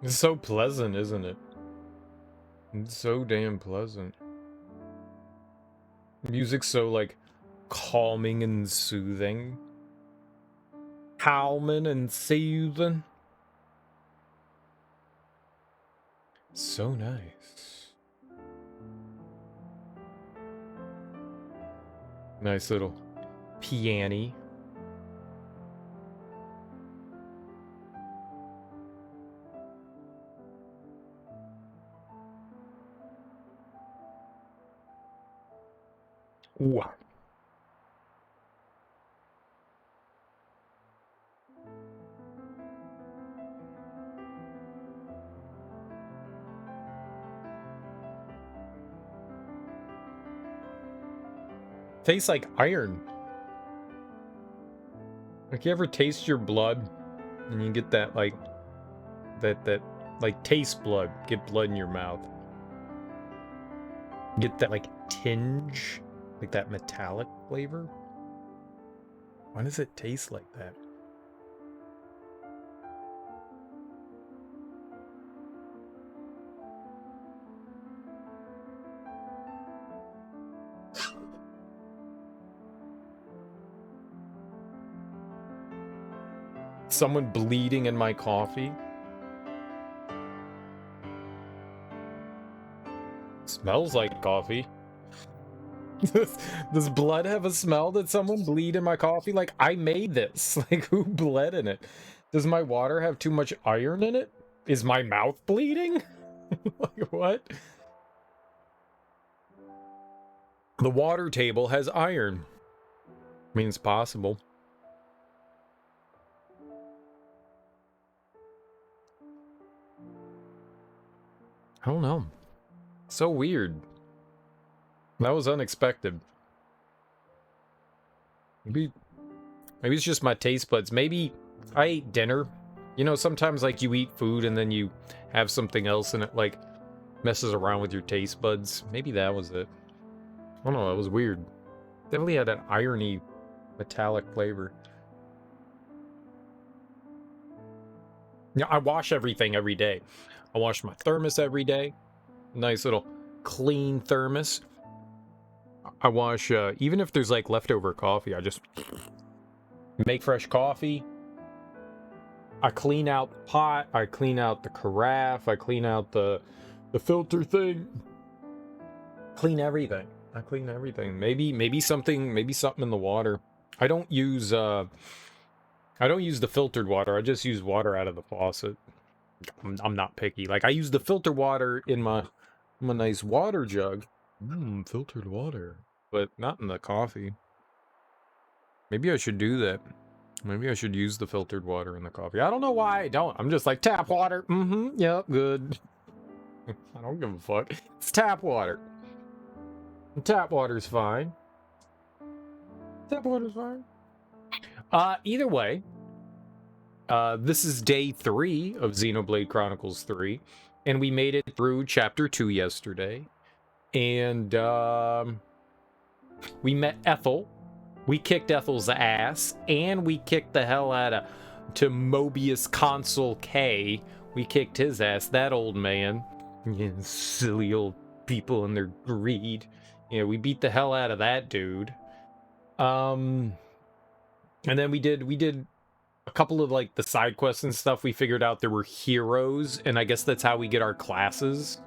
It's so pleasant, isn't it? It's so damn pleasant. Music's so, like, calming and soothing. Calming and soothing. So nice. Nice little piano. Ooh. Tastes like iron. Like, you ever taste your blood and you get that, like, that like, taste blood, get blood in your mouth. Get that, like, tinge, like that metallic flavor. Why does it taste like that? Someone bleeding in my coffee? Smells like coffee. Does blood have a smell? Did someone bleed in my coffee? Like, I made this. Like, who bled in it? Does my water have too much iron in it? Is my mouth bleeding? Like, what? The water table has iron. I mean, it's possible. I don't know. So weird. That was unexpected. Maybe it's just my taste buds. Maybe I ate dinner. You know, sometimes, like, you eat food and then you have something else and it, like, messes around with your taste buds. Maybe that was it. I don't know, it was weird. Definitely had an irony metallic flavor. Yeah, I wash everything every day. I wash my thermos every day. Nice little clean thermos. I wash, even if there's, like, leftover coffee, I just make fresh coffee. I clean out the pot. I clean out the carafe. I clean out the filter thing. Clean everything. I clean everything. Maybe something in the water. I don't use the filtered water. I just use water out of the faucet. I'm not picky. Like, I use the filtered water in my nice water jug. Filtered water. But not in the coffee. Maybe I should do that. Maybe I should use the filtered water in the coffee. I don't know why I don't. I'm just like, tap water. Yep, good. I don't give a fuck. It's tap water. Tap water's fine. Tap water's fine. Either way, this is day 3 of Xenoblade Chronicles 3, and we made it through chapter 2 yesterday, and we met Ethel. We kicked Ethel's ass, and we kicked the hell out of to Mobius Consul K. We kicked his ass, that old man. Yeah, silly old people and their greed. Yeah, we beat the hell out of that dude. And then we did a couple of, like, the side quests and stuff. We figured out there were heroes, and I guess that's how we get our classes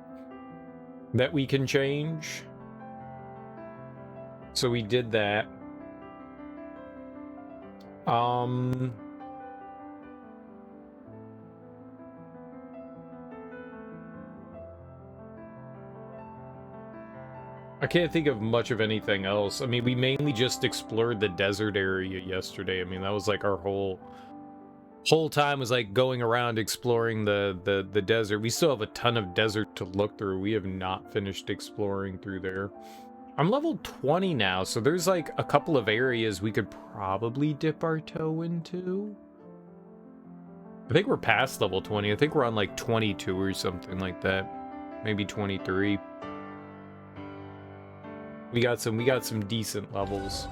that we can change. So we did that. I can't think of much of anything else. I mean, we mainly just explored the desert area yesterday. I mean, that was like our whole time was like going around exploring the desert. We still have a ton of desert to look through. We have not finished exploring through there. I'm level 20 now, so there's like a couple of areas we could probably dip our toe into. I think we're past level 20. I think we're on like 22 or something like that. Maybe 23. We got some decent levels.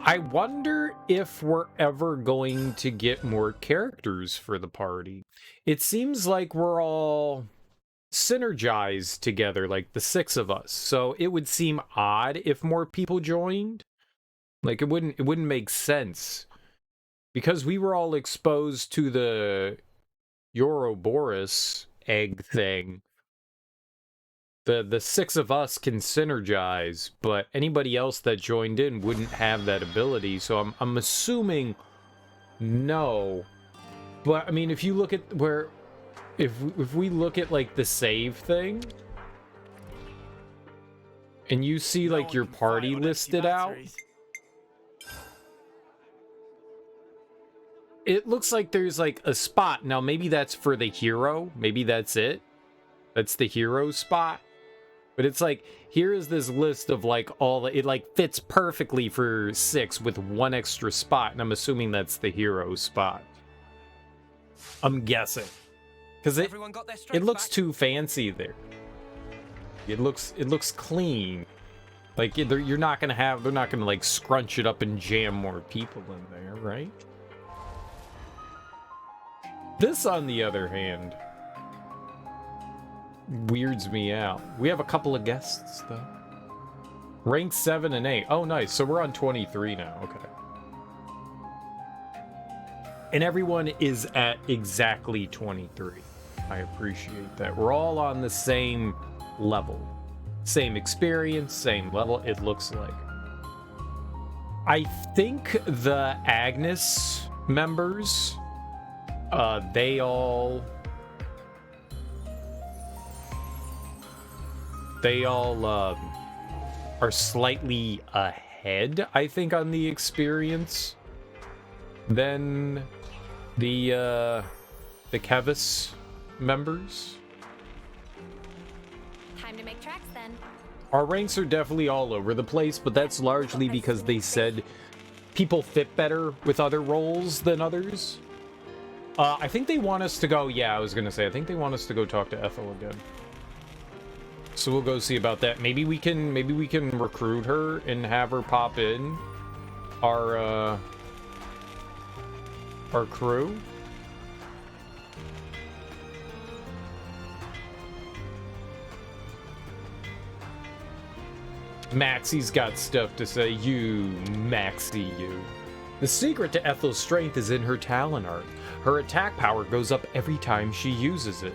I wonder if we're ever going to get more characters for the party. It seems like we're all synergized together, like the 6 of us. So it would seem odd if more people joined. Like it wouldn't make sense. Because we were all exposed to the Ouroboros egg thing. The 6 of us can synergize, but anybody else that joined in wouldn't have that ability. So I'm assuming no. But I mean, if you look at where, if we look at like the save thing, and you see like your party listed out, it looks like there's like a spot. Now maybe that's for the hero. Maybe that's it. That's the hero spot. But it's like, here is this list of like all the, it like fits perfectly for 6 with 1 extra spot, and I'm assuming that's the hero spot. I'm guessing. Because it looks too fancy there. It looks clean. Like you're not gonna have, they're not gonna like scrunch it up and jam more people in there, right? This, on the other hand, weirds me out. We have a couple of guests though. Ranked 7 and 8. Oh, nice. So we're on 23 now. Okay. And everyone is at exactly 23. I appreciate that. We're all on the same level. Same experience, same level, it looks like. I think the Agnes members, they all are slightly ahead, I think, on the experience than the Kevis members. Time to make tracks then. Our ranks are definitely all over the place, but that's largely because they said people fit better with other roles than others. I think they want us to go, yeah, I was gonna say, I think they want us to go talk to Ethel again. So we'll go see about that. Maybe we can recruit her and have her pop in our crew. Maxie's got stuff to say. You, Maxie, you. The secret to Ethel's strength is in her talent art. Her attack power goes up every time she uses it.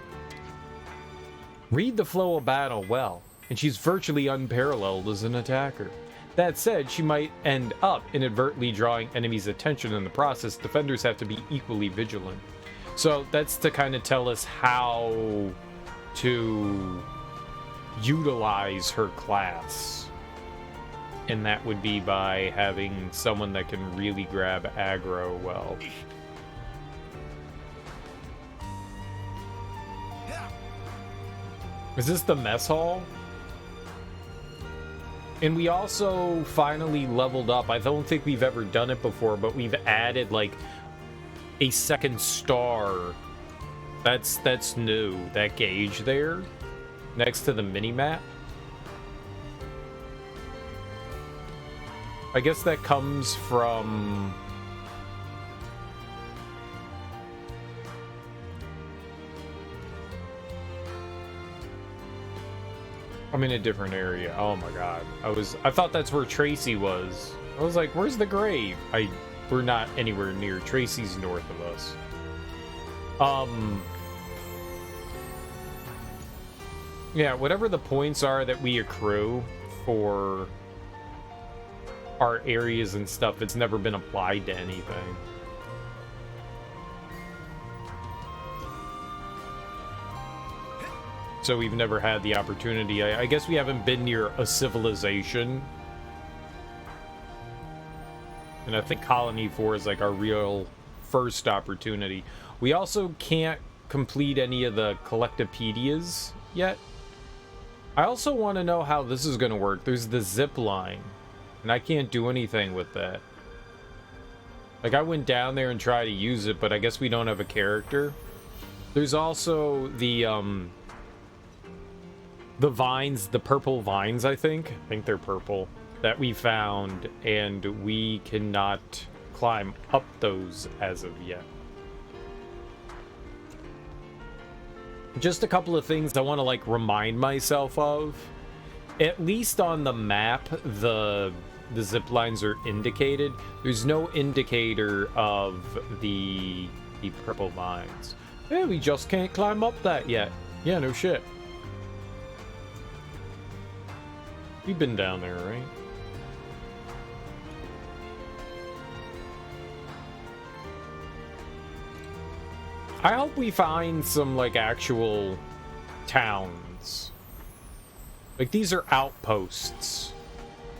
Read the flow of battle well, and she's virtually unparalleled as an attacker. That said, she might end up inadvertently drawing enemies' attention in the process. Defenders have to be equally vigilant. So that's to kind of tell us how to utilize her class. And that would be by having someone that can really grab aggro well. Is this the mess hall? And we also finally leveled up. I don't think we've ever done it before, but we've added like a second star. That's new. That gauge there next to the mini-map. I guess that comes from... I'm in a different area. Oh my god. I thought that's where Tracy was. I was like, where's the grave? We're not anywhere near. Tracy's north of us. Yeah, whatever the points are that we accrue for our areas and stuff, it's never been applied to anything. So we've never had the opportunity. I guess we haven't been near a civilization. And I think Colony 4 is like our real first opportunity. We also can't complete any of the collectopaedias yet. I also want to know how this is going to work. There's the zip line, and I can't do anything with that. Like, I went down there and tried to use it, but I guess we don't have a character. There's also the vines, the purple vines, I think. I think they're purple. that we found, and we cannot climb up those as of yet. Just a couple of things I want to like remind myself of. At least on the map, the zip lines are indicated. There's no indicator of the purple lines. Yeah, we just can't climb up that yet. Yeah, no shit. We've been down there, right? I hope we find some like actual towns. Like these are outposts.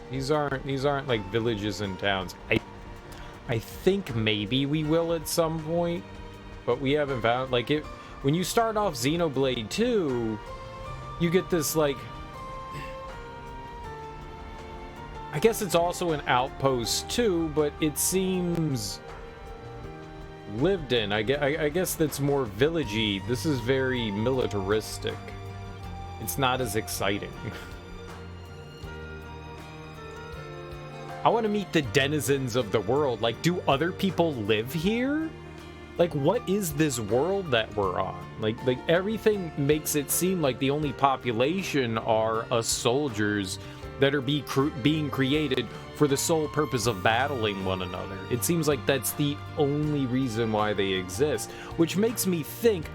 These aren't like villages and towns. I think maybe we will at some point, but we haven't found like it. When you start off Xenoblade 2, you get this like, I guess it's also an outpost too, but it seems lived in. I guess that's more villagey. This is very militaristic. It's not as exciting. I want to meet the denizens of the world. Like, do other people live here? Like, what is this world that we're on? Like everything makes it seem like the only population are us soldiers that are being created for the sole purpose of battling one another. It seems like that's the only reason why they exist, which makes me think,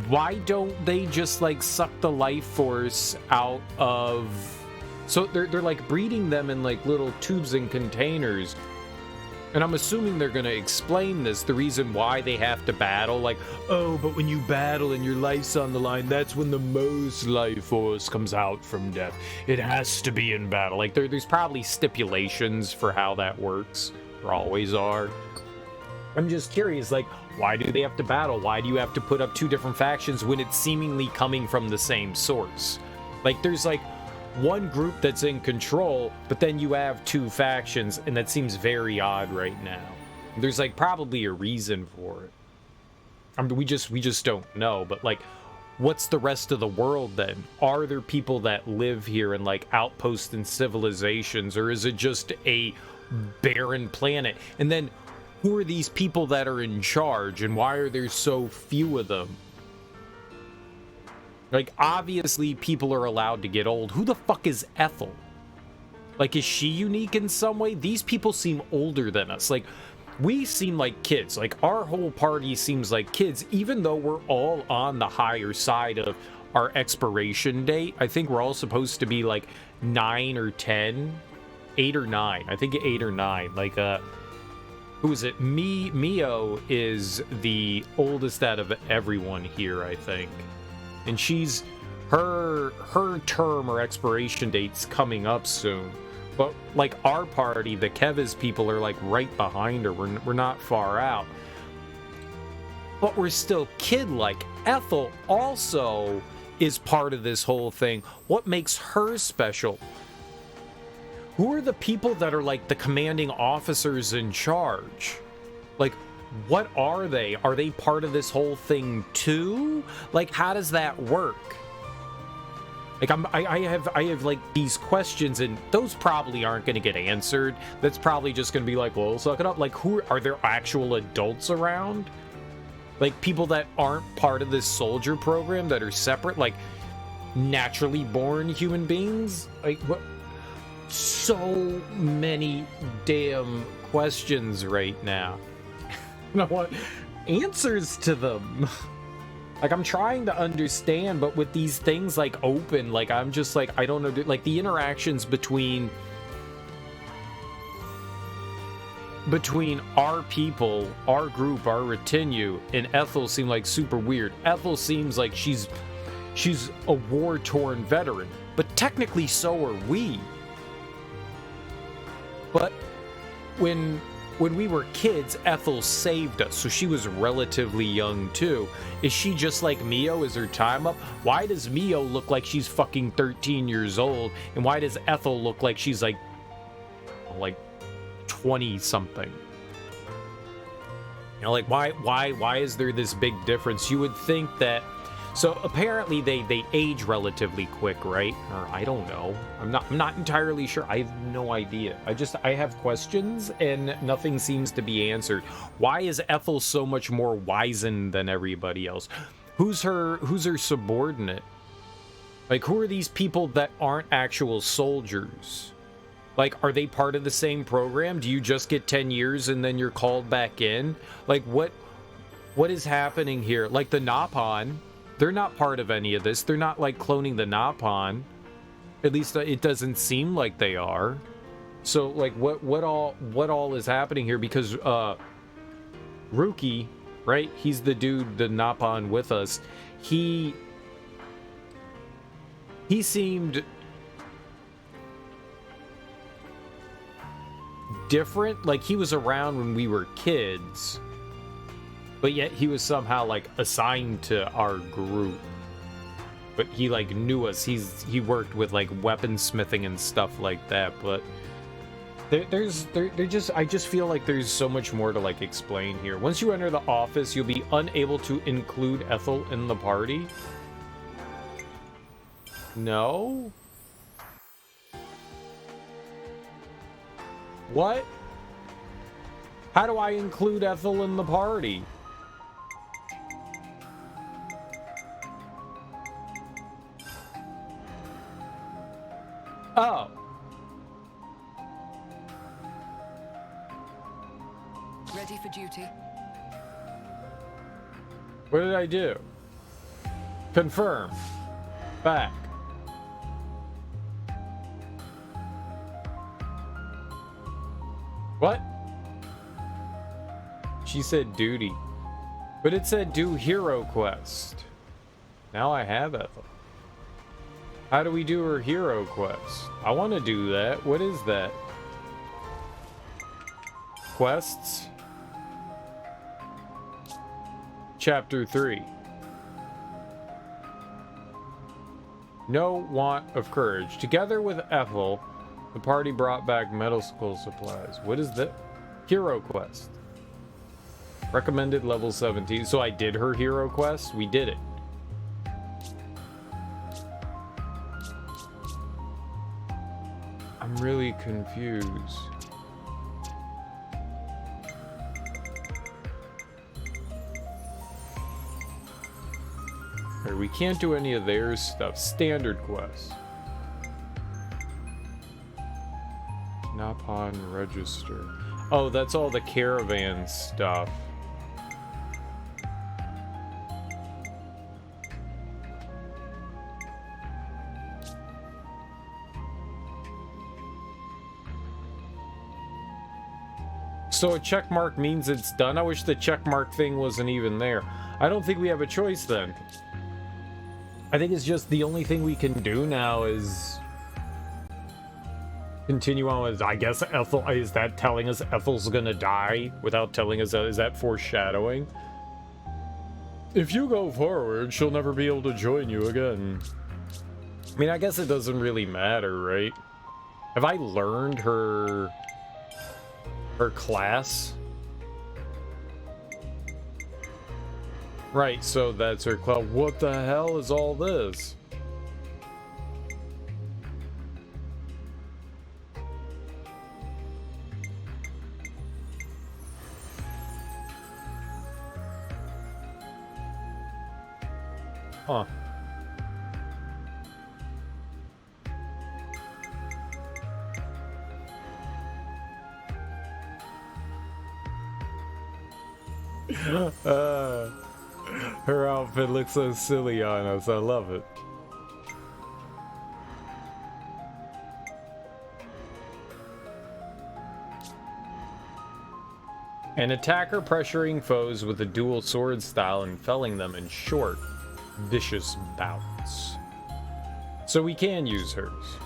why don't they just like suck the life force out of... So they're like breeding them in like little tubes and containers. And I'm assuming they're going to explain this, the reason why they have to battle. Like, oh, but when you battle and your life's on the line, that's when the most life force comes out from death. It has to be in battle. Like, there's probably stipulations for how that works. There always are. I'm just curious, like, why do they have to battle? Why do you have to put up two different factions when it's seemingly coming from the same source? Like, there's like one group that's in control, but then you have two factions, and that seems very odd right now. There's like probably a reason for it. I mean, we just don't know, but like, what's the rest of the world then? Are there people that live here in like outposts and civilizations, or is it just a barren planet? And then who are these people that are in charge, and why are there so few of them? Like, obviously, people are allowed to get old. Who the fuck is Ethel? Like, is she unique in some way? These people seem older than us. Like, we seem like kids. Like, our whole party seems like kids, even though we're all on the higher side of our expiration date. I think we're all supposed to be, like, 9 or 10. 8 or 9. I think 8 or 9. Like, who is it? Mio is the oldest out of everyone here, I think. And she's her term or expiration date's coming up soon. But like our party, the Kevis people are like right behind her. We're not far out. But we're still kid-like. Ethel also is part of this whole thing. What makes her special? Who are the people that are like the commanding officers in charge? Like, what are they? Are they part of this whole thing too? Like, how does that work? Like, I have like these questions, and those probably aren't going to get answered. That's probably just going to be like, well, suck it up. Like, who are there actual adults around? Like, people that aren't part of this soldier program that are separate, like naturally born human beings? Like, what? So many damn questions right now. I want answers to them. Like, I'm trying to understand, but with these things like open, like I'm just like, I don't know, like the interactions between our people, our group, our retinue, and Ethel seem like super weird. Ethel seems like she's a war-torn veteran, but technically so are we. But when we were kids, Ethel saved us, so she was relatively young too. Is she just like Mio? Is her time up? Why does Mio look like she's fucking 13 years old, and why does Ethel look like she's like 20 something? You know, like why is there this big difference? You would think that So apparently they age relatively quick, right? Or I don't know. I'm not entirely sure. I have no idea. I have questions and nothing seems to be answered. Why is Ethel so much more wizened than everybody else? Who's her subordinate? Like, who are these people that aren't actual soldiers? Like, are they part of the same program? Do you just get 10 years and then you're called back in? Like, what is happening here? Like, the Napon, they're not part of any of this. They're not, like, cloning the Napon. At least it doesn't seem like they are. So, like, what all is happening here? Because, Ruki, right? He's the dude, the Napon with us. He seemed different. Like, he was around when we were kids, but yet he was somehow, like, assigned to our group. But he, like, knew us. He worked with, like, weaponsmithing and stuff like that. But I just feel like there's so much more to, like, explain here. Once you enter the office, you'll be unable to include Ethel in the party. No? What? How do I include Ethel in the party? Oh. Ready for duty. What did I do? Confirm. Back. What? She said duty. But it said do hero quest. Now I have Ethel. How do we do her hero quest? I want to do that. What is that? Quests? Chapter 3. No want of courage. Together with Ethel, the party brought back medical supplies. What is that? Hero quest. Recommended level 17. So I did her hero quest? We did it. I'm really confused. Alright, we can't do any of their stuff. Standard quests. Napon register. Oh, that's all the caravan stuff. So a check mark means it's done? I wish the check mark thing wasn't even there. I don't think we have a choice then. I think it's just the only thing we can do now is continue on with, I guess, Ethel. Is that telling us Ethel's gonna die without telling us? Is that foreshadowing? If you go forward, she'll never be able to join you again. I mean, I guess it doesn't really matter, right? Have I learned her class? Right, so that's her class. What the hell is all this? Huh. Her outfit looks so silly on us. I love it. An attacker pressuring foes with a dual sword style and felling them in short, vicious bouts. So we can use hers.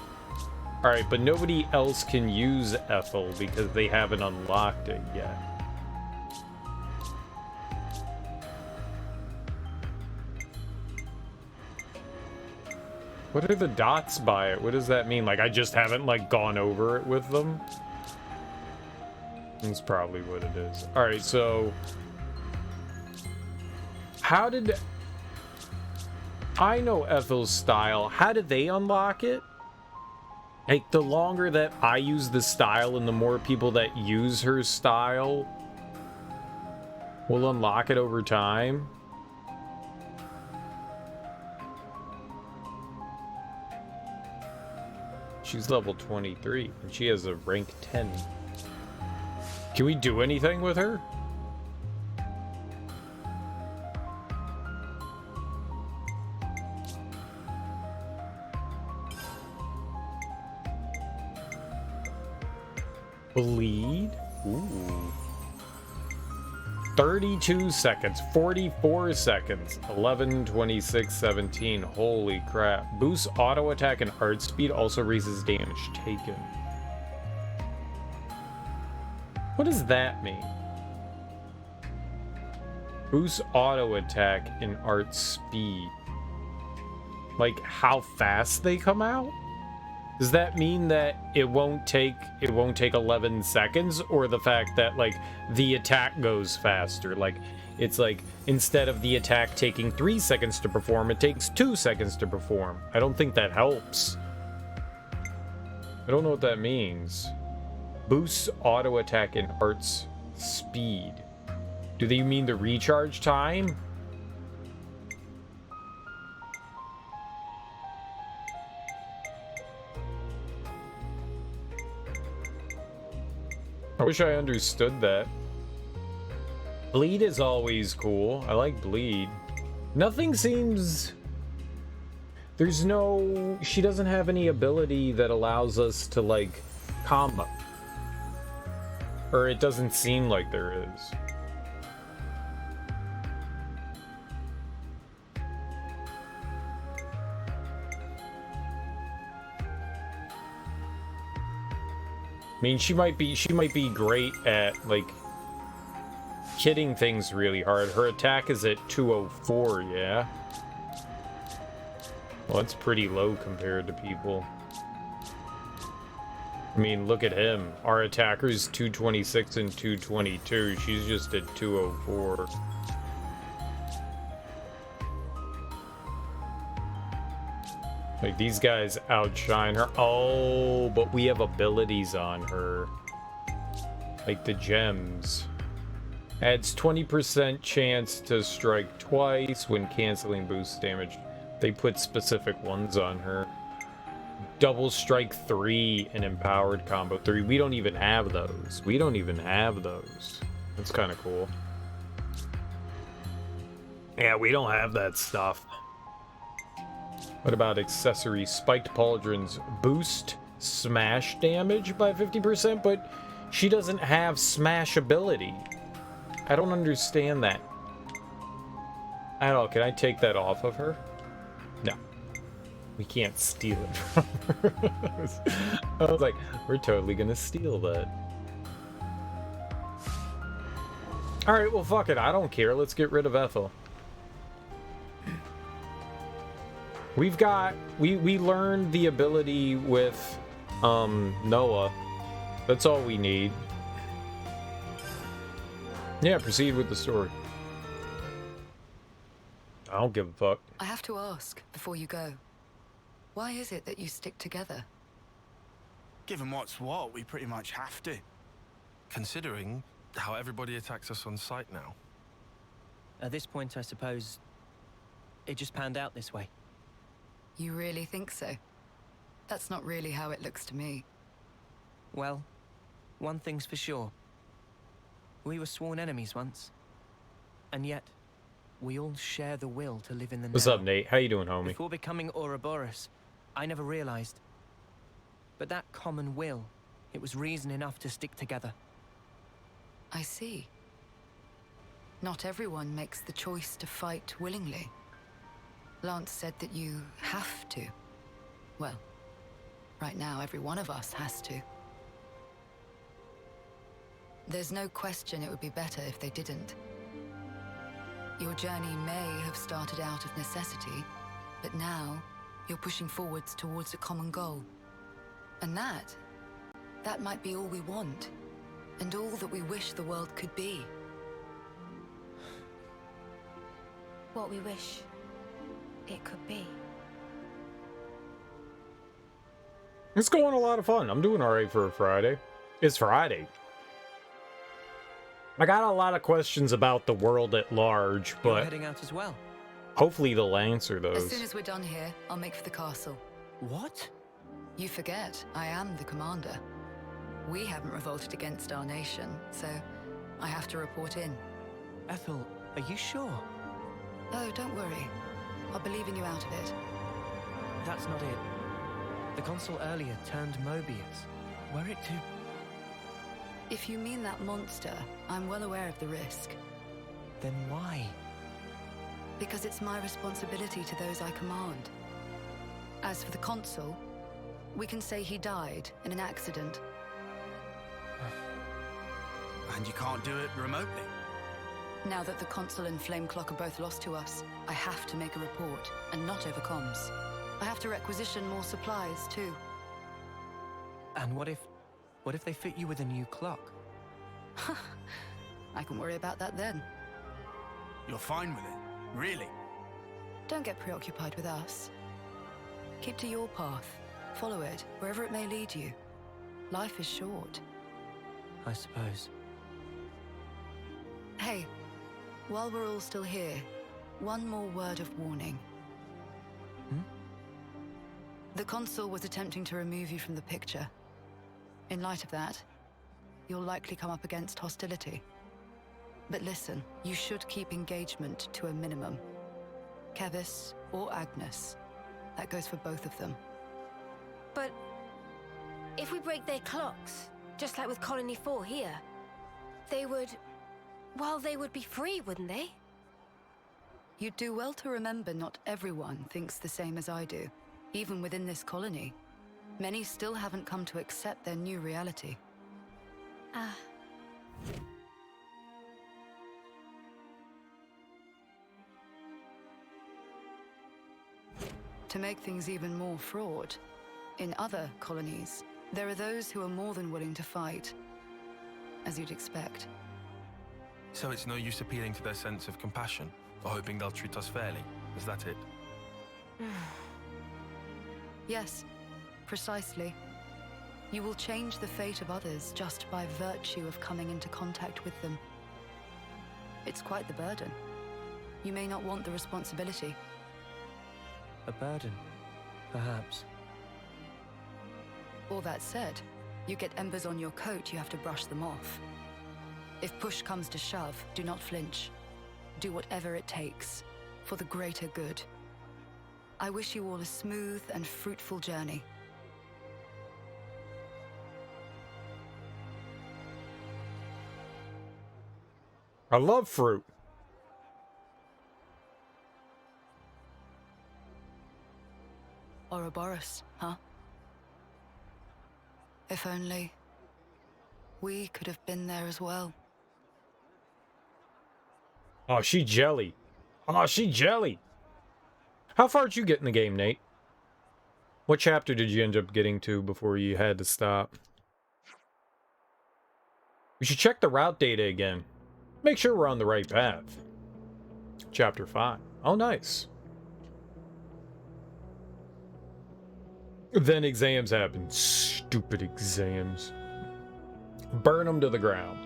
Alright, but nobody else can use Ethel because they haven't unlocked it yet. What are the dots by it? What does that mean? Like, I just haven't, like, gone over it with them? That's probably what it is. Alright, so... How did... I know Ethel's style. How do they unlock it? Like, the longer that I use the style and the more people that use her style will unlock it over time. She's level 23 and she has a rank 10. Can we do anything with her? Bleed? Ooh. 32 seconds, 44 seconds, 11, 26, 17. Holy crap. Boosts auto attack and art speed, also raises damage taken. What does that mean? Boosts auto attack and art speed. Like how fast they come out? Does that mean that it won't take 11 seconds, or the fact that like the attack goes faster? Like it's like instead of the attack taking 3 seconds to perform, it takes 2 seconds to perform. I don't think that helps. I don't know what that means. Boosts auto attack and art's speed. Do they mean the recharge time? I wish I understood that. Bleed is always cool. I like bleed. Nothing seems... There's no... She doesn't have any ability that allows us to, like, combo. Or it doesn't seem like there is. I mean, she might be great at, like, hitting things really hard. Her attack is at 204, yeah? Well, that's pretty low compared to people. I mean, look at him. Our attacker's 226 and 222. She's just at 204. Like, these guys outshine her. Oh, but we have abilities on her. Like the gems. Adds 20% chance to strike twice when canceling boost damage. They put specific ones on her. Double strike 3 and empowered combo 3. We don't even have those. We don't even have those. That's kind of cool. Yeah, we don't have that stuff. What about accessories? Spiked pauldrons boost smash damage by 50%, but she doesn't have smash ability. I don't understand that at all. Can I take that off of her? No. We can't steal it from her. I was like, we're totally gonna steal that. Alright, well fuck it. I don't care. Let's get rid of Ethel. We learned the ability with Noah. That's all we need. Yeah, proceed with the story. I don't give a fuck. I have to ask before you go. Why is it that you stick together? Given what's what, we pretty much have to. Considering how everybody attacks us on sight now. At this point, I suppose it just panned out this way. You really think so? That's not really how it looks to me. Well, one thing's for sure. We were sworn enemies once. And yet, we all share the will to live in the now. What's up, Nate? How you doing, homie? Before becoming Ouroboros, I never realized. But that common will, it was reason enough to stick together. I see. Not everyone makes the choice to fight willingly. Lance said that you have to. Well, right now every one of us has to. There's no question it would be better if they didn't. Your journey may have started out of necessity, but now you're pushing forwards towards a common goal. And that might be all we want, and all that we wish the world could be. What we wish. it could be. It's going a lot of fun. I'm doing alright for a Friday. It's Friday. I got a lot of questions about the world at large, You're but heading out as well. hopefully they'll answer As those. soon as we're done here, I'll make for the castle. What? You forget, I am the commander. We haven't revolted against our nation, so I have to report in. Ethel, are you sure? Oh, don't worry. I'll be leaving you out of it. That's not it. The consul earlier turned Mobius. Were it to... If you mean that monster, I'm well aware of the risk. Then why? Because it's my responsibility to those I command. As for the consul, we can say he died in an accident. And you can't do it remotely. Now that the consul and Flame Clock are both lost to us, I have to make a report, and not over comms. I have to requisition more supplies, too. And what if they fit you with a new clock? I can worry about that then. You're fine with it, really. Don't get preoccupied with us. Keep to your path. Follow it, wherever it may lead you. Life is short. I suppose. Hey, while we're all still here, one more word of warning. Hmm? The consul was attempting to remove you from the picture. In light of that, you'll likely come up against hostility. But listen, you should keep engagement to a minimum. Kevis or Agnes. That goes for both of them. But if we break their clocks, just like with Colony 4 here, they would... well, they would be free, wouldn't they? You'd do well to remember not everyone thinks the same as I do. Even within this colony, many still haven't come to accept their new reality. Ah. To make things even more fraught, in other colonies, there are those who are more than willing to fight, as you'd expect. So it's no use appealing to their sense of compassion, or hoping they'll treat us fairly. Is that it? Yes, precisely. You will change the fate of others just by virtue of coming into contact with them. It's quite the burden. You may not want the responsibility. A burden, perhaps. All that said, you get embers on your coat, you have to brush them off. If push comes to shove, do not flinch. Do whatever it takes, for the greater good. I wish you all a smooth and fruitful journey. I love fruit. Ouroboros, huh? If only we could have been there as well. Oh, she jelly. Oh, she jelly. How far did you get in the game, Nate? What chapter did you end up getting to before you had to stop? We should check the route data again. Make sure we're on the right path. Chapter 5. Oh, nice. Then exams happen. Stupid exams. Burn them to the ground.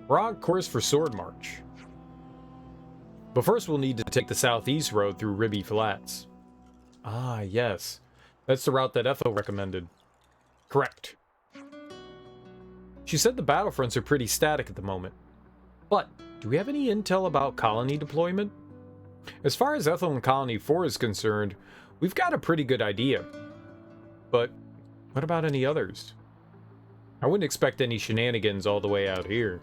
We're on course for Sword March. But first we'll need to take the southeast road through Ribby Flats. Ah, yes. That's the route that Ethel recommended. Correct. She said the battlefronts are pretty static at the moment. But, do we have any intel about colony deployment? As far as Ethel and Colony 4 is concerned, we've got a pretty good idea. But, what about any others? I wouldn't expect any shenanigans all the way out here.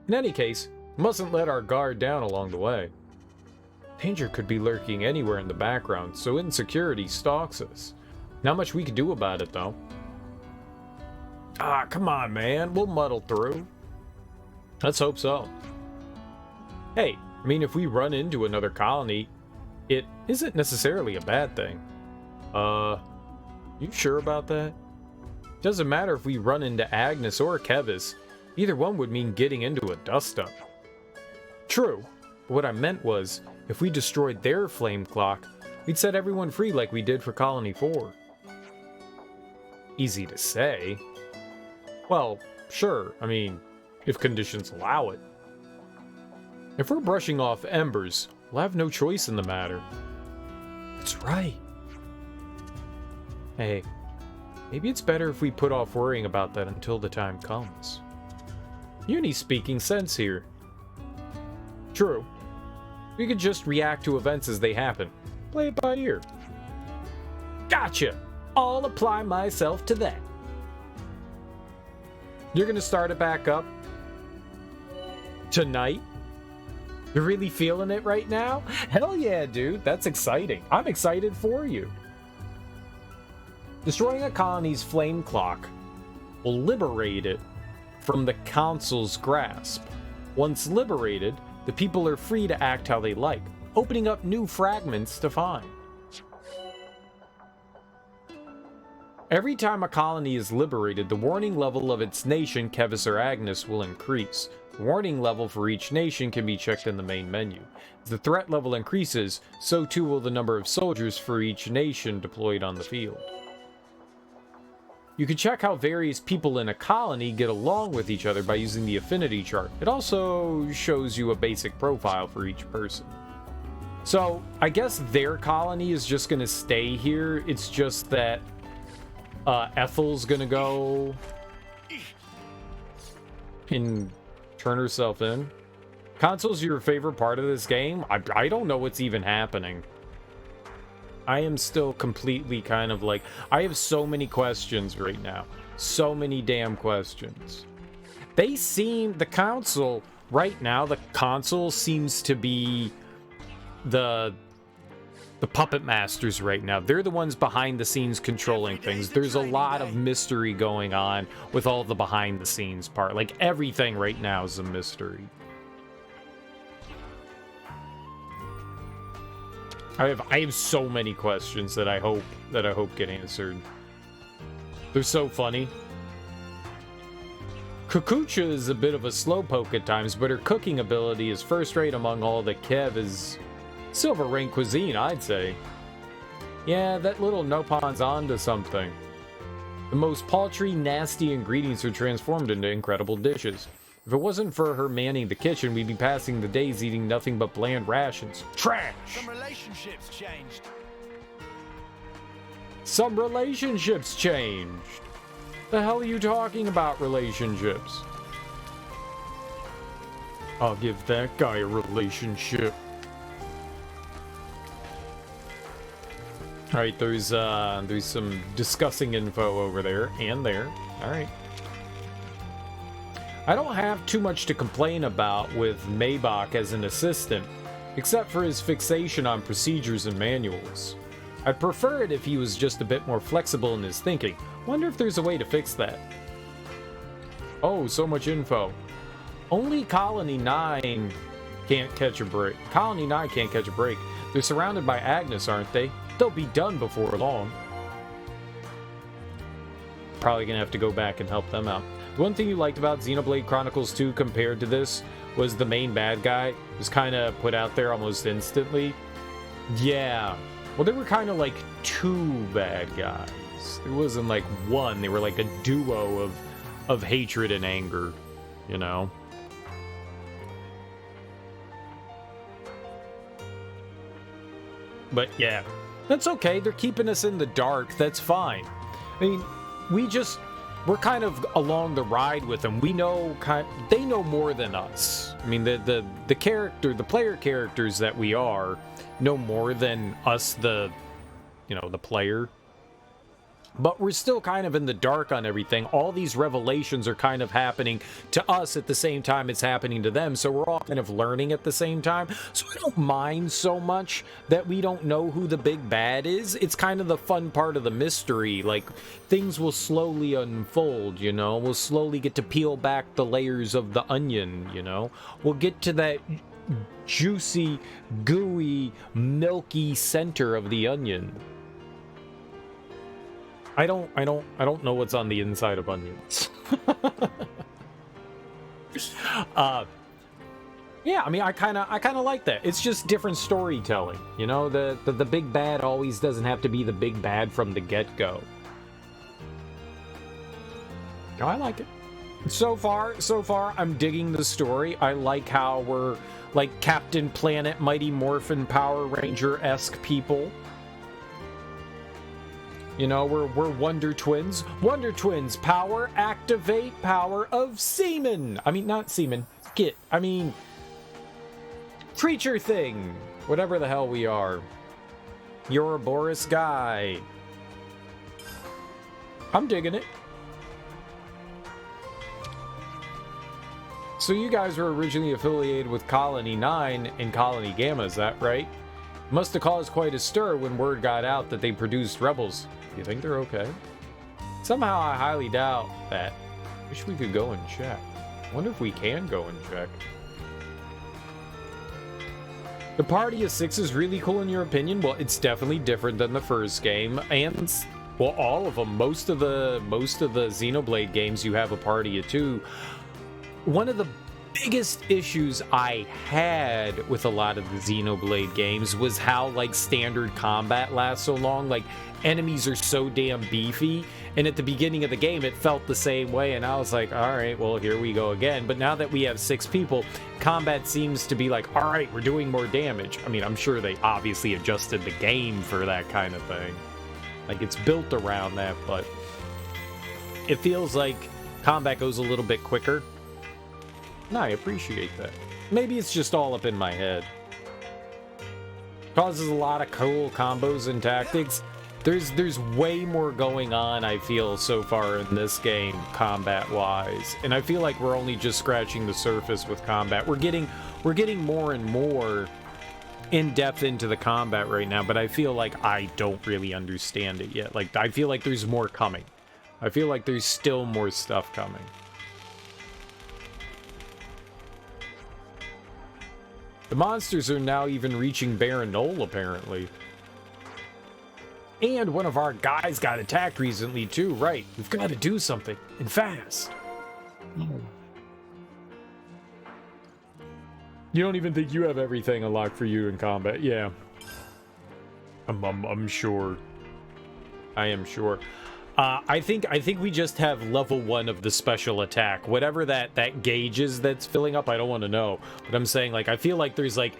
In any case, we mustn't let our guard down along the way. Danger could be lurking anywhere in the background, so insecurity stalks us. Not much we can do about it, though. Ah, come on, man. We'll muddle through. Let's hope so. Hey, I mean, if we run into another colony, it isn't necessarily a bad thing. You sure about that? Doesn't matter if we run into Agnes or Kevis. Either one would mean getting into a dust-up. True, but what I meant was, If we destroyed their flame clock, we'd set everyone free like we did for Colony 4. Easy to say. Well, sure, I mean, if conditions allow it. If we're brushing off embers, we'll have no choice in the matter. That's right. Hey, maybe it's better if we put off worrying about that until the time comes. Uni's speaking sense here. True. We could just react to events as they happen. Play it by ear. Gotcha! I'll apply myself to that. You're gonna start it back up tonight? You're really feeling it right now? Hell yeah, dude. That's exciting. I'm excited for you. Destroying a colony's flame clock will liberate it from the council's grasp. Once liberated, the people are free to act how they like, opening up new fragments to find. Every time a colony is liberated, the warning level of its nation, Kevis or Agnes, will increase. The warning level for each nation can be checked in the main menu. As the threat level increases, so too will the number of soldiers for each nation deployed on the field. You can check how various people in a colony get along with each other by using the affinity chart. It also shows you a basic profile for each person. So, I guess their colony is just going to stay here. It's just that Ethel's going to go and turn herself in. Console's your favorite part of this game? I don't know what's even happening. I am still completely kind of like... I have so many questions right now. So many damn questions. They seem... The console... Right now, the console seems to be the puppet masters right now. They're the ones behind the scenes controlling things. There's a lot of mystery going on with all the behind the scenes part. Like, everything right now is a mystery. I have so many questions that I hope get answered. They're so funny. Kukucha is a bit of a slowpoke at times, but her cooking ability is first rate among all the Kev silver rank cuisine, I'd say. Yeah, that little Nopon's onto something. The most paltry, nasty ingredients are transformed into incredible dishes. If it wasn't for her manning the kitchen, we'd be passing the days eating nothing but bland rations. Trash! Some relationships changed. Some relationships changed. The hell are you talking about, relationships? I'll give that guy a relationship. Alright, there's some discussing info over there and there. Alright. I don't have too much to complain about with Maybach as an assistant, except for his fixation on procedures and manuals. I'd prefer it if he was just a bit more flexible in his thinking. Wonder if there's a way to fix that. Oh, so much info. Only Colony 9 can't catch a break. Colony 9 can't catch a break. They're surrounded by Agnes, aren't they? They'll be done before long. Probably gonna have to go back and help them out. The one thing you liked about Xenoblade Chronicles 2 compared to this was the main bad guy was kind of put out there almost instantly. Yeah. Well, there were kind of like two bad guys. It wasn't like one. They were like a duo of hatred and anger, you know? But yeah, that's okay. They're keeping us in the dark. That's fine. I mean, we're kind of along the ride with them. We know they know more than us. I mean, the player characters that we are know more than us, the player. But we're still kind of in the dark on everything. All these revelations are kind of happening to us at the same time it's happening to them, so we're all kind of learning at the same time. So I don't mind so much that we don't know who the big bad is. It's kind of the fun part of the mystery. Like, things will slowly unfold, you know? We'll slowly get to peel back the layers of the onion, you know? We'll get to that juicy, gooey, milky center of the onion. I don't know what's on the inside of onions. Yeah, I mean, I kind of like that. It's just different storytelling. You know, the big bad always doesn't have to be the big bad from the get-go. No, I like it. So far, I'm digging the story. I like how we're like Captain Planet, Mighty Morphin, Power Ranger-esque people. You know, we're Wonder Twins. Wonder Twins, power, activate, power of semen. I mean, not semen. Get. I mean, creature thing. Whatever the hell we are. You're a Boris guy. I'm digging it. So you guys were originally affiliated with Colony 9 and Colony Gamma, is that right? Must have caused quite a stir when word got out that they produced rebels. You think they're okay? Somehow I highly doubt that. Wish we could go and check. Wonder if we can go and check. The party of 6 is really cool in your opinion? Well, it's definitely different than the first game, and well, all of them. Most of the Xenoblade games you have a party of 2. One of the biggest issues I had with a lot of the Xenoblade games was how like standard combat lasts so long. Like enemies are so damn beefy, and at the beginning of the game it felt the same way, and I was like, all right, well, here we go again. But now that we have 6 people, combat seems to be like, all right, we're doing more damage. I mean, I'm sure they obviously adjusted the game for that kind of thing, like it's built around that, but it feels like combat goes a little bit quicker. And I appreciate that. Maybe it's just all up in my head. Causes a lot of cool combos and tactics. There's way more going on, I feel, so far in this game, combat-wise. And I feel like we're only just scratching the surface with combat. We're getting more and more in-depth into the combat right now, but I feel like I don't really understand it yet. Like, I feel like there's more coming. I feel like there's still more stuff coming. The monsters are now even reaching Barren Knoll, apparently. And one of our guys got attacked recently, too. Right, we've got to do something, and fast. You don't even think you have everything unlocked for you in combat. Yeah. I'm sure. I am sure. I think we just have level 1 of the special attack. Whatever that gauge is that's filling up, I don't want to know. But I'm saying, like, I feel like there's, like,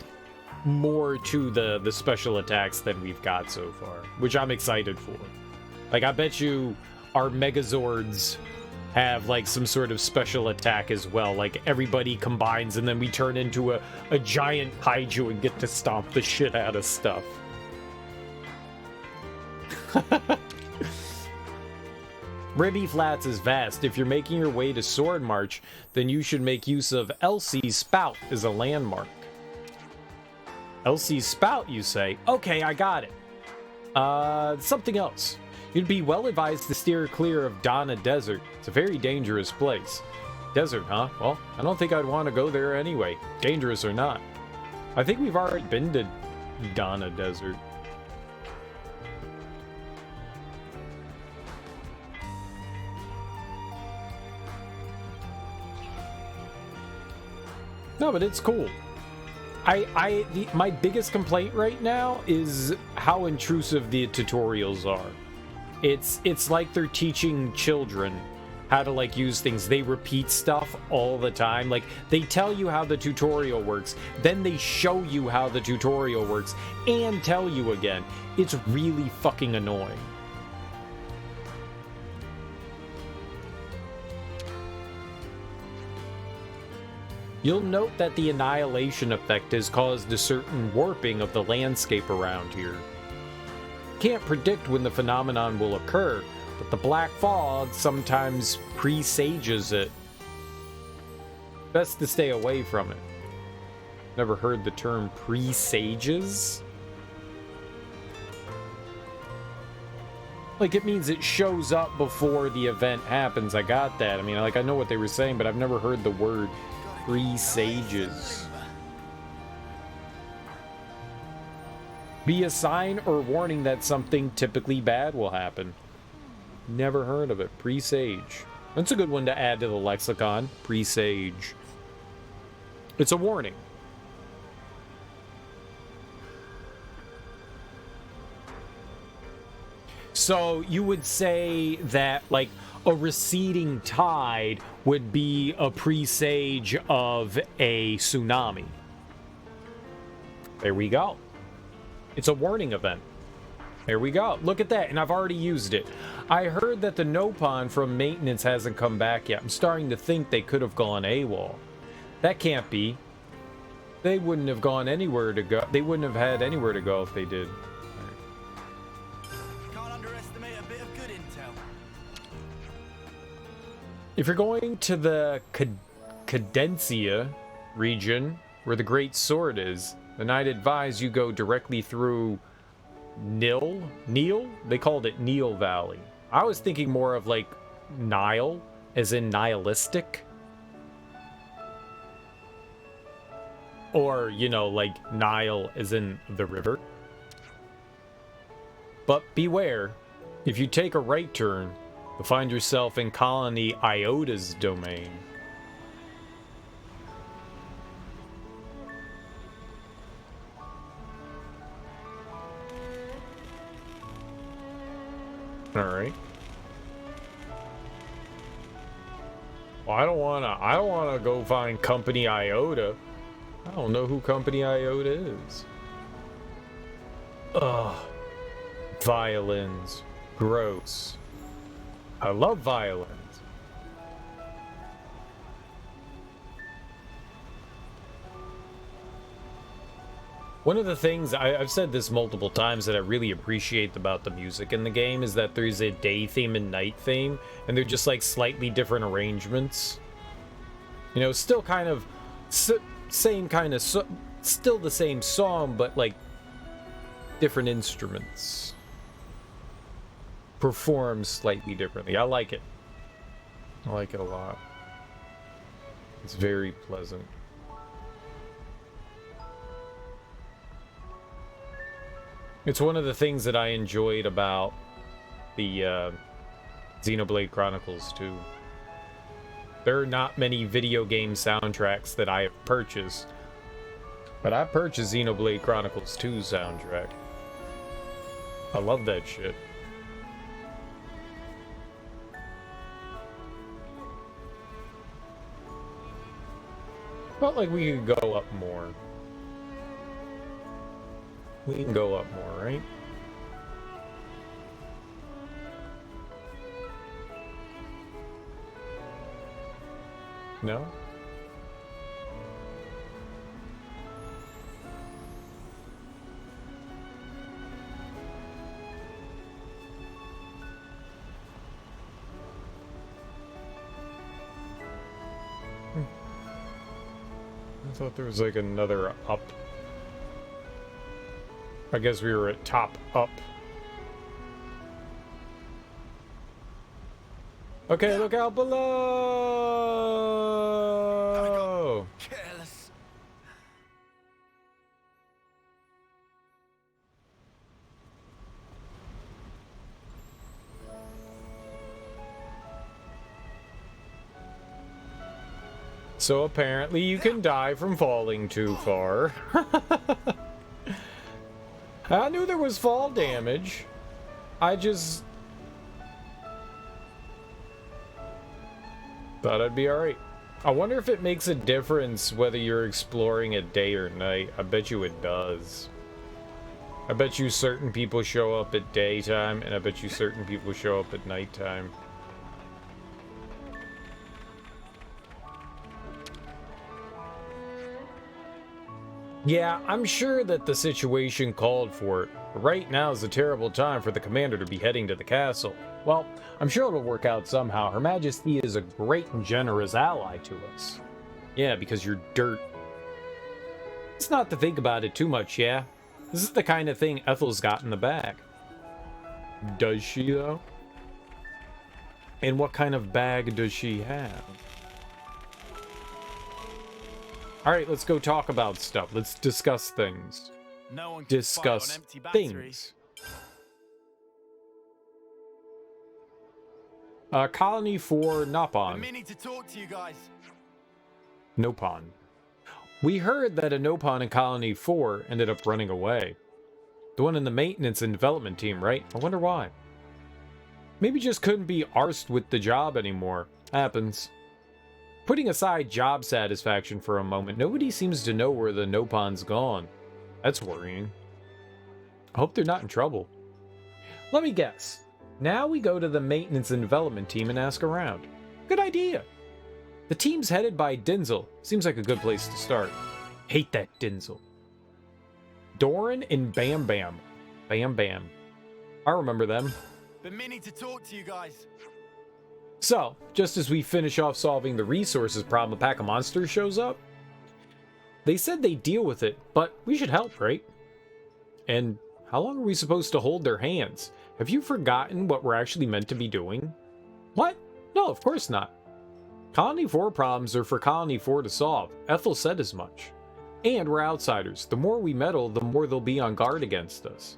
more to the special attacks than we've got so far, which I'm excited for. Like, I bet you our Megazords have, like, some sort of special attack as well. Like, everybody combines and then we turn into a giant kaiju and get to stomp the shit out of stuff. Ribby Flats is vast. If you're making your way to Sword March, then you should make use of Elsie's Spout as a landmark. Elsie's Spout, you say? Okay, I got it. Something else. You'd be well advised to steer clear of Donna Desert. It's a very dangerous place. Desert, huh? Well, I don't think I'd want to go there anyway, dangerous or not. I think we've already been to Donna Desert. No, but it's cool. My biggest complaint right now is how intrusive the tutorials are. It's like they're teaching children how to, like, use things. They repeat stuff all the time. Like, they tell you how the tutorial works, then they show you how the tutorial works, and tell you again. It's really fucking annoying. You'll note that the annihilation effect has caused a certain warping of the landscape around here. Can't predict when the phenomenon will occur, but the black fog sometimes presages it. Best to stay away from it. Never heard the term presages? Like, it means it shows up before the event happens. I got that. I mean, like, I know what they were saying, but I've never heard the word presages. Be a sign or warning that something typically bad will happen. Never heard of it. Presage. That's a good one to add to the lexicon. Presage. It's a warning. So you would say that, like, a receding tide would be a presage of a tsunami. There we go. It's a warning event. There we go. Look at that, and I've already used it. I heard that the Nopon from maintenance hasn't come back yet. I'm starting to think they could have gone AWOL. That can't be. They wouldn't have gone anywhere to go. They wouldn't have had anywhere to go if they did. Can't underestimate a bit of good intel. If you're going to the Cadencia region, where the Great Sword is, then I'd advise you go directly through Neil? They called it Neil Valley. I was thinking more of like Nile, as in nihilistic. Or, you know, like Nile as in the river. But beware, if you take a right turn, you'll find yourself in Colony Iota's domain. Alright. Well, I don't wanna go find Company Iota. I don't know who Company Iota is. Ugh. Violins. Gross. I love violins. One of the things, I've said this multiple times, that I really appreciate about the music in the game is that there's a day theme and night theme, and they're just like slightly different arrangements. You know, still kind of same kind of, still the same song, but like different instruments. Performed slightly differently. I like it. I like it a lot. It's very pleasant. It's one of the things that I enjoyed about the Xenoblade Chronicles 2. There are not many video game soundtracks that I have purchased, but I purchased Xenoblade Chronicles 2 soundtrack. I love that shit. Felt like we could go up more. We can go up more, right? No? I thought there was like another up. I guess we were at top up. Okay, look out below! Careless. So apparently you can die from falling too far. I knew there was fall damage. I just thought I'd be alright. I wonder if it makes a difference whether you're exploring at day or night. I bet you it does. I bet you certain people show up at daytime, and I bet you certain people show up at nighttime. Yeah, I'm sure that the situation called for it. Right now is a terrible time for the commander to be heading to the castle. Well, I'm sure it'll work out somehow. Her Majesty is a great and generous ally to us. Yeah, because you're dirt. It's not to think about it too much, yeah? This is the kind of thing Ethel's got in the bag. Does she, though? And what kind of bag does she have? Alright, let's go talk about stuff. Let's discuss things. No one can fight on Discuss empty batteries. things. Colony for I'm Nopon. meaning to talk to you guys. Nopon. We heard that a Nopon in Colony 4 ended up running away. The one in the maintenance and development team, right? I wonder why. Maybe just couldn't be arsed with the job anymore. Happens. Putting aside job satisfaction for a moment, nobody seems to know where the Nopon's gone. That's worrying. I hope they're not in trouble. Let me guess. Now we go to the maintenance and development team and ask around. Good idea. The team's headed by Denzel. Seems like a good place to start. Hate that Denzel. Doran and Bam Bam. Bam Bam. I remember them. Been meaning to talk to you guys. So, just as we finish off solving the resources problem, a pack of monsters shows up. They said they'd deal with it, but we should help, right? And how long are we supposed to hold their hands? Have you forgotten what we're actually meant to be doing? What? No, of course not. Colony 4 problems are for Colony 4 to solve. Ethel said as much. And we're outsiders. The more we meddle, the more they'll be on guard against us.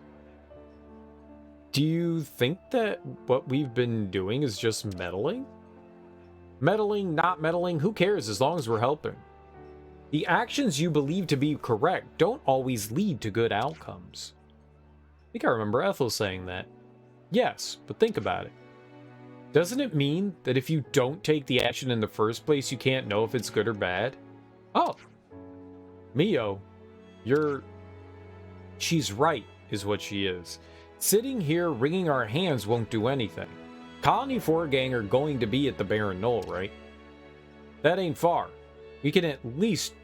Do you think that what we've been doing is just meddling? Meddling, not meddling, who cares as long as we're helping? The actions you believe to be correct don't always lead to good outcomes. I think I remember Ethel saying that. Yes, but think about it. Doesn't it mean that if you don't take the action in the first place, you can't know if it's good or bad? Oh. Mio, she's right, is what she is. Sitting here wringing our hands won't do anything. Colony 4 gang are going to be at the Barren Knoll, right? That ain't far. We can at least,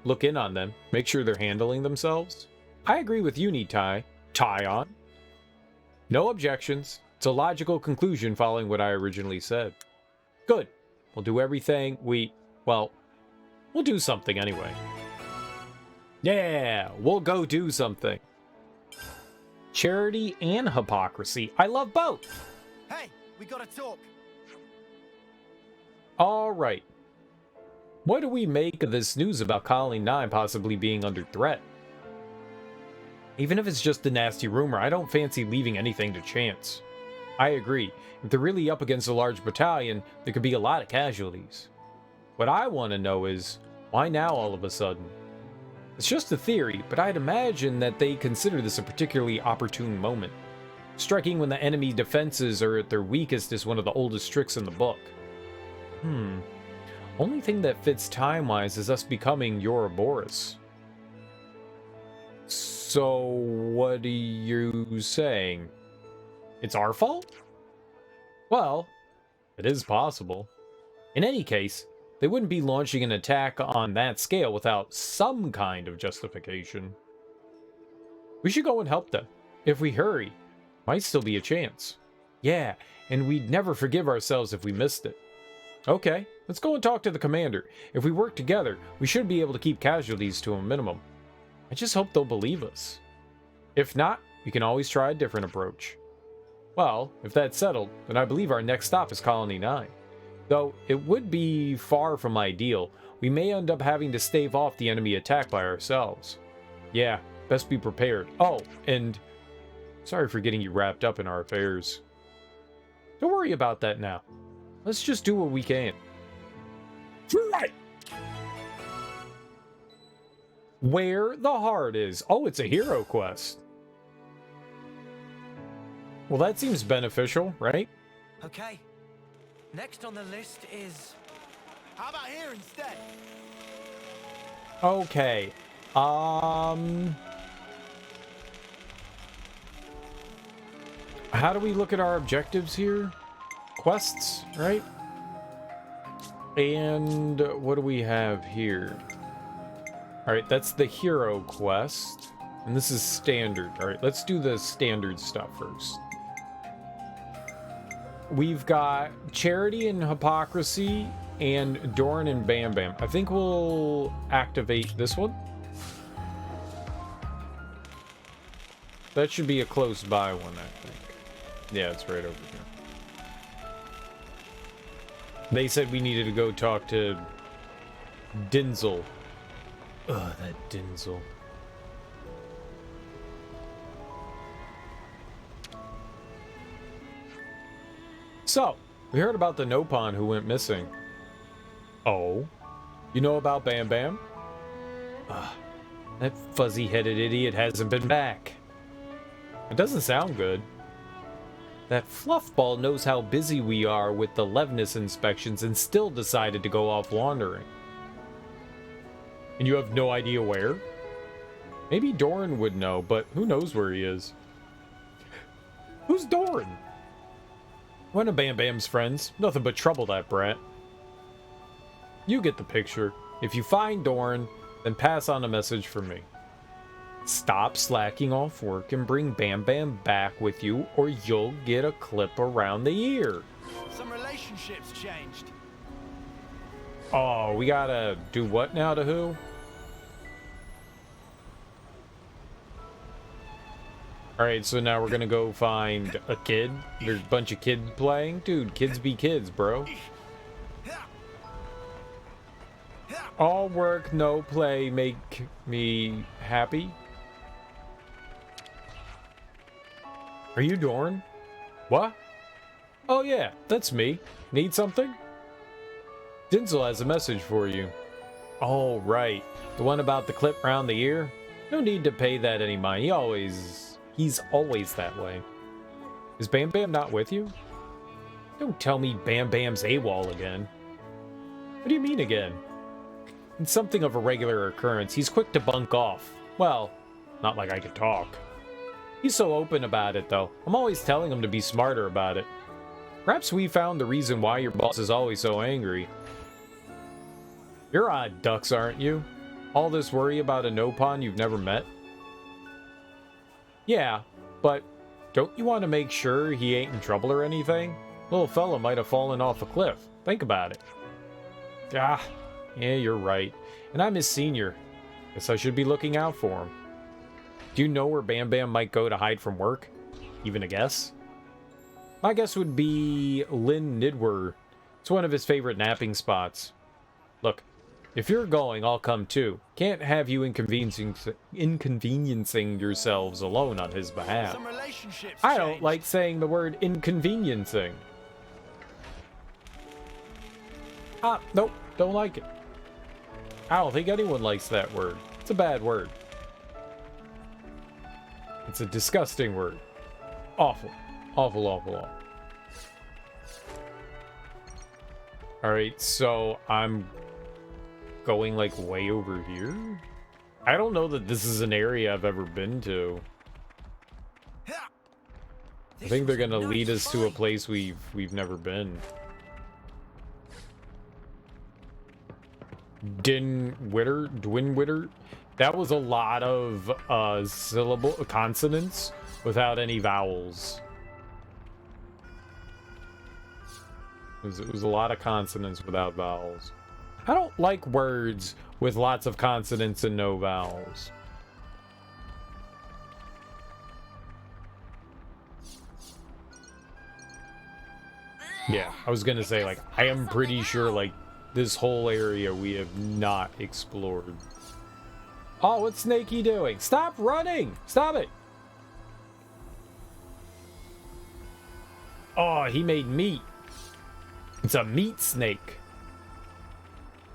look in on them, make sure they're handling themselves. I agree with you, Tyon. No objections. It's a logical conclusion following what I originally said. Good. We'll do everything we'll do something anyway. Yeah, we'll go do something. Charity and hypocrisy. I love both. Hey, we gotta talk. All right. What do we make of this news about Colony 9 possibly being under threat? Even if it's just a nasty rumor, I don't fancy leaving anything to chance. I agree. If they're really up against a large battalion, there could be a lot of casualties. What I want to know is, why now all of a sudden? It's just a theory, but I'd imagine that they consider this a particularly opportune moment. Striking when the enemy defenses are at their weakest is one of the oldest tricks in the book. Only thing that fits time-wise is us becoming Ouroboros. So, what are you saying? It's our fault? Well, it is possible. In any case, they wouldn't be launching an attack on that scale without some kind of justification. We should go and help them. If we hurry, might still be a chance. Yeah, and we'd never forgive ourselves if we missed it. Okay, let's go and talk to the commander. If we work together, we should be able to keep casualties to a minimum. I just hope they'll believe us. If not, we can always try a different approach. Well, if that's settled, then I believe our next stop is Colony 9. Though it would be far from ideal, we may end up having to stave off the enemy attack by ourselves. Yeah, best be prepared. Oh, and sorry for getting you wrapped up in our affairs. Don't worry about that now. Let's just do what we can. Right. Where the heart is. Oh, it's a hero quest. Well, that seems beneficial, right? Okay. Next on the list is... How about here instead? Okay. How do we look at our objectives here? Quests, right? And what do we have here? Alright, that's the hero quest. And this is standard. Alright, let's do the standard stuff first. We've got Charity and Hypocrisy and Doran and Bam Bam. I think we'll activate this one. That should be a close by one, I think. Yeah, it's right over here. They said we needed to go talk to Denzel. Ugh, that Denzel. So, we heard about the Nopon who went missing. Oh? You know about Bam Bam? That fuzzy-headed idiot hasn't been back. It doesn't sound good. That fluffball knows how busy we are with the Levness inspections and still decided to go off wandering. And you have no idea where? Maybe Doran would know, but who knows where he is? Who's Doran? One of Bam Bam's friends. Nothing but trouble, that brat. You get the picture. If you find Doran, then pass on a message from me. Stop slacking off work and bring Bam Bam back with you, or you'll get a clip around the ear. Some relationships changed. Oh, we gotta do what now to who? Alright, so now we're gonna go find a kid. There's a bunch of kids playing. Dude, kids be kids, bro. All work, no play, make me happy. Are you Doran? What? Oh yeah, that's me. Need something? Denzel has a message for you. Oh, right. The one about the clip round the ear? No need to pay that any mind. He's always that way. Is Bam Bam not with you? Don't tell me Bam Bam's AWOL again. What do you mean again? It's something of a regular occurrence. He's quick to bunk off. Well, not like I could talk. He's so open about it, though. I'm always telling him to be smarter about it. Perhaps we found the reason why your boss is always so angry. You're odd ducks, aren't you? All this worry about a no-pawn you've never met? Yeah, but don't you want to make sure he ain't in trouble or anything? Little fella might have fallen off a cliff. Think about it. Ah, yeah, you're right. And I'm his senior. Guess I should be looking out for him. Do you know where Bam Bam might go to hide from work? Even a guess? My guess would be Lynn Nidwer. It's one of his favorite napping spots. Look, if you're going, I'll come too. Can't have you inconveniencing yourselves alone on his behalf. Some relationships I don't changed. like saying the word inconveniencing. Ah, nope, don't like it. I don't think anyone likes that word. It's a bad word. It's a disgusting word. Awful. Awful, awful, awful. Alright, so I'm going like way over here? I don't know that this is an area I've ever been to. I think they're gonna lead us to a place we've never been. Dwinwitter. That was a lot of consonants without any vowels. It was a lot of consonants without vowels. I don't like words with lots of consonants and no vowels. Yeah, I was gonna say, like, I am pretty sure, like, this whole area we have not explored. Oh, what's Snakey doing? Stop running! Stop it! Oh, he made meat. It's a meat snake.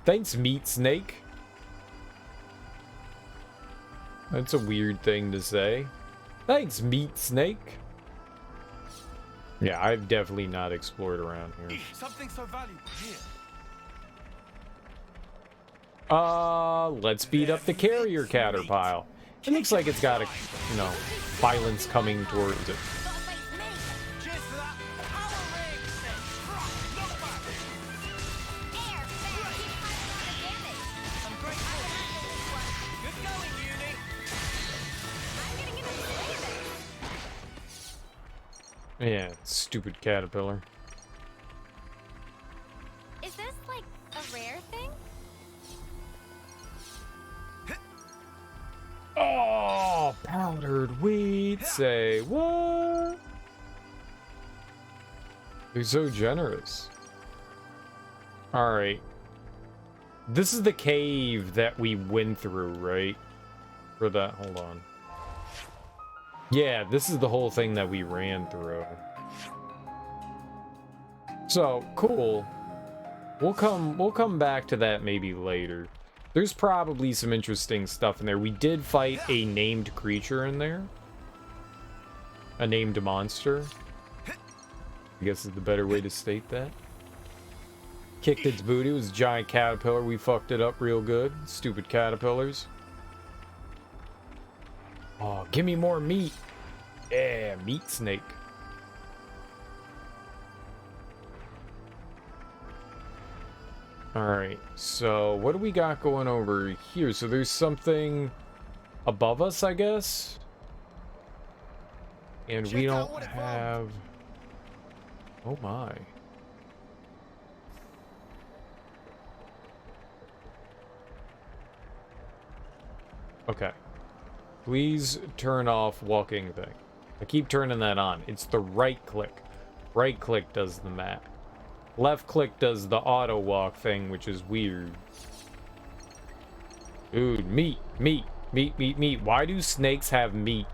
Thanks, meat snake. That's a weird thing to say. Thanks, meat snake. Yeah, I've definitely not explored around here. Something so valuable here. Let's beat up the carrier caterpillar. It looks like it's got a, you know, violence coming towards it. Cheers to that. I'm grateful. Good going, Uni. Yeah, stupid caterpillar. Is this like a rare thing? Oh, powdered wheat. Say what? They're so generous. All right. This is the cave that we went through, right? For that, hold on. Yeah, this is the whole thing that we ran through. So, cool. We'll come back to that maybe later. There's probably some interesting stuff in there. We did fight a named creature in there. A named monster. I guess is the better way to state that. Kicked its booty. It was a giant caterpillar. We fucked it up real good. Stupid caterpillars. Oh, give me more meat. Yeah, meat snake. Alright, so what do we got going over here? So there's something above us, I guess? And we don't have... Oh my. Okay. Please turn off walking thing. I keep turning that on. It's the right click. Right click does the map. Left click does the auto walk thing, which is weird. Dude, meat. Why do snakes have meat?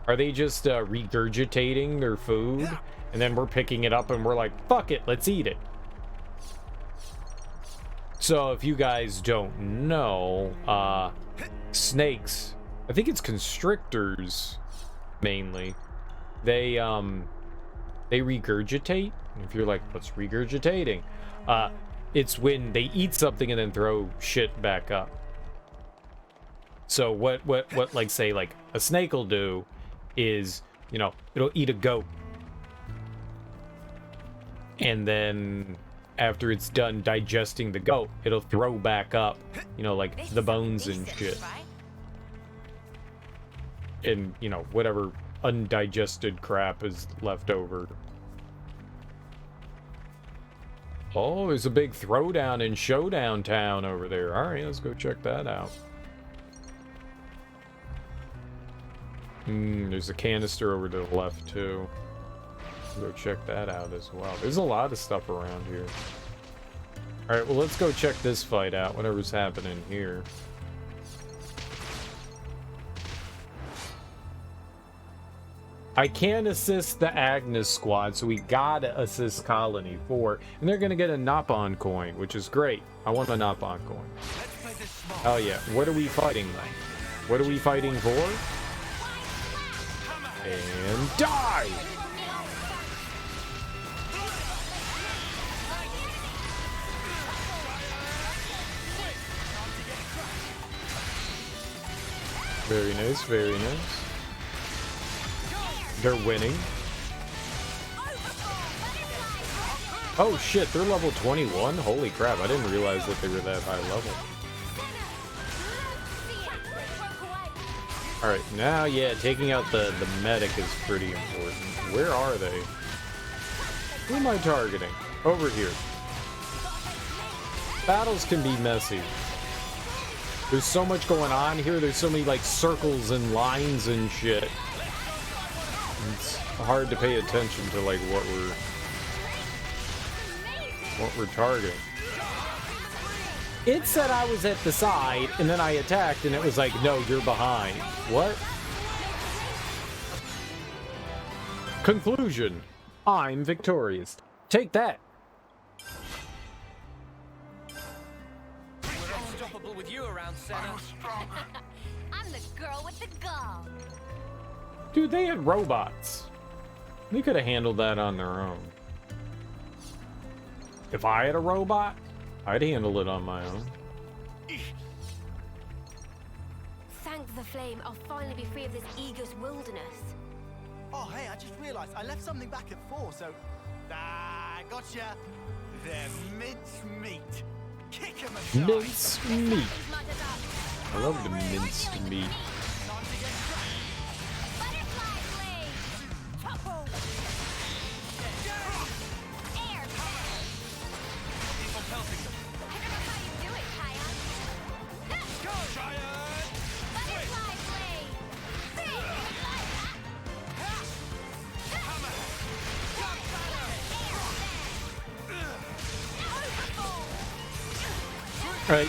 Are they just regurgitating their food? And then we're picking it up and we're like, fuck it, let's eat it. So if you guys don't know, snakes, I think it's constrictors mainly. They regurgitate. If you're like, what's regurgitating? It's when they eat something and then throw shit back up. So what like say like a snake will do is, you know, it'll eat a goat. And then after it's done digesting the goat, it'll throw back up, you know, like the bones and shit. And, you know, whatever undigested crap is left over. Oh, there's a big throwdown in Showdown Town over there. All right, let's go check that out. There's a canister over to the left, too. Go check that out as well. There's a lot of stuff around here. All right, well, let's go check this fight out, whatever's happening here. I can assist the Agnes squad, so we gotta assist Colony 4, and they're gonna get a Nopon coin, which is great. I want a Nopon coin. Oh yeah, what are we fighting then? What are we fighting for? And die! Very nice, very nice. They're winning. Oh shit, they're level 21? Holy crap, I didn't realize that they were that high level. Alright, now yeah, taking out the medic is pretty important. Where are they? Who am I targeting? Over here. Battles can be messy. There's so much going on here, there's so many like circles and lines and shit. It's hard to pay attention to like what we're targeting. It said I was at the side and then I attacked and it was like, no, you're behind. What? Conclusion. I'm victorious. Take that. We're unstoppable with you around, Senna. I'm the girl with the gall. Dude, they had robots. They could have handled that on their own. If I had a robot, I'd handle it on my own. Thank the flame, I'll finally be free of this ego's wilderness. Oh, hey, I just realized I left something back at 4, so... Ah, gotcha. They're mince meat. Kick 'em aside. Mince meat. I love the minced meat.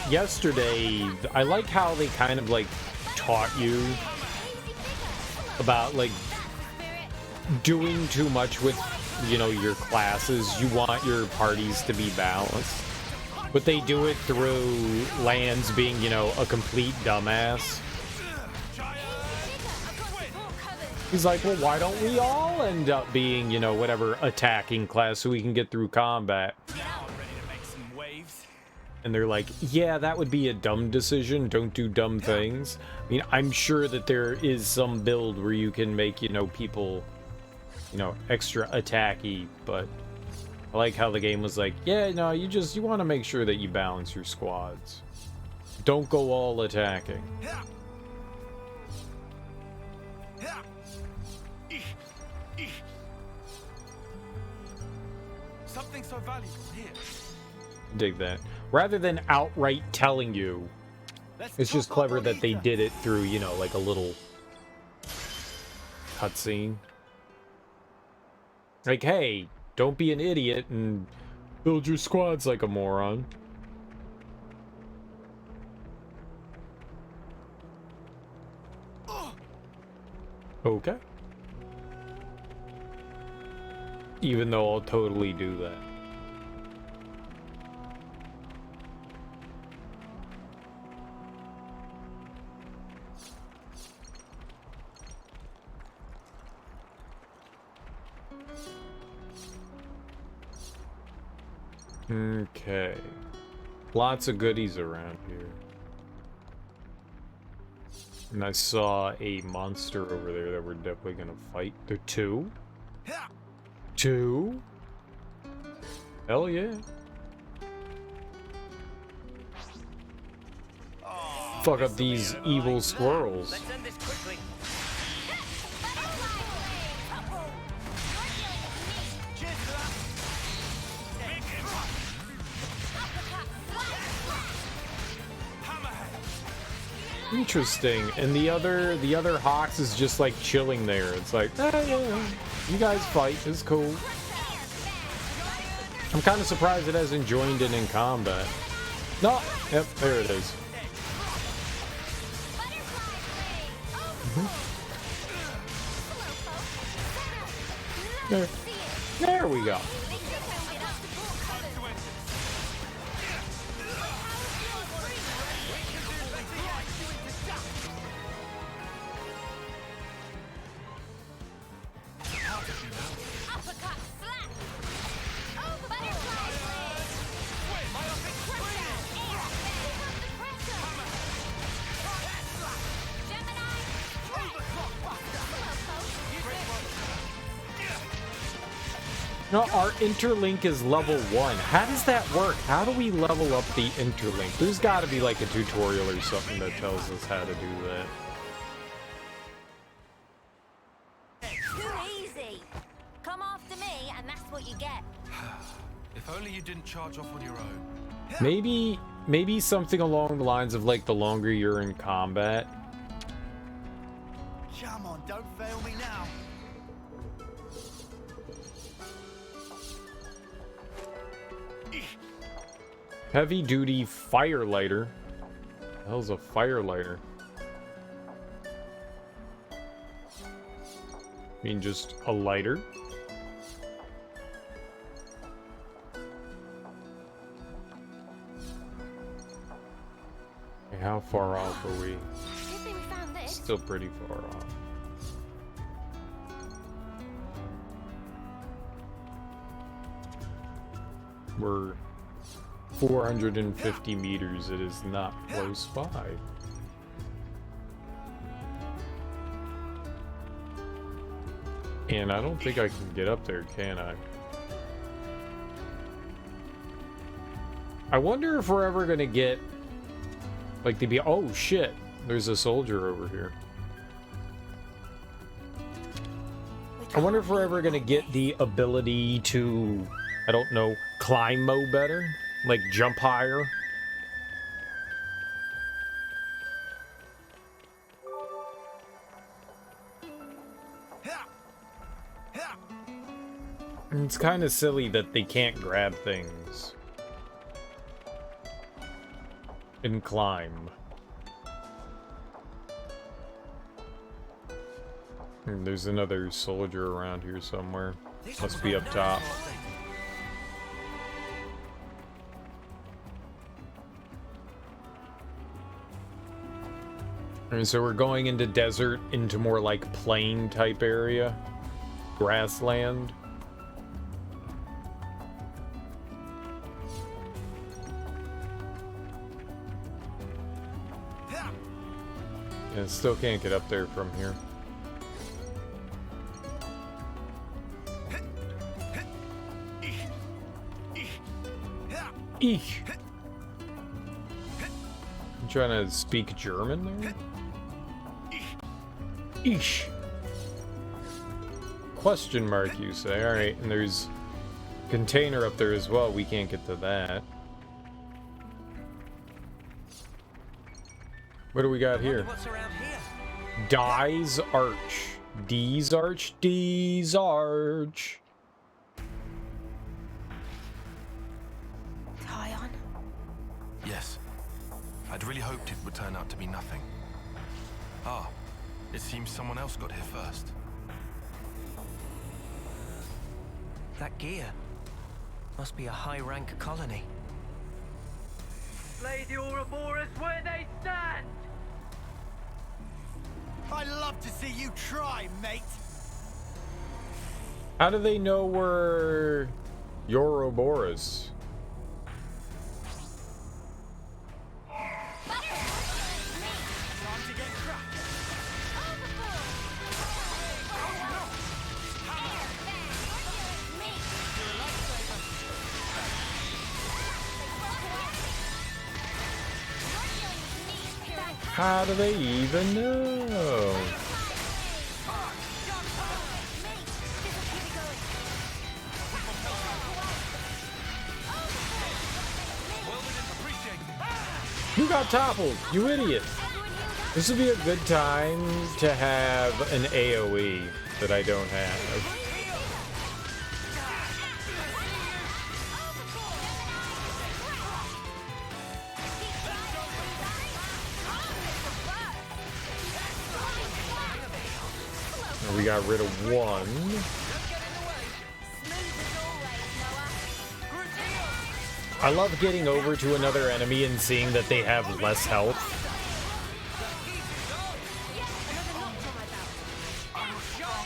Yesterday, I like how they kind of like taught you about like doing too much with, you know, your classes. You want your parties to be balanced, but they do it through Lands being, you know, a complete dumbass. He's like, well, why don't we all end up being, you know, whatever attacking class so we can get through combat? Now I'm ready to make some waves. And they're like, yeah, that would be a dumb decision. Don't do dumb things. I mean, I'm sure that there is some build where you can make, you know, people, you know, extra attacky, but I like how the game was like, yeah, no, you want to make sure that you balance your squads. Don't go all attacking. Yeah. Yeah. Something so valuable here. Dig that. Rather than outright telling you, it's just clever that they did it through, you know, like a little cutscene. Like, hey, don't be an idiot and build your squads like a moron. Okay. Even though I'll totally do that. Okay. Lots of goodies around here. And I saw a monster over there that we're definitely gonna fight. There are two? Two? Hell yeah. Fuck up these evil squirrels. Let's end this quickly. Interesting. And the other Hawks is just like chilling there. It's like, yeah, you guys fight. It's cool. I'm kind of surprised it hasn't joined in combat. No, yep, there it is. There we go. No, our interlink is level 1. How does that work? How do we level up the interlink? There's got to be like a tutorial or something that tells us how to do that. Too easy. Come after me, and that's what you get. If only you didn't charge off on your own. Maybe something along the lines of like the longer you're in combat. Come on, don't fail me now. Heavy duty firelighter. The hell's a firelighter? I mean, just a lighter? Okay, how far off are we? Good thing we found this. Still pretty far off. We're 450 meters. It is not close by. And I don't think I can get up there, can I? I wonder if we're ever gonna get like the oh shit, there's a soldier over here. I wonder if we're ever gonna get the ability to, I don't know, climb Mo better? Like jump higher? It's kind of silly that they can't grab things and climb. And there's another soldier around here somewhere. Must be up top. And so we're going into desert, into more like plain type area. Grassland. And still can't get up there from here. Eek. You trying to speak German there? Eesh. Question mark, you say? Alright, and there's a container up there as well. We can't get to that. What do we got here? What's around here? Die's Arch. D's Arch. D's Arch. Tyon? Yes. I'd really hoped it would turn out to be nothing. Ah, it seems someone else got here first. That gear must be a high-rank colony. Lay the Ouroboros where they stand! I'd love to see you try, mate. How do they know we're Ouroboros? Time to get cracked. How do they even know? You got toppled, you idiot. This would be a good time to have an AoE that I don't have. We got rid of one. I love getting over to another enemy and seeing that they have less health.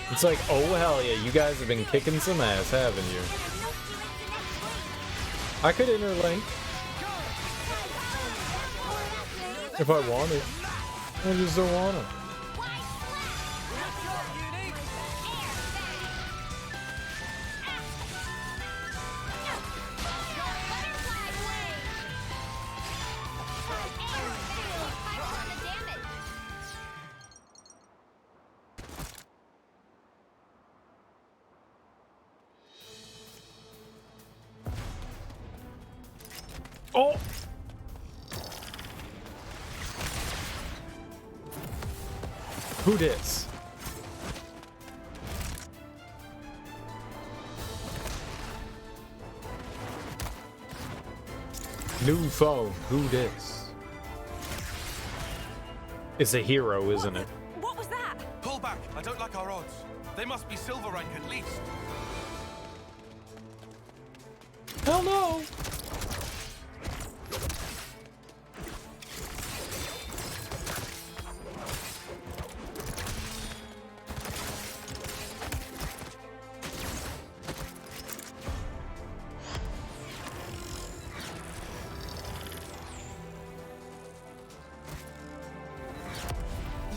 It's like, oh hell yeah, you guys have been kicking some ass, haven't you? I could interlink. If I wanted. I just don't want to. Oh! Who dis? New phone. Who dis? It's a hero, isn't it? What was that? Pull back! I don't like our odds. They must be silver rank at least. Hell no!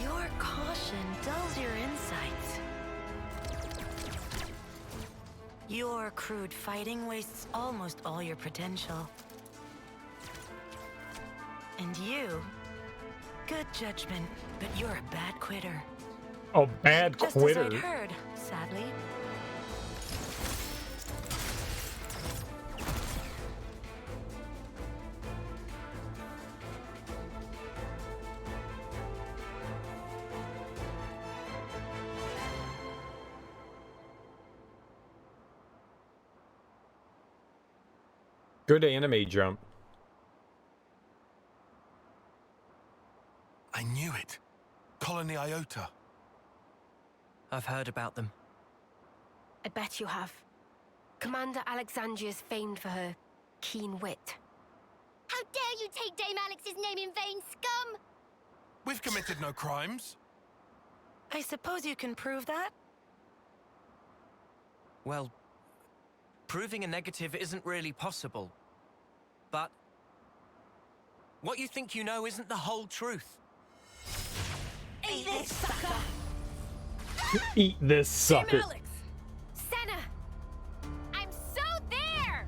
Your caution dulls your insights. Your crude fighting wastes almost all your potential. And you, good judgment, but you're a bad quitter. Oh, bad Just quitter. as I'd heard, sadly. Good anime jump. I knew it. Colony Iota. I've heard about them. I bet you have. Commander Alexandria's famed for her keen wit. How dare you take Dame Alex's name in vain, scum! We've committed no crimes. I suppose you can prove that? Well, proving a negative isn't really possible. But what you think you know isn't the whole truth. Eat this, sucker! Eat this sucker. Alex! Senna! I'm so there!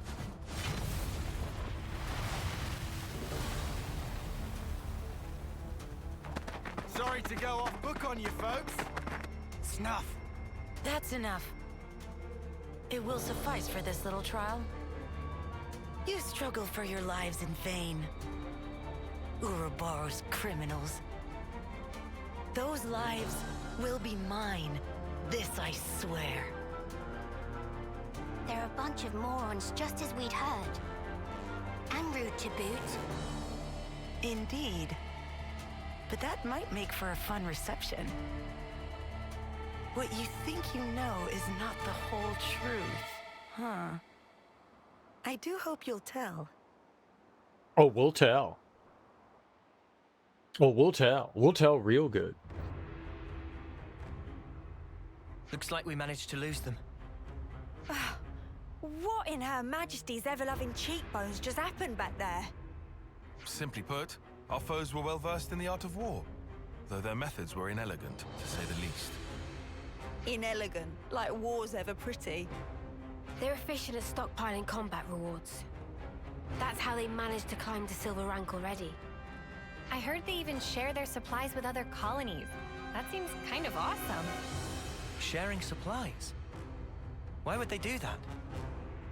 Sorry to go off book on you folks. Snuff. That's enough. It will suffice for this little trial. You struggled for your lives in vain. Ouroboros criminals. Those lives will be mine. This I swear. They're a bunch of morons, just as we'd heard. And rude to boot. Indeed. But that might make for a fun reception. What you think you know is not the whole truth, huh? I do hope you'll tell. Oh, we'll tell. Oh, we'll tell. We'll tell real good. Looks like we managed to lose them. What in Her Majesty's ever-loving cheekbones just happened back there? Simply put, our foes were well versed in the art of war, though their methods were inelegant, to say the least. Inelegant, like war's ever pretty. They're efficient at stockpiling combat rewards. That's how they managed to climb to silver rank already. I heard they even share their supplies with other colonies. That seems kind of awesome. Sharing supplies? Why would they do that?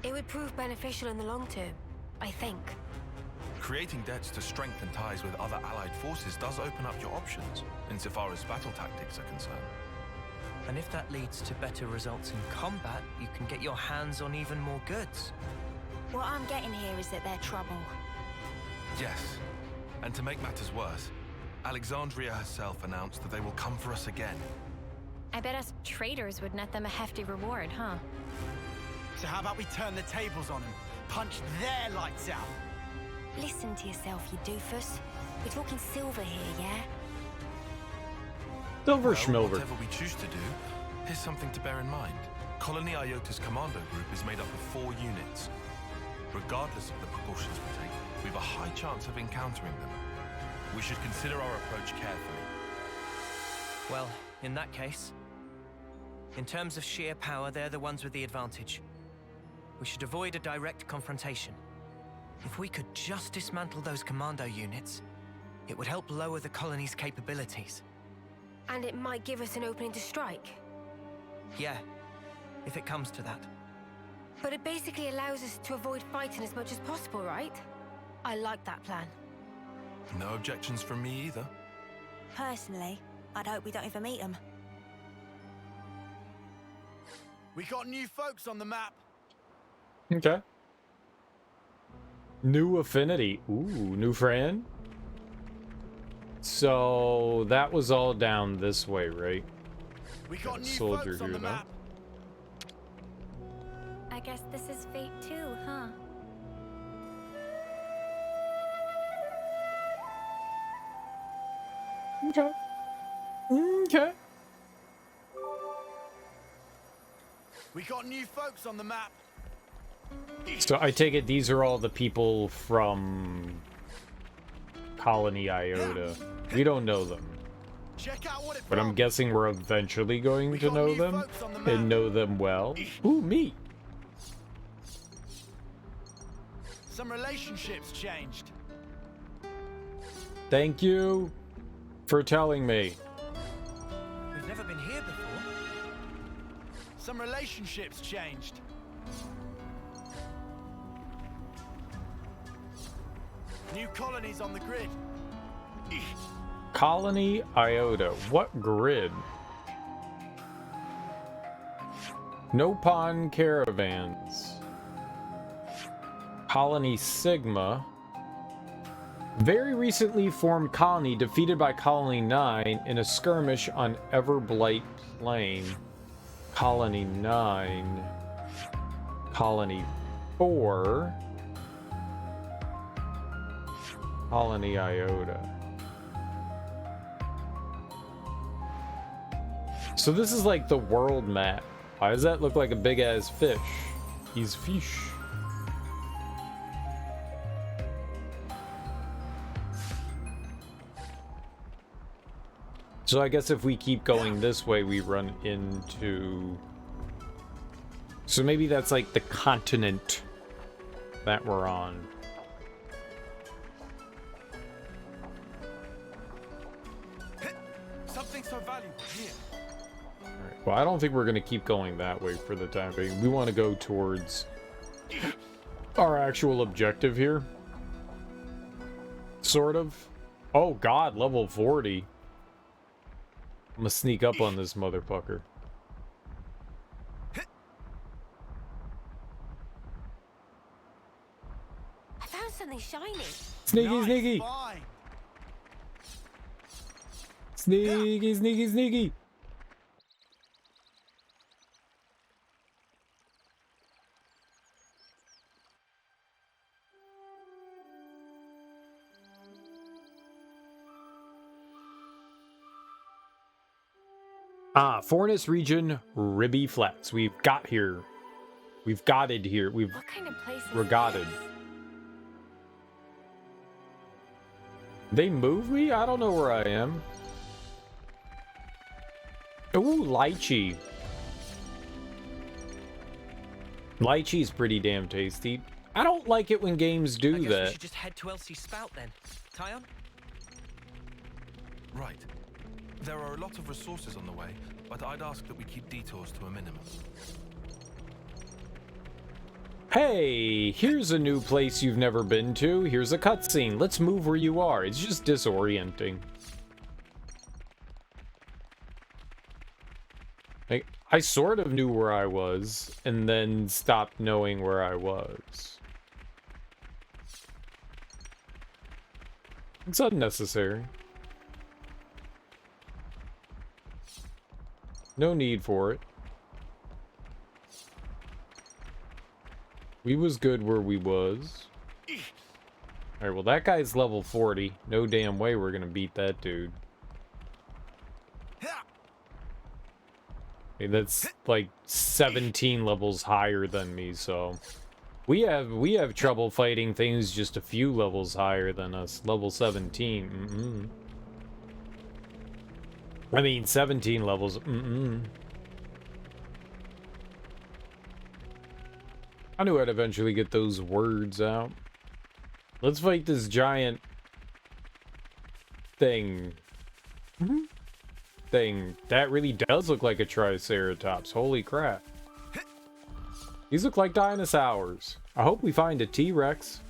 It would prove beneficial in the long term, I think. Creating debts to strengthen ties with other allied forces does open up your options, insofar as battle tactics are concerned. And if that leads to better results in combat, you can get your hands on even more goods. What I'm getting here is that they're trouble. Yes. And to make matters worse, Alexandria herself announced that they will come for us again. I bet us traitors would net them a hefty reward, huh? So how about we turn the tables on them? Punch their lights out? Listen to yourself, you doofus. We're talking silver here, yeah? Silver Well, schmilver. whatever we choose to do, here's something to bear in mind. Colony Iota's commando group is made up of 4 units. Regardless of the precautions we take, we have a high chance of encountering them. We should consider our approach carefully. Well, in that case, in terms of sheer power, they're the ones with the advantage. We should avoid a direct confrontation. If we could just dismantle those commando units, it would help lower the colony's capabilities. And it might give us an opening to strike. Yeah, if it comes to that. But it basically allows us to avoid fighting as much as possible, right? I like that plan. No objections from me either. Personally, I'd hope we don't ever meet them. We got new folks on the map. Okay. New affinity. Ooh, new friend. So that was all down this way, right? We Got got a new soldier folks on here, the though. map. I guess this is fate too, huh? Okay. Okay. We got new folks on the map. So I take it these are all the people from Colony Iota. We don't know them, Check out what it but I'm brought. guessing we're eventually going We to got know new them folks on the map. and know them well. Ooh, me. Some relationships changed. Thank you for telling me. We've never been here before. Some relationships changed. New colonies on the grid. Colony Iota. What grid? Nopon caravans. Colony Sigma. Very recently formed colony defeated by Colony 9 in a skirmish on Everblight Plain. Colony 9. Colony 4. Colony Iota. So this is like the world map. Why does that look like a big ass fish? He's fish. So I guess if we keep going this way, we run into... So maybe that's like the continent that we're on. Something so valuable here. Alright, well, I don't think we're going to keep going that way for the time being. We want to go towards our actual objective here. Sort of. Oh god, level 40. I'm gonna sneak up on this motherfucker. I found something shiny. Sneaky, Nice sneaky! find. Sneaky, sneaky, sneaky! Ah, Forest region, Ribby Flats. We've got here. We've got it here. We've What kind of place is regatted. this? They move me? I don't know where I am. Ooh, lychee. Lychee's pretty damn tasty. I don't like it when games do I guess that. we should just head to Elsie's spout then. Tyon? Right. There are a lot of resources on the way, but I'd ask that we keep detours to a minimum. Hey, here's a new place you've never been to. Here's a cutscene. Let's move where you are. It's just disorienting. Like, I sort of knew where I was, and then stopped knowing where I was. It's unnecessary. No need for it. We was good where we was. Alright, well that guy's level 40. No damn way we're gonna beat that dude. Hey, that's like 17 levels higher than me, so... We have trouble fighting things just a few levels higher than us. Level 17. I mean, 17 levels. I knew I'd eventually get those words out. Let's fight this giant thing. That really does look like a triceratops. Holy crap. These look like dinosaurs. I hope we find a T-Rex.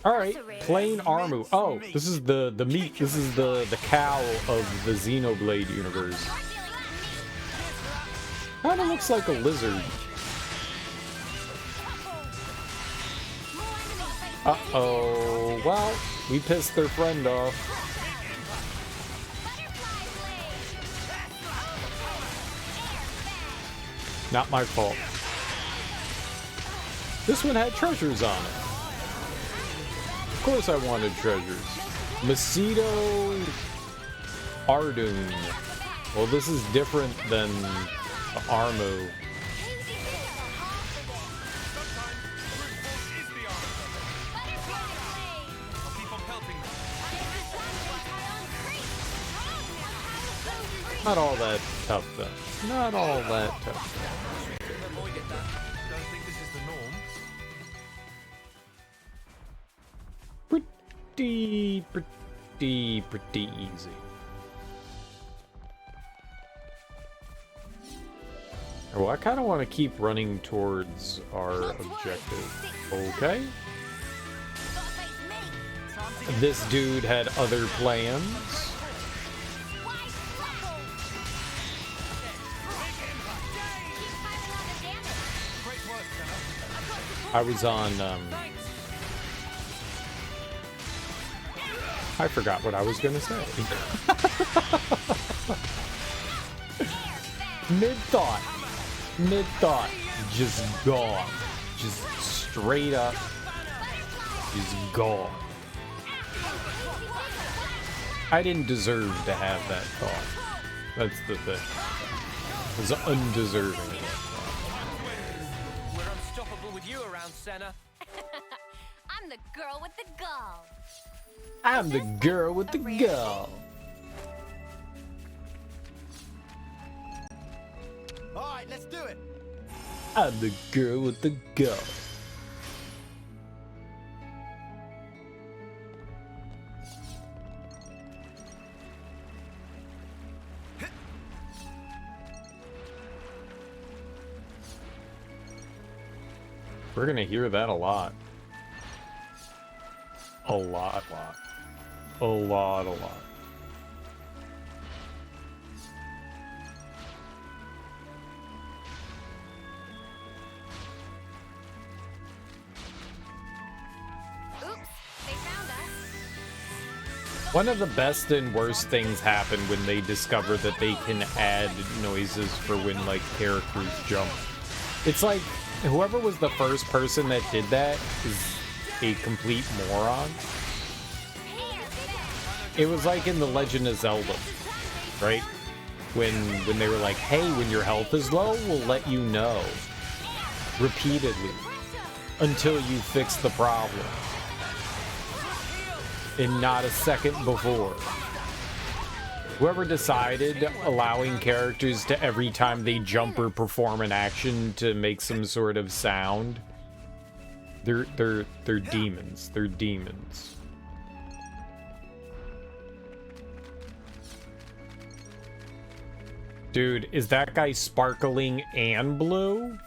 Alright, plain armor. Oh, this is the meat. This is the cow of the Xenoblade universe. Kinda looks like a lizard. Uh-oh. Well, we pissed their friend off. Not my fault. This one had treasures on it. Of course I wanted treasures. Macedo Ardung. Well, this is different than the Armu. Not all that tough, though. Not all that tough. Don't think this is the norm. Pretty easy. Well, I kind of want to keep running towards our objective. Okay. This dude had other plans. I was on, I forgot what I was gonna say. Mid-thought, just gone. Just straight up, just gone. I didn't deserve to have that thought. That's the thing. I was undeserving of that thought. We're unstoppable with you around, Senna. I'm the girl with the gall. I'm the girl with the gall. Alright, let's do it. I'm the girl with the gall. We're gonna hear that a lot. A lot. A lot. Oops, they found us. One of the best and worst things happen when they discover that they can add noises for when, like, characters jump. It's like, whoever was the first person that did that is a complete moron. It was like in The Legend of Zelda, right? When they were like, hey, when your health is low, we'll let you know. Repeatedly. Until you fix the problem. And not a second before. Whoever decided allowing characters to every time they jump or perform an action to make some sort of sound, they're demons. They're demons. Dude, is that guy sparkling and blue?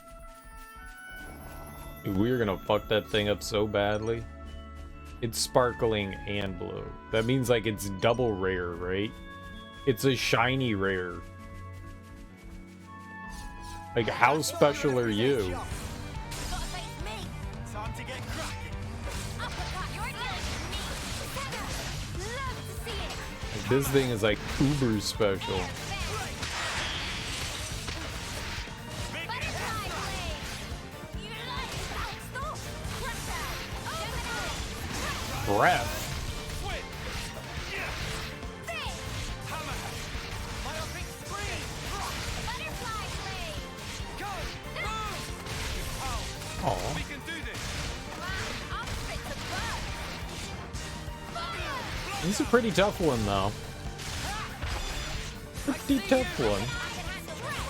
Dude, we're gonna fuck that thing up so badly. It's sparkling and blue. That means like it's double rare, right? It's a shiny rare. Like, how special are you? Time to get cracking. Like, this thing is like uber special. Breath. Oh. This is a pretty tough one, though. Pretty tough one.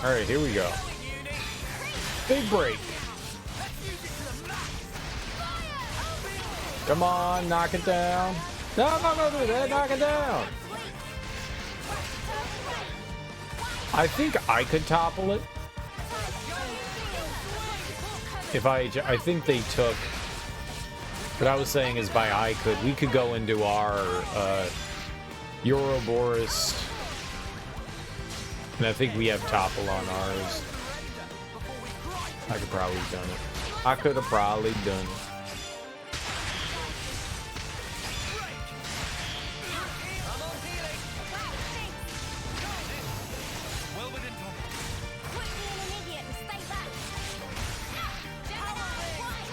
Alright, here we go. Big break. Come on, knock it down. No, knock it down. I think I could topple it. If I think they took, what I was saying is by we could go into our Ouroboros, and I think we have topple on ours. I could probably have done it. I could have probably done it.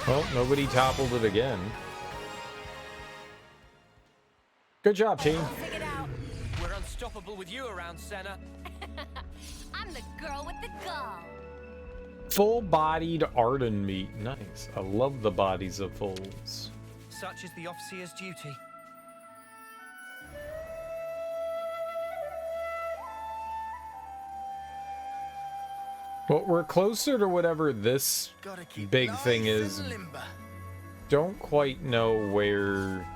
Well, nobody toppled it again. Good job, team. We're unstoppable with you around, Senna. I'm the girl with the gall. Full-bodied Arden meat. Nice. I love the bodies of foals. Such is the officer's duty. Well, we're closer to whatever this big thing is. Don't quite know where...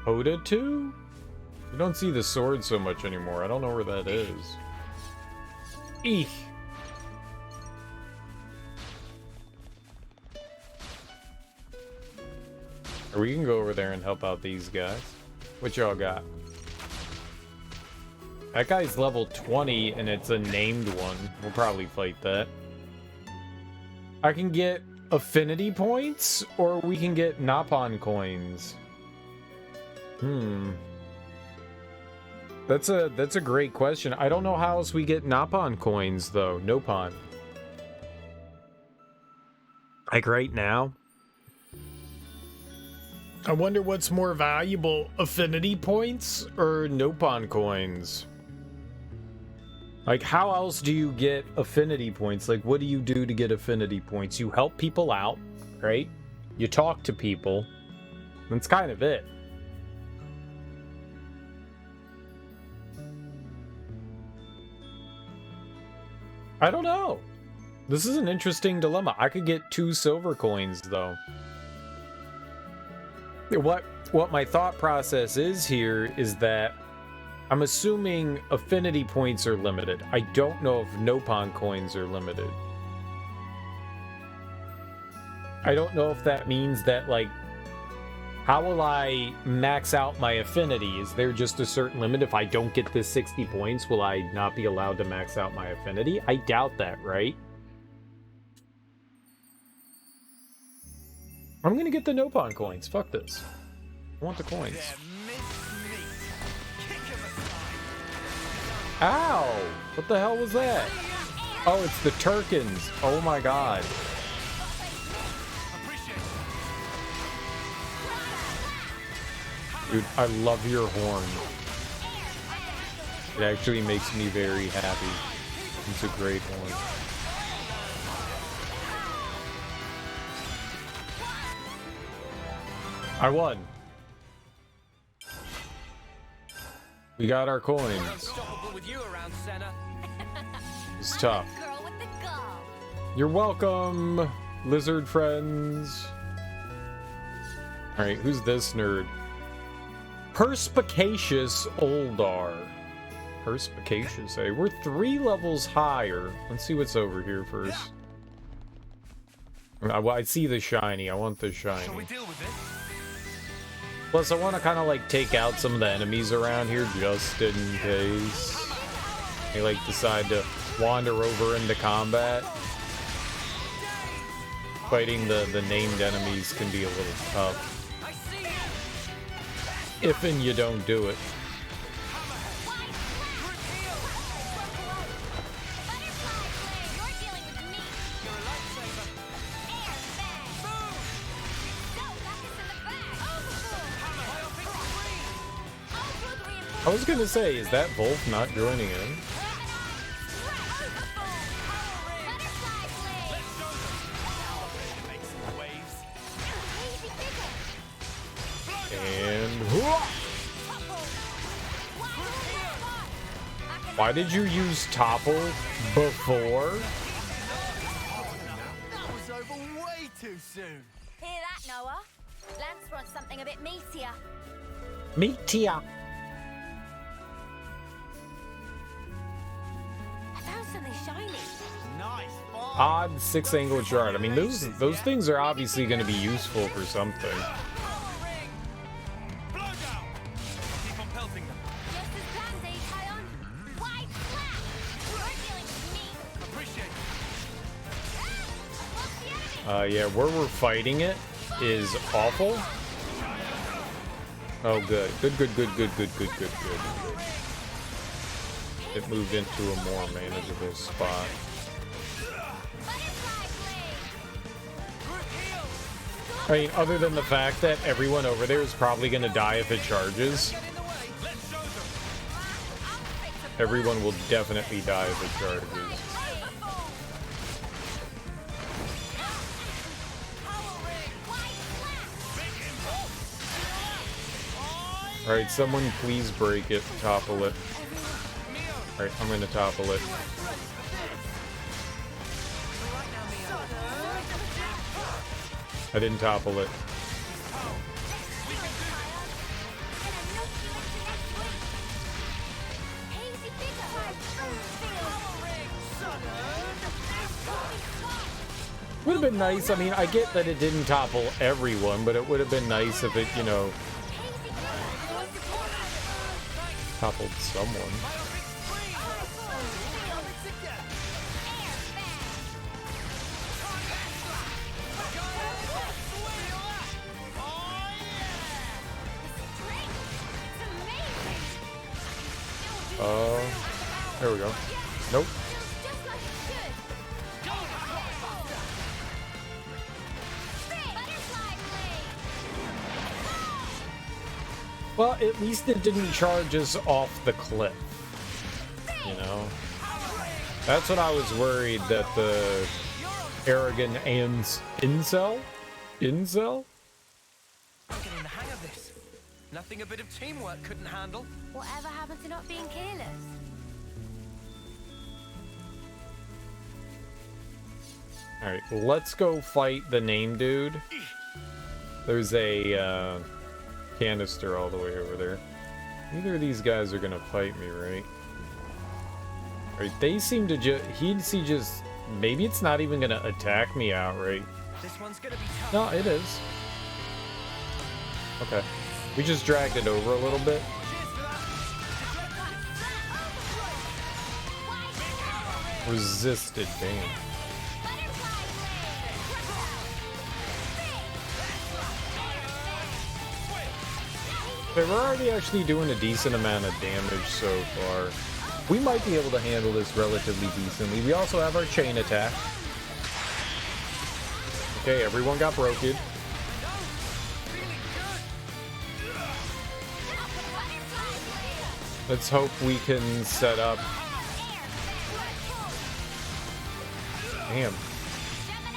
Oda 2? You don't see the sword so much anymore. I don't know where that is. Eek. Or we can go over there and help out these guys. What y'all got? That guy's level 20 and it's a named one. We'll probably fight that. I can get affinity points or we can get Napon coins. That's a great question. I don't know how else we get Napon coins though. Nopon. Like right now. I wonder what's more valuable, affinity points or Nopon coins? Like, how else do you get affinity points? Like, what do you do to get affinity points? You help people out, right? You talk to people. That's kind of it. I don't know. This is an interesting dilemma. I could get 2 silver coins, though. What my thought process is here is that I'm assuming affinity points are limited. I don't know if Nopon coins are limited. I don't know if that means that, like, how will I max out my affinity? Is there just a certain limit? If I don't get this 60 points, will I not be allowed to max out my affinity? I doubt that, right? I'm gonna get the Nopon coins. Fuck this. I want the coins. Ow! What the hell was that? Oh, it's the Turkins. Oh my god. Dude, I love your horn. It actually makes me very happy. It's a great horn. I won. We got our coins. It's tough. You're welcome, lizard friends. Alright, who's this nerd? Perspicacious Oldar. Perspicacious, eh? We're 3 levels higher. Let's see what's over here first. I see the shiny. I want the shiny. Shall we deal with it? Plus, I want to kind of like take out some of the enemies around here just in case they like decide to wander over into combat. Fighting the named enemies can be a little tough. If and you don't do it. I was gonna say, is that Wolf not joining in? And why did you use topple before? That was over way too soon. Hear that, Noah? Lance wants something a bit meatier. Meatier. I found something shiny. Nice. Odd 6-angle chart. I mean, those things are obviously going to be useful for something. Yeah, where we're fighting it is awful. Oh, good. Good. It moved into a more manageable spot. I mean, other than the fact that everyone over there is probably going to die if it charges. Everyone will definitely die if it charges. Alright, someone please break it, topple it. Alright, I'm gonna topple it. I didn't topple it. Would have been nice, I mean, I get that it didn't topple everyone, but it would have been nice if it, you know, toppled someone. There we go. Nope. Well, at least it didn't charge us off the cliff. You know? That's what I was worried that the arrogant incel? Incel? I'm getting the hang of this. Nothing a bit of teamwork couldn't handle. Whatever happened to not being careless? Alright, let's go fight the name dude. There's a canister all the way over there. Neither of these guys are gonna fight me, right? Alright, they seem to just... Maybe it's not even gonna attack me outright. This one's gonna be tough. No, it is. Okay. We just dragged it over a little bit. Resisted, damn. Okay, we're already actually doing a decent amount of damage so far. We might be able to handle this relatively decently. We also have our chain attack. Okay, everyone got broken. Let's hope we can set up... Damn.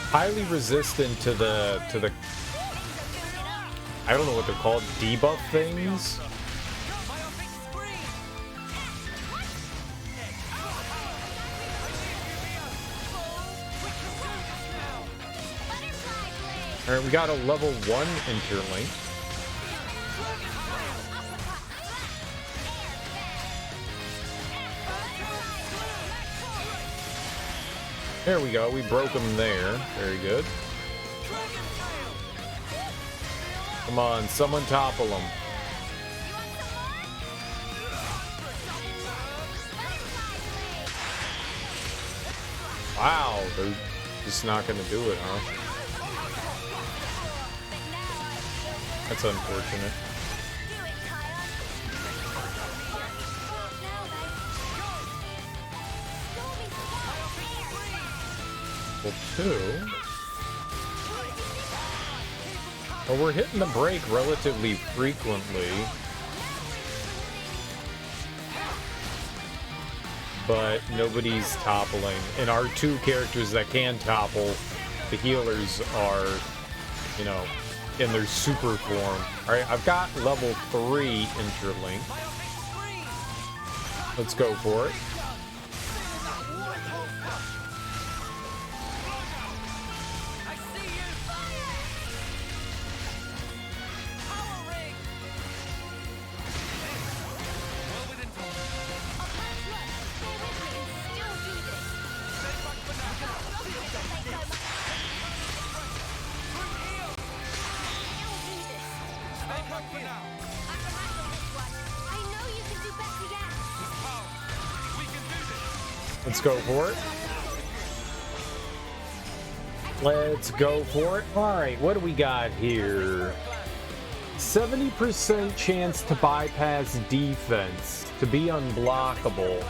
Highly resistant to the... I don't know what they're called. Debuff things? Alright, we got a level 1 interlink. There we go, we broke him there. Very good. Come on, someone topple him. Wow, they're just not gonna do it, huh? That's unfortunate. Well, 2. Well, we're hitting the brake relatively frequently. But nobody's toppling. And our 2 characters that can topple, the healers are, you know, in their super form. Alright, I've got level 3 interlink. Let's go for it. Let's go for it. Let's go for it. Alright, what do we got here? 70% chance to bypass defense, to be unblockable.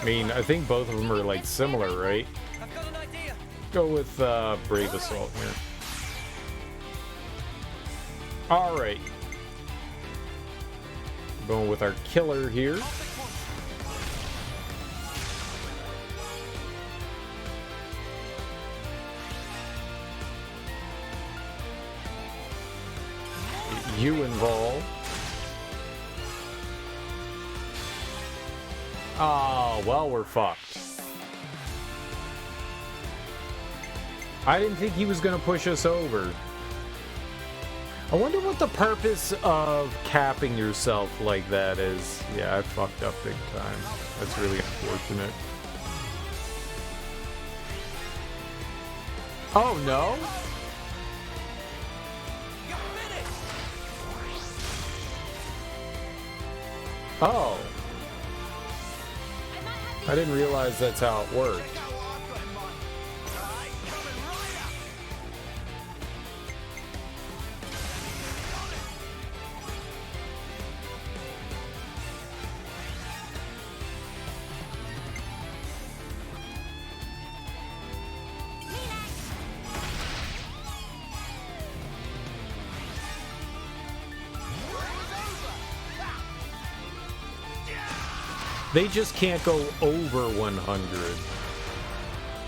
I mean, I think both of them are like similar, right? Go with Brave Assault here. Alright. Going with our killer here. You involved. Oh, well, we're fucked. I didn't think he was gonna push us over. I wonder what the purpose of capping yourself like that is. Yeah, I fucked up big time. That's really unfortunate. Oh, no? Oh. I didn't realize that's how it worked. They just can't go over 100.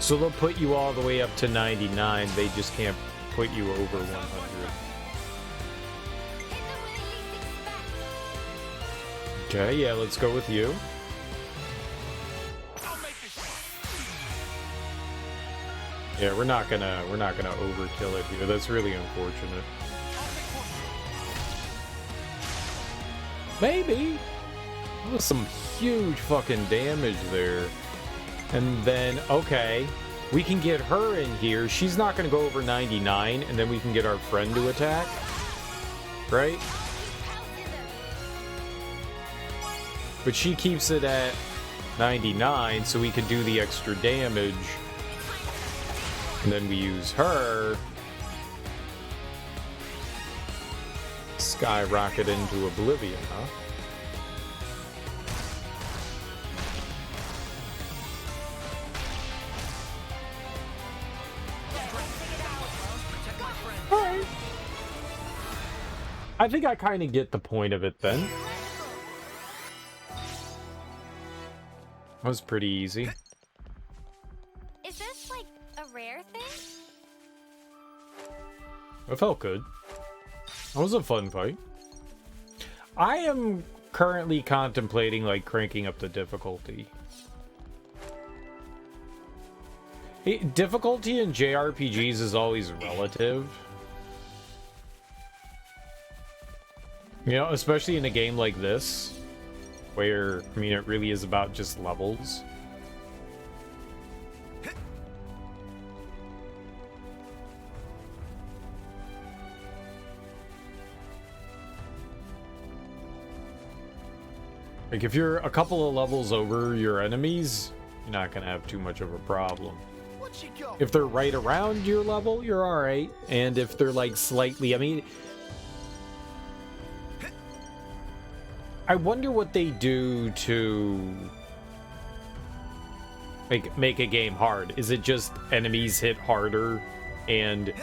So they'll put you all the way up to 99. They just can't put you over 100. Okay, yeah, let's go with you. Yeah, we're not gonna overkill it here. That's really unfortunate. Maybe. That was some huge fucking damage there. And then, okay, we can get her in here. She's not gonna go over 99, and then we can get our friend to attack. Right? But she keeps it at 99, so we can do the extra damage. And then we use her. Skyrocket into oblivion, huh? Alright. I think I kind of get the point of it then. That was pretty easy. Is this like a rare thing? It felt good. That was a fun fight. I am currently contemplating like cranking up the difficulty. Difficulty in JRPGs is always relative. You know, especially in a game like this, where, I mean, it really is about just levels. Like, if you're a couple of levels over your enemies, you're not gonna have too much of a problem. If they're right around your level, you're alright. And if they're, like, slightly... I mean... I wonder what they do to... make a game hard. Is it just enemies hit harder and...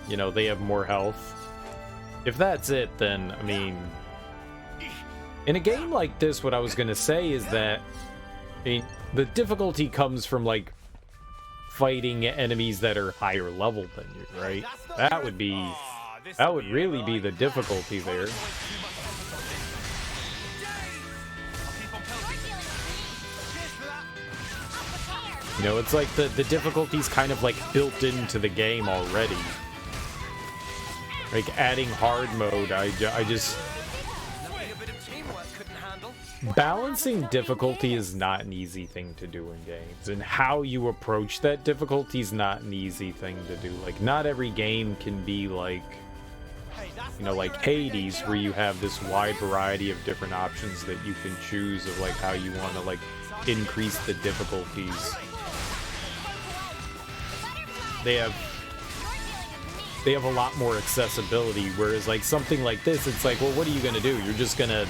you know, they have more health? If that's it, then, I mean... in a game like this, what I was gonna say is that... I mean, the difficulty comes from, like, fighting enemies that are higher level than you, right? That would be... that would really be the difficulty there. You know, it's like the difficulty's kind of, like, built into the game already. Like, adding hard mode, I just... balancing difficulty is not an easy thing to do in games, and how you approach that difficulty is not an easy thing to do. Like, not every game can be like, you know, like Hades, where you have this wide variety of different options that you can choose of, like, how you want to, like, increase the difficulties. They have a lot more accessibility, whereas, like, something like this, it's like, well, what are you gonna do? You're just gonna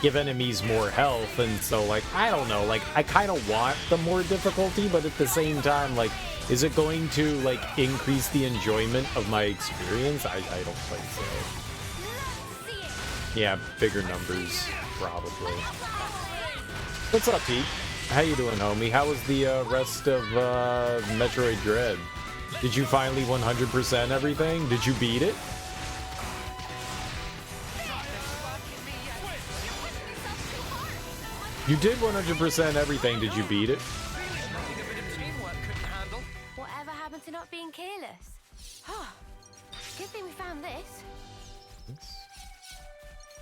give enemies more health, and so, like, I don't know, like, I kind of want the more difficulty, but at the same time, like, is it going to, like, increase the enjoyment of my experience? I don't think so. Yeah, bigger numbers, probably. What's up, Pete? How you doing, homie? How was the rest of Metroid Dread? Did you finally 100% everything? Did you beat it? You did 100% everything. Did you beat it? Whatever happened to not being careless? Good thing we found this.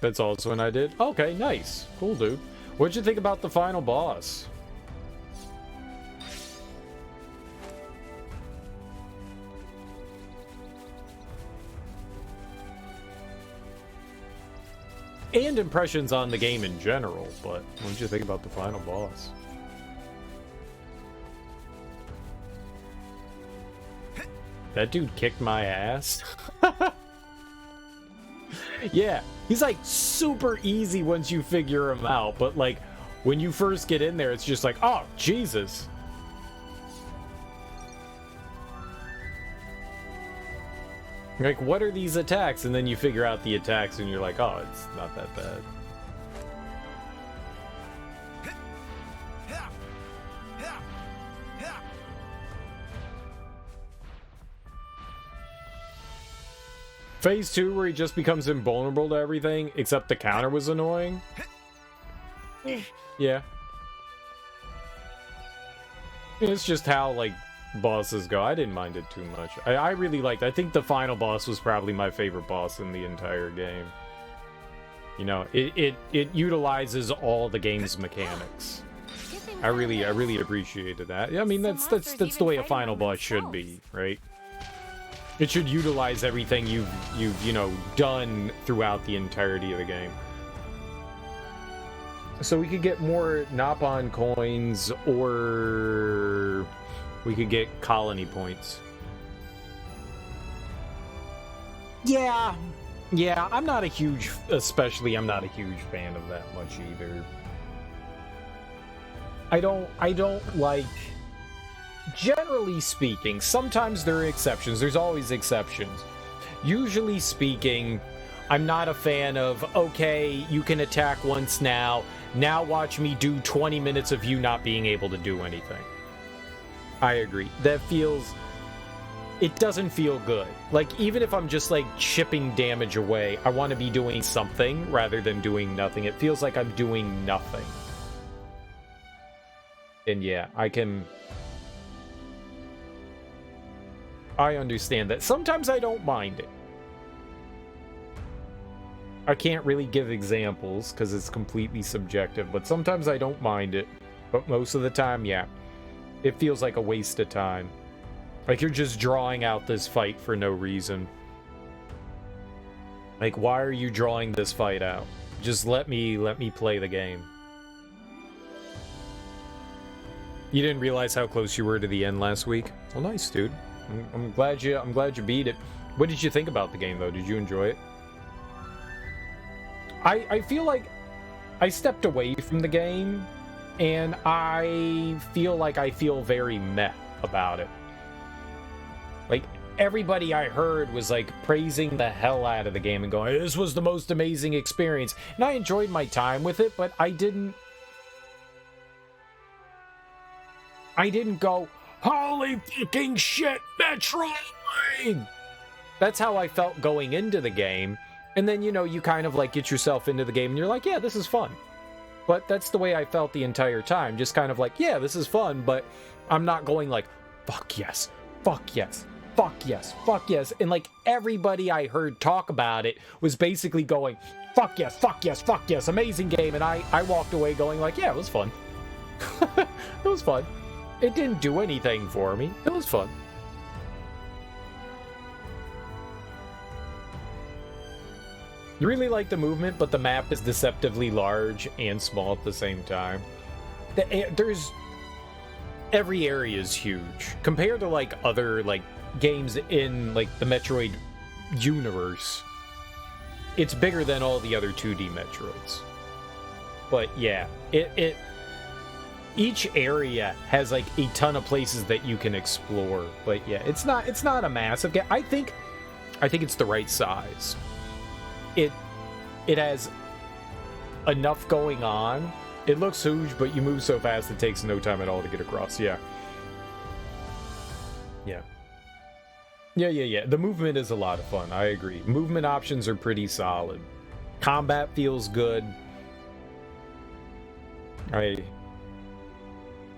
That's also what I did. Okay, nice. Cool, dude. What'd you think about the final boss? And impressions on the game in general, but what did you think about the final boss? That dude kicked my ass. Yeah, he's like super easy once you figure him out, but like when you first get in there, it's just like, oh, Jesus. Like, what are these attacks? And then you figure out the attacks and you're like, oh, it's not that bad. Phase 2 where he just becomes invulnerable to everything, except the counter was annoying. Yeah. It's just how, like, bosses go. I didn't mind it too much. I really liked it. I think the final boss was probably my favorite boss in the entire game. You know, it utilizes all the game's mechanics. I really appreciated that. I mean, that's the way a final boss should be, right? It should utilize everything you've you know, done throughout the entirety of the game. So we could get more Napon coins, or we could get colony points. Yeah, I'm not a huge fan of that much either. I don't like, generally speaking, sometimes there are exceptions. There's always exceptions. Usually speaking, I'm not a fan of, okay, you can attack once now watch me do 20 minutes of you not being able to do anything. I agree. It doesn't feel good. Like, even if I'm just, like, chipping damage away, I want to be doing something rather than doing nothing. It feels like I'm doing nothing. And yeah, I understand that. Sometimes I don't mind it. I can't really give examples because it's completely subjective, but sometimes I don't mind it. But most of the time, yeah. It feels like a waste of time. Like you're just drawing out this fight for no reason. Like, why are you drawing this fight out? Just let me play the game. You didn't realize how close you were to the end last week? Well, nice, dude. I'm glad you beat it. What did you think about the game, though? Did you enjoy it? I feel like I stepped away from the game, and I feel very meh about it. Like, everybody I heard was, like, praising the hell out of the game and going, this was the most amazing experience. And I enjoyed my time with it, but I didn't go, holy fucking shit, Metroid! That's how I felt going into the game. And then, you know, you kind of, like, get yourself into the game and you're like, yeah, this is fun. But that's the way I felt the entire time. Just kind of like, yeah, this is fun, but I'm not going like, fuck yes, fuck yes, fuck yes, fuck yes. And, like, everybody I heard talk about it was basically going, fuck yes, fuck yes, fuck yes, amazing game. And I walked away going like, yeah, it was fun. It was fun. It didn't do anything for me. It was fun. You really like the movement, but the map is deceptively large and small at the same time. Every area is huge. Compared to, like, other, like, games in, like, the Metroid universe, it's bigger than all the other 2D Metroids. But, yeah, each area has, like, a ton of places that you can explore. But, yeah, it's not a massive game. I think it's the right size. It has enough going on. It looks huge, but you move so fast it takes no time at all to get across. Yeah. The movement is a lot of fun. I agree. Movement options are pretty solid. Combat feels good.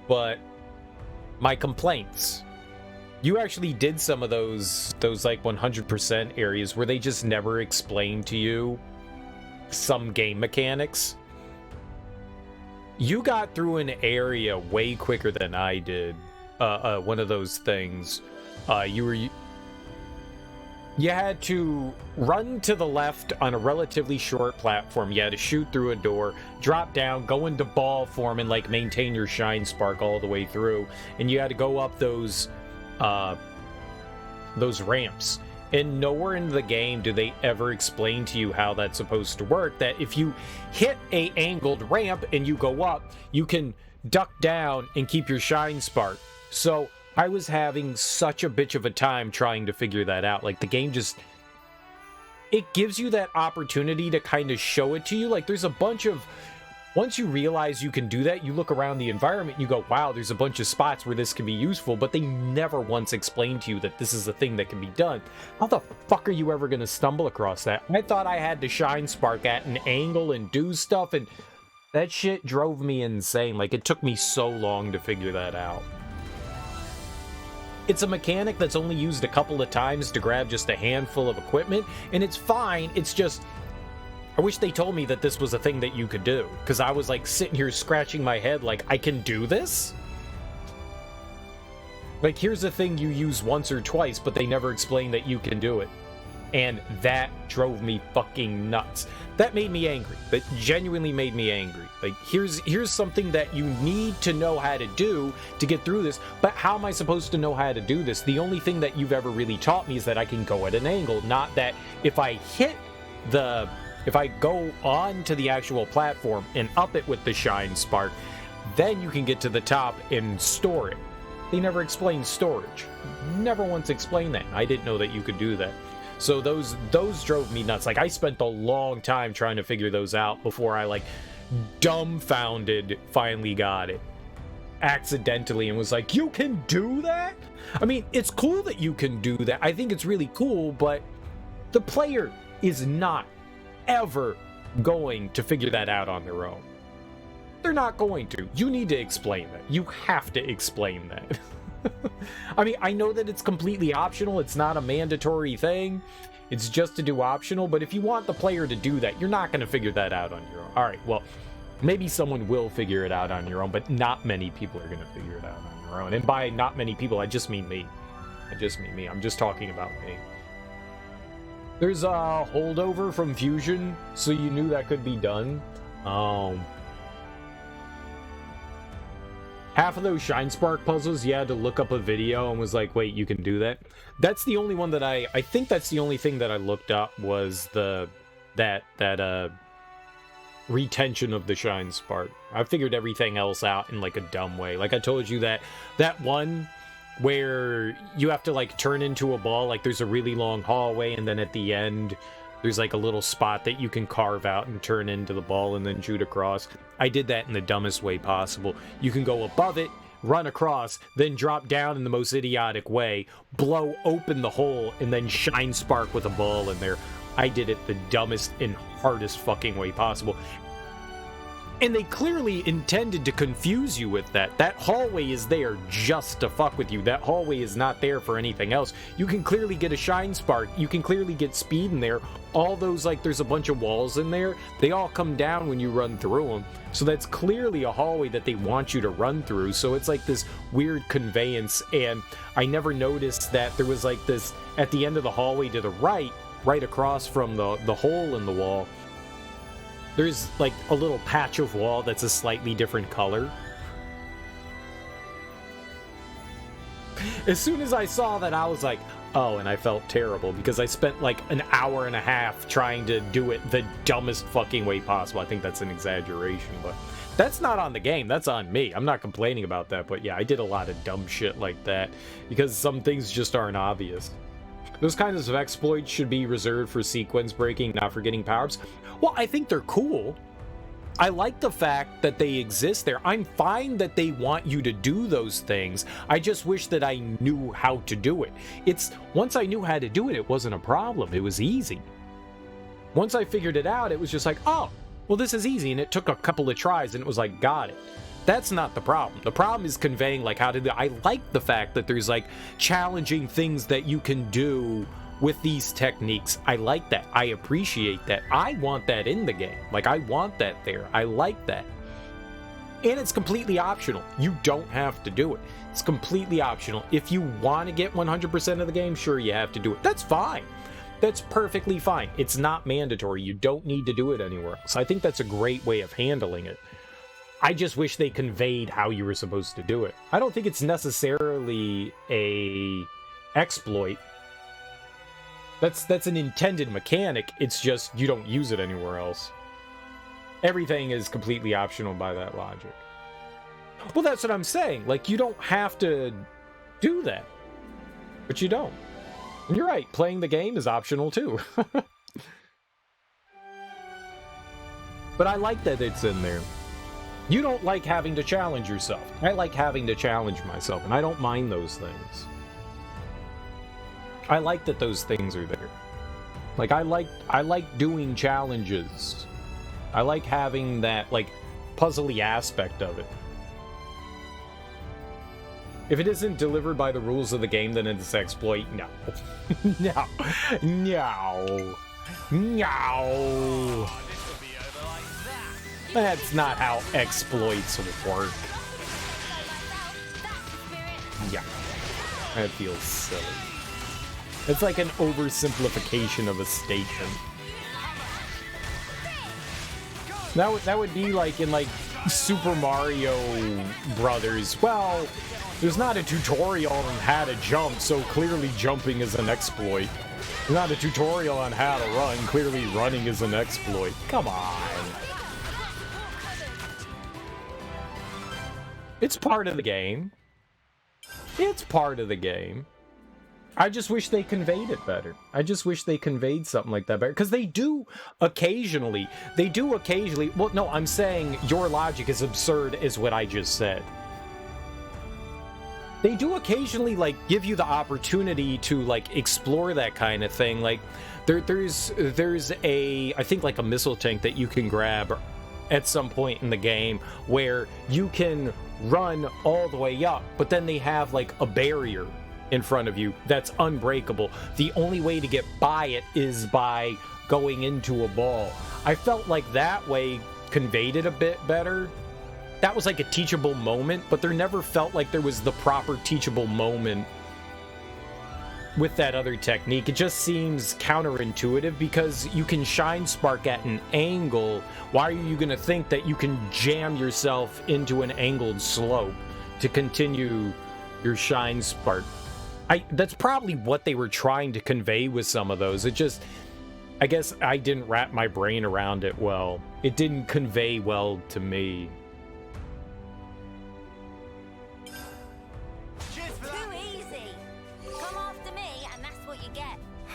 But my complaints. You actually did some of those like 100% areas where they just never explain to you some game mechanics. You got through an area way quicker than I did. One of those things. You had to run to the left on a relatively short platform. You had to shoot through a door, drop down, go into ball form, and, like, maintain your shine spark all the way through. And you had to go up those ramps. And nowhere in the game do they ever explain to you how that's supposed to work, that if you hit a angled ramp and you go up, you can duck down and keep your shine spark. So I was having such a bitch of a time trying to figure that out. Like, the game just, it gives you that opportunity to kind of show it to you. Like, there's a bunch of Once you realize you can do that, you look around the environment and you go, wow, there's a bunch of spots where this can be useful, but they never once explain to you that this is a thing that can be done. How the fuck are you ever going to stumble across that? I thought I had to shine spark at an angle and do stuff, and that shit drove me insane. Like, it took me so long to figure that out. It's a mechanic that's only used a couple of times to grab just a handful of equipment, and it's fine. It's just, I wish they told me that this was a thing that you could do, because I was like sitting here scratching my head like, I can do this? Like, here's a thing you use once or twice, but they never explain that you can do it. And that drove me fucking nuts. That made me angry. That genuinely made me angry. Like, here's something that you need to know how to do to get through this, but how am I supposed to know how to do this? The only thing that you've ever really taught me is that I can go at an angle, not that if I go on to the actual platform and up it with the shine spark, then you can get to the top and store it. They never explained storage. Never once explained that. I didn't know that you could do that. So those drove me nuts. Like, I spent a long time trying to figure those out before I, like, dumbfounded finally got it. Accidentally, and was like, you can do that? I mean, it's cool that you can do that. I think it's really cool, but the player is not ever going to figure that out on their own. They're not going to. You need to explain that. You have to explain that. I mean, I know that it's completely optional. It's not a mandatory thing. It's just to do optional. But if you want the player to do that, you're not going to figure that out on your own. All right, well, maybe someone will figure it out on your own, but not many people are going to figure it out on their own. And by not many people, I just mean me. I just mean me. I'm just talking about me. There's a holdover from Fusion, so you knew that could be done. Half of those Shine Spark puzzles, you had to look up a video and was like, wait, you can do that? That's the only one that I think that's the only thing that I looked up was that retention of the Shine Spark. I figured everything else out in like a dumb way. Like I told you that one where you have to like turn into a ball, like there's a really long hallway and then at the end there's like a little spot that you can carve out and turn into the ball and then shoot across. I did that in the dumbest way possible. You can go above it, run across, then drop down in the most idiotic way, blow open the hole, and then shine spark with a ball in there. I did it the dumbest and hardest fucking way possible. And they clearly intended to confuse you with that. That hallway is there just to fuck with you. That hallway is not there for anything else. You can clearly get a shine spark. You can clearly get speed in there. All those, like, there's a bunch of walls in there. They all come down when you run through them. So that's clearly a hallway that they want you to run through. So it's like this weird conveyance. And I never noticed that there was like this, at the end of the hallway to the right across from the hole in the wall, there's like a little patch of wall that's a slightly different color. As soon as I saw that, I was like, oh, and I felt terrible because I spent like an hour and a half trying to do it the dumbest fucking way possible. I think that's an exaggeration, but that's not on the game. That's on me. I'm not complaining about that, but yeah, I did a lot of dumb shit like that because some things just aren't obvious. Those kinds of exploits should be reserved for sequence breaking, not for getting power-ups. Well, I think they're cool. I like the fact that they exist there. I'm fine that they want you to do those things. I just wish that I knew how to do it. Once I knew how to do it, it wasn't a problem. It was easy. Once I figured it out, it was just like, oh, well, this is easy. And it took a couple of tries and it was like, got it. That's not the problem. The problem is conveying like how to do it. I like the fact that there's like challenging things that you can do with these techniques. I like that. I appreciate that. I want that in the game. Like, I want that there. I like that. And it's completely optional. You don't have to do it. It's completely optional. If you want to get 100% of the game, sure, you have to do it. That's fine. That's perfectly fine. It's not mandatory. You don't need to do it anywhere else. I think that's a great way of handling it. I just wish they conveyed how you were supposed to do it. I don't think it's necessarily a exploit. That's an intended mechanic. It's just you don't use it anywhere else. Everything is completely optional by that logic. Well, that's what I'm saying. Like, you don't have to do that. But you don't. And you're right. Playing the game is optional too. But I like that it's in there. You don't like having to challenge yourself. I like having to challenge myself, and I don't mind those things. I like that those things are there. Like, I like doing challenges. I like having that, like, puzzly aspect of it. If it isn't delivered by the rules of the game, then it's exploit. No. No. No. No. That's not how exploits work. Yeah. That feels silly. It's like an oversimplification of a statement. That would be like in like Super Mario Brothers. Well, there's not a tutorial on how to jump, so clearly jumping is an exploit. There's not a tutorial on how to run, clearly running is an exploit. Come on. It's part of the game. It's part of the game. I just wish they conveyed it better. I just wish they conveyed something like that better. Because they do occasionally. Well, no, I'm saying your logic is absurd is what I just said. They do occasionally, like, give you the opportunity to, like, explore that kind of thing. Like, there's a, I think, like, a missile tank that you can grab at some point in the game where you can run all the way up, but then they have, like, a barrier in front of you that's unbreakable. The only way to get by it is by going into a ball. I felt like that way conveyed it a bit better. That was like a teachable moment, but there never felt like there was the proper teachable moment with that other technique. It just seems counterintuitive because you can shine spark at an angle. Why are you going to think that you can jam yourself into an angled slope to continue your shine spark? That's probably what they were trying to convey with some of those. It just, I guess I didn't wrap my brain around it well. It didn't convey well to me.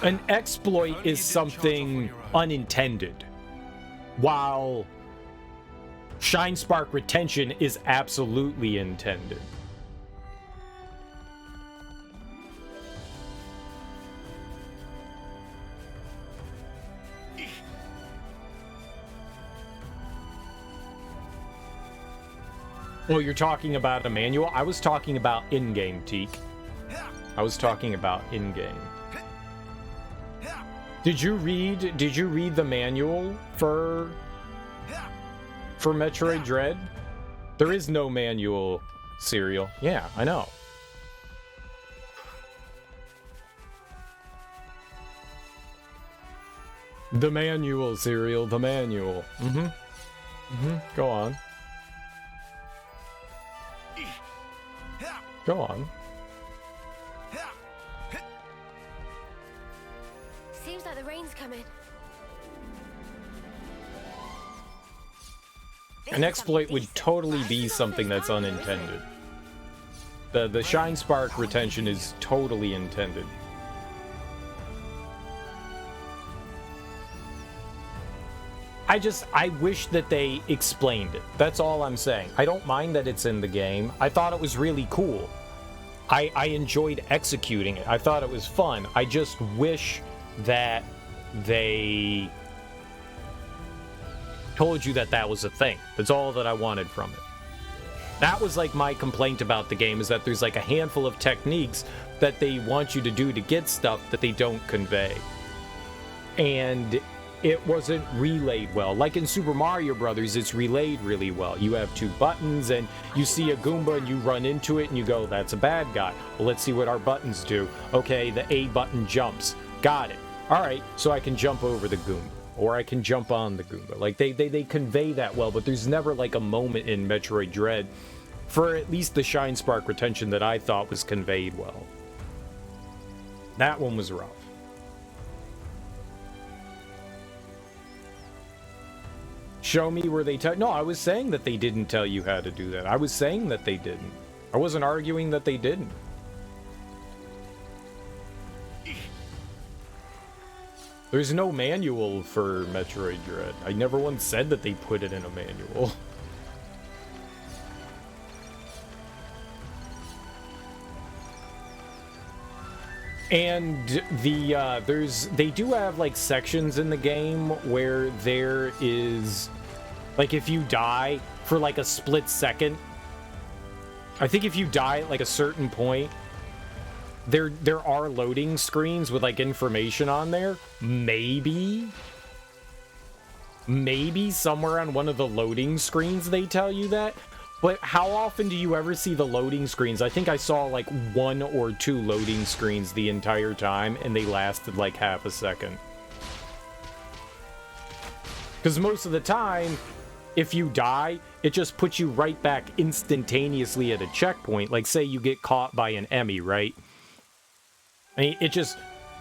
An exploit is something unintended, while shine spark retention is absolutely intended. Well, you're talking about a manual? I was talking about in-game, Teak. I was talking about in-game. Did you read the manual for Metroid Dread? There is no manual, Serial. Yeah, I know. The manual, Serial, the manual. Go on. Go on. Seems like the rain's coming. An exploit would totally be something that's unintended. The shine spark retention is totally intended. I wish that they explained it. That's all I'm saying. I don't mind that it's in the game. I thought it was really cool. I enjoyed executing it. I thought it was fun. I just wish that they told you that that was a thing. That's all that I wanted from it. That was like my complaint about the game, is that there's like a handful of techniques that they want you to do to get stuff that they don't convey. And it wasn't relayed well. Like in Super Mario Brothers, it's relayed really well. You have two buttons and you see a Goomba and you run into it and you go, that's a bad guy. Well, let's see what our buttons do. Okay, the A button jumps. Got it. All right, so I can jump over the Goomba, or I can jump on the Goomba. Like they convey that well, but there's never like a moment in Metroid Dread, for at least the shine spark retention, that I thought was conveyed well. That one was rough. Show me where they tell. No, I was saying that they didn't tell you how to do that. I was saying that they didn't. I wasn't arguing that they didn't. There's no manual for Metroid Dread. I never once said that they put it in a manual. And they do have like sections in the game where there is like if you die for like a split second, I think if you die at like a certain point, there are loading screens with like information on there. Maybe somewhere on one of the loading screens they tell you that. But how often do you ever see the loading screens? I think I saw like 1 or 2 loading screens the entire time, and they lasted like half a second. Because most of the time, if you die, it just puts you right back instantaneously at a checkpoint. Like, say you get caught by an Emmy, right? I mean, it just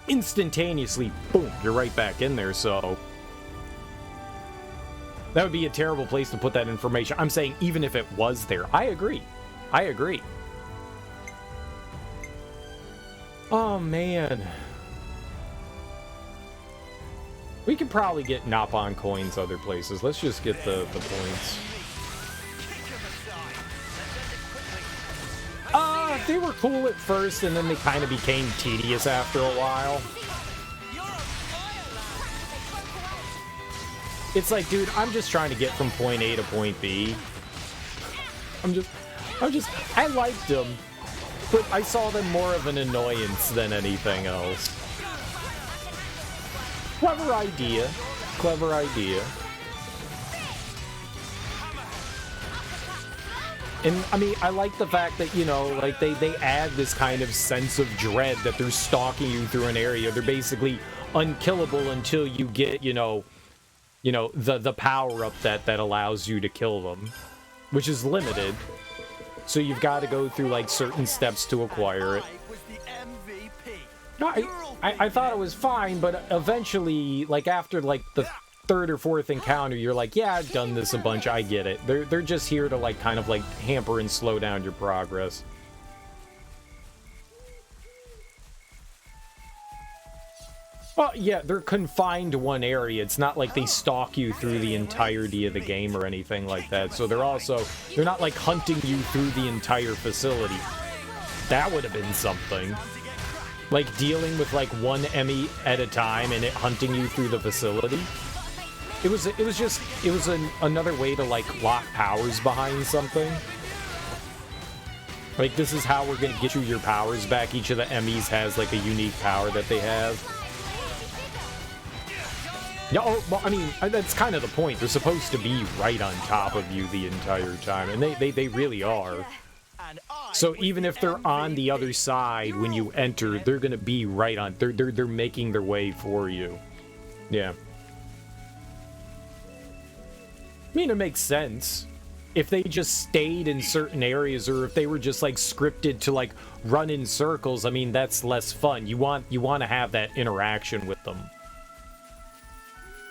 instantaneously, boom, you're right back in there, so... That would be a terrible place to put that information. I'm saying even if it was there. I agree. I agree. Oh, man. We could probably get Nopon coins other places. Let's just get the points. They were cool at first, and then they kind of became tedious after a while. It's like, dude, I'm just trying to get from point A to point B. I liked them, but I saw them more of an annoyance than anything else. Clever idea. Clever idea. And, I mean, I like the fact that, you know, like, they add this kind of sense of dread that they're stalking you through an area. They're basically unkillable until you get, you know, the power-up that allows you to kill them, which is limited. So you've got to go through, like, certain steps to acquire it. No, I thought it was fine, but eventually, like, after, like, the 3rd or 4th encounter, you're like, yeah, I've done this a bunch, I get it. They're just here to, like, kind of, like, hamper and slow down your progress. Well, yeah, they're confined to one area. It's not like they stalk you through the entirety of the game or anything like that. So they're not like hunting you through the entire facility. That would have been something. Like dealing with like one Emmy at a time and it hunting you through the facility. It was another way to like lock powers behind something. Like, this is how we're gonna get you your powers back. Each of the Emmys has like a unique power that they have. Yeah, oh, well, I mean, that's kind of the point. They're supposed to be right on top of you the entire time, and they really are. So even if they're on the other side when you enter, they're gonna be right on. They're making their way for you. Yeah. I mean, it makes sense. If they just stayed in certain areas, or if they were just like scripted to like run in circles, I mean, that's less fun. You want to have that interaction with them.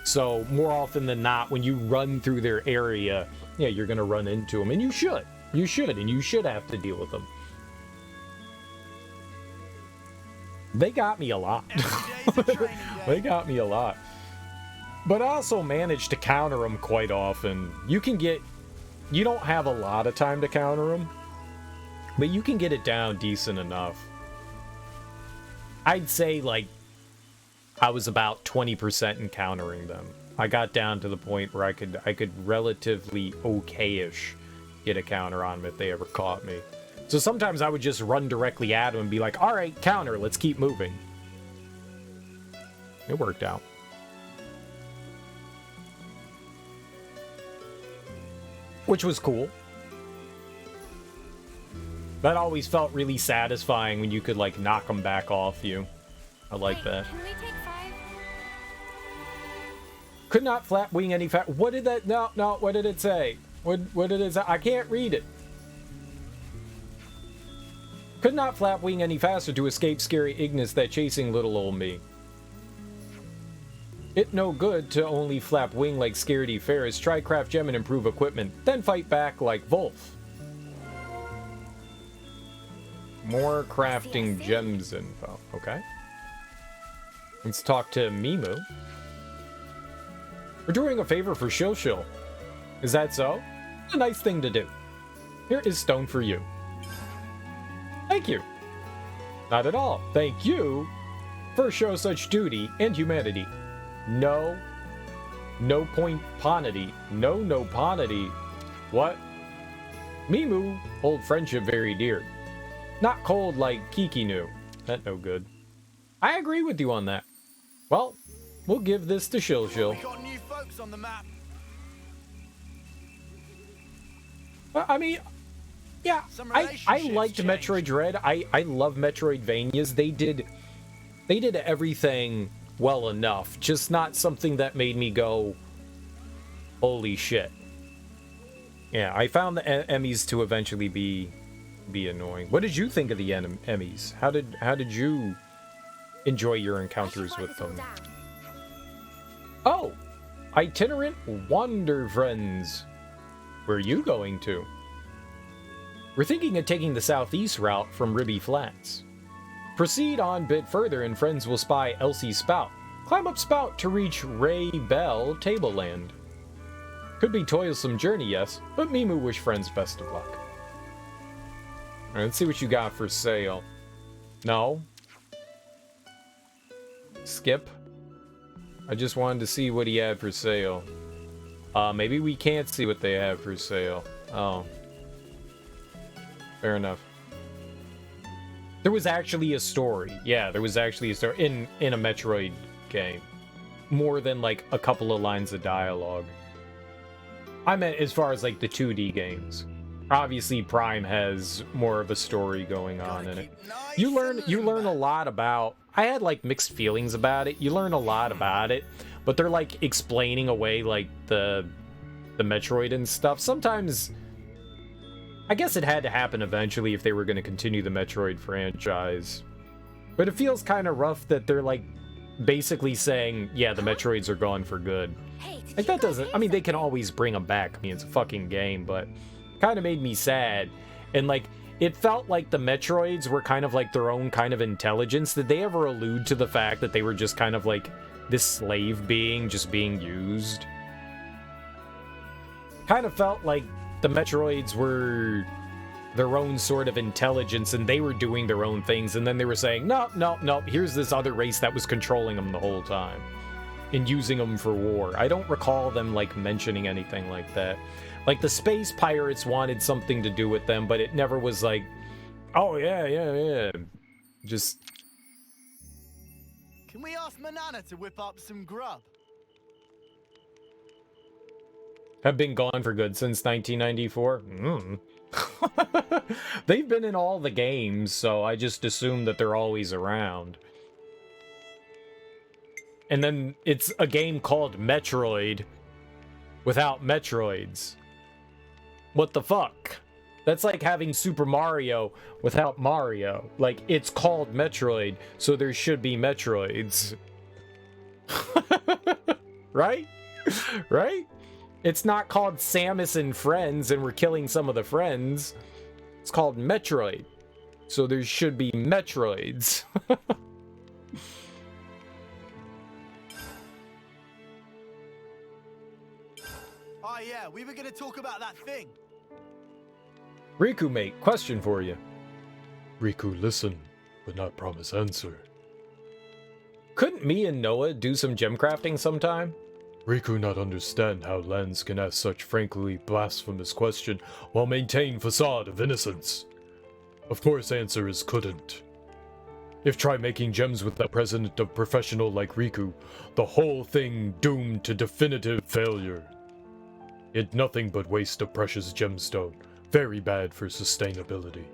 So more often than not, when you run through their area, yeah, you're gonna run into them, and you should, and you should have to deal with them. They got me a lot. They got me a lot. But I also manage to counter them quite often. You don't have a lot of time to counter them, but you can get it down decent enough. I'd say, like, I was about 20% in countering them. I got down to the point where I could relatively okay-ish get a counter on them if they ever caught me. So sometimes I would just run directly at them and be like, all right, counter, let's keep moving. It worked out. Which was cool. That always felt really satisfying when you could, like, knock them back off you. I like that. Can we take 5? Could not flap wing any fast. What did that? No, what did it say? What did it say? I can't read it. Could not flap wing any faster to escape scary Ignis that chasing little old me. It no good to only flap wing like scaredy Ferris. Try craft gem and improve equipment. Then fight back like Wolf. More crafting gems info. Okay. Let's talk to Mimu. We're doing a favor for Shil Shil. Is that so? A nice thing to do. Here is stone for you. Thank you. Not at all. Thank you for show such duty and humanity. No point ponity. No ponity. What? Mimu, hold friendship very dear. Not cold like Kiki knew. That no good. I agree with you on that. Well, we'll give this to Shill. We got new folks on the map. I mean, yeah, I liked Metroid Dread. I love Metroidvanias. They did everything well enough, just not something that made me go, holy shit. Yeah, I found the Emmys to eventually be annoying. What did you think of the Emmys? How did you enjoy your encounters with them? Oh, itinerant wander friends. Where are you going to? We're thinking of taking the southeast route from Ribby Flats. Proceed on bit further and friends will spy Elsie Spout. Climb up Spout to reach Ray Bell Tableland. Could be toilsome journey, yes, but Mimu wish friends best of luck. Alright, let's see what you got for sale. No. Skip. I just wanted to see what he had for sale. Maybe we can't see what they have for sale. Oh. Fair enough. There was actually a story. Yeah, there was actually a story in a Metroid game. More than like a couple of lines of dialogue. I meant as far as like the 2D games. Obviously Prime has more of a story going on in it. You learn a lot about... I had like mixed feelings about it. You learn a lot about it, but they're like explaining away like the Metroid and stuff. Sometimes I guess it had to happen eventually if they were going to continue the Metroid franchise. But it feels kind of rough that they're like basically saying, yeah, the Metroids are gone for good. Like that doesn't... I mean, they can always bring them back. I mean, it's a fucking game, but kind of made me sad. And like it felt like the Metroids were kind of like their own kind of intelligence. Did they ever allude to the fact that they were just kind of like this slave being just being used? Kind of felt like the Metroids were their own sort of intelligence and they were doing their own things, and then they were saying, no, here's this other race that was controlling them the whole time and using them for war. I don't recall them like mentioning anything like that. Like the space pirates wanted something to do with them, but it never was like, oh yeah. Just... Can we ask Manana to whip up some grub? Have been gone for good since 1994? They've been in all the games, so I just assume that they're always around. And then it's a game called Metroid without Metroids. What the fuck? That's like having Super Mario without Mario. Like, it's called Metroid, so there should be Metroids. Right? Right? It's not called Samus and Friends and we're killing some of the friends. It's called Metroid, so there should be Metroids. Oh yeah, we were gonna talk about that thing. Riku, mate, question for you. Riku, listen, but not promise answer. Couldn't me and Noah do some gem crafting sometime? Riku not understand how Lens can ask such frankly blasphemous question while maintain facade of innocence. Of course answer is couldn't. If try making gems with the president of professional like Riku, the whole thing doomed to definitive failure. It nothing but waste of precious gemstone. Very bad for sustainability.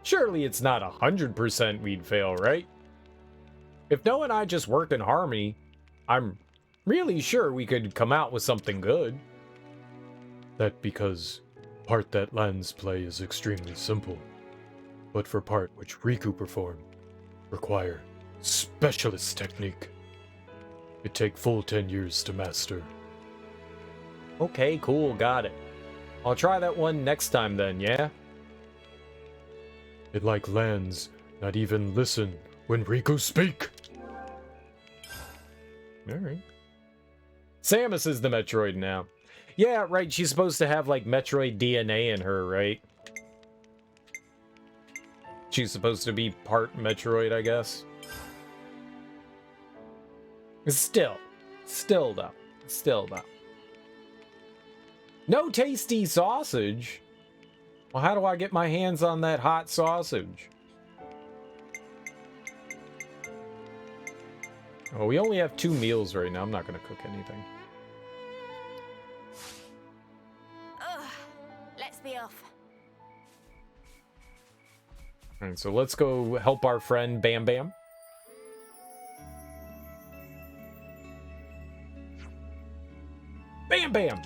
Surely it's not 100% we'd fail, right? If Noah and I just work in harmony, I'm really sure we could come out with something good. That because part that Lands play is extremely simple, but for part which Riku perform, require specialist technique. It take full 10 years to master. Okay, cool, got it. I'll try that one next time then, yeah? It like Lands, not even listen when Riku speak. Alright. Samus is the Metroid now. Yeah, right, she's supposed to have like Metroid DNA in her, right? She's supposed to be part Metroid, I guess. Still though. No tasty sausage? Well, how do I get my hands on that hot sausage? Oh, we only have 2 meals right now. I'm not going to cook anything. Let's be off. Alright, so let's go help our friend Bam Bam. Bam Bam!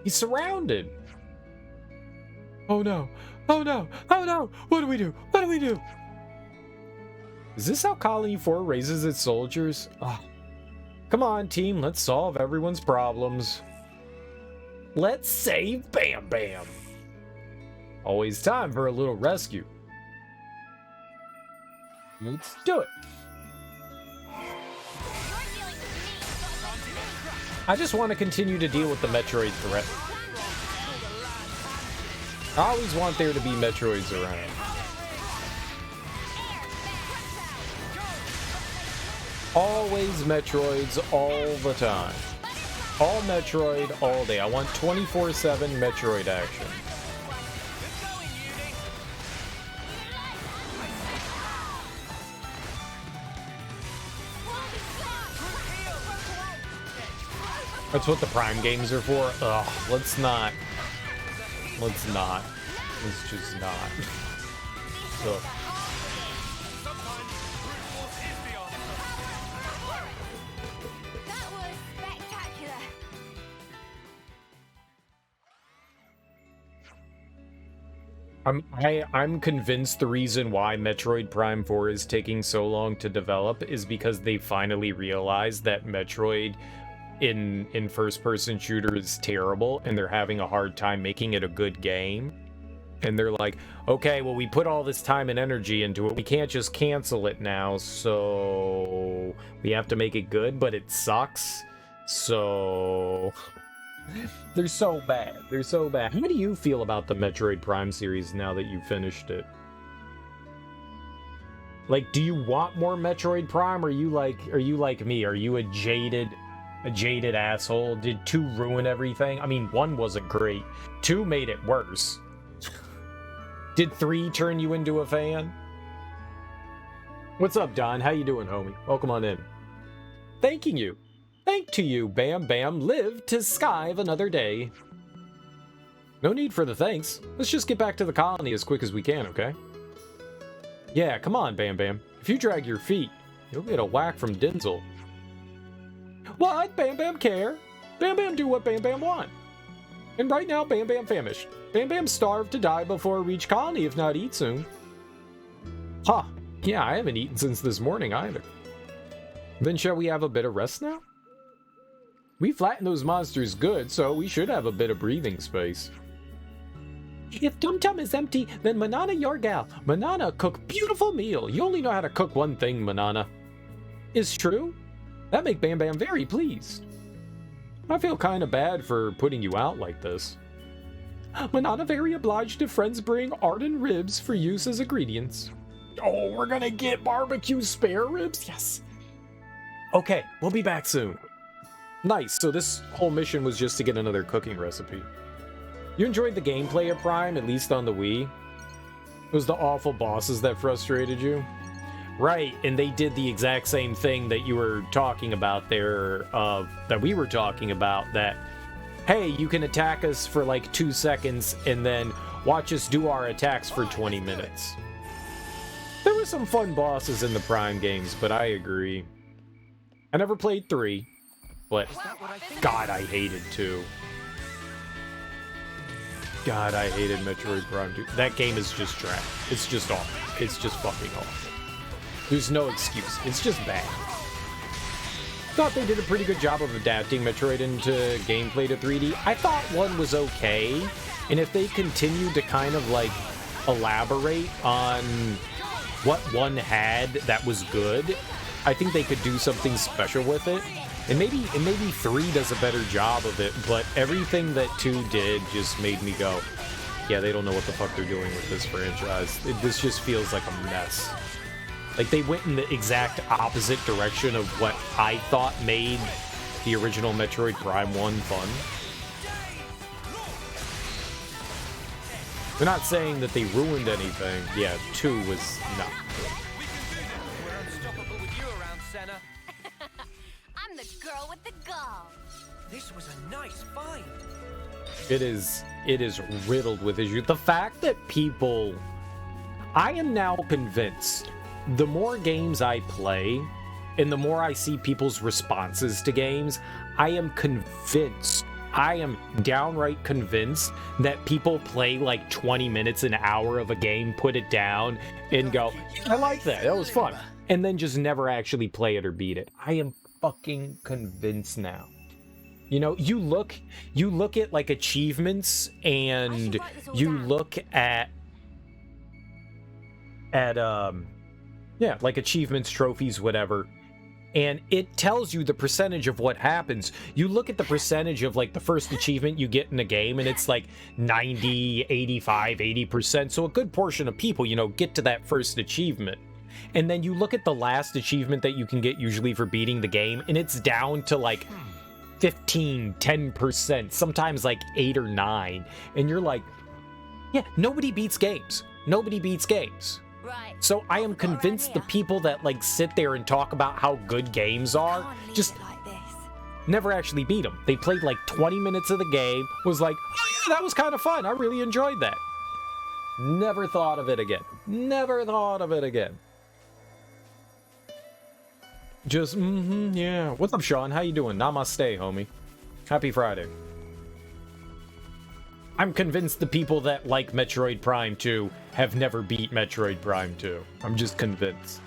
He's surrounded! Oh no! Oh no! Oh no! What do we do? What do we do? Is this how Colony 4 raises its soldiers? Oh. Come on, team, let's solve everyone's problems. Let's save Bam Bam! Always time for a little rescue. Let's do it! I just want to continue to deal with the Metroid threat. I always want there to be Metroids around. Always Metroids all the time. All Metroid all day. I want 24/7 Metroid action. That's what the Prime games are for? Ugh, let's not. Let's not. Let's just not. Ugh. That was spectacular. I'm convinced the reason why Metroid Prime 4 is taking so long to develop is because they finally realized that Metroid in first-person shooter is terrible, and they're having a hard time making it a good game. And they're like, okay, well, we put all this time and energy into it. We can't just cancel it now, so we have to make it good, but it sucks. So they're so bad. They're so bad. How do you feel about the Metroid Prime series now that you finished it? Like, do you want more Metroid Prime, or are you like me? Are you a jaded asshole? Did 2 ruin everything? I mean, 1 wasn't great. 2 made it worse. Did 3 turn you into a fan? What's up, Don? How you doing, homie? Welcome on in. Thanking you. Thank to you, Bam Bam. Live to skive another day. No need for the thanks. Let's just get back to the colony as quick as we can, okay? Yeah, come on, Bam Bam. If you drag your feet, you'll get a whack from Denzel. What? Bam Bam care? Bam Bam do what Bam Bam want. And right now, Bam Bam famished. Bam Bam starved to die before reach colony if not eat soon. Huh. Yeah, I haven't eaten since this morning either. Then shall we have a bit of rest now? We flattened those monsters good, so we should have a bit of breathing space. If Tum Tum is empty, then Manana your gal. Manana cook beautiful meal. You only know how to cook one thing, Manana. Is true? That make Bam Bam very pleased. I feel kind of bad for putting you out like this. Manana very obliged if friends bring ardent ribs for use as ingredients. Oh, we're gonna get barbecue spare ribs? Yes. Okay, we'll be back soon. Nice, so this whole mission was just to get another cooking recipe. You enjoyed the gameplay of Prime, at least on the Wii? It was the awful bosses that frustrated you? Right, and they did the exact same thing that you were talking about there, that we were talking about, that, hey, you can attack us for like 2 seconds and then watch us do our attacks for 20 minutes. There were some fun bosses in the Prime games, but I agree. I never played 3, but God, I hated 2. God, I hated Metroid Prime 2. That game is just trash. It's just awful. It's just fucking awful. There's no excuse. It's just bad. Thought they did a pretty good job of adapting Metroid into gameplay to 3D. I thought 1 was okay, and if they continued to kind of like elaborate on what 1 had that was good, I think they could do something special with it. And maybe 3 does a better job of it, but everything that 2 did just made me go, yeah, they don't know what the fuck they're doing with this franchise. This just feels like a mess. Like, they went in the exact opposite direction of what I thought made the original Metroid Prime 1 fun. We're not saying that they ruined anything. Yeah, 2 was not good. We're unstoppable with you around, Senna. I'm the girl with the gall. This was a nice find. It is riddled with issues. The fact that people... I am now convinced, the more games I play, and the more I see people's responses to games, I am convinced, I am downright convinced that people play like 20 minutes, an hour of a game, put it down, and go, I like that, that was fun. And then just never actually play it or beat it. I am fucking convinced now. You know, you look at like achievements, and you look at yeah, like achievements, trophies, whatever, and it tells you the percentage of what happens. You look at the percentage of like the first achievement you get in a game, and it's like 90, 85, 80%. So a good portion of people, you know, get to that first achievement. And then you look at the last achievement that you can get usually for beating the game, and it's down to like 15, 10%, sometimes like 8 or 9. And you're like, yeah, nobody beats games. Nobody beats games. Right. So I am convinced the people that like sit there and talk about how good games are just like this. never actually beat them. They played like 20 minutes of the game, was like, oh yeah, that was kind of fun. I really enjoyed that. Never thought of it again. Never thought of it again. Just, yeah. What's up, Sean? How you doing? Namaste, homie. Happy Friday. I'm convinced the people that like Metroid Prime 2 have never beat Metroid Prime 2. I'm just convinced.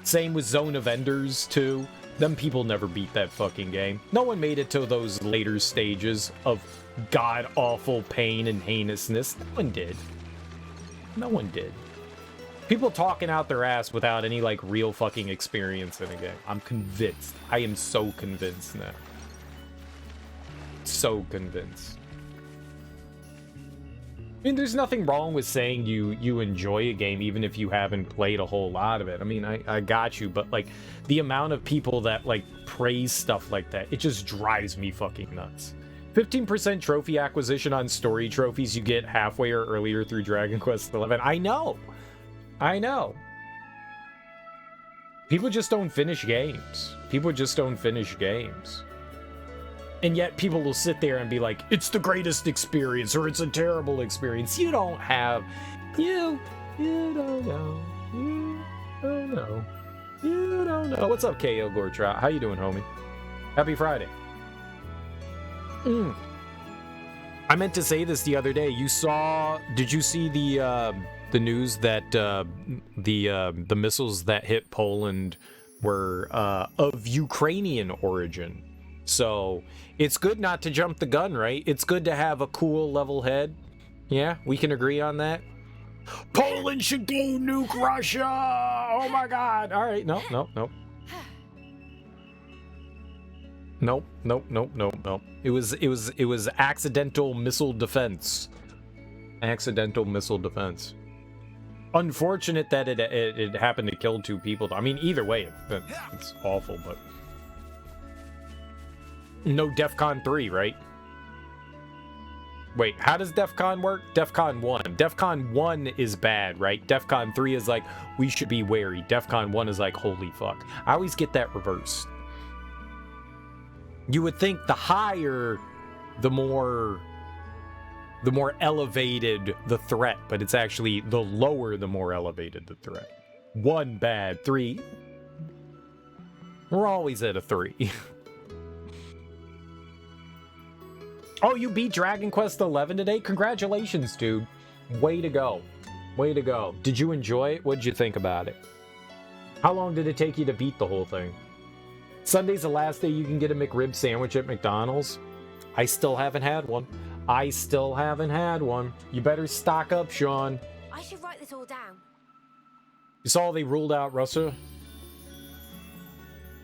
Same with Zone of Enders 2. Them people never beat that fucking game. No one made it to those later stages of god-awful pain and heinousness. No one did. No one did. People talking out their ass without any, like, real fucking experience in a game. I'm convinced. I am so convinced now. So convinced. I mean, there's nothing wrong with saying you enjoy a game even if you haven't played a whole lot of it. I mean, I got you, but, like, the amount of people that, like, praise stuff like that, it just drives me fucking nuts. 15% trophy acquisition on story trophies you get halfway or earlier through Dragon Quest XI. I know. I know. People just don't finish games. People just don't finish games. And yet people will sit there and be like, it's the greatest experience, or it's a terrible experience. You don't have... You don't know. You don't know. You don't know. What's up, KO Gortrout? How you doing, homie? Happy Friday. I meant to say this the other day. Did you see the news that the missiles that hit Poland were of Ukrainian origin? So it's good not to jump the gun, right? It's good to have a cool, level head. Yeah, we can agree on that. Poland should go nuke Russia. Oh my God! All right, no. Nope. It was accidental missile defense. Accidental missile defense. Unfortunate that it happened to kill 2 people. I mean, either way, it's awful, but no DEFCON 3, right? Wait, how does DEFCON work? DEFCON 1. DEFCON 1 is bad, right? DEFCON 3 is like, we should be wary. DEFCON 1 is like, holy fuck. I always get that reversed. You would think the higher, the more elevated the threat, but it's actually the lower, the more elevated the threat. 1 bad, 3. We're always at a 3. Oh, you beat Dragon Quest XI today? Congratulations, dude. Way to go. Way to go. Did you enjoy it? What did you think about it? How long did it take you to beat the whole thing? Sunday's the last day you can get a McRib sandwich at McDonald's. I still haven't had one. You better stock up, Sean. I should write this all down. You saw they ruled out Russia?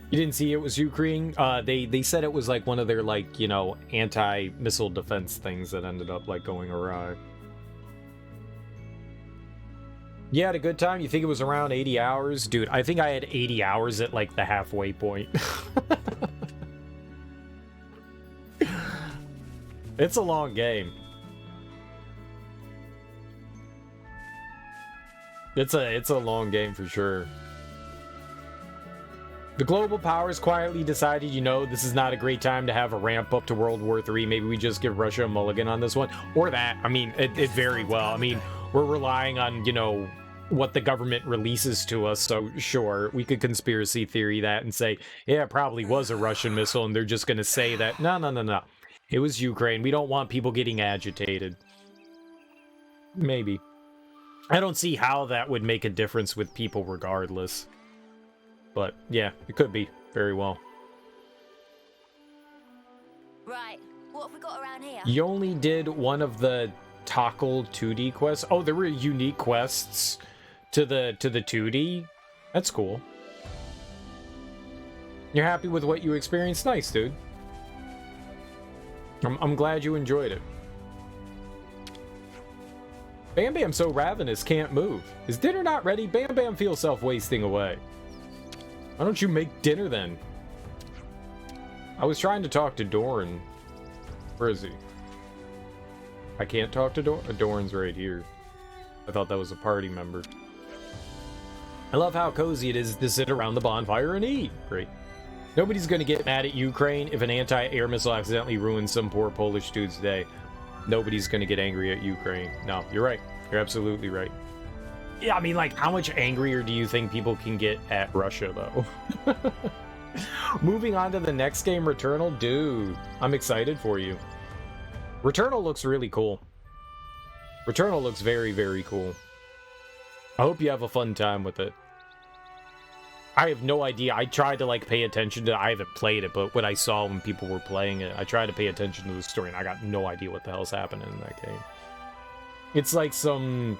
You didn't see it was Ukraine? They said it was like one of their, like, you know, anti-missile defense things that ended up, like, going awry. You had a good time? You think it was around 80 hours? Dude, I think I had 80 hours at, like, the halfway point. It's a long game. It's a long game for sure. The global powers quietly decided, you know, this is not a great time to have a ramp up to World War III. Maybe we just give Russia a mulligan on this one. Or that. I mean, it very well. I mean, we're relying on, you know, what the government releases to us. So, sure, we could conspiracy theory that and say, yeah, it probably was a Russian missile. And they're just going to say that, no. It was Ukraine. We don't want people getting agitated. Maybe. I don't see how that would make a difference with people regardless. But, yeah, it could be. Very well. Right, what have we got around here? You only did one of the Tackle 2D quests. Oh, there were unique quests to the 2D? That's cool. You're happy with what you experienced? Nice, dude. I'm glad you enjoyed it. Bam Bam so ravenous can't move. Is dinner not ready? Bam Bam feels self-wasting away. Why don't you make dinner then? I was trying to talk to Doran. Where is he? I can't talk to Doran? Doran's right here. I thought that was a party member. I love how cozy it is to sit around the bonfire and eat. Great. Nobody's gonna get mad at Ukraine if an anti-air missile accidentally ruins some poor Polish dude's day. Nobody's gonna get angry at Ukraine. No, you're right. You're absolutely right. Yeah, I mean, like, how much angrier do you think people can get at Russia, though? Moving on to the next game, Returnal. Dude, I'm excited for you. Returnal looks really cool. Returnal looks very, very cool. I hope you have a fun time with it. I have no idea. I tried to, like, pay attention to it. I haven't played it, but what I saw when people were playing it, I tried to pay attention to the story, and I got no idea what the hell's happening in that game. It's like some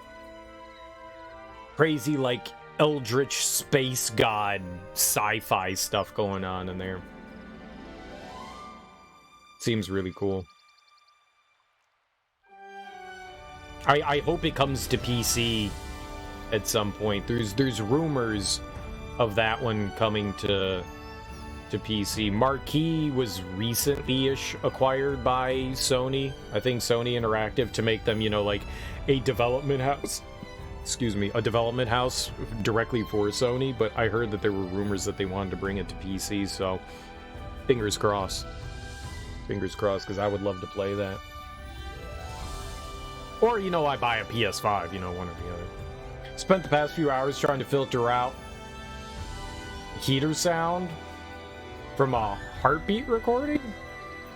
crazy, like, eldritch space god sci-fi stuff going on in there. Seems really cool. I hope it comes to PC at some point. There's rumors of that one coming to PC. Marquee was recently-ish acquired by Sony. I think Sony Interactive to make them, you know, like a development house. Excuse me, a development house directly for Sony, but I heard that there were rumors that they wanted to bring it to PC, so fingers crossed. Fingers crossed, because I would love to play that. Or, you know, I buy a PS5, you know, one or the other. Spent the past few hours trying to filter out heater sound from a heartbeat recording?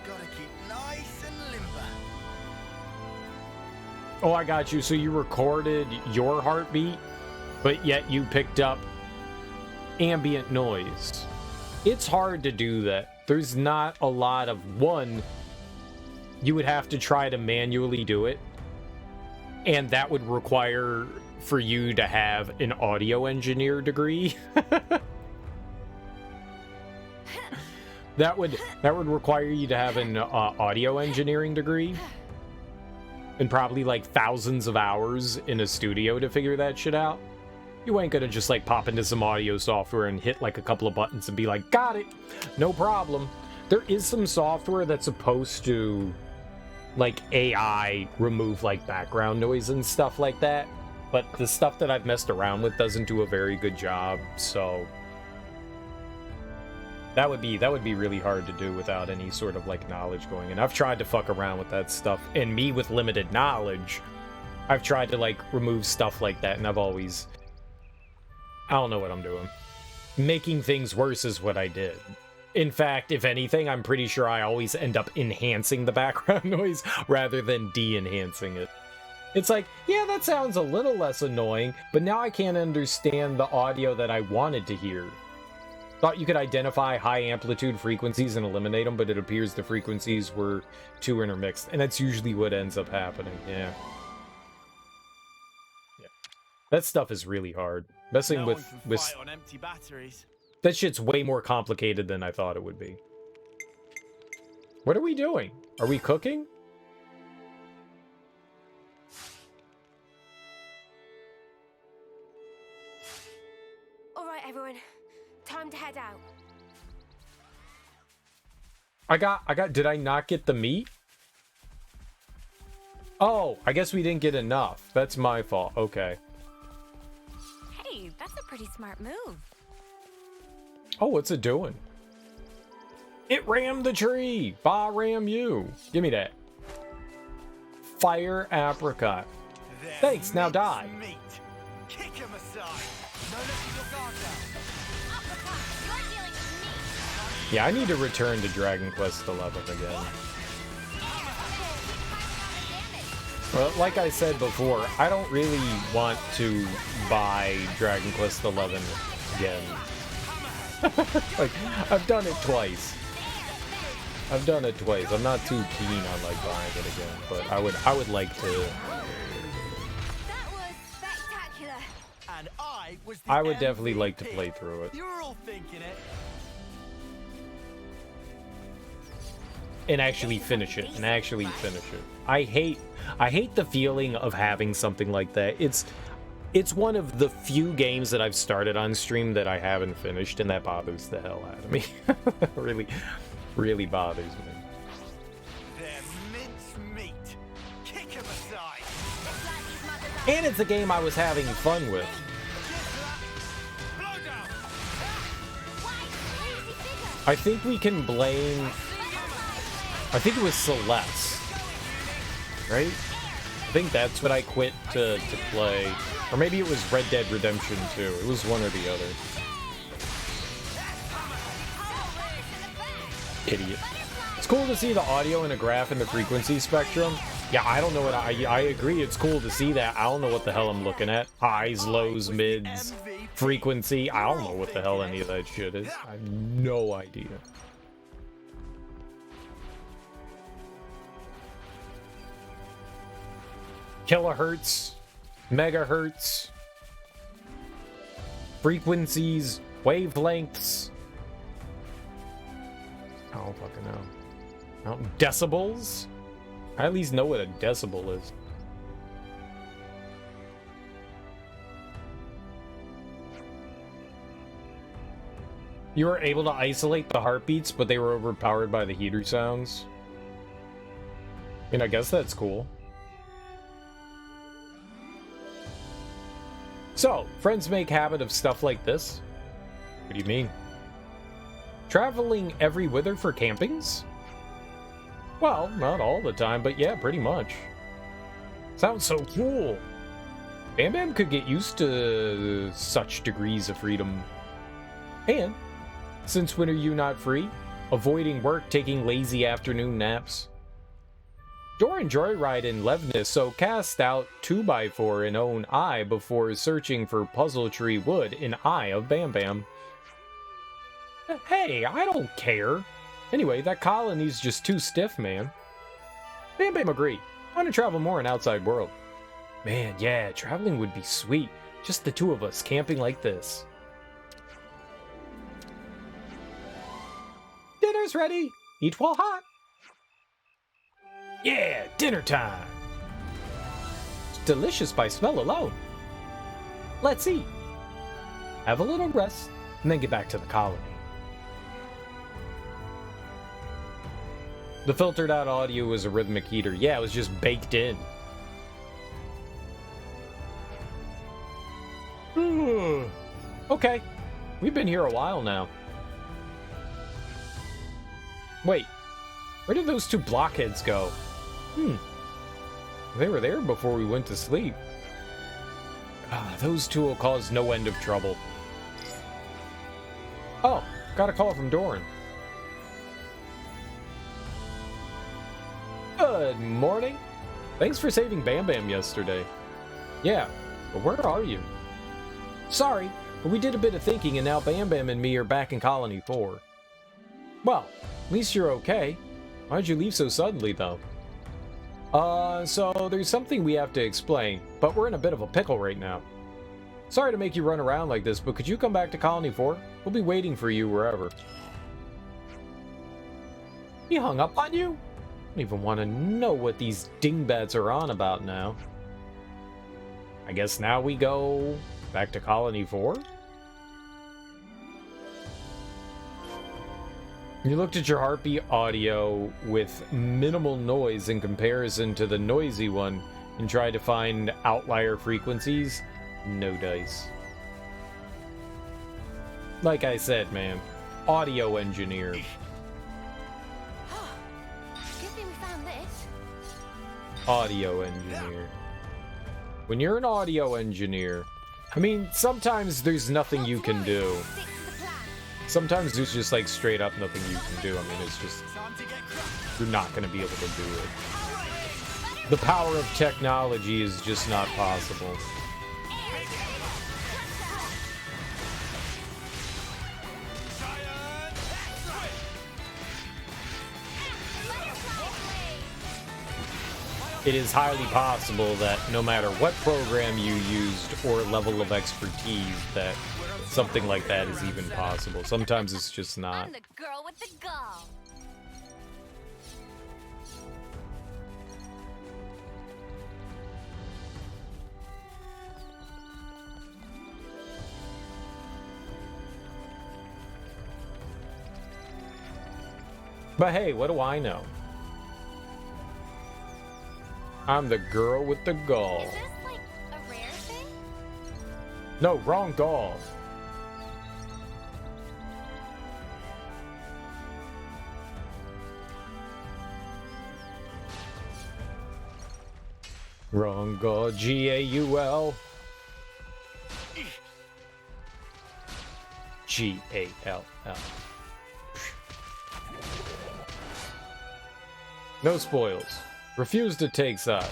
Gotta keep nice and limber. Oh, I got you. So you recorded your heartbeat, but yet you picked up ambient noise. It's hard to do that. There's not a lot of... One, you would have to try to manually do it, and that would require for you to have an audio engineer degree. That would require you to have an audio engineering degree, and probably like thousands of hours in a studio to figure that shit out. You ain't gonna just like pop into some audio software and hit like a couple of buttons and be like, got it, no problem. There is some software that's supposed to, like, AI remove like background noise and stuff like that, but the stuff that I've messed around with doesn't do a very good job, so that would be really hard to do without any sort of like knowledge going in. I've tried to fuck around with that stuff, and me with limited knowledge, I've tried to like remove stuff like that, and I don't know what I'm doing. Making things worse is what I did. In fact, if anything, I'm pretty sure I always end up enhancing the background noise rather than de-enhancing it. It's like, yeah, that sounds a little less annoying, but now I can't understand the audio that I wanted to hear. Thought you could identify high amplitude frequencies and eliminate them, but it appears the frequencies were too intermixed, and that's usually what ends up happening. Yeah. That stuff is really hard. Messing with on empty batteries. That shit's way more complicated than I thought it would be. What are we doing? Are we cooking? right, everyone. Time to head out. Did I not get the meat? Oh, I guess we didn't get enough. That's my fault. Okay. Hey, that's a pretty smart move. Oh, what's it doing? It rammed the tree. Bah, ram you. Give me that. Fire apricot. Thanks, now die. Meat. Kick him aside. No letting your guard down. Yeah, I need to return to Dragon Quest XI again. Well, like I said before, I don't really want to buy Dragon Quest XI again. Like, I've done it twice. I'm not too keen on like buying it again, but I would like to. That was spectacular. And I was the I would definitely MVP. like to play through it. You were all thinking it. And actually finish it. I hate the feeling of having something like that. It's one of the few games that I've started on stream that I haven't finished, and that bothers the hell out of me. really bothers me. They're mincemeat. Kick him aside. And it's a game I was having fun with. Blow down. I think we can blame... I think it was Celeste, right? I think that's what I quit to play. Or maybe it was Red Dead Redemption 2. It was one or the other. Idiot. It's cool to see the audio and a graph in the frequency spectrum. Yeah, I don't know what I agree. It's cool to see that. I don't know what the hell I'm looking at. Highs, lows, mids, frequency. I don't know what the hell any of that shit is. I have no idea. Kilohertz, megahertz, frequencies, wavelengths. I don't fucking know. Decibels? I at least know what a decibel is. You were able to isolate the heartbeats, but they were overpowered by the heater sounds. I mean, I guess that's cool. So, friends make habit of stuff like this? What do you mean? Traveling every wither for campings? Well, not all the time, but yeah, pretty much. Sounds so cool. Bam Bam could get used to such degrees of freedom. And, since when are you not free? Avoiding work, taking lazy afternoon naps. Doran joyride in Levnis, so cast out 2x4 in own eye before searching for puzzle tree wood in eye of Bam Bam. Hey, I don't care. Anyway, that colony's just too stiff, man. Bam Bam agree. I want to travel more in outside world. Man, yeah, traveling would be sweet. Just the two of us camping like this. Dinner's ready. Eat while hot. Yeah, dinner time. It's delicious by smell alone. Let's eat. Have a little rest, and then get back to the colony. The filtered out audio was a rhythmic heater. Yeah, it was just baked in. Okay, we've been here a while now. Wait, where did those two blockheads go? They were there before we went to sleep. Those two will cause no end of trouble. Oh, got a call from Doran. Good morning. Thanks for saving Bam Bam yesterday. Yeah, but where are you? Sorry, but we did a bit of thinking and now Bam Bam and me are back in Colony 4. Well, at least you're okay. Why'd you leave so suddenly, though? So there's something we have to explain, but we're in a bit of a pickle right now. Sorry to make you run around like this, but could you come back to Colony 4? We'll be waiting for you wherever. He hung up on you? I don't even want to know what these dingbats are on about now. I guess now we go back to Colony 4? You looked at your heartbeat audio with minimal noise in comparison to the noisy one and tried to find outlier frequencies. No dice. Like I said, man, audio engineer. Good thing we found this. Audio engineer. When you're an audio engineer, I mean, sometimes there's nothing you can do. Sometimes there's just like straight up nothing you can do. I mean, it's just, you're not going to be able to do it. The power of technology is just not possible. It is highly possible that no matter what program you used or level of expertise, that something like that is even possible. Sometimes it's just not. I'm the girl with the gall. But hey, what do I know? I'm the girl with the gall. Is this like a rare thing? No, wrong gall. Wrong gall, G-A-U-L. G-A-L-L. No spoils. Refuse to take sides.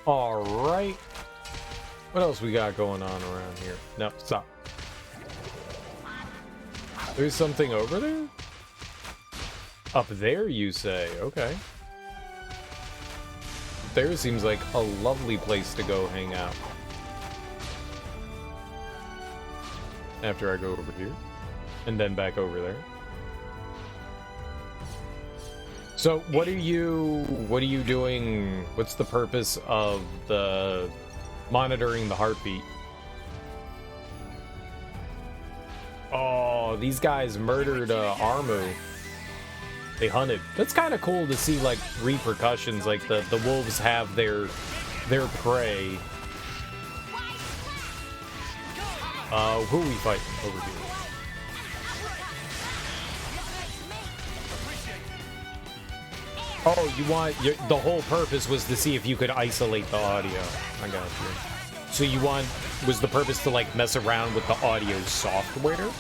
Alright. What else we got going on around here? No, stop. There's something over there? Up there, you say? Okay. There seems like a lovely place to go hang out. After I go over here. And then back over there. So, what are you doing? What's the purpose of the monitoring the heartbeat? Oh, these guys murdered Armu. They hunted. That's kind of cool to see, like, repercussions, like the wolves have their prey. Who are we fighting over here? Oh, you want the whole purpose was to see if you could isolate the audio. I got you. So was the purpose to like mess around with the audio software?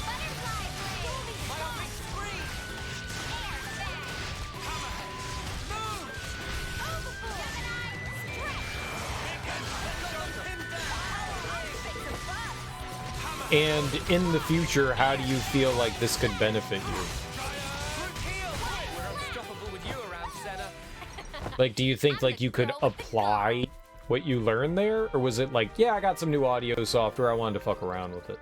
And in the future, how do you feel like this could benefit you? Like, do you think, like, you could apply what you learned there? Or was it like, yeah, I got some new audio software, I wanted to fuck around with it?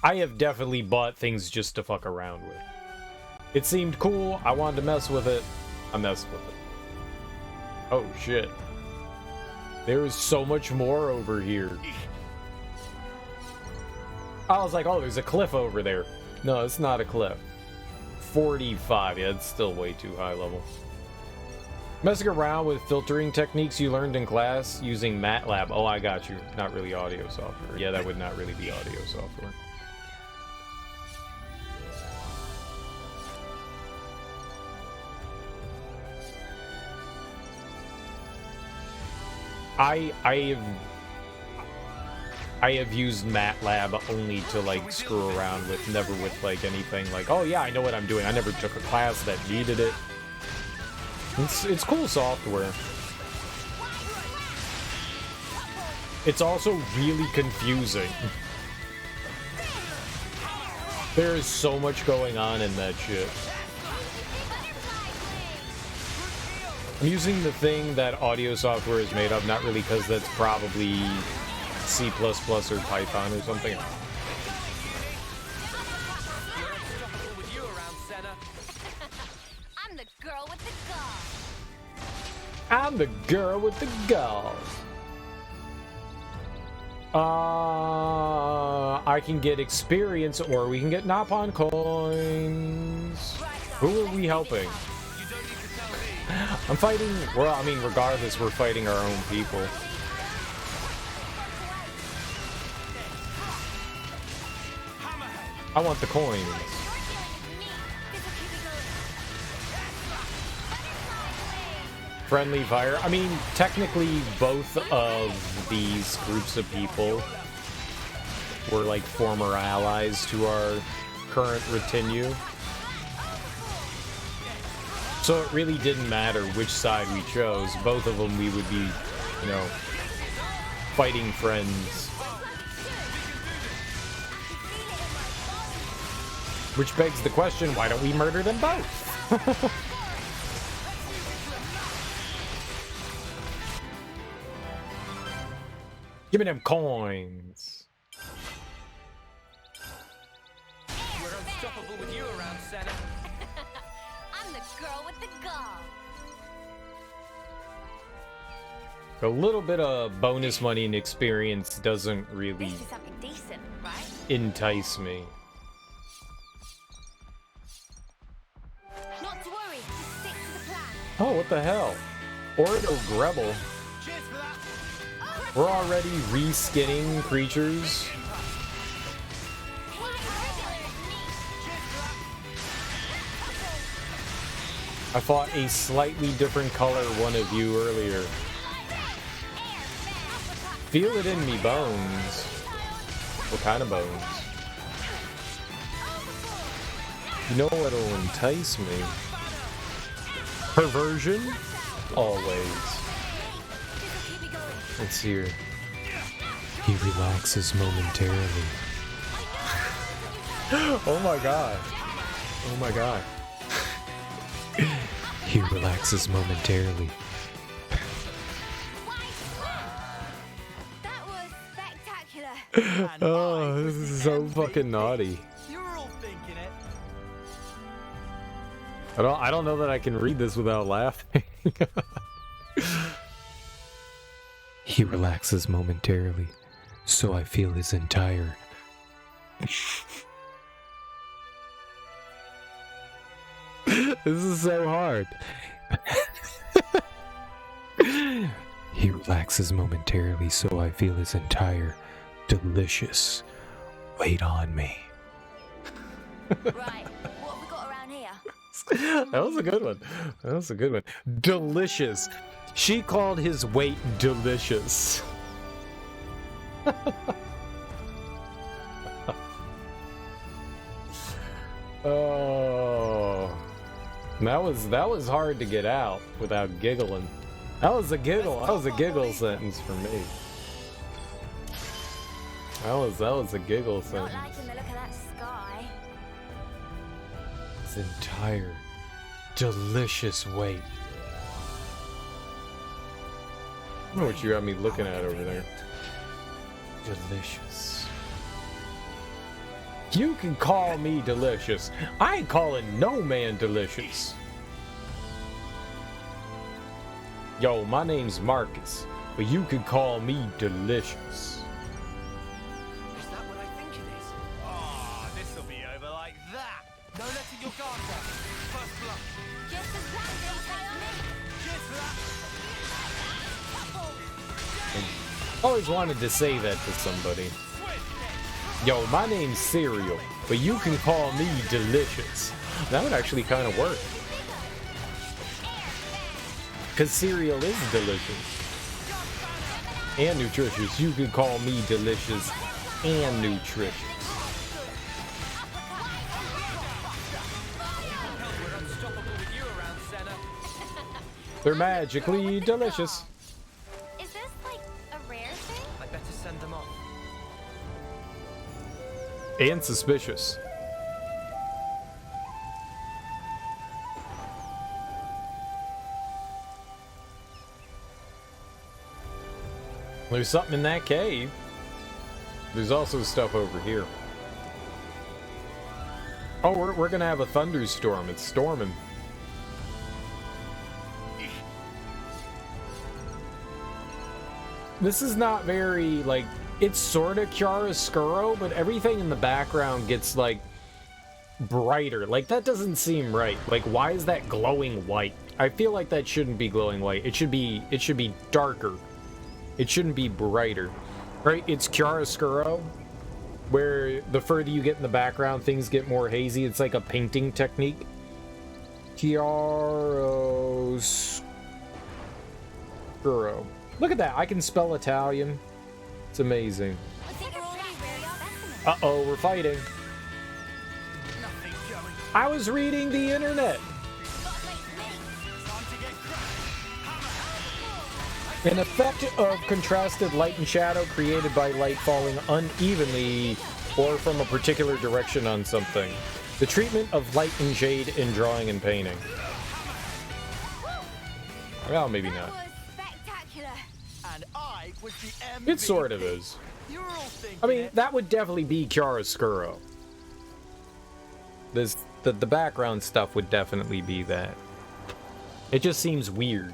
I have definitely bought things just to fuck around with. It seemed cool, I wanted to mess with it, I messed with it. Oh, shit. There is so much more over here. I was like, oh, there's a cliff over there. No, it's not a cliff. 45, yeah, it's still way too high level. Messing around with filtering techniques you learned in class using MATLAB. Oh, I got you. Not really audio software. Yeah, that would not really be audio software. I have used MATLAB only to like screw around with, never with like anything like, oh yeah, I know what I'm doing. I never took a class that needed it. It's cool software. It's also really confusing. There is so much going on in that shit. I'm using the thing that audio software is made of, not really because that's probably C++ or Python or something. I'm the girl with the gall. I'm the girl with the gall. I can get experience, or we can get Napon coins. Who are we helping? I'm fighting. Well, I mean, regardless, we're fighting our own people. I want the coins. Friendly fire. I mean, technically, both of these groups of people were like former allies to our current retinue. So it really didn't matter which side we chose. Both of them we would be, you know, fighting friends. Which begs the question, why don't we murder them both? Give me them coins. We're unstoppable with you around, Senna. I'm the girl with the gall. A little bit of bonus money and experience doesn't really This is something decent, right? entice me. Not to worry, just stick to the plan. Oh, what the hell? Ordo Grebel. Cheers for that. We're already reskinning creatures. I fought a slightly different color one of you earlier. Feel it in me bones. What kind of bones? You know what'll entice me? Perversion? Always. It's here. He relaxes momentarily. Oh my god. Oh my god. He relaxes momentarily. That was spectacular. Oh, this is so fucking naughty. You're all thinking it. I don't know that I can read this without laughing. He relaxes momentarily, so I feel his entire... This is so hard. He relaxes momentarily, so I feel his entire delicious weight on me. Right, what have we got around here? That was a good one. That was a good one. Delicious. She called his weight delicious. Oh, that was hard to get out without giggling. That was a giggle. That was a giggle sentence for me. That was a giggle Not sentence. liking the look of that sky. His entire delicious weight. I don't know what you got me looking at over there. Delicious. You can call me delicious. I ain't calling no man delicious. Yo, my name's Marcus, but you can call me delicious. Is that what I think it is? Oh, this'll be over like that. No letting your guard down. First blood. Just as planned, stay on it. Cheers for that. Always wanted to say that to somebody. Yo, my name's Cereal, but you can call me delicious. That would actually kind of work. Because cereal is delicious. And nutritious. You can call me delicious and nutritious. We're unstoppable with you around, Senna. They're magically delicious. Is this like a rare thing? I better send them off. And suspicious. There's something in that cave. There's also stuff over here. Oh, we're gonna have a thunderstorm. It's storming. This is not very, like, it's sort of chiaroscuro, but everything in the background gets like brighter. Like that doesn't seem right. Like why is that glowing white? I feel like that shouldn't be glowing white. It should be darker. It shouldn't be brighter. Right? It's chiaroscuro, where the further you get in the background, things get more hazy. It's like a painting technique. Chiaroscuro. Look at that. I can spell Italian. It's amazing. Uh-oh, we're fighting. I was reading the internet. An effect of contrasted light and shadow created by light falling unevenly or from a particular direction on something. The treatment of light and shade in drawing and painting. Well, maybe not. It sort of is. I mean, that would definitely be chiaroscuro. The background stuff would definitely be that. It just seems weird.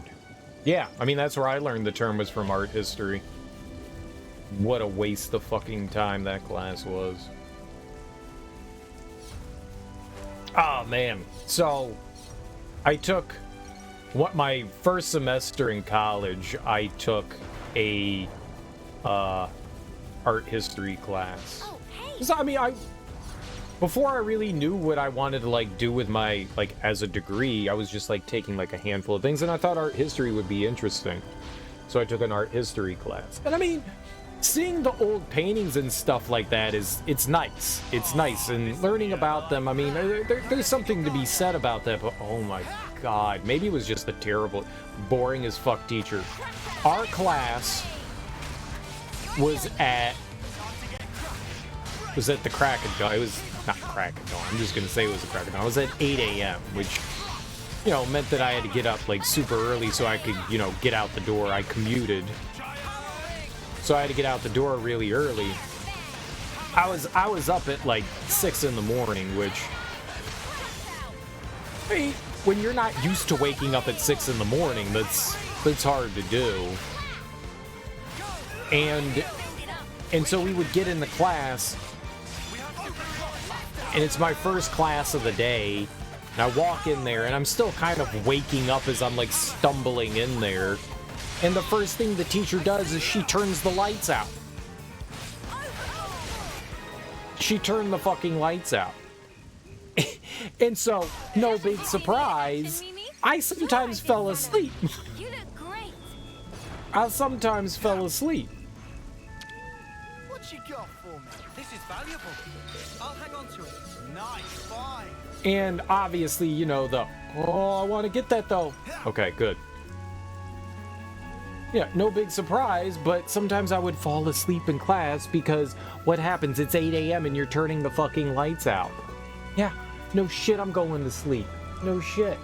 Yeah, I mean, that's where I learned the term was from art history. What a waste of fucking time that class was. Oh, man. So, I took... my first semester in college, I took a art history class. Oh, hey. So, I mean, before I really knew what I wanted to like do with my as a degree, I was just like taking like a handful of things, and I thought art history would be interesting. So I took an art history class. And I mean, seeing the old paintings and stuff like that it's nice. It's nice, and learning about them, I mean, there's something to be said about that, but oh my god, maybe it was just a terrible, boring as fuck teacher. Our class was at the crack of dawn. It was not crack of dawn. I'm just going to say it was a crack of dawn. It was at 8 a.m., which, you know, meant that I had to get up like super early so I could, you know, get out the door. I commuted. So I had to get out the door really early. I was up at like 6 in the morning, which, I mean, when you're not used to waking up at 6 in the morning, that's hard to do. And so we would get in the class, and it's my first class of the day, and I walk in there, and I'm still kind of waking up as I'm like stumbling in there, and the first thing the teacher does is she turns the lights out. She turned the fucking lights out. And so, no big surprise, I sometimes fell asleep. You look great. I sometimes fell asleep. What you got for me? This is valuable. I'll hang on to it. Nice, fine. And obviously, you know, I want to get that though. Okay, good. Yeah, no big surprise, but sometimes I would fall asleep in class because what happens? It's 8 a.m. and you're turning the fucking lights out. Yeah, no shit, I'm going to sleep. No shit.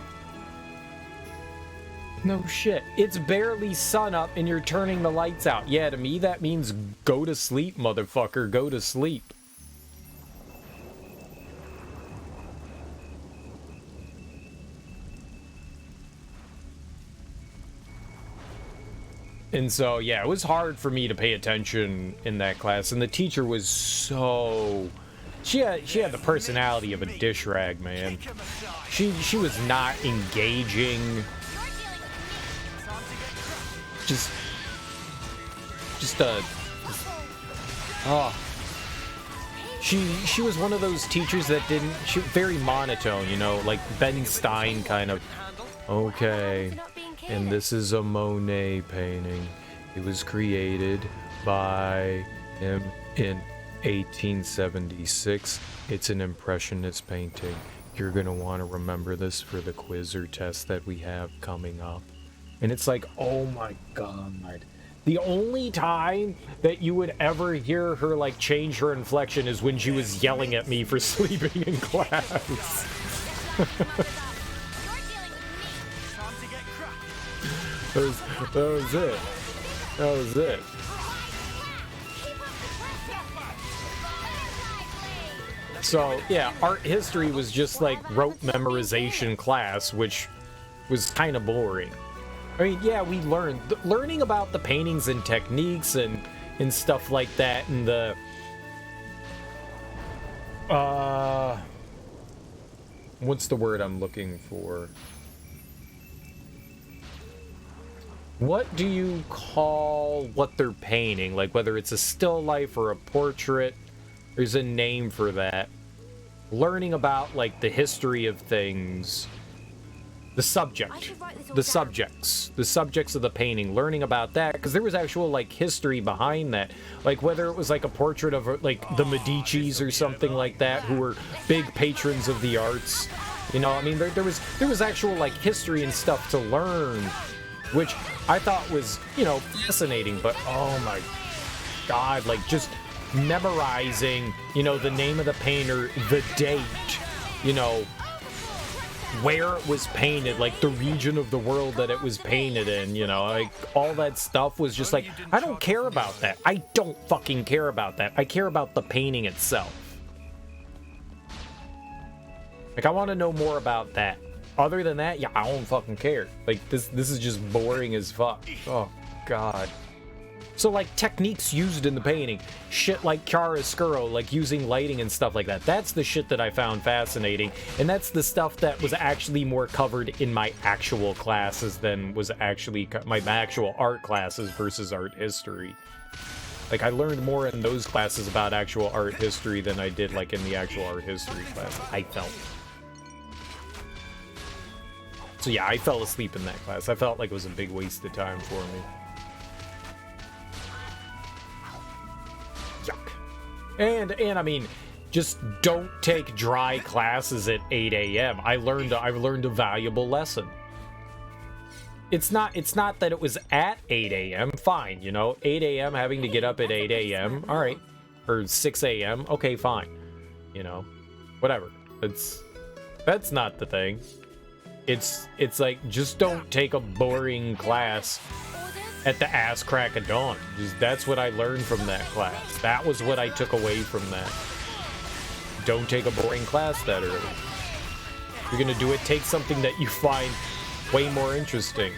No shit. It's barely sun up and you're turning the lights out. Yeah, to me that means go to sleep, motherfucker. Go to sleep. And so, yeah, it was hard for me to pay attention in that class. And the teacher was so... She had the personality of a dish rag, man. She was not engaging. She was one of those teachers that very monotone, you know, like Ben Stein kind of. Okay, and this is a Monet painting. It was created by him in 1876. It's an impressionist painting. You're gonna want to remember this for the quiz or test that we have coming up. And it's like, oh my god. The only time that you would ever hear her like change her inflection is when she was yelling at me for sleeping in class. That was it. That was it. So, yeah, art history was just like rote memorization class, which was kind of boring. I mean, yeah, we learning about the paintings and techniques and, and stuff like that, and the what's the word I'm looking for? What do you call what they're painting? Like whether it's a still life or a portrait, there's a name for that. Learning about like the history of things. The subject, the subjects of the painting, learning about that, because there was actual like history behind that, like whether it was like a portrait of like the Medicis or something like that, who were big patrons of the arts, you know. I mean, there was actual like history and stuff to learn, which I thought was, you know, fascinating. But oh my god, like just memorizing, you know, the name of the painter, the date, you know, where it was painted, like the region of the world that it was painted in, you know, like all that stuff was just like, I don't care about that. I don't fucking care about that. I care about the painting itself. Like, I want to know more about that. Other than that, yeah, I don't fucking care. Like, this is just boring as fuck. Oh, God. So, like, techniques used in the painting, shit like chiaroscuro, like using lighting and stuff like that, that's the shit that I found fascinating, and that's the stuff that was actually more covered in my actual classes than was actually my actual art classes versus art history. Like, I learned more in those classes about actual art history than I did, like, in the actual art history class, I felt. So yeah, I fell asleep in that class. I felt like it was a big waste of time for me. And I mean, just don't take dry classes at 8 a.m. I learned a valuable lesson. It's not that it was at 8 a.m. Fine, you know, 8 a.m. having to get up at 8 a.m. All right, or 6 a.m. Okay, fine. You know, whatever. That's not the thing. It's like, just don't take a boring class at the ass crack of dawn. That's what I learned from that class. That was what I took away from that. Don't take a boring class that early. If you're gonna do it, take something that you find way more interesting.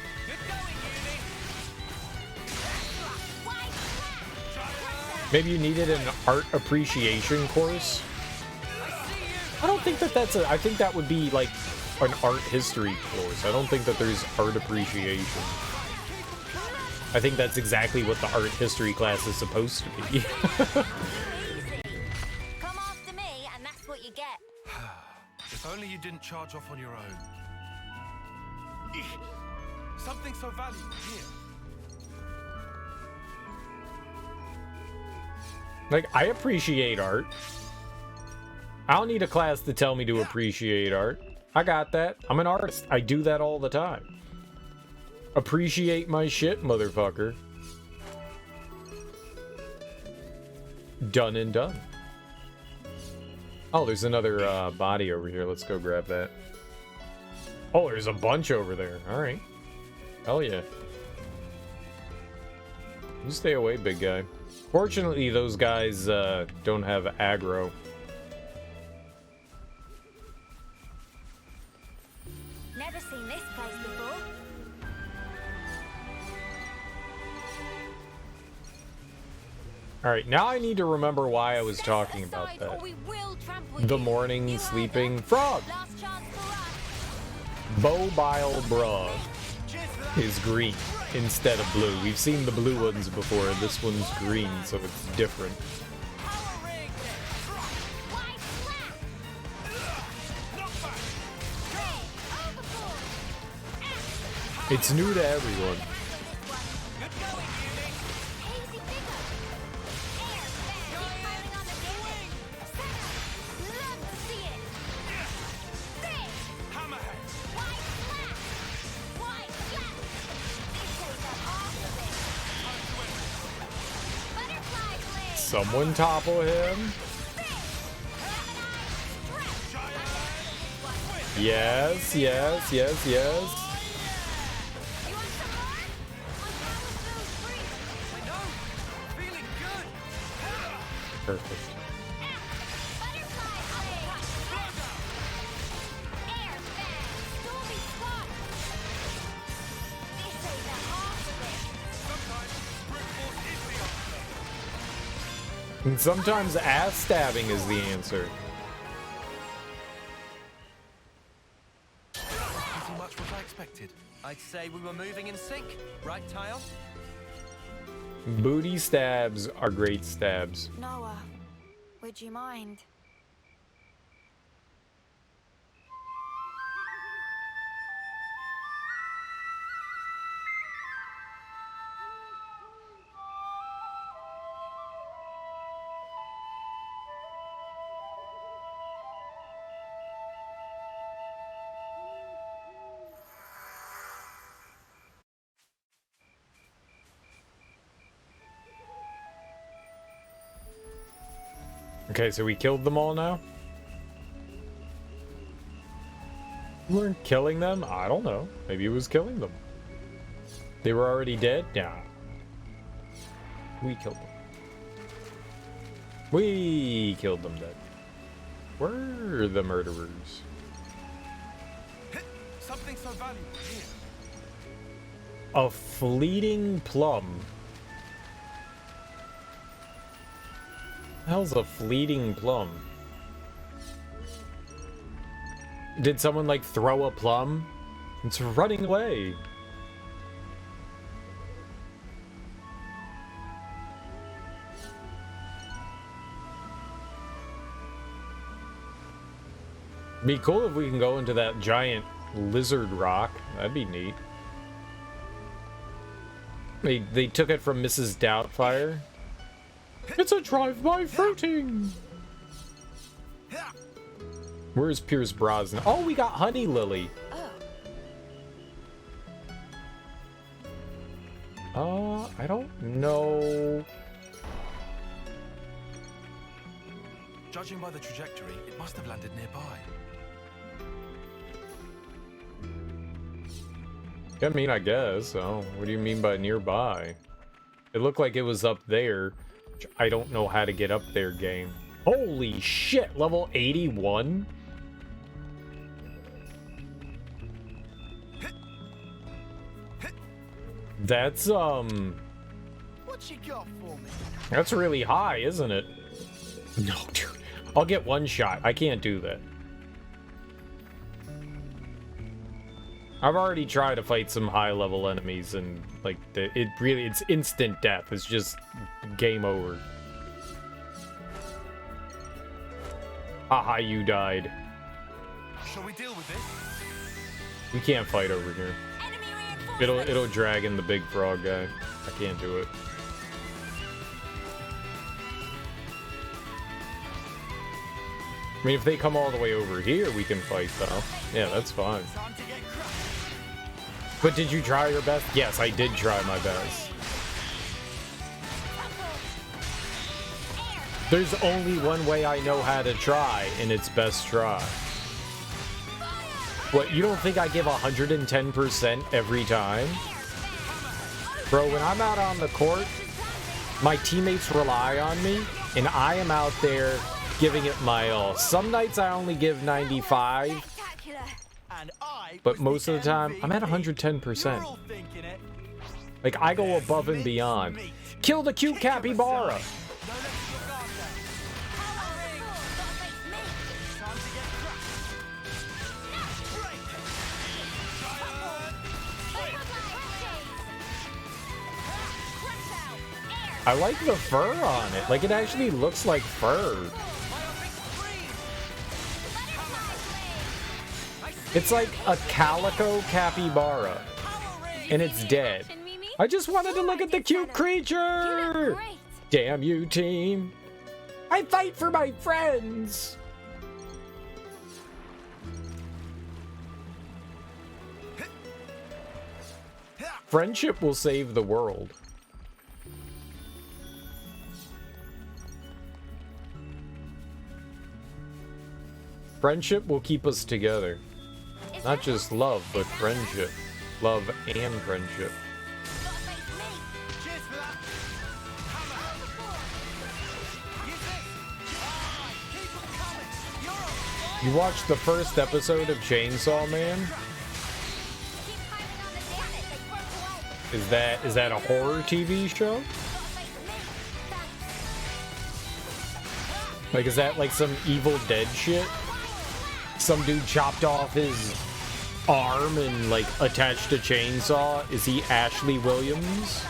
Maybe you needed an art appreciation course. I don't think that's I think that would be like an art history course. I don't think that there's art appreciation. I think that's exactly what the art history class is supposed to be. Come after me, and that's what you get. If only you didn't charge off on your own. Something so valuable here. Like, I appreciate art. I don't need a class to tell me to appreciate art. I got that. I'm an artist. I do that all the time. Appreciate my shit, motherfucker. Done and done. Oh, there's another body over here. Let's go grab that. Oh, there's a bunch over there. Alright. Hell yeah. You stay away, big guy. Fortunately, those guys don't have aggro. Never seen this place before. Alright, now I need to remember why I was talking about that. The morning sleeping frog. Bobile Brog is green instead of blue. We've seen the blue ones before. This one's green, so it's different. It's new to everyone. Someone topple him. Yes, yes, yes, yes. Perfect. And sometimes ass stabbing is the answer. Pretty much what I expected. I'd say we were moving in sync, right, Tile? Booty stabs are great stabs. Noah, would you mind? Okay, so we killed them all now? We weren't killing them? I don't know. Maybe it was killing them. They were already dead? Yeah. We killed them. We killed them dead. We're the murderers. Something so valuable here. A fleeting plum. The hell's a fleeting plum? Did someone like throw a plum? It's running away. Be cool if we can go into that giant lizard rock. That'd be neat. They took it from Mrs. Doubtfire. It's a drive-by fruiting. Where's Pierce Brosnan? Oh, we got Honey Lily. I don't know. Judging by the trajectory, it must have landed nearby. I mean, I guess. Oh, what do you mean by nearby? It looked like it was up there. I don't know how to get up there, game. Holy shit, level 81? That's, What you got for me? that's really high, isn't it? No, dude. I'll get one shot. I can't do that. I've already tried to fight some high-level enemies, and, like, it's instant death. It's just game over. Haha, you died. Shall we deal with this? We can't fight over here. It'll drag in the big frog guy. I can't do it. I mean, if they come all the way over here, we can fight, though. Yeah, that's fine. But did you try your best? Yes, I did try my best. There's only one way I know how to try, and it's best try. What, you don't think I give 110% every time? Bro, when I'm out on the court, my teammates rely on me, and I am out there giving it my all. Some nights I only give 95, but most of the time, I'm at 110%. Like, I go above and beyond. Kill the cute capybara! I like the fur on it. Like, it actually looks like fur. It's like a calico capybara. And it's dead. I just wanted to look at the cute creature! Damn you, team. I fight for my friends! Friendship will save the world. Friendship will keep us together. Not just love, but friendship. Love and friendship. You watched the first episode of Chainsaw Man? Is that a horror TV show? Like, is that like some Evil Dead shit? Some dude chopped off his arm and like attached a chainsaw? Is he Ashley Williams?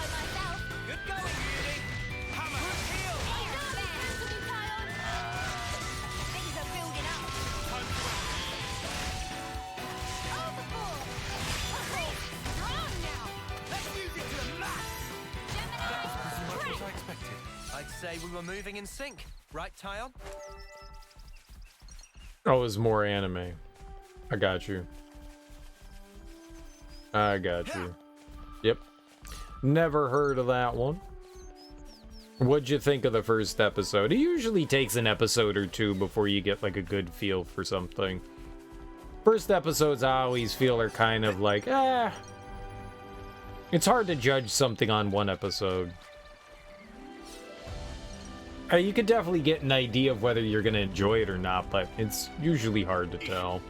We were moving in sync, right, Tyon? Oh, it was more anime. I got you. I got you. Yep. Never heard of that one. What'd you think of the first episode? It usually takes an episode or two before you get like a good feel for something. First episodes I always feel are kind of like, it's hard to judge something on one episode. You could definitely get an idea of whether you're going to enjoy it or not, but it's usually hard to tell.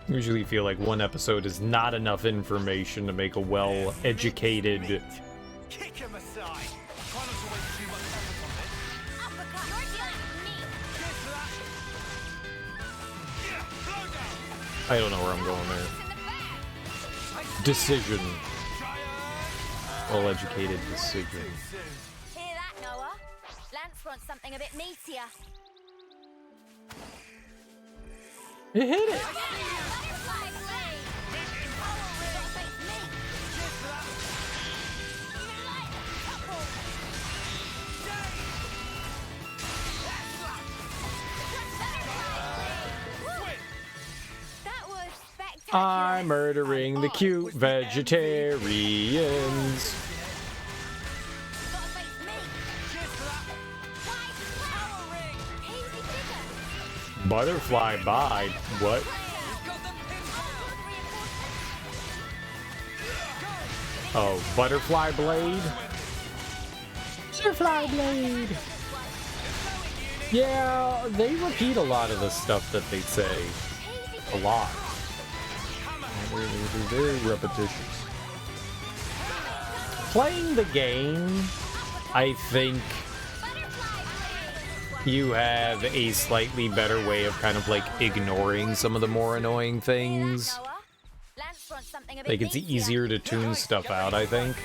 Usually feel like one episode is not enough information to make a well-educated... Kick him aside. I don't know where I'm going there. Decision. Well-educated decision. Hear that, Noah? Lance wants something a bit meatier. It hit it! I'm murdering the cute vegetarians. Butterfly bite. What? Oh, butterfly blade? Butterfly blade! Yeah, they repeat a lot of the stuff that they say. A lot. They're very repetitious. Playing the game, I think you have a slightly better way of kind of like ignoring some of the more annoying things. Like it's easier to tune stuff out, I think.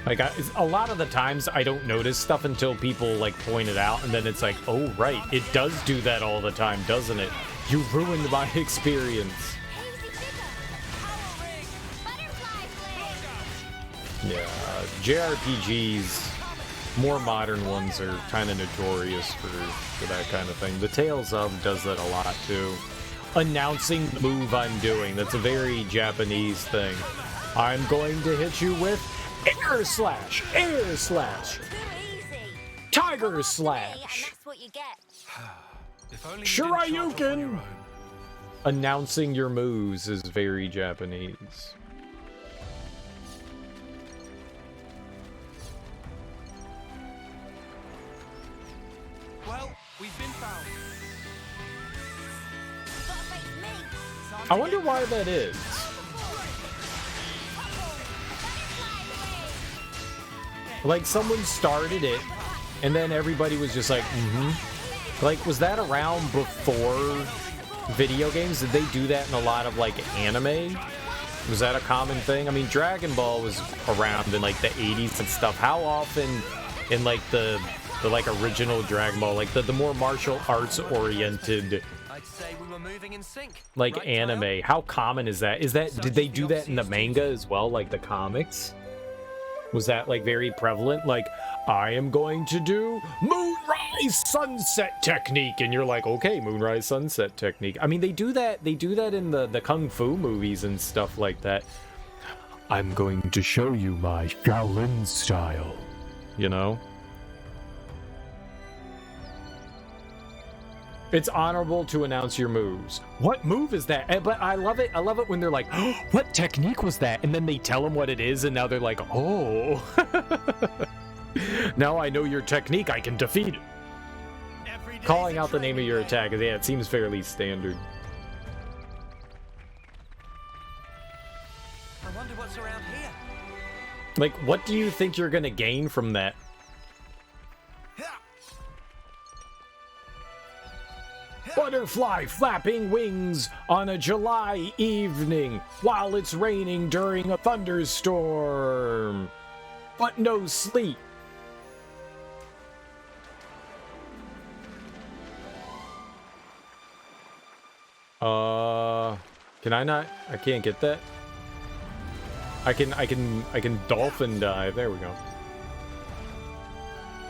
Like a lot of the times I don't notice stuff until people like point it out, and then it's like, oh right, it does do that all the time, doesn't it? You ruined my experience. Yeah, JRPGs, more modern ones are kind of notorious for that kind of thing. The Tales of does that a lot too. Announcing the move I'm doing, that's a very Japanese thing. I'm going to hit you with air slash, tiger slash. Shoryuken! Announcing your moves is very Japanese. Well, we've been found. I wonder why that is. Like someone started it, and then everybody was just like, Like, was that around before video games? Did they do that in a lot of, like, anime? Was that a common thing? I mean, Dragon Ball was around in, like, the 80s and stuff. How often in, like, the like, original Dragon Ball, like, the more martial arts-oriented, I'd say we were moving in sync. like, Right, anime, Tyon? how common is that? Did they do that in the manga as well, like the comics? Was that, like, very prevalent? Like, I am going to do moonrise sunset technique, and you're like, okay, moonrise sunset technique. I mean, they do that in the kung fu movies and stuff like that. I'm going to show you my Shaolin style, you know? It's honorable to announce your moves. What move is that? But I love it. I love it when they're like, oh, what technique was that? And then they tell them what it is, and now they're like, oh. Now I know your technique. I can defeat it. Calling out the name of your attack. Yeah, it seems fairly standard. Like, what do you think you're gonna gain from that? Butterfly flapping wings on a July evening while it's raining during a thunderstorm. But no sleet. Can I not? I can't get that. I can dolphin dive. There we go.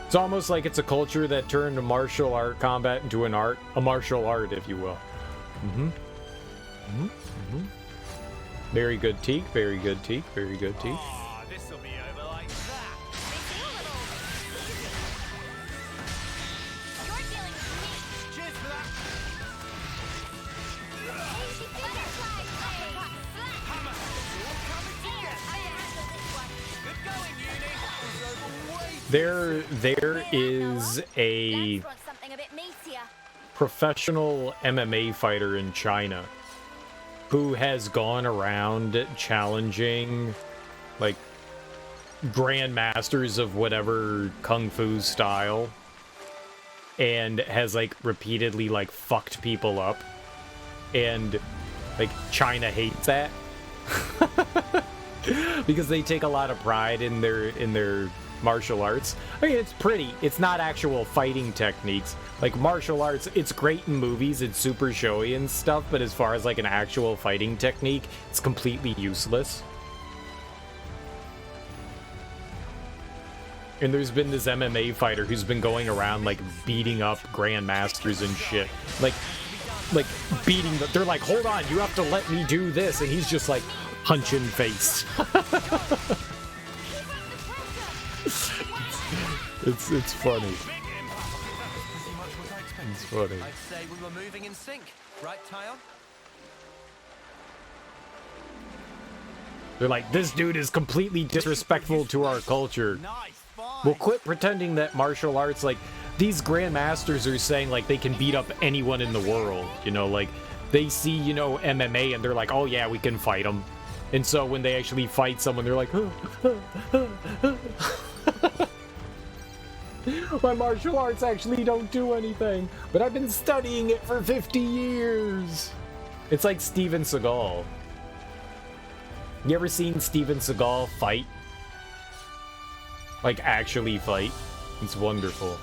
It's almost like it's a culture that turned martial art combat into an art, a martial art, if you will. Very good teak, very good teak, very good teak. Oh, this'll be over like that. Cheers for that. Good going, Uni. There is a professional MMA fighter in China who has gone around challenging like grandmasters of whatever kung fu style and has like repeatedly like fucked people up, and like China hates that because they take a lot of pride in their martial arts. I mean, it's pretty. It's not actual fighting techniques. Like, martial arts, it's great in movies, it's super showy and stuff, but as far as, like, an actual fighting technique, it's completely useless. And there's been this MMA fighter who's been going around, like, beating up grandmasters and shit. Like beating them. They're like, hold on, you have to let me do this. And he's just, like, punching face. It's funny. It's funny. I'd say we were moving in sync, right, Tyon? They're like, this dude is completely disrespectful to our culture. Well, quit pretending that martial arts, like, these grandmasters are saying, like, they can beat up anyone in the world, you know, like, they see, you know, MMA, and they're like, oh yeah, we can fight them. And so when they actually fight someone, they're like, my martial arts actually don't do anything, but I've been studying it for 50 years. It's like Steven Seagal. You ever seen Steven Seagal fight? Like, actually fight? It's wonderful.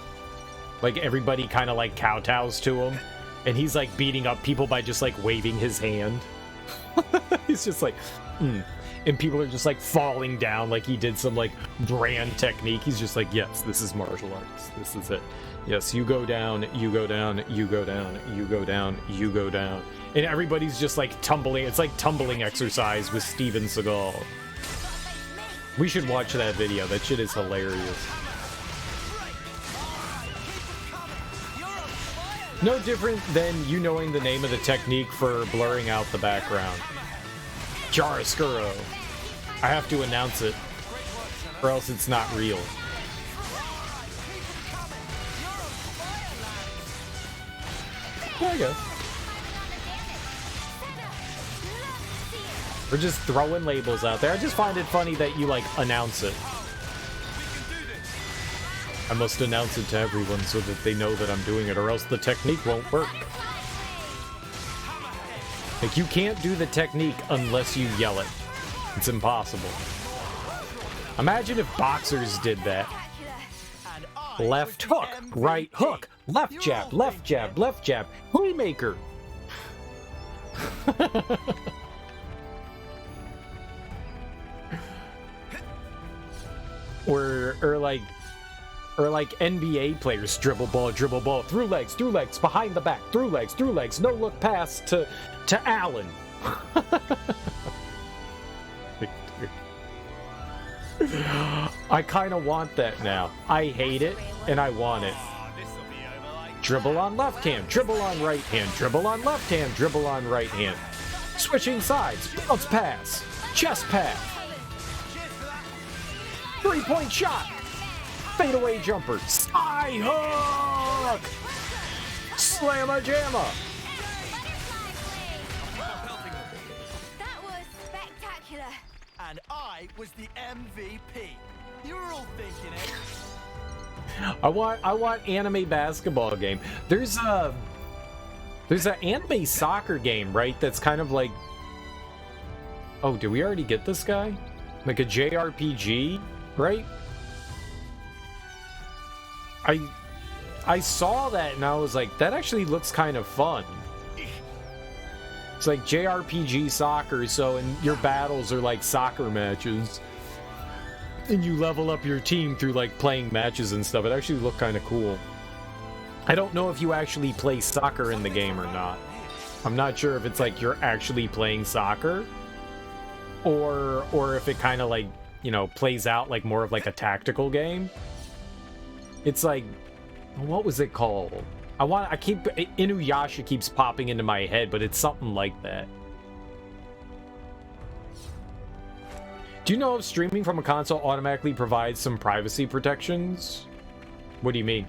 Like, everybody kind of, like, kowtows to him, and he's, like, beating up people by just, like, waving his hand. He's just like, And people are just, like, falling down like he did some, like, grand technique. He's just like, yes, this is martial arts. This is it. Yes, you go down, you go down, you go down, you go down, you go down. And everybody's just, like, tumbling. It's like tumbling exercise with Steven Seagal. We should watch that video. That shit is hilarious. No different than you knowing the name of the technique for blurring out the background. Chiaroscuro. I have to announce it, or else it's not real. Yeah, I guess. We're just throwing labels out there. I just find it funny that you, like, announce it. I must announce it to everyone so that they know that I'm doing it, or else the technique won't work. Like, you can't do the technique unless you yell it. It's impossible. Imagine if boxers did that. Left hook, right hook, left jab, left jab, left jab, haymaker. Or like NBA players, dribble ball, through legs, behind the back, through legs, no look pass to Allen. I kind of want that now. I hate it, and I want it. Dribble on left hand, dribble on right hand, dribble on left hand, dribble on right hand. Switching sides, bounce pass, chest pass. 3-point shot. Fadeaway jumper. Sky hook. Slamma jamma. That was spectacular. and I was the MVP. You were all thinking it. I want anime basketball game. There's an anime soccer game, right? That's kind of like, oh, did we already get this guy? Like a JRPG, right? I saw that and I was like, that actually looks kind of fun. It's like JRPG soccer, so and your battles are like soccer matches. And you level up your team through like playing matches and stuff. It actually looked kind of cool. I don't know if you actually play soccer in the game or not. I'm not sure if it's like you're actually playing soccer or if it kind of like, you know, plays out like more of like a tactical game. It's like, what was it called? Inuyasha keeps popping into my head, but it's something like that. Do you know if streaming from a console automatically provides some privacy protections? What do you mean?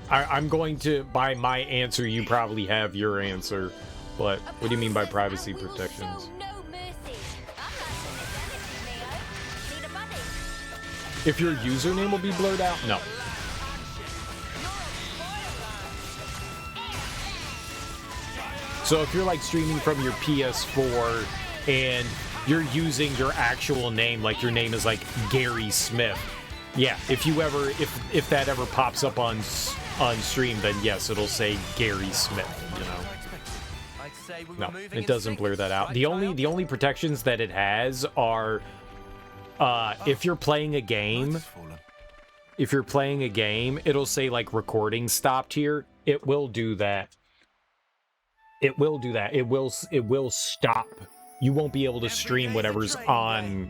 I'm going to, by my answer, you probably have your answer, but what do you mean by privacy protections? If your username will be blurred out? No. So if you're like streaming from your PS4 and you're using your actual name, like your name is like Gary Smith, yeah, if that ever pops up on stream, then yes, it'll say Gary Smith, you know. No, it doesn't blur that out. The only protections that it has are if you're playing a game, it'll say like recording stopped here. It will do that. It will do that. It will stop. You won't be able to stream whatever's on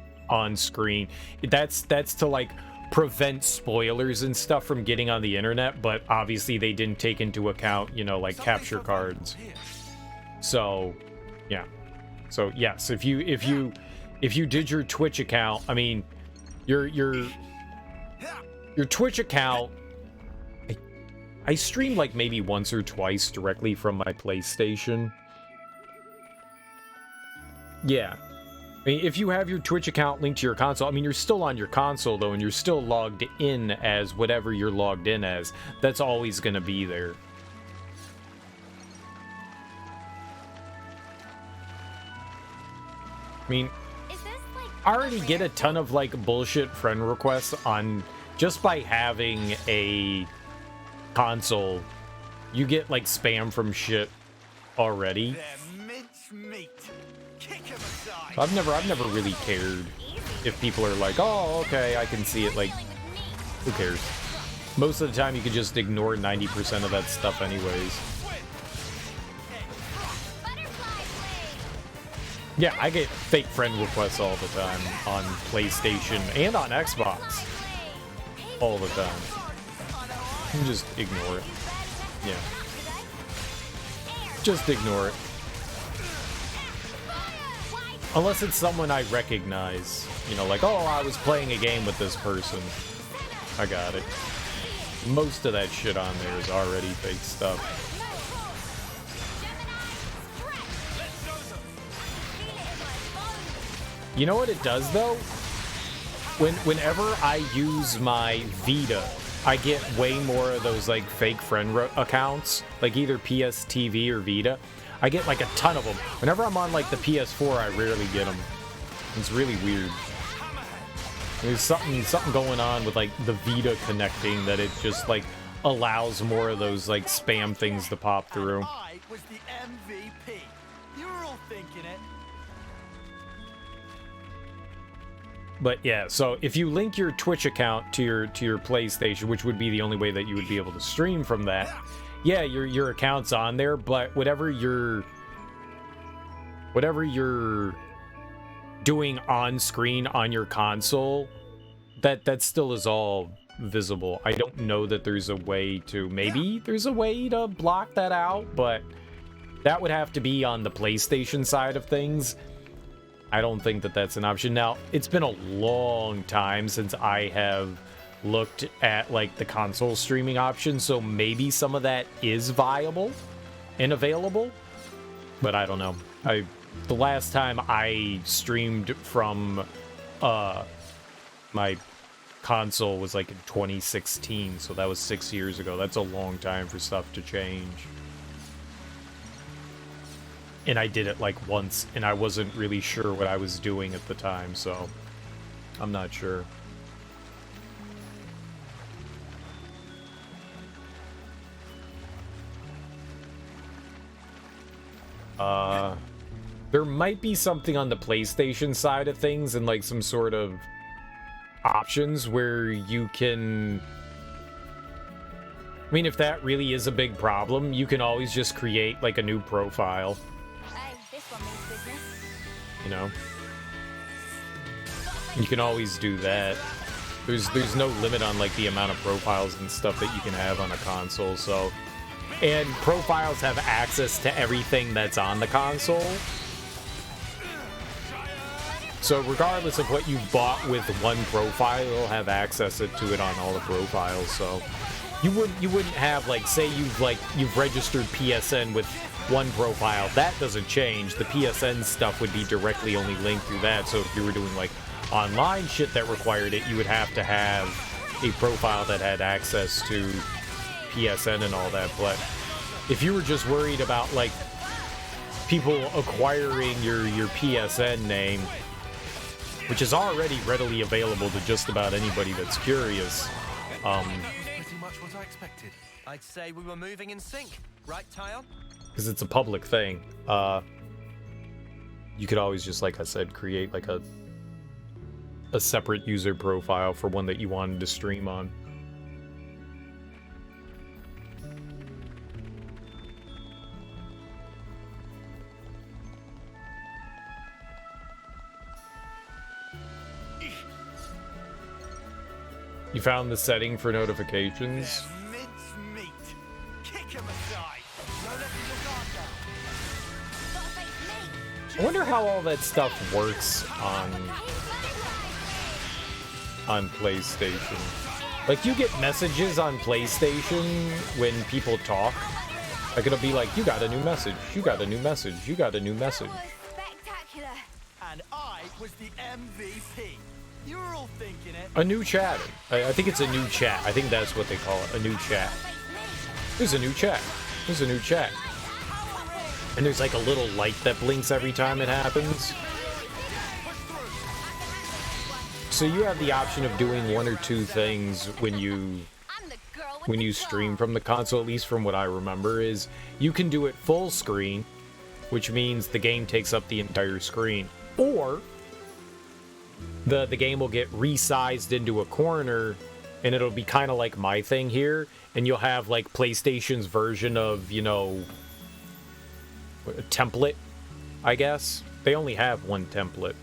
screen. That's to like prevent spoilers and stuff from getting on the internet, but obviously they didn't take into account, you know, like capture cards. So, yeah. So, yes, if you did your Twitch account, I mean, your Twitch account, I stream like maybe once or twice directly from my PlayStation. Yeah. I mean, if you have your Twitch account linked to your console, I mean, you're still on your console, though, and you're still logged in as whatever you're logged in as. That's always going to be there. I mean, I already get a ton of, like, bullshit friend requests on just by having a console. You get, like, spam from shit already. So I've never really cared if people are like, oh, okay, I can see it. Like, who cares? Most of the time, you can just ignore 90% of that stuff anyways. Yeah, I get fake friend requests all the time on PlayStation and on Xbox. All the time. You can just ignore it. Yeah. Just ignore it. Unless it's someone I recognize. You know, like, oh, I was playing a game with this person. I got it. Most of that shit on there is already fake stuff. You know what it does, though? Whenever I use my Vita, I get way more of those, like, fake friend accounts. Like, either PS TV or Vita. I get, like, a ton of them. Whenever I'm on, like, the PS4, I rarely get them. It's really weird. There's something going on with, like, the Vita connecting that it just, like, allows more of those, like, spam things to pop through. I was the MVP. You were all thinking it. But yeah, so if you link your Twitch account to your PlayStation, which would be the only way that you would be able to stream from that, yeah, your account's on there, but whatever you're doing on screen on your console, that still is all visible. I don't know that there's a way to, maybe there's a way to block that out, but that would have to be on the PlayStation side of things. I don't think that that's an option. Now, it's been a long time since I have looked at, like, the console streaming option, so maybe some of that is viable. unavailable, but I don't know. The last time I streamed from my console was like in 2016, so that was 6 years ago. That's a long time for stuff to change. And I did it like once, and I wasn't really sure what I was doing at the time, so I'm not sure. There might be something on the PlayStation side of things and like some sort of options where you can... I mean, if that really is a big problem, you can always just create like a new profile. Hey, this one means business. You know? You can always do that. There's no limit on like the amount of profiles and stuff that you can have on a console, so... And profiles have access to everything that's on the console. So regardless of what you bought with one profile, you'll have access to it on all the profiles. So you wouldn't have like, say you've registered PSN with one profile, that doesn't change. The PSN stuff would be directly only linked through that. So if you were doing like online shit that required it, you would have to have a profile that had access to PSN and all that. But if you were just worried about like people acquiring your PSN name, which is already readily available to just about anybody that's curious, Pretty much what I expected. I'd say we were moving in sync, right, Tyon? because it's a public thing, you could always just, like I said, create like a separate user profile for one that you wanted to stream on. You found the setting for notifications? I wonder how all that stuff works on PlayStation. Like, you get messages on PlayStation when people talk. Like, it'll be like, you got a new message, you got a new message, you got a new message. Spectacular. And I was the MVP. You were all thinking it. A new chat. I think it's a new chat. I think that's what they call it, a new chat. There's a new chat. There's a new chat. And there's like a little light that blinks every time it happens. So you have the option of doing one or two things when you stream from the console, at least from what I remember, is you can do it full screen, which means the game takes up the entire screen, or the game will get resized into a corner and it'll be kind of like my thing here, and you'll have like PlayStation's version of, you know, a template, I guess. They only have one template.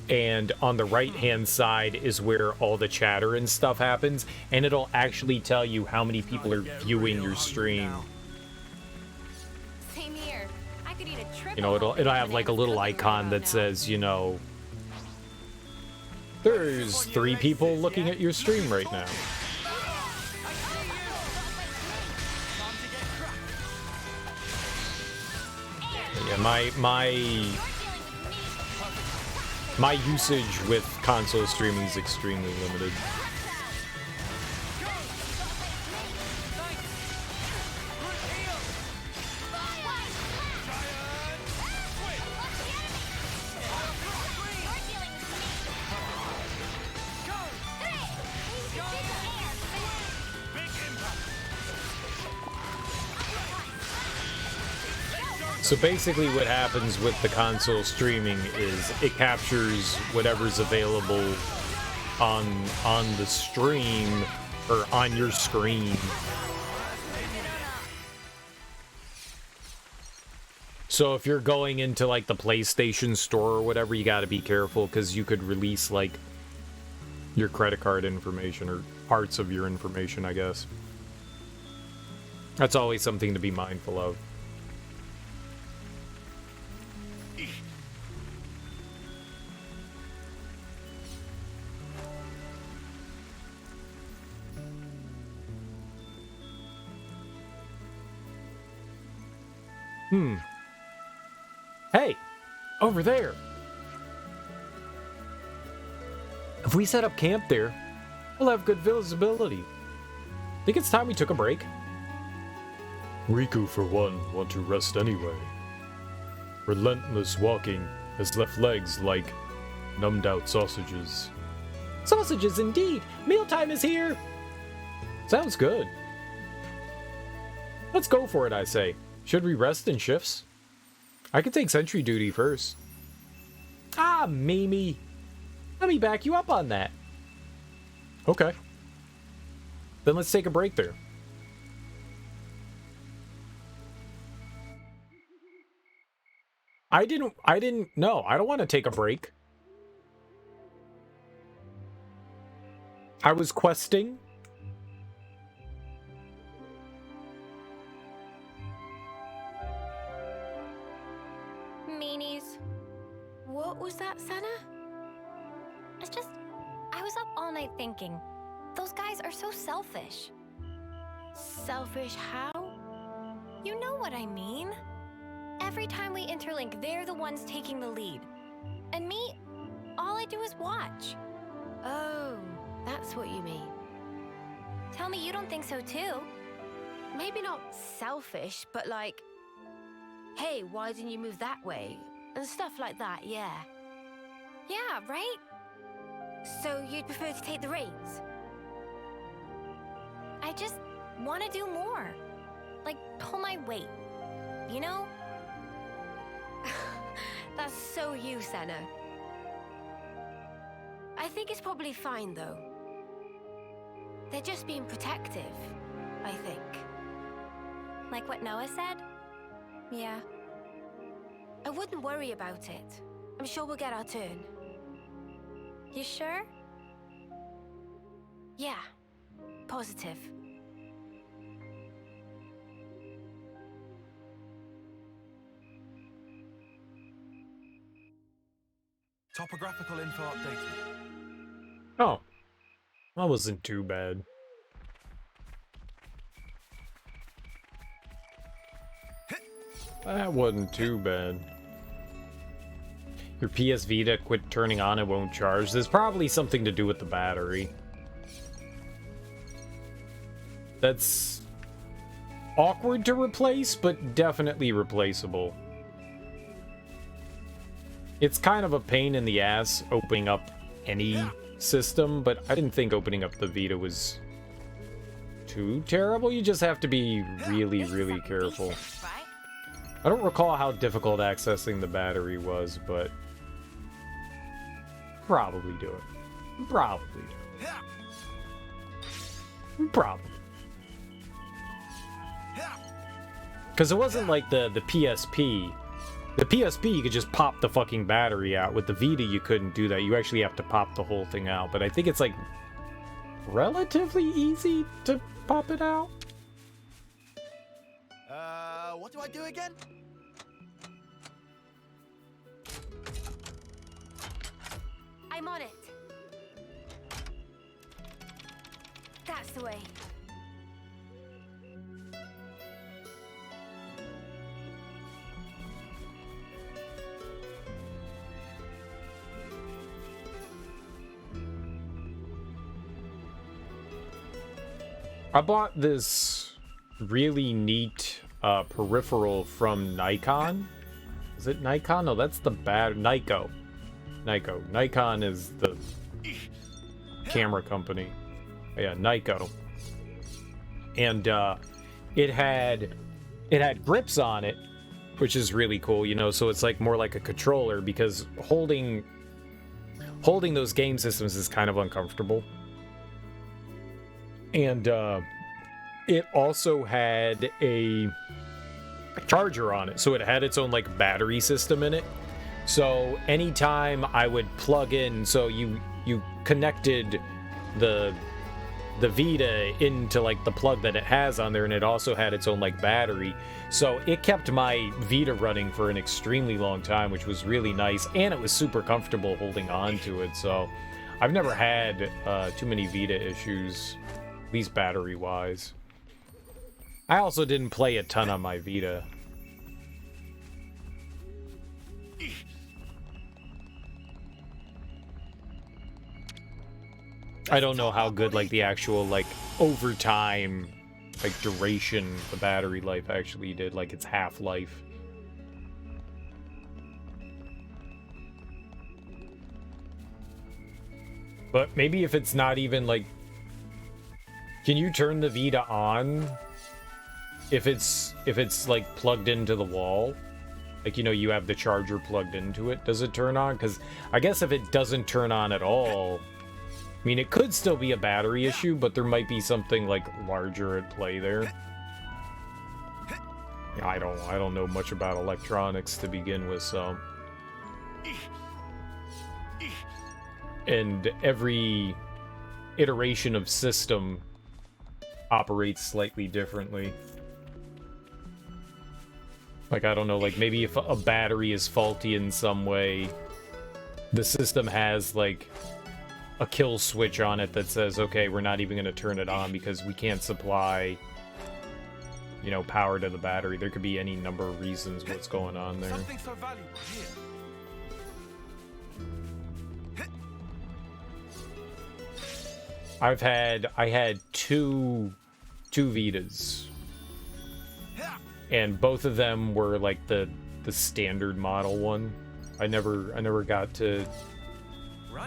And on the right hand side is where all the chatter and stuff happens, and it'll actually tell you how many people are viewing your stream. Same here. I could eat a triple. You know, it'll have like a little icon that says, you know, there's 3 people looking at your stream right now. Yeah, my usage with console streaming is extremely limited. So basically what happens with the console streaming is it captures whatever's available on the stream or on your screen. So if you're going into like the PlayStation store or whatever, you got to be careful because you could release like your credit card information or parts of your information, I guess. That's always something to be mindful of. Hey, over there. If we set up camp there, we'll have good visibility. Think it's time we took a break? Riku, for one, want to rest anyway. Relentless walking has left legs like numbed out sausages. Sausages indeed! Mealtime is here! Sounds good. Let's go for it, I say. Should we rest in shifts? I can take sentry duty first. Ah, Mimi! Let me back you up on that. Okay. Then let's take a break there. I didn't no, I don't want to take a break. I was questing. Meanies. What was that, Senna? It's just, I was up all night thinking. Those guys are so selfish. Selfish how? You know what I mean. Every time we interlink, they're the ones taking the lead. And me, all I do is watch. Oh, that's what you mean. Tell me you don't think so too. Maybe not selfish, but like, hey, why didn't you move that way? And stuff like that, yeah. Yeah, right? So you'd prefer to take the reins? I just want to do more. Like, pull my weight. You know? That's so you, Senna. I think it's probably fine, though. They're just being protective, I think. Like what Noah said? Yeah. I wouldn't worry about it. I'm sure we'll get our turn. You sure? Yeah. Positive. Topographical info updated. Oh. That wasn't too bad. That wasn't too bad. Your PS Vita quit turning on, it won't charge. There's probably something to do with the battery. That's awkward to replace, but definitely replaceable. It's kind of a pain in the ass opening up any system, but I didn't think opening up the Vita was too terrible. You just have to be really, really careful. I don't recall how difficult accessing the battery was, but probably do it. Probably do it. Probably. Because it wasn't like the PSP. The PSP, you could just pop the fucking battery out. With the Vita, you couldn't do that. You actually have to pop the whole thing out. But I think it's, like, relatively easy to pop it out. What do I do again? I'm on it. That's the way. I bought this really neat peripheral from Nikon. Is it Nikon? No, that's the bad Nikon. Nikon is the camera company. Yeah, Nikon. And it had grips on it, which is really cool, you know, so it's like more like a controller, because holding those game systems is kind of uncomfortable. And it also had a charger on it, so it had its own like battery system in it. So anytime I would plug in, so you connected the Vita into like the plug that it has on there, and it also had its own like battery, so it kept my Vita running for an extremely long time, which was really nice, and it was super comfortable holding on to it. So I've never had too many Vita issues, at least battery wise. I also didn't play a ton on my Vita. I don't know how good, like, the actual, like, overtime, like, duration the battery life actually did, like, its half-life. But maybe if it's not even, like... Can you turn the Vita on if it's like, plugged into the wall? Like, you know, you have the charger plugged into it. Does it turn on? Because I guess if it doesn't turn on at all... I mean, it could still be a battery issue, but there might be something, like, larger at play there. I don't know much about electronics to begin with, so... And every iteration of system operates slightly differently. Like, I don't know, like, maybe if a battery is faulty in some way, the system has, like, a kill switch on it that says, okay, we're not even going to turn it on because we can't supply, you know, power to the battery. There could be any number of reasons what's going on there. Something so valuable here. I had two Vitas, and both of them were like the standard model one. I never got to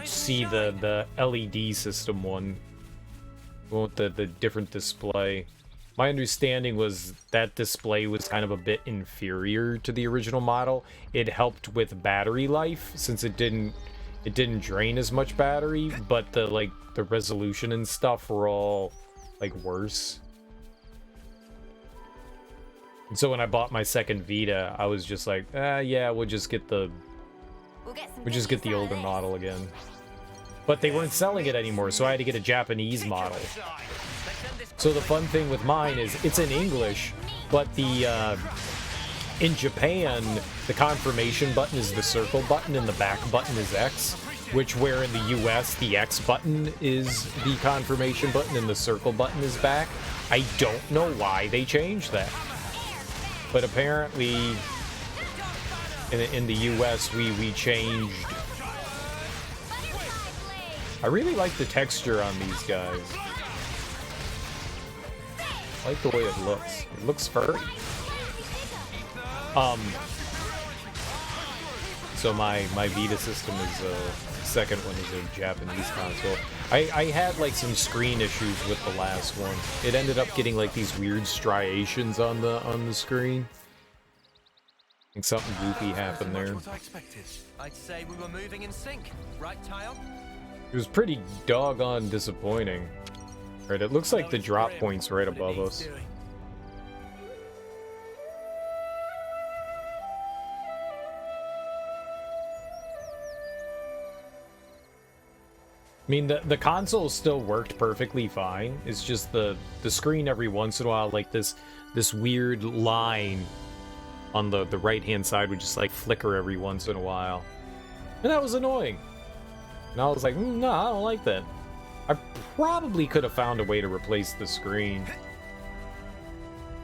see the LED system one with the different display. My understanding was that display was kind of a bit inferior to the original model. It helped with battery life since it didn't drain as much battery, but the resolution and stuff were all like worse. And so when I bought my second Vita, I was just like, yeah, we'll just get the older model again. But they weren't selling it anymore, so I had to get a Japanese model. So the fun thing with mine is it's in English, but in Japan, the confirmation button is the circle button and the back button is X, which where in the US, the X button is the confirmation button and the circle button is back. I don't know why they changed that. But apparently, in the US, we changed. I really like the texture on these guys. I like the way it looks. It looks furry. So my Vita system is second one is a Japanese console. I had like some screen issues with the last one. It ended up getting like these weird striations on the screen. I think something goofy happened there. I'd say we were moving in sync, right, Tile? It was pretty doggone disappointing. Right, it looks like the drop point's right above us. I mean, the console still worked perfectly fine. It's just the screen every once in a while, like this weird line on the right-hand side would just like flicker every once in a while. And that was annoying. And I was like, no, I don't like that. I probably could have found a way to replace the screen.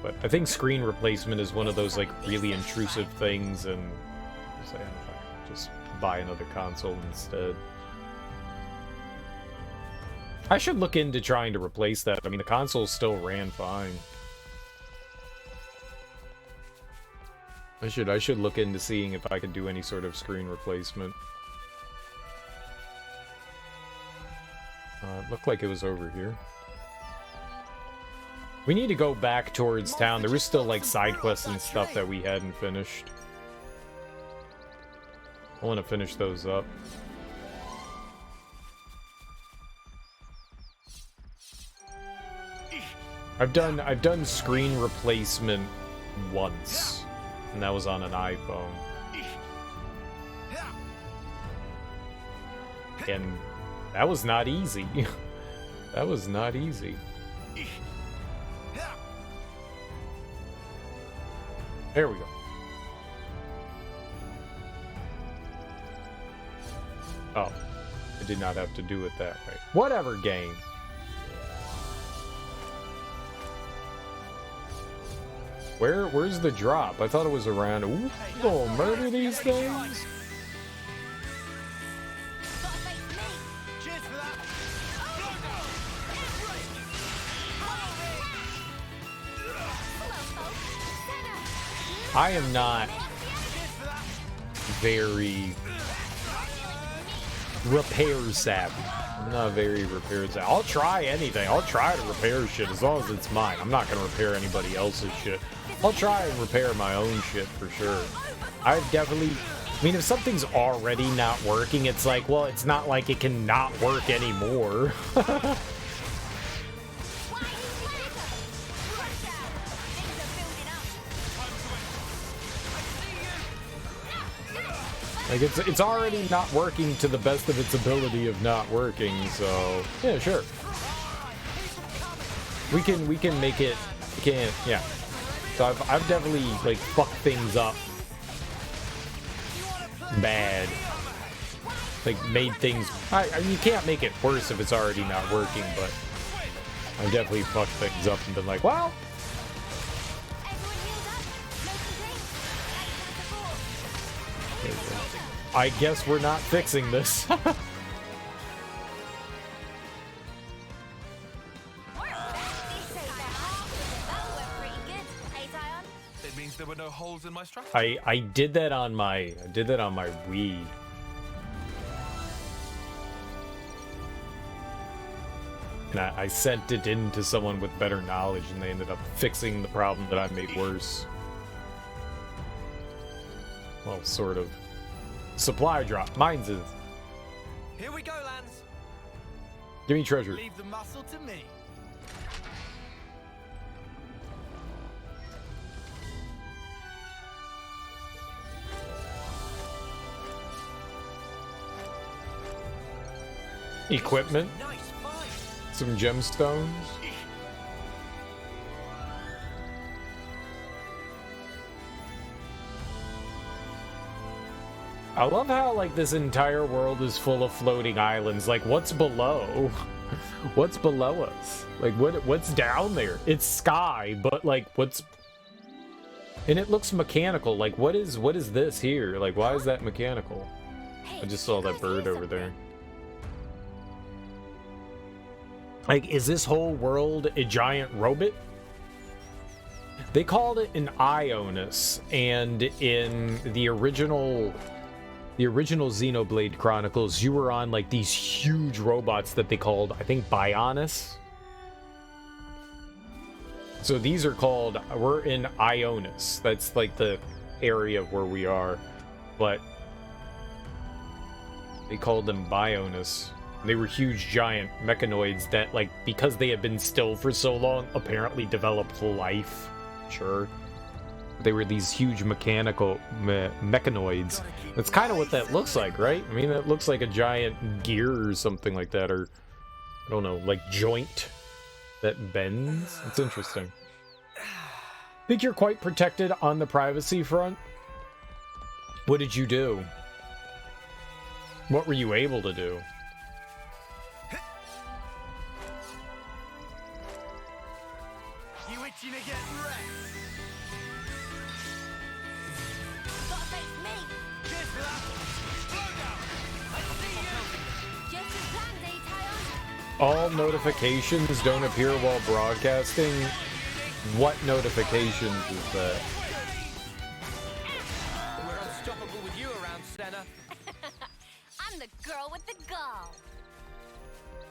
But I think screen replacement is one of those like really intrusive things, and just buy another console instead. I should look into trying to replace that. I mean, the console still ran fine. I should look into seeing if I could do any sort of screen replacement. It looked like it was over here. We need to go back towards town. There was still like side quests and stuff that we hadn't finished. I want to finish those up. I've done screen replacement once, and that was on an iPhone. And that was not easy. That was not easy. There we go. Oh, I did not have to do it that way. Whatever, game. Where's the drop? I thought it was around. Ooh, gonna murder these things? I am not very repair savvy. I'm not very repair savvy. I'll try anything. I'll try to repair shit as long as it's mine. I'm not gonna repair anybody else's shit. I'll try and repair my own shit for sure. I've definitely... I mean, if something's already not working, it's like, well, it's not like it can not work anymore. Like, it's already not working to the best of its ability of not working, so... Yeah, sure. We can make it... yeah. So I've definitely, like, fucked things up bad. Like, made things... I mean, you can't make it worse if it's already not working, but... I've definitely fucked things up and been like, well... I guess we're not fixing this. It means there were no holes in my strategy. I did that on my Wii. And I sent it in to someone with better knowledge, and they ended up fixing the problem that I made worse. Well, sort of. Supply drop. Mine's is. Here we go, Lance. Give me treasure. Leave the muscle to me. Equipment. Nice fight. Some gemstones. I love how, like, this entire world is full of floating islands. Like, what's below? What's below us? Like, what's down there? It's sky, but, like, what's... And it looks mechanical. Like, what is this here? Like, why is that mechanical? I just saw that bird over there. Like, is this whole world a giant robot? They called it an Ionis, and in the original Xenoblade Chronicles, you were on, like, these huge robots that they called, I think, Bionis. So these are called, we're in Ionis. That's, like, the area where we are. But they called them Bionis. They were huge, giant mechanoids that, like, because they had been still for so long, apparently developed life. Sure. They were these huge mechanical mechanoids. That's kind of what that looks like, right? I mean, that looks like a giant gear or something like that, or I don't know, like joint that bends. It's interesting. Think you're quite protected on the privacy front? What did you do? What were you able to do? You itching to get wrecked? All notifications don't appear while broadcasting. What notifications is that? We're unstoppable with you around, Senna. I'm the girl with the gall.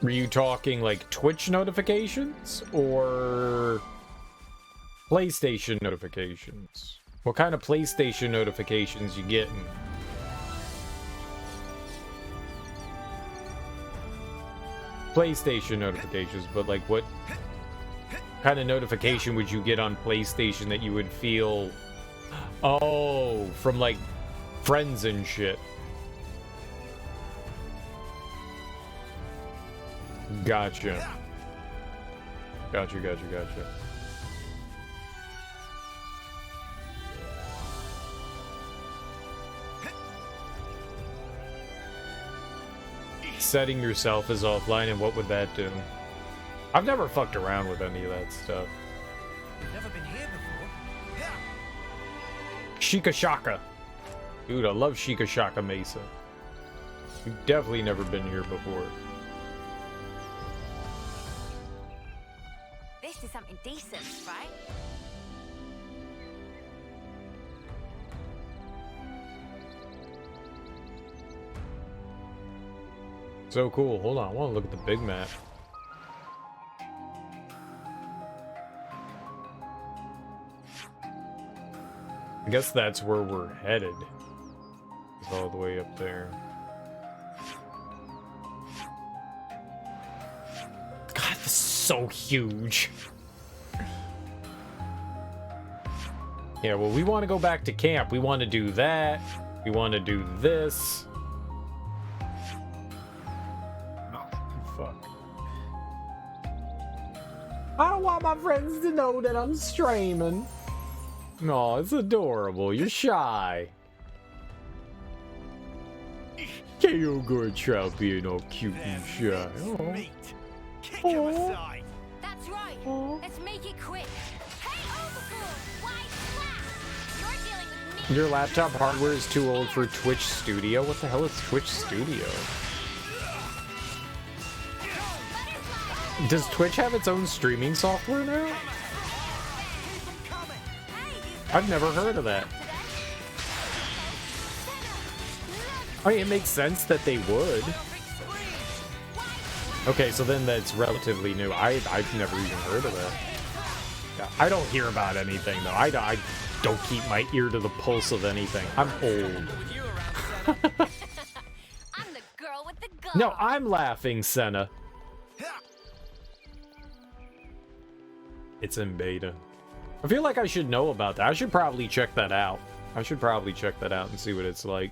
Were you talking like Twitch notifications or PlayStation notifications? What kind of PlayStation notifications you getting? PlayStation notifications, but like what kind of notification would you get on PlayStation that you would feel, oh, from like friends and shit? Gotcha. Gotcha. Setting yourself as offline, and what would that do? I've never fucked around with any of that stuff. We've never been here before. Shika Shaka. Dude, I love Shika Shaka Mesa. You've definitely never been here before. This is something decent, right? So cool. Hold on, I want to look at the big map. I guess that's where we're headed. It's all the way up there. God, this is so huge. Yeah, well, we want to go back to camp. We want to do that. We want to do this. Fuck. I don't want my friends to know that I'm streaming. No, it's adorable. You're shy. Can't you go try being all cute and shy? Oh. Kick him aside. That's right. Let's make it quick. Hey, overboard! Why slap? You're dealing with me. Your laptop hardware is too old for Twitch Studio? What the hell is Twitch Studio? Does Twitch have its own streaming software now? I've never heard of that. I mean, it makes sense that they would. Okay, so then that's relatively new. I've never even heard of that. Yeah, I don't hear about anything, though. I don't keep my ear to the pulse of anything. I'm old. I'm the girl with the gun. No, I'm laughing, Senna. It's in beta. I feel like I should know about that. I should probably check that out. I should probably check that out and see what it's like.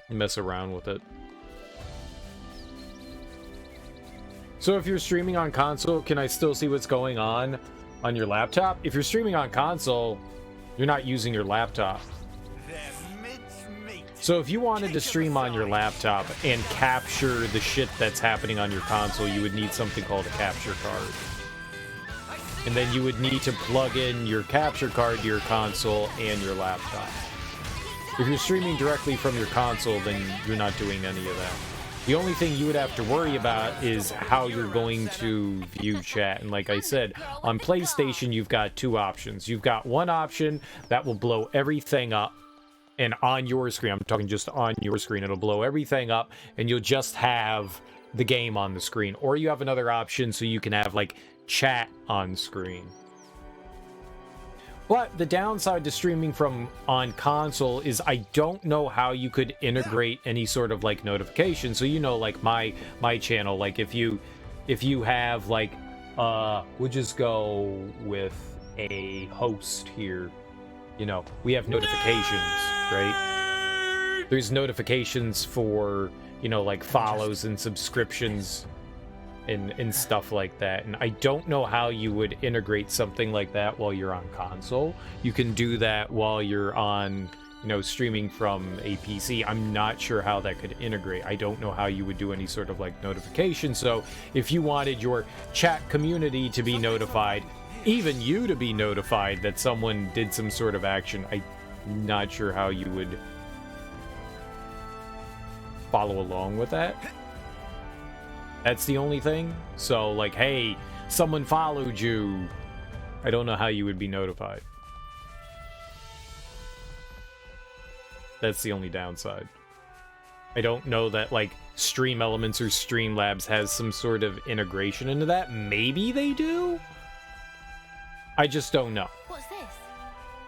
Mess around with it. So if you're streaming on console, can I still see what's going on your laptop? If you're streaming on console, you're not using your laptop. So if you wanted to stream on your laptop and capture the shit that's happening on your console, you would need something called a capture card. And then you would need to plug in your capture card to your console and your laptop. If you're streaming directly from your console, then you're not doing any of that. The only thing you would have to worry about is how you're going to view chat. And like I said, on PlayStation, you've got two options. You've got one option that will blow everything up. And on your screen, I'm talking just on your screen, it'll blow everything up and you'll just have the game on the screen. Or you have another option so you can have like chat on screen. But the downside to streaming from on console is I don't know how you could integrate any sort of like notification. So you know, like my channel, like if you have like we'll just go with a host here. You know, we have notifications, right? There's notifications for, you know, like follows and subscriptions and stuff like that. And I don't know how you would integrate something like that while you're on console. You can do that while you're on, you know, streaming from a PC. I'm not sure how that could integrate. I don't know how you would do any sort of like notification. So if you wanted your chat community to be notified, even you to be notified that someone did some sort of action, I'm not sure how you would follow along with that. That's the only thing. So, like, hey, someone followed you. I don't know how you would be notified. That's the only downside. I don't know that, like, Stream Elements or Streamlabs has some sort of integration into that. Maybe they do? I just don't know. What's this?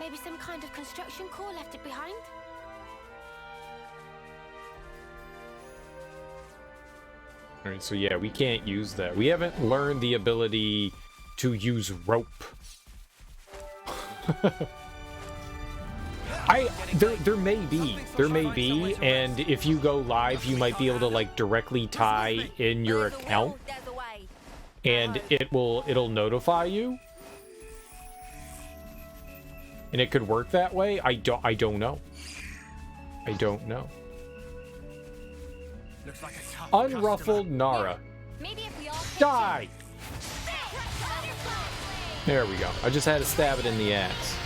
Maybe some kind of construction core left it behind? Alright, so yeah, we can't use that. We haven't learned the ability to use rope. There may be, and if you go live, you might be able to like directly tie in your account, and it'll notify you, and it could work that way. I don't know. I don't know. Looks like a tough Unruffled Nara. Die! There we go. I just had to stab it in the ass.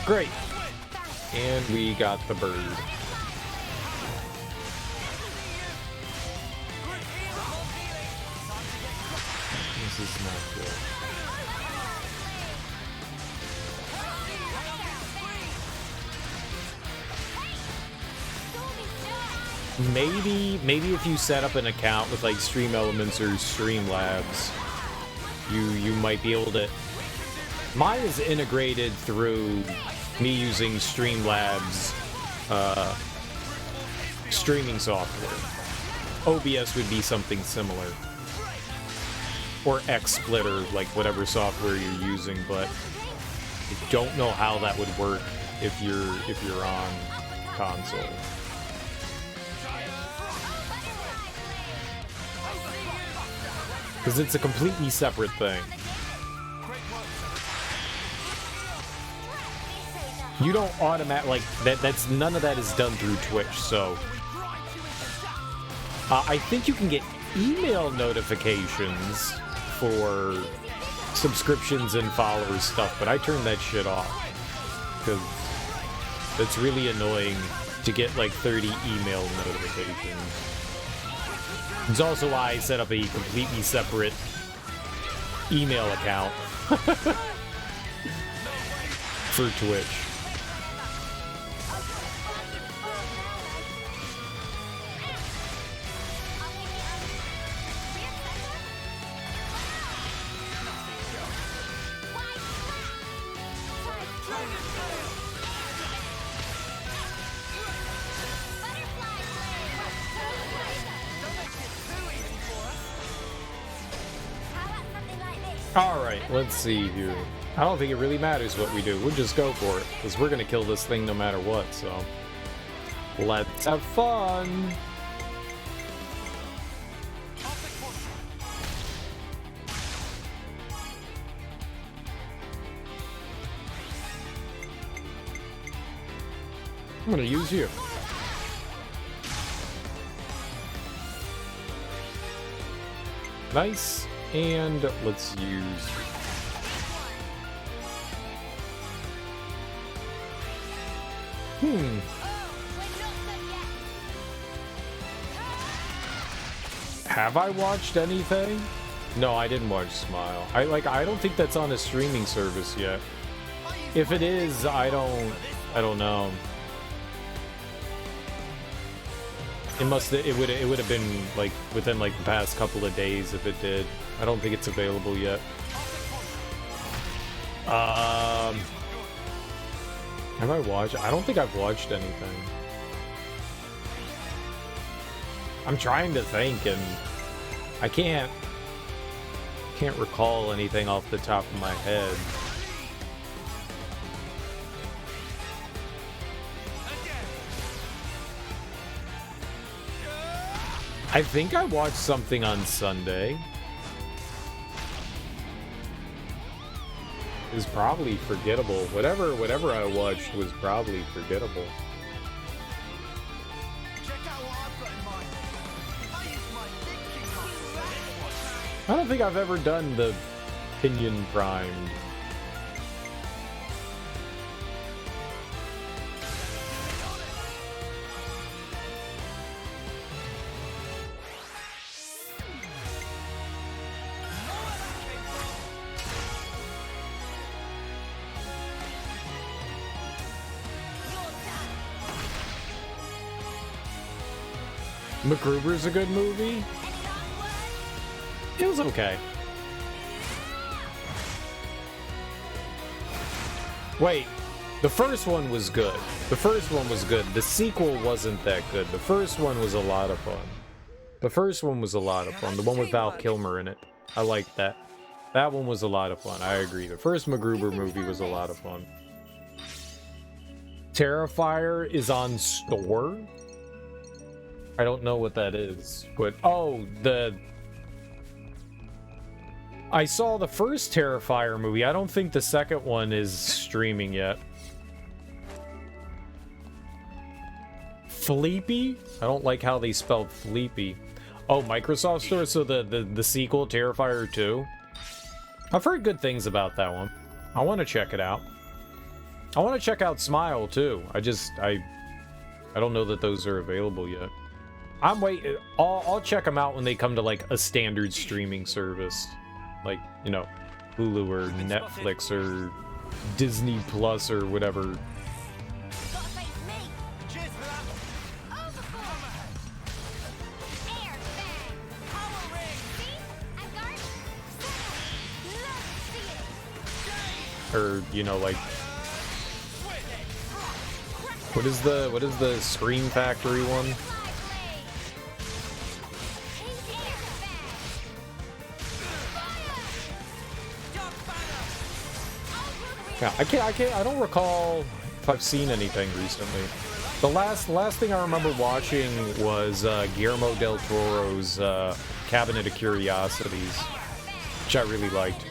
Great. And we got the bird. This is not good. Maybe if you set up an account with like Stream Elements or Streamlabs, you might be able to. Mine is integrated through me using Streamlabs streaming software. OBS would be something similar, or XSplitter, like whatever software you're using, but I don't know how that would work if you're on console. Because it's a completely separate thing. You don't like that's none of that is done through Twitch, so I think you can get email notifications for subscriptions and followers stuff, but I turned that shit off because it's really annoying to get like 30 email notifications. It's also why I set up a completely separate email account for Twitch. Alright, let's see here. I don't think it really matters what we do. We'll just go for it, because we're gonna kill this thing no matter what, so... let's have fun! I'm gonna use you. Nice. And let's use... Have I watched anything? No, I didn't watch Smile. I don't think that's on a streaming service yet. If it is, I don't know. It would have been like within like the past couple of days if it did. I don't think it's available yet. Have I watched? I don't think I've watched anything. I'm trying to think, and I can't recall anything off the top of my head. I think I watched something on Sunday. It was probably forgettable. Whatever I watched was probably forgettable. I don't think I've ever done the pinion primed. MacGruber's a good movie. It was okay. Wait, the first one was good. The first one was good. The sequel wasn't that good. The first one was a lot of fun. The first one was a lot of fun. The one with Val Kilmer in it. I liked that. That one was a lot of fun. I agree. The first MacGruber movie was a lot of fun. Terrifier is on store? I don't know what that is, but oh, I saw the first Terrifier movie. I don't think the second one is streaming yet. Fleepy? I don't like how they spelled Fleepy. Oh, Microsoft Store? So the sequel, Terrifier 2? I've heard good things about that one. I want to check it out. I want to check out Smile, too. I don't know that those are available yet. I'm waiting. I'll check them out when they come to, like, a standard streaming service. Like, you know, Hulu or Netflix or Disney Plus or whatever. or you know, like what is the Scream Factory one? Yeah, I don't recall if I've seen anything recently. The last thing I remember watching was Guillermo del Toro's Cabinet of Curiosities, which I really liked.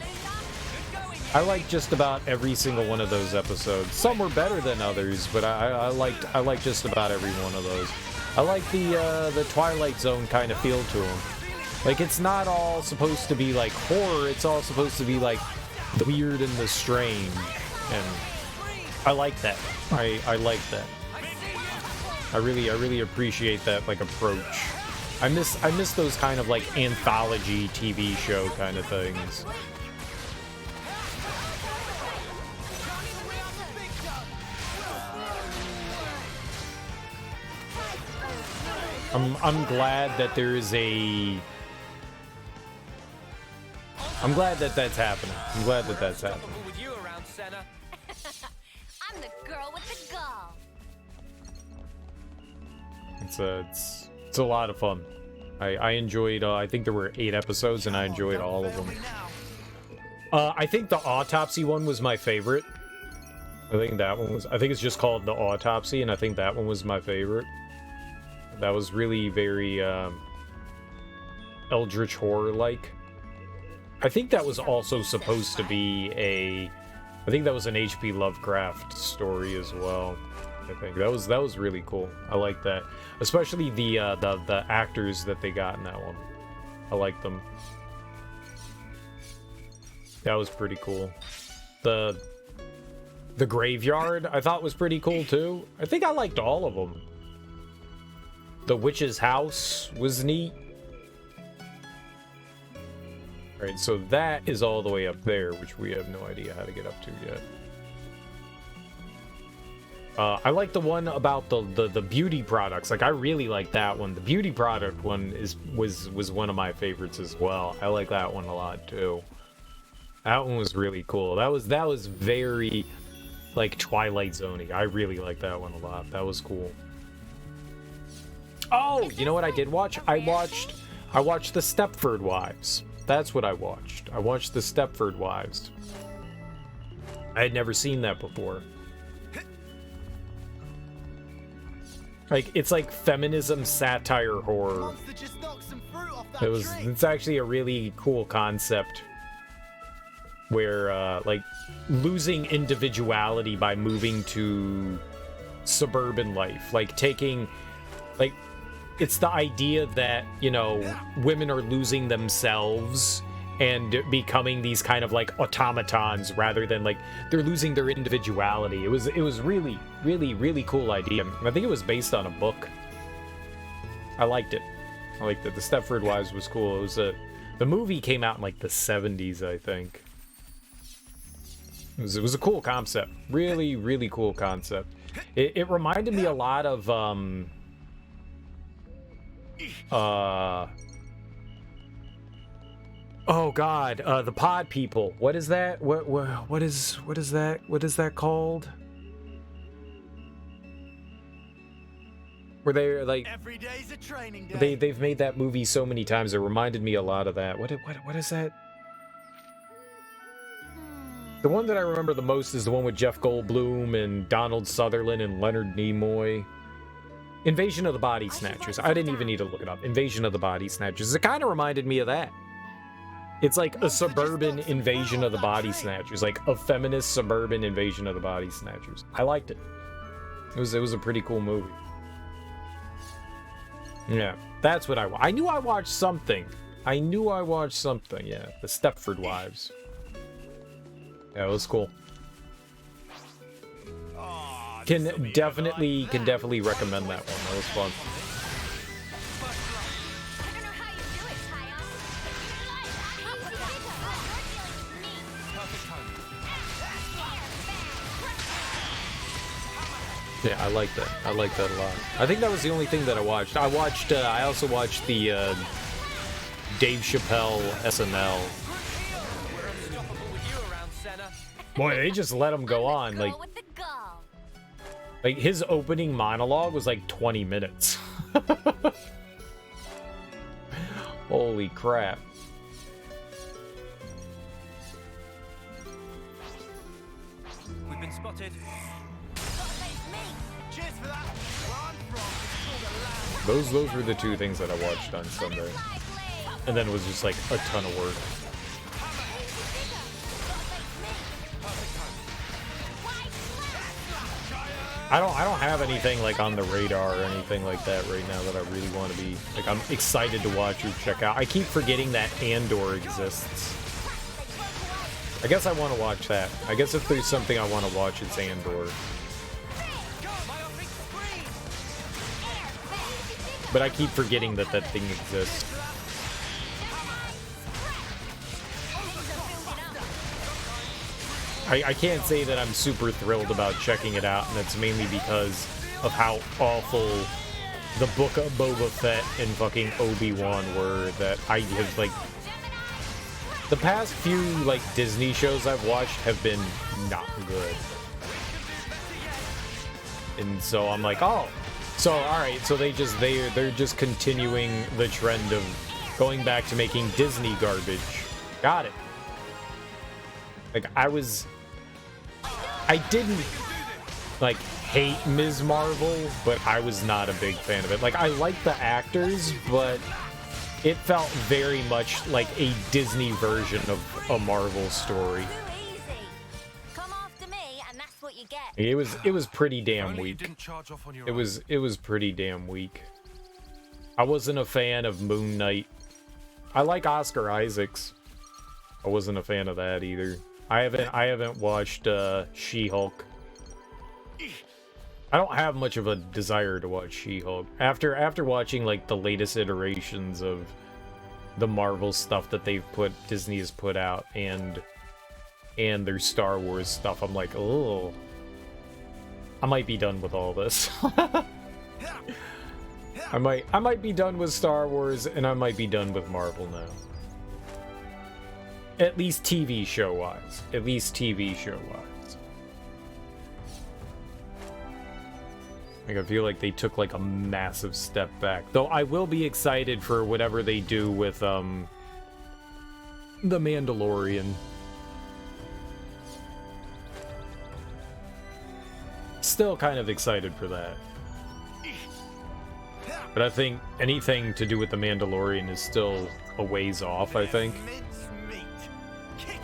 I liked just about every single one of those episodes. Some were better than others, but I liked just about every one of those. I like the Twilight Zone kind of feel to them. Like, it's not all supposed to be like horror, it's all supposed to be like the weird and the strange, and I like that. I like that. I really appreciate that, like, approach. I miss those kind of like anthology TV show kind of things. I'm glad that there is a. I'm glad that that's happening. I'm glad that that's happening. I'm the girl with the gall. It's a lot of fun. I enjoyed. I think there were 8 episodes, and I enjoyed all of them. I think the autopsy one was my favorite. I think that one was. I think it's just called the autopsy, and I think that one was my favorite. That was really very eldritch horror-like. I think that was also supposed to be a. I think that was an H.P. Lovecraft story as well. I think that was really cool. I like that, especially the actors that they got in that one. I like them. That was pretty cool. The graveyard I thought was pretty cool too. I think I liked all of them. The witch's house was neat. Alright, so that is all the way up there, which we have no idea how to get up to yet. I like the one about the beauty products. Like, I really like that one. The beauty product one was one of my favorites as well. I like that one a lot too. That one was really cool. That was very like Twilight Zone-y. I really like that one a lot. That was cool. Oh, you know what I did watch? I watched the Stepford Wives. That's what I watched. I watched the Stepford Wives. I had never seen that before. Like, it's like feminism satire horror. It's actually a really cool concept where like losing individuality by moving to suburban life, like taking, like, it's the idea that, you know, women are losing themselves and becoming these kind of like automatons rather than like they're losing their individuality. It was really cool idea. I think it was based on a book. I liked it. I liked it. The Stepford Wives was cool. It was the movie came out in like the 70s, I think. It was a cool concept. Really cool concept. It reminded me a lot of oh god, the pod people. What is that? What is that called? Where they're like, every day's a training day. They've made that movie so many times. It reminded me a lot of that. What is that? The one that I remember the most is the one with Jeff Goldblum and Donald Sutherland and Leonard Nimoy. Invasion of the Body Snatchers. I didn't even need to look it up. Invasion of the Body Snatchers. It kind of reminded me of that. It's like a suburban invasion of the Body Snatchers. Like a feminist suburban invasion of the Body Snatchers. I liked it. It was a pretty cool movie. Yeah, that's what I knew I watched something. Yeah, the Stepford Wives. Yeah, it was cool. Can definitely recommend that one. That was fun. Yeah, I like that. I like that a lot. I think that was the only thing that I watched. I also watched the Dave Chappelle SNL. Boy, they just let him go on. Like his opening monologue was like 20 minutes. Holy crap. We've been spotted. Cheers for that. Where I'm from, it's called a land. Those were the two things that I watched on Sunday. And then it was just like a ton of work. I don't have anything like on the radar or anything like that right now that I really want to be like I'm excited to watch or check out. I keep forgetting that Andor exists. I guess I want to watch that. I guess if there's something I want to watch, it's Andor. But I keep forgetting that that thing exists. I can't say that I'm super thrilled about checking it out, and that's mainly because of how awful the Book of Boba Fett and fucking Obi-Wan were, that I have, like... The past few, like, Disney shows I've watched have been not good. And so I'm like, oh... So, alright, so they're just continuing the trend of going back to making Disney garbage. Got it. Like, I didn't, like, hate Ms. Marvel, but I was not a big fan of it. Like, I liked the actors, but it felt very much like a Disney version of a Marvel story. It was pretty damn weak. It was pretty damn weak. I wasn't a fan of Moon Knight. I like Oscar Isaacs. I wasn't a fan of that either. I haven't watched She-Hulk. I don't have much of a desire to watch She-Hulk. After watching like the latest iterations of the Marvel stuff that Disney has put out and their Star Wars stuff, I'm like, oh, I might be done with all this. I might be done with Star Wars, and I might be done with Marvel now. At least TV show-wise. At least TV show-wise. Like, I feel like they took, like, a massive step back. Though I will be excited for whatever they do with, The Mandalorian. Still kind of excited for that. But I think anything to do with The Mandalorian is still a ways off, I think.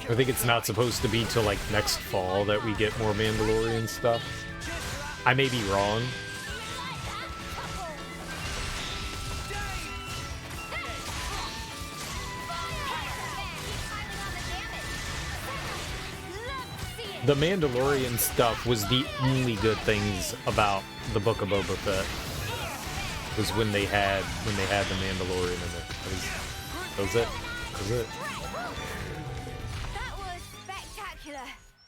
I think it's not supposed to be till like next fall that we get more Mandalorian stuff. I may be wrong. The Mandalorian stuff was the only good things about the Book of Boba Fett. Was when they had the Mandalorian in it. That was it. That was it.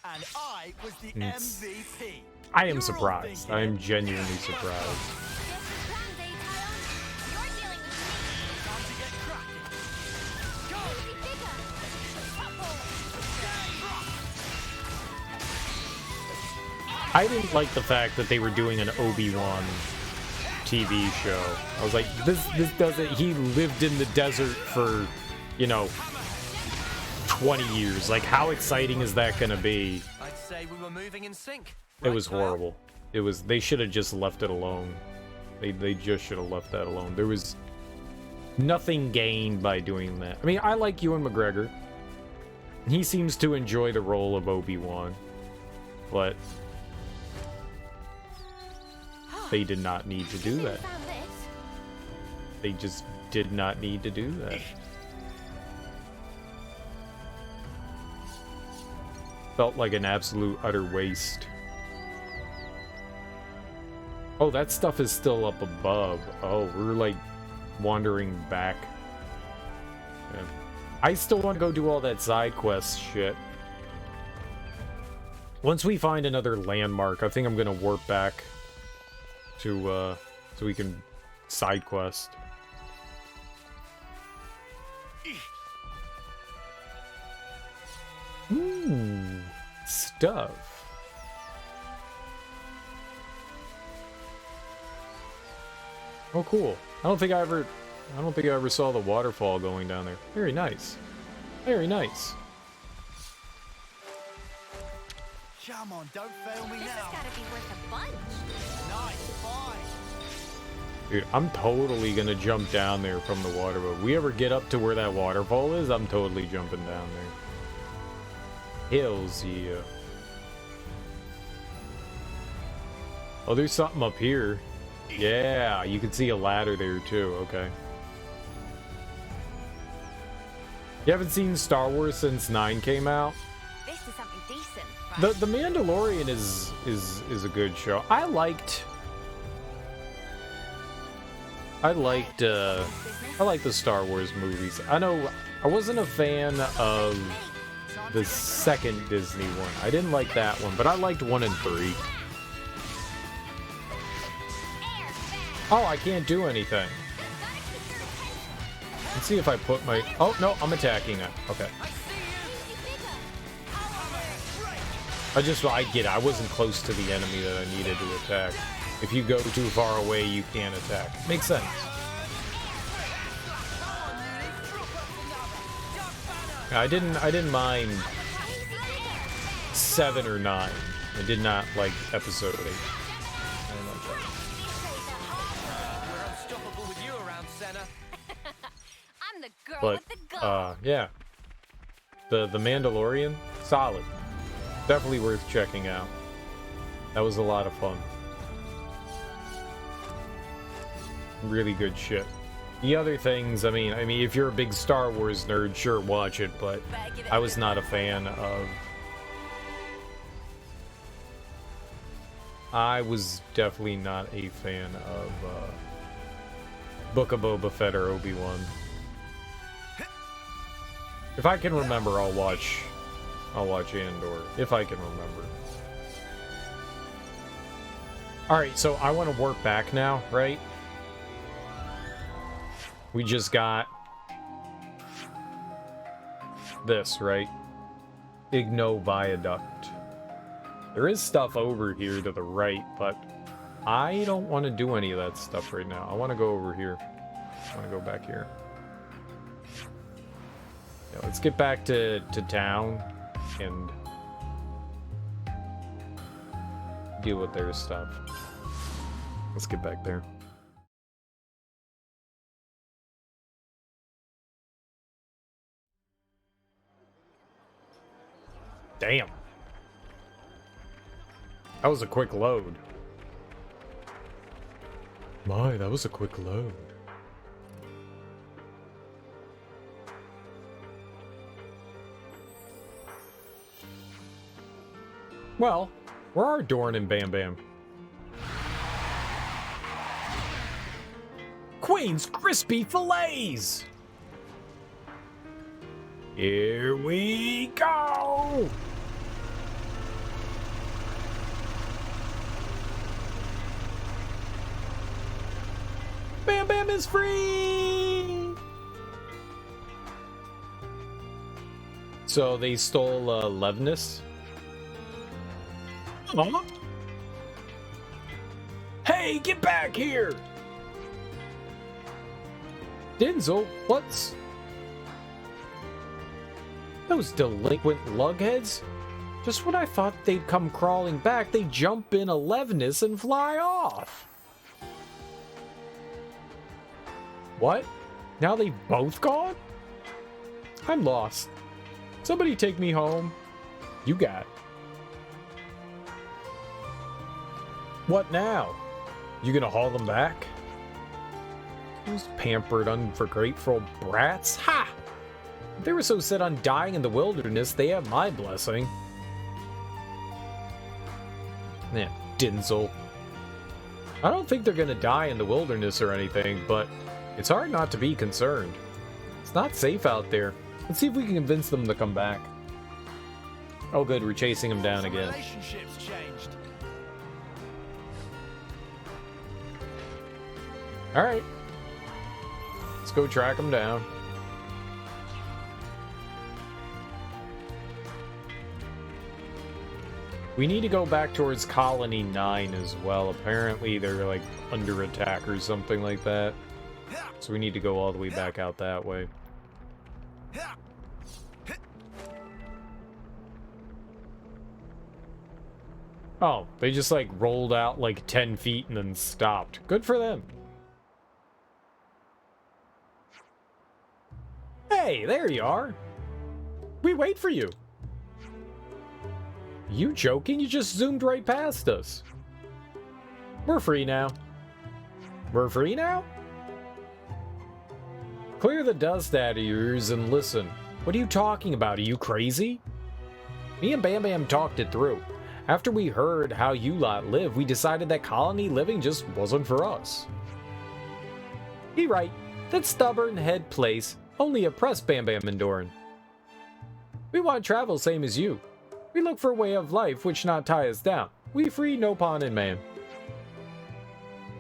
And I was the MVP. I am surprised. I am genuinely surprised. I didn't like the fact that they were doing an Obi-Wan TV show. I was like, this doesn't... He lived in the desert for, you know, 20 years. Like, how exciting is that gonna be? I'd say we were moving in sync. It was horrible. It was... They should have just left it alone. They just should have left that alone. There was nothing gained by doing that. I mean, I like Ewan McGregor. He seems to enjoy the role of Obi-Wan. But... they did not need to do that. They just did not need to do that. Felt like an absolute utter waste. Oh, that stuff is still up above. Oh, we're like wandering back. Yeah. I still want to go do all that side quest shit. Once we find another landmark, I think I'm gonna warp back to so we can side quest. Ooh, stuff. Oh, cool. I don't think I ever saw the waterfall going down there. Very nice. Very nice. Come on, don't fail me This now. has gotta be worth a bunch. Nice, fine. Dude, I'm totally gonna jump down there from the water, but if we ever get up to where that waterfall is, I'm totally jumping down there. Hills, yeah. Oh, there's something up here. Yeah, you can see a ladder there too, okay. You haven't seen Star Wars since 9 came out? This is something decent, right? The Mandalorian is a good show. I liked the Star Wars movies. I know I wasn't a fan of the second Disney one. I didn't like that one, but I liked 1 and 3. Oh, I can't do anything. Let's see if I put my... Oh, no, I'm attacking it. Okay. I get it. I wasn't close to the enemy that I needed to attack. If you go too far away, you can't attack. Makes sense. I didn't mind 7 or 9. I did not like episode 8. I don't like that. We're unstoppable with you around, Senna. I'm the girl But with the gun. yeah, the Mandalorian, solid, definitely worth checking out. That was a lot of fun. Really good shit. The other things, I mean, if you're a big Star Wars nerd, sure, watch it, but I was not a fan of... I was definitely not a fan of Book of Boba Fett or Obi-Wan. If I can remember, I'll watch Andor, if I can remember. Alright, so I want to work back now, right? We just got this, right? Igno Viaduct. There is stuff over here to the right, but I don't want to do any of that stuff right now. I want to go over here. I want to go back here. Yeah, let's get back to town and deal with their stuff. Let's get back there. Damn. That was a quick load. My, that was a quick load. Well, where are Dorn and Bam Bam? Queen's Crispy Fillets! Here we go! Bam Bam is free! So they stole Levnus? Huh? Hey, get back here! Denzel, what's... Those delinquent lugheads? Just when I thought they'd come crawling back, they jump in a Levnus and fly off. What? Now they've both gone? I'm lost. Somebody take me home. You got it. What now? You gonna haul them back? Those pampered, ungrateful brats? Ha! If they were so set on dying in the wilderness, they have my blessing. Yeah, Denzel. I don't think they're gonna die in the wilderness or anything, but it's hard not to be concerned. It's not safe out there. Let's see if we can convince them to come back. Oh good, we're chasing them down again. Relationships changed. Alright. Let's go track them down. We need to go back towards Colony 9 as well. Apparently they're like under attack or something like that. So we need to go all the way back out that way. Oh, they just like rolled out like 10 feet and then stopped. Good for them. Hey, there you are. We wait for you. You joking? You just zoomed right past us. We're free now. We're free now? Clear the dust out of your ears and listen. What are you talking about? Are you crazy? Me and Bam Bam talked it through. After we heard how you lot live, we decided that colony living just wasn't for us. He right. That stubborn head place only oppressed Bam Bam and Doran. We want travel same as you. We look for a way of life which not tie us down. We free no pawn and man.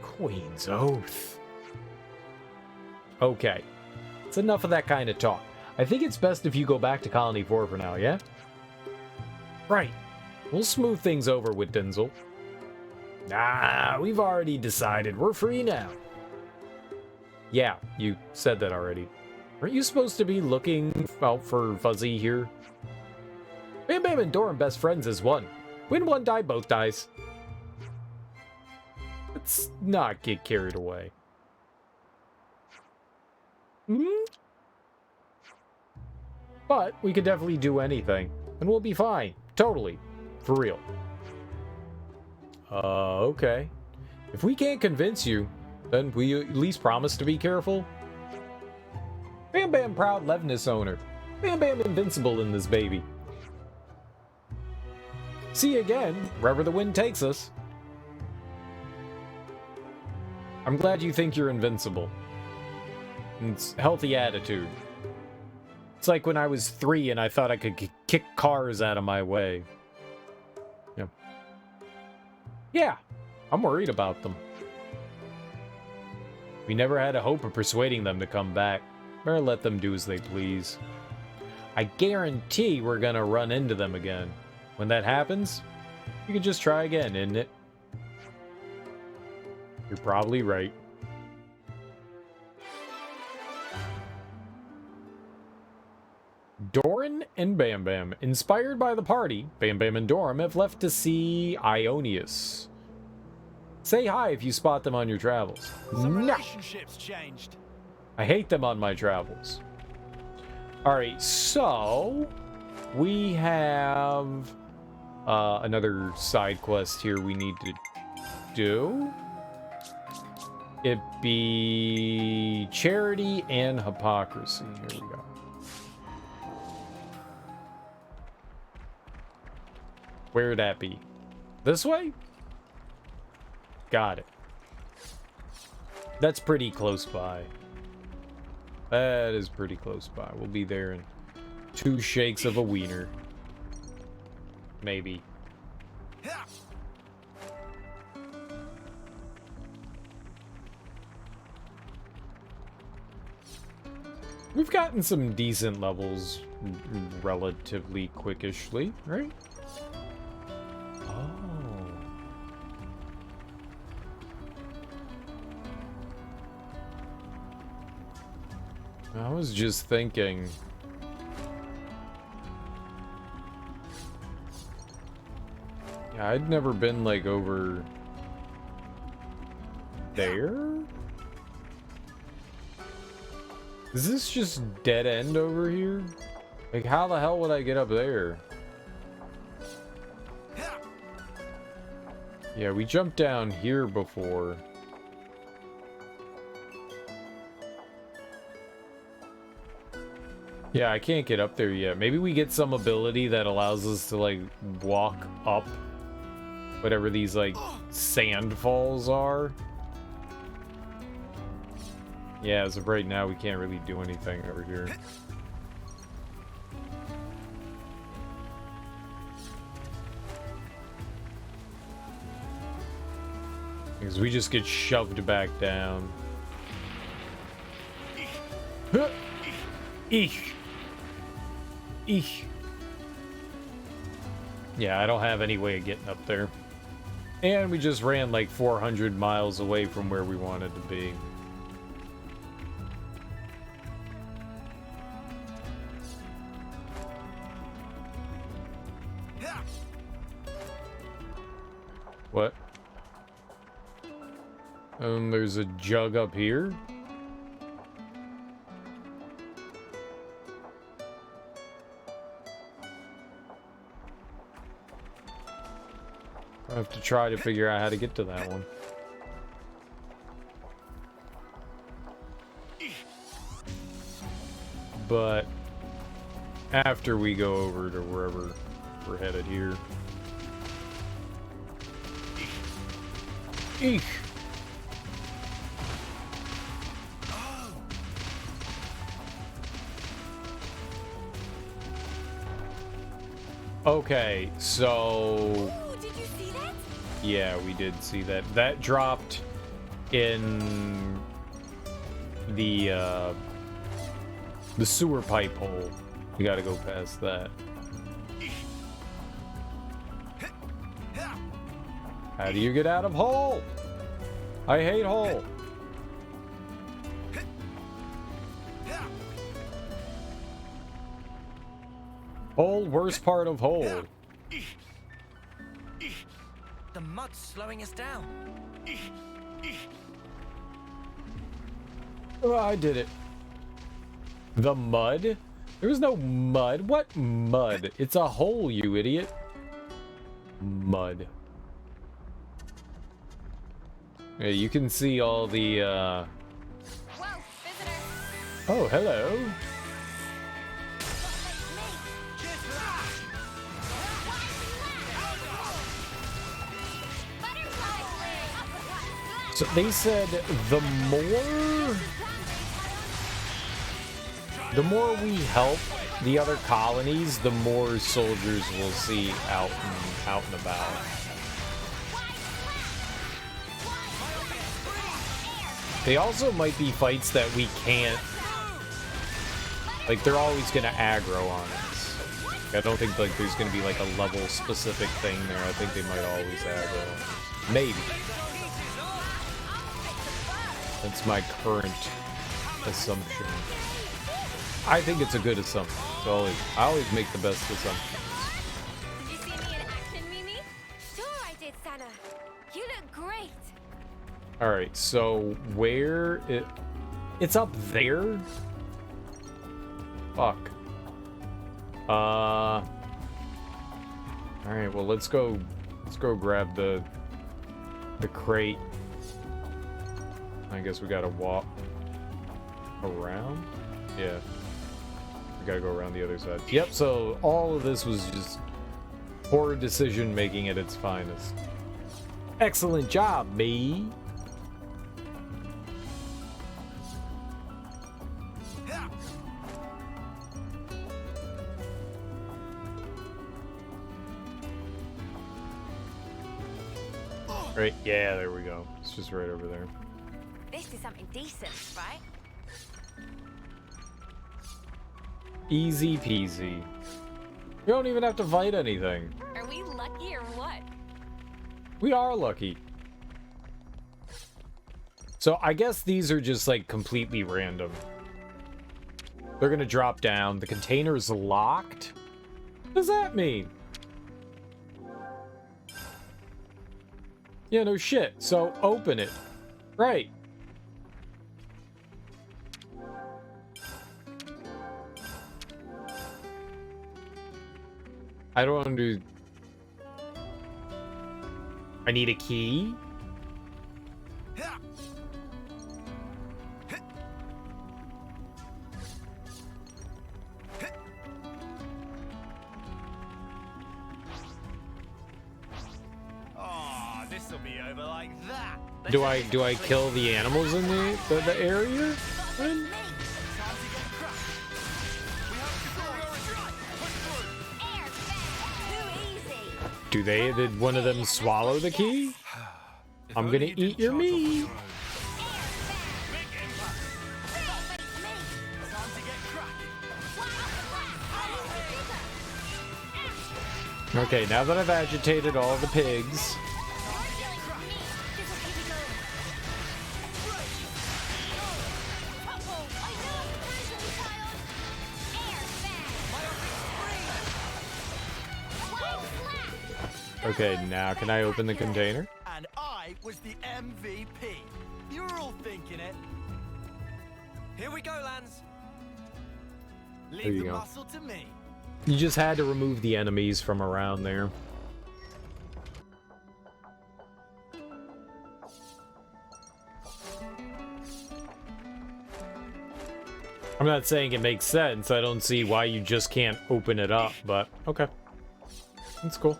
Queen's Oath. Okay. It's enough of that kind of talk. I think it's best if you go back to Colony 4 for now, yeah? Right. We'll smooth things over with Denzel. Nah, we've already decided. We're free now. Yeah, you said that already. Aren't you supposed to be looking out for Fuzzy here? Bam Bam and Doran best friends as one. When one die, both dies. Let's not get carried away. But we could definitely do anything, and we'll be fine. Totally. For real. Okay. If we can't convince you, then will you at least promise to be careful? Bam Bam proud Levinus owner. Bam Bam invincible in this baby. See you again, wherever the wind takes us. I'm glad you think you're invincible. It's healthy attitude. It's like when I was 3 and I thought I could kick cars out of my way. Yeah. Yeah, I'm worried about them. We never had a hope of persuading them to come back. Better let them do as they please. I guarantee we're gonna run into them again. When that happens, you can just try again, isn't it? You're probably right. Doran and Bam Bam. Inspired by the party, Bam Bam and Doran have left to see Ionius. Say hi if you spot them on your travels. Some relationships changed. I hate them on my travels. Alright, so we have another side quest here we need to do. It be charity and hypocrisy. Here we go. Where'd that be? This way? Got it. That's pretty close by. That is pretty close by. We'll be there in 2 shakes of a wiener. Maybe. We've gotten some decent levels relatively quickishly, right? I was just thinking. Yeah, I'd never been like over there. Is this just dead end over here? Like, how the hell would I get up there? Yeah, we jumped down here before. Yeah, I can't get up there yet. Maybe we get some ability that allows us to, like, walk up whatever these, like, sand falls are. Yeah, as of right now, we can't really do anything over here. Because we just get shoved back down. Eek. Eek. Yeah, I don't have any way of getting up there. And we just ran like 400 miles away from where we wanted to be. What? There's a jug up here. I have to try to figure out how to get to that one. But after we go over to wherever we're headed here. Eek. Okay, so yeah, we did see that. That dropped in the sewer pipe hole. We gotta go past that. How do you get out of hole? I hate hole. Hole, worst part of hole. The mud's slowing us down. Oh, I did it. The mud? There was no mud. What mud? It's a hole, you idiot. Mud. Yeah, you can see all the, Whoa, visitor. Oh, hello. So they said the more we help the other colonies, the more soldiers we'll see out and about. They also might be fights that we can't, like, they're always gonna aggro on us. I don't think like there's gonna be like a level specific thing there. I think they might always aggro on us. Maybe. That's my current assumption. I think it's a good assumption. I always make the best assumptions. Did you see me in action, Mimi? Sure I did, Sana. You look great. All right, so where it's up there? Fuck. All right, well let's go grab the crate. I guess we gotta walk around. Yeah, we gotta go around the other side. Yep. So all of this was just poor decision making at its finest. Excellent job, me. Right, yeah, there we go. It's just right over there. This is something decent, right? Easy peasy. We don't even have to fight anything. Are we lucky or what? We are lucky. So I guess these are just like completely random. They're gonna drop down. The container's locked? What does that mean? Yeah, no shit. So open it. Right. I don't under... I need a key? Oh, this'll be over like that. Do I kill the animals in the area? Then? Did one of them swallow the key? I'm gonna eat your meat. Okay, now that I've agitated all the pigs. Okay, now can I open the container? And I was the MVP. You were all thinking it. Here we go, Lance. There Leave you the go. muscle to me. You just had to remove the enemies from around there. I'm not saying it makes sense. I don't see why you just can't open it up, but okay. That's cool.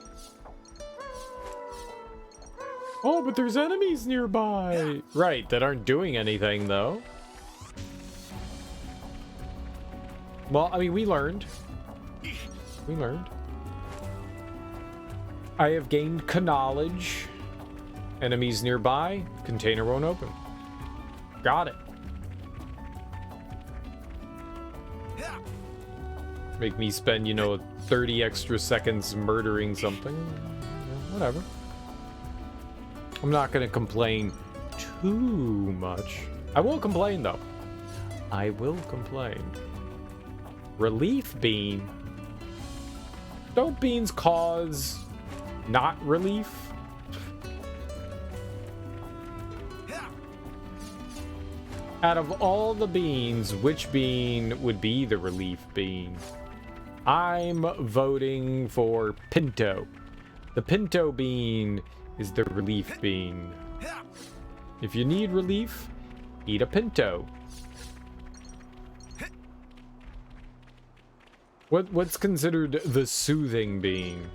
Oh, but there's enemies nearby. Right, that aren't doing anything, though. Well, I mean, we learned. We learned. I have gained knowledge. Enemies nearby. Container won't open. Got it. Make me spend, you know, 30 extra seconds murdering something. Whatever. I'm not gonna complain too much. I will complain, though. I will complain. Relief bean. Don't beans cause not relief? Out of all the beans, which bean would be the relief bean? I'm voting for pinto. The pinto bean is the relief bean. If you need relief, eat a pinto. What's considered the soothing bean?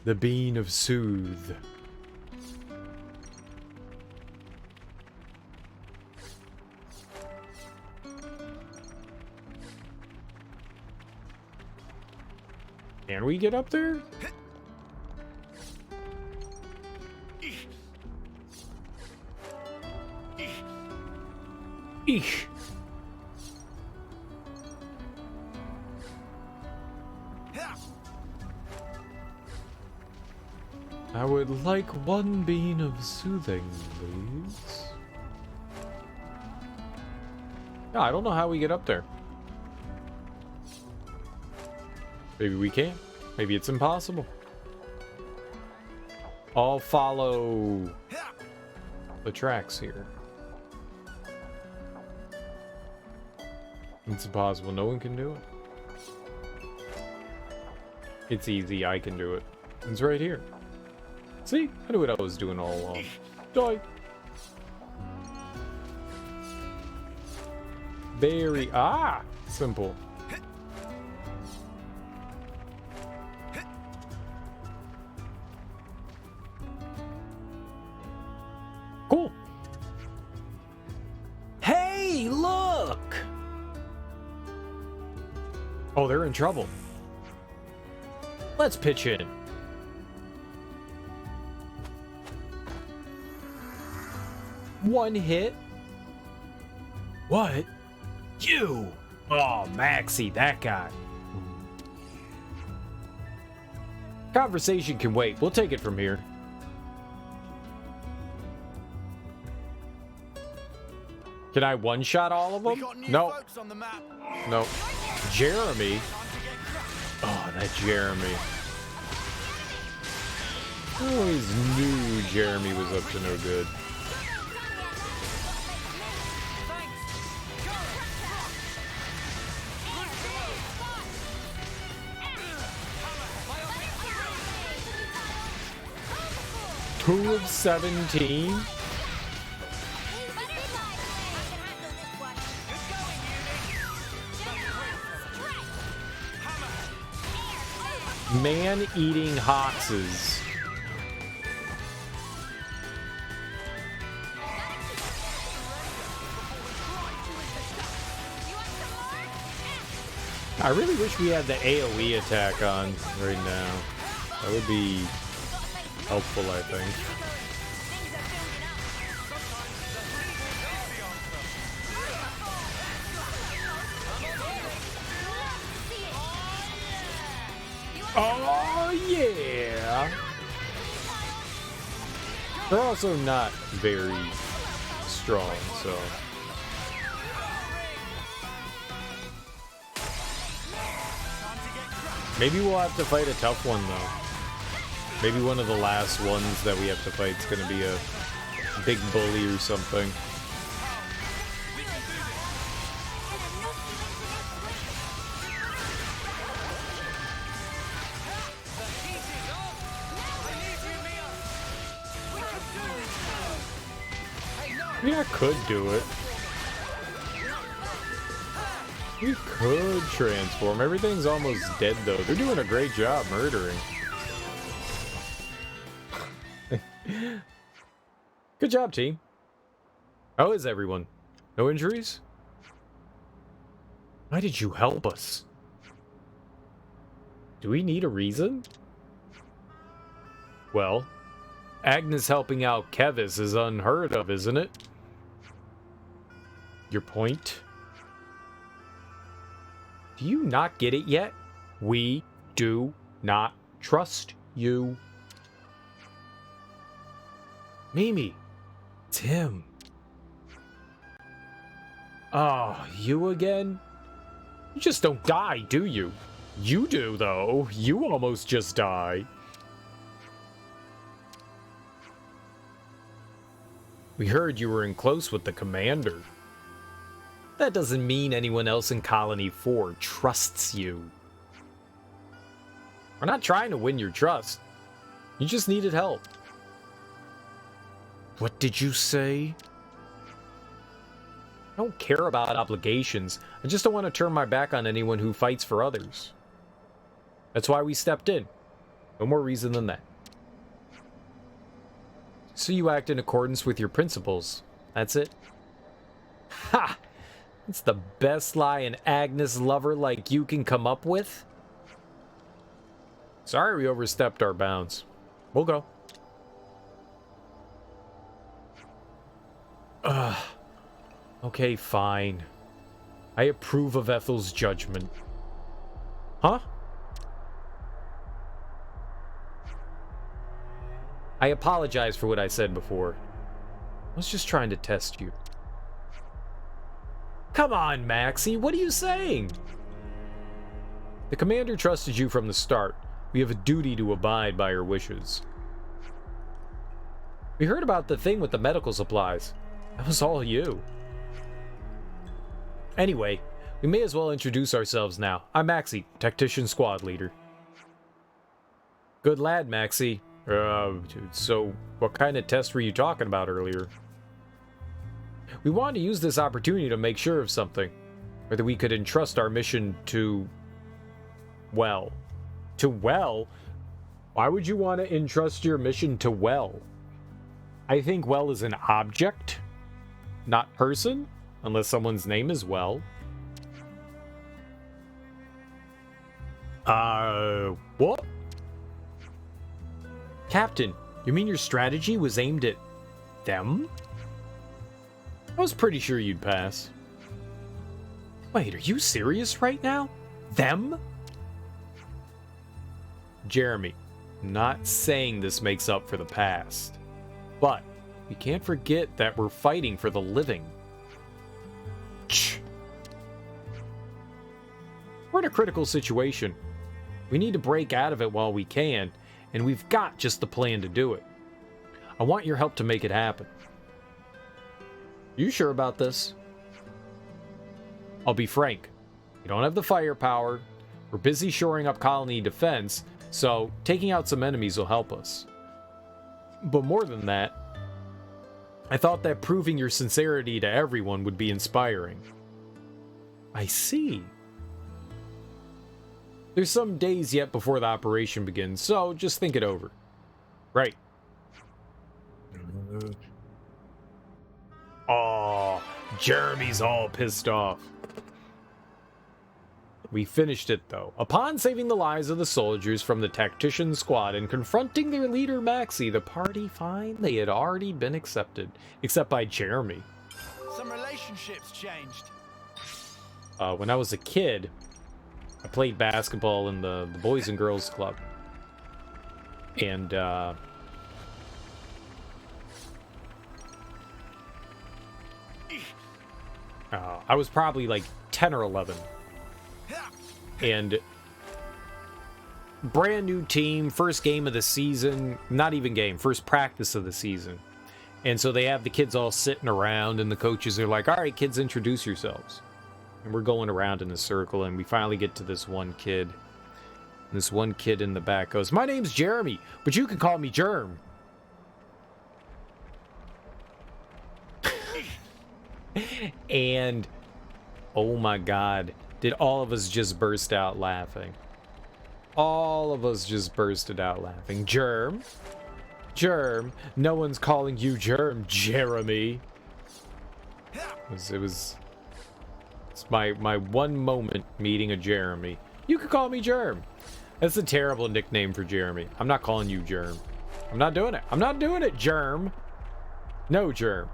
The bean of soothe. Can we get up there? Eesh. I would like one bean of soothing, please. No, I don't know how we get up there. Maybe we can't. Maybe it's impossible. I'll follow the tracks here. It's impossible. No one can do it. It's easy. I can do it. It's right here. See? I knew what I was doing all along. Die. Very... Ah! Simple. Cool. Hey, look! Oh, they're in trouble. Let's pitch in. One hit. What? You! Oh, Maxie, that guy. Conversation can wait. We'll take it from here. Can I one-shot all of them? No. No. Jeremy. Oh, that Jeremy. I always knew Jeremy was up to no good. Two of 17? Man-eating hoxes. I really wish we had the AoE attack on right now. That would be helpful, I think. Oh, yeah! They're also not very strong, so... Maybe we'll have to fight a tough one, though. Maybe one of the last ones that we have to fight is going to be a big bully or something. Yeah, I could do it. We could transform. Everything's almost dead, though. They're doing a great job murdering. Good job, team. How is everyone? No injuries? Why did you help us? Do we need a reason? Well, Agnes helping out Kevis is unheard of, isn't it? Your point? Do you not get it yet? We do not trust you. Mimi, it's him. Oh, you again? You just don't die, do you? You do, though. You almost just die. We heard you were in close with the commander. That doesn't mean anyone else in Colony 4 trusts you. We're not trying to win your trust. You just needed help. What did you say? I don't care about obligations. I just don't want to turn my back on anyone who fights for others. That's why we stepped in. No more reason than that. So you act in accordance with your principles. That's it? Ha! It's the best lie an Agnes lover like you can come up with? Sorry we overstepped our bounds. We'll go. Okay, fine. I approve of Ethel's judgment. Huh? I apologize for what I said before. I was just trying to test you. Come on, Maxie, what are you saying? The commander trusted you from the start. We have a duty to abide by her wishes. We heard about the thing with the medical supplies. That was all you. Anyway, we may as well introduce ourselves now. I'm Maxie, Tactician Squad Leader. Good lad, Maxie. So what kind of test were you talking about earlier? We wanted to use this opportunity to make sure of something. Whether we could entrust our mission to... well. To well? Why would you want to entrust your mission to well? I think well is an object, not person, unless someone's name is well. What? Captain, you mean your strategy was aimed at them? I was pretty sure you'd pass. Wait, are you serious right now? Them? Jeremy, I'm not saying this makes up for the past. But we can't forget that we're fighting for the living. We're in a critical situation. We need to break out of it while we can, and we've got just the plan to do it. I want your help to make it happen. You sure about this? I'll be frank. We don't have the firepower. We're busy shoring up colony defense, so taking out some enemies will help us. But more than that, I thought that proving your sincerity to everyone would be inspiring. I see. There's some days yet before the operation begins, so just think it over. Right. Aw, Jeremy's all pissed off. We finished it, though. Upon saving the lives of the soldiers from the Tactician Squad and confronting their leader, Maxie, the party found they had already been accepted. Except by Jeremy. Some relationships changed. When I was a kid, I played basketball in the Boys and Girls Club. And, I was probably like 10 or 11. And brand new team, first game of the season, not even game, first practice of the season. And so they have the kids all sitting around, and the coaches are like, all right, kids, introduce yourselves. And we're going around in a circle, and we finally get to this one kid. And this one kid in the back goes, my name's Jeremy, but you can call me Germ. And, oh my God, did all of us just burst out laughing. All of us just bursted out laughing. Germ? Germ? No one's calling you Germ, Jeremy. It's my one moment meeting a Jeremy. You could call me Germ. That's a terrible nickname for Jeremy. I'm not calling you Germ. I'm not doing it. I'm not doing it, Germ. No, Germ.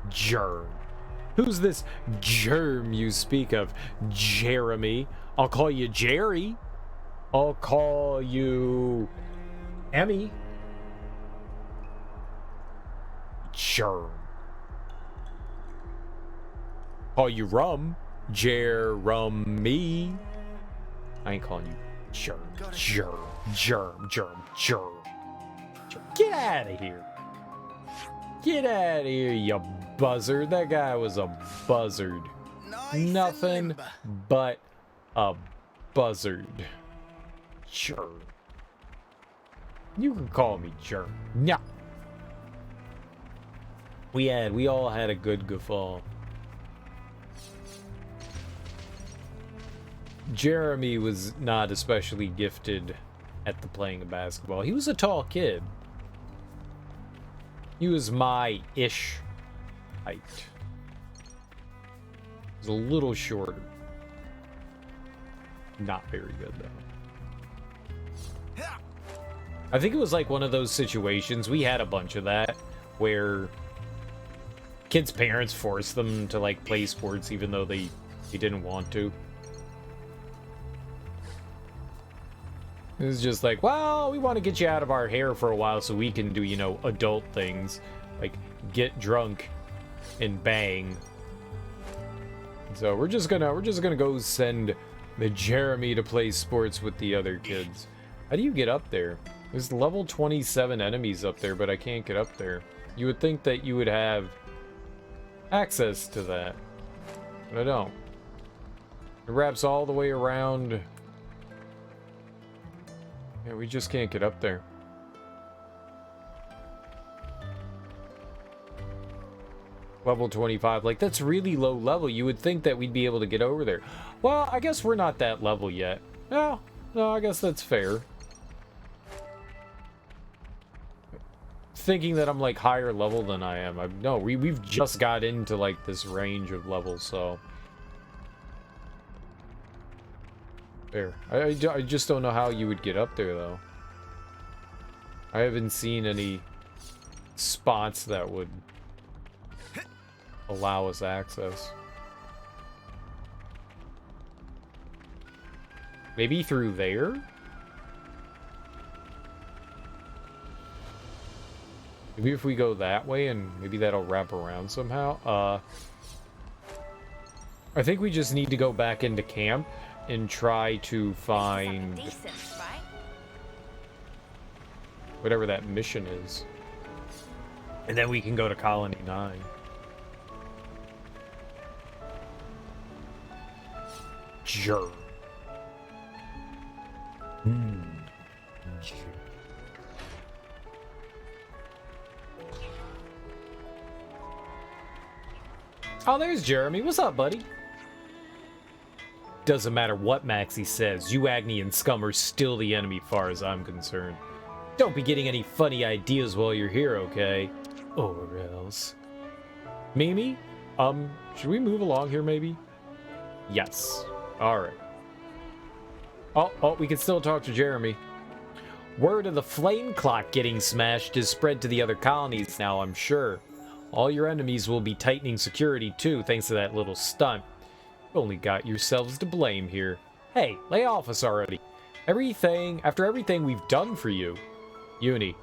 Germ. Who's this Germ you speak of? Jeremy. I'll call you Jerry. I'll call you Emmy. Germ. Call you Rum. Jeremy. I ain't calling you Germ. Germ. Germ. Germ. Germ. Get out of here. Get out of here, you buzzard. That guy was a buzzard. Nice. Nothing but a buzzard. Germ. You can call me Germ. No. We all had a good guffaw. Jeremy was not especially gifted at the playing of basketball. He was a tall kid. He was my-ish height. He was a little shorter. Not very good, though. I think it was like one of those situations, we had a bunch of that, where kids' parents forced them to like play sports even though they didn't want to. It was just like, well, we want to get you out of our hair for a while so we can do, you know, adult things. Like, get drunk and bang. So we're just gonna go send the Jeremy to play sports with the other kids. How do you get up there? There's level 27 enemies up there, but I can't get up there. You would think that you would have access to that, but I don't. It wraps all the way around. Yeah, we just can't get up there. Level 25, like that's really low level. You would think that we'd be able to get over there. Well, I guess we're not that level yet. No, I guess that's fair. Thinking that I'm like higher level than I am. No, we've just got into like this range of levels, so. There. I just don't know how you would get up there, though. I haven't seen any spots that would allow us access. Maybe through there? Maybe if we go that way and maybe that'll wrap around somehow. I think we just need to go back into camp and try to find whatever that mission is. And then we can go to Colony 9. Sure. Oh, there's Jeremy. What's up, buddy? Doesn't matter what Maxie says, you Agnian scum are still the enemy far as I'm concerned. Don't be getting any funny ideas while you're here, okay? Or else. Mimi? Should we move along here, maybe? Yes. Alright. Oh, we can still talk to Jeremy. Word of the flame clock getting smashed is spread to the other colonies now, I'm sure. All your enemies will be tightening security, too, thanks to that little stunt. Only got yourselves to blame here. Hey, lay off us already. After everything we've done for you. Uni,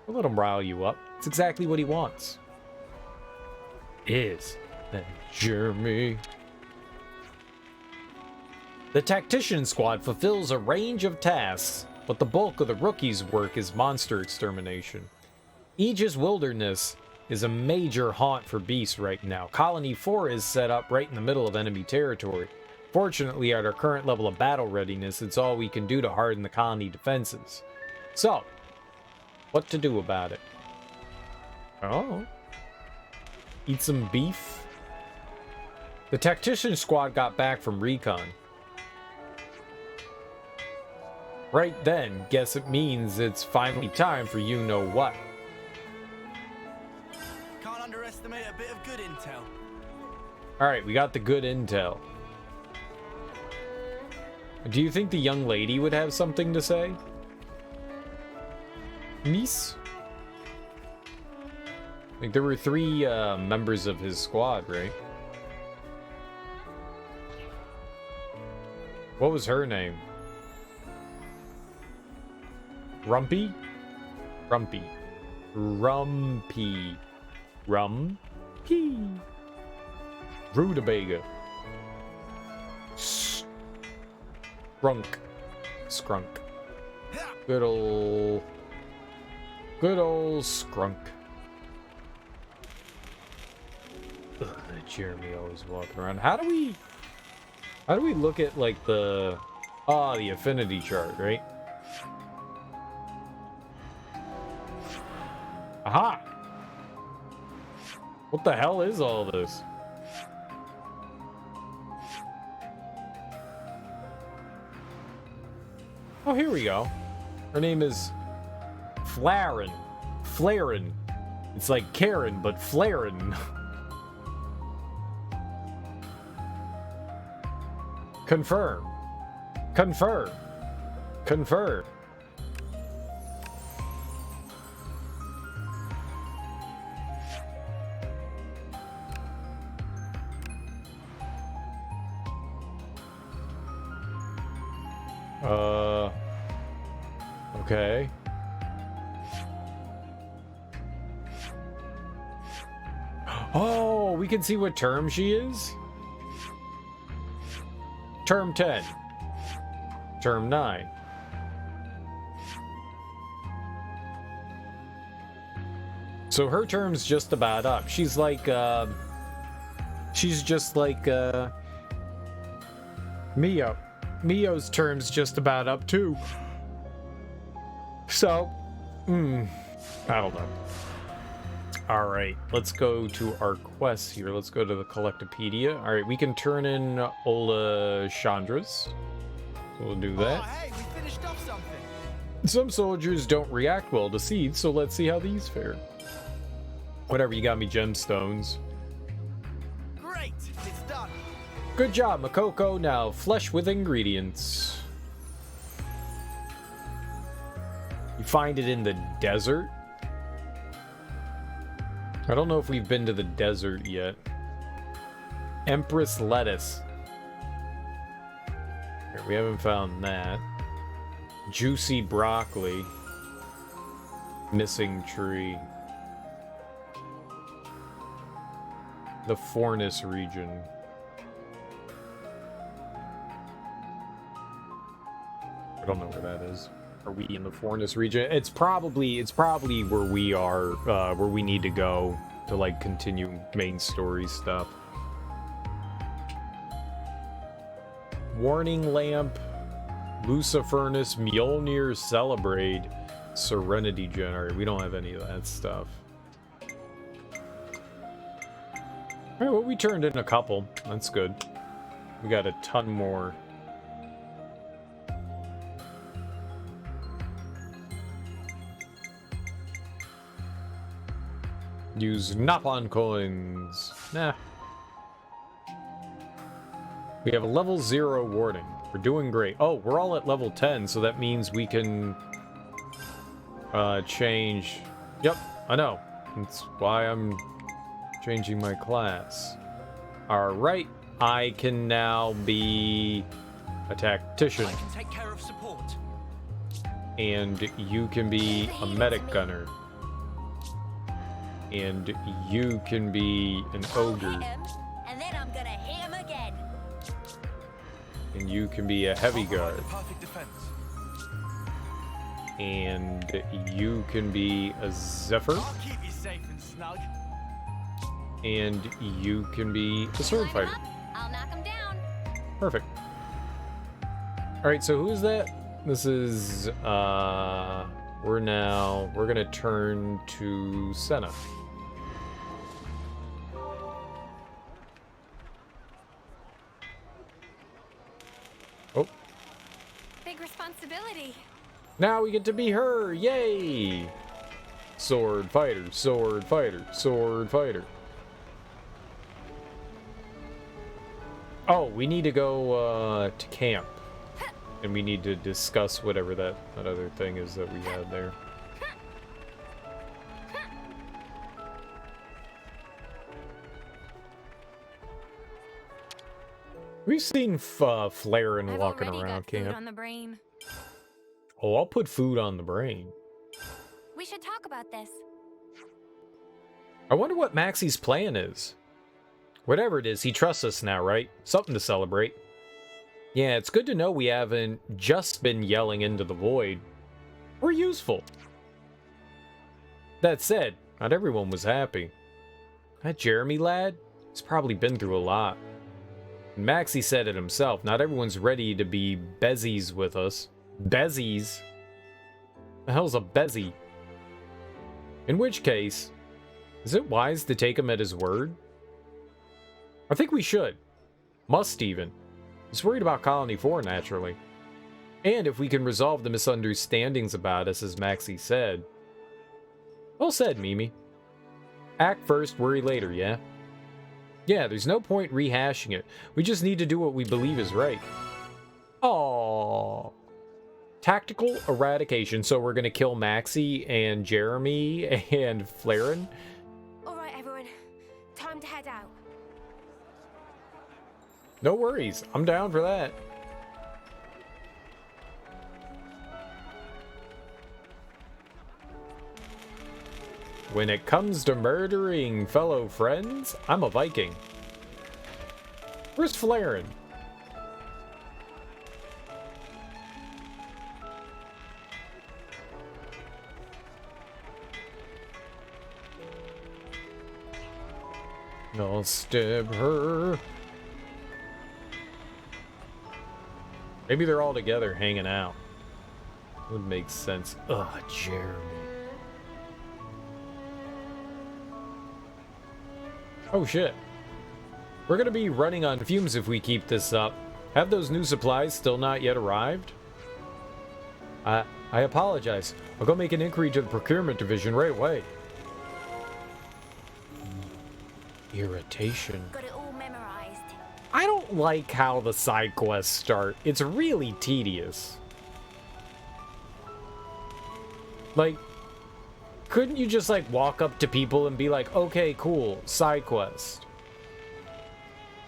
we'll let him rile you up. It's exactly what he wants. Is that Jeremy? The Tactician Squad fulfills a range of tasks, but the bulk of the rookies' work is monster extermination. Aegis Wilderness is a major haunt for beasts right now. Colony 4 is set up right in the middle of enemy territory. Fortunately, at our current level of battle readiness, it's all we can do to harden the colony defenses. So, what to do about it? Oh. Eat some beef? The Tactician Squad got back from recon. Right then, guess it means it's finally time for you-know-what. Can't underestimate a bit of good intel. Alright, we got the good intel. Do you think the young lady would have something to say? Miss? Like, there were 3 members of his squad, right? What was her name? Rumpy? Rumpy. Rumpy. Rumpy. Rutabaga. Skrunk. Skrunk. Good old Skrunk. Ugh, Jeremy always walking around. How do we look at like the affinity chart, right? Aha! What the hell is all this? Oh, here we go. Her name is Flaren. Flaren. It's like Karen, but Flaren. Confirm. Confirm. Confirm. Okay. Oh, we can see what term she is? Term 10. Term 9. So her term's just about up. She's like, she's just like, Mio. Mio's term's just about up too. So, I don't know. Alright, let's go to our quests here. Let's go to the collectopaedia. Alright, we can turn in Ola Chandras. So we'll do that. Oh, hey, we finished off something. Some soldiers don't react well to seeds, so let's see how these fare. Whatever, you got me gemstones. Great, it's done. Good job, Makoko. Now, flesh with ingredients. You find it in the desert? I don't know if we've been to the desert yet. Empress lettuce. Here, we haven't found that. Juicy broccoli. Missing tree. The Fornus region. I don't know where that is. Are we in the Fornus region? It's probably where we are, where we need to go to like continue main story stuff. Warning lamp, Lucifernus, Mjolnir, Celebrate, Serenity Generator. We don't have any of that stuff. Alright, well, we turned in a couple. That's good. We got a ton more. Use Napon coins. Nah. We have a level 0 warning. We're doing great. Oh, we're all at level 10, so that means we can change. Yep, I know. That's why I'm changing my class. Alright, I can now be a tactician. I can take care of support. And you can be a medic gunner. And you can be an ogre. And then I'm gonna hit him again. And you can be a heavy guard. Perfect defense. And you can be a Zephyr. I'll keep you safe and snug. And you can be a sword fighter. I'll knock him down. Perfect. Alright, so who is that? This is, we're gonna turn to Senna. Oh. Big responsibility. Now we get to be her! Yay! Sword fighter, sword fighter, sword fighter. Oh, we need to go to camp. And we need to discuss whatever that other thing is that we had there. We've seen Flaren walking around camp. On the brain. Oh, I'll put food on the brain. We should talk about this. I wonder what Maxie's plan is. Whatever it is, he trusts us now, right? Something to celebrate. Yeah, it's good to know we haven't just been yelling into the void. We're useful. That said, not everyone was happy. That Jeremy lad, he's probably been through a lot. And Maxie said it himself, not everyone's ready to be bezies with us. Bezies? The hell's a bezzy? In which case, is it wise to take him at his word? I think we should. Must even. He's worried about Colony 4, naturally. And if we can resolve the misunderstandings about us, as Maxie said. Well said, Mimi. Act first, worry later, yeah? Yeah, there's no point rehashing it. We just need to do what we believe is right. Aww. Tactical eradication, so we're gonna kill Maxie and Jeremy and Flaren? Alright, everyone. Time to head out. No worries, I'm down for that. When it comes to murdering fellow friends, I'm a Viking. Where's Flaren? I'll stab her. Maybe they're all together hanging out. Would make sense. Ugh, Jeremy. Oh shit. We're gonna be running on fumes if we keep this up. Have those new supplies still not yet arrived? I apologize. I'll go make an inquiry to the procurement division right away. Irritation. Got it all memorized. I don't like how the side quests start. It's really tedious. Like, couldn't you just like walk up to people and be like, okay, cool, side quest?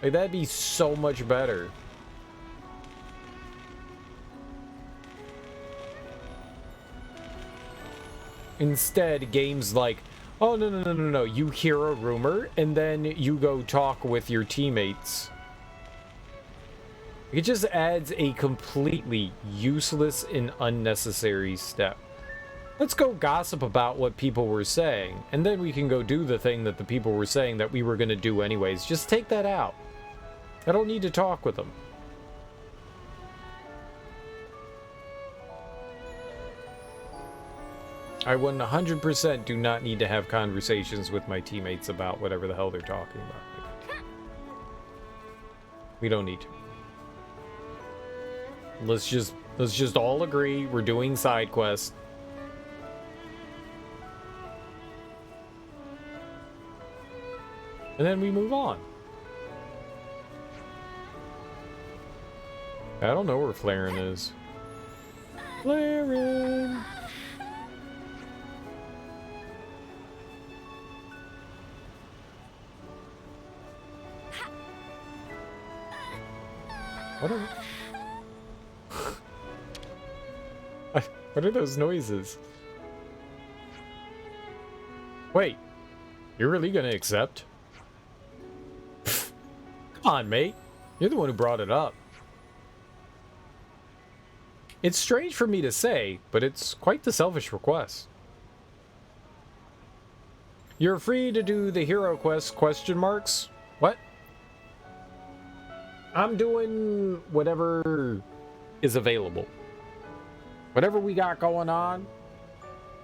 Like, that'd be so much better. Instead, games like, oh, no, you hear a rumor, and then you go talk with your teammates. It just adds a completely useless and unnecessary step. Let's go gossip about what people were saying, and then we can go do the thing that the people were saying that we were going to do anyways. Just take that out. I don't need to talk with them. I 100% do not need to have conversations with my teammates about whatever the hell they're talking about. We don't need to. Let's just all agree we're doing side quests. And then we move on. I don't know where Flaren is. Flaren! Whatever. What are those noises? Wait, you're really gonna accept? Pfft, come on, mate. You're the one who brought it up. It's strange for me to say, but it's quite the selfish request. You're free to do the hero quest question marks? What? I'm doing whatever is available. Whatever we got going on,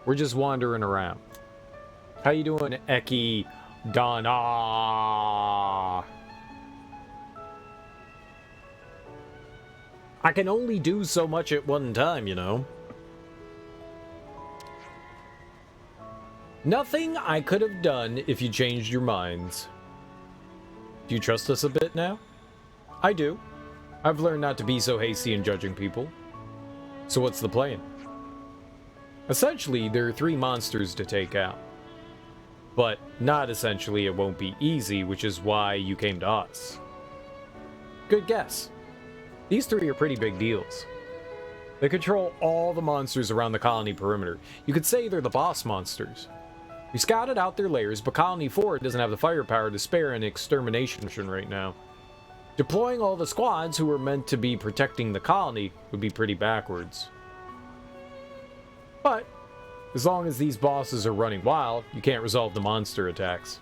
we're just wandering around. How you doing, Eki Donna? I can only do so much at one time, you know. Nothing I could have done if you changed your minds. Do you trust us a bit now? I do. I've learned not to be so hasty in judging people. So what's the plan? Essentially, there are 3 monsters to take out. But not essentially it won't be easy, which is why you came to us. Good guess. These 3 are pretty big deals. They control all the monsters around the colony perimeter. You could say they're the boss monsters. We scouted out their lairs, but Colony 4 doesn't have the firepower to spare an extermination mission right now. Deploying all the squads who were meant to be protecting the colony would be pretty backwards. But, as long as these bosses are running wild, you can't resolve the monster attacks.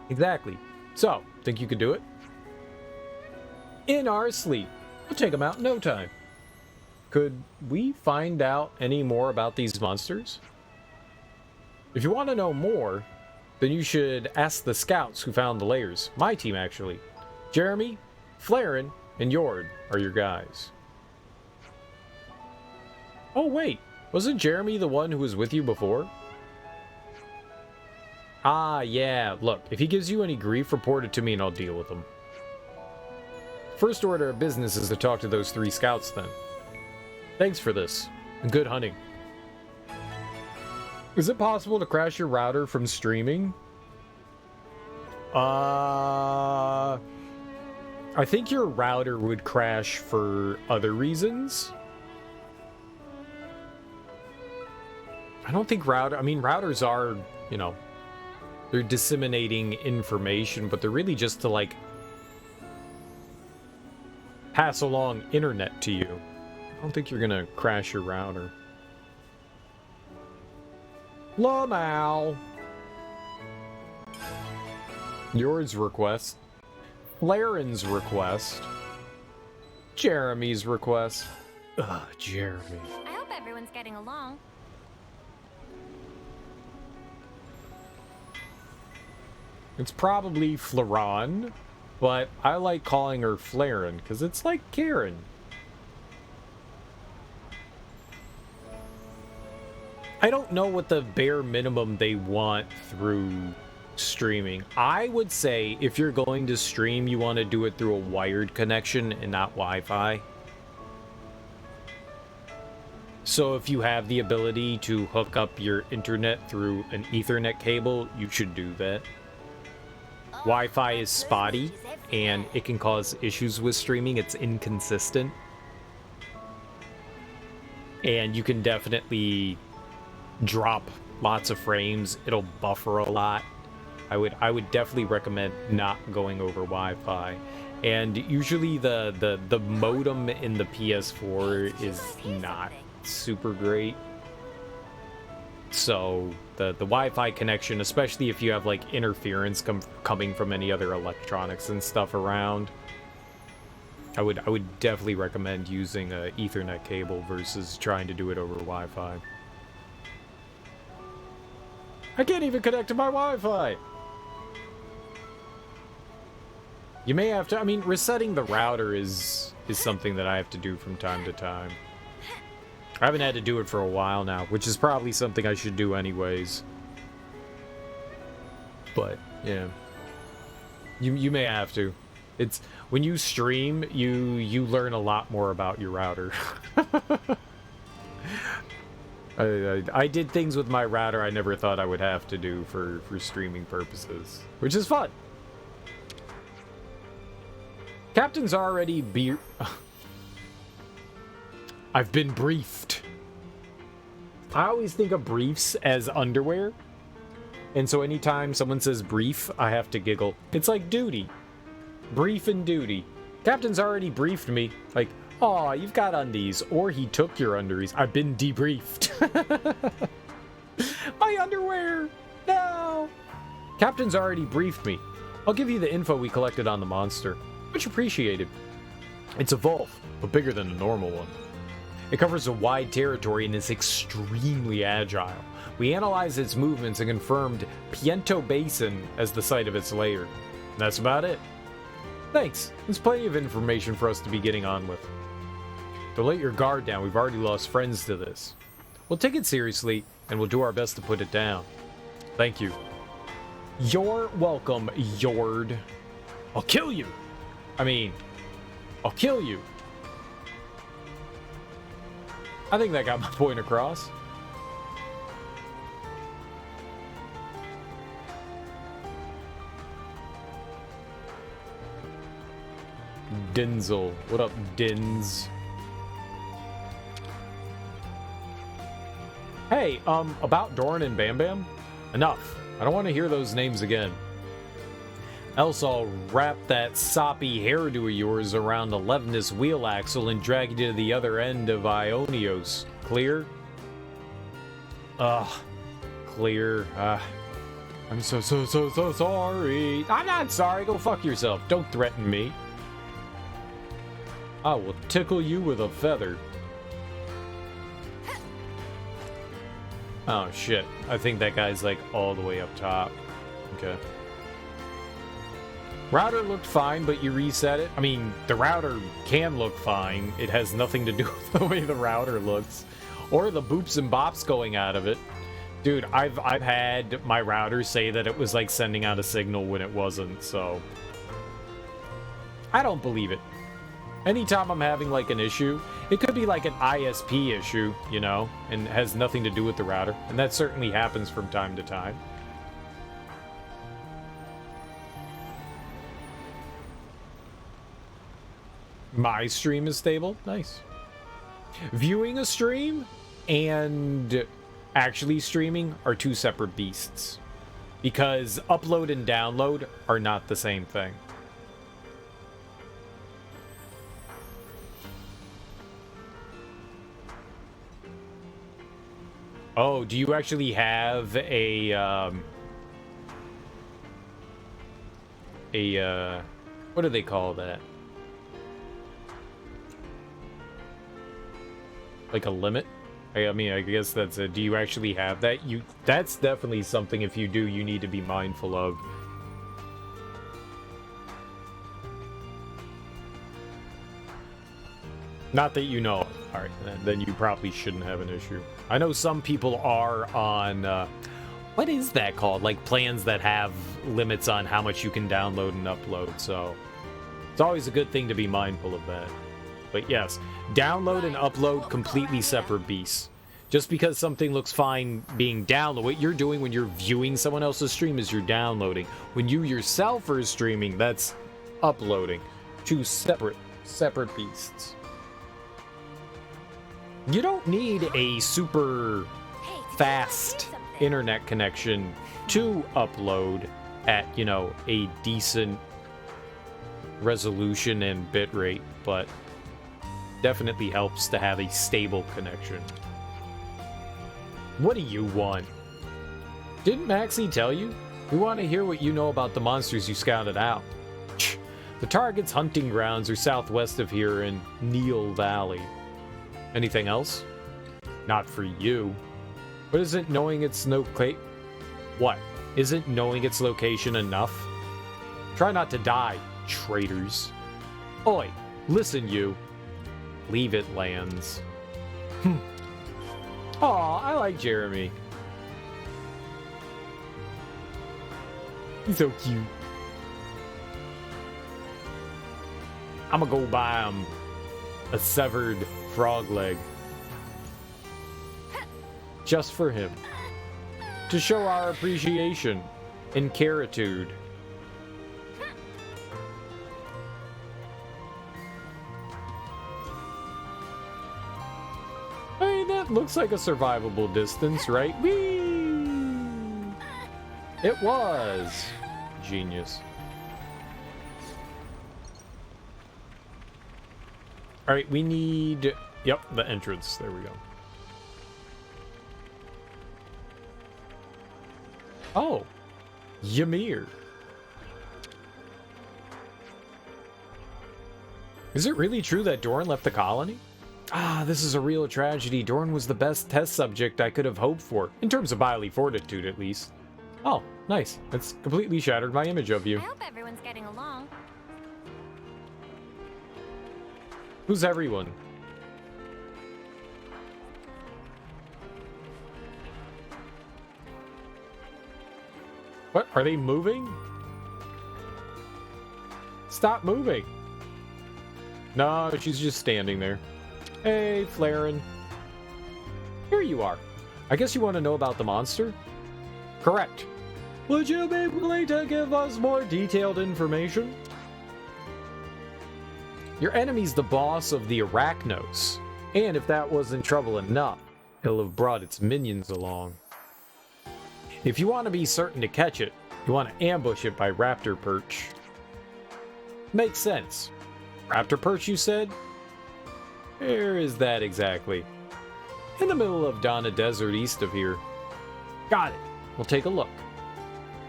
Exactly. So, think you could do it? In our sleep. We'll take them out in no time. Could we find out any more about these monsters? If you want to know more, then you should ask the scouts who found the lairs. My team, actually. Jeremy, Flaren, and Jord are your guys. Oh, wait. Wasn't Jeremy the one who was with you before? Ah, yeah. Look, if he gives you any grief, report it to me and I'll deal with him. First order of business is to talk to those 3 scouts, then. Thanks for this, and good hunting. Is it possible to crash your router from streaming? I think your router would crash for other reasons. I don't think routers are, you know, they're disseminating information, but they're really just to, like, pass along internet to you. I don't think you're gonna crash your router. Lamau. Yours request. Laren's request. Jeremy's request. Ugh, Jeremy. I hope everyone's getting along. It's probably Flaron, but I like calling her Flaren because it's like Karen. I don't know what the bare minimum they want through streaming. I would say if you're going to stream, you want to do it through a wired connection and not Wi-Fi. So if you have the ability to hook up your internet through an Ethernet cable, you should do that. Wi-Fi is spotty and it can cause issues with streaming. It's inconsistent. And you can definitely drop lots of frames. It'll buffer a lot. I would definitely recommend not going over Wi-Fi. And usually the modem in the PS4 is not super great. So the Wi-Fi connection, especially if you have like interference coming from any other electronics and stuff around, I would definitely recommend using a Ethernet cable versus trying to do it over Wi-Fi. I can't even connect to my Wi-Fi. You may have to, I mean, resetting the router is something that I have to do from time to time. I haven't had to do it for a while now, which is probably something I should do anyways. But, yeah. You may have to. It's, when you stream, you learn a lot more about your router. I did things with my router I never thought I would have to do for streaming purposes, which is fun. Captain's already I've been briefed. I always think of briefs as underwear. And so anytime someone says brief, I have to giggle. It's like duty. Brief and duty. Captain's already briefed me. Like, oh, you've got undies. Or he took your undies. I've been debriefed. My underwear! No! Captain's already briefed me. I'll give you the info we collected on the monster. Much appreciated. It's a wolf, but bigger than a normal one. It covers a wide territory and is extremely agile. We analyzed its movements and confirmed Piento Basin as the site of its lair. That's about it. Thanks. There's plenty of information for us to be getting on with. Don't let your guard down. We've already lost friends to this. We'll take it seriously, and we'll do our best to put it down. Thank you. You're welcome, Yord. I'll kill you! I'll kill you. I think that got my point across. Denzel. What up, Dins? Hey, about Doran and Bam Bam? Enough. I don't want to hear those names again. Else I'll wrap that soppy hairdo of yours around the Levinus wheel axle and drag you to the other end of Ionios. Clear? Clear. I'm so sorry. I'm not sorry. Go fuck yourself. Don't threaten me. I will tickle you with a feather. Oh shit. I think that guy's like all the way up top. Okay. Router looked fine, but you reset it. I mean, the router can look fine. It has nothing to do with the way the router looks. Or the boops and bops going out of it. Dude, I've had my router say that it was like sending out a signal when it wasn't, so... I don't believe it. Anytime I'm having like an issue, it could be like an ISP issue, you know, and has nothing to do with the router. And that certainly happens from time to time. My stream is stable. Nice. Viewing a stream and actually streaming are two separate beasts. Because upload and download are not the same thing. Oh, do you actually have a what do they call that? Like a limit? I mean, I guess that's a... Do you actually have that? That's definitely something, if you do, you need to be mindful of. Not that you know. Alright, then you probably shouldn't have an issue. I know some people are on... what is that called? Like plans that have limits on how much you can download and upload, so... It's always a good thing to be mindful of that. But yes, download and upload, completely separate beasts. Just because something looks fine being downloaded, what you're doing when you're viewing someone else's stream is you're downloading. When you yourself are streaming, that's uploading. Two separate beasts. You don't need a super fast internet connection to upload at, you know, a decent resolution and bitrate, but definitely helps to have a stable connection. What do you want? Didn't Maxie tell you? We want to hear what you know about the monsters you scouted out. The target's hunting grounds are southwest of here in Neil Valley. Anything else? Not for you. But isn't knowing its What? Isn't knowing its location enough? Try not to die, traitors. Oi, listen you. Leave it, Lands. Aw, I like Jeremy. He's so cute. I'm gonna go buy him a severed frog leg. Just for him. To show our appreciation and caritude. Ain't that That looks like a survivable distance, right? Whee! It was. Genius. Alright, we need... Yep, the entrance. There we go. Oh. Ymir. Is it really true that Dorn left the colony? Ah, this is a real tragedy. Dorn was the best test subject I could have hoped for. In terms of bodily fortitude, at least. Oh, nice. That's completely shattered my image of you. I hope everyone's getting along. Who's everyone? What? Are they moving? Stop moving. No, she's just standing there. Hey, Flaren. Here you are. I guess you want to know about the monster? Correct. Would you be willing to give us more detailed information? Your enemy's the boss of the Arachnos. And if that wasn't trouble enough, it'll have brought its minions along. If you want to be certain to catch it, you want to ambush it by raptor perch. Makes sense. Raptor perch, you said? Where is that exactly? In the middle of Donna Desert east of here. Got it. We'll take a look.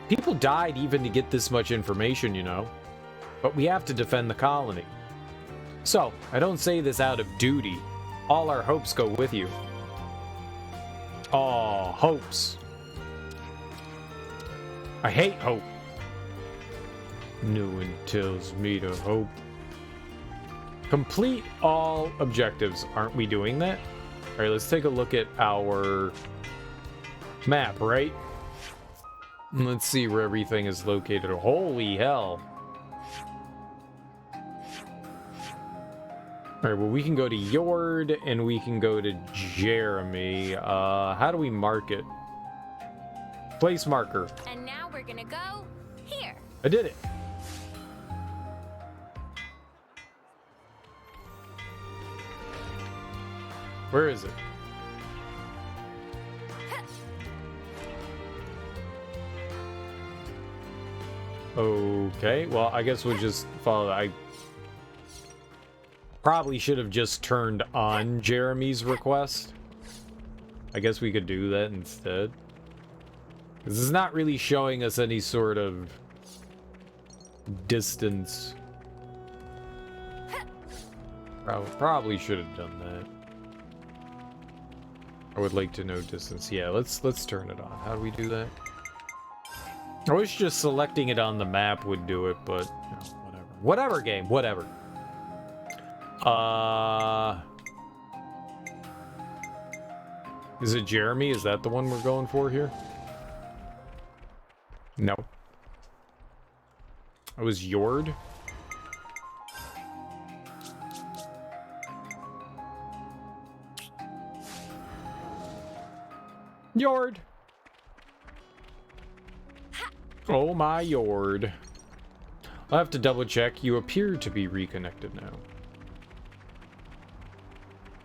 People died even to get this much information, you know. But we have to defend the colony. So, I don't say this out of duty. All our hopes go with you. Aw, hopes. I hate hope. No one tells me to hope. Complete all objectives. Aren't we doing that? Alright, let's take a look at our map, right? Let's see where everything is located. Holy hell. Alright, well, we can go to Yord and we can go to Jeremy. How do we mark it? Place marker. And now we're gonna go here. I did it. Where is it? Okay, well, I guess we'll just follow. I probably should have just turned on Jeremy's request. I guess we could do that instead. This is not really showing us any sort of distance. Probably should have done that. I would like to know distance. Yeah, let's turn it on. How do we do that? I wish just selecting it on the map would do it, but you know, whatever. Whatever game, whatever. Is it Jeremy? Is that the one we're going for here? No. It was Yord. Yord. Oh my Yord. I'll have to double check. You appear to be reconnected now.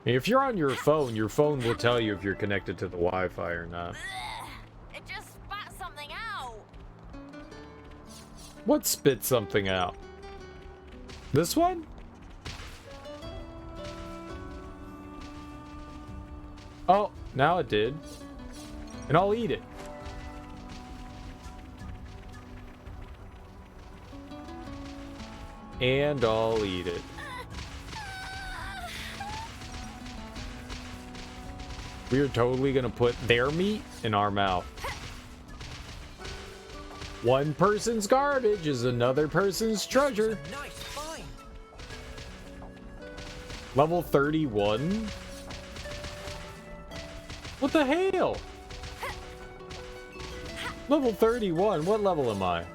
If you're on your phone will tell you if you're connected to the Wi-Fi or not. It just spat something out. What spit something out? This one? Oh, now it did. And I'll eat it. And I'll eat it. We are totally gonna put their meat in our mouth. One person's garbage is another person's treasure. Nice find. Level 31? What the hell? Level 31? What level am I?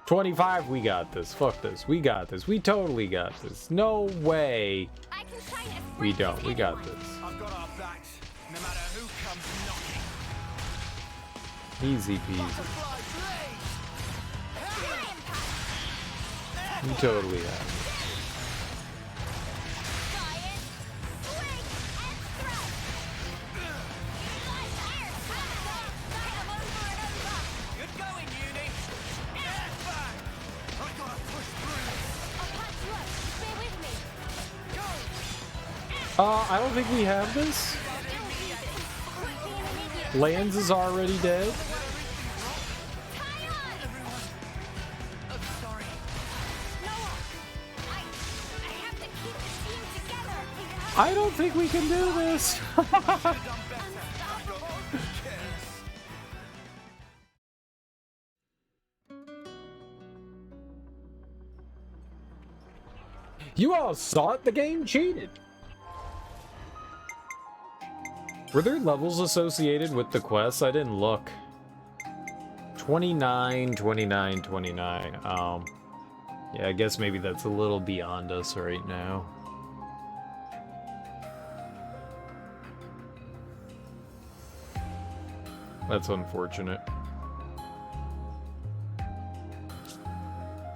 25, we got this. Fuck this. We got this. We totally got this. No way. We don't. We got this. I've got our backs, no matter who comes knocking. Easy peasy. We totally have it. I don't think we have this. Lands is already dead. I don't think we can do this. You all saw it? The game cheated. Were there levels associated with the quests? I didn't look. 29, 29, 29. Yeah, I guess maybe that's a little beyond us right now. That's unfortunate.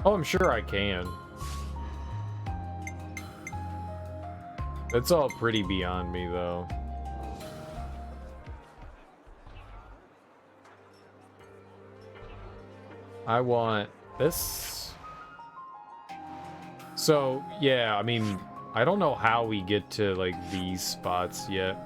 Oh, I'm sure I can. That's all pretty beyond me, though. I want this. So, yeah, I mean, I don't know how we get to, like, these spots yet.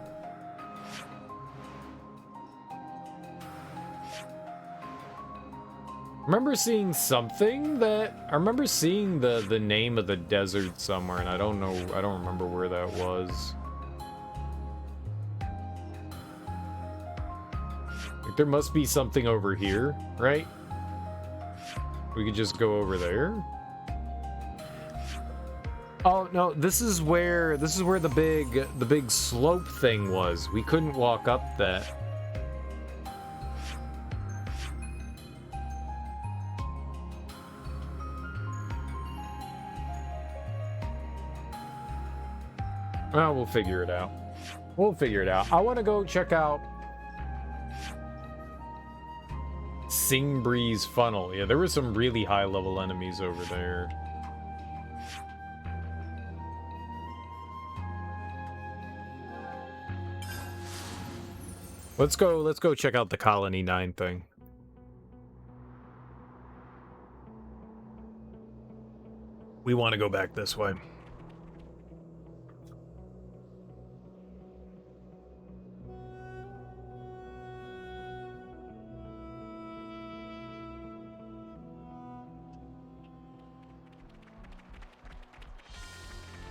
I remember seeing something that... I remember seeing the name of the desert somewhere, and I don't know... I don't remember where that was. Like, there must be something over here, right? We could just go over there. Oh no, this is where the big slope thing was. We couldn't walk up that. Well, we'll figure it out. We'll figure it out. I want to go check out Singbreeze Funnel. Yeah, there were some really high-level enemies over there. Let's go check out the Colony 9 thing. We want to go back this way.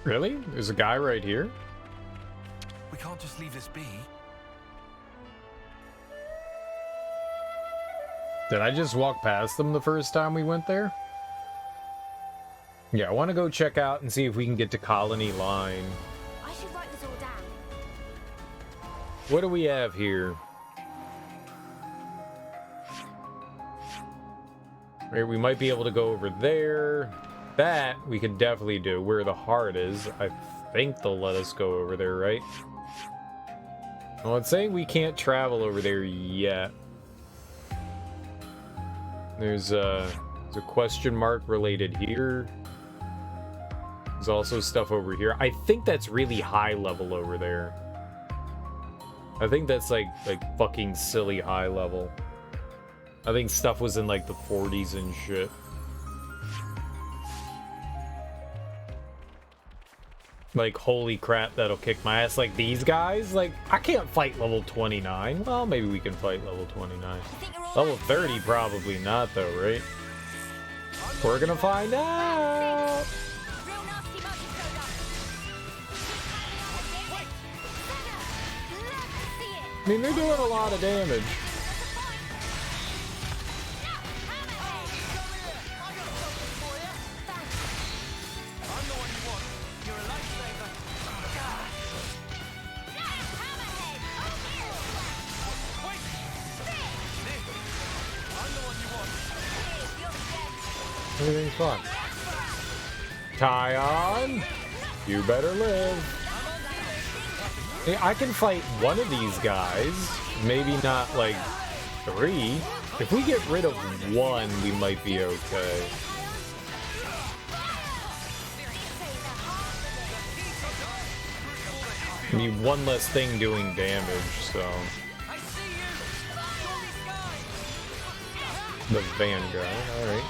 Really? There's a guy right here? We can't just leave this be. Did I just walk past them the first time we went there? Yeah, I want to go check out and see if we can get to Colony Line. I should write this all down. What do we have here? Right, we might be able to go over there. That we could definitely do. Where the heart is, I think they'll let us go over there, right? Well, it's saying we can't travel over there yet. There's a question mark related here. There's also stuff over here. I think that's really high level over there. I think that's like fucking silly high level. I think stuff was in like the 40s and shit. Like, holy crap, that'll kick my ass. Like, these guys? Like, I can't fight level 29. Well, maybe we can fight level 29. Level 30, probably not, though, right? We're gonna find out! I mean, they're doing a lot of damage. Everything's fine. Tyon, you better live. Hey, I can fight one of these guys, maybe not like 3. If we get rid of one, we might be okay. I mean, one less thing doing damage, so. The Vanguard, alright.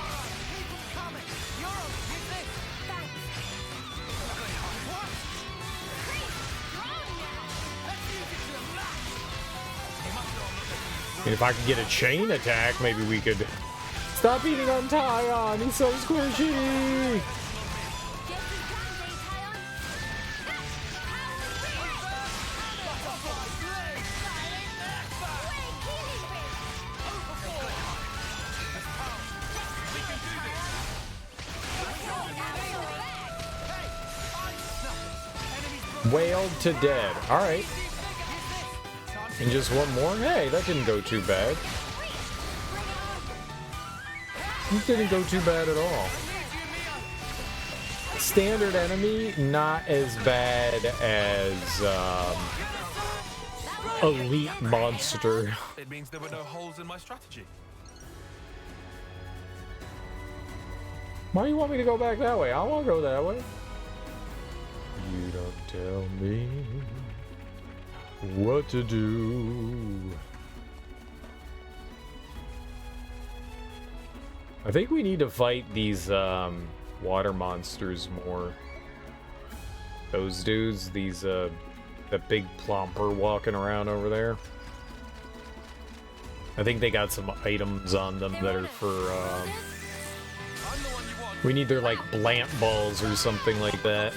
And if I could get a chain attack, maybe we could... Stop eating on Tyon! He's so squishy! Wailed to dead. Alright. And just one more? Hey, that didn't go too bad. It didn't go too bad at all. Standard enemy, not as bad as elite monster. It means there were no holes in my strategy. Why do you want me to go back that way? I want to go that way. You don't tell me what to do. I think we need to fight these water monsters more. Those dudes, these that big plomper walking around over there. I think they got some items on them that are for we need their like blant balls or something like that.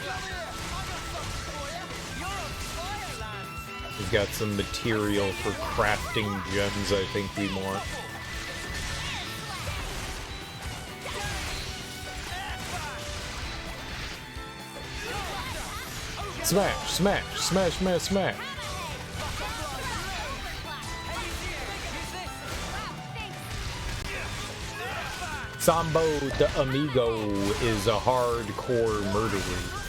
We've got some material for crafting gems I think we want. Smash, smash, smash, smash, smash. Sambo the Amigo is a hardcore murderer.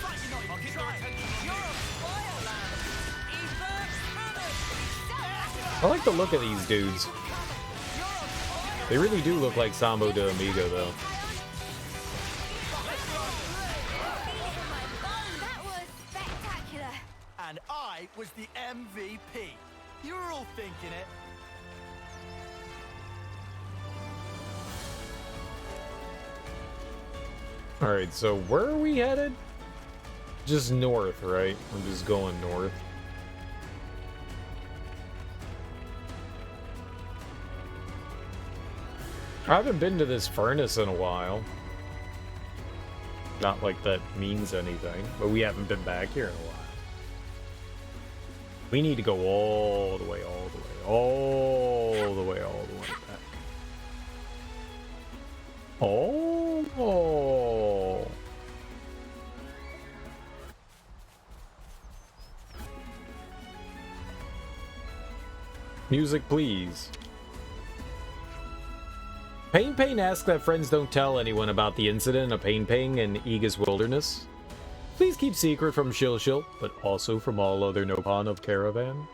I like the look of these dudes. They really do look like Sambo de Amigo, though. That was spectacular. And I was the MVP. You were all thinking it. Alright, so where are we headed? Just north, right? We're just going north. I haven't been to this furnace in a while. Not like that means anything, but we haven't been back here in a while. We need to go all the way, all the way, all the way, all the way back. Oh. Music, please. Pain asks that friends don't tell anyone about the incident of Pain in Aegis Wilderness. Please keep secret from Shil, but also from all other Nopon of Caravan.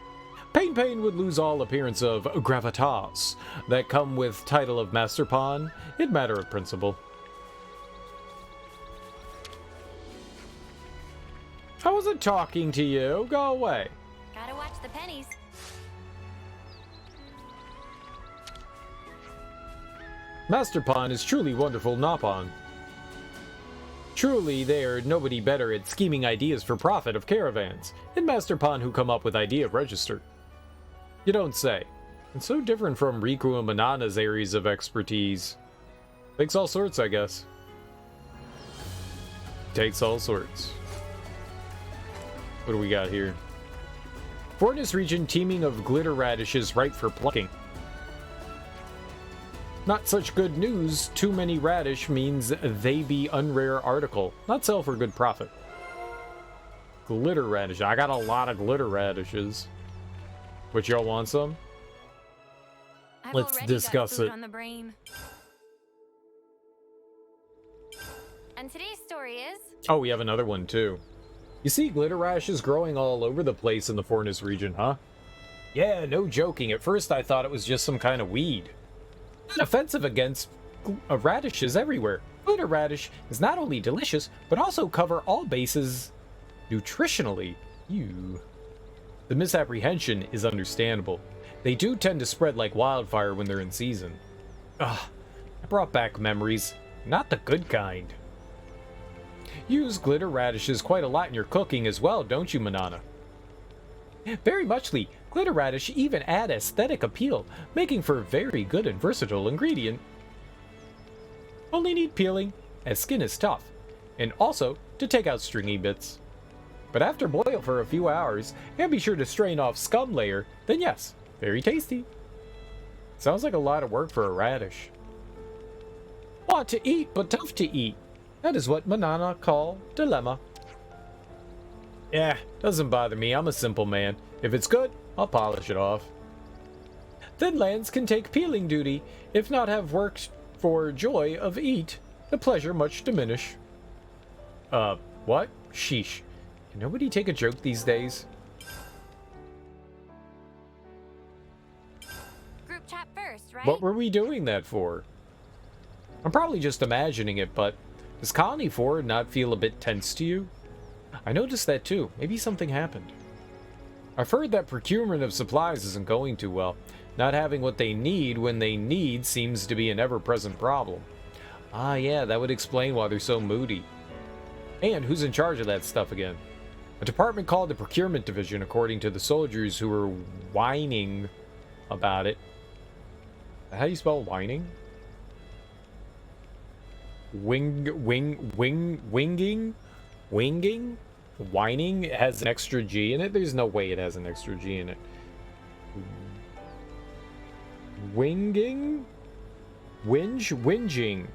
Pain would lose all appearance of gravitas that come with title of Master Pawn in matter of principle. I wasn't talking to you. Go away. Gotta watch the pennies. Master Pawn is truly wonderful Nopon. Truly, they are nobody better at scheming ideas for profit of caravans, and Master Pawn who come up with idea register. You don't say. It's so different from Riku and Manana's areas of expertise. Takes all sorts, I guess. Takes all sorts. What do we got here? Forest region teeming of glitter radishes ripe for plucking. Not such good news. Too many radish means they be unrare article. Not sell for good profit. Glitter radish. I got a lot of glitter radishes. But y'all want some? Let's discuss it. On the brain. And today's story is... Oh, we have another one too. You see glitter rashes growing all over the place in the Forest region, huh? Yeah, no joking. At first I thought it was just some kind of weed. Offensive against radishes everywhere. Glitter radish is not only delicious, but also cover all bases nutritionally. The misapprehension is understandable. They do tend to spread like wildfire when they're in season. I brought back memories. Not the good kind. Use glitter radishes quite a lot in your cooking as well, don't you, Manana? Very muchly. glitter radish even add aesthetic appeal, making for a very good and versatile ingredient. Only need peeling, as skin is tough, and also to take out stringy bits. But after boil for a few hours, and be sure to strain off scum layer, then yes, very tasty. Sounds like a lot of work for a radish. Want to eat, but tough to eat. That is what Manana call dilemma. Yeah, doesn't bother me, I'm a simple man. If it's good, I'll polish it off. Then lands can take peeling duty, if not have worked for joy of eat, the pleasure much diminish. What? Sheesh. Can nobody take a joke these days? Group chat first, right? What were we doing that for? I'm probably just imagining it, but does Colony 4 not feel a bit tense to you? I noticed that too. Maybe something happened. I've heard that procurement of supplies isn't going too well. Not having what they need when they need seems to be an ever-present problem. Ah, yeah, that would explain why they're so moody. And who's in charge of that stuff again? A department called the Procurement Division, according to the soldiers who were whining about it. How do you spell whining? Winging? Whining? It has an extra G in it? There's no way it has an extra G in it. Winging? Whinging.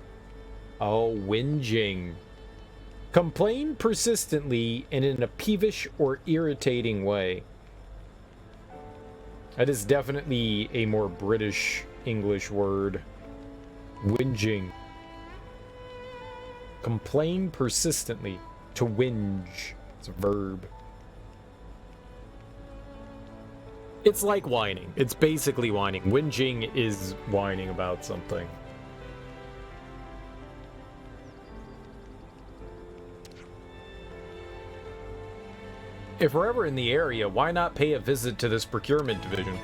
Oh, whinging. Complain persistently and in a peevish or irritating way. That is definitely a more British English word. Whinging. Complain persistently. To whinge. It's a verb. It's like whining. It's basically whining. Whinging is whining about something. If we're ever in the area, why not pay a visit to this procurement division?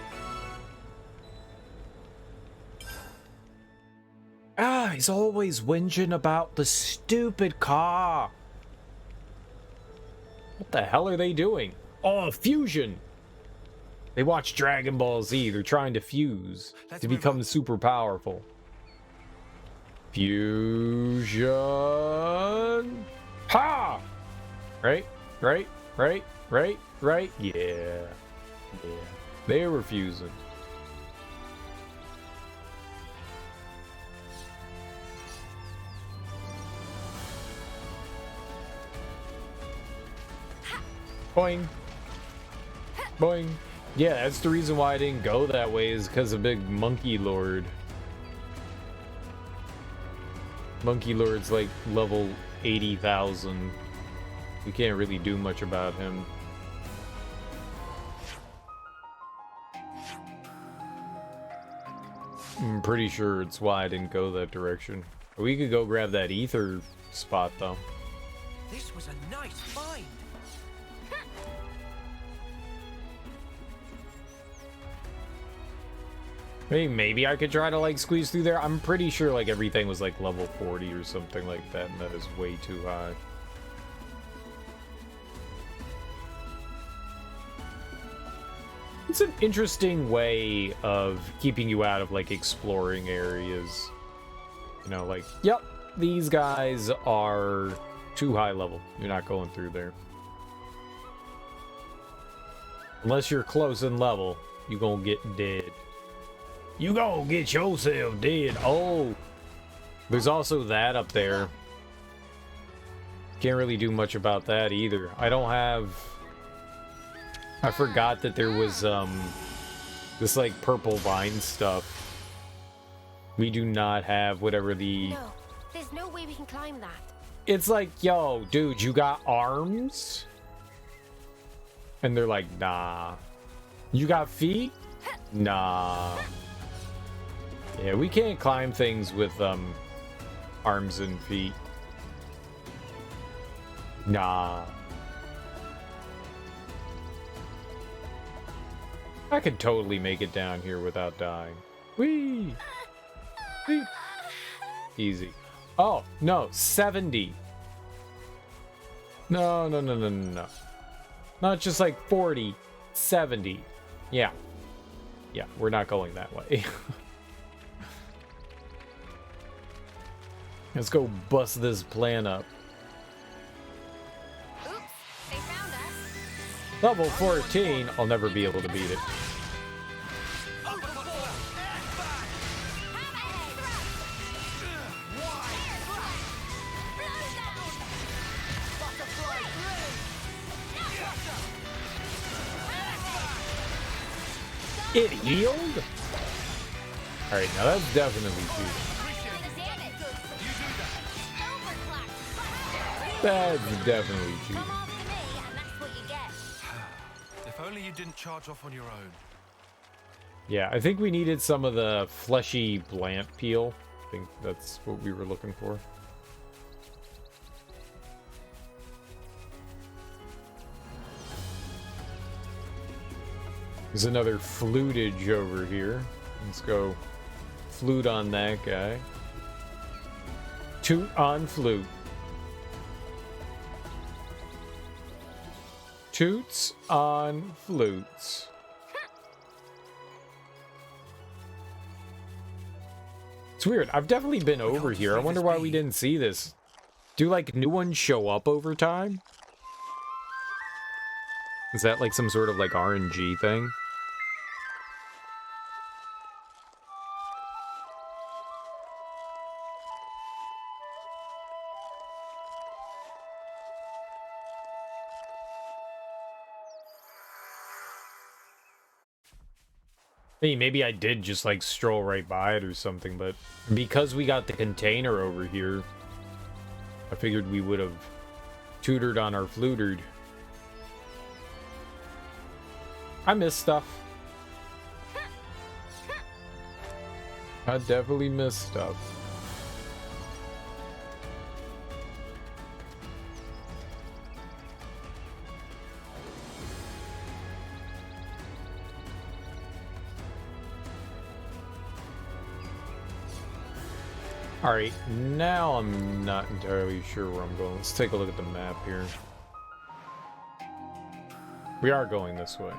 Ah, he's always whinging about the stupid car. What the hell are they doing? Oh, fusion! They watch Dragon Ball Z. They're trying to fuse to become super powerful. Fusion! Ha! Right? Yeah. They were fusing. Boing. Boing. Yeah, that's the reason why I didn't go that way, is because of Big Monkey Lord. Monkey Lord's like level 80,000. We can't really do much about him. I'm pretty sure it's why I didn't go that direction. We could go grab that ether spot though. This was a nice find. Maybe I could try to like squeeze through there. I'm pretty sure like everything was like level 40 or something like that, and that is way too high. It's an interesting way of keeping you out of like exploring areas. You know, like, yep, these guys are too high level. You're not going through there. Unless you're close in level, you're gonna get dead. You gonna get yourself dead. Oh, there's also that up there. Can't really do much about that either. I don't have... I forgot that there was this like purple vine stuff. We do not have whatever the... No, there's no way we can climb that. It's like, yo, dude, you got arms? And they're like, nah. You got feet? Nah. Yeah, we can't climb things with arms and feet. Nah. I could totally make it down here without dying. Whee! Whee! Easy. Oh, no, 70. No. Not just like 40, 70. Yeah. Yeah, we're not going that way. Let's go bust this plan up. Oops, they found us. Level 14, I'll never be able to beat it. It healed? Alright, now that's definitely cheating. That's definitely cheating. If only you didn't charge off on your own. Yeah, I think we needed some of the fleshy plant peel. I think that's what we were looking for. There's another flutage over here. Let's go flute on that guy. Toot on flute. Toots on flutes. It's weird. I've definitely been over here. I wonder why we didn't see this. Do like new ones show up over time? Is that like some sort of like RNG thing? Hey, maybe I did just like stroll right by it or something, but because we got the container over here, I figured we would have tutored on our flutered. I miss stuff. I definitely miss stuff. Alright, now I'm not entirely sure where I'm going. Let's take a look at the map here. We are going this way.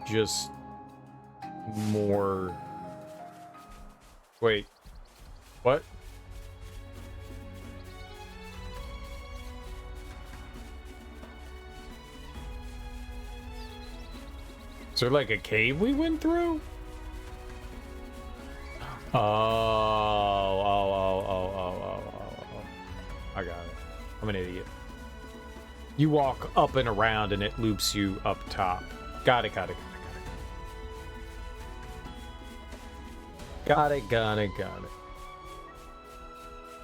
Just more... Wait. What? Is there like a cave we went through? Oh. I got it. I'm an idiot. You walk up and around and it loops you up top. Got it. Got it.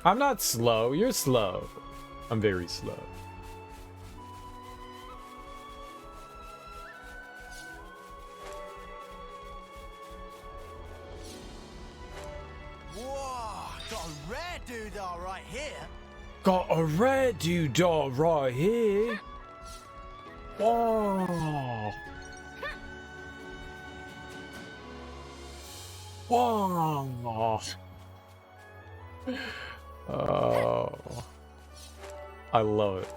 I'm not slow. You're slow. I'm very slow. Got a rare doodah right here. Whoa. Whoa. Oh. I love it.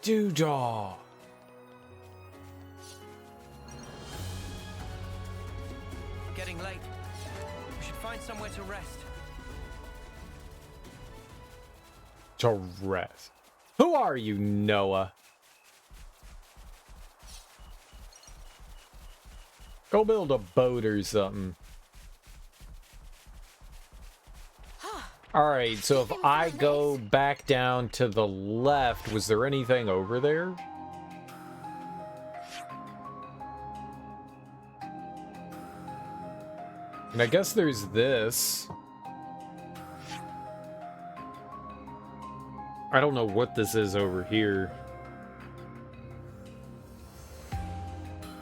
Doodah. Getting late. We should find somewhere to rest. To rest. Who are you, Noah? Go build a boat or something. Alright, so if I go back down to the left, was there anything over there? And I guess there's this. I don't know what this is over here.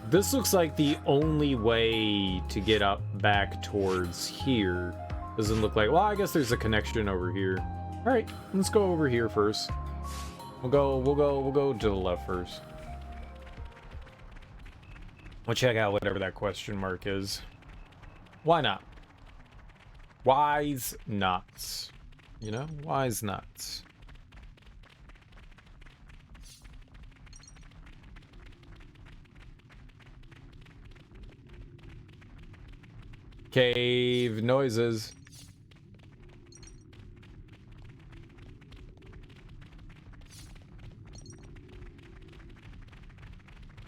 This looks like the only way to get up back towards here. Doesn't look like... Well, I guess there's a connection over here. All right, let's go over here first. We'll go to the left first. We'll check out whatever that question mark is. Why not? Wise nuts. You know, wise nuts. Cave noises.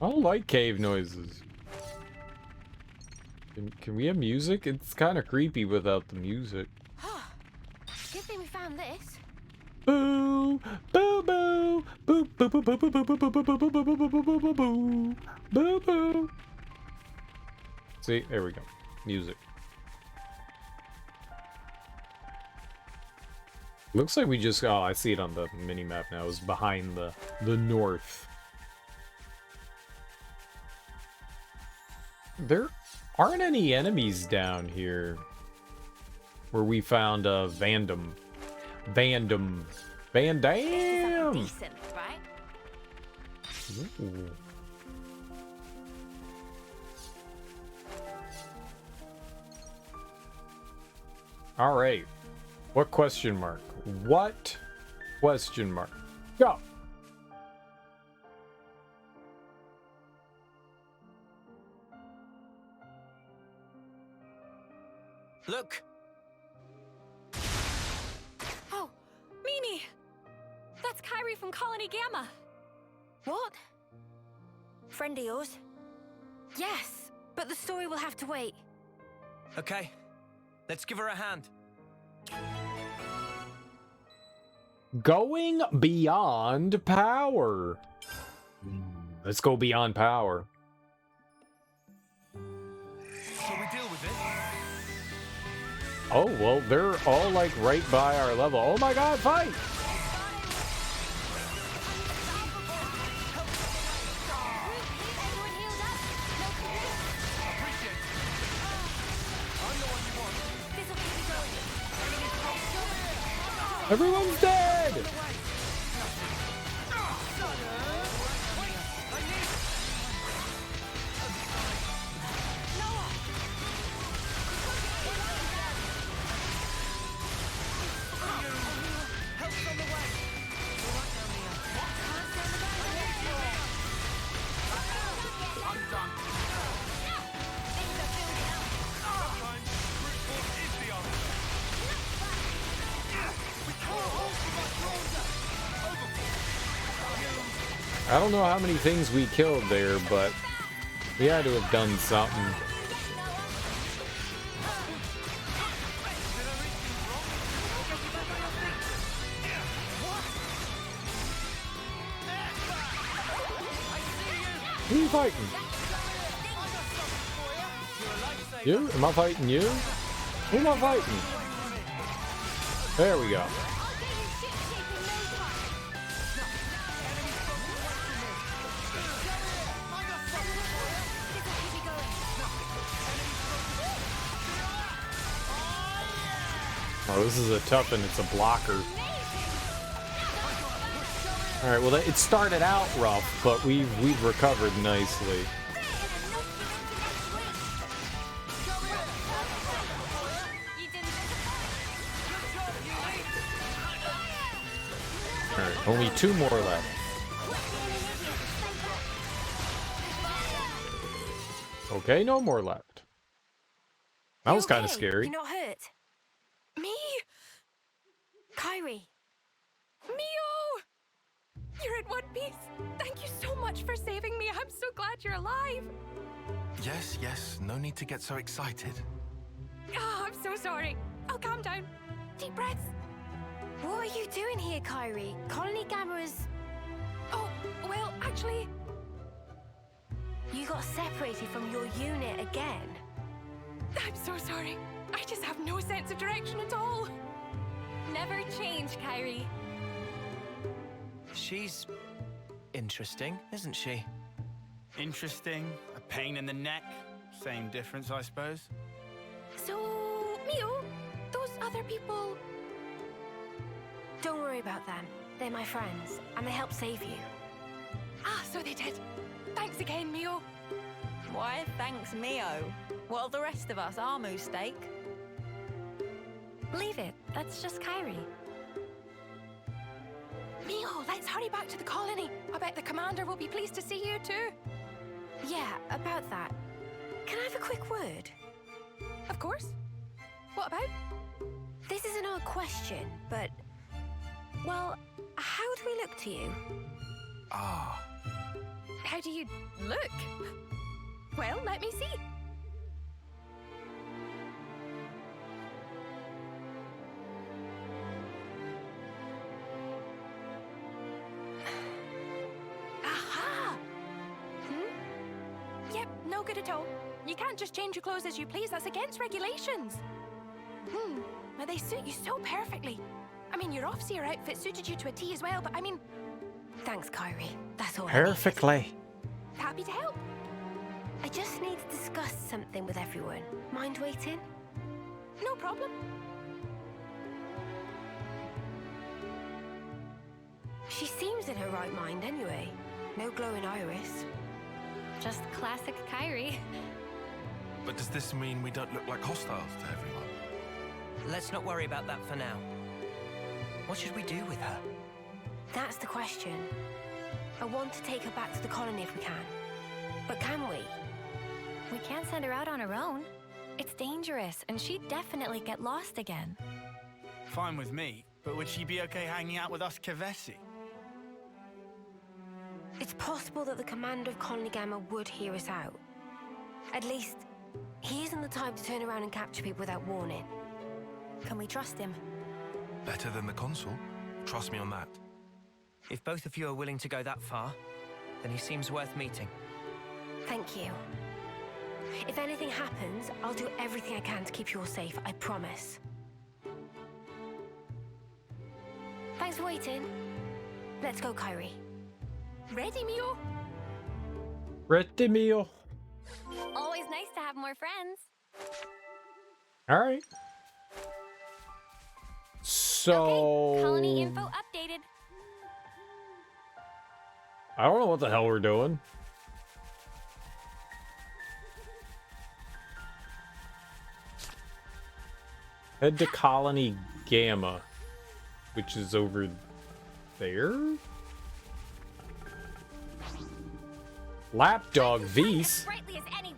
I don't like cave noises. Can we have music? It's kind of creepy without the music. Good thing we found this. Boo! Boo boo! Boo boo boo boo boo boo boo boo boo boo boo boo boo boo boo boo boo. See, there we go. Music. Looks like we just I see it on the mini map now. It's behind the north. There aren't any enemies down here where we found Vandam. Van Dam. Decent, right? Ooh. All right. What question mark? What question mark? Go. Look! Oh, Mimi! That's Kyrie from Colony Gamma. What? Friend of yours? Yes, but the story will have to wait. Okay, let's give her a hand. Going beyond power. Let's go beyond power. Shall we deal with it? Oh, well, they're all like right by our level. Oh my god, fight! Everyone's dead! I don't know how many things we killed there, but we had to have done something. Who are you fighting? You? Am I fighting you? Who am I fighting? There we go. Oh, this is a tough one. It's a blocker. All right. Well, it started out rough, but we've recovered nicely. All right. Only 2 more left. Okay, no more left. That was kind of scary. You're not hurt. Me? Kyrie. Mio! You're in one piece. Thank you so much for saving me. I'm so glad you're alive. Yes, yes. No need to get so excited. Oh, I'm so sorry. I'll calm down. Deep breaths. What are you doing here, Kyrie? Colony Gamma is... Oh, well, actually... You got separated from your unit again. I'm so sorry. I just have no sense of direction at all. Never change, Kyrie. She's interesting, isn't she? Interesting, a pain in the neck. Same difference, I suppose. So, Mio, those other people... Don't worry about them. They're my friends, and they helped save you. Ah, so they did. Thanks again, Mio. Why, thanks, Mio. While the rest of us are mistake. Leave it. That's just Kyrie. Mio, let's hurry back to the colony. I bet the commander will be pleased to see you too. Yeah, about that. Can I have a quick word? Of course. What about? This is an odd question, but... Well, how do we look to you? Ah. How do you look? Well, let me see. Aha! Yep, no good at all. You can't just change your clothes as you please. That's against regulations. Now they suit you so perfectly. I mean, your off-seer outfit suited you to a T as well, but I mean... Thanks, Kyrie. That's all I needed. Perfectly. Happy to help. I just need to discuss something with everyone. Mind waiting? No problem. She seems in her right mind anyway. No glowing iris. Just classic Kyrie. But does this mean we don't look like hostiles to everyone? Let's not worry about that for now. What should we do with her? That's the question. I want to take her back to the colony if we can. But can we? We can't send her out on her own. It's dangerous, and she'd definitely get lost again. Fine with me, but would she be okay hanging out with us Kevesi? It's possible that the commander of Colony Gamma would hear us out. At least, he isn't the type to turn around and capture people without warning. Can we trust him? Better than the consul. Trust me on that. If both of you are willing to go that far, then he seems worth meeting. Thank you. If anything happens, I'll do everything I can to keep you all safe, I promise. Thanks for waiting. Let's go, Kyrie. Ready, Mio? Ready, meal. Always nice to have more friends. All right. So... Okay, colony info updated. I don't know what the hell we're doing. Head to Colony Gamma, which is over there. Lapdog Vs.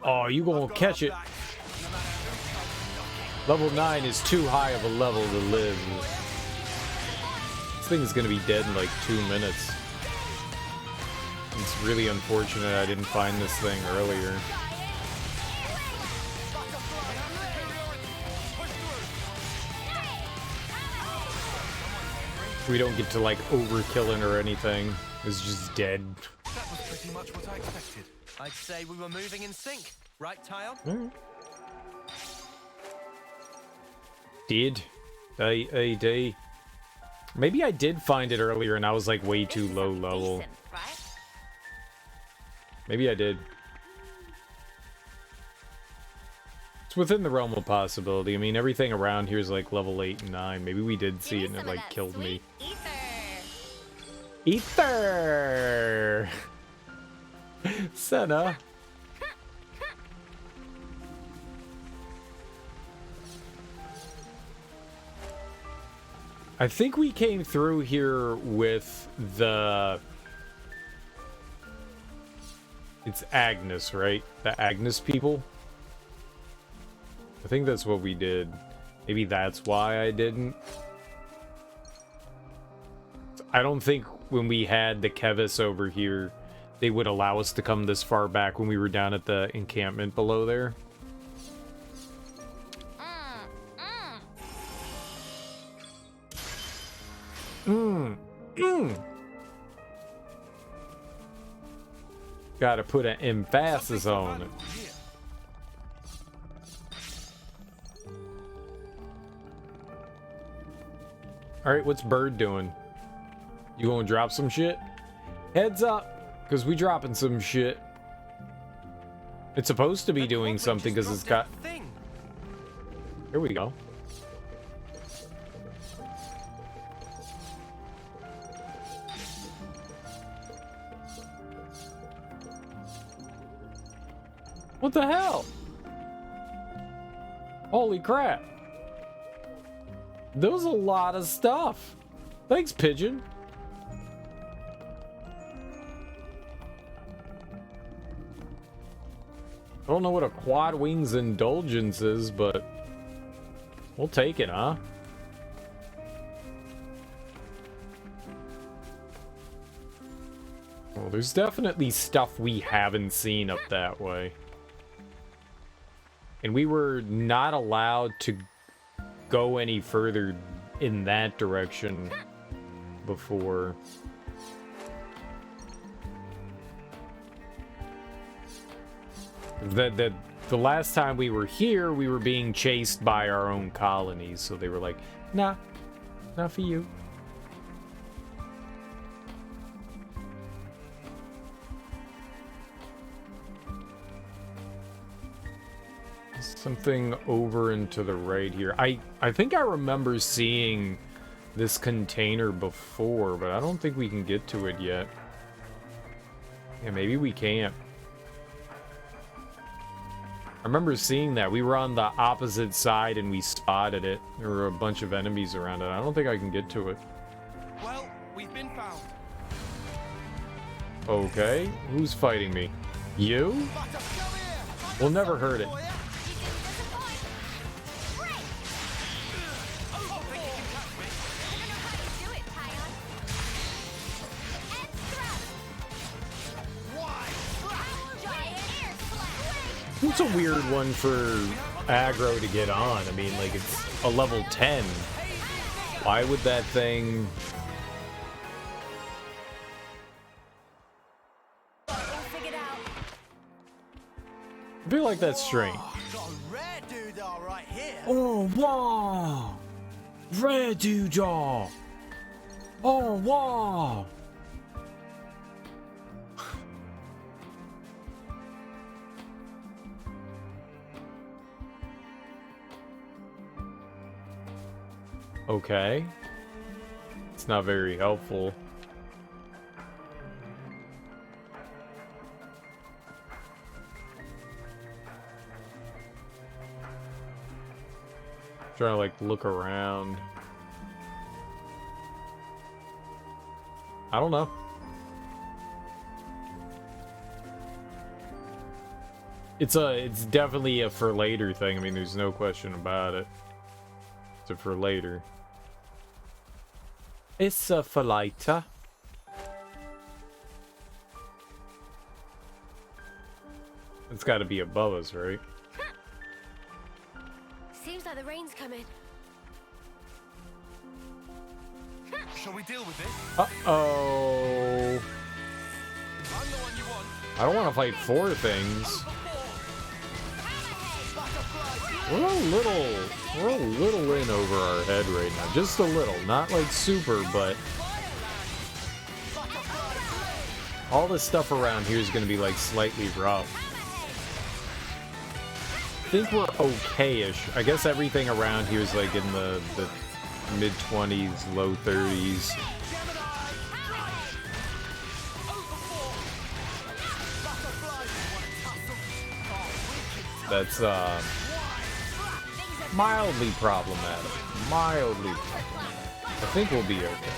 Oh, you gonna catch it. Level 9 is too high of a level to live. This thing is gonna be dead in like 2 minutes. It's really unfortunate I didn't find this thing earlier. We don't get to like overkilling or anything. It's just dead. That was pretty much what I expected. I'd say we were moving in sync, right, Tyon? Did. AD. Maybe I did find it earlier and I was like way too low level. Decent, right? Maybe I did. It's within the realm of possibility. I mean, everything around here is like level 8 and 9. Maybe we did see it and it like killed me. Ether! Senna. I think we came through here with the... It's Agnes, right? The Agnes people? I think that's what we did. Maybe that's why I didn't. I don't think when we had the Kevis over here, they would allow us to come this far back when we were down at the encampment below there. Gotta put an emphasis on it. Alright, what's Bird doing? You gonna drop some shit? Heads up, because we dropping some shit. It's supposed to be doing something because it's got... Here we go. What the hell? Holy crap. There was a lot of stuff. Thanks, Pigeon. I don't know what a quad wings indulgence is, but we'll take it, huh? Well, there's definitely stuff we haven't seen up that way. And we were not allowed to go any further in that direction before. The last time we were here, we were being chased by our own colonies, so they were like, nah, not for you. Something over and to the right here. I think I remember seeing this container before, but I don't think we can get to it yet. Yeah, maybe we can't. I remember seeing that. We were on the opposite side and we spotted it. There were a bunch of enemies around it. I don't think I can get to it. Well, we've been found. Okay, who's fighting me? You? We'll never hurt it. It's a weird one for aggro to get on. I mean, like, it's a level 10. Why would that thing... I feel like that's strange. Oh, wow! Rare doodah! Oh, wow! Okay. It's not very helpful. Trying to like look around. I don't know. It's definitely a for later thing. I mean, there's no question about it. It's a for later. It's a for later. It's got to be above us, right? Seems like the rain's coming. Shall we deal with it? Uh-oh. I'm the one you want. I don't want to fight four things. We're a little in over our head right now. Just a little. Not like super, but all this stuff around here is going to be like slightly rough. I think we're okay-ish. I guess everything around here is like in the mid-20s, low 30s. That's mildly problematic. Mildly problematic. I think we'll be okay.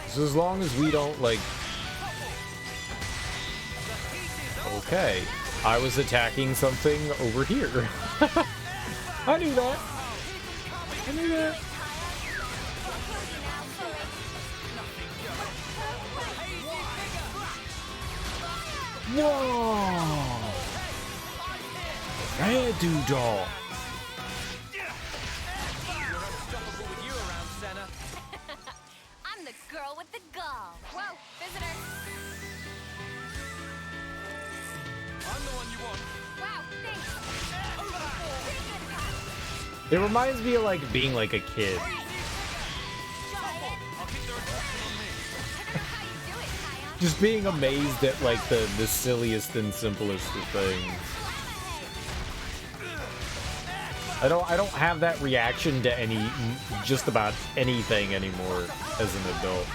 So as long as we don't like... Okay. I was attacking something over here. I knew that. I knew that. Whoa! Rare doodah! I'm the girl with the gall. Whoa, visitor. I'm the one you want. Wow, thanks. It reminds me of like being like a kid. Just being amazed at like the silliest and simplest of things. I don't have that reaction to just about anything anymore as an adult.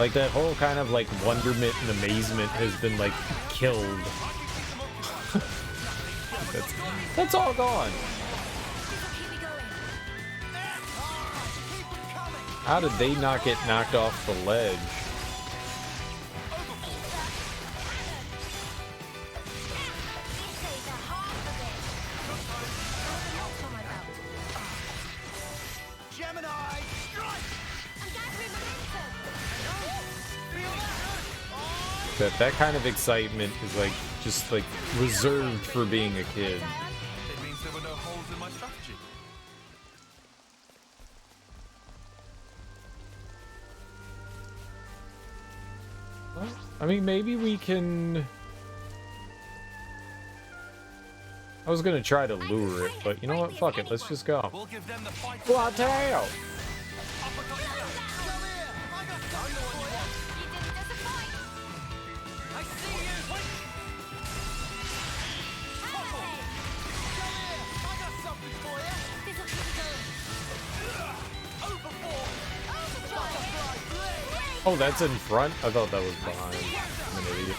Like that whole kind of like wonderment and amazement has been like killed. that's all gone. How did they not get knocked off the ledge? Gemini, strike! That kind of excitement is like just like reserved for being a kid. It means there were no holes in my strategy. I mean, maybe we can... I was gonna try to lure it, but you know what? Fuck it, let's just go. We'll give them the fight. Plateau! Oh, that's in front? I thought that was behind. I'm an idiot.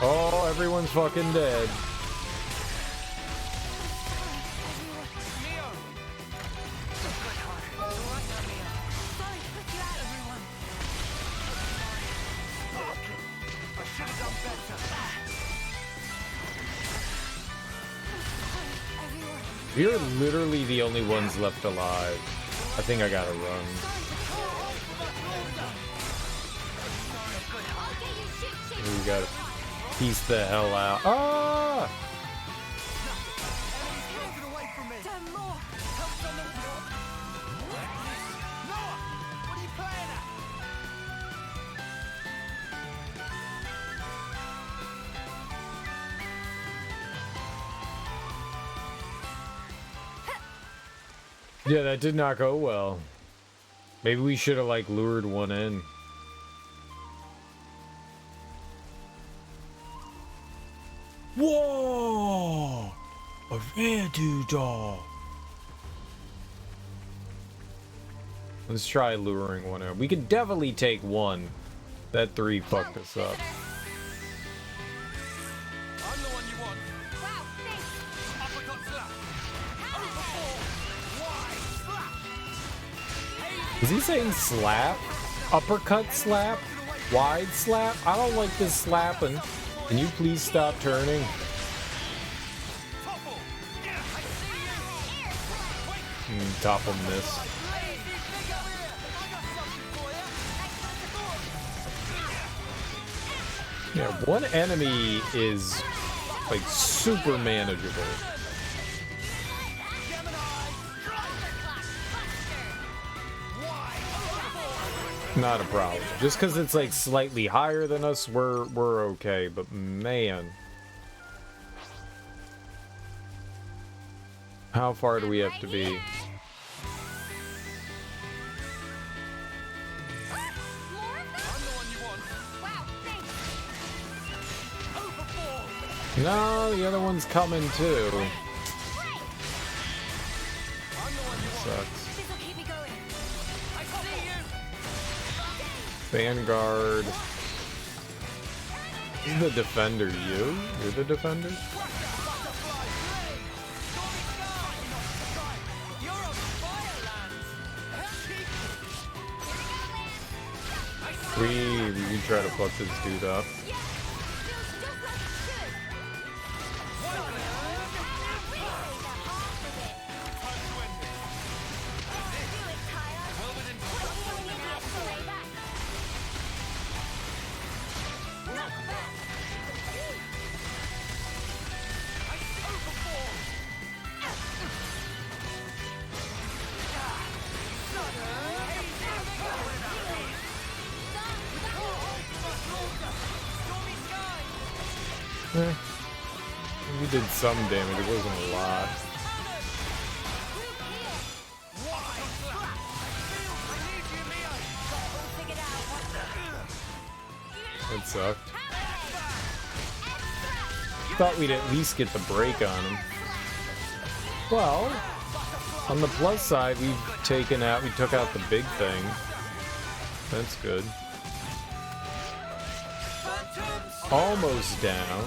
Oh, everyone's fucking dead. We're literally the only ones left alive. I think I gotta run. We gotta piece the hell out. Ah! Yeah, that did not go well. Maybe we should have, like, lured one in. Whoa! A rare doodle. Let's try luring one in. We could definitely take one. That 3 fucked us up. Is he saying slap? Uppercut slap? Wide slap? I don't like this slapping. Can you please stop turning? Top of this. Yeah, one enemy is like super manageable. Not a problem. Just because it's like slightly higher than us, we're okay. But man, how far do we have to be? No, the other one's coming too. Sucks. Vanguard. Who's the defender? You? You're the defender? We try to fuck this dude up. We did some damage, it wasn't a lot. That sucked. Thought we'd at least get the break on him. Well, on the plus side, we took out the big thing. That's good. Almost down.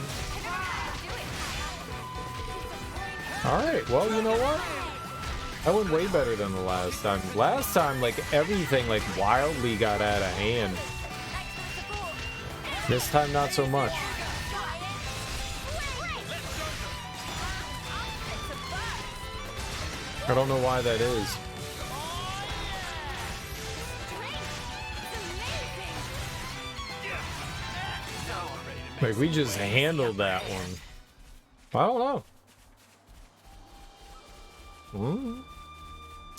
Alright, well, you know what? That went way better than the last time. Last time, like, everything, like, wildly got out of hand. This time, not so much. I don't know why that is. Like, we just handled that one. I don't know.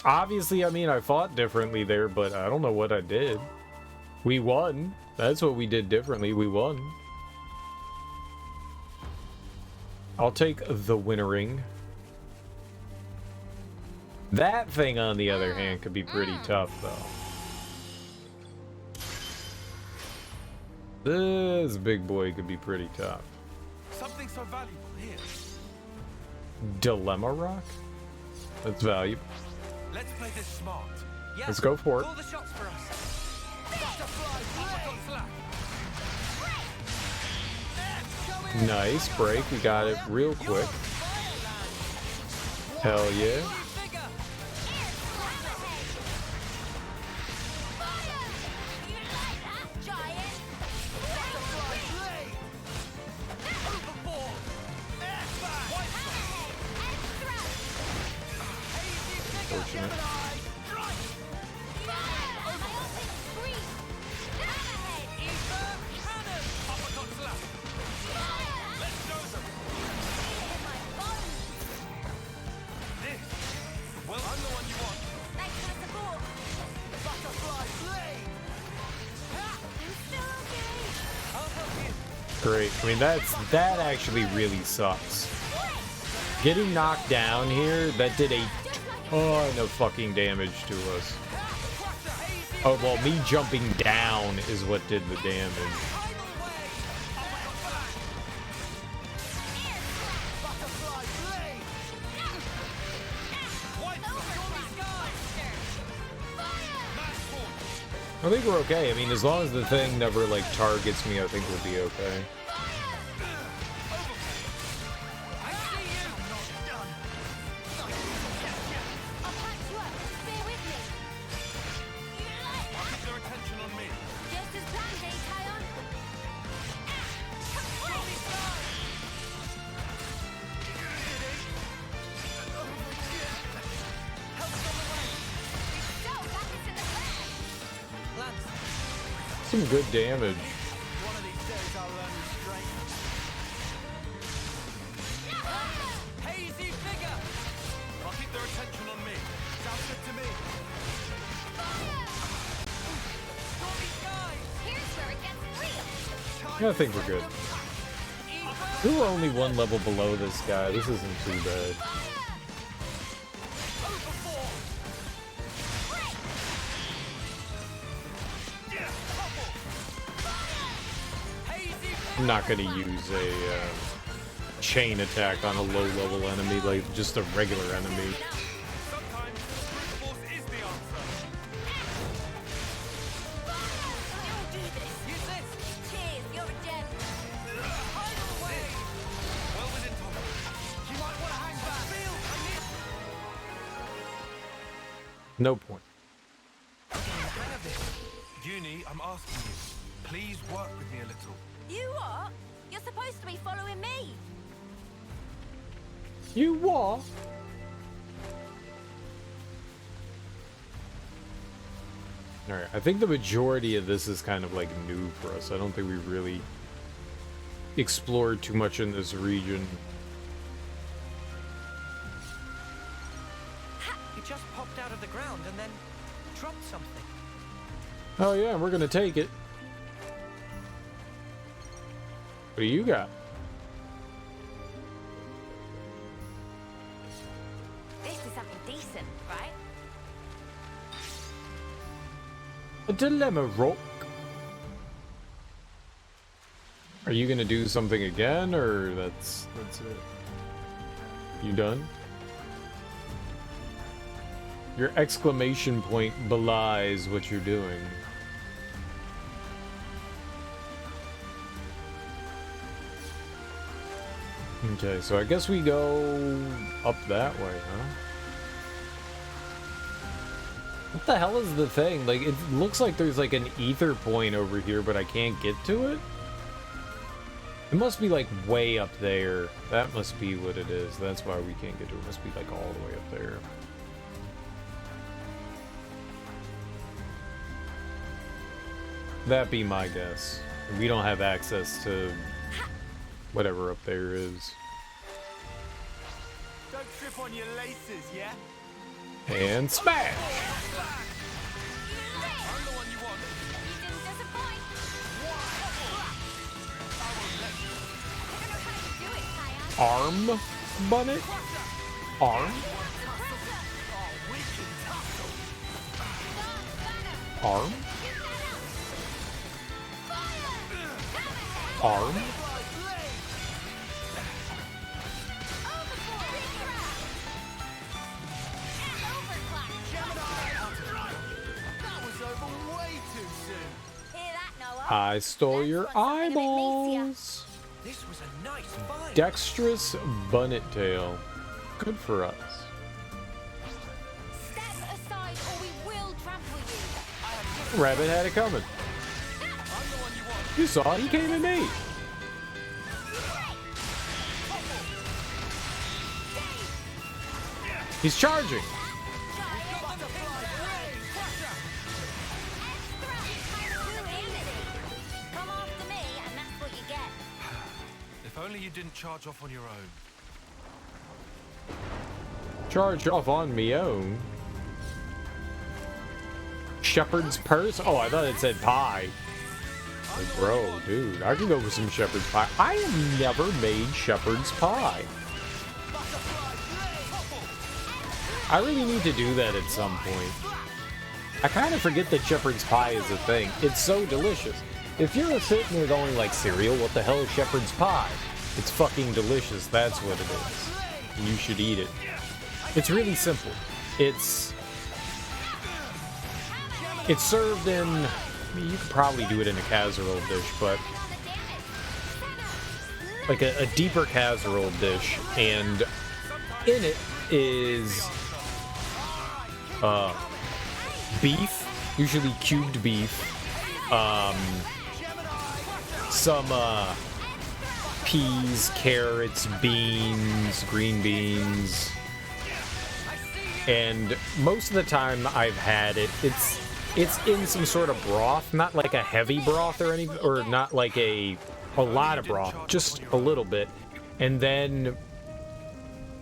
Obviously, I mean, I fought differently there, but I don't know what I did. We won. That's what we did differently. We won. I'll take the winnering. That thing, on the other hand, could be pretty tough, though. This big boy could be pretty tough. Something so valuable here. Dilemma rock? That's valuable. Let's play this smart. Yeah, let's go for it. Call the shots for us. Nice break. We got it real quick. Hell yeah. Great. I mean, that actually really sucks. Getting knocked down here, that did a ton of fucking damage to us. Oh, well, me jumping down is what did the damage. I think we're okay. I mean, as long as the thing never, like, targets me, I think we'll be okay. Some good damage. One of these days I'll learn restraint. Hazy figure! I'll keep their attention on me. Sounds good to me. Yeah, I think we're good. We're only one level below this guy. This isn't too bad. I'm not going to use a chain attack on a low-level enemy, like just a regular enemy. Sometimes brute force is the answer. You'll do this. Use this. Cheers, you're a gem. Well within topic. You might want to hang back. No point. Uni, I'm asking you, please work with me a little. You what? You're supposed to be following me. You what? Alright, I think the majority of this is kind of like new for us. I don't think we really explored too much in this region. You just popped out of the ground and then dropped something. Oh yeah, we're gonna take it. What do you got? This is something decent, right? A dilemma rock. Are you gonna do something again, or that's it? You done? Your exclamation point belies what you're doing. Okay, so I guess we go up that way, huh? What the hell is the thing? Like, it looks like there's like an ether point over here, but I can't get to it? It must be like way up there. That must be what it is. That's why we can't get to it. It must be like all the way up there. That'd be my guess. We don't have access to whatever up there is. Don't trip on your laces, yeah? And smash! Arm bonnet? Arm? Arm? Arm? I stole your eyeballs. This was a nice find. Dexterous bunnet tail. Good for us. Step aside or we will trample you. Rabbit had it coming. You saw it, he came at me. He's charging. Come after me, and that's what you get. If only you didn't charge off on your own. Charge off on me own. Shepherd's purse? Oh, I thought it said pie. Like, bro, dude, I can go for some shepherd's pie. I have never made shepherd's pie. I really need to do that at some point. I kind of forget that shepherd's pie is a thing. It's so delicious. If you're sitting there going like, cereal, what the hell is shepherd's pie? It's fucking delicious, that's what it is. You should eat it. It's really simple. It's served in, I mean, you could probably do it in a casserole dish, but like a deeper casserole dish, and in it is beef, usually cubed beef, some peas, carrots, beans, green beans, and most of the time I've had it, it's in some sort of broth, not like a heavy broth or anything, or not like a lot of broth, just a little bit, and then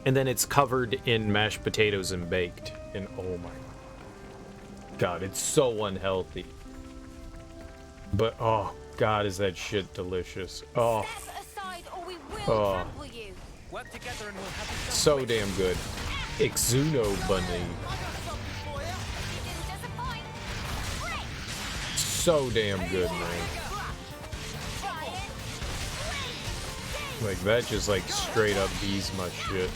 it's covered in mashed potatoes and baked. And oh my god, it's so unhealthy. But oh god, is that shit delicious. Oh, oh, so damn good. Xenoblade. So damn good, man. Like, that just like straight up bees my shit.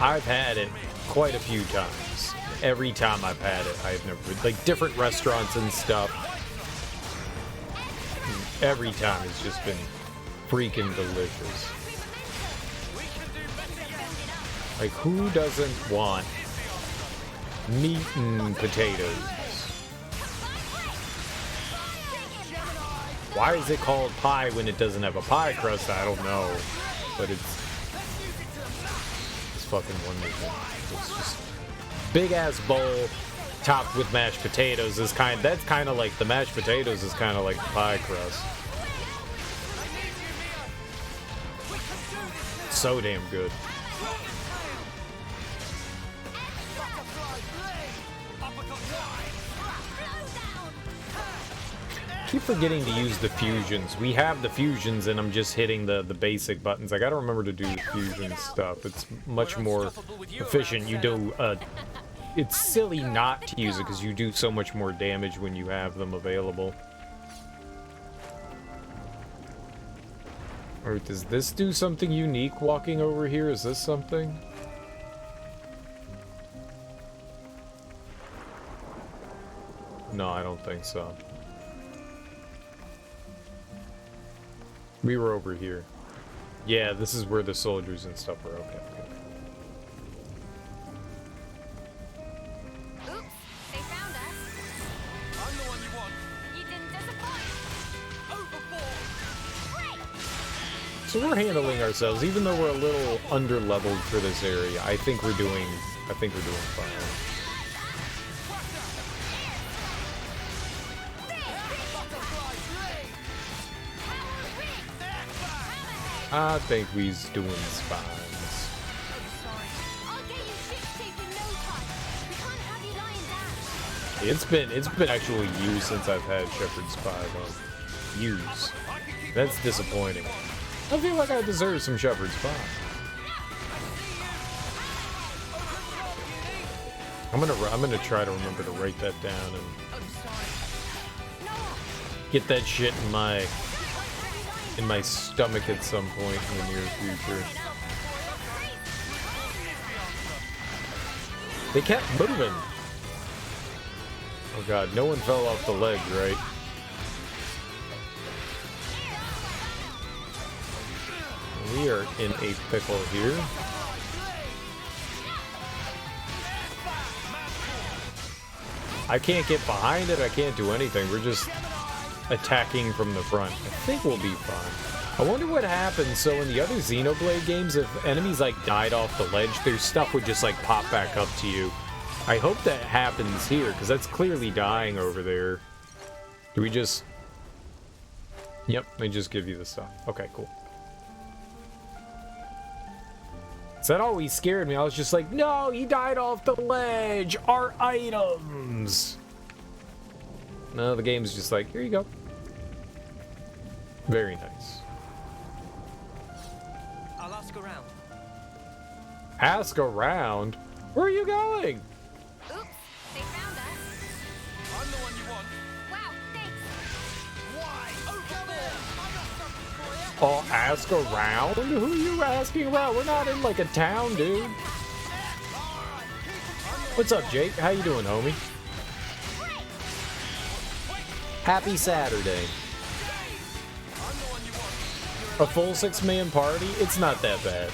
I've had it quite a few times. Every time I've had it, I've never, like, different restaurants and stuff. Every time it's just been freaking delicious. Like, who doesn't want meat and potatoes? Why is it called pie when it doesn't have a pie crust? I don't know, but it's fucking wonderful. It's just big ass bowl topped with mashed potatoes is that's kind of like the mashed potatoes is kind of like the pie crust. So damn good. I keep forgetting to use the fusions. We have the fusions and I'm just hitting the basic buttons. I gotta remember to do the fusion stuff. It's much more efficient. You do it's silly not to use it because you do so much more damage when you have them available. Or does this do something unique walking over here? Is this something? No, I don't think so. We were over here. Yeah, this is where the soldiers and stuff were. Okay, okay. So we're handling ourselves, even though we're a little under-leveled for this area. I think we're doing fine. I think we's doing spines. It's been actually used since I've had Shepherd's Pie though. Use. That's disappointing. I feel like I deserve some Shepherd's Pie. I'm gonna try to remember to write that down and get that shit in my stomach at some point in the near future. They kept moving. Oh god, no one fell off the ledge, right? We are in a pickle here. I can't get behind it, I can't do anything. We're just attacking from the front. I think we'll be fine. I wonder what happens. So in the other Xenoblade games, if enemies like died off the ledge, their stuff would just like pop back up to you. I hope that happens here, because that's clearly dying over there. Do we just... Yep, they just give you the stuff. Okay, cool. So that always scared me. I was just like, no, he died off the ledge. Our items. No, the game's just like, here you go. Very nice. I'll ask around. Ask around? Where are you going? Oops, they found us. I'm the one you want. Wow, thanks. Why? Oh, come here. I got something for you. Oh, ask around? Who are you asking around? We're not in like a town, dude. What's up, Jake? How you doing, homie? Happy Saturday. A full 6-man party? It's not that bad.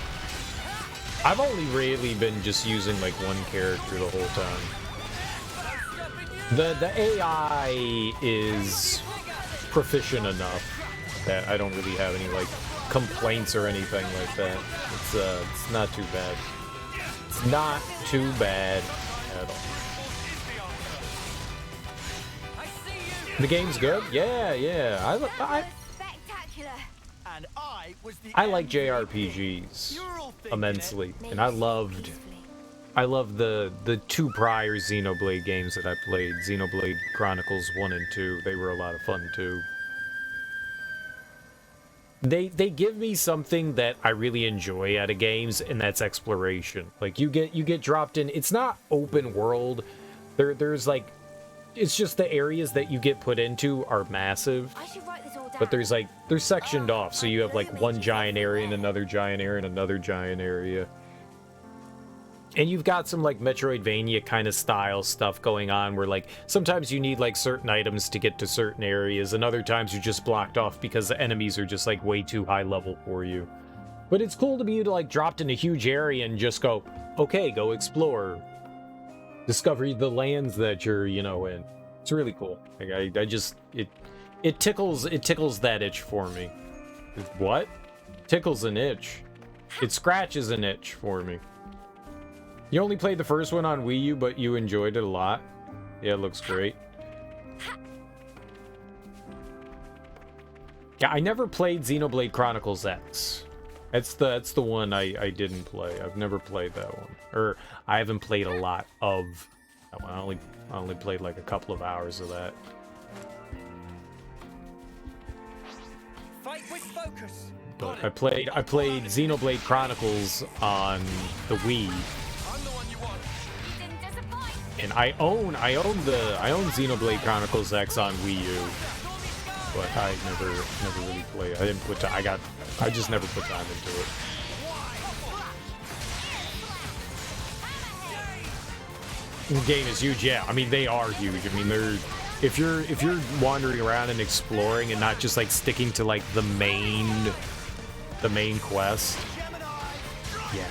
I've only really been just using like one character the whole time. The AI is proficient enough that I don't really have any like complaints or anything like that. It's not too bad. It's not too bad at all. The game's good? Yeah. I like JRPGs immensely, and I loved the two prior Xenoblade games that I played. Xenoblade Chronicles 1 and 2. They were a lot of fun too. They give me something that I really enjoy out of games, and that's exploration. Like you get dropped in. It's not open world. There's like, it's just the areas that you get put into are massive. But they're sectioned off, so you have like one giant area and another giant area and another giant area. And you've got some like Metroidvania kind of style stuff going on where like sometimes you need like certain items to get to certain areas, and other times you're just blocked off because the enemies are just like way too high level for you. But it's cool to be like dropped in a huge area and just go, okay, go explore. Discover the lands that you're, in. It's really cool. Like it tickles that itch for me. What? Tickles an itch. It scratches an itch for me. You only played the first one on Wii U, but you enjoyed it a lot. Yeah, it looks great. Yeah, I never played Xenoblade Chronicles X. That's the one I didn't play. I've never played that one. Or I haven't played a lot of that one. I only played like a couple of hours of that. Fight with focus. But I played Xenoblade Chronicles on the Wii. And I own Xenoblade Chronicles X on Wii U, but I never really played. I just never put time into it. The game is huge, yeah. I mean, they are huge. I mean, they're if you're wandering around and exploring and not just like sticking to like the main quest. Yeah.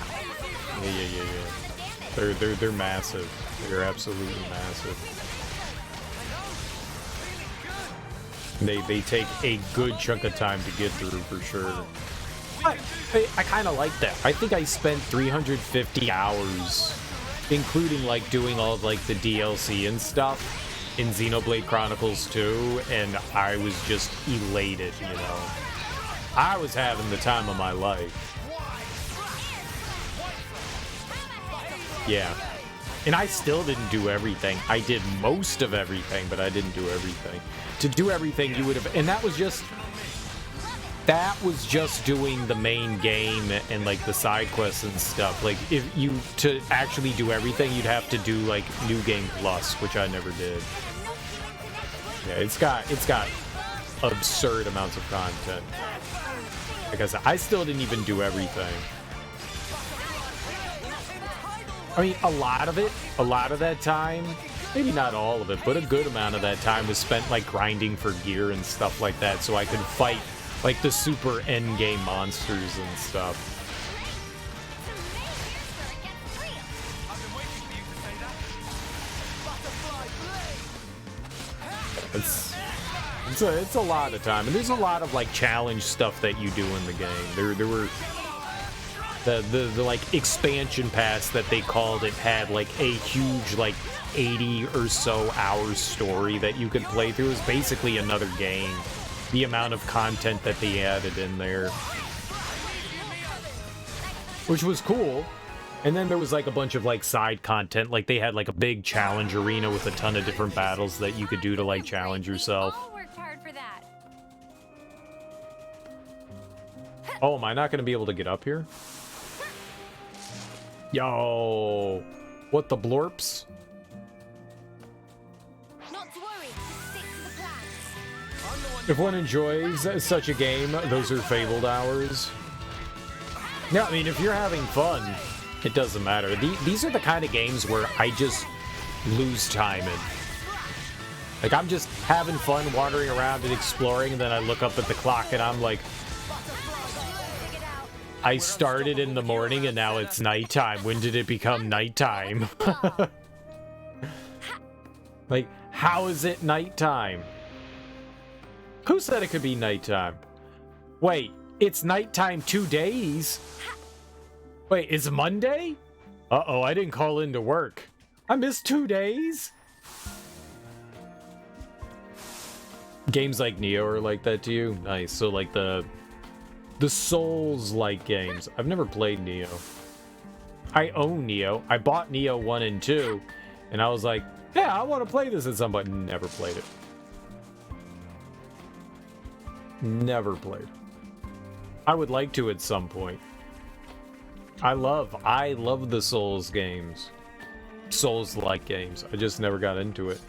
They're massive. They're absolutely massive. They take a good chunk of time to get through for sure. I kind of like that. I think I spent 350 hours, including like doing all of like the DLC and stuff in Xenoblade Chronicles 2, and I was just elated, you know. I was having the time of my life. Yeah. And I still didn't do everything. I did most of everything, but I didn't do everything. To do everything, you would have... And that was just doing the main game and, like, the side quests and stuff. Like, if you... To actually do everything, you'd have to do, like, New Game Plus, which I never did. Yeah, it's got absurd amounts of content. Like I said, I still didn't even do everything. I mean, a lot of that time, maybe not all of it, but a good amount of that time was spent, like, grinding for gear and stuff like that, so I could fight, like, the super endgame monsters and stuff. It's a lot of time, and there's a lot of, like, challenge stuff that you do in the game. There were... The like expansion pass that they called it had like a huge like 80 or so hours story that you could play through. It was basically another game. The amount of content that they added in there, which was cool. And then there was like a bunch of like side content, like they had like a big challenge arena with a ton of different battles that you could do to like challenge yourself. Oh, am I not going to be able to get up here? Yo, what the blorps? Not to worry, stick to the plans. If one enjoys such a game, those are fabled hours. Yeah, I mean, if you're having fun, it doesn't matter. These are the kind of games where I just lose time in. Like, I'm just having fun wandering around and exploring, and then I look up at the clock and I'm like, I started in the morning and now it's nighttime. When did it become nighttime? Like, how is it nighttime? Who said it could be nighttime? Wait, it's nighttime 2 days? Wait, it's Monday? Uh-oh, I didn't call into work. I missed 2 days? Games like Neo are like that to you? Nice. So, like, the Souls-like games. I've never played Neo. I own Neo. I bought Neo 1 and 2, and I was like, yeah, I want to play this at some point. Never played it. Never played. I would like to at some point. I love the Souls games. Souls-like games. I just never got into it.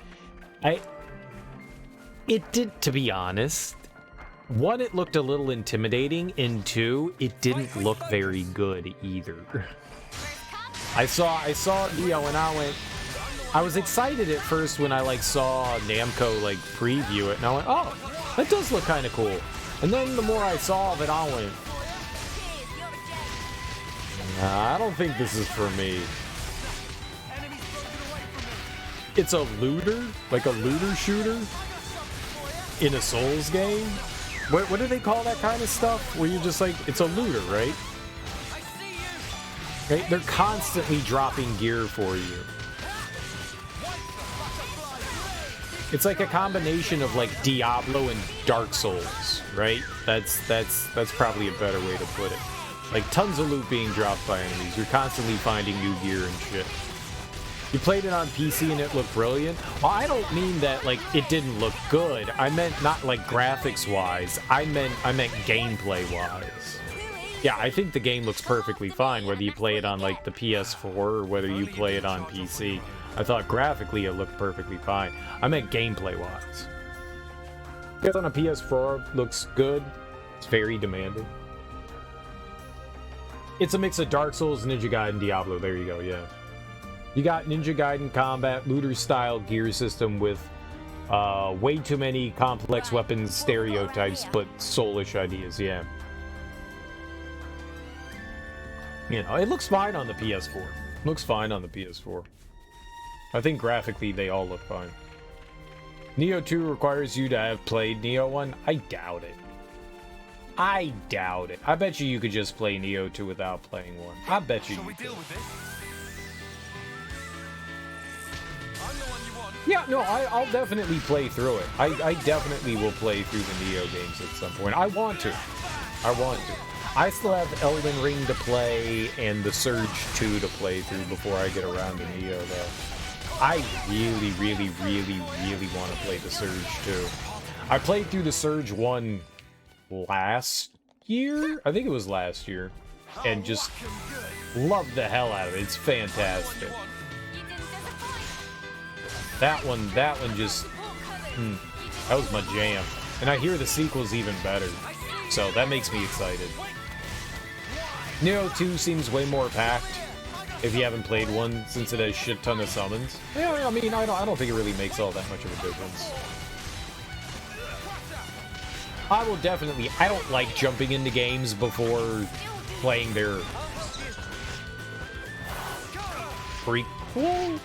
It did, to be honest. 1, it looked a little intimidating, and 2, it didn't look very good either. I saw Neo and I was excited at first when I like saw Namco like preview it, and I went, oh, that does look kind of cool. And then the more I saw of it, I went, nah, I don't think this is for me. It's a looter, like a looter shooter in a Souls game. What do they call that kind of stuff? Where you're just like, it's a looter, right? Right? They're constantly dropping gear for you. It's like a combination of like Diablo and Dark Souls, right? That's probably a better way to put it. Like tons of loot being dropped by enemies. You're constantly finding new gear and shit. You played it on PC and it looked brilliant? Well, I don't mean that, like, it didn't look good. I meant not, like, graphics-wise. I meant gameplay-wise. Yeah, I think the game looks perfectly fine, whether you play it on, like, the PS4 or whether you play it on PC. I thought graphically it looked perfectly fine. I meant gameplay-wise. Because on a PS4, looks good. It's very demanding. It's a mix of Dark Souls, Ninja Gaiden, Diablo. There you go, yeah. You got Ninja Gaiden combat, looter-style gear system with way too many complex weapons stereotypes, but soulish ideas, yeah. You know, it looks fine on the PS4. Looks fine on the PS4. I think graphically they all look fine. Neo 2 requires you to have played Neo 1? I doubt it. I doubt it. I bet you could just play Neo 2 without playing 1. I bet you. Shall we deal with this? I'm the one you want. Yeah, no, I'll definitely play through it. I definitely will play through the Neo games at some point. I want to. I still have Elden Ring to play and the Surge 2 to play through before I get around to Neo, though. I really, really, really, really want to play the Surge 2. I played through the Surge 1 last year? I think it was last year. And just loved the hell out of it. It's fantastic. That one just... that was my jam. And I hear the sequel's even better. So that makes me excited. Neo 2 seems way more packed if you haven't played one, since it has a shit ton of summons. Yeah, I mean, I don't think it really makes all that much of a difference. I will definitely... I don't like jumping into games before playing their prequel.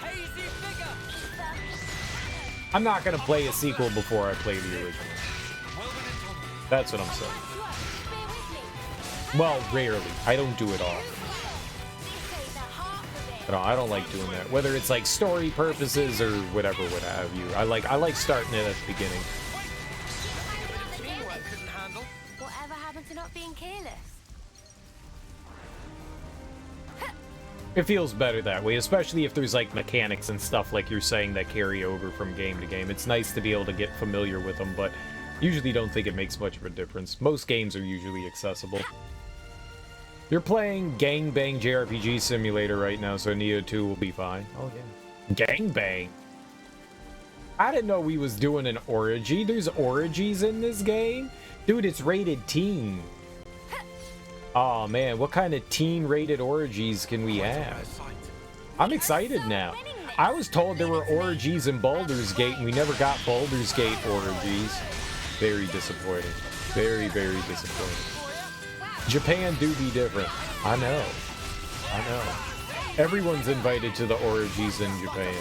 I'm not gonna play a sequel before I play the original. That's what I'm saying. Well, rarely. I don't do it often. I don't like doing that. Whether it's like story purposes or whatever, what have you. I like starting it at the beginning. Whatever happened to not being careless? It feels better that way, especially if there's like mechanics and stuff like you're saying that carry over from game to game. It's nice to be able to get familiar with them, but usually don't think it makes much of a difference. Most games are usually accessible. You're playing Gangbang JRPG Simulator right now, so Neo 2 will be fine. Oh yeah. Gangbang? I didn't know we was doing an orgy. There's orgies in this game? Dude, it's rated teen. Oh man, what kind of teen-rated orgies can we have? I'm excited now. I was told there were orgies in Baldur's Gate, and we never got Baldur's Gate orgies. Very disappointing. Very, very disappointing. Japan do be different. I know. Everyone's invited to the orgies in Japan.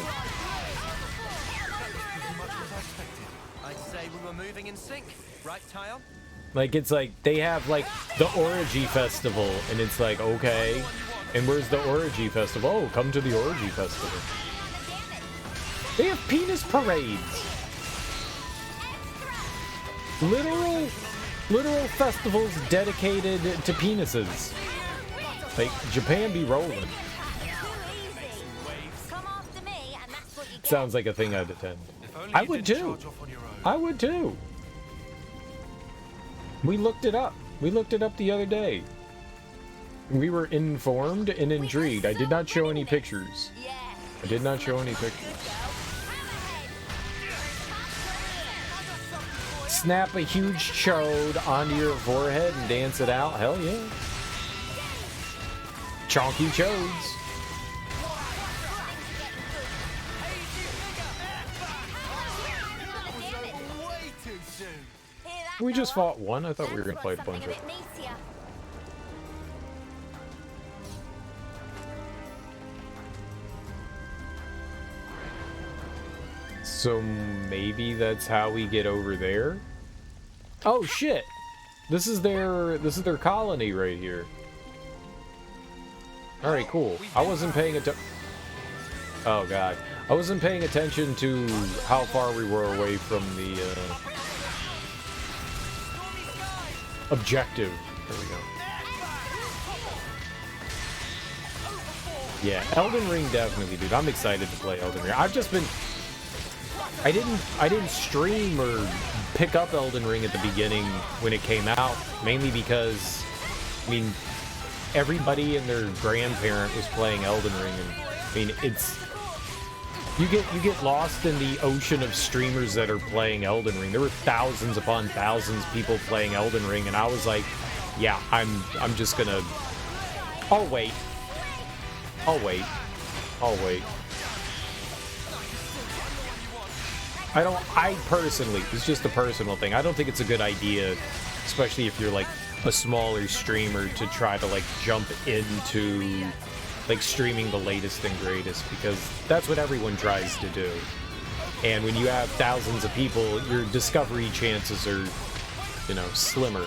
I'd say we were moving in sync, right, Tile? Like, it's like, they have, like, the Orgy Festival, and it's like, okay, and where's the Orgy Festival? Oh, come to the Orgy Festival. They have penis parades. Literal festivals dedicated to penises. Like, Japan be rolling. Sounds like a thing I'd attend. I would too. I would too. We looked it up. We looked it up the other day. We were informed and intrigued. I did not show any pictures. I did not show any pictures. Snap a huge chode onto your forehead and dance it out. Hell yeah. Chonky chodes. We just fought one? I thought we were going to fight a bunch of them. So maybe that's how we get over there? Oh shit! This is their colony right here. Alright, cool. I wasn't paying attention. Oh god. I wasn't paying attention to how far we were away from the objective. There we go. Yeah, Elden Ring definitely, dude. I'm excited to play Elden Ring. I've just been... I didn't stream or pick up Elden Ring at the beginning when it came out, mainly because, I mean, everybody and their grandparent was playing Elden Ring, and I mean, it's... You get lost in the ocean of streamers that are playing Elden Ring. There were thousands upon thousands of people playing Elden Ring, and I was like, yeah, I'm just gonna... I'll wait. I personally, it's just a personal thing, I don't think it's a good idea, especially if you're like a smaller streamer, to try to like jump into like streaming the latest and greatest, because that's what everyone tries to do. And when you have thousands of people, your discovery chances are, you know, slimmer.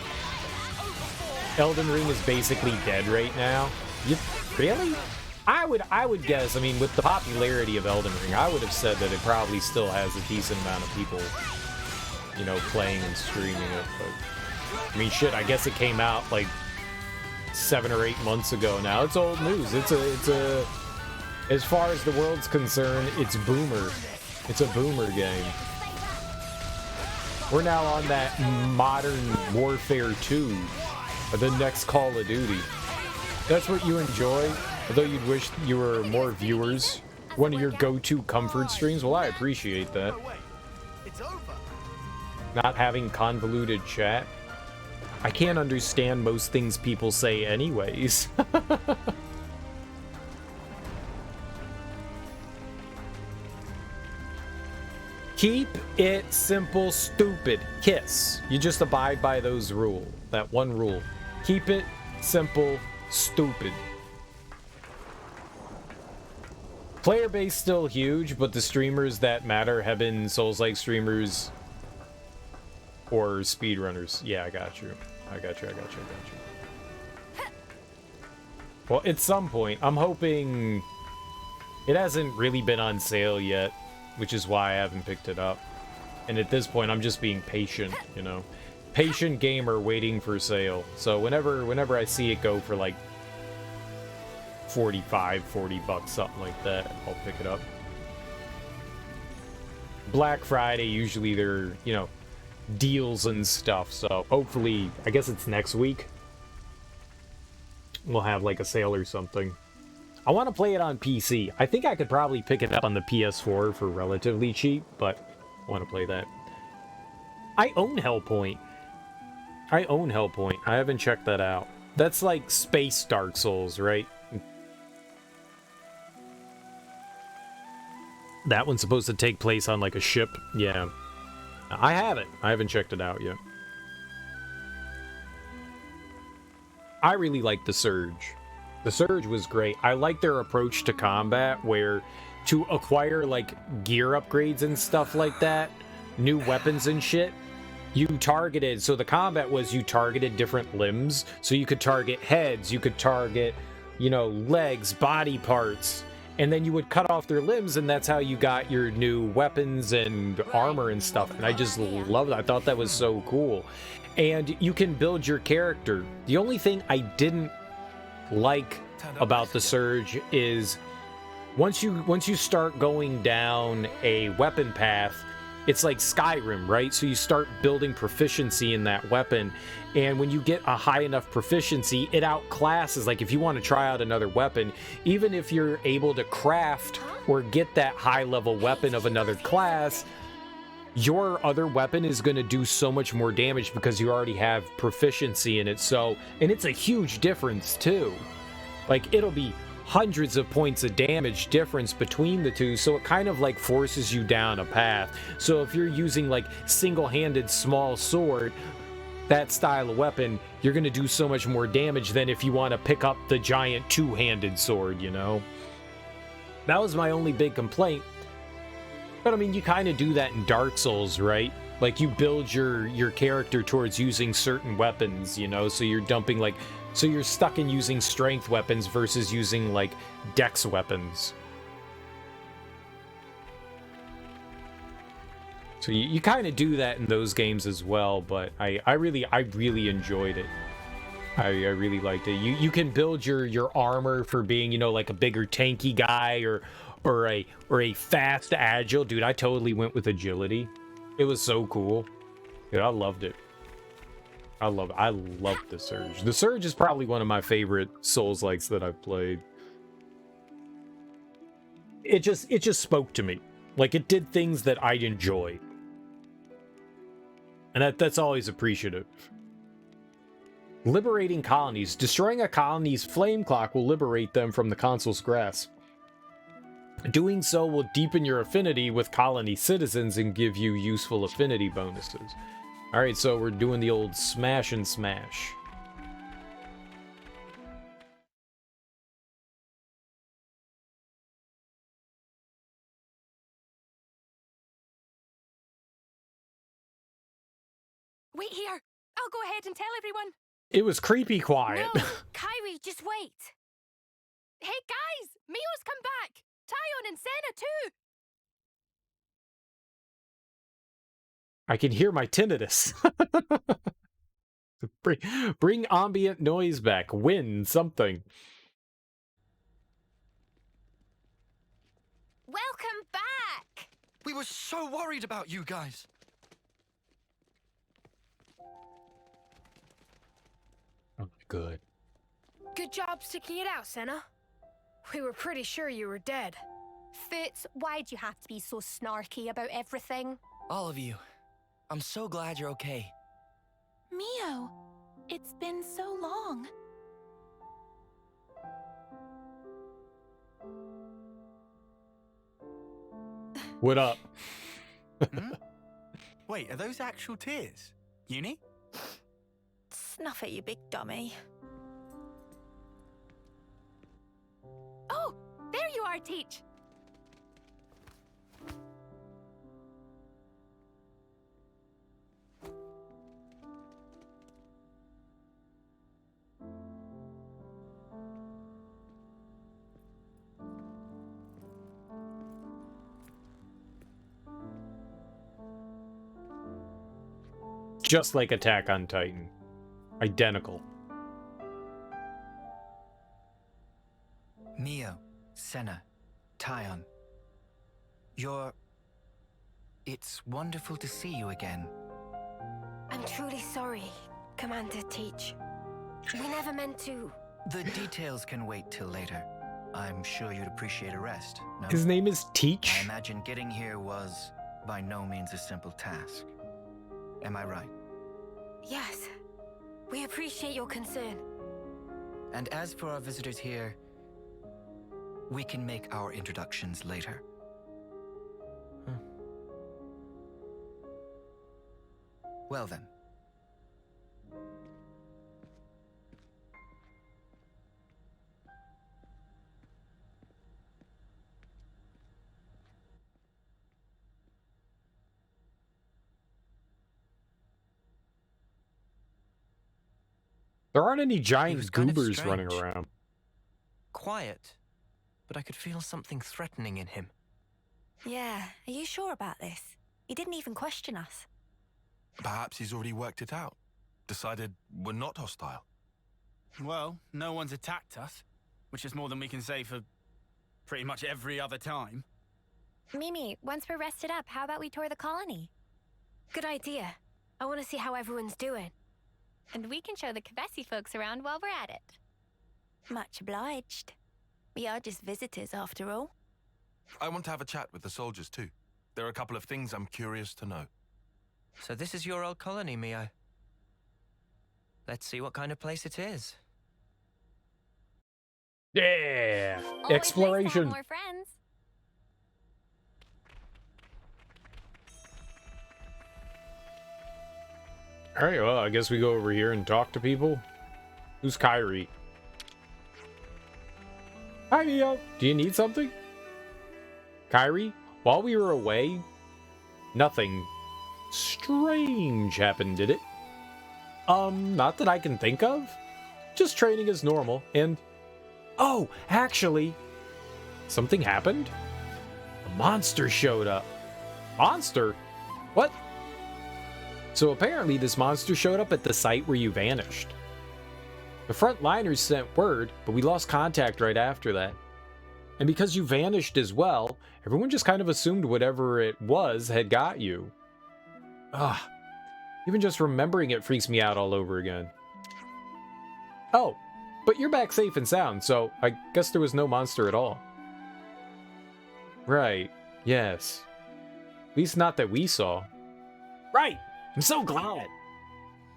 Elden Ring is basically dead right now. Really? I would guess, I mean, with the popularity of Elden Ring, I would have said that it probably still has a decent amount of people, you know, playing and streaming it, but I mean, shit, I guess it came out like 7 or 8 months ago now. It's old news. It's a as far as the world's concerned, it's boomer. It's a boomer game. We're now on that Modern Warfare 2, the next Call of Duty. That's what you enjoy, although you'd wish you were more viewers. One of your go-to comfort streams? Well, I appreciate that. Not having convoluted chat. I can't understand most things people say anyways. Keep it simple, stupid. Kiss. You just abide by those rules. That one rule. Keep it simple, stupid. Player base still huge, but the streamers that matter have been Souls-like streamers or speedrunners. Yeah, I got you. I got you. Well, at some point, I'm hoping it hasn't really been on sale yet, which is why I haven't picked it up. And at this point, I'm just being patient, you know. Patient gamer waiting for sale. So whenever I see it go for like 45, 40 bucks, something like that, I'll pick it up. Black Friday, usually they're, you know, deals and stuff. So hopefully, I guess it's next week, we'll have like a sale or something. I want to play it on PC. I think I could probably pick it up on the PS4 for relatively cheap, but I want to play that. I own Hellpoint. I haven't checked that out. That's like Space Dark Souls, right? That one's supposed to take place on like a ship. Yeah. I haven't checked it out yet. I really like The Surge. The Surge was great. I like their approach to combat, where to acquire like gear upgrades and stuff like that, new weapons and shit, you targeted, so the combat was you targeted different limbs, so you could target heads, you could target, you know, legs, body parts, and then you would cut off their limbs, and that's how you got your new weapons and armor and stuff. And I just loved it. I thought that was so cool. And you can build your character. The only thing I didn't like about the Surge is once you start going down a weapon path, it's like Skyrim, right? So you start building proficiency in that weapon, and when you get a high enough proficiency, it outclasses. Like if you want to try out another weapon, even if you're able to craft or get that high level weapon of another class, your other weapon is going to do so much more damage because you already have proficiency in it. So, and it's a huge difference too. Like it'll be hundreds of points of damage difference between the two, so it kind of like forces you down a path. So if you're using like single-handed small sword, that style of weapon, you're going to do so much more damage than if you want to pick up the giant two-handed sword, you know? That was my only big complaint. But I mean, you kind of do that in Dark Souls, right? Like you build your character towards using certain weapons, you know? So you're dumping like, so you're stuck in using strength weapons versus using like dex weapons. So you kind of do that in those games as well, but I really enjoyed it. I really liked it. You can build your armor for being, you know, like a bigger tanky guy or a fast agile. Dude, I totally went with agility. It was so cool. Dude, I loved it. I love The Surge. The Surge is probably one of my favorite Souls-likes that I've played. It just spoke to me. Like it did things that I enjoy. And that's always appreciative. Liberating colonies. Destroying a colony's flame clock will liberate them from the consul's grasp. Doing so will deepen your affinity with colony citizens and give you useful affinity bonuses. Alright, so we're doing the old smash and smash. Wait here. I'll go ahead and tell everyone. It was creepy quiet. No, Kyrie, just wait. Hey guys, Mio's come back. Tyon and Senna too. I can hear my tinnitus. bring ambient noise back. Win something. Welcome back. We were so worried about you guys. Oh, good. Good job sticking it out, Senna. We were pretty sure you were dead. Fitz, why'd you have to be so snarky about everything? All of you. I'm so glad you're okay. Mio, it's been so long. What up? Wait, are those actual tears? Uni? Snuff it, you big dummy. Oh, there you are, Teach. Just like Attack on Titan. Identical. Mio, Senna, Tyon. It's wonderful to see you again. I'm truly sorry, Commander Teach. We never meant to... The details can wait till later. I'm sure you'd appreciate a rest, no? His name is Teach? I imagine getting here was by no means a simple task. Am I right? Yes. We appreciate your concern. And as for our visitors here, we can make our introductions later. Well then. There aren't any giant kind of goobers running strange. around. Quiet, but I could feel something threatening in him. Yeah, are you sure about this? He didn't even question us. Perhaps he's already worked it out. Decided we're not hostile. Well, no one's attacked us, which is more than we can say for pretty much every other time. Mimi, once we're rested up, how about we tour the colony? Good idea. I want to see how everyone's doing. And we can show the Kavesi folks around while we're at it. Much obliged. We are just visitors after all. I want to have a chat with the soldiers too. There are a couple of things I'm curious to know. So this is your old colony, Mio. Let's see what kind of place it is. Yeah! Always nice to Exploration. have more friends. Alright, well, I guess we go over here and talk to people. Who's Kyrie? Hi, Mio. Do you need something? Kyrie, while we were away, nothing strange happened, did it? Not that I can think of. Just training as normal, and... Oh, actually, something happened? A monster showed up. Monster? What? So apparently this monster showed up at the site where you vanished. The frontliners sent word, but we lost contact right after that. And because you vanished as well, everyone just kind of assumed whatever it was had got you. Ugh. Even just remembering it freaks me out all over again. Oh, but you're back safe and sound, so I guess there was no monster at all. Right, yes. At least not that we saw. Right! I'm so glad!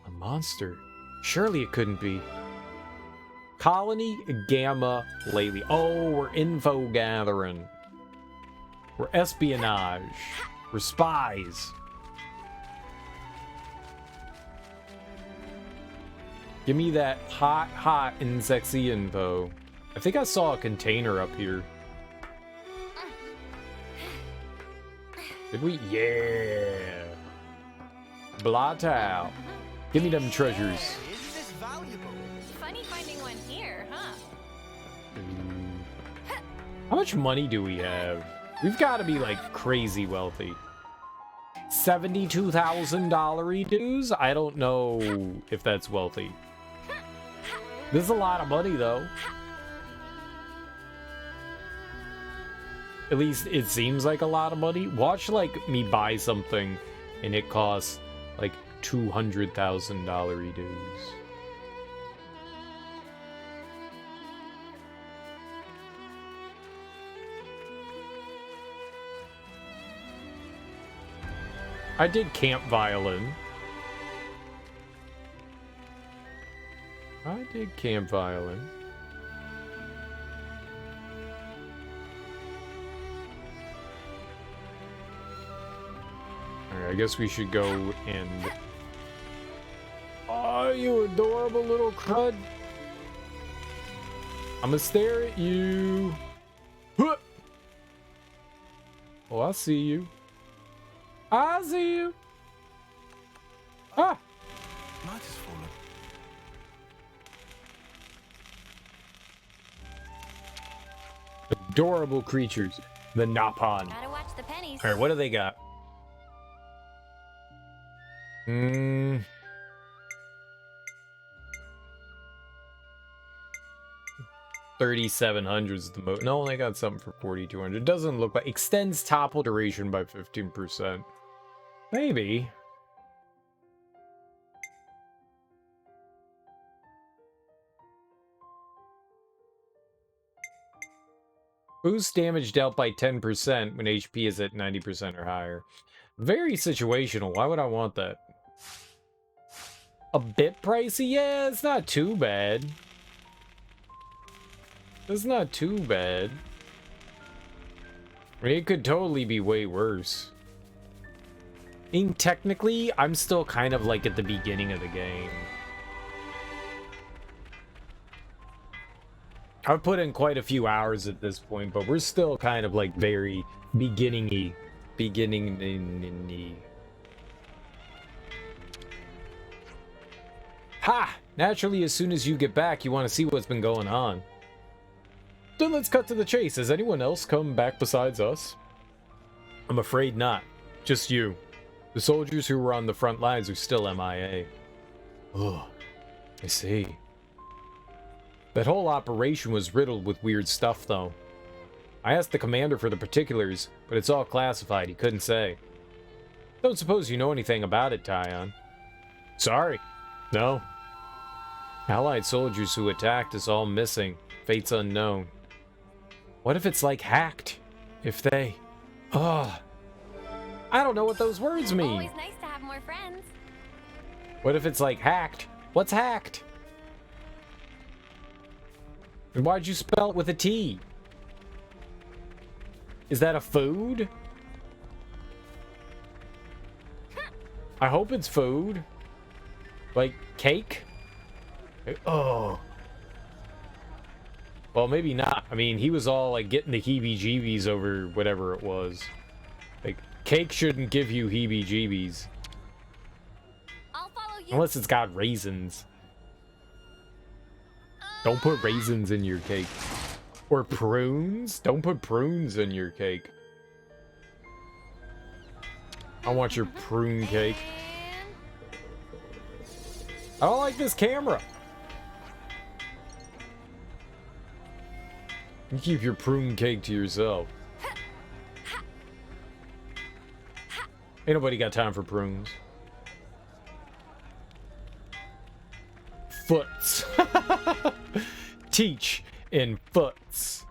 A monster? Surely it couldn't be. Colony Gamma lately. Oh, we're info gathering. We're espionage. We're spies. Give me that hot and sexy info. I think I saw a container up here. Did we? Yeah. Blot out. Give me them treasures. Isn't this valuable? How much money do we have? We've got to be like crazy wealthy. $72,000 dues? I don't know if that's wealthy. This is a lot of money though. At least it seems like a lot of money. Watch like me buy something and it costs like $200,000 dues. I did camp violin. I did camp violin. Alright, I guess we should go and... Oh, you adorable little crud. I'm gonna stare at you. Huh. Oh, I see you. I see you. Ah! Night has fallen. Adorable creatures. The Napon. Gotta watch the pennies. Alright, what do they got? 3,700 is the most. No, they got something for 4,200. Doesn't look like. Extends topple duration by 15%. Maybe. Boost damage dealt by 10% when HP is at 90% or higher. Very situational. Why would I want that? A bit pricey? Yeah, it's not too bad. It's not too bad. I mean, it could totally be way worse. I mean, technically, I'm still kind of like at the beginning of the game. I've put in quite a few hours at this point, but we're still kind of like very beginning-y. Beginning-y. Ha! Naturally, as soon as you get back, you want to see what's been going on. Then let's cut to the chase. Has anyone else come back besides us? I'm afraid not. Just you. The soldiers who were on the front lines are still MIA. Oh, I see. That whole operation was riddled with weird stuff, though. I asked the commander for the particulars, but it's all classified. He couldn't say. Don't suppose you know anything about it, Tyon. Sorry. No. Allied soldiers who attacked is all missing. Fate's unknown. What if it's like hacked? If they... Oh. I don't know what those words mean. Always nice to have more friends. What if it's like hacked? What's hacked? And why'd you spell it with a T? Is that a food? I hope it's food. Like cake? Oh. Well, maybe not. I mean, he was all like getting the heebie-jeebies over whatever it was. Like, cake shouldn't give you heebie-jeebies. I'll follow you. Unless it's got raisins. Don't put raisins in your cake. Or prunes. Don't put prunes in your cake. I want your prune cake. I don't like this camera. You keep your prune cake to yourself. Ain't nobody got time for prunes. Foots. Teach in foots.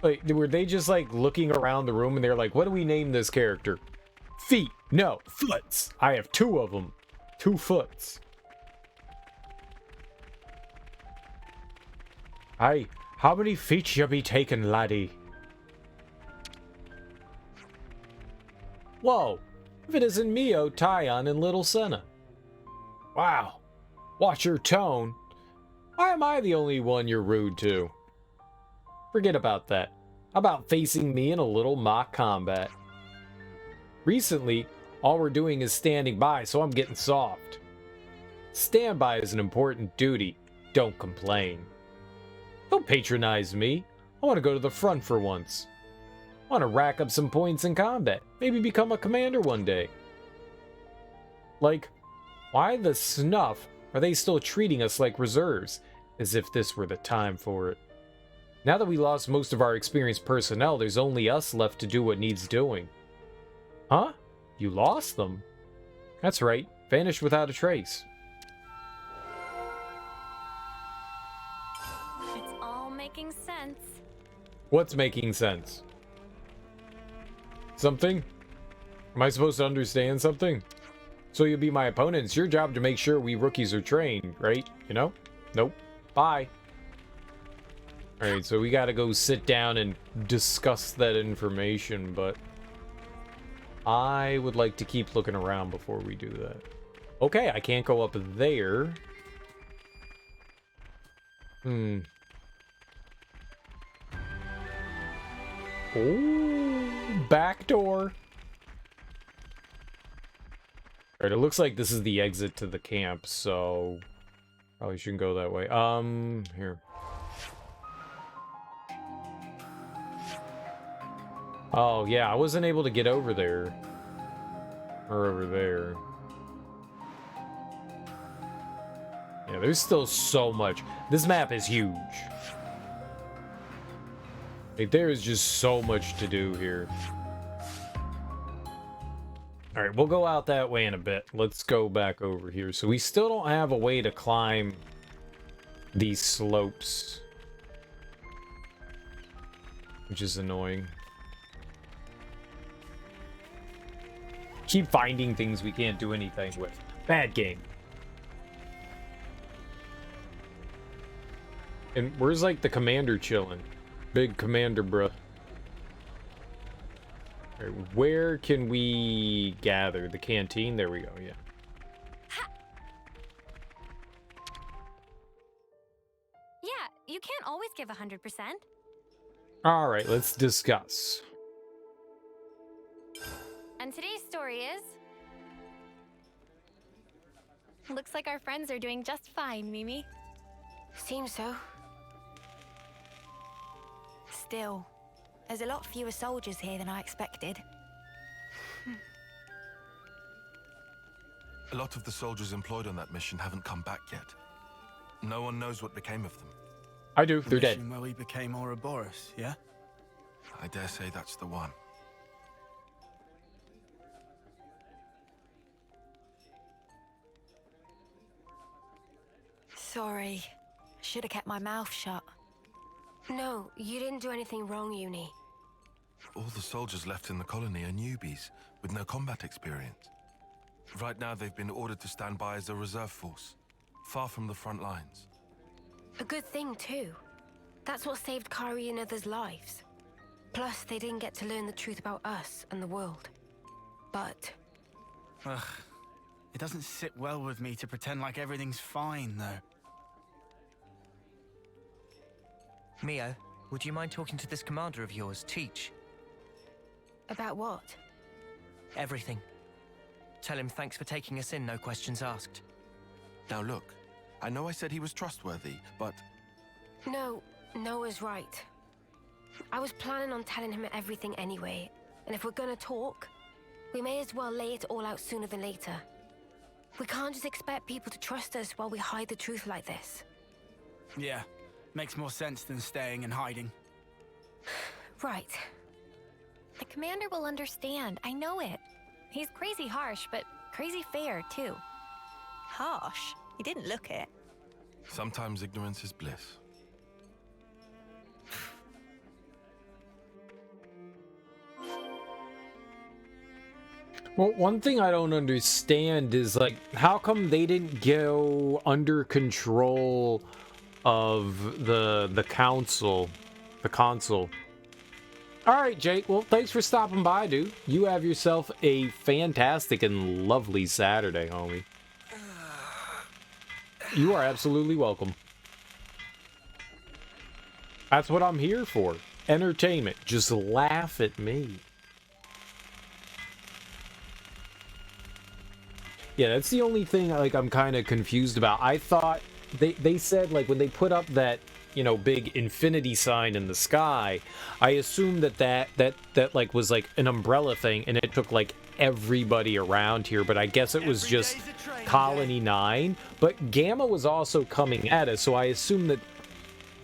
Like, were they just like looking around the room and they're like, what do we name this character? Feet. No, foots. I have 2 of them. 2 foots. Aye, how many feet you be taking, laddie? Whoa, if it isn't Mio, Tyon, and Little Senna. Wow, watch your tone. Why am I the only one you're rude to? Forget about that. How about facing me in a little mock combat? Recently, all we're doing is standing by, so I'm getting soft. Standby is an important duty. Don't complain. Don't patronize me. I want to go to the front for once. I want to rack up some points in combat. Maybe become a commander one day. Like, why the snuff are they still treating us like reserves? As if this were the time for it. Now that we lost most of our experienced personnel, there's only us left to do what needs doing. Huh? You lost them? That's right. Vanished without a trace. It's all making sense. What's making sense? Something? Am I supposed to understand something? So you'll be my opponent. It's your job to make sure we rookies are trained, right? You know? Nope. Bye. Alright, so we gotta go sit down and discuss that information, but I would like to keep looking around before we do that. Okay, I can't go up there. Oh, back door. Alright, it looks like this is the exit to the camp, so probably shouldn't go that way. Here. Oh, yeah, I wasn't able to get over there. Or over there. Yeah, there's still so much. This map is huge. Like, there is just so much to do here. Alright, we'll go out that way in a bit. Let's go back over here. So we still don't have a way to climb these slopes. Which is annoying. Keep finding things we can't do anything with. Bad game. And where's like the commander chilling? Big commander, bruh. Right, where can we gather? The canteen? There we go, yeah. Yeah, you can't always give 100%. Alright, let's discuss. And today's story is... Looks like our friends are doing just fine, Mimi. Seems so. Still, there's a lot fewer soldiers here than I expected. A lot of the soldiers employed on that mission haven't come back yet. No one knows what became of them. I do, they're dead. Where we became Ouroboros, yeah? I dare say that's the one. Sorry. Should have kept my mouth shut. No, you didn't do anything wrong, Uni. All the soldiers left in the colony are newbies with no combat experience. Right now they've been ordered to stand by as a reserve force, far from the front lines. A good thing, too. That's what saved Kari and others' lives. Plus, they didn't get to learn the truth about us and the world. But... Ugh. It doesn't sit well with me to pretend like everything's fine, though. Mio, would you mind talking to this commander of yours, Teach? About what? Everything. Tell him thanks for taking us in, no questions asked. Now look, I know I said he was trustworthy, but... No, Noah's right. I was planning on telling him everything anyway, and if we're gonna talk, we may as well lay it all out sooner than later. We can't just expect people to trust us while we hide the truth like this. Yeah, makes more sense than staying and hiding. Right. The commander will understand, I know it. He's crazy harsh, but crazy fair, too. Harsh? He didn't look it. Sometimes ignorance is bliss. Well, one thing I don't understand is, like, how come they didn't go under control of the council, the console? All right, Jake. Well, thanks for stopping by, dude. You have yourself a fantastic and lovely Saturday, homie. You are absolutely welcome. That's what I'm here for. Entertainment. Just laugh at me. Yeah, that's the only thing, like, I'm kind of confused about. I thought they said, like, when they put up that you know, big infinity sign in the sky, I assumed that like was like an umbrella thing, and it took like everybody around here, but I guess it was just Colony 9. But Gamma was also coming at us, so I assumed that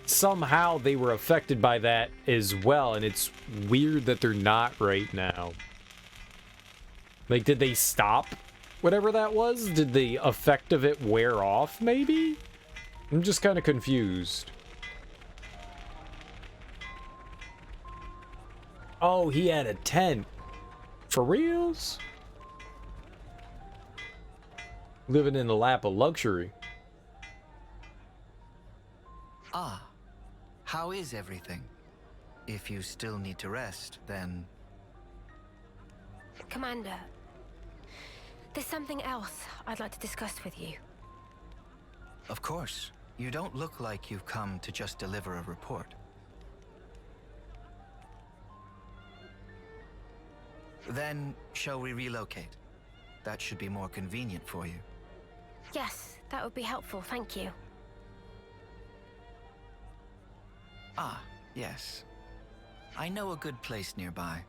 somehow they were affected by that as well, and it's weird that they're not right now. Like, did they stop whatever that was? Did the effect of it wear off, maybe? I'm just kind of confused. Oh, he had a tent. For reals? Living in the lap of luxury. Ah, how is everything? If you still need to rest, then... Commander, there's something else I'd like to discuss with you. Of course. You don't look like you've come to just deliver a report. Then, shall we relocate? That should be more convenient for you. Yes, that would be helpful, thank you. Ah, yes. I know a good place nearby.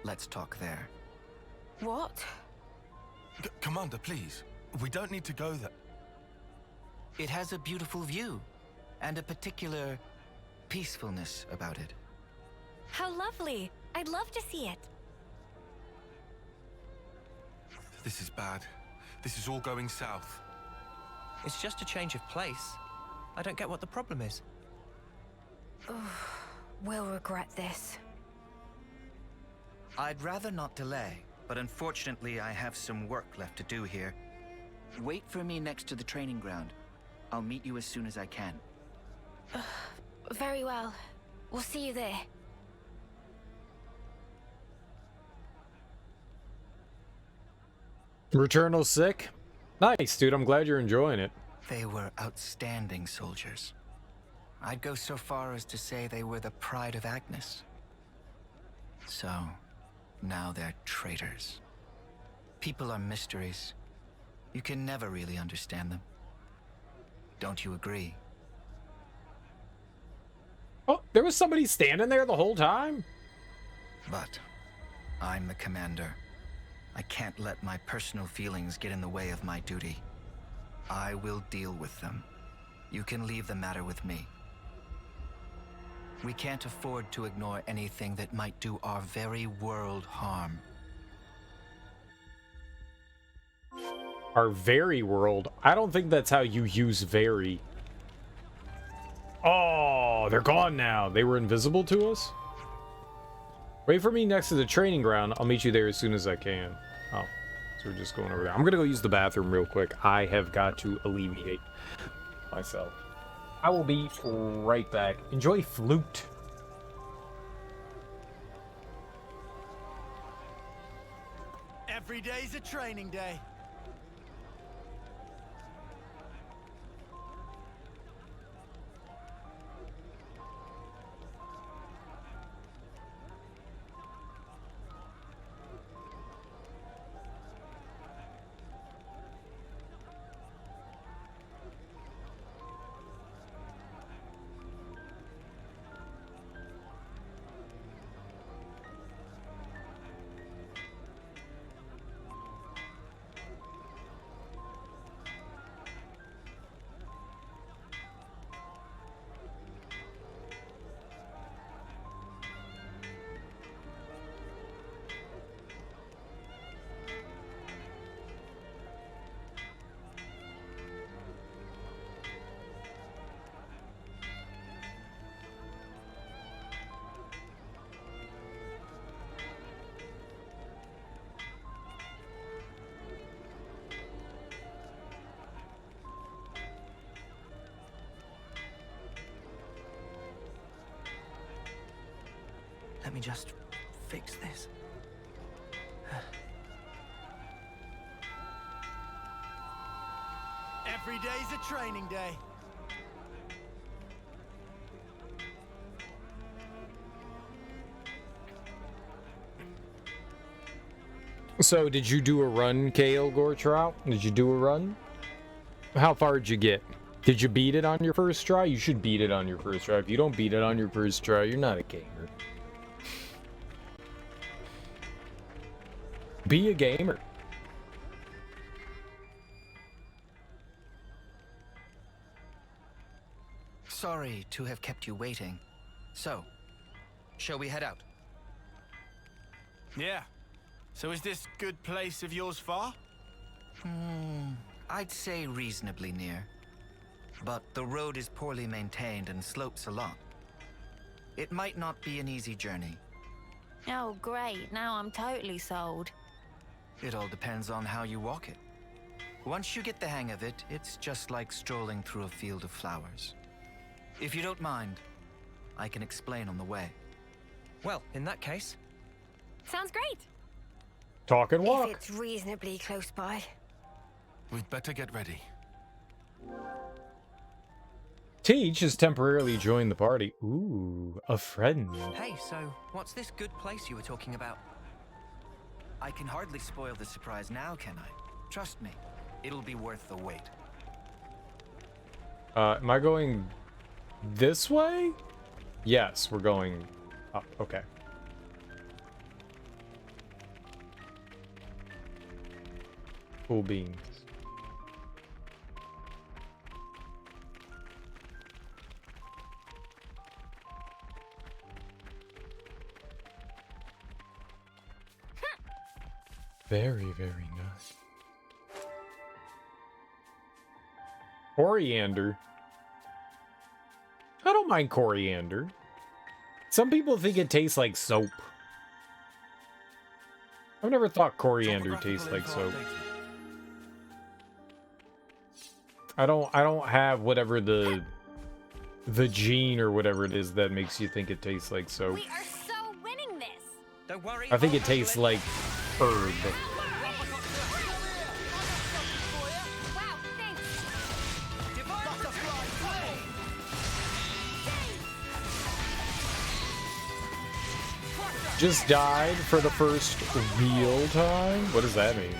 Let's talk there. What? Commander, please. We don't need to go there. It has a beautiful view, and a particular peacefulness about it. How lovely! I'd love to see it. This is bad. This is all going south. It's just a change of place. I don't get what the problem is. We'll regret this. I'd rather not delay, but unfortunately I have some work left to do here. Wait for me next to the training ground. I'll meet you as soon as I can. Very well. We'll see you there. Returnal sick? Nice, dude. I'm glad you're enjoying it. They were outstanding soldiers. I'd go so far as to say they were the pride of Agnes. So, now they're traitors. People are mysteries. You can never really understand them. Don't you agree? Oh, there was somebody standing there the whole time? But I'm the commander. I can't let my personal feelings get in the way of my duty. I will deal with them. You can leave the matter with me. We can't afford to ignore anything that might do our very world harm. Our very world? I don't think that's how you use very. Oh, they're gone now. They were invisible to us? Wait for me next to the training ground. I'll meet you there as soon as I can. Oh, so we're just going over there. I'm gonna go use the bathroom real quick. I have got to alleviate myself. I will be right back. Enjoy Flute. Every day's a training day. Let me just fix this. Every day's a training day. So, did you do a run, Kale Gortrout? Did you do a run? How far did you get? Did you beat it on your first try? You should beat it on your first try. If you don't beat it on your first try, you're not a gamer. Be a gamer. Sorry to have kept you waiting. So, shall we head out? Yeah. So is this good place of yours far? I'd say reasonably near. But the road is poorly maintained and slopes a lot. It might not be an easy journey. Oh, great. Now I'm totally sold. It all depends on how you walk it. Once you get the hang of it, it's just like strolling through a field of flowers. If you don't mind, I can explain on the way. Well, in that case... Sounds great. Talk and walk. If it's reasonably close by. We'd better get ready. Teach has temporarily joined the party. Ooh, a friend. Hey, so what's this good place you were talking about? I can hardly spoil the surprise now, can I? Trust me, it'll be worth the wait. Am I going this way? Yes, we're going up. Okay. Cool beans. Very, very nice. Coriander. I don't mind coriander. Some people think it tastes like soap. I've never thought coriander tastes like soap. I don't have whatever the gene or whatever it is that makes you think it tastes like soap. We are so winning this. Don't worry. I think it tastes like herb. Wow, thanks. Just died for the first real time? What does that mean?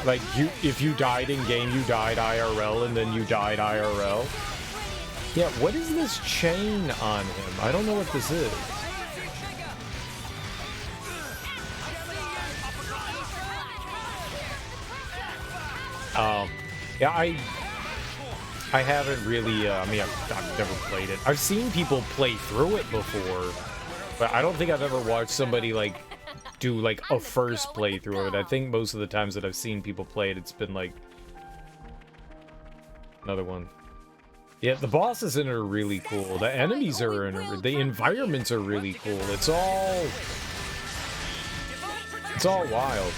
Like, if you died in game, you died IRL, and then you died IRL? Yeah, what is this chain on him? I don't know what this is. Yeah, I haven't really, I mean, I've never played it. I've seen people play through it before, but I don't think I've ever watched somebody, like, do, like, a first playthrough of it. I think most of the times that I've seen people play it, it's been, like, another one. Yeah, the bosses in it are really cool. The enemies are in it. The environments are really cool. It's all wild.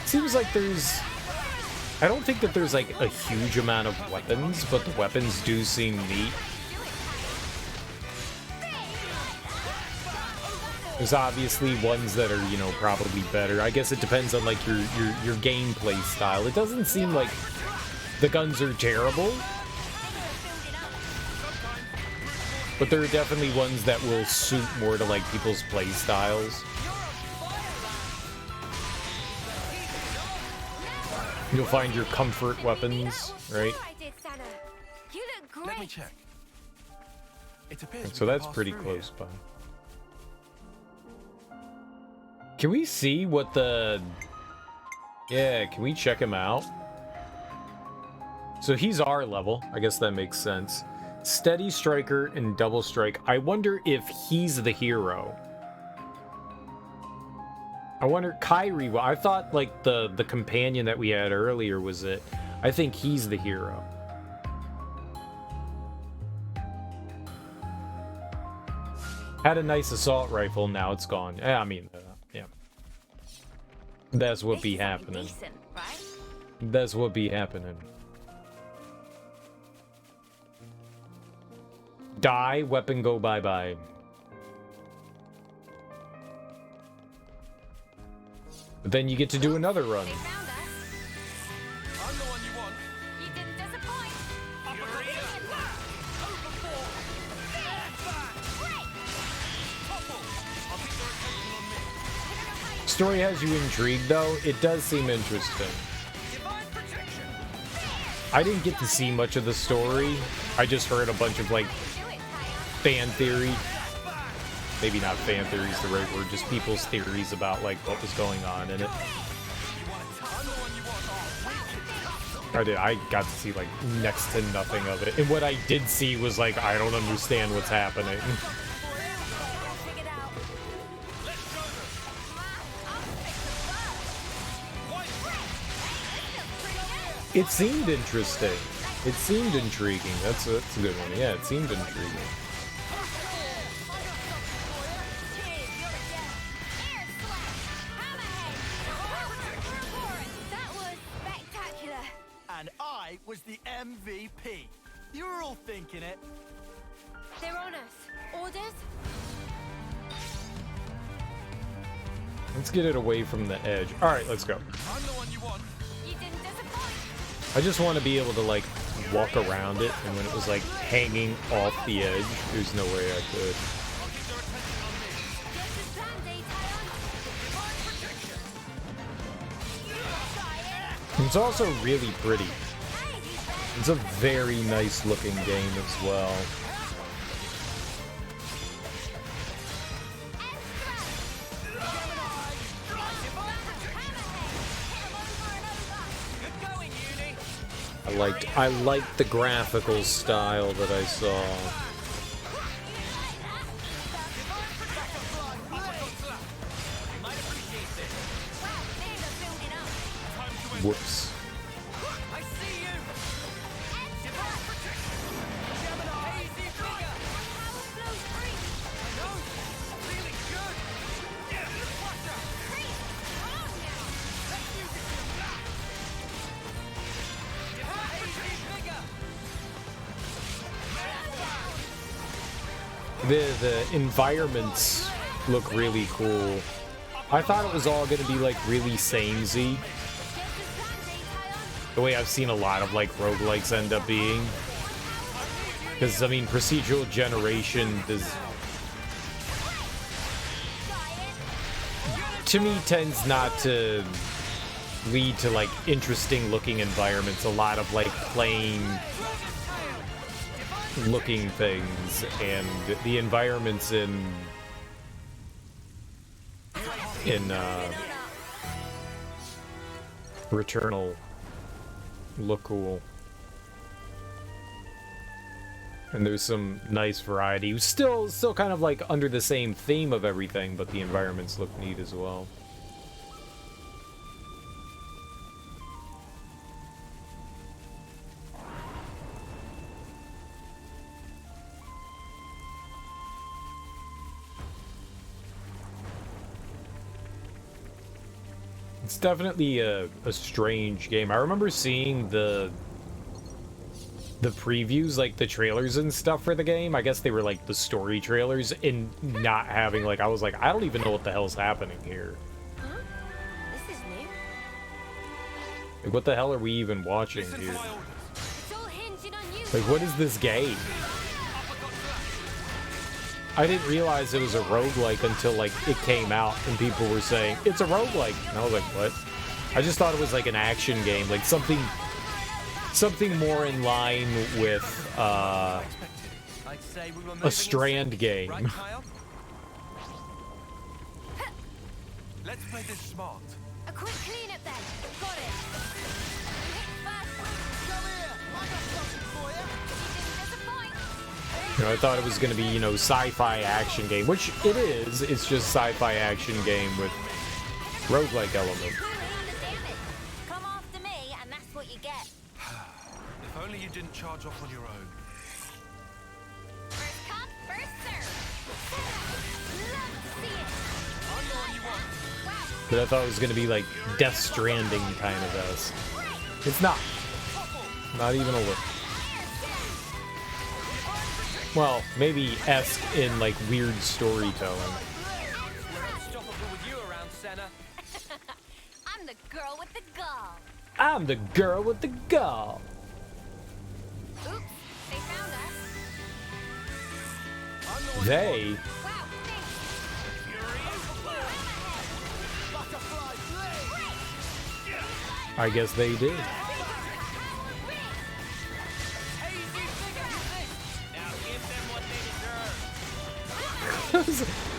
Seems like I don't think that there's like a huge amount of weapons, but the weapons do seem neat. There's obviously ones that are, you know, probably better. I guess it depends on like your gameplay style. It doesn't seem like the guns are terrible, but there are definitely ones that will suit more to like people's play styles. You'll find your comfort weapons, right? You look great. Let me check. It appears So that's pretty close by. Can we see what the... Yeah, can we check him out? So he's our level. I guess that makes sense. Steady Striker and Double Strike. I wonder if he's the hero. I wonder, Kyrie, well, I thought, like, the companion that we had earlier was it. I think he's the hero. Had a nice assault rifle, now it's gone. Yeah, I mean, yeah. That's what be happening. Decent, right? That's what be happening. Die, weapon go bye-bye. But then you get to do another run. They found us. I'm the one you want. You didn't disappoint. story has you intrigued, though. It does seem interesting. I didn't get to see much of the story. I just heard a bunch of, like, fan theory. Maybe not fan theory is the right word, just people's theories about, like, what was going on in it. I got to see, like, next to nothing of it. And what I did see was, like, I don't understand what's happening. It seemed interesting. It seemed intriguing. That's a good one. Yeah, it seemed intriguing. That was spectacular. And I was the MVP. You were all thinking it. They're on us. Orders? Let's get it away from the edge. All right, let's go. I'm the one you want. You didn't disappoint. I just want to be able to, like, walk around it, and when it was, like, hanging off the edge, there's no way I could. It's also really pretty. It's a very nice looking game as well. I liked the graphical style that I saw. Whoops. The environments look really cool. I thought it was all going to be, like, really samey. The way I've seen a lot of, like, roguelikes end up being. Because, I mean, procedural generation does... to me, tends not to lead to, like, interesting looking environments. A lot of, like, plain looking things, and the environments in Returnal look cool. And there's some nice variety. Still kind of like under the same theme of everything, but the environments look neat as well. It's definitely a strange game. I remember seeing the previews, like the trailers and stuff for the game. I guess they were like the story trailers, and not having, like, I was like, I don't even know what the hell's happening here. Huh? This is new. Like, what the hell are we even watching here? It's all hinging on you. Like, what is this game? I didn't realize it was a roguelike until, like, it came out and people were saying, it's a roguelike. And I was like, what? I just thought it was like an action game, like something more in line with a Strand game. Let's play this smart. A quick cleanup then. Got it. You know, I thought it was going to be, you know, sci-fi action game, which it is. It's just sci-fi action game with roguelike elements. Come after me, and that's what you get. If only you didn't charge off on your own. First come, first serve. Love to see it. I'm the one you want. But I thought it was going to be like Death Stranding kind of us. It's not. Not even a little. Well, maybe esque in like weird storytelling. I'm the girl with the gall. I'm the girl with the gall. Oops, they found us. They? I guess they did.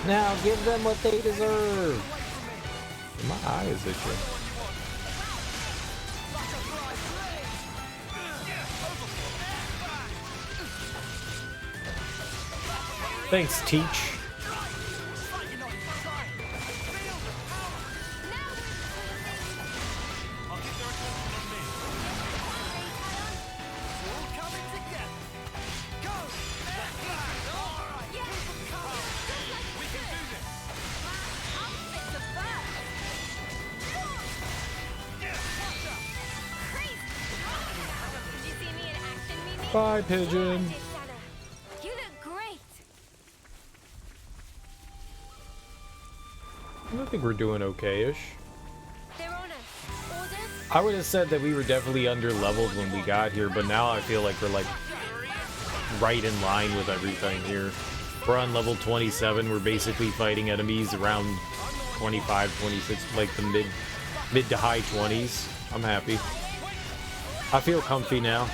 Now give them what they deserve. My eye is itching. Thanks, Teach. Bye, Pigeon. You look great. I think we're doing okay-ish. They're on us. Orders? I would have said that we were definitely under-leveled when we got here, but now I feel like we're like right in line with everything here. We're on level 27. We're basically fighting enemies around 25, 26, like the mid to high 20s. I'm happy. I feel comfy now.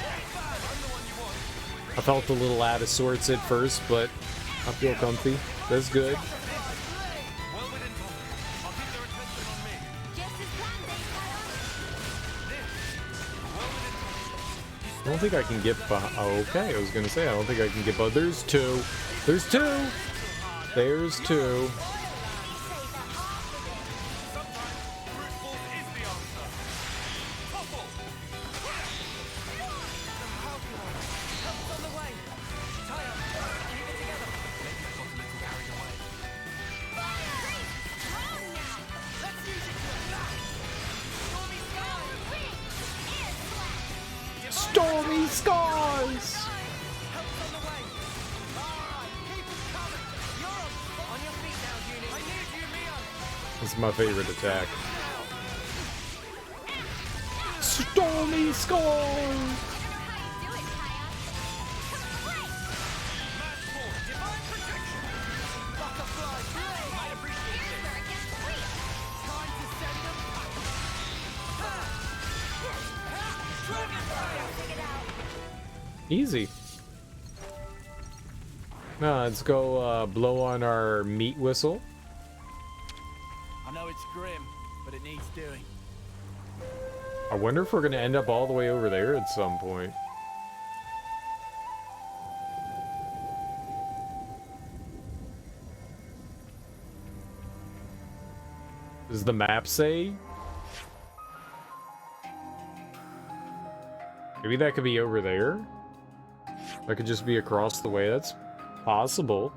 I felt a little out of sorts at first, but I feel comfy. That's good. I don't think I can get behind. Oh, okay, I was gonna say I don't think I can get behind. There's two. There's two. There's two. Stormy skies. This is my favorite attack. Stormy skies. Easy. Now let's go blow on our meat whistle. I know it's grim, but it needs doing. I wonder if we're gonna end up all the way over there at some point. Does the map say? Maybe that could be over there? That could just be across the way. That's possible.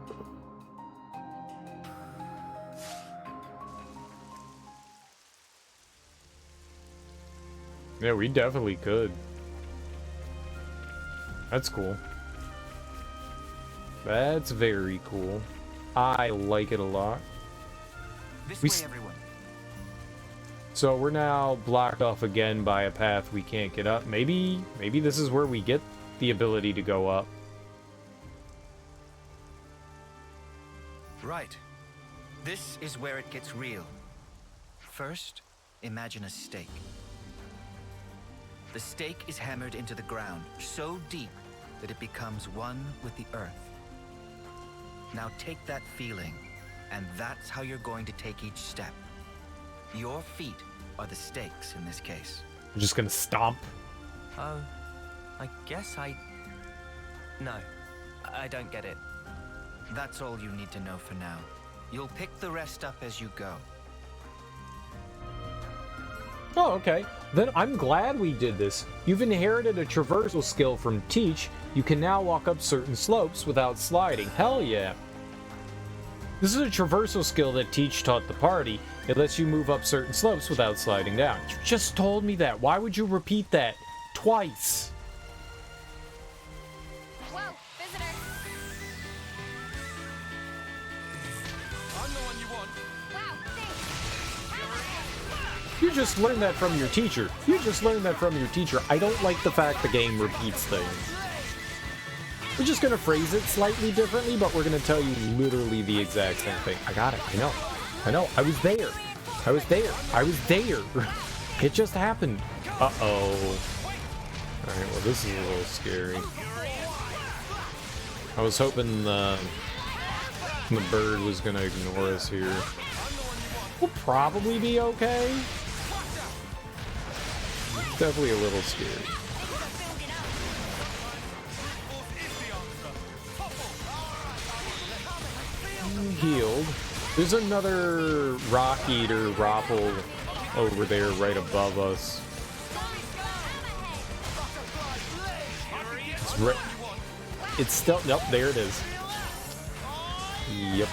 Yeah, we definitely could. That's cool. That's very cool. I like it a lot. This way, everyone. So we're now blocked off again by a path we can't get up. Maybe this is where we get the ability to go up. Right. This is where it gets real. First, imagine a stake. The stake is hammered into the ground so deep that it becomes one with the earth. Now take that feeling, and that's how you're going to take each step. Your feet are the stakes in this case. We're just gonna stomp. Oh, I guess No, I don't get it. That's all you need to know for now. You'll pick the rest up as you go. Oh, okay. Then I'm glad we did this. You've inherited a traversal skill from Teach. You can now walk up certain slopes without sliding. Hell yeah. This is a traversal skill that Teach taught the party. It lets you move up certain slopes without sliding down. You just told me that. Why would you repeat that twice? Whoa, visitor. I'm the one you want. Wow, thanks. You just learned that from your teacher. You just learned that from your teacher. I don't like the fact the game repeats things. We're just gonna phrase it slightly differently, but we're gonna tell you literally the exact same thing. I got it. I know. I know. I was there. I was there. I was there. It just happened. Uh-oh. Alright, well this is a little scary. I was hoping the bird was gonna ignore us here. We'll probably be okay. Definitely a little scary. Healed. There's another rock eater Roppel over there right above us. It's right. It's still. Nope, there it is. Yep.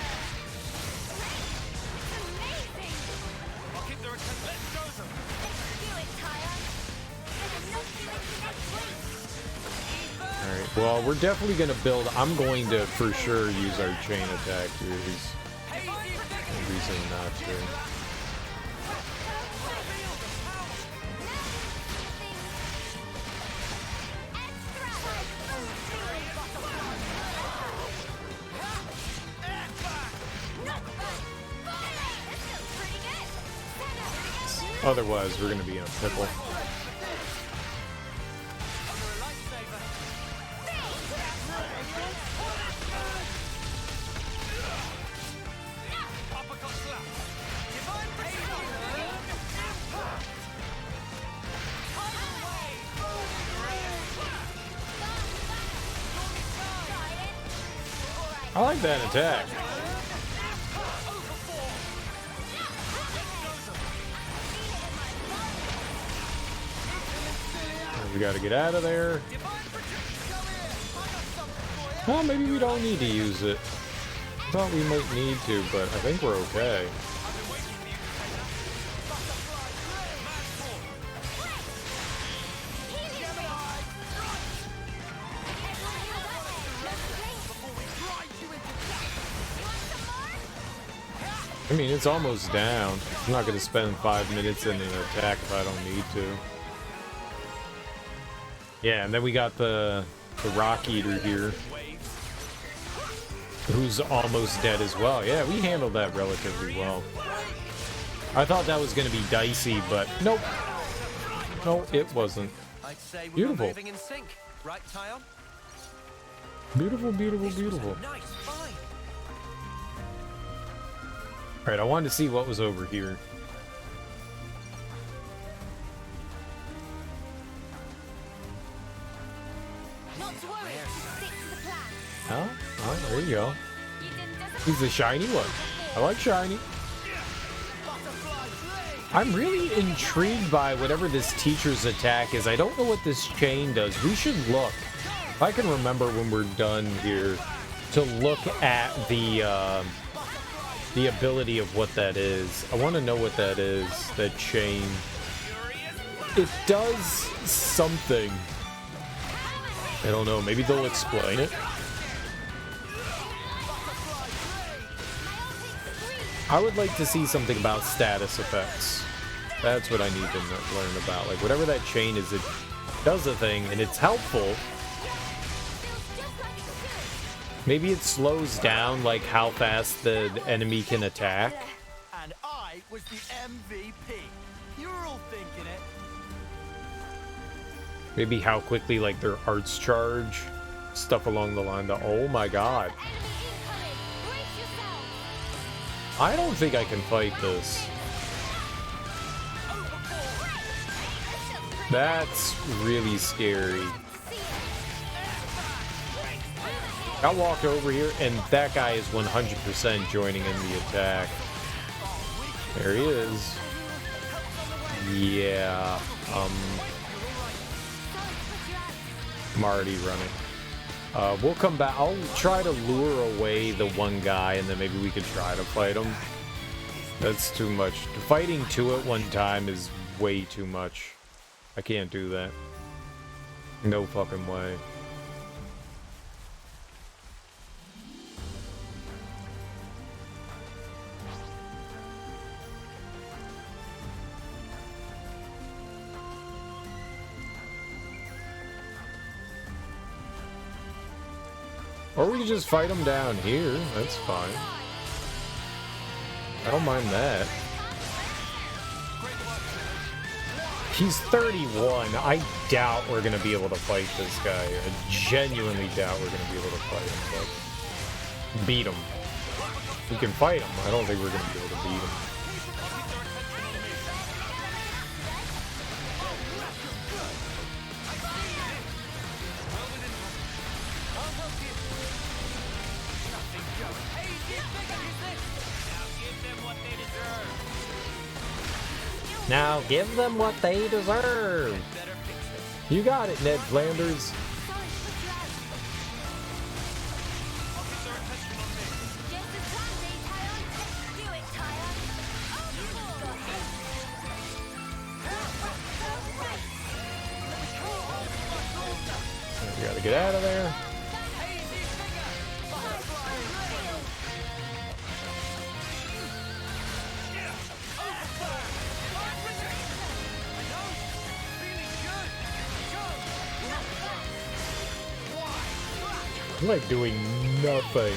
Alright, well, we're definitely going to build. I'm going to, for sure, use our chain attack here. There's no reason not to. Otherwise, we're going to be in a pickle. I like that attack. We gotta get out of there. Well, maybe we don't need to use it. I thought we might need to, but I think we're okay. I mean, it's almost down. I'm not gonna spend 5 minutes in an attack if I don't need to. Yeah, and then we got the rock eater here, who's almost dead as well. Yeah, we handled that relatively well. I thought that was going to be dicey, but nope. No, it wasn't. Beautiful. Beautiful, beautiful, beautiful. Alright, I wanted to see what was over here. Oh, there you go. He's a shiny one. I like shiny. I'm really intrigued by whatever this teacher's attack is. I don't know what this chain does. We should look. If I can remember when we're done here, to look at the ability of what that is. I want to know what that is, that chain. It does something. I don't know, maybe they'll explain it. I would like to see something about status effects. That's what I need to learn about. Like, whatever that chain is, it does a thing, and it's helpful. Maybe it slows down, like, how fast the enemy can attack. And I was the MVP. You were all thinking it. Maybe how quickly, like, their arts charge. Stuff along the line that, oh my god. I don't think I can fight this. That's really scary. I walked over here, and that guy is 100% joining in the attack. There he is. Yeah. I'm already running. We'll come back. I'll try to lure away the one guy, and then maybe we could try to fight him. That's too much. Fighting two at one time is way too much. I can't do that. No fucking way. Or we can just fight them down here. That's fine. I don't mind that. He's 31. I doubt we're gonna be able to fight this guy. I genuinely doubt we're gonna be able to fight him, but beat him. We can fight him. I don't think we're gonna be able to beat him. Now give them what they deserve. You got it, Ned Flanders. We gotta get out of there. I'm like doing nothing.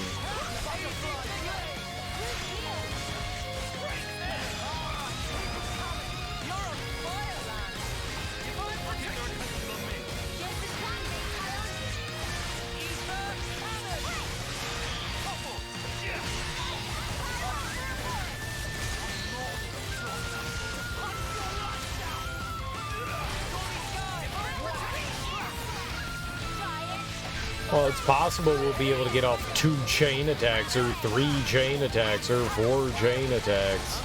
Well, it's possible we'll be able to get off 2 chain attacks, or 3 chain attacks, or 4 chain attacks.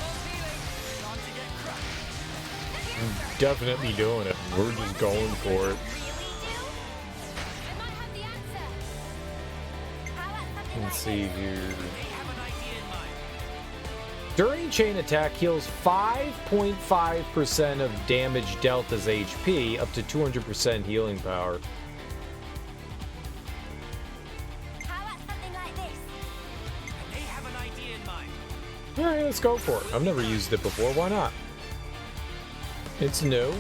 I'm definitely doing it. We're just going for it. Let's see here. During chain attack, heals 5.5% of damage dealt as HP, up to 200% healing power. Alright, let's go for it. I've never used it before. Why not? It's new.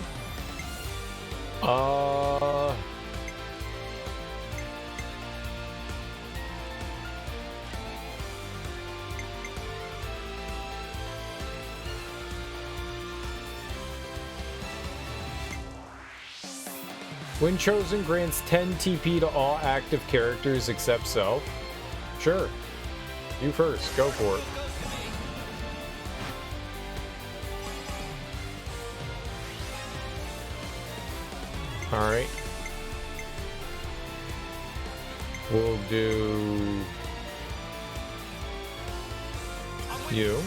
When chosen, grants 10 TP to all active characters except self. Sure. You first. Go for it. Alright. We'll do you.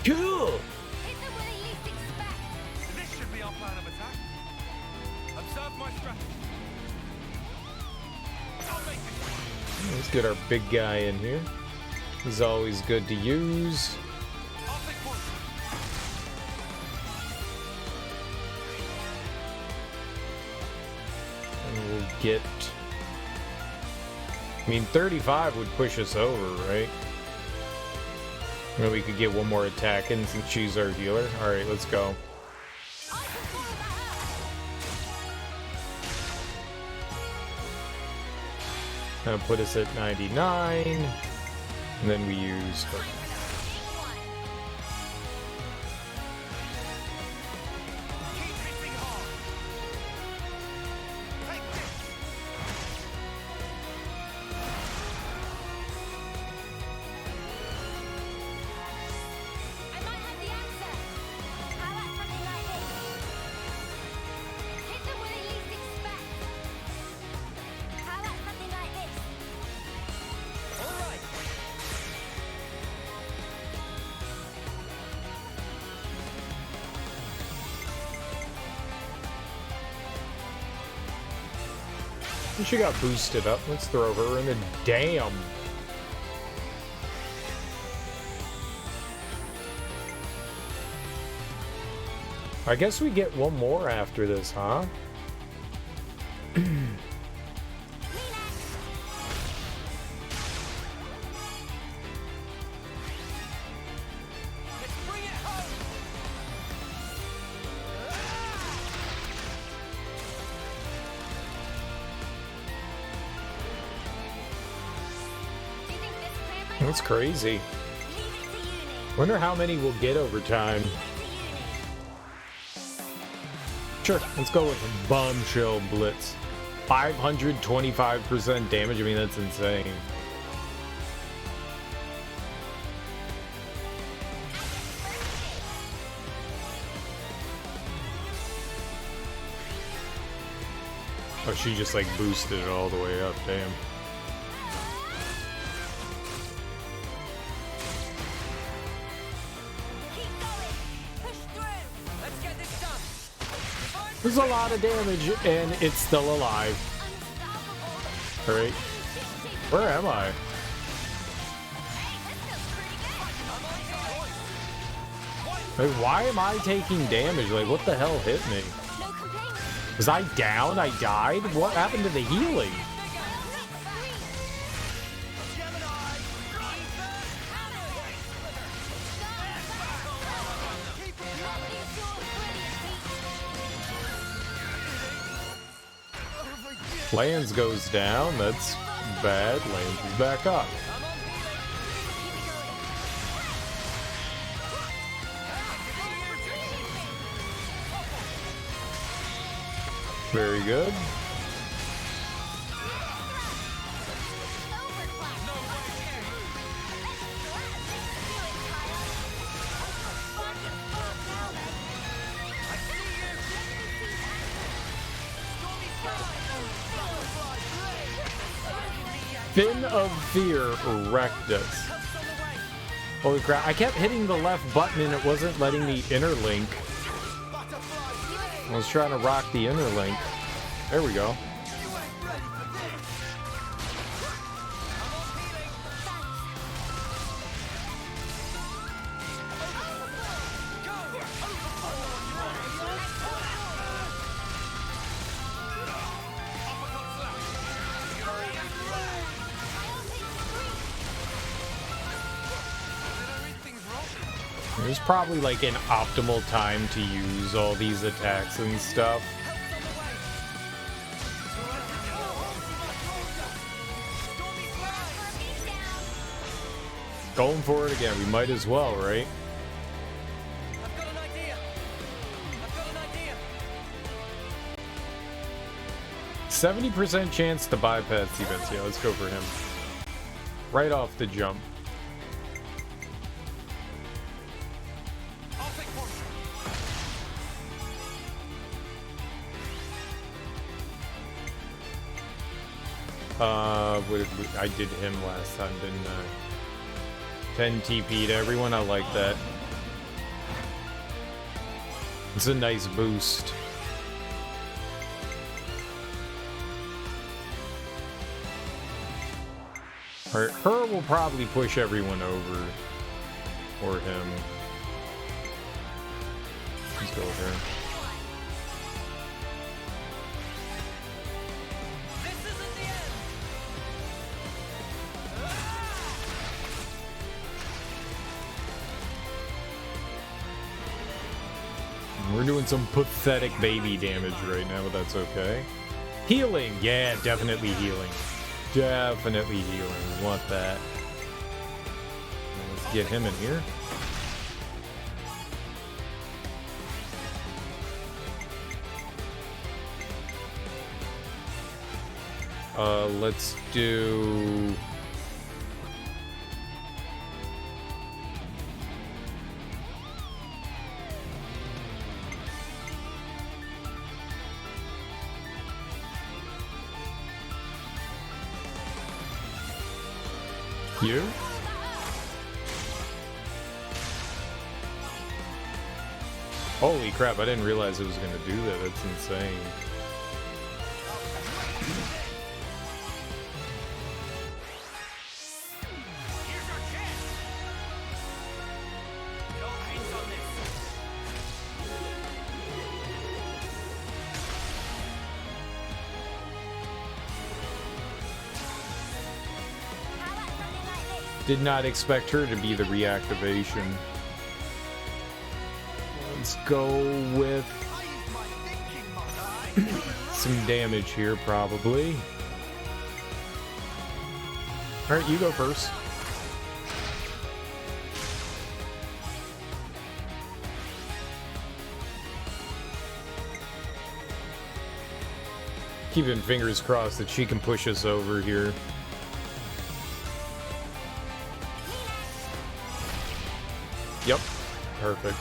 Cool! Let's get our big guy in here. He's always good to use. And we'll get... I mean, 35 would push us over, right? Maybe we could get one more attack in since she's our healer. Alright, let's go. That'll put us at 99, and then we use her. She got boosted up. Let's throw her in the dam. I guess we get one more after this, huh? That's crazy. Wonder how many we'll get over time. Sure, let's go with Bombshell Blitz. 525% damage. I mean, that's insane. Oh, she just like boosted it all the way up. Damn. There's a lot of damage, and it's still alive. Alright. Where am I? Like, why am I taking damage? Like, what the hell hit me? Was I down? I died? What happened to the healing? Lands goes down, that's bad. Lands is back up. Very good. Fin of Fear wrecked us. Holy crap, I kept hitting the left button and it wasn't letting me interlink. I was trying to rock the interlink. There we go. There's probably like an optimal time to use all these attacks and stuff. Going for it again, we might as well, right? I've got an idea. 70% chance to bypass events. Yeah, let's go for him. Right off the jump. I did him last time, didn't I? 10 TP to everyone, I like that. It's a nice boost. Alright, her will probably push everyone over. Or him. Let's go with her. We're doing some pathetic baby damage right now, but that's okay. Healing! Yeah, definitely healing. Definitely healing. Want that. Let's get him in here. Let's do... you? Holy crap, I didn't realize it was going to do that. That's insane. Did not expect her to be the reactivation. Let's go with some damage here, probably. Alright, you go first. Keeping fingers crossed that she can push us over here. Yep. Perfect.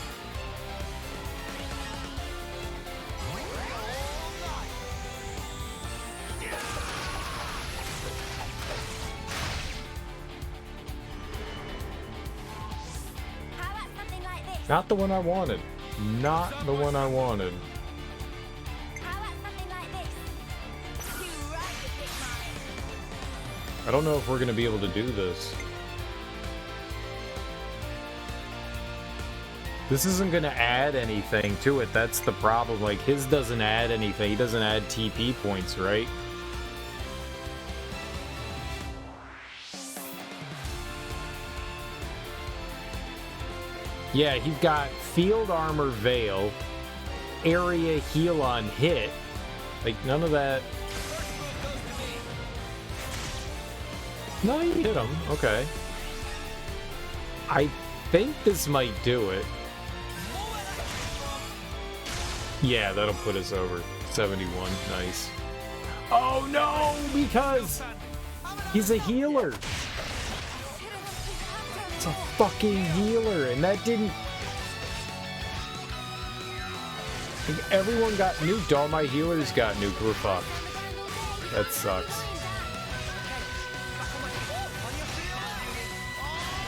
Not the one I wanted. Not the one I wanted. I don't know if we're gonna be able to do this. This isn't gonna add anything to it. That's the problem. Like, his doesn't add anything. He doesn't add TP points, right? Yeah, you've got field armor veil, area heal on hit. Like, none of that. No, you hit him. Okay. I think this might do it. Yeah, that'll put us over. 71. Nice. Oh no, because he's a healer. It's a fucking healer, and that didn't... Like, everyone got nuked. All my healers got nuked. We're fucked. That sucks.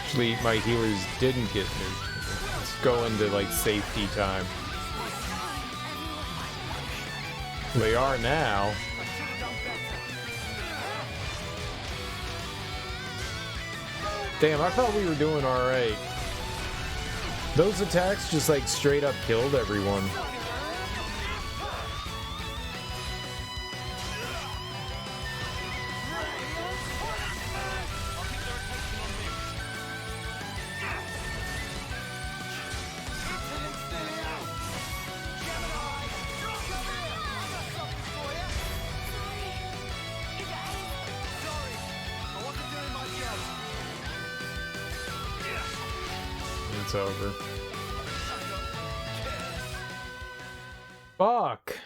Actually, my healers didn't get nuked. Let's go into, like, safety time. They are now. Damn, I thought we were doing alright. Those attacks just, like, straight up killed everyone. It's over. Fuck.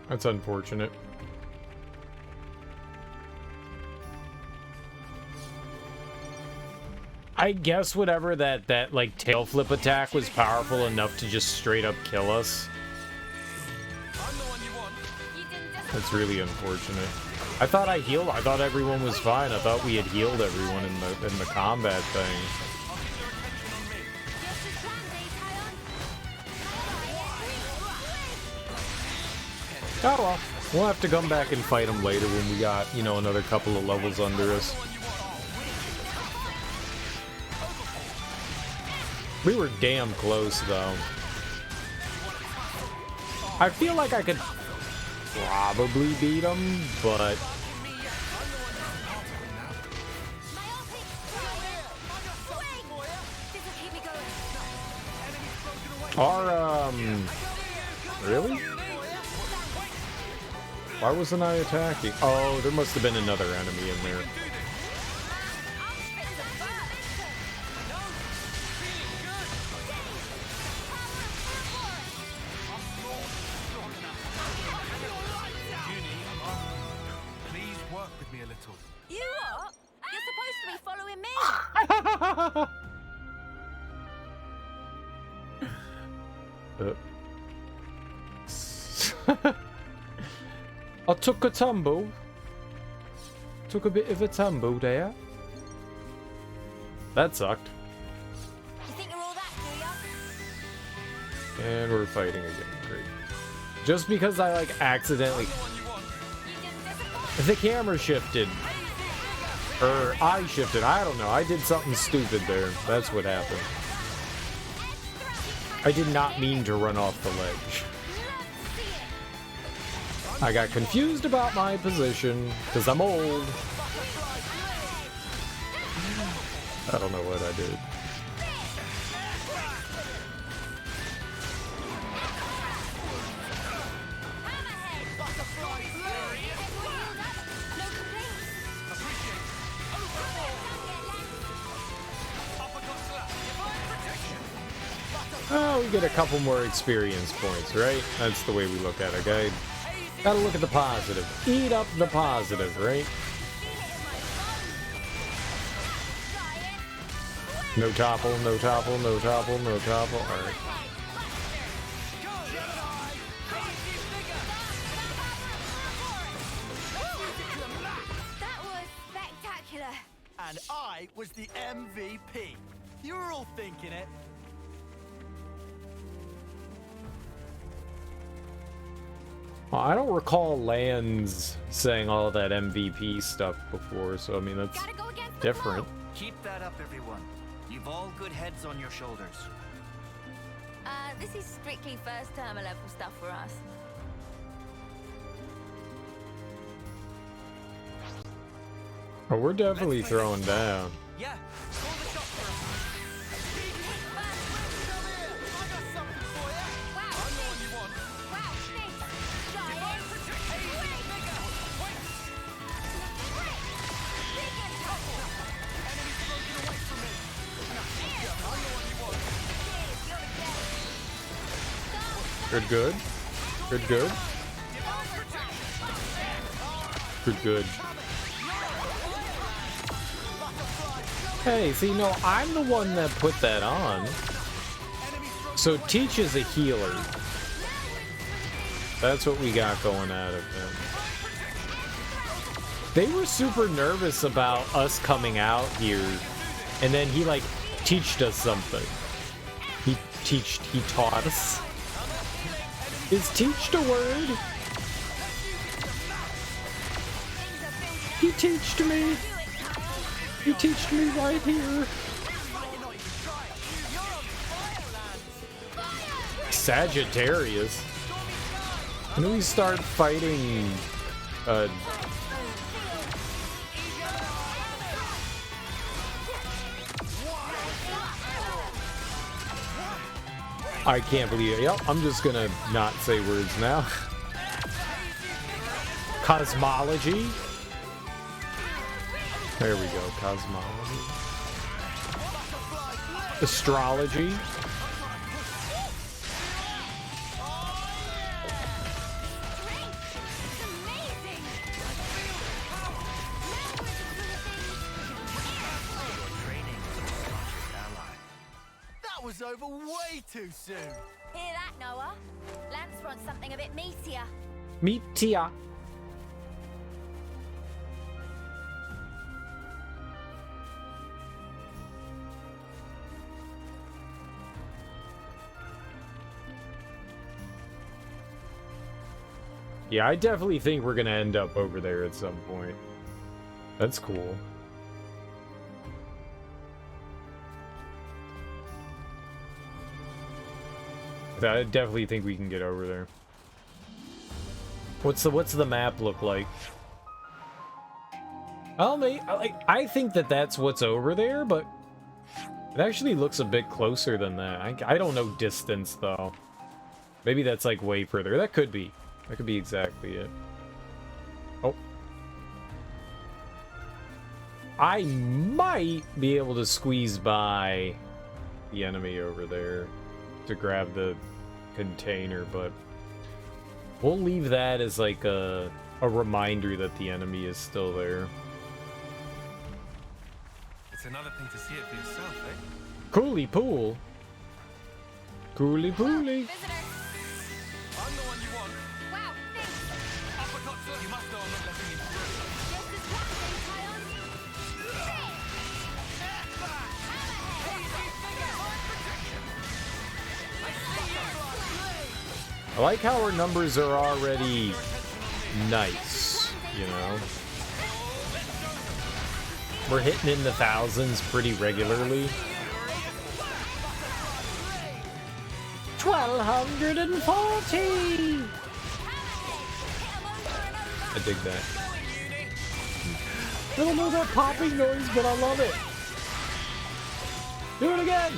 That's unfortunate. I guess whatever that like tail flip attack was powerful enough to just straight up kill us. That's really unfortunate. I thought I healed. I thought everyone was fine. I thought we had healed everyone in the combat thing. Oh well. We'll have to come back and fight them later when we got, you know, another couple of levels under us. We were damn close, though. I feel like I could probably beat him, but... Really? Why wasn't I attacking? Oh, there must have been another enemy in there. Please work with me a little. You what? You're supposed to be following me. I took a tumble. Took a bit of a tumble there. That sucked. You think you're all that, do ya? And we're fighting again. Great. Just because I, like, accidentally... The camera shifted. Or I shifted. I don't know. I did something stupid there. That's what happened. I did not mean to run off the ledge. I got confused about my position, because I'm old. I don't know what I did. Well, we get a couple more experience points, right? That's the way we look at it, okay? Gotta look at the positive. Eat up the positive, right? No topple, no topple, no topple, no topple. Alright. That was spectacular. And I was the MVP. You were all thinking it. Well, I don't recall Lands saying all that MVP stuff before, so I mean, that's different. Keep that up, everyone. You've all good heads on your shoulders. This is strictly first term level stuff for us. Oh, we're definitely throwing down. Yeah, call the shot for us. Good, good. Good, good. Good, good. Hey, see, no, I'm the one that put that on. So Teach is a healer. That's what we got going out of him. They were super nervous about us coming out here, and then he, like, teached us something. He taught us. Is teached a word? He teached me. He teached me right here. Sagittarius. When we start fighting, I can't believe it. Yep, I'm just gonna not say words now. Cosmology. There we go, cosmology. Astrology. That was over way too soon. Hear that, Noah? Lance wants something a bit meatier. Meatia. Yeah, I definitely think we're gonna end up over there at some point. That's cool. I definitely think we can get over there. What's the map look like? I think that's what's over there, but it actually looks a bit closer than that. I don't know distance though. Maybe that's like way further. That could be. That could be exactly it. Oh. I might be able to squeeze by the enemy over there to grab the container, but we'll leave that as like a reminder that the enemy is still there. It's another thing to see it for yourself, eh? Coolie pool. Coolie poolie. I'm the one you want. Wow, thanks. Uppercut, sir. You must know I'm not letting you through. Just as one I like how our numbers are already nice, you know? We're hitting in the thousands pretty regularly. 1240! I dig that. I don't know that popping noise, but I love it. Do it again!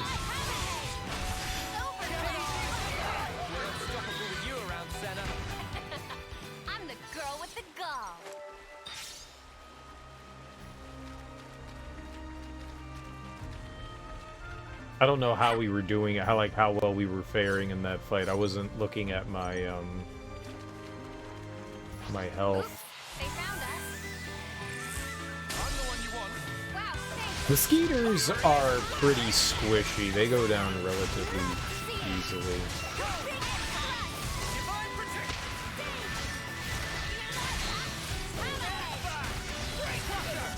I'm the girl with the gall. I don't know how we were doing, how well we were faring in that fight. I wasn't looking at my my health. They found us. Mosquitoes are pretty squishy. They go down relatively easily.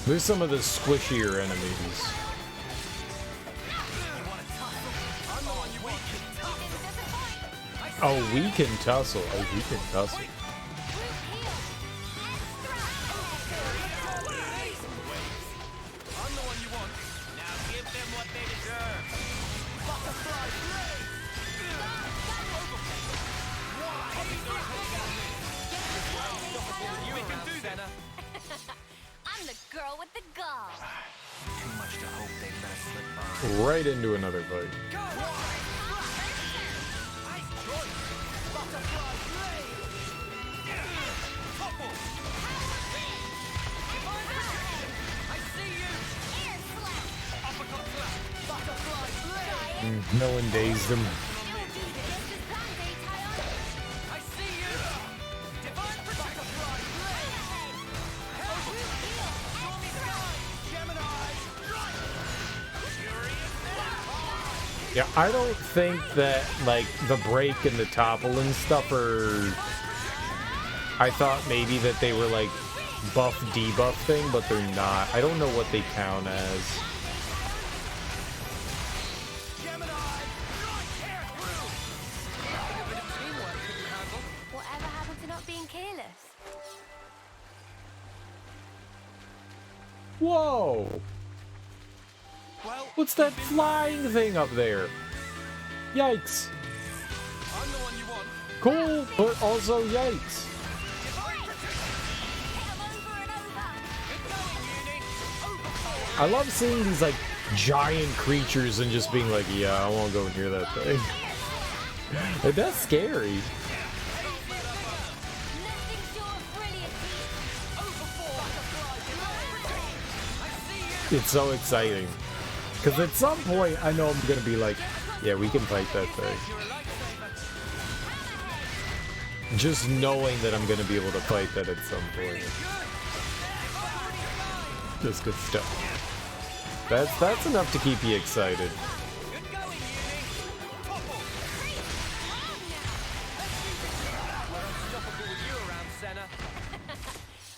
There's some of the squishier enemies. Oh, we can tussle. Oh, we can tussle. I'm the girl with the gall. Too much to hope they'd let us slip by. Right into another fight. No one dazed him. Yeah, I don't think that, like, the break and the topple and stuff are... I thought maybe that they were, like, buff debuff thing, but they're not. I don't know what they count as. Whatever happened to not being careless? Whoa! What's that flying thing up there? Yikes. Cool, but also yikes. I love seeing these, like, giant creatures and just being like, yeah, I won't go near that thing. Like, that's scary. It's so exciting. Because at some point, I know I'm going to be like, yeah, we can fight that thing. Just knowing that I'm going to be able to fight that at some point. Just good stuff. That's enough to keep you excited.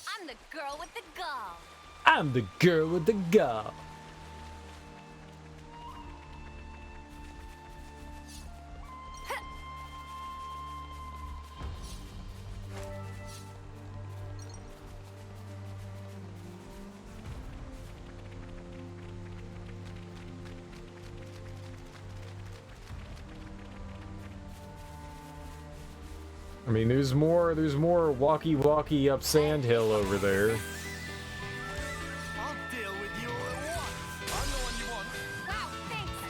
I'm the girl with the gall. I'm the girl with the gall. I mean, there's more walkie-walkie up Sand Hill over there. I'll deal with you all at once. I'm the one you want. Wow, thanks.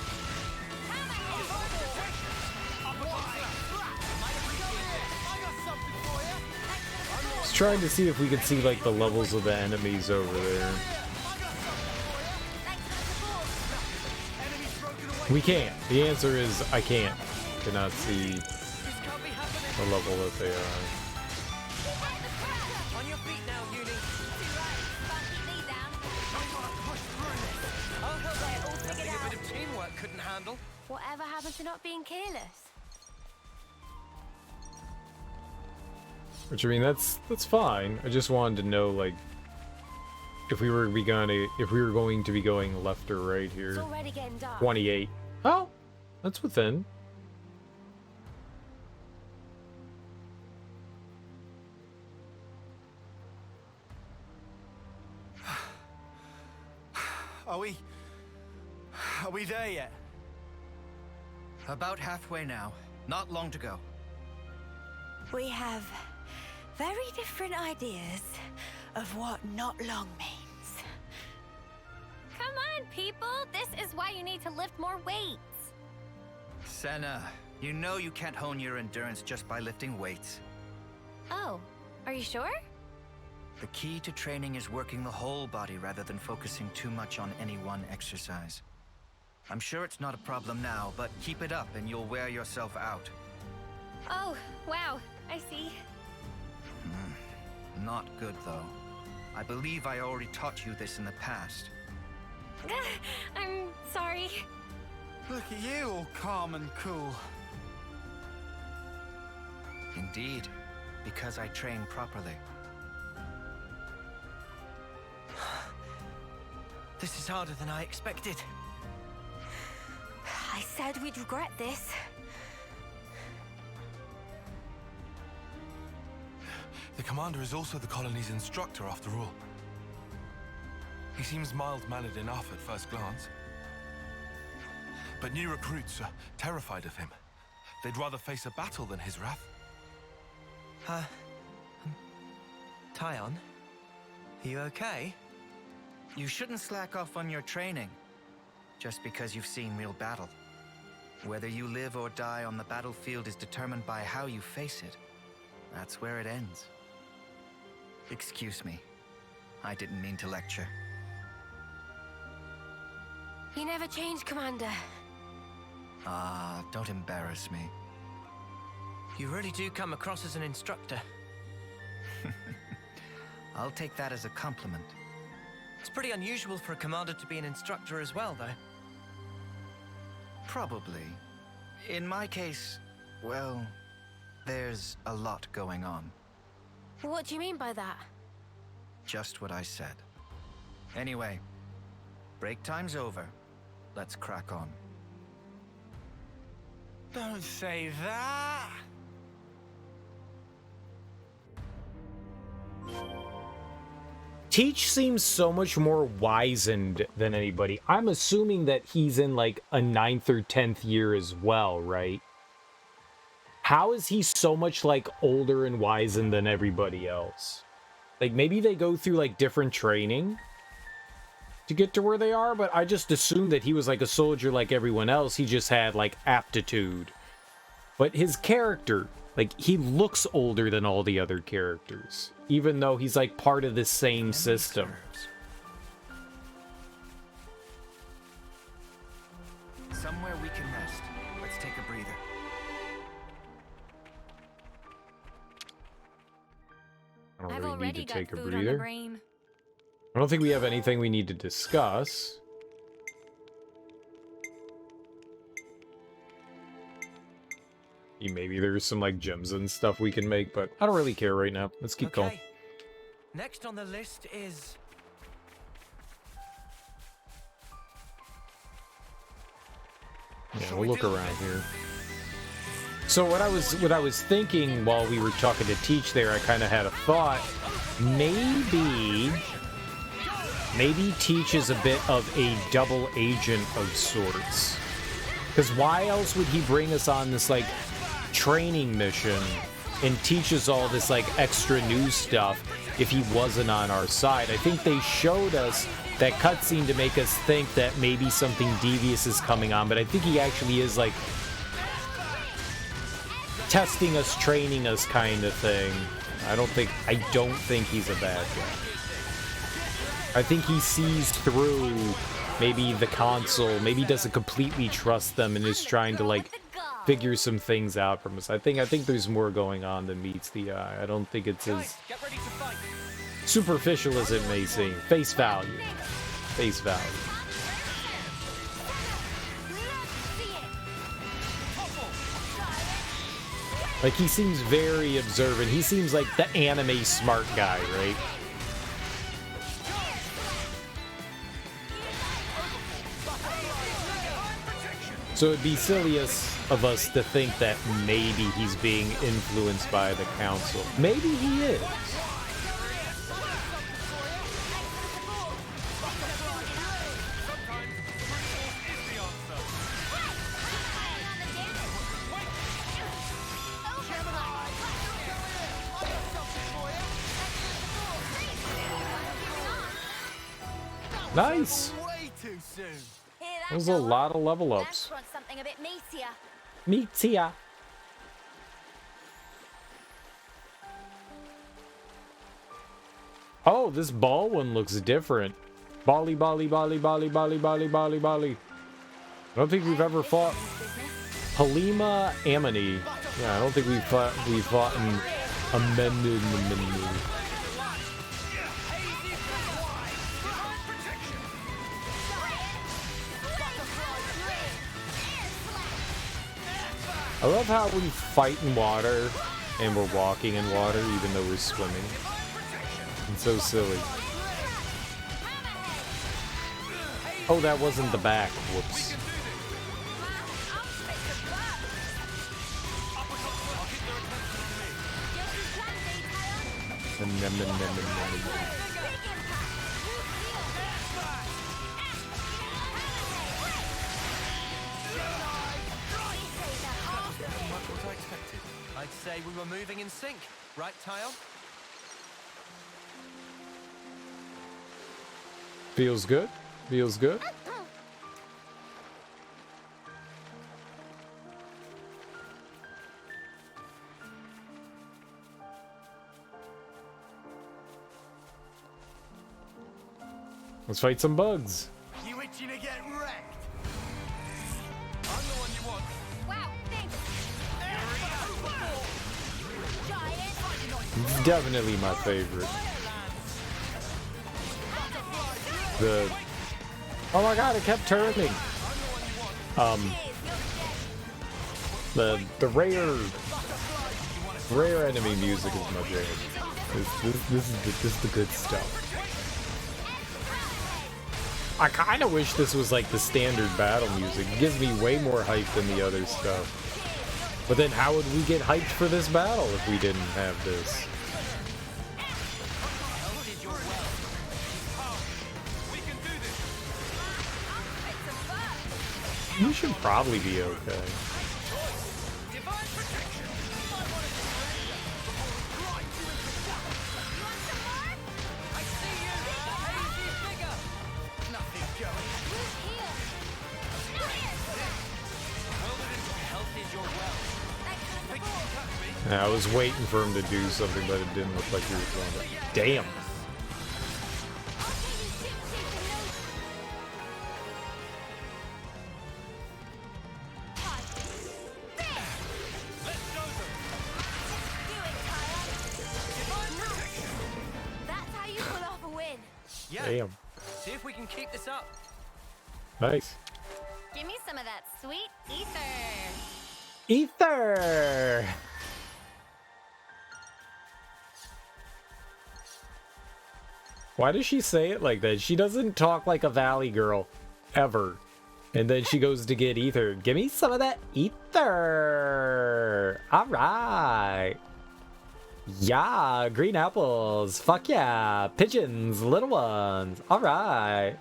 I got something for you. Just trying to see if we can see, like, the levels of the enemies over there. We can't. The answer is I can't. Cannot see the level that they are. On your feet now, Uni. A bit of teamwork couldn't handle. Whatever happened to not being careless? Which, I mean, that's fine. I just wanted to know, like, if we were going to be going left or right here. It's already getting dark. 28. Oh, that's within. Are we there yet? About halfway now. Not long to go. We have very different ideas of what not long means. Come on, people! This is why you need to lift more weights. Senna, you know you can't hone your endurance just by lifting weights. Oh, are you sure? The key to training is working the whole body rather than focusing too much on any one exercise. I'm sure it's not a problem now, but keep it up and you'll wear yourself out. Oh, wow. I see. Not good, though. I believe I already taught you this in the past. I'm sorry. Look at you, all calm and cool. Indeed, because I train properly. This is harder than I expected. I said we'd regret this. The commander is also the colony's instructor, after all. He seems mild-mannered enough at first glance. But new recruits are terrified of him. They'd rather face a battle than his wrath. Tyon? Are you okay? You shouldn't slack off on your training, just because you've seen real battle. Whether you live or die on the battlefield is determined by how you face it. That's where it ends. Excuse me. I didn't mean to lecture. You never change, Commander. Ah, don't embarrass me. You really do come across as an instructor. I'll take that as a compliment. It's pretty unusual for a commander to be an instructor as well, though. Probably. In my case, well, there's a lot going on. What do you mean by that? Just what I said. Anyway, break time's over. Let's crack on. Don't say that. Teach seems so much more wizened than anybody. I'm assuming that he's in like a 9th or 10th year as well, right? How is he so much like older and wizened than everybody else? Like maybe they go through like different training to get to where they are, but I just assumed that he was like a soldier like everyone else. He just had like aptitude. But his character, like he looks older than all the other characters, even though he's like part of the same system. Somewhere we can rest. Let's take a breather. I don't I've really need already to got take a food on the breather. brain. I don't think we have anything we need to discuss. Maybe there's some like gems and stuff we can make, but I don't really care right now. Let's keep going. Next on the list is... Yeah, we'll look around here. So what I was thinking while we were talking to Teach there, I kind of had a thought. Maybe Teach is a bit of a double agent of sorts. Because why else would he bring us on this like training mission and teach us all this like extra new stuff if he wasn't on our side? I think they showed us that cutscene to make us think that maybe something devious is coming on, but I think he actually is like testing us, training us kind of thing. I don't think he's a bad guy. I think he sees through maybe the console, maybe doesn't completely trust them and is trying to like figure some things out from us. I think there's more going on than meets the eye. I don't think it's as superficial as it may seem. Face value. Face value. Like, he seems very observant. He seems like the anime smart guy, right? So it'd be silly of us to think that maybe he's being influenced by the council. Maybe he is. Nice. That was a lot of level ups. Something a bit meatier. Meatier. Oh, this ball one looks different. Bali, Bali, Bali, Bali, Bali, Bali, Bali, Bali. I don't think we've ever fought Halima Amini. Yeah, I don't think we've fought in Amended. I love how we fight in water and we're walking in water even though we're swimming. It's so silly. Oh, that wasn't the back. Whoops. What I expected. I'd say we were moving in sync, right, Tile? Feels good. Feels good. Let's fight some bugs. You itching to get wrecked? I'm the one you want. Wow, thanks. It's definitely my favorite. Oh my god, it kept turning. The rare enemy music is my jam. This is the good stuff. I kind of wish this was like the standard battle music. It gives me way more hype than the other stuff. But then how would we get hyped for this battle if we didn't have this? We should probably be okay. Yeah, I was waiting for him to do something, but it didn't look like he was going to. Damn. That's how you pull off a win. Yeah. Damn. See if we can keep this up. Nice. Give me some of that sweet ether. Ether! Why does she say it like that? She doesn't talk like a valley girl. Ever. And then she goes to get ether. Give me some of that ether! Alright! Yeah, green apples. Fuck yeah. Pigeons, little ones. Alright.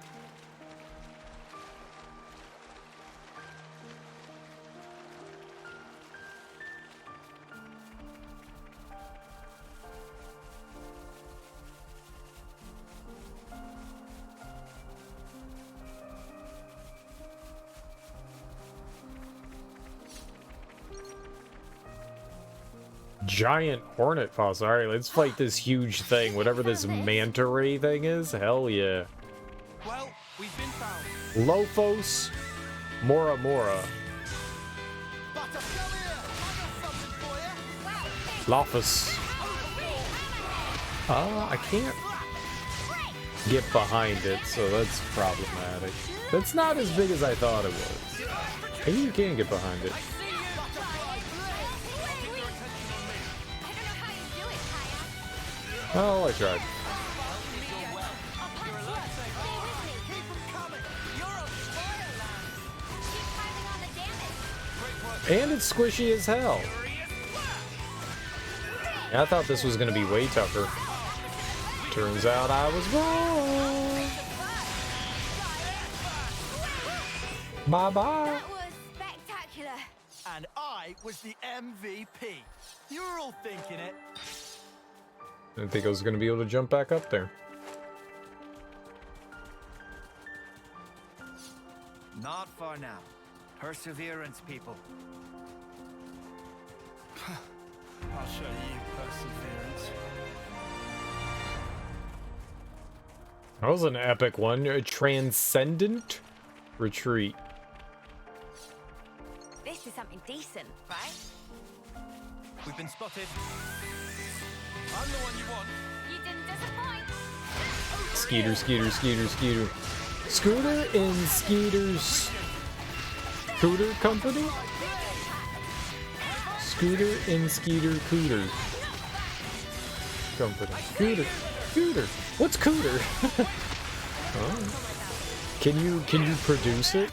Giant hornet fossil. Alright, let's fight this huge thing. Whatever this manta ray thing is. Hell yeah. Well, we've been found. Lophos Mora Mora. Lophos. I can't get behind it, so that's problematic. That's not as big as I thought it was. Maybe you can get behind it. Oh, I tried. And it's squishy as hell. Yeah, I thought this was going to be way tougher. Turns out I was wrong. Bye-bye. That was spectacular. And I was the MVP. You were all thinking it. I didn't think I was going to be able to jump back up there. Not for now. Perseverance, people. I'll show you perseverance. That was an epic one. A transcendent retreat. to something decent, right? We've been spotted. I'm the one you want. You didn't disappoint. Skeeter, Skeeter, Skeeter, Skeeter. Scooter in Skeeter's Cooter Company? Scooter in Skeeter Cooter Company. Cooter. Cooter. What's Cooter? Oh. Can you produce it?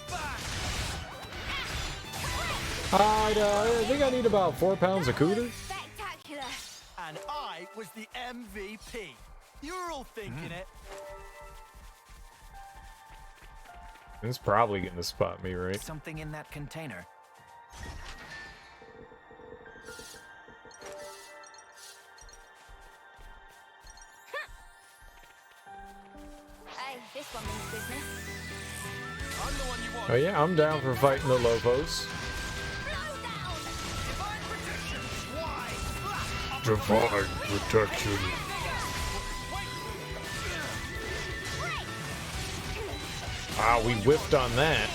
I think I need about 4 pounds of Cooter. Spectacular. And I was the MVP. You were all thinking it. It's probably gonna spot me, right? Something in that container. Hey, this one means business. I'm the one you want. Oh yeah, I'm down for fighting the Lobos. Divine protection. Ah, we whiffed on that.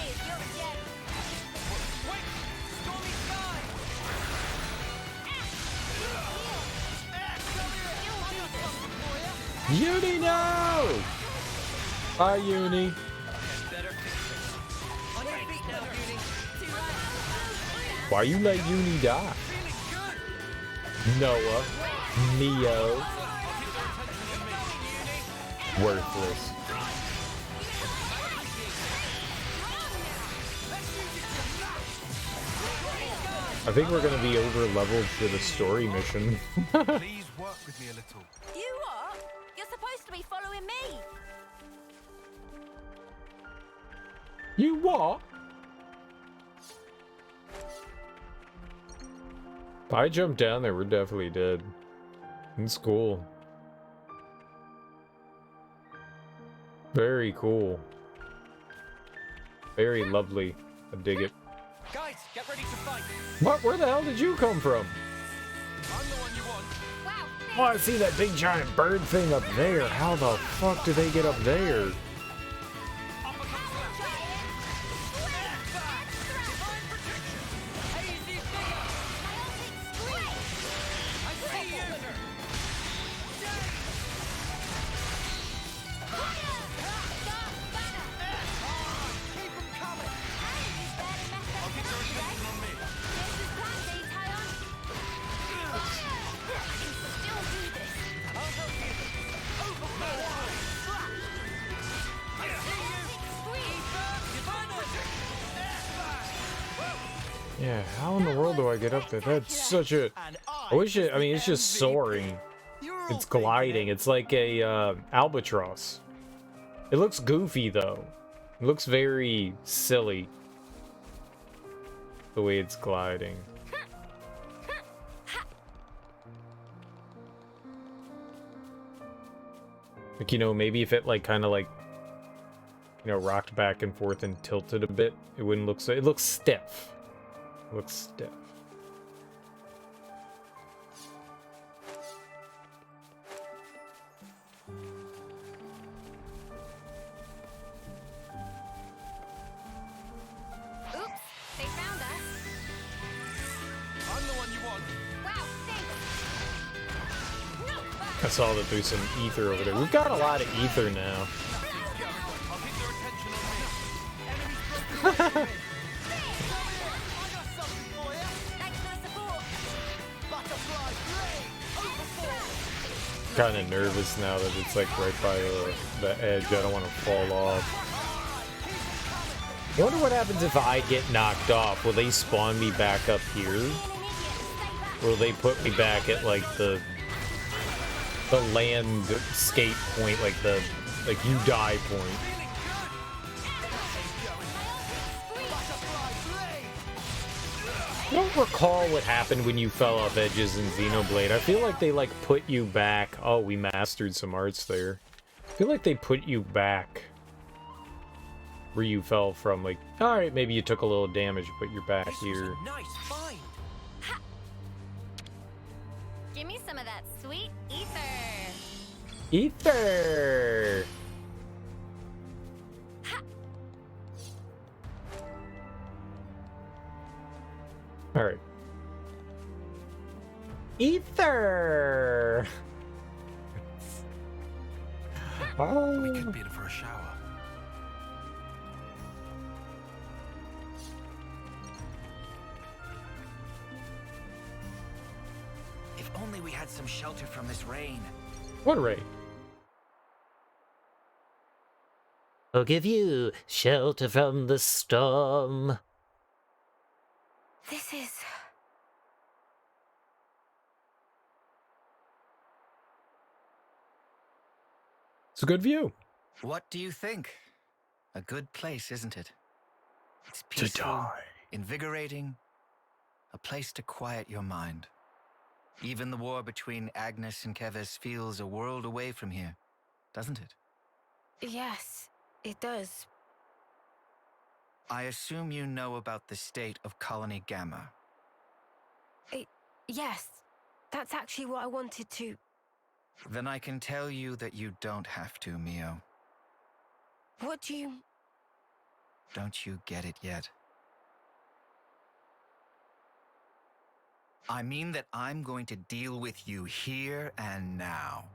Uni, no! Bye, Uni. Why you let Uni die? Noah. Neo. Worthless. I think we're gonna be over leveled for the story mission. Please work with me a little. You what? You're supposed to be following me. You what? If I jumped down there, we're definitely dead. It's cool. Very cool. Very lovely. I dig it. Guys, get ready to fight. What? Where the hell did you come from? I'm the one you want. Wow. Oh, I see that big giant bird thing up there. How the fuck did they get up there? Yeah, how in the world do I get up there? That's such a... I wish it... I mean, it's just soaring. It's gliding. It's like a albatross. It looks goofy, though. It looks very silly. The way it's gliding. Like, you know, maybe if it, like, kind of, like, you know, rocked back and forth and tilted a bit, it wouldn't look so... It looks stiff. It looks stiff. Oops, they found us. I'm the one you want. Wow, thanks. No, I saw that there's some ether over there. We've got a lot of ether now. I'll keep their attention on me. thanks for the support. Kind of nervous now that it's like right by the edge. I don't want to fall off. I wonder what happens if I get knocked off. Will they spawn me back up here? Or will they put me back at like the landscape point, like the you die point? I don't recall what happened when you fell off edges in Xenoblade. I feel like they like put you back. Oh, we mastered some arts there. I feel like they put you back where you fell from. Like, all right, maybe you took a little damage, but you're back here. Nice find. Give me some of that sweet ether. Ether. All right. Ether. We could be in for a shower. If only we had some shelter from this rain. What rain? I'll give you shelter from the storm. This is... It's a good view. What do you think? A good place, isn't it? It's peaceful, invigorating, a place to quiet your mind. Even the war between Agnes and Keves feels a world away from here, doesn't it? Yes, it does. I assume you know about the state of Colony Gamma. Yes, that's actually what I wanted to... Then I can tell you that you don't have to, Mio. What do you... Don't you get it yet? I mean that I'm going to deal with you here and now.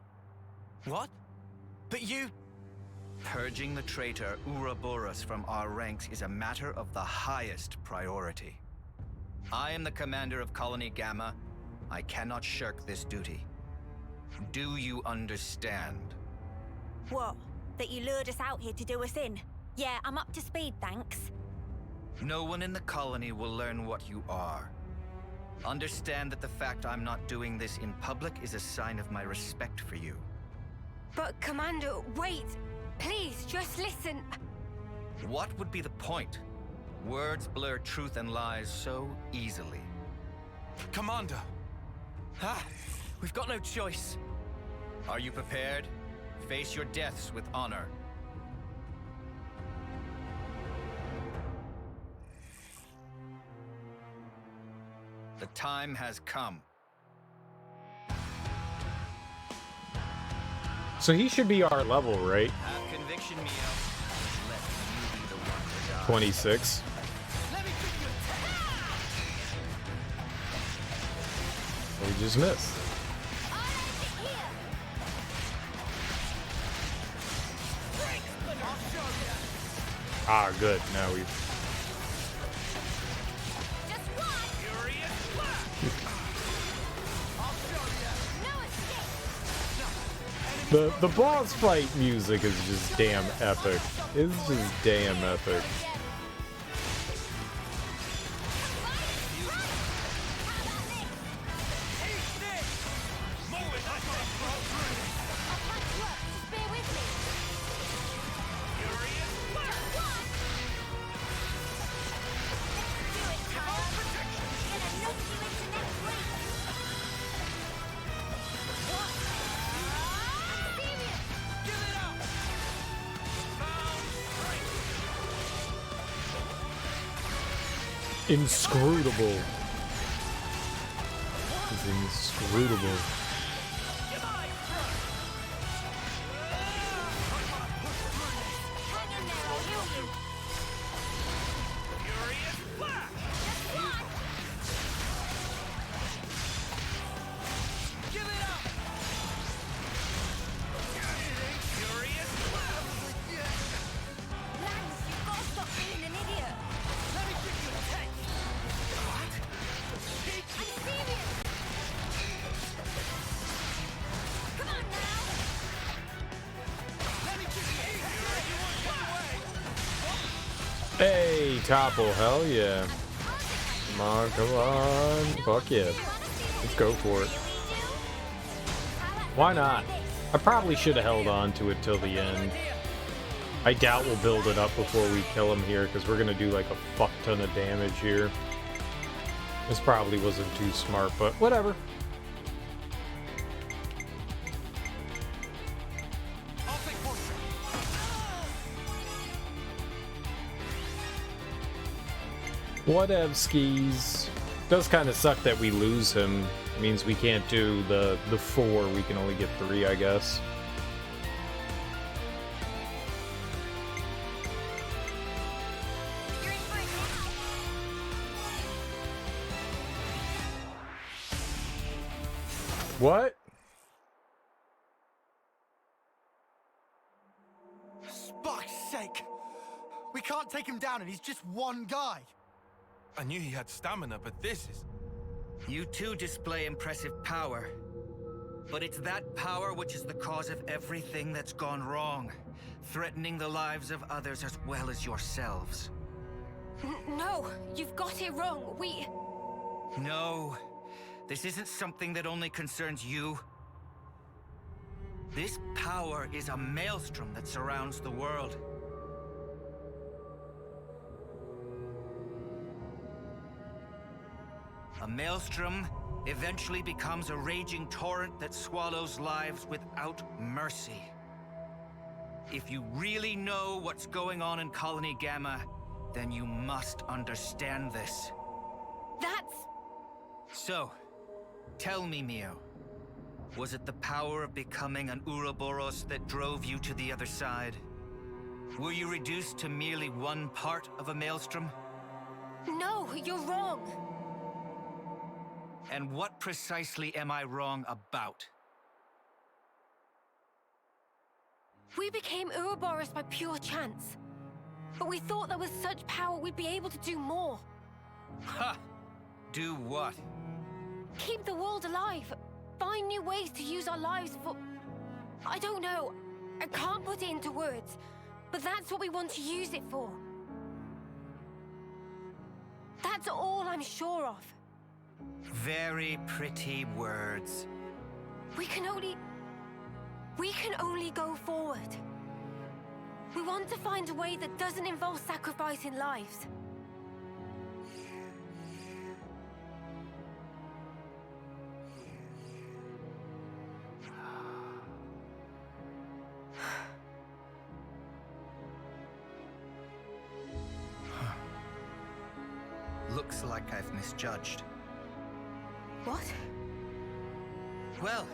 What? But you... Purging the traitor Ouroboros from our ranks is a matter of the highest priority. I am the commander of Colony Gamma. I cannot shirk this duty. Do you understand? What? That you lured us out here to do us in? Yeah, I'm up to speed, thanks. No one in the colony will learn what you are. Understand that the fact I'm not doing this in public is a sign of my respect for you. But, Commander, wait! Please, just listen! What would be the point? Words blur truth and lies so easily. Commander! Ah, we've got no choice. Are you prepared? Face your deaths with honor. The time has come. So he should be our level, right? Have conviction, Mio. Let you be the one to die. 26. We just missed. Ah, good. Now we. The boss fight music is just damn epic. It's just damn epic. Inscrutable. It's inscrutable. Hey, Topple, hell yeah. Come on. Fuck yeah. Let's go for it. Why not? I probably should have held on to it till the end. I doubt we'll build it up before we kill him here, because we're gonna do like a fuck ton of damage here. This probably wasn't too smart, but whatever. Whatevskis. Does kind of suck that we lose him. It means we can't do the 4. We can only get 3, I guess. What? Spark's sake! We can't take him down and he's just one guy. I knew he had stamina, but this is... You too display impressive power. But it's that power which is the cause of everything that's gone wrong, threatening the lives of others as well as yourselves. No, you've got it wrong. No, this isn't something that only concerns you. This power is a maelstrom that surrounds the world. A maelstrom eventually becomes a raging torrent that swallows lives without mercy. If you really know what's going on in Colony Gamma, then you must understand this. That's... So, tell me, Mio. Was it the power of becoming an Ouroboros that drove you to the other side? Were you reduced to merely one part of a maelstrom? No, you're wrong. And what precisely am I wrong about? We became Ouroboros by pure chance. But we thought that with such power we'd be able to do more. Ha! Do what? Keep the world alive. Find new ways to use our lives for... I don't know. I can't put it into words. But that's what we want to use it for. That's all I'm sure of. Very pretty words. We can only go forward. We want to find a way that doesn't involve sacrificing lives. Looks like I've misjudged. What? Well,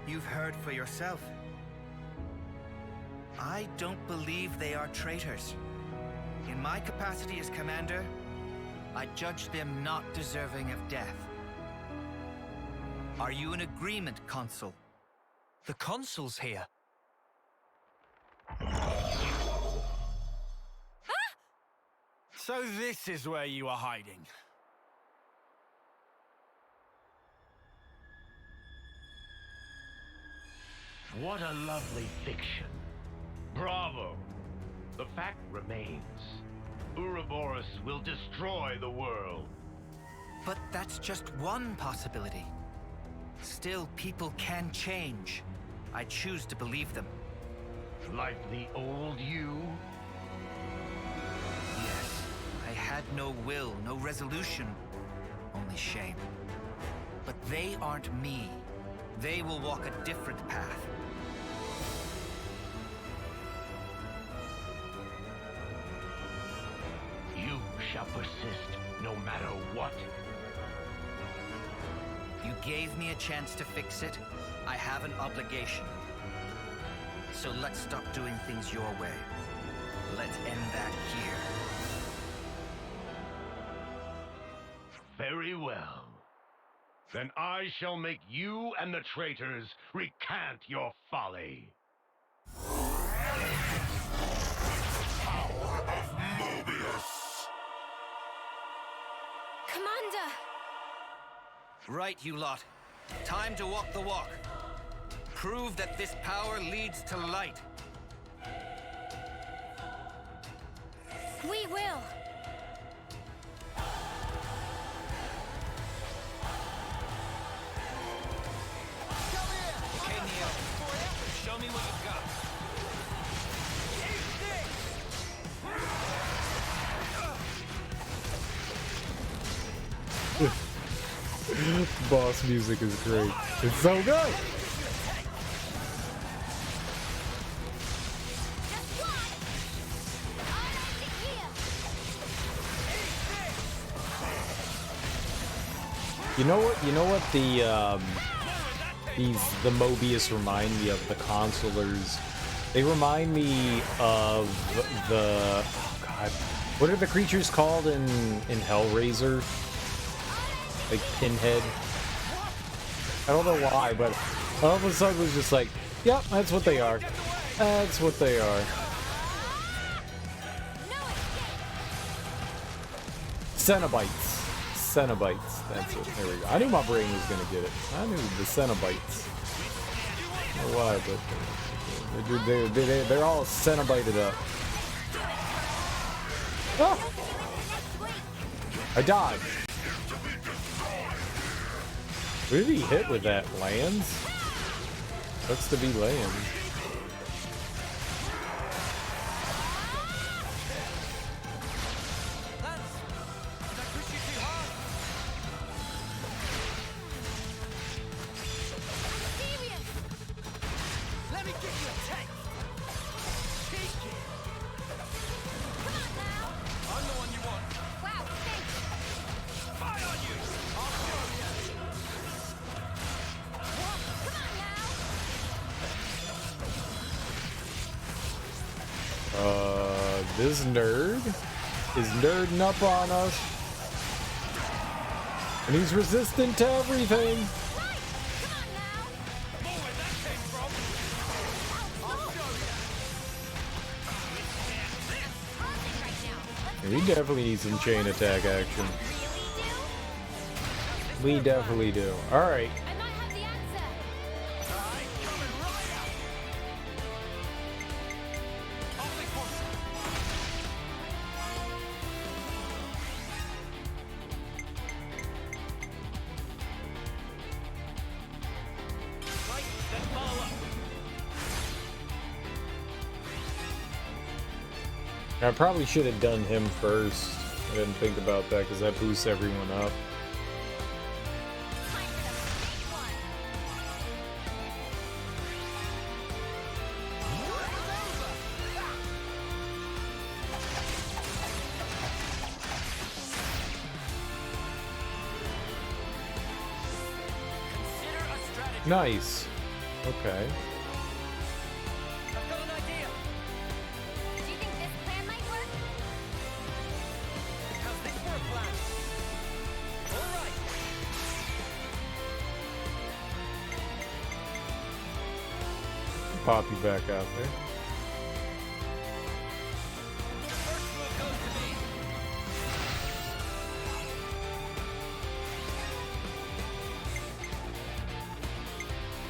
you've heard for yourself. I don't believe they are traitors. In my capacity as commander, I judge them not deserving of death. Are you in agreement, Consul? The Consul's here. So this is where you are hiding. What a lovely fiction. Bravo! The fact remains. Ouroboros will destroy the world. But that's just one possibility. Still, people can change. I choose to believe them. Like the old you? Yes, I had no will, no resolution, only shame. But they aren't me. They will walk a different path. You shall persist, no matter what. You gave me a chance to fix it. I have an obligation. So let's stop doing things your way. Let's end that here. Very well. Then I shall make you and the traitors recant your folly. Commander! Right, you lot. Time to walk the walk. Prove that this power leads to light. We will! Okay, Neo. Show me what you've got. Boss music is great. It's so good! You know what the Mobius remind me of, the consulars. They remind me of the, oh god, what are the creatures called in Hellraiser? Like Pinhead. I don't know why, but all of a sudden was just like, yep, that's what they are. That's what they are. Cenobites. Cenobites. That's it. There we go. I knew my brain was gonna get it. I knew the Cenobites. I don't know why, but they're all Cenobited up. Oh! I dodged. Who did he hit with that? Lands? Looks to be lands. This nerd is nerding up on us. And he's resistant to everything. We definitely need some chain attack action. We definitely do. Alright. I probably should have done him first. I didn't think about that because that boosts everyone up. Nice. Okay. Pop you back out there.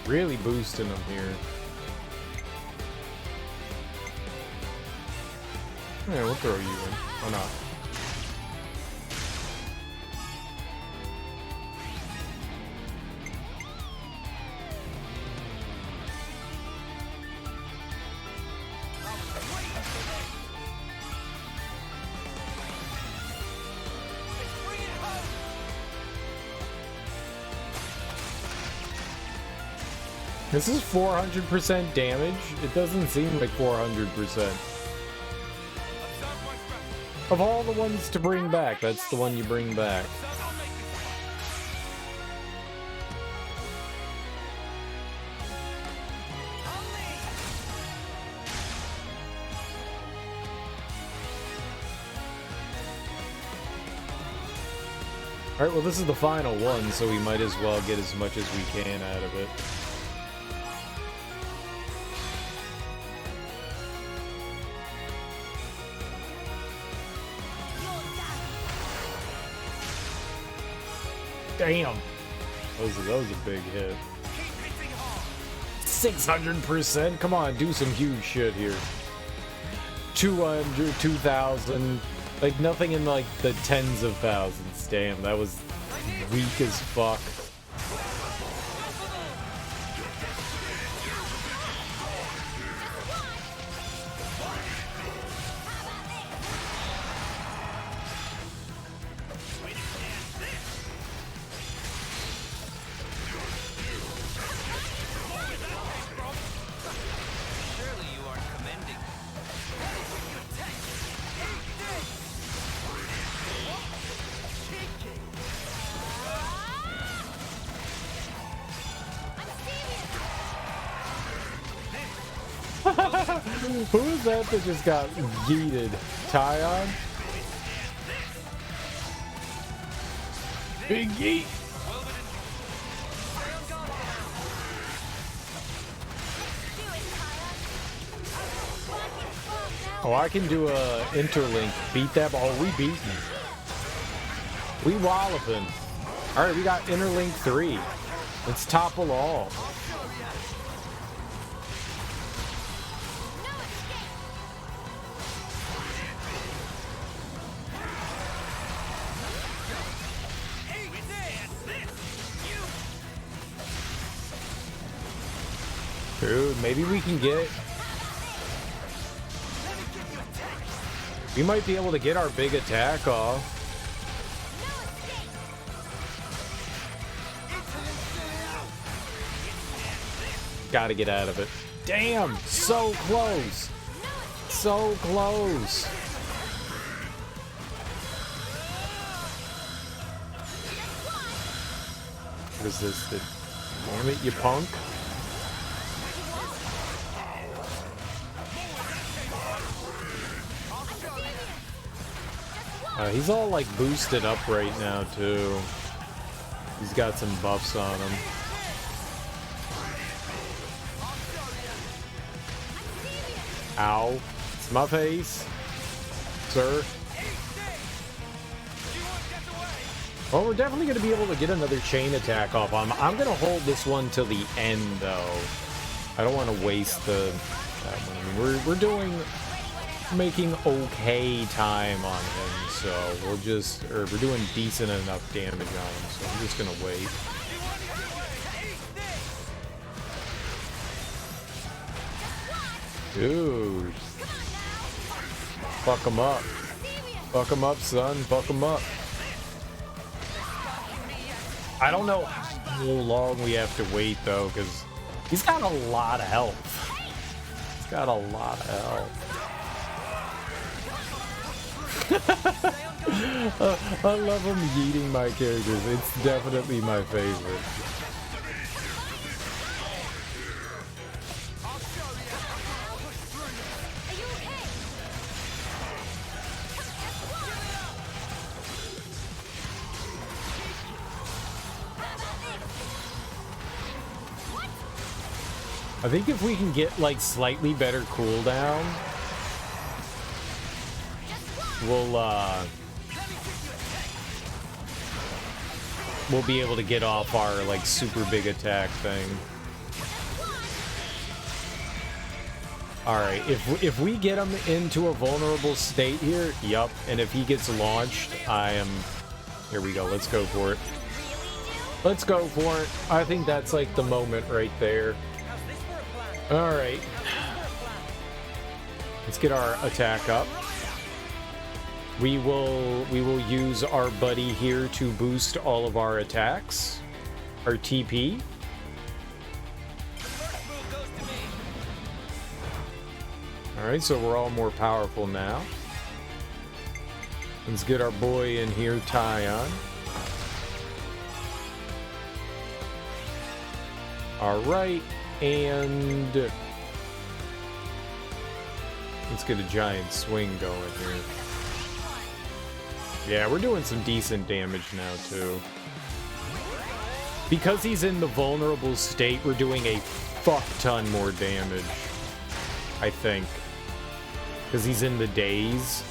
Really boosting them here. Yeah, we'll throw you in. Why not? This is 400% damage? It doesn't seem like 400%. Of all the ones to bring back, that's the one you bring back. Alright, well this is the final one, so we might as well get as much as we can out of it. Damn! That was a big hit. 600%? Come on, do some huge shit here. 200, 2,000. Like, nothing in, like, the tens of thousands. Damn, that was weak as fuck. Who is that just got yeeted? Tyon? Big yeet! Oh, I can do a interlink. Beat that. Oh, we beaten. We walloping. All right, we got interlink 3. Let's topple all. Dude, maybe we can get... We might be able to get our big attack off. Gotta get out of it. Damn! So close! So close! Resisted. Damn it, you punk. He's all like boosted up right now too. He's got some buffs on him. Ow. It's my face. Sir. Well, we're definitely going to be able to get another chain attack off on him. I'm going to hold this one till the end though. I don't want to waste that one. I mean, we're making okay time on him, so we're doing decent enough damage on him, so I'm just gonna wait. Dude. Fuck him up. Fuck him up, son. Fuck him up. I don't know how long we have to wait though, because he's got a lot of health. He's got a lot of health. I love him yeeting my characters. It's definitely my favorite. I think if we can get like slightly better cooldown, we'll be able to get off our like super big attack thing. All right, if we get him into a vulnerable state here, yup, and if he gets launched, here we go. Let's go for it. Let's go for it. I think that's like the moment right there. All right. Let's get our attack up. We will use our buddy here to boost all of our attacks. Our TP. All right, so we're all more powerful now. Let's get our boy in here, Tyon. All right, and let's get a giant swing going here. Yeah, we're doing some decent damage now, too. Because he's in the vulnerable state, we're doing a fuck ton more damage. I think. Because he's in the daze.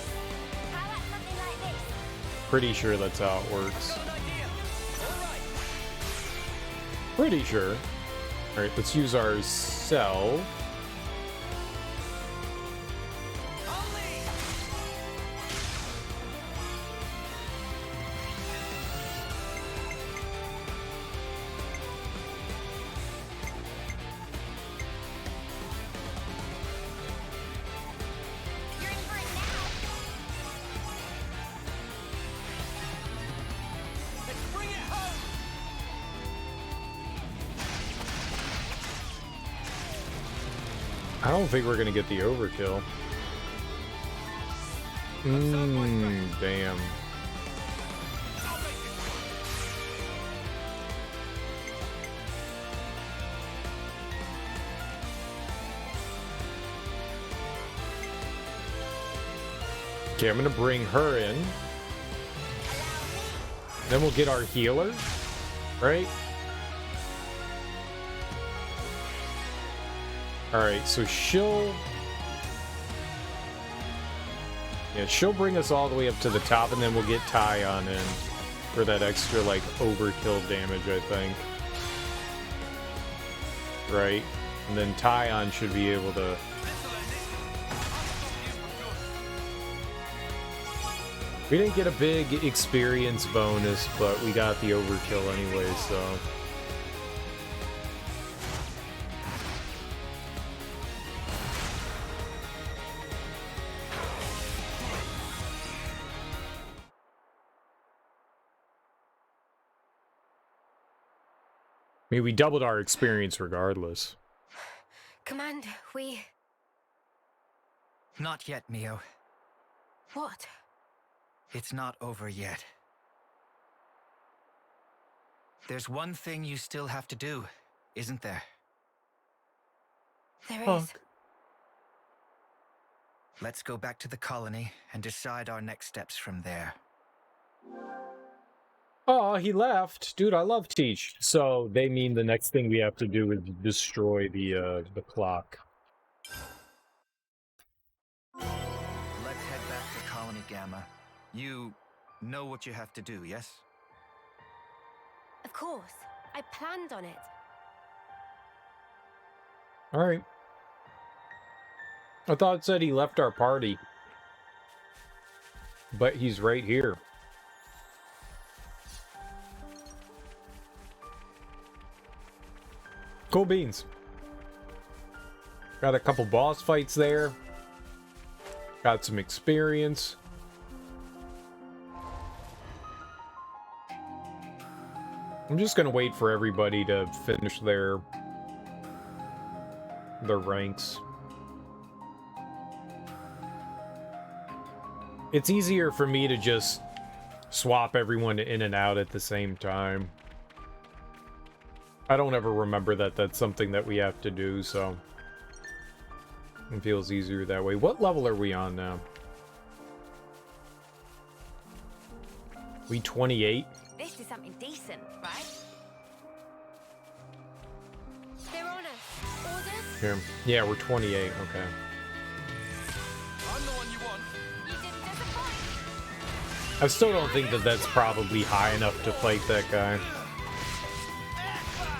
Pretty sure that's how it works. Pretty sure. Alright, let's use our cell. I don't think we're gonna get the overkill. Damn. Okay, I'm gonna bring her in. Then we'll get our healer, right? Alright, so she'll Yeah, she'll bring us all the way up to the top, and then we'll get Tyon in for that extra, like, overkill damage, I think. Right? And then Tyon should be able to... We didn't get a big experience bonus, but we got the overkill anyway, so... I mean, we doubled our experience regardless. Commander, we... Not yet, Mio. What? It's not over yet. There's one thing you still have to do, isn't there? There is. Let's go back to the colony and decide our next steps from there. Oh, he left. Dude, I love Teach. So they mean the next thing we have to do is destroy the clock. Let's head back to Colony Gamma. You know what you have to do, yes? Of course. I planned on it. Alright. I thought it said he left our party. But he's right here. Cool beans. Got a couple boss fights there. Got some experience. I'm just gonna wait for everybody to finish their ranks. It's easier for me to just swap everyone in and out at the same time. I don't ever remember that that's something that we have to do, so it feels easier that way. What level are we on now? We 28? This is something decent, right? They're on us. Orders? Here. Yeah, we're 28, okay. I'm the one you want. You didn't disappoint. I still don't think that that's probably high enough to fight that guy.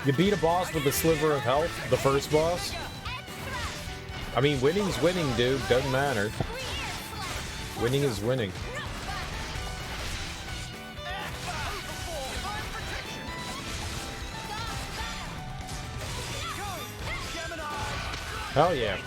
You beat a boss with a sliver of health, the first boss? I mean, winning's winning, dude. Doesn't matter. Winning is winning. Hell yeah.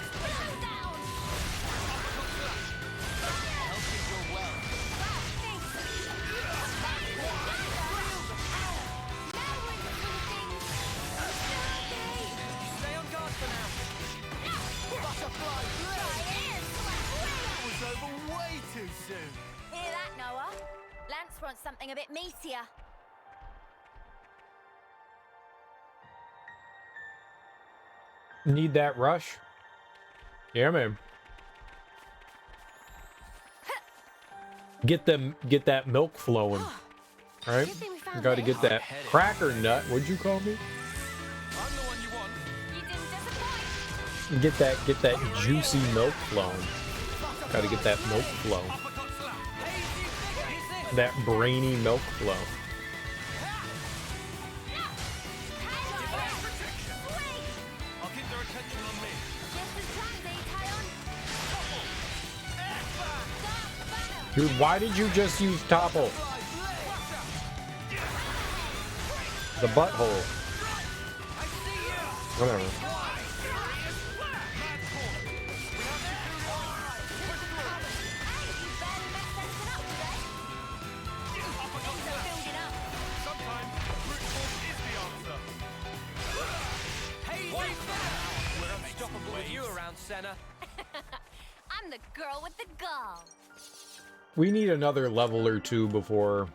Hear that, Noah? Lance wants something a bit meatier. Need that rush? Yeah, man. Get that milk flowing. Right? You gotta get that cracker nut. What'd you call me? I'm the one you want. You didn't disappoint. Get that juicy milk flowing. Gotta get that milk flow. That brainy milk flow. I'll keep their attention on me. Dude, why did you just use topple? The butthole. Whatever. I'm the girl with the gall. We need another level or two before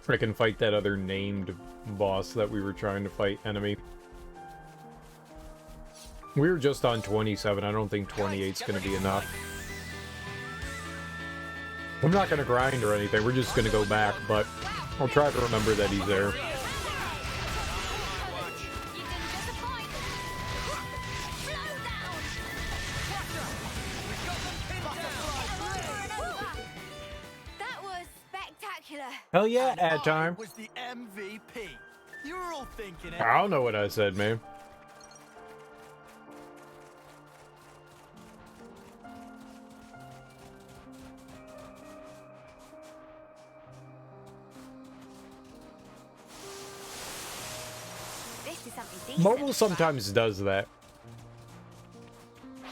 I can fight that other named boss that we were trying to fight, enemy. We were just on 27. I don't think 28's going to be enough. I'm not going to grind or anything. We're just going to go back, but I'll try to remember that he's there. Hell yeah, And ad I time. was the MVP. You were all thinking it. I don't know what I said, man. This is something decent. Mobile sometimes does that.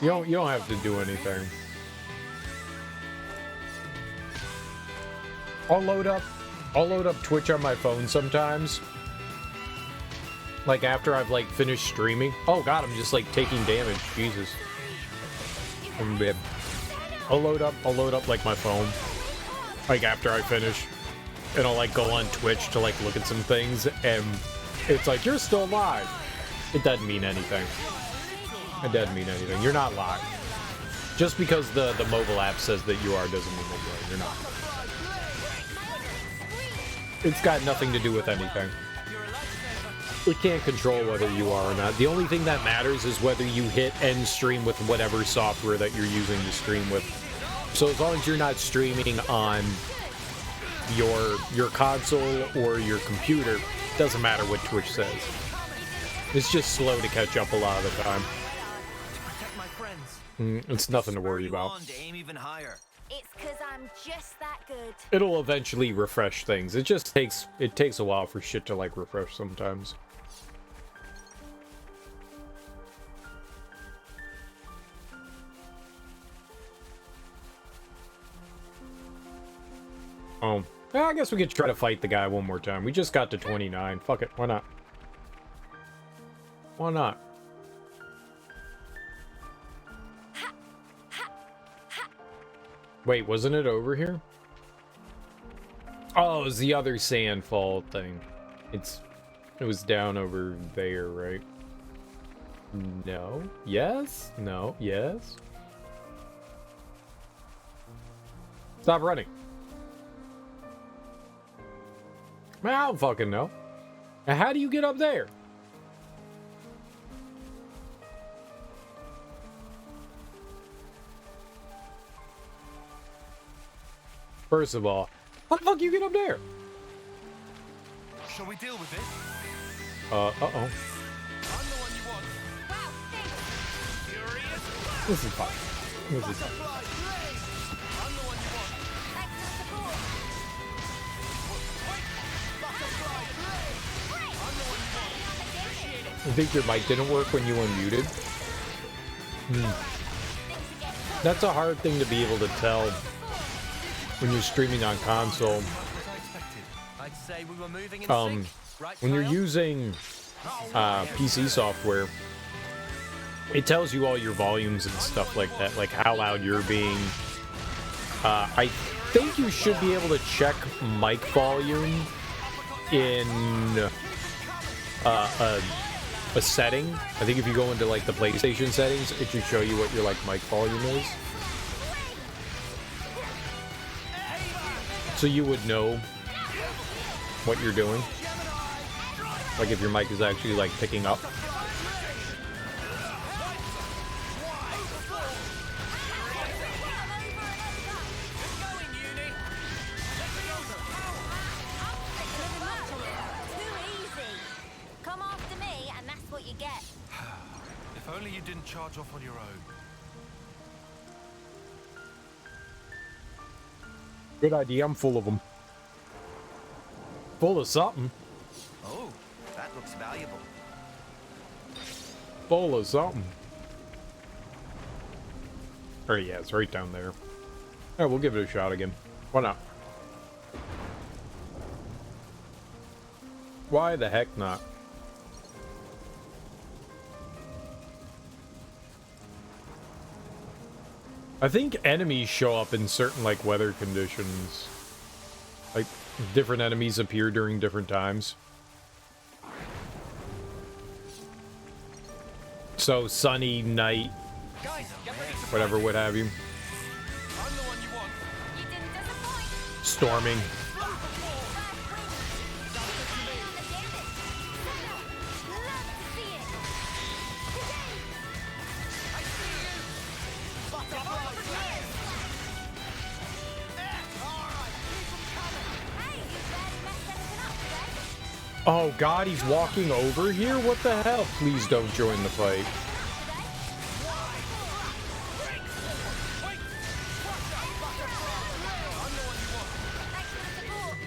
You don't have to do anything. I'll load up Twitch on my phone sometimes. Like after I've like finished streaming. Oh god, I'm just like taking damage. Jesus. I'm bad. I'll load up like my phone. Like after I finish. And I'll like go on Twitch to like look at some things and it's like, you're still live. It doesn't mean anything. It doesn't mean anything. You're not live. Just because the mobile app says that you are doesn't mean that you are. You're not. It's got nothing to do with anything. We can't control whether you are or not. The only thing that matters is whether you hit end stream with whatever software that you're using to stream with. So as long as you're not streaming on your console or your computer, doesn't matter what Twitch says. It's just slow to catch up a lot of the time. It's nothing to worry about. It's because I'm just that good. It'll eventually refresh things. It just takes a while for shit to like refresh sometimes. Oh, yeah, I guess we could try to fight the guy one more time. We just got to 29. Fuck it, why not? Why not? Wait, wasn't it over here? Oh, it was the other sandfall thing. It was down over there, right? No? Yes? No? Yes? Stop running. I don't fucking know. Now, how do you get up there? First of all, how the fuck you get up there? Shall we deal with this? Uh-oh. I'm the one you want. Wow, thanks. Furious. This is fine. This is fine. I'm the one you want. Thanks for the support. I'm the one you want. Appreciate it. I think your mic didn't work when you unmuted. That's a hard thing to be able to tell when you're streaming on console. I'd say we were moving in sync. Right, When you're Kyle? using PC software, it tells you all your volumes and stuff like that, like how loud you're being. I think you should be able to check mic volume in a setting. I think if you go into like the PlayStation settings, it should show you what your like mic volume is. So you would know what you're doing. Like if your mic is actually like picking up. Too easy. Come after me, and that's what you get. If only you didn't charge off on your own. Good idea, I'm full of them. Full of something. Oh, that looks valuable. Full of something. Or yeah, it's right down there. Alright, we'll give it a shot again. Why not? Why the heck not? I think enemies show up in certain like weather conditions. Like different enemies appear during different times. So sunny, night, whatever, what have you. I'm the one you want. You didn't disappoint. Storming. Oh god, he's walking over here? What the hell? Please don't join the fight.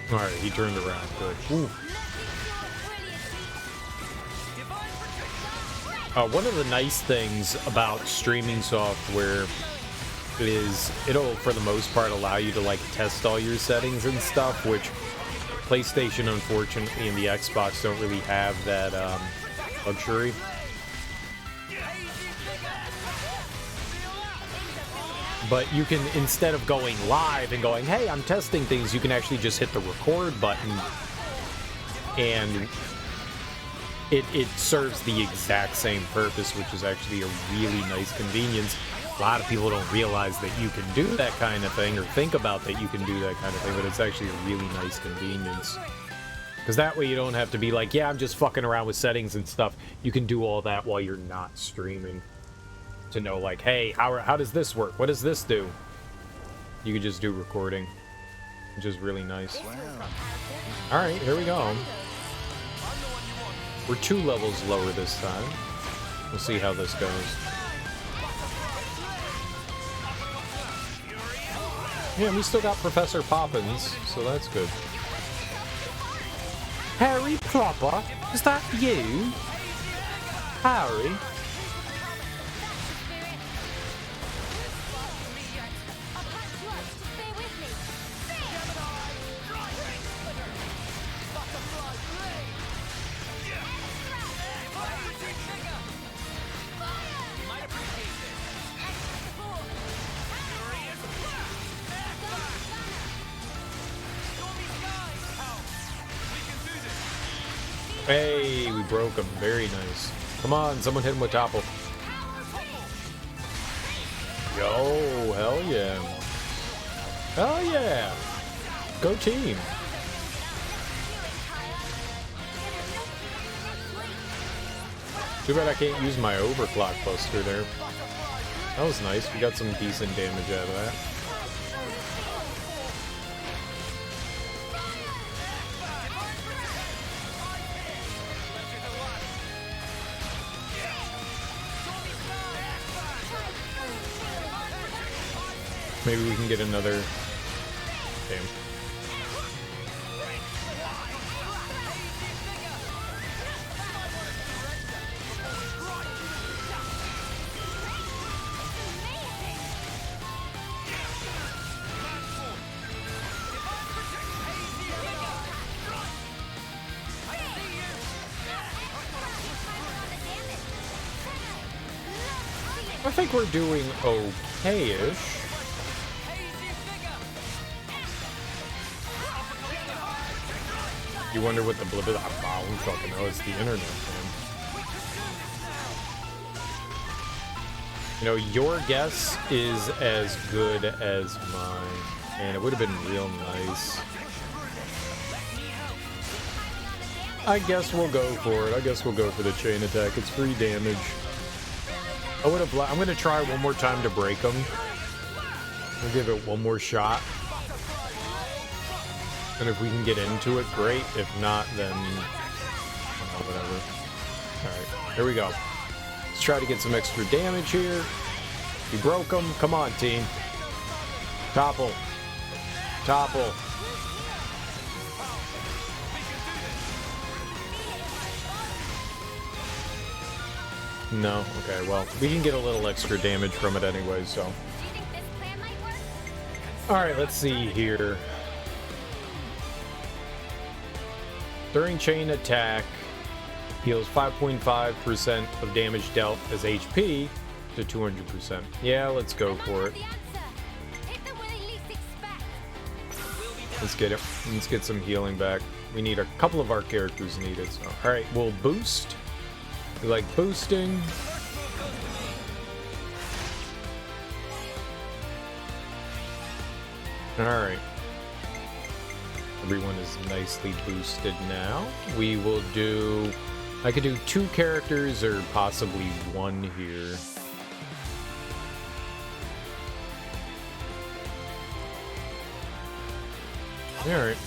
Alright, he turned around. Good. Ooh. One of the nice things about streaming software is it'll, for the most part, allow you to like test all your settings and stuff, which PlayStation, unfortunately, and the Xbox don't really have that luxury. But you can, instead of going live and going, hey, I'm testing things, you can actually just hit the record button and it serves the exact same purpose, which is actually a really nice convenience. A lot of people don't realize that you can do that kind of thing or think about that you can do that kind of thing, but it's actually a really nice convenience. Because that way you don't have to be like, yeah, I'm just fucking around with settings and stuff. You can do all that while you're not streaming. To know, like, hey, how does this work? What does this do? You can just do recording, which is really nice. All right, here we go. We're 2 levels lower this time. We'll see how this goes. Yeah, we still got Professor Poppins, so that's good. Harry Plopper? Is that you? Harry? Hey, we broke him. Very nice. Come on, someone hit him with topple. Yo, hell yeah. Hell yeah. Go team. Too bad I can't use my overclock buster there. That was nice. We got some decent damage out of that. Maybe we can get another. Damn. I think we're doing okay-ish. You wonder what the blip is? I don't fucking know. It's the internet, man. You know, your guess is as good as mine. And it would have been real nice. I guess we'll go for it. I guess we'll go for the chain attack. It's free damage. I would have. I'm going to try one more time to break them. I'll give it one more shot. And if we can get into it, great. If not, then whatever. Alright, here we go. Let's try to get some extra damage here. We broke them. Come on, team. Topple. Topple. No? Okay, well, we can get a little extra damage from it anyway, so. Alright, let's see here. During chain attack, heals 5.5% of damage dealt as HP to 200%. Yeah, let's go for it. Let's get it. Let's get some healing back. We need a couple of our characters need it. So. Alright, we'll boost. We like boosting. Alright. Everyone is nicely boosted now. We will do... I could do 2 characters or possibly 1 here. Alright.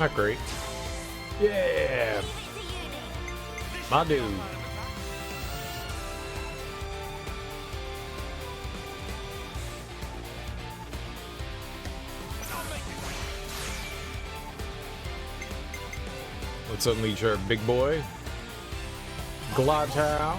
Not great. Yeah! My dude. Let's unleash our big boy. Glatow.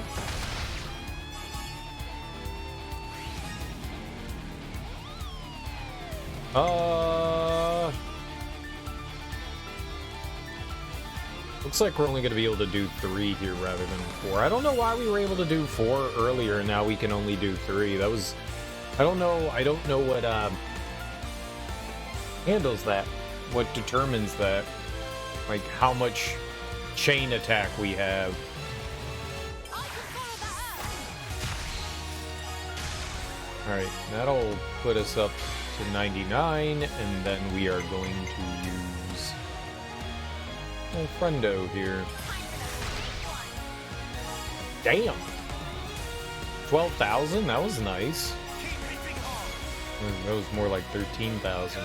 Looks like we're only going to be able to do 3 here rather than 4. I don't know why we were able to do 4 earlier and now we can only do 3. That was... I don't know what handles that. What determines that. Like how much chain attack we have. Alright, that'll put us up to 99, and then we are going to use old friendo here. Damn! 12,000? That was nice. That was more like 13,000.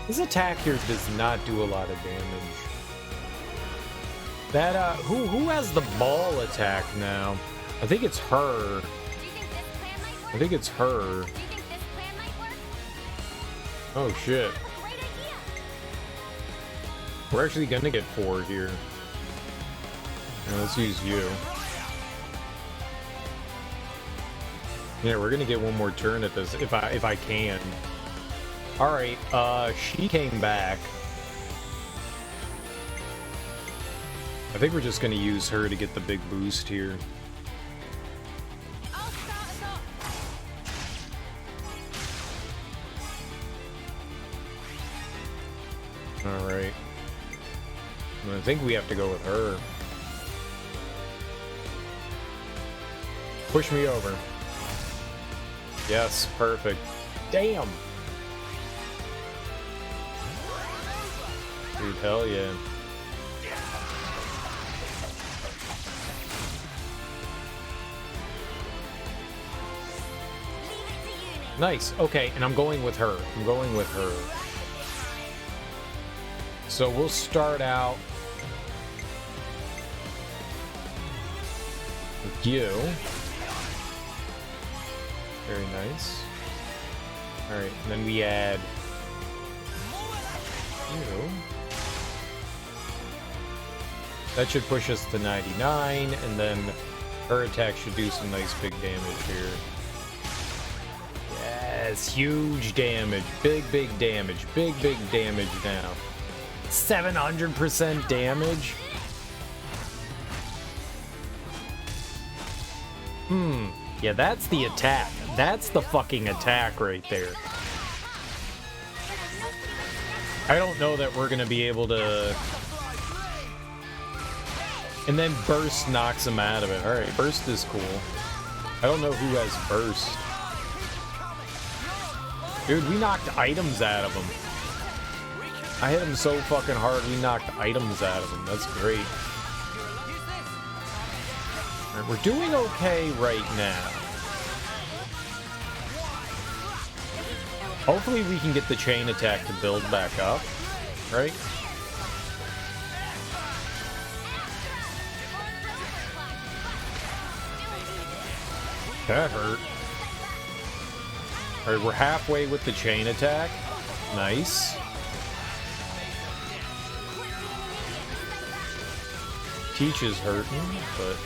His attack here does not do a lot of damage. That, who has the ball attack now? I think it's her. I think it's her. Oh shit. We're actually gonna get 4 here. Yeah, let's use you. Yeah, we're gonna get one more turn at this if I can. Alright, she came back. I think we're just gonna use her to get the big boost here. Alright. I think we have to go with her. Push me over. Yes, perfect. Damn! Dude, hell yeah. Nice, okay, and I'm going with her. I'm going with her. So we'll start out with you. Very nice. Alright, and then we add you. That should push us to 99, and then her attack should do some nice big damage here. Yes, huge damage. Big damage. Big damage now. 700% damage? Yeah, that's the attack. That's the fucking attack right there. I don't know that we're gonna be able to... And then burst knocks him out of it. Alright, burst is cool. I don't know who has burst. Dude, we knocked items out of him. I hit him so fucking hard, we knocked items out of him. That's great. Alright, we're doing okay right now. Hopefully we can get the chain attack to build back up, right? That hurt. Alright, we're halfway with the chain attack. Nice. Teach is hurting, but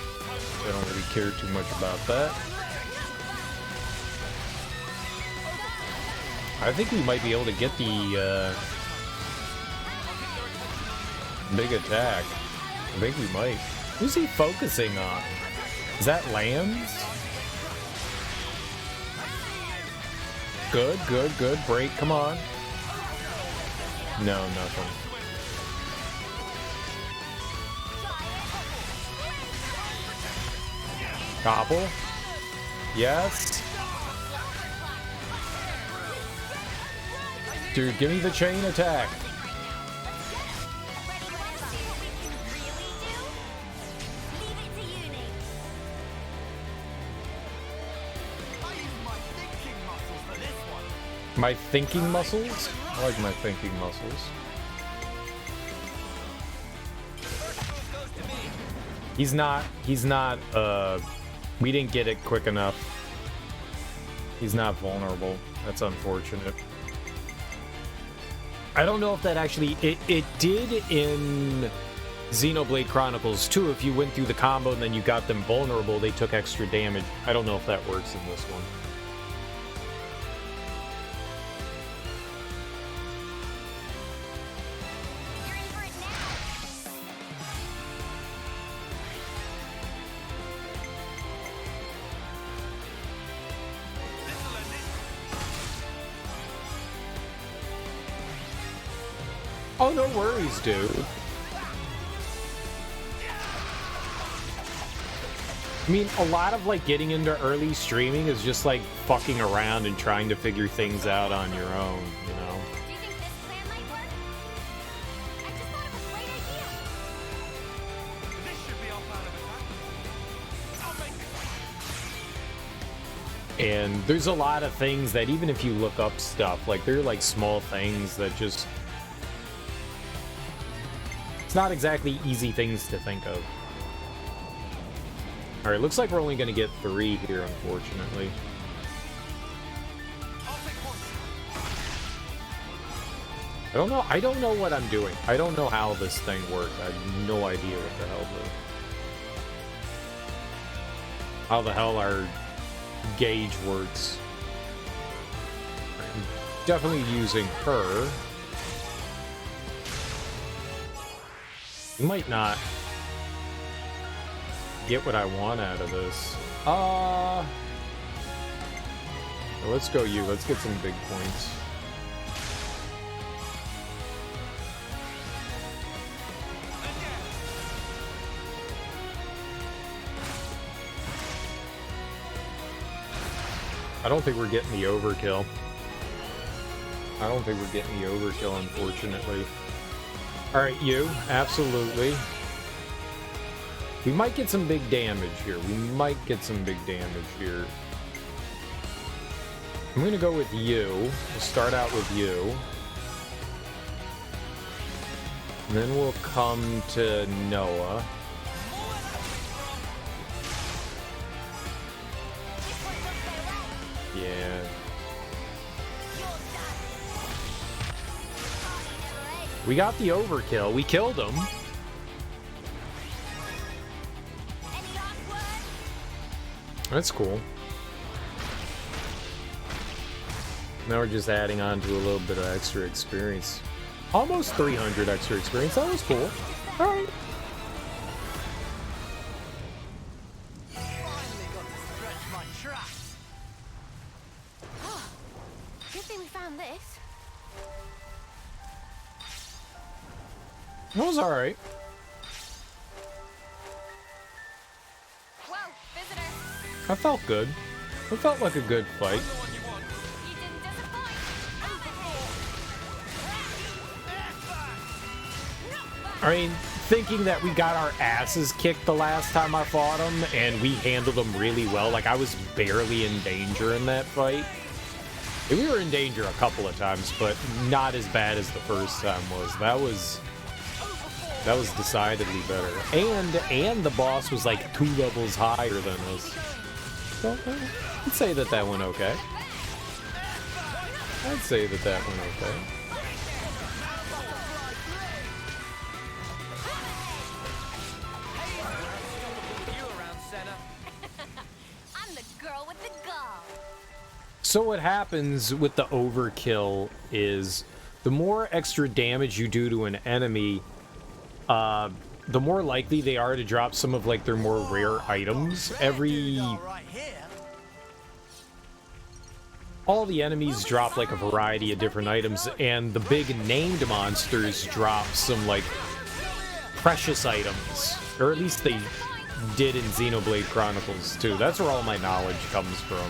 I don't really care too much about that. I think we might be able to get the big attack. I think we might. Who's he focusing on? Is that lands? Good. Break, come on. No, nothing. Topple. Yes. Dude, give me the chain attack. My thinking muscles? I like my thinking muscles. He's not, we didn't get it quick enough. He's not vulnerable. That's unfortunate. I don't know if that actually, it did in Xenoblade Chronicles 2. If you went through the combo and then you got them vulnerable, they took extra damage. I don't know if that works in this one. Oh, no worries, dude. I mean, a lot of, like, getting into early streaming is just, like, fucking around and trying to figure things out on your own, you know? Do you think this plan might work? I just thought it was a great idea. This should be our plan of attack. I'll make it. And there's a lot of things that even if you look up stuff, like, they're, like, small things that just... It's not exactly easy things to think of. Alright, looks like we're only going to get 3 here, unfortunately. I don't know what I'm doing. I don't know how this thing works. I have no idea what the hell how the hell our gauge works. I'm definitely using her. You might not get what I want out of this. Let's go you. Let's get some big points. I don't think we're getting the overkill. Unfortunately. Alright, you. Absolutely. We might get some big damage here. I'm gonna go with you. We'll start out with you. And then we'll come to Noah. Yeah. We got the overkill. We killed him. That's cool. Now we're just adding on to a little bit of extra experience. Almost 300 extra experience. That was cool. All right. Finally got to stretch my traps. Good thing we found this. That was all right. Whoa, visitor. I felt good. It felt like a good fight. You didn't disappoint. I mean, thinking that we got our asses kicked the last time I fought him, and we handled them really well. Like, I was barely in danger in that fight. We were in danger a couple of times, but not as bad as the first time was. That was decidedly better. And the boss was like 2 levels higher than us. So, I'd say that went okay. I'm the girl with the gall. So what happens with the overkill is the more extra damage you do to an enemy, the more likely they are to drop some of like their more rare items. All the enemies drop like a variety of different items, and the big named monsters drop some like precious items, or at least they did in Xenoblade Chronicles too. That's where all my knowledge comes from,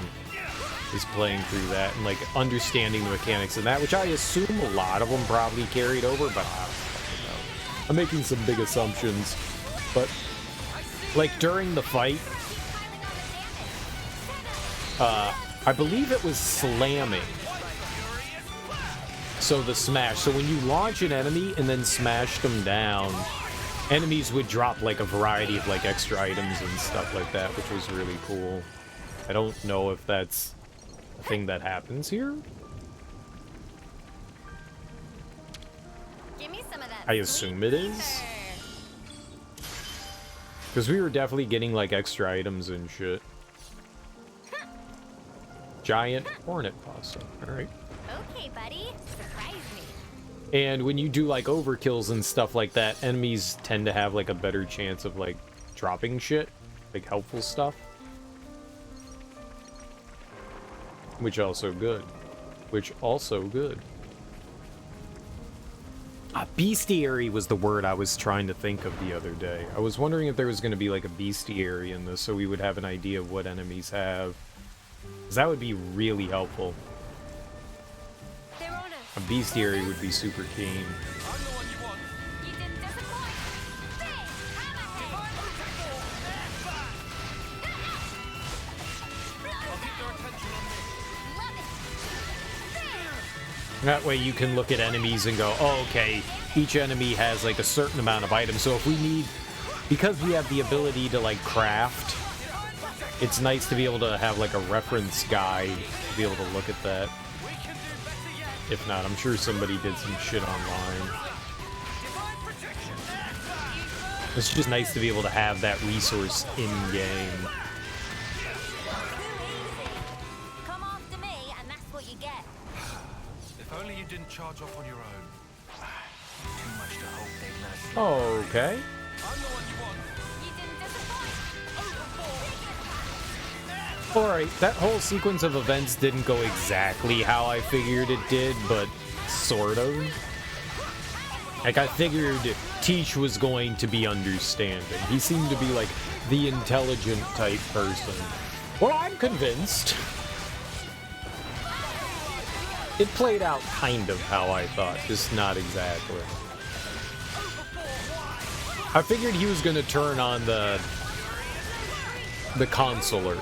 is playing through that and like understanding the mechanics of that, which I assume a lot of them probably carried over, but I don't fucking know. I'm making some big assumptions, but like during the fight, I believe it was slamming. So the smash. So when you launch an enemy and then smash them down, enemies would drop like a variety of like extra items and stuff like that, which was really cool. I don't know if that's a thing that happens here. Give me some of that. I assume it is. Because we were definitely getting like extra items and shit. Giant hornet possum. Alright. Okay, buddy. Surprise me. And when you do like overkills and stuff like that, enemies tend to have like a better chance of like dropping shit, like helpful stuff. Which also good. Bestiary was the word I was trying to think of the other day. I was wondering if there was going to be like a bestiary in this, so we would have an idea of what enemies have. Because that would be really helpful. A bestiary would be super keen. That way you can look at enemies and go, oh, okay, each enemy has like a certain amount of items. So if we need, because we have the ability to like craft, it's nice to be able to have like a reference guide to be able to look at that. If not, I'm sure somebody did some shit online. It's just nice to be able to have that resource in-game. Come after me, and that's what you get. If only you didn't charge off on your own. Too much to hope they'd let us. Okay. Alright, that whole sequence of events didn't go exactly how I figured it did, but sort of. Like, I figured Teach was going to be understanding. He seemed to be, like, the intelligent type person. Well, I'm convinced. It played out kind of how I thought, just not exactly. I figured he was going to turn on the consular.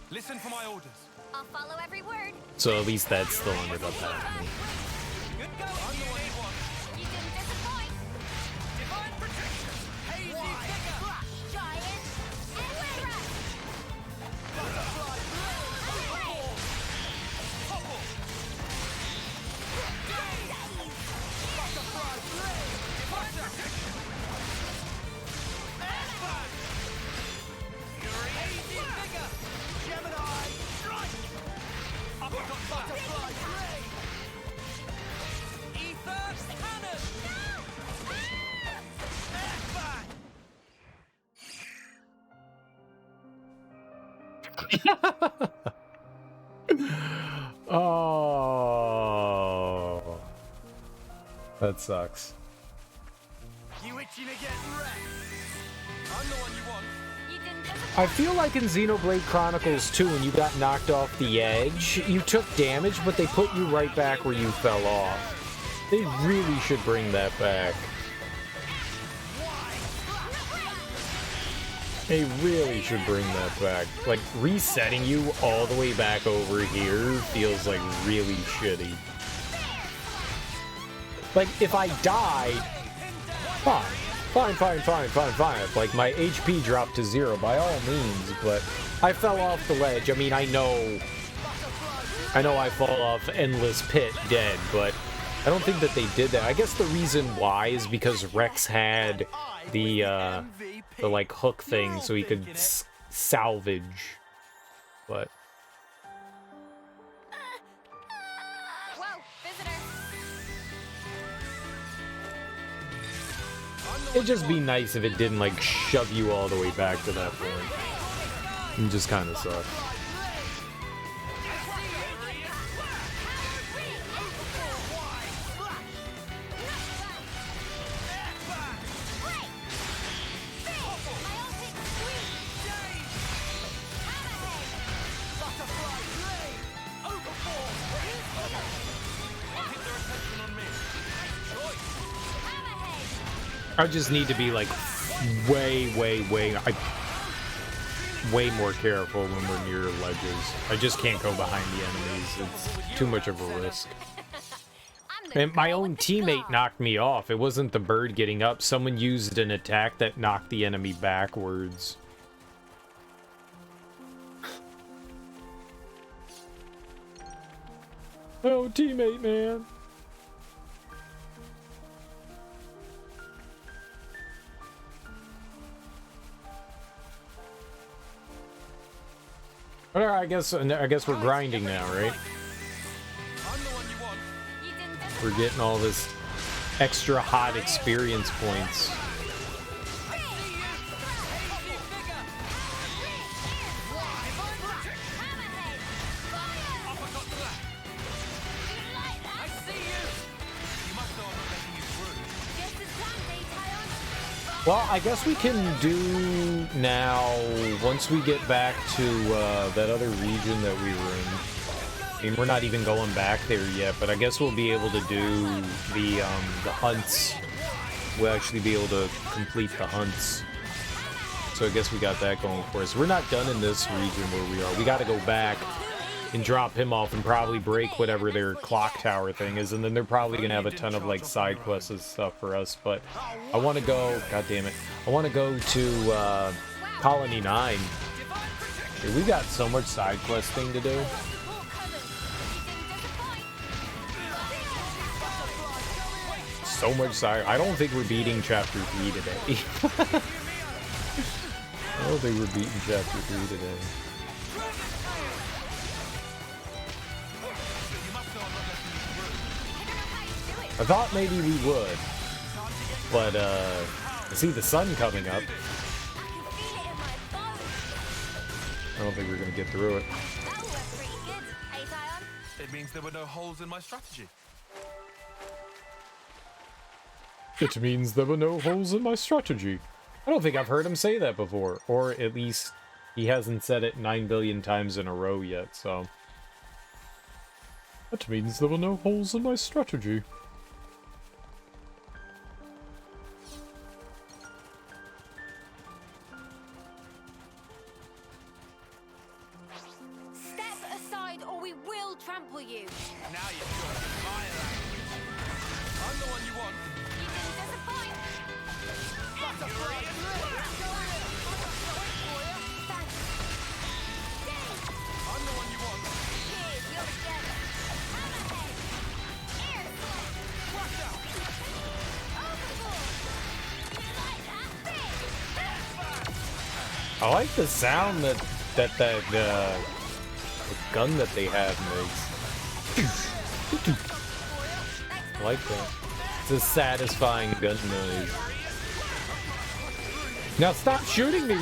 Listen for my orders. I'll follow every word. So at least that still ended up happening. Good going. You didn't disappoint. Divine protection. Hazy figure. Giant. And Windrush. Butterfly blade. Topple. Butterfly blade. Divine protection. Airfire. Hazy figure. Gemini, strike! Uppercut butterfly ray! Ether cannon! Airfire! Oh, that sucks. You itching to get wrecked? I'm the one you want. I feel like in Xenoblade Chronicles 2, when you got knocked off the edge, you took damage, but they put you right back where you fell off. They really should bring that back. They really should bring that back. Like, resetting you all the way back over here feels like really shitty. Like, if I died, fine. Fine. Like, my HP dropped to 0 by all means, but I fell off the ledge. I mean, I know I fall off Endless Pit dead, but I don't think that they did that. I guess the reason why is because Rex had the like, hook thing so he could salvage, but... It'd just be nice if it didn't, like, shove you all the way back to that point. It just kind of sucks. I just need to be like way. way more careful when we're near ledges. I just can't go behind the enemies. It's too much of a risk. And my own teammate knocked me off. It wasn't the bird getting up. Someone used an attack that knocked the enemy backwards. Oh, teammate, man. Alright, I guess we're grinding now, right? We're getting all this extra hot experience points. Well, I guess we can do now, once we get back to that other region that we were in. I mean, we're not even going back there yet, but I guess we'll be able to do the hunts. We'll actually be able to complete the hunts. So I guess we got that going for us. We're not done in this region where we are. We got to go back and drop him off and probably break whatever their clock tower thing is, and then they're probably gonna have a ton of like side quests and stuff for us. But I want to go, god damn it, I want to go to Colony 9. Dude, we got so much side questing to do. So much side. I don't think we're beating chapter 3 today. I don't think we're beating chapter 3 today. I thought maybe we would, but I see the sun coming up. I don't think we're gonna get through it. It means there were no holes in my strategy. It means there were no holes in my strategy. I don't think I've heard him say that before, or at least he hasn't said it 9 billion times in a row yet, so. That means there were no holes in my strategy. Trample you. Now you're talking my language. I'm the one you want. You didn't disappoint. Infuriated. I'm the one you want. Here's your together. Hammerhead. Air slap. Watch out. Overboard. You like that thing? I like the sound that the gun that they have makes. I like that. It's a satisfying gun noise. Now stop shooting me!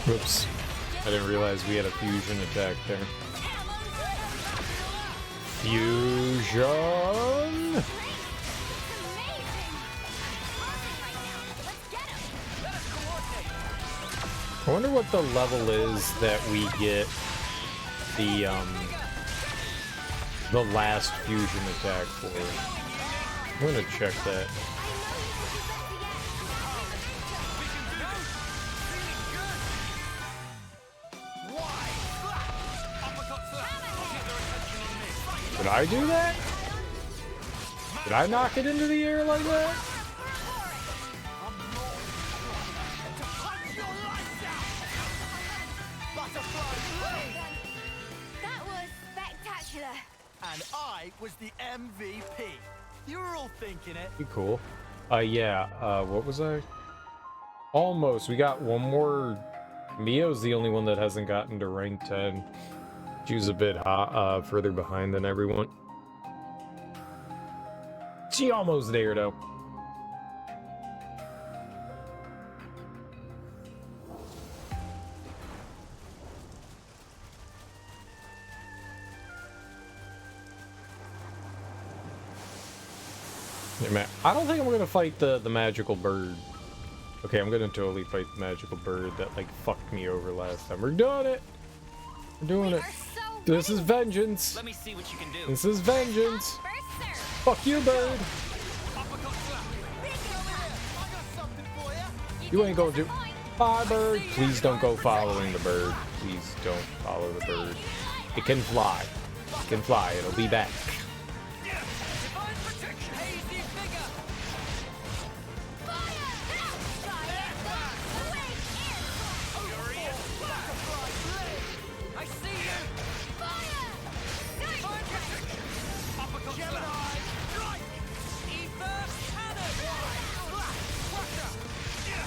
Whoops. I didn't realize we had a fusion attack there. Fusion! I wonder what the level is that we get the last fusion attack for. I'm gonna check that. Did I do that? Did I knock it into the air like that? That was spectacular. And I was the MVP. You were all thinking it. Be cool. Yeah, what was I? Almost. We got one more. Mio's the only one that hasn't gotten to rank 10. She's a bit further behind than everyone. She almost there, though. Yeah, man, I don't think I'm gonna fight the magical bird. Okay, I'm gonna totally fight the magical bird that like fucked me over last time. We're doing it. We're doing it. This is vengeance. Let me see what you can do. This is vengeance. Fuck you, bird. You ain't gonna do. Bye, bird. Please don't go following the bird. Please don't follow the bird. It can fly. It can fly. It'll be back.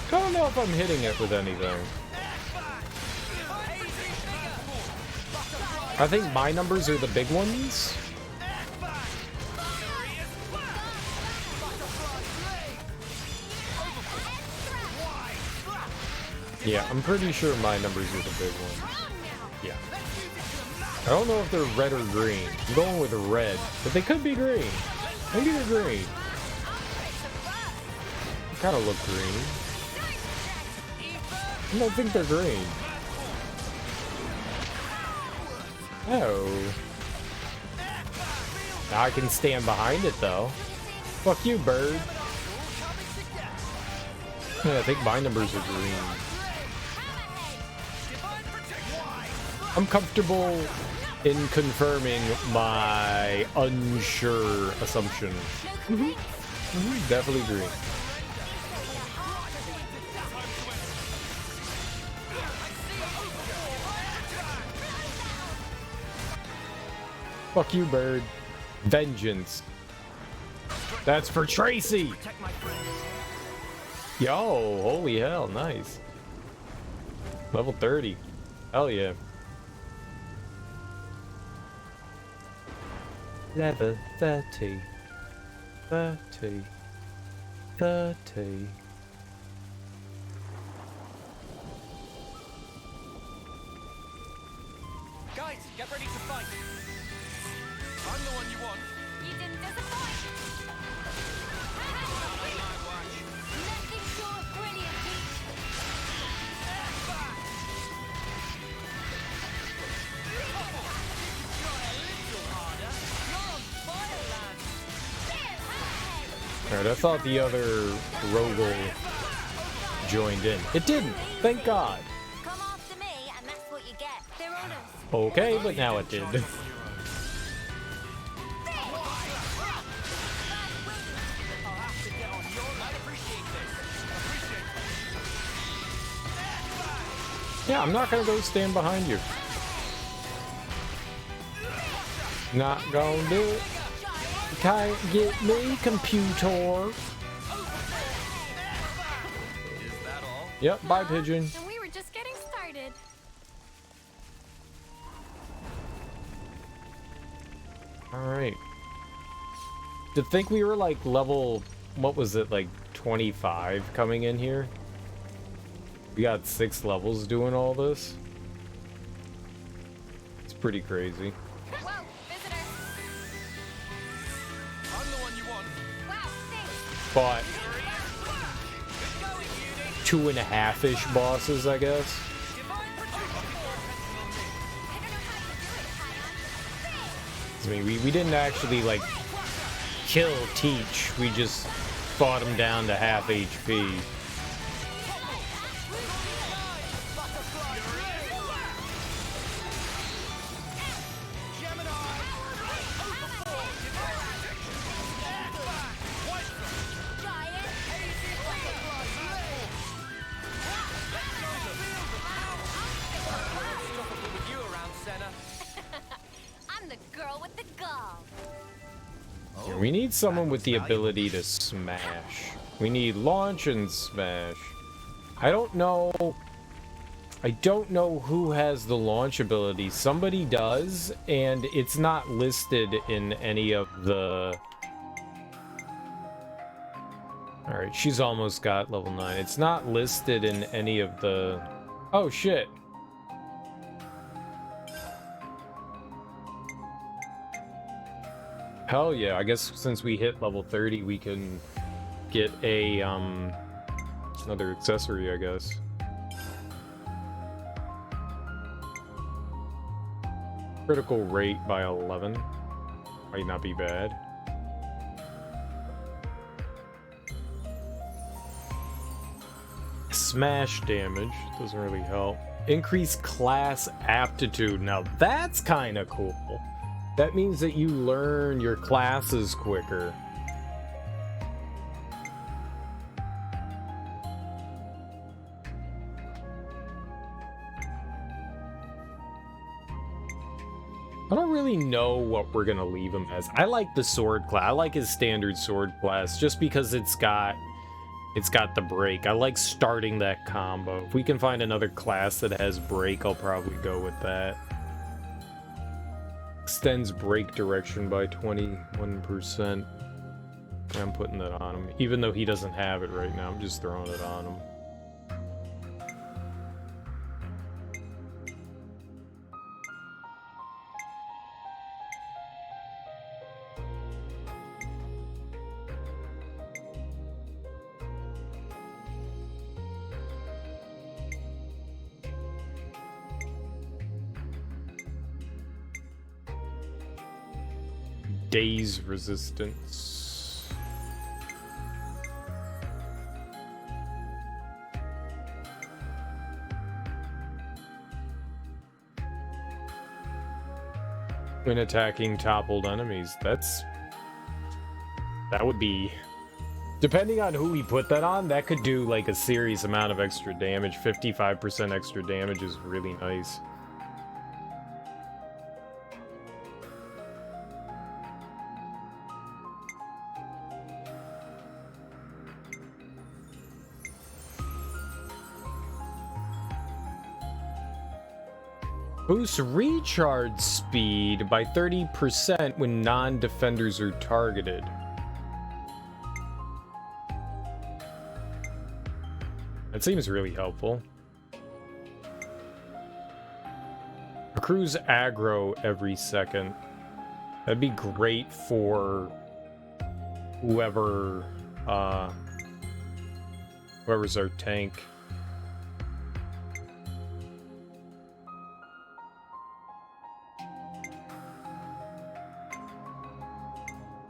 I don't know if I'm hitting it with anything. I think my numbers are the big ones. Yeah, I'm pretty sure my numbers are the big ones. Yeah. I don't know if they're red or green. I'm going with red, but they could be green. Maybe they're green. They kind of look green. I don't think they're green. Oh. Now I can stand behind it though. Fuck you, bird. Yeah, I think my numbers are green. I'm comfortable in confirming my unsure assumption. Definitely green. Fuck you, bird. Vengeance. That's for Tracy. Yo, holy hell, nice. Level 30. Hell yeah. Level 30. 30. 30. Guys, get ready to fight. I'm the one you want. You didn't disappoint. Nothing short of brilliant, Alright, I thought the other Rogel joined in. It didn't. Thank God. Come after me, and that's what you get. They're on us. Okay, but now it did. Yeah, I'm not gonna go stand behind you. Not gonna do it. You can't get me, computer. Yep, bye, pigeon. And we were just getting started. Alright. To think we were like level, what was it, like 25 coming in here? We got 6 levels doing all this. It's pretty crazy. Whoa, visitor. I'm the one you want. Wow, thanks. But 2.5-ish bosses, I guess. I mean, we didn't actually like kill Teach. We just fought him down to half HP. I'm the girl with the gall. Yeah, we need someone with the ability to smash. We need launch and smash. I don't know who has the launch ability. Somebody does, and it's not listed in any of the... Alright, she's almost got level 9. It's not listed in any of the... Oh, shit. Hell yeah, I guess since we hit level 30, we can get a, another accessory, I guess. Critical rate by 11. Might not be bad. Smash damage doesn't really help. Increase class aptitude. Now that's kind of cool. That means that you learn your classes quicker. I don't really know what we're gonna leave him as. I like the sword class. I like his standard sword class just because it's got the break. I like starting that combo. If we can find another class that has break, I'll probably go with that. Extends break direction by 21%. I'm putting that on him. Even though he doesn't have it right now, I'm just throwing it on him. Daze resistance. When attacking toppled enemies, that would be, depending on who we put that on, that could do like a serious amount of extra damage. 55% extra damage is really nice. Boosts recharge speed by 30% when non-defenders are targeted. That seems really helpful. Accrues aggro every second. That'd be great for whoever's our tank.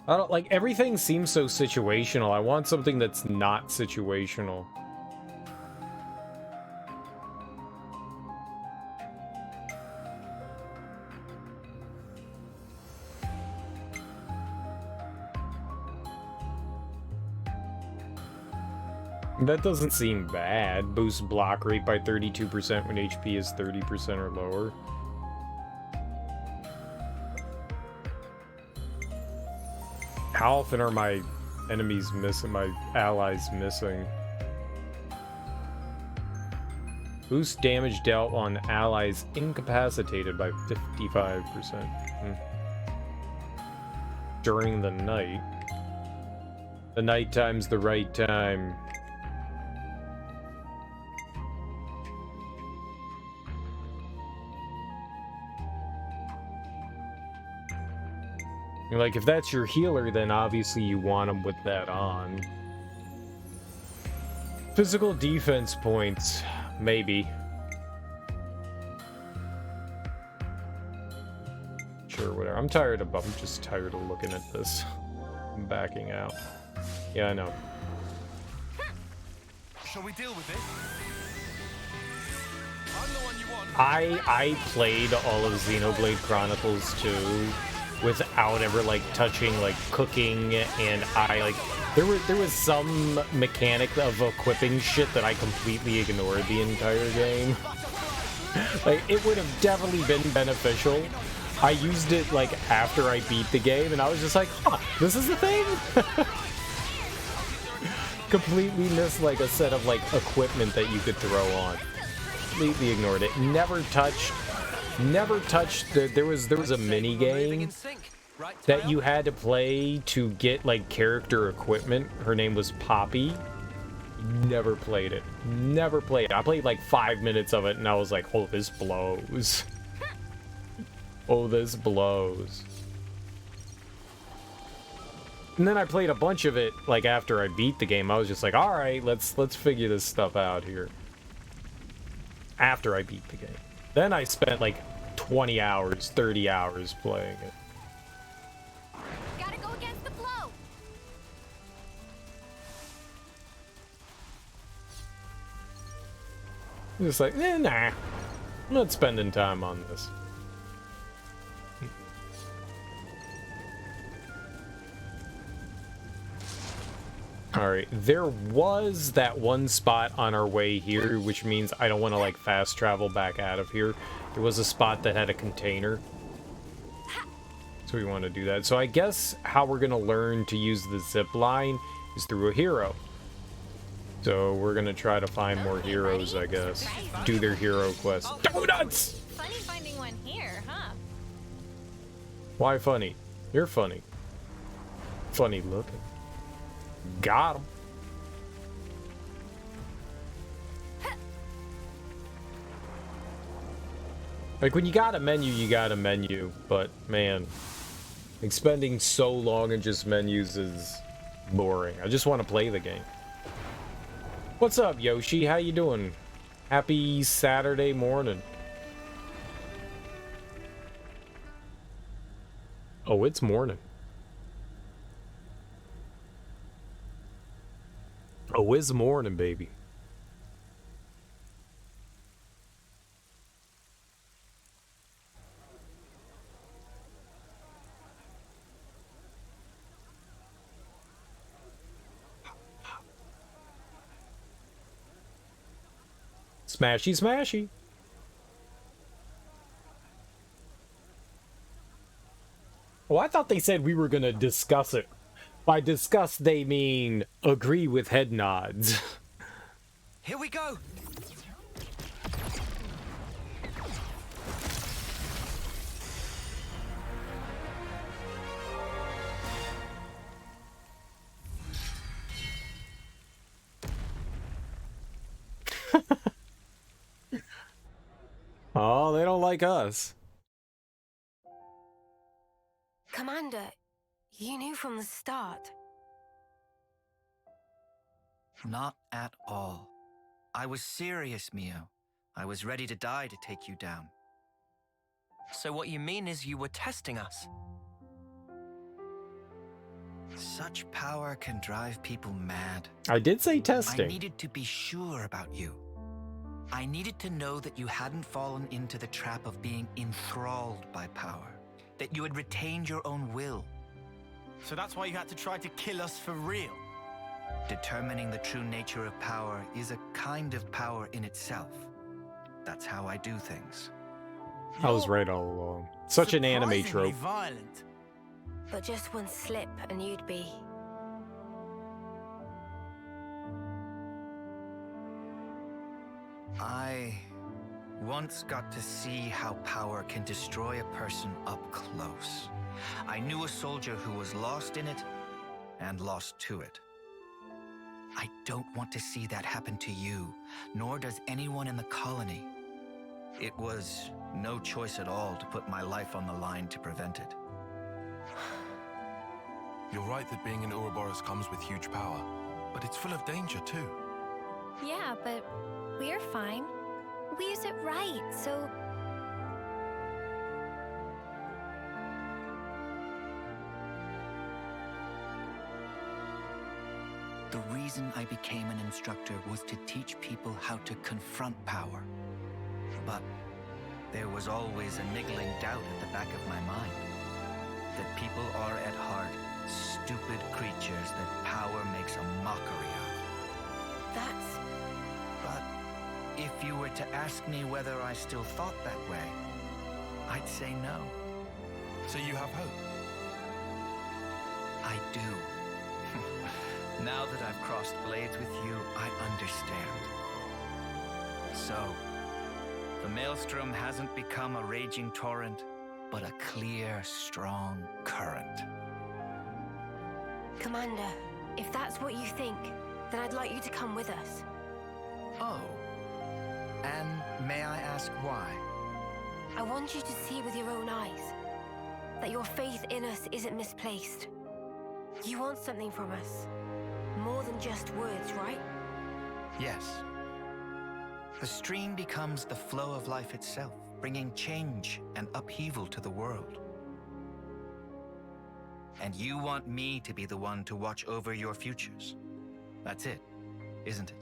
I don't like, everything seems so situational. I want something that's not situational. That doesn't seem bad. Boosts block rate by 32% when HP is 30% or lower. How often are my enemies missing, my allies missing? Boost damage dealt on allies incapacitated by 55%. During the night. The night time's the right time. Like, if that's your healer, then obviously you want him with that on. Physical defense points, maybe. Sure, whatever. I'm just tired of looking at this. I'm backing out. Yeah, I know. Shall we deal with this? I'm the one you want. I played all of Xenoblade Chronicles 2 without ever like touching like cooking, and there was some mechanic of equipping shit that I completely ignored the entire game. Like, it would have definitely been beneficial. I used it like after I beat the game, and I was just like, huh, this is the thing? Completely missed like a set of like equipment that you could throw on. Completely ignored it. Never touched there was a mini game that you had to play to get like character equipment. Her name was Poppy. Never played it. Never played it. I played like 5 minutes of it and I was like, oh, this blows. Oh, this blows. And then I played a bunch of it, like, after I beat the game. I was just like, alright, let's figure this stuff out here. After I beat the game. Then I spent, like, 20 hours, 30 hours playing it. Gotta go against the flow. Just like, nah. I'm not spending time on this. Alright, there was that one spot on our way here, which means I don't want to, like, fast travel back out of here. There was a spot that had a container. So we want to do that. So I guess how we're going to learn to use the zip line is through a hero. So we're going to try to find more heroes, I guess. Do their hero quests. Donuts! Funny finding one here, huh? Why funny? You're funny. Funny looking. Got him. Like, when you got a menu, you got a menu. But, man, like, spending so long in just menus is boring. I just want to play the game. What's up, Yoshi? How you doing? Happy Saturday morning. Oh, it's morning. Oh, it's morning, baby. Smashy, smashy. Oh, I thought they said we were gonna discuss it. By discuss, they mean agree with head nods. Here we go. Oh, they don't like us. Commander, you knew from the start. Not at all. I was serious, Mio. I was ready to die to take you down. So what you mean is you were testing us? Such power can drive people mad. I did say testing. I needed to be sure about you. I needed to know that you hadn't fallen into the trap of being enthralled by power. That you had retained your own will. So that's why you had to try to kill us for real? Determining the true nature of power is a kind of power in itself. That's how I do things. I was right all along. Such an anime trope. Violent. But just one slip and you'd be... I once got to see how power can destroy a person up close. I knew a soldier who was lost in it and lost to it. I don't want to see that happen to you, nor does anyone in the colony. It was no choice at all to put my life on the line to prevent it. You're right that being in Ouroboros comes with huge power, but it's full of danger too. Yeah, but we're fine. We use it right, so... The reason I became an instructor was to teach people how to confront power. But there was always a niggling doubt at the back of my mind. That people are at heart stupid creatures that power makes a mockery of. That's... But if you were to ask me whether I still thought that way, I'd say no. So you have hope? I do. Now that I've crossed blades with you, I understand. So, the maelstrom hasn't become a raging torrent, but a clear, strong current. Commander, if that's what you think, then I'd like you to come with us. Oh. And may I ask why? I want you to see with your own eyes that your faith in us isn't misplaced. You want something from us. More than just words, right? Yes. The stream becomes the flow of life itself, bringing change and upheaval to the world. And you want me to be the one to watch over your futures. That's it, isn't it?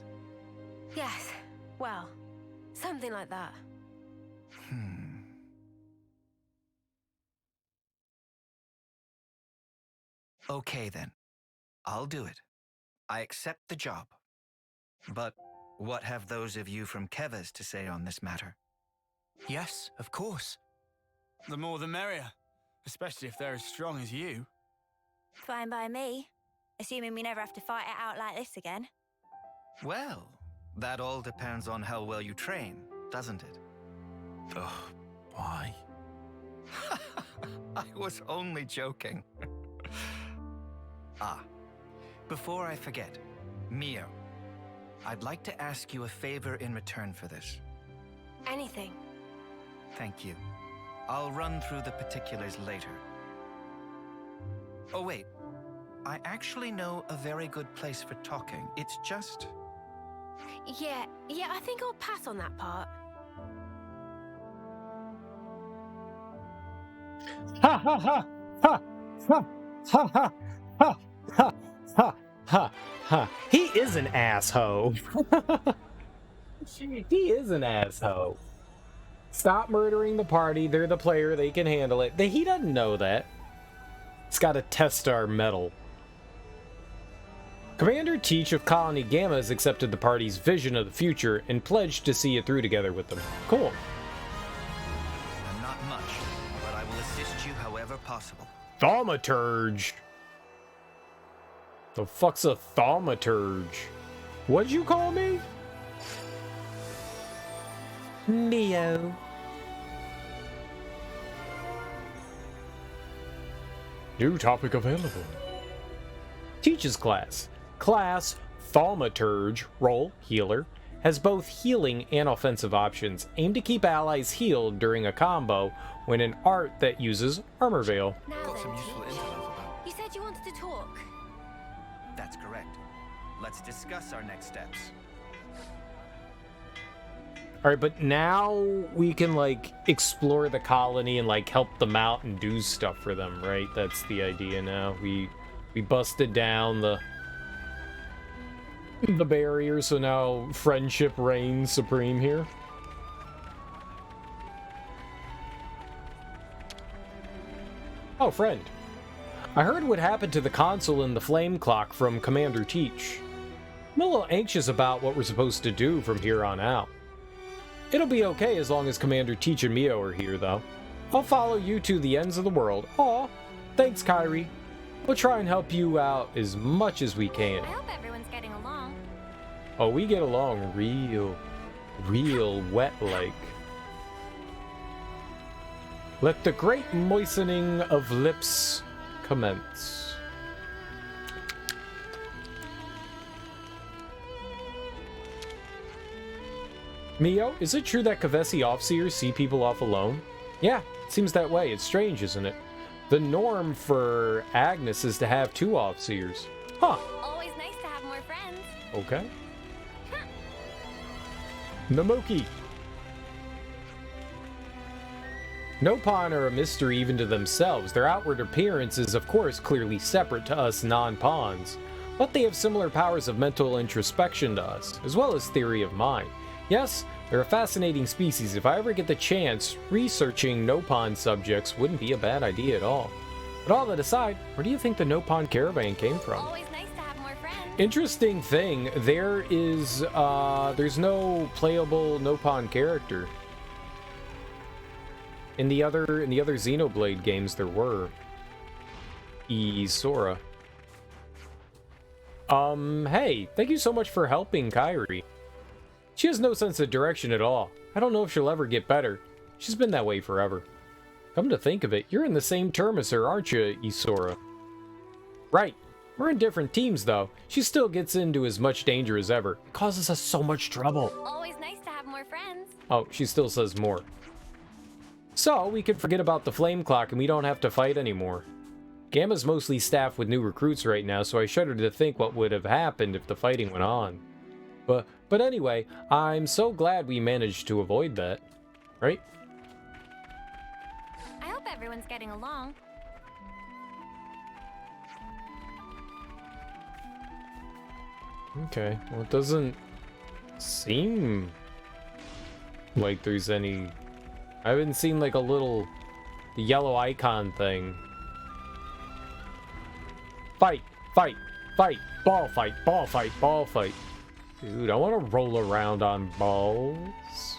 Yes. Well, something like that. Okay then. I'll do it. I accept the job. But what have those of you from Kevas to say on this matter? Yes, of course. The more the merrier, especially if they're as strong as you. Fine by me. Assuming we never have to fight it out like this again. Well, that all depends on how well you train, doesn't it? Ugh, why? I was only joking. Before I forget, Mio, I'd like to ask you a favor in return for this. Anything. Thank you. I'll run through the particulars later. Oh wait, I actually know a very good place for talking. It's just... Yeah, I think I'll pass on that part. Ha ha ha ha ha ha ha ha ha ha ha ha. He is an asshole. He is an asshole. Stop murdering the party. They're the player. They can handle it. He doesn't know that. He's got to test our mettle. Commander Teach of Colony Gamma has accepted the party's vision of the future and pledged to see it through together with them. Cool. I'm not much, but I will assist you however possible. Thaumaturge. The fuck's a thaumaturge? What'd you call me? Mio. New topic available. Teaches class. Class Thaumaturge, role, healer, has both healing and offensive options. Aim to keep allies healed during a combo when an art that uses Armor Veil. Got some useful intel about. You said you wanted to talk. That's correct. Let's discuss our next steps. Alright, but now we can, like, explore the colony and, like, help them out and do stuff for them, right? That's the idea now. We busted down the barrier, so now friendship reigns supreme here. Oh, friend. I heard what happened to the console and the flame clock from Commander Teach. I'm a little anxious about what we're supposed to do from here on out. It'll be okay as long as Commander Teach and Mio are here, though. I'll follow you to the ends of the world. Aw, thanks, Kyrie. We'll try and help you out as much as we can. I hope everyone's getting along. Oh, we get along real wet-like. Let the great moistening of lips commence. Mio, is it true that Kavesi Offseers see people off alone? Yeah, it seems that way. It's strange, isn't it? The norm for Agnes is to have 2 Offseers. Huh. Always nice to have more friends. Okay. Namoki. Nopon are a mystery even to themselves. Their outward appearance is, of course, clearly separate to us non-pawns. But they have similar powers of mental introspection to us, as well as theory of mind. Yes, they're a fascinating species. If I ever get the chance, researching Nopon subjects wouldn't be a bad idea at all. But all that aside, where do you think the Nopon caravan came from? Always nice to have more friends. Interesting thing, there's no playable Nopon character. In the other Xenoblade games there were. Sora. Hey, thank you so much for helping Kyrie. She has no sense of direction at all. I don't know if she'll ever get better. She's been that way forever. Come to think of it, you're in the same term as her, aren't you, Isora? Right. We're in different teams, though. She still gets into as much danger as ever. It causes us so much trouble. Always nice to have more friends. Oh, she still says more. So, we could forget about the flame clock and we don't have to fight anymore. Gamma's mostly staffed with new recruits right now, so I shudder to think what would have happened if the fighting went on. But anyway, I'm so glad we managed to avoid that, right? I hope everyone's getting along. Okay, well, it doesn't seem like there's any... I haven't seen like a little yellow icon thing. Fight, fight, fight, ball fight, ball fight, ball fight. Dude, I want to roll around on balls.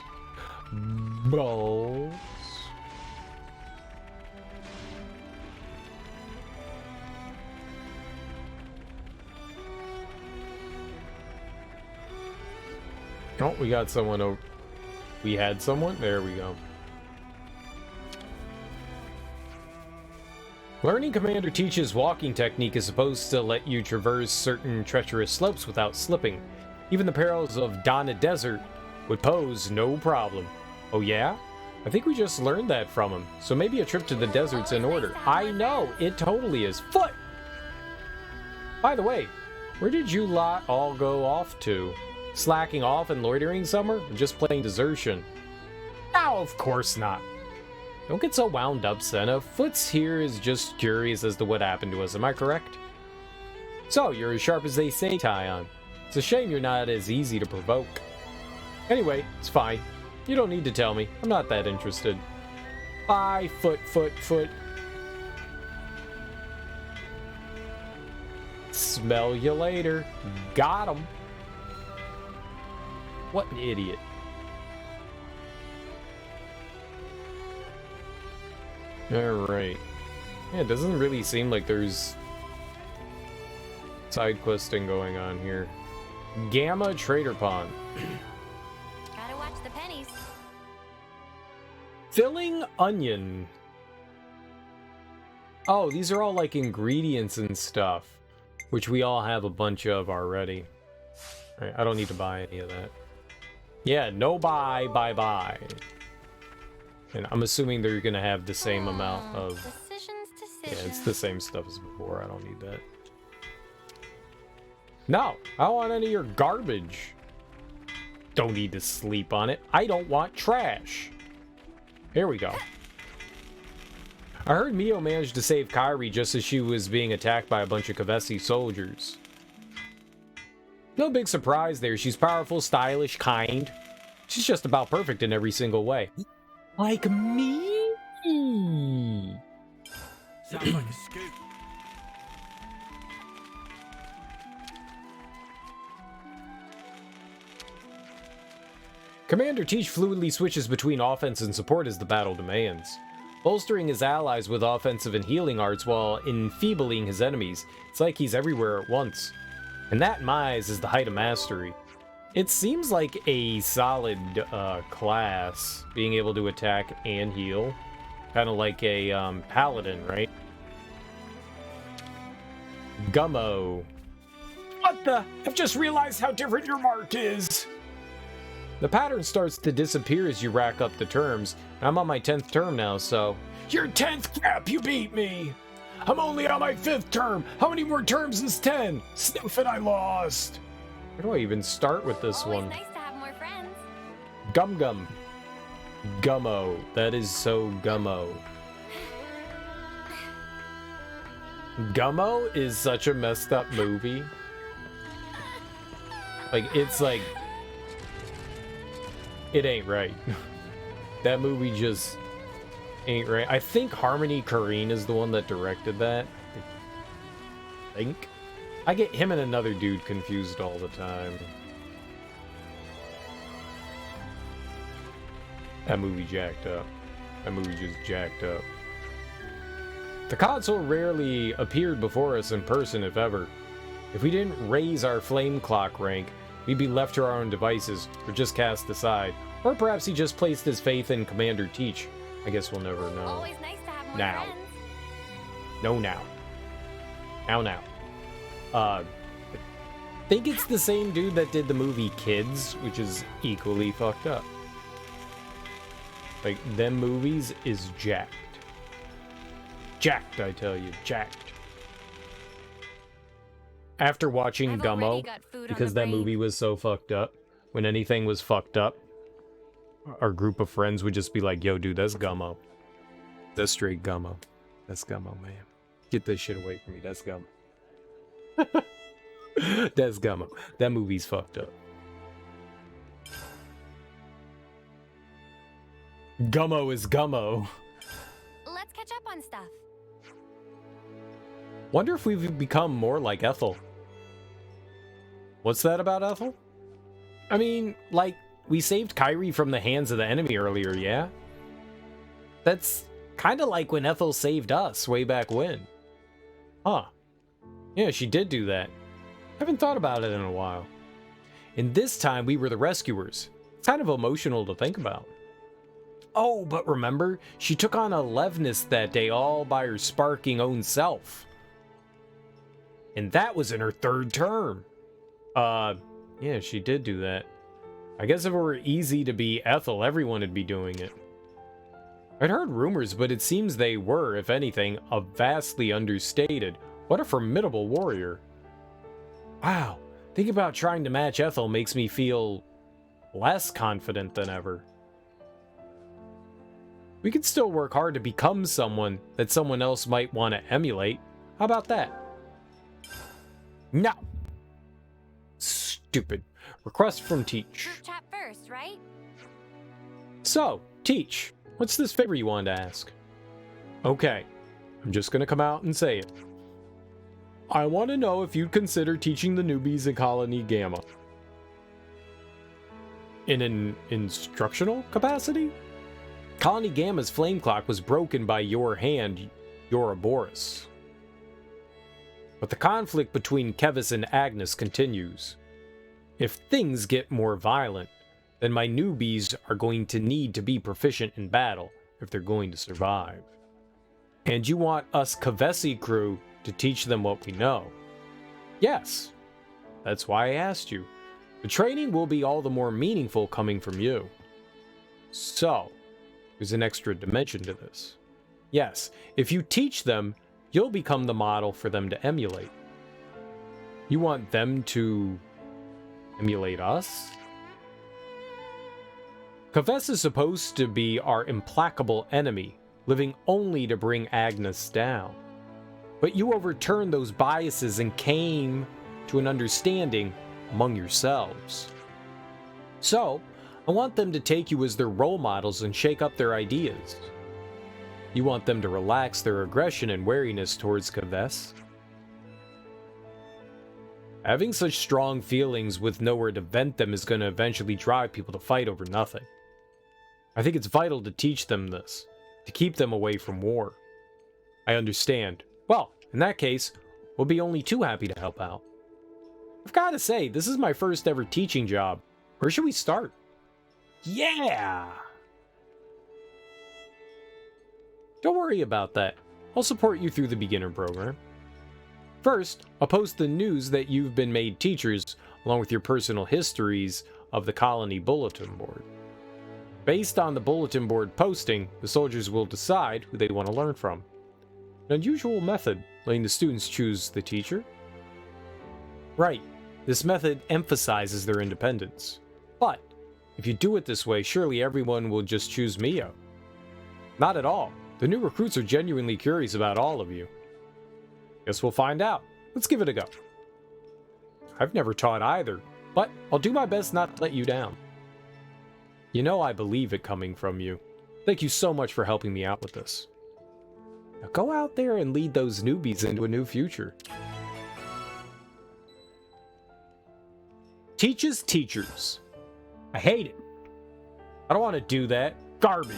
Balls. Oh, we got someone over. We had someone? There we go. Learning Commander Teach's walking technique is supposed to let you traverse certain treacherous slopes without slipping. Even the perils of Donna Desert would pose no problem. Oh yeah? I think we just learned that from him. So maybe a trip to the desert's in order. I know, it totally is. Foot! By the way, where did you lot all go off to? Slacking off and loitering somewhere? Or just plain desertion? No, of course not. Don't get so wound up, Senna. Foot's here is just curious as to what happened to us, am I correct? So, you're as sharp as they say, Tyon. It's a shame you're not as easy to provoke. Anyway, it's fine. You don't need to tell me. I'm not that interested. Bye, Foot. Smell you later. Got him. What an idiot. Alright. Yeah, it doesn't really seem like there's side questing going on here. Gamma Trader Pawn. Gotta watch the pennies. Filling onion. Oh, these are all like ingredients and stuff, which we all have a bunch of already. Right, I don't need to buy any of that. Yeah, no buy. And I'm assuming they're gonna have the same amount of... Decisions. Yeah, it's the same stuff as before. I don't need that. No, I don't want any of your garbage. Don't need to sleep on it. I don't want trash. Here we go. I heard Mio managed to save Kairi just as she was being attacked by a bunch of Kavesi soldiers. No big surprise there. She's powerful, stylish, kind. She's just about perfect in every single way. Like me? Sounds like a scoop. Commander Teach fluidly switches between offense and support as the battle demands, bolstering his allies with offensive and healing arts while enfeebling his enemies. It's like he's everywhere at once. And that, in my eyes, is the height of mastery. It seems like a solid class, being able to attack and heal. Kind of like a paladin, right? Gummo. What the? I've just realized how different your mark is! The pattern starts to disappear as you rack up the terms. I'm on my 10th term now, so... Your 10th crap, you beat me! I'm only on my 5th term! How many more terms is 10? Sniff it, I lost! Where do I even start with this one? Nice to have more friends. Gum. Gummo. That is so gummo. Gummo is such a messed up movie. Like, it's like... It ain't right. That movie just ain't right. I think Harmony Korine is the one that directed that. I think. I get him and another dude confused all the time. That movie jacked up. That movie just jacked up. The console rarely appeared before us in person, if ever. If we didn't raise our flame clock rank, we'd be left to our own devices, or just cast aside. Or perhaps he just placed his faith in Commander Teach. I guess we'll never know. Always nice to have more Now. friends. No, now. Now. Think it's the same dude that did the movie Kids, which is equally fucked up. Like, them movies is jacked. Jacked, I tell you, jacked. after watching I've already Gummo, got food on because the that brain. movie was so fucked up, when anything was fucked up, our group of friends would just be like, yo, dude, that's Gummo. That's straight Gummo. That's Gummo, man. Get this shit away from me. That's Gummo. That's Gummo. That movie's fucked up. Gummo is Gummo. Let's catch up on stuff. Wonder if we've become more like Ethel. What's that about Ethel? I mean, like, we saved Kyrie from the hands of the enemy earlier, yeah? That's kind of like when Ethel saved us way back when. Huh. Yeah, she did do that. Haven't thought about it in a while. And this time we were the rescuers. It's kind of emotional to think about. Oh, but remember, she took on Alevnis that day all by her sparking own self. And that was in her 3rd term. Yeah, she did do that. I guess if it were easy to be Ethel, everyone would be doing it. I'd heard rumors, but it seems they were, if anything, vastly understated. What a formidable warrior. Wow, thinking about trying to match Ethel makes me feel less confident than ever. We can still work hard to become someone that someone else might want to emulate. How about that? No. Stupid. Request from Teach. Group chat first, right? So, Teach, what's this favor you wanted to ask? Okay, I'm just gonna come out and say it. I want to know if you'd consider teaching the newbies in Colony Gamma. In an instructional capacity? Colony Gamma's flame clock was broken by your hand, Ouroboros. But the conflict between Kevis and Agnes continues. If things get more violent, then my newbies are going to need to be proficient in battle if they're going to survive. And you want us Kavesi crew to teach them what we know? Yes. That's why I asked you. The training will be all the more meaningful coming from you. So, there's an extra dimension to this. Yes, if you teach them, you'll become the model for them to emulate. You want them to emulate us? Kavess is supposed to be our implacable enemy, living only to bring Agnes down. But you overturned those biases and came to an understanding among yourselves. So, I want them to take you as their role models and shake up their ideas. You want them to relax their aggression and wariness towards Kavess. Having such strong feelings with nowhere to vent them is going to eventually drive people to fight over nothing. I think it's vital to teach them this, to keep them away from war. I understand. Well, in that case, we'll be only too happy to help out. I've got to say, this is my first ever teaching job. Where should we start? Yeah! Don't worry about that. I'll support you through the beginner program. First, I'll post the news that you've been made teachers, along with your personal histories of the colony bulletin board. Based on the bulletin board posting, the soldiers will decide who they want to learn from. An unusual method, letting the students choose the teacher. Right, this method emphasizes their independence. But, if you do it this way, surely everyone will just choose Mio. Not at all. The new recruits are genuinely curious about all of you. Guess we'll find out. Let's give it a go. I've never taught either, but I'll do my best not to let you down. You know I believe it coming from you. Thank you so much for helping me out with this. Now go out there and lead those newbies into a new future. Teaches teachers. I hate it. I don't want to do that. Garbage.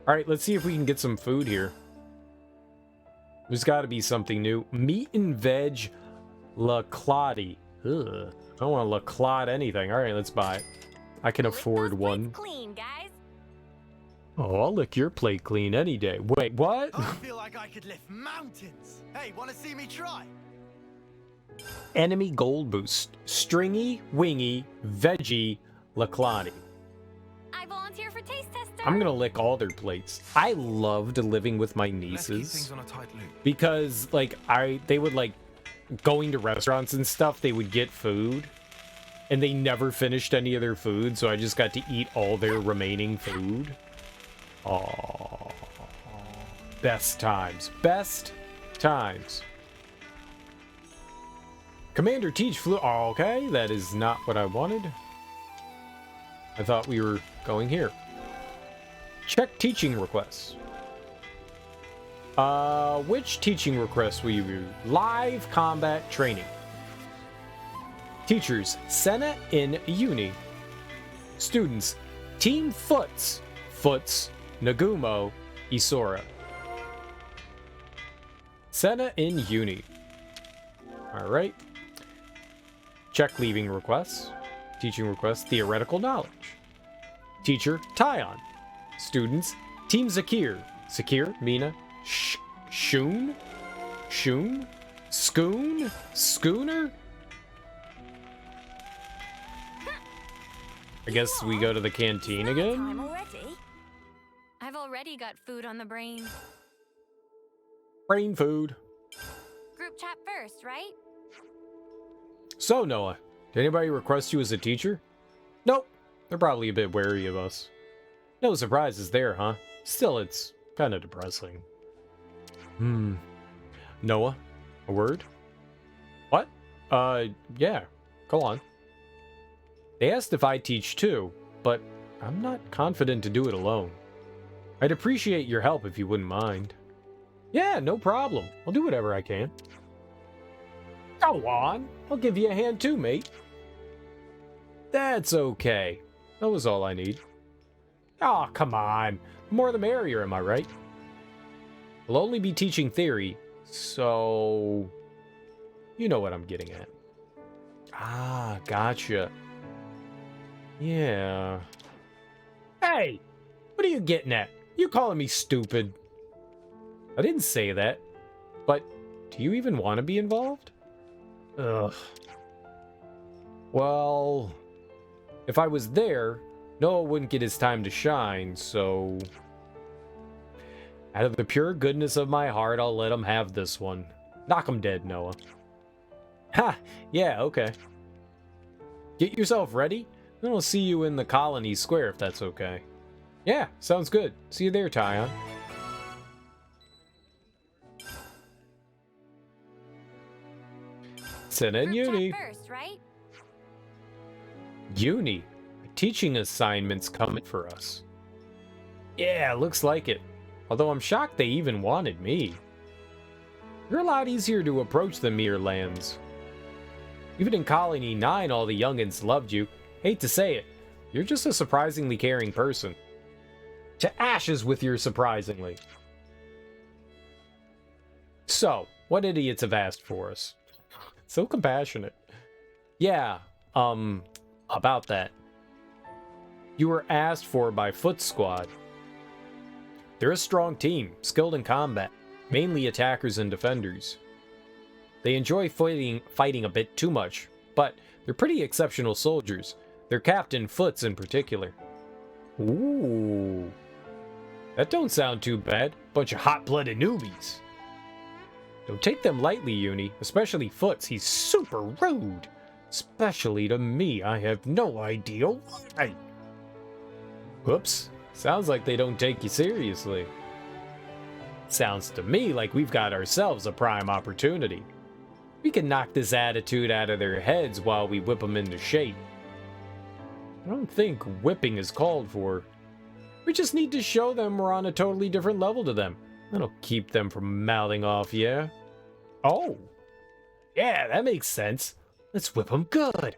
Alright, let's see if we can get some food here. There's got to be something new. Meat and veg la cladi. Ugh. I don't want to la clad anything. Alright, let's buy it. I can afford one. Clean, guys. Oh, I'll lick your plate clean any day. Wait, what? I feel like I could lift mountains. Hey, want to see me try? Enemy gold boost. Stringy, wingy, veggie, laclani. I volunteer for taste tester. I'm gonna lick all their plates. I loved living with my Let's keep nieces things on a tight loop. because, like, they would like going to restaurants and stuff, they would get food, and they never finished any of their food, so I just got to eat all their remaining food. Oh, best times. Best times. Commander Teach flew. Oh, okay, that is not what I wanted. I thought we were going here. Check teaching requests. Which teaching requests will you do? Live combat training. Teachers, Senna in Uni. Students, Team Foots, Nagumo, Isora. Senna in Uni. Alright. Check leaving requests. Teaching requests, theoretical knowledge. Teacher, Tyon. Students, Team Zakir. Zakir, Mina, Shoon? Schoon? Schooner? I guess we go to the canteen again? I've already got food on the brain. Brain food. Group chat first, right? So, Noah, did anybody request you as a teacher? Nope. They're probably a bit wary of us. No surprises there, huh? Still, it's kind of depressing. Noah, a word? What? Yeah. Go on. They asked if I teach too, but I'm not confident to do it alone. I'd appreciate your help if you wouldn't mind. Yeah, no problem. I'll do whatever I can. Go on. I'll give you a hand too, mate. That's okay. That was all I need. Aw, come on. The more the merrier, am I right? I'll only be teaching theory, so... You know what I'm getting at. Ah, gotcha. Yeah. Hey! What are you getting at? You calling me stupid? I didn't say that. But, do you even want to be involved? Ugh. Well... If I was there, Noah wouldn't get his time to shine, so... Out of the pure goodness of my heart, I'll let him have this one. Knock him dead, Noah. Ha! Yeah, okay. Get yourself ready, then I'll see you in the colony square if that's okay. Yeah, sounds good. See you there, Tyon. Senna in Uni. First, right? Uni. A teaching assignment's coming for us. Yeah, looks like it. Although I'm shocked they even wanted me. You're a lot easier to approach than mere lands. Even in Colony 9, all the youngins loved you. Hate to say it, you're just a surprisingly caring person. To ashes with your surprisingly. So, what idiots have asked for us? So compassionate. Yeah, about that. You were asked for by Foot Squad. They're a strong team, skilled in combat, mainly attackers and defenders. They enjoy fighting a bit too much, but they're pretty exceptional soldiers. Their captain, Foots, in particular. Ooh. That don't sound too bad. Bunch of hot-blooded newbies. Don't take them lightly, Uni, especially Foots. He's super rude. Especially to me. I have no idea why. Whoops. Sounds like they don't take you seriously. Sounds to me like we've got ourselves a prime opportunity. We can knock this attitude out of their heads while we whip them into shape. I don't think whipping is called for. We just need to show them we're on a totally different level to them. That'll keep them from mouthing off, yeah? Oh. Yeah, that makes sense. Let's whip them good.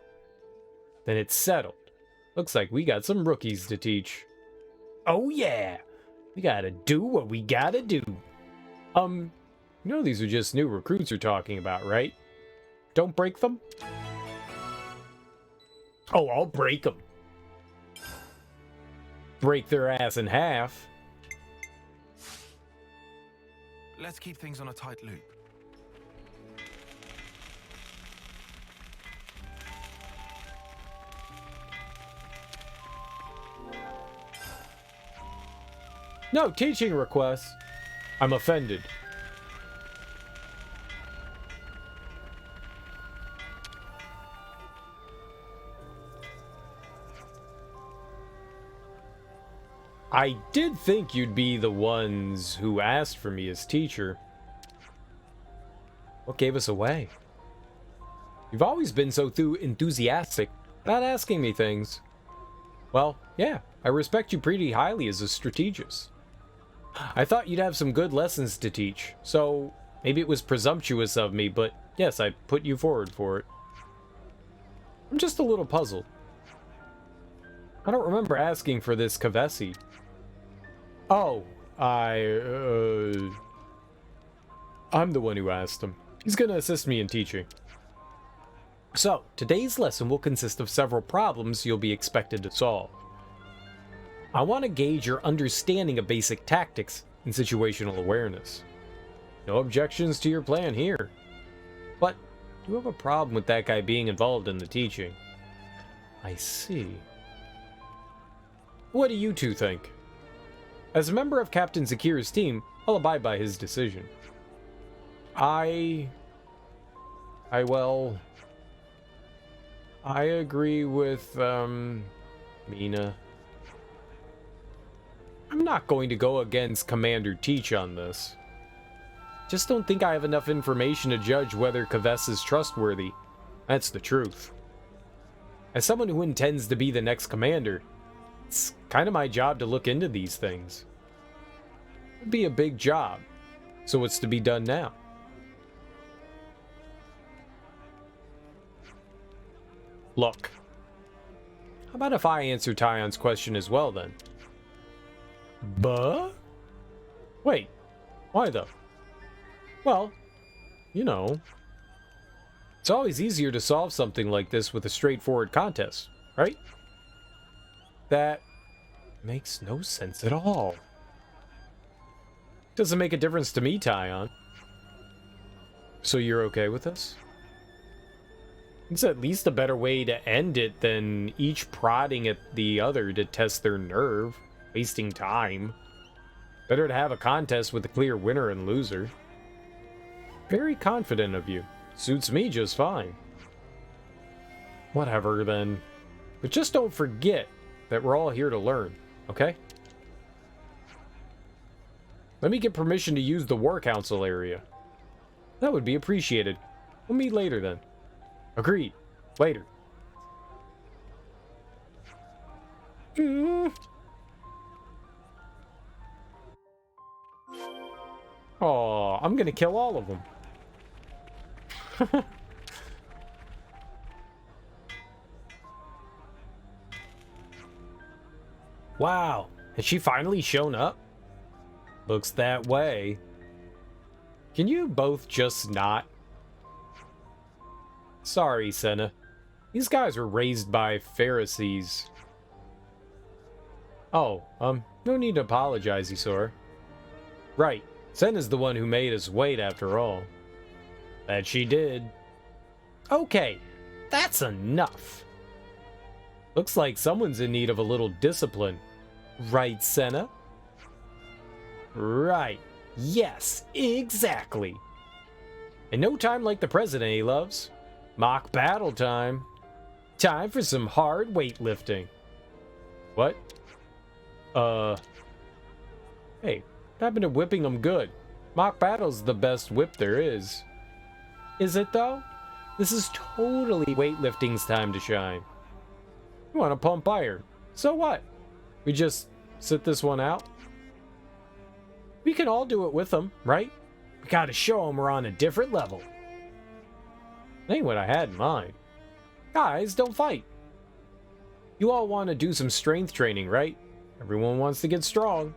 Then it's settled. Looks like we got some rookies to teach. Oh yeah. We gotta do what we gotta do. You know these are just new recruits you're talking about, right? Don't break them? Oh, I'll break them. Break their ass in half. Let's keep things on a tight loop. No teaching requests. I'm offended. I did think you'd be the ones who asked for me as teacher. What gave us away? You've always been so enthusiastic about asking me things. Well, yeah, I respect you pretty highly as a strategist. I thought you'd have some good lessons to teach, so maybe it was presumptuous of me, but yes, I put you forward for it. I'm just a little puzzled. I don't remember asking for this Kavesi. Oh, I'm the one who asked him. He's gonna assist me in teaching. So, today's lesson will consist of several problems you'll be expected to solve. I want to gauge your understanding of basic tactics and situational awareness. No objections to your plan here. But, you have a problem with that guy being involved in the teaching. I see. What do you two think? As a member of Captain Zakir's team, I'll abide by his decision. I agree with, Mina. I'm not going to go against Commander Teach on this. Just don't think I have enough information to judge whether Kavess is trustworthy. That's the truth. As someone who intends to be the next commander, it's kind of my job to look into these things. It'd be a big job. So what's to be done now? Look. How about if I answer Tyon's question as well, then? Buh? Wait. Why, though? Well, you know. It's always easier to solve something like this with a straightforward contest, right? That makes no sense at all. Doesn't make a difference to me, Tyon. So you're okay with this? It's at least a better way to end it than each prodding at the other to test their nerve, wasting time. Better to have a contest with a clear winner and loser. Very confident of you. Suits me just fine. Whatever, then. But just don't forget that we're all here to learn, okay? Let me get permission to use the War Council area. That would be appreciated. We'll meet later, then. Agreed. Later. Oh, I'm gonna kill all of them. Wow, has she finally shown up? Looks that way. Can you both just not? Sorry, Senna. These guys were raised by Pharisees. Oh, no need to apologize, Isor. Right, Senna's the one who made us wait after all. That she did. Okay, that's enough. Looks like someone's in need of a little discipline. Right, Senna? Right. Yes, exactly. And no time like the present, eh, loves? Mock battle time. Time for some hard weightlifting. What? Hey, what happened to whipping them good? Mock battle's the best whip there is. Is it, though? This is totally weightlifting's time to shine. You want to pump iron. So what? We just sit this one out? We can all do it with them, right? We gotta show them we're on a different level. That ain't what I had in mind. Guys, don't fight. You all want to do some strength training, right? Everyone wants to get strong.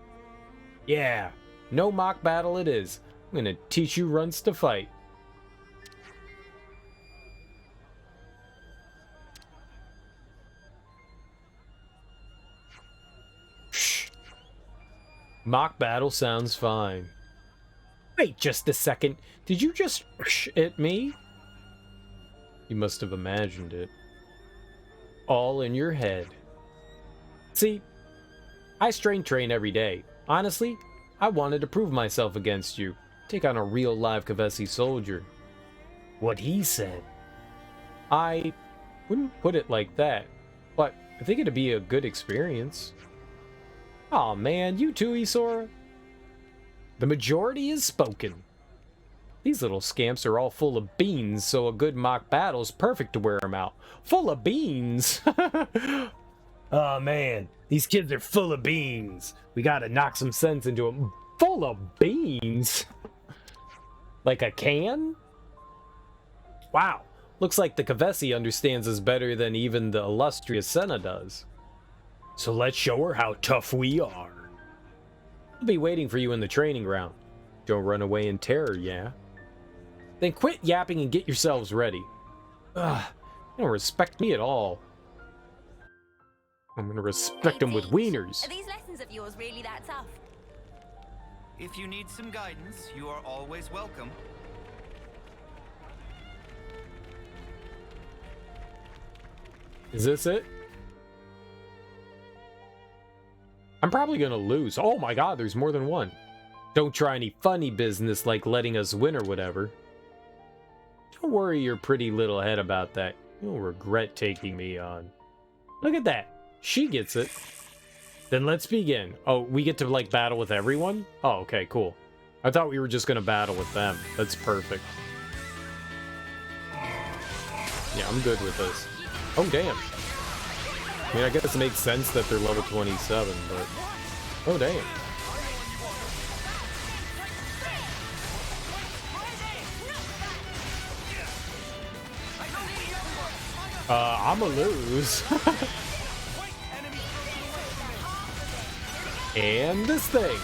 Yeah, no mock battle it is. I'm gonna teach you runts to fight. Mock battle sounds fine. Wait just a second. Did you just at me? You must have imagined it. All in your head. See, I strength train every day. Honestly, I wanted to prove myself against you. Take on a real live Kavesi soldier. What he said. I wouldn't put it like that, but I think it'd be a good experience. Aw, man, you too, Isora? The majority is spoken. These little scamps are all full of beans, so a good mock battle's perfect to wear them out. Full of beans? Oh, man, these kids are full of beans. We gotta knock some sense into them. Full of beans? Like a can? Wow, looks like the Kavesi understands us better than even the illustrious Senna does. So let's show her how tough we are. I'll be waiting for you in the training ground. Don't run away in terror, yeah? Then quit yapping and get yourselves ready. Ugh, you don't respect me at all. I'm gonna respect them with wieners. Are these lessons of yours really that tough? If you need some guidance, you are always welcome. Is this it? I'm probably gonna lose. Oh my god, there's more than one. Don't try any funny business like letting us win or whatever. Don't worry your pretty little head about that. You'll regret taking me on. Look at that. She gets it. Then let's begin. Oh, we get to, like, battle with everyone? Oh, okay, cool. I thought we were just gonna battle with them. That's perfect. Yeah, I'm good with this. Oh, damn. I mean, I guess it makes sense that they're level 27, but... Oh, damn. I'ma lose. And this thing.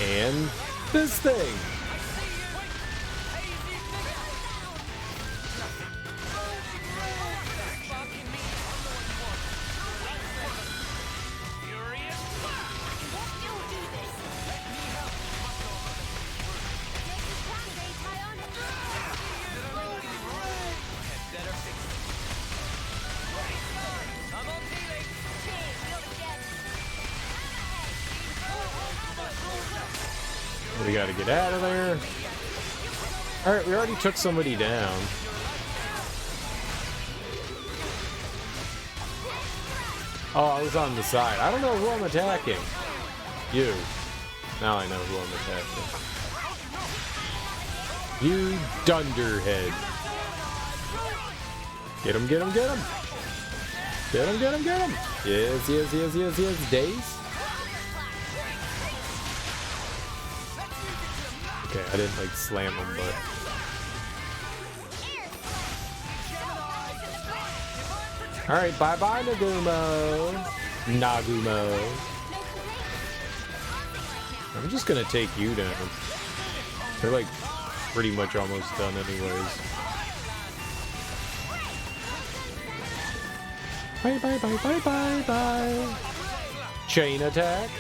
And this thing. We gotta get out of there. Alright, we already took somebody down. Oh, I was on the side. I don't know who I'm attacking. You. Now I know who I'm attacking. You dunderhead. Get him, get him, get him. Get him, get him, get him. Yes, yes, yes, yes, yes. Days. Okay, I didn't like slam him, but... Alright, bye-bye, Nagumo. Nagumo. I'm just gonna take you down. They're like pretty much almost done anyways. Bye, bye, bye, bye, bye, bye. Chain attack.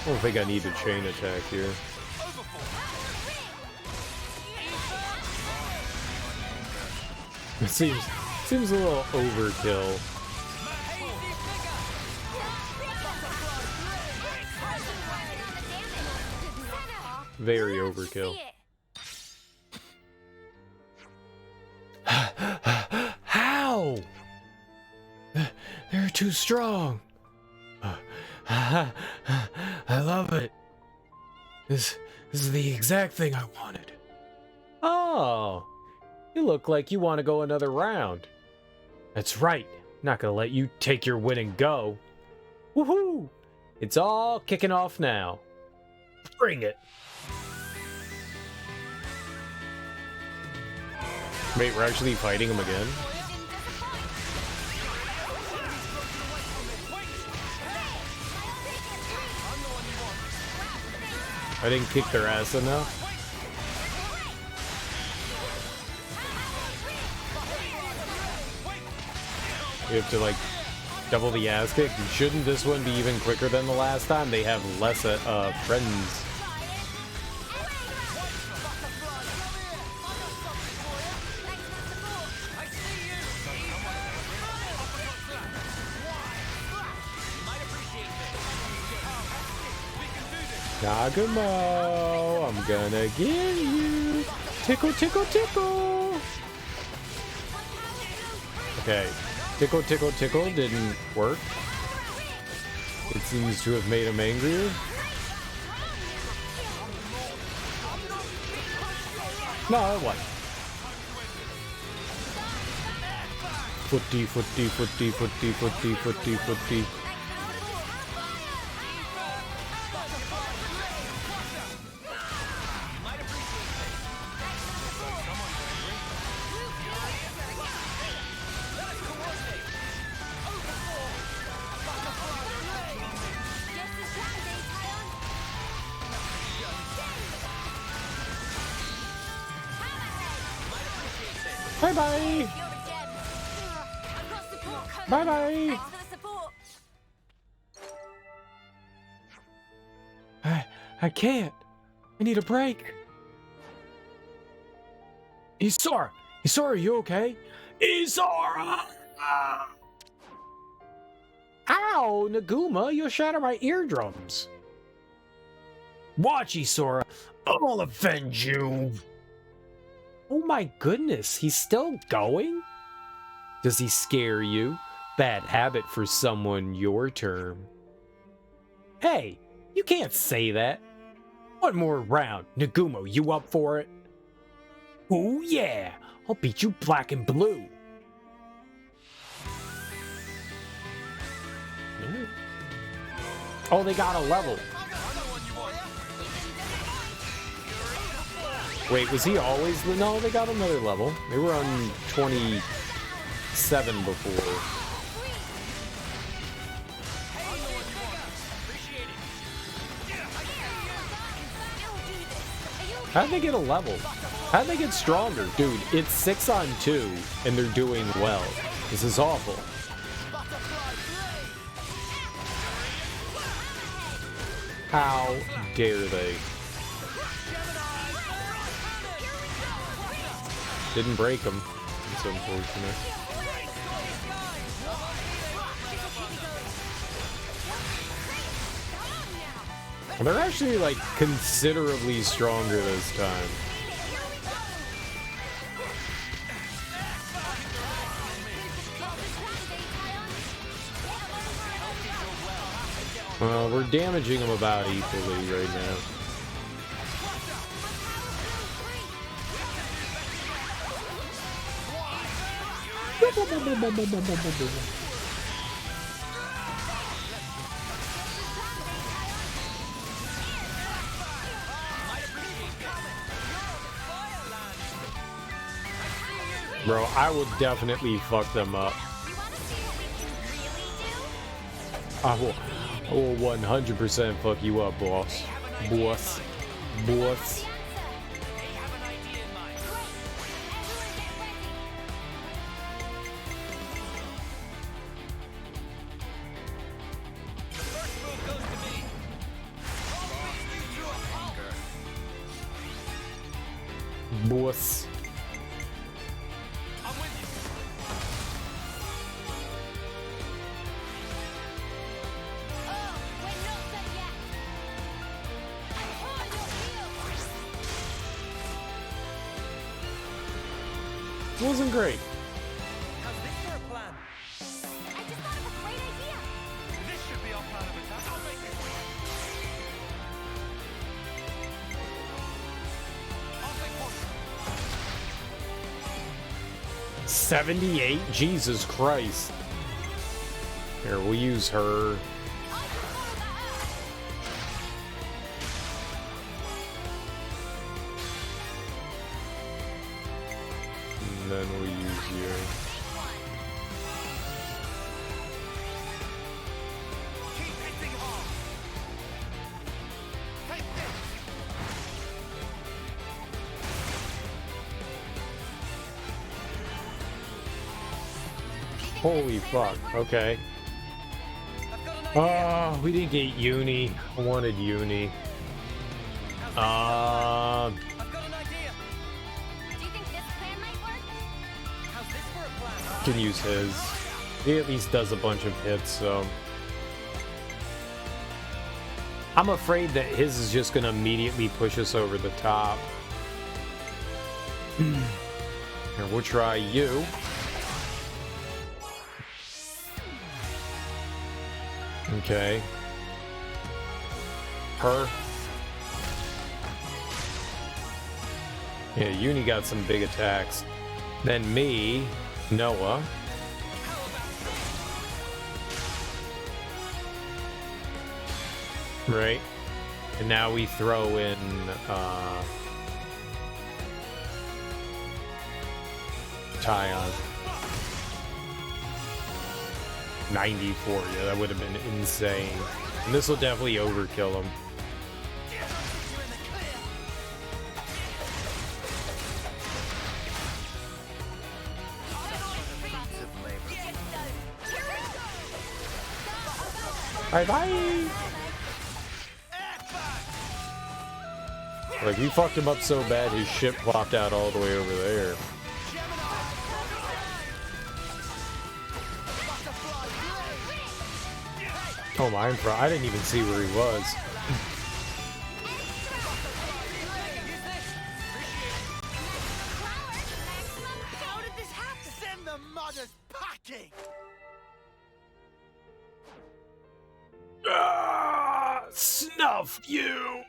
I don't think I need a chain attack here. It seems a little overkill. Very overkill. How? They're too strong. I love it. This is the exact thing I wanted. Oh, you look like you want to go another round. That's right. Not gonna let you take your win and go. Woohoo! It's all kicking off now. Bring it. Wait, we're actually fighting him again? I didn't kick their ass enough. You have to like double the ass kick. Shouldn't this one be even quicker than the last time? They have less friends. Nagumo, I'm gonna get you. Tickle, tickle, tickle. Okay. Tickle, tickle, tickle didn't work. It seems to have made him angrier. No, it wasn't. Footy, footy, footy, footy, footy, footy, footy. Bye-bye! Bye-bye! I can't. I need a break. Isara! Isara, are you okay? Isara! Ow, Naguma, you'll shatter my eardrums. Watch, Isara. I'll avenge you. Oh my goodness, he's still going? Does he scare you? Bad habit for someone your term. Hey, you can't say that. One more round. Nagumo, you up for it? Oh yeah, I'll beat you black and blue. Oh, they got a level. Wait, was he always... No, they got another level. They were on 27 before. How'd they get a level? How'd they get stronger? Dude, it's 6 on 2, and they're doing well. This is awful. How dare they? Didn't break them. It's unfortunate. They're actually, like, considerably stronger this time. We're damaging them about equally right now. Bro, I will definitely fuck them up. I will 100% fuck you up, boss. Boss. Boss. Boss. It wasn't great. How's this for a plan? I just thought of a great idea. This should be our plan of attack. I'll make it work. I'll take one. 78? Jesus Christ. Here, we'll use her. And then we'll use you. Keep hitting hard. Take this. Holy fuck, okay. Oh, we didn't get Uni. I wanted Uni. I've got an idea. Do you think this plan might work? How's this for a plan? Can use his. He at least does a bunch of hits, so. I'm afraid that his is just gonna immediately push us over the top. Here, we'll try you. Okay. Her. Yeah, Uni got some big attacks. Then me, Noah. Right. And now we throw in, Tyon. 94, yeah, that would have been insane. And this will definitely overkill him. Bye-bye! Like, we fucked him up so bad, his ship plopped out all the way over there. Oh, I didn't even see where he was. How did this happen? Send the modders packing! Snuffed you!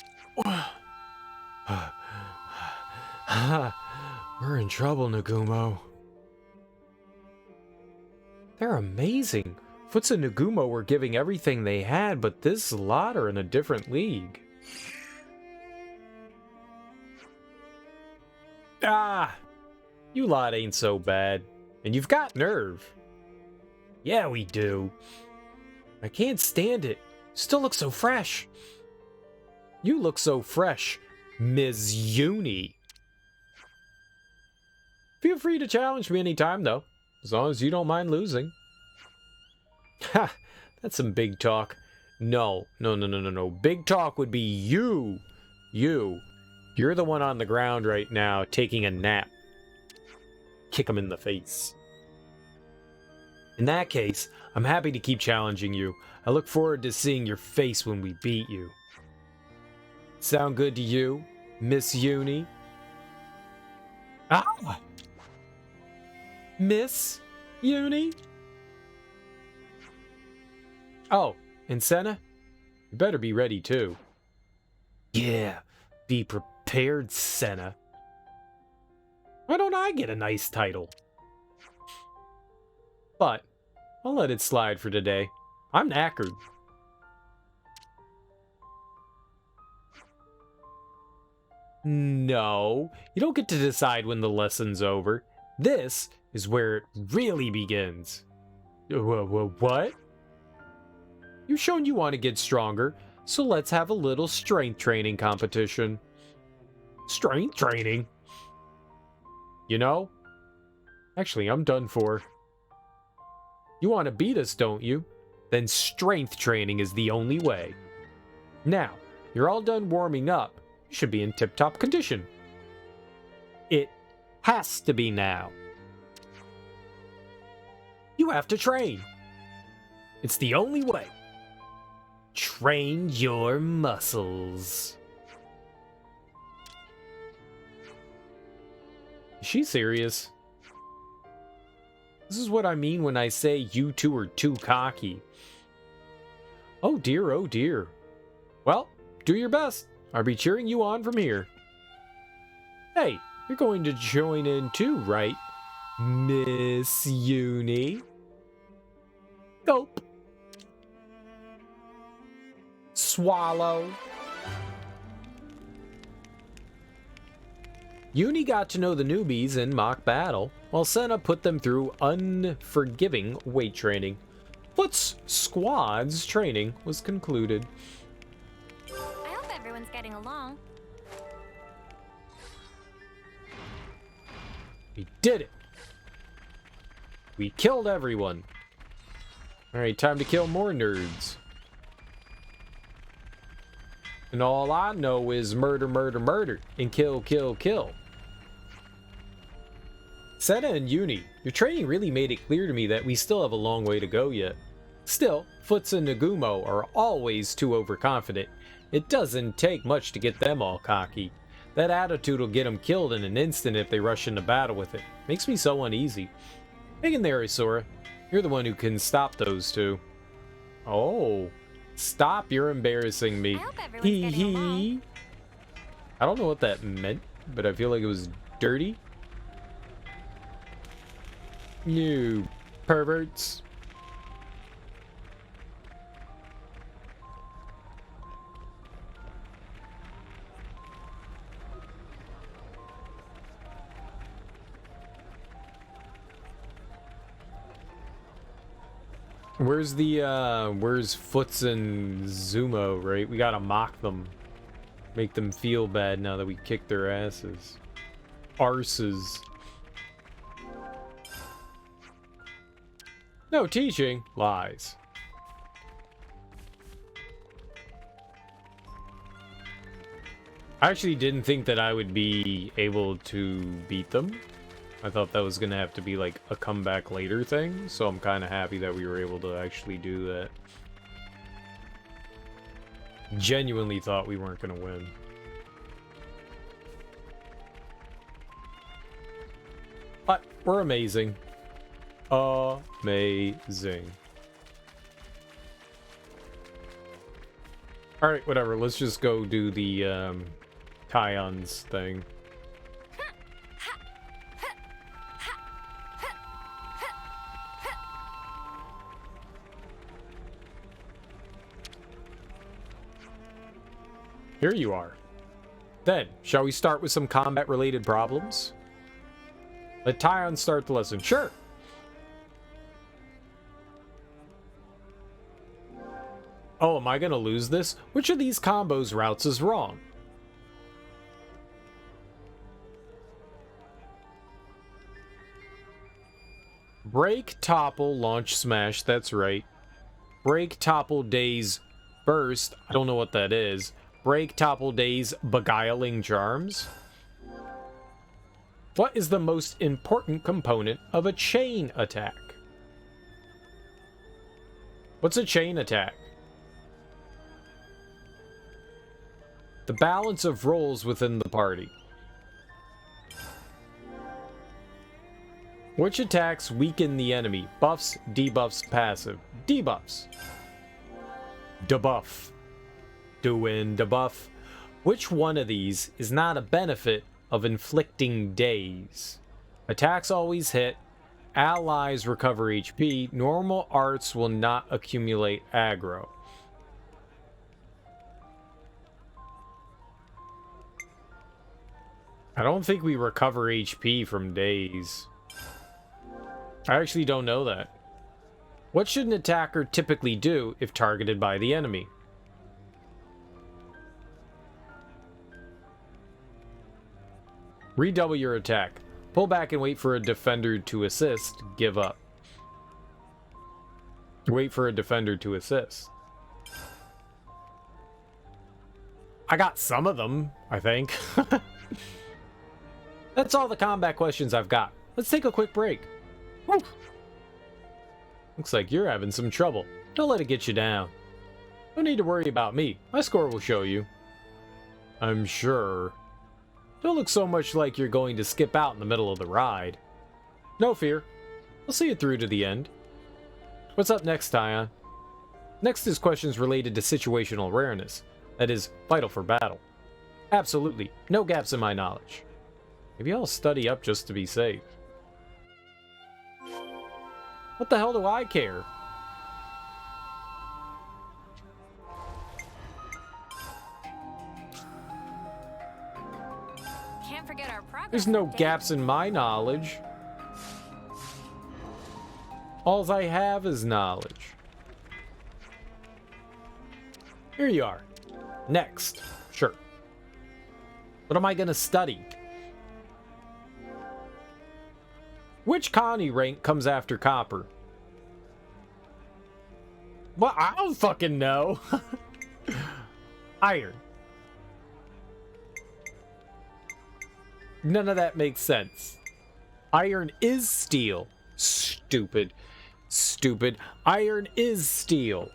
We're in trouble, Nagumo. They're amazing. Foots and Nagumo were giving everything they had, but this lot are in a different league. Ah! You lot ain't so bad. And you've got nerve. Yeah, we do. I can't stand it. Still look so fresh. You look so fresh, Ms. Uni. Feel free to challenge me anytime, though, as long as you don't mind losing. Ha! That's some big talk. No. Big talk would be you. You're the one on the ground right now taking a nap. Kick him in the face. In that case, I'm happy to keep challenging you. I look forward to seeing your face when we beat you. Sound good to you, Miss Uni? Ah! Miss Uni? Oh, and Senna? You better be ready too. Yeah, be prepared, Senna. Why don't I get a nice title? But I'll let it slide for today. I'm knackered. No, you don't get to decide when the lesson's over. This is where it really begins. What? You've shown you want to get stronger, so let's have a little strength training competition. Strength training? You know? Actually, I'm done for. You want to beat us, don't you? Then strength training is the only way. Now, you're all done warming up. You should be in tip-top condition. It has to be now. You have to train. It's the only way. Train your muscles. Is she serious? This is what I mean when I say you two are too cocky. Oh dear, oh dear. Well, do your best. I'll be cheering you on from here. Hey, you're going to join in too, right, Miss Uni? Gulp. Swallow. Uni got to know the newbies in mock battle, while Senna put them through unforgiving weight training. Foot's squad's training was concluded. I hope everyone's getting along. We did it! We killed everyone. Alright, time to kill more nerds. And all I know is murder, murder, murder, and kill, kill, kill. Senna and Uni, your training really made it clear to me that we still have a long way to go yet. Still, Foots and Nagumo are always too overconfident. It doesn't take much to get them all cocky. That attitude will get them killed in an instant if they rush into battle with it. Makes me so uneasy. Hang in there, Isora. You're the one who can stop those two. Oh, stop! You're embarrassing me. Hee hee. I don't know what that meant, but I feel like it was dirty. You perverts. Where's the, where's Foots and Zumo, right? We gotta mock them. Make them feel bad now that we kicked their asses. Arses. No teaching. Lies. I actually didn't think that I would be able to beat them. I thought that was gonna have to be like a comeback later thing, so I'm kind of happy that we were able to actually do that. Genuinely thought we weren't gonna win. But we're amazing. Amazing. Alright, whatever. Let's just go do the Kions thing. Here you are. Then, shall we start with some combat-related problems? Let Tyon start the lesson. Sure. Oh, am I gonna lose this? Which of these combos routes is wrong? Break, topple, launch, smash. That's right. Break, topple, daze, burst. I don't know what that is. Break, topple, daze, beguiling charms. What is the most important component of a chain attack? What's a chain attack? The balance of roles within the party. Which attacks weaken the enemy? Buffs, debuffs, passive. Debuffs. Debuff. Doing debuff. Which one of these is not a benefit of inflicting daze? Attacks always hit. Allies recover HP. Normal arts will not accumulate aggro. I don't think we recover HP from daze. I actually don't know that. What should an attacker typically do if targeted by the enemy? Redouble your attack. Pull back and wait for a defender to assist. Give up. Wait for a defender to assist. I got some of them, I think. That's all the combat questions I've got. Let's take a quick break. Woo. Looks like you're having some trouble. Don't let it get you down. No need to worry about me. My score will show you. I'm sure. Don't look so much like you're going to skip out in the middle of the ride. No fear. I'll see you through to the end. What's up next, Tyon? Next is questions related to situational awareness. That is, vital for battle. Absolutely. No gaps in my knowledge. Maybe I'll study up just to be safe. What the hell do I care? Can't forget our progress. There's no gaps in my knowledge. All I have is knowledge. Here you are. Next. Sure. What am I gonna study? Which colony rank comes after copper? Well, I don't fucking know. Iron. None of that makes sense. Iron is steel. Stupid. Stupid. Iron is steel.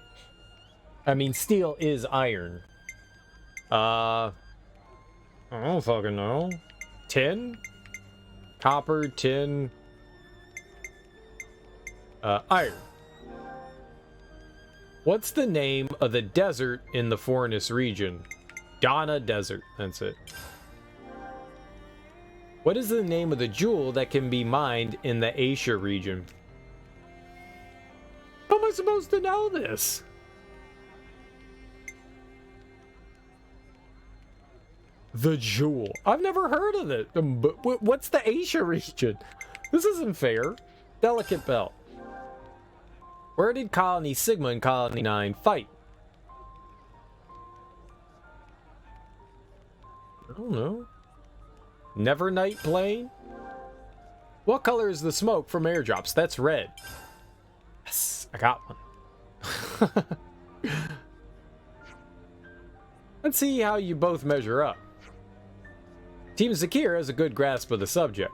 I mean, steel is iron. I don't fucking know. Tin? Copper, tin... iron. What's the name of the desert in the Forest region? Ghana Desert. That's it. What is the name of the jewel that can be mined in the Asia region? How am I supposed to know this? The jewel. I've never heard of it. But what's the Asia region? This isn't fair. Delicate belt. Where did Colony Sigma and Colony 9 fight? I don't know. Nevernight Plain? What color is the smoke from airdrops? That's red. Yes, I got one. Let's see how you both measure up. Team Zakir has a good grasp of the subject.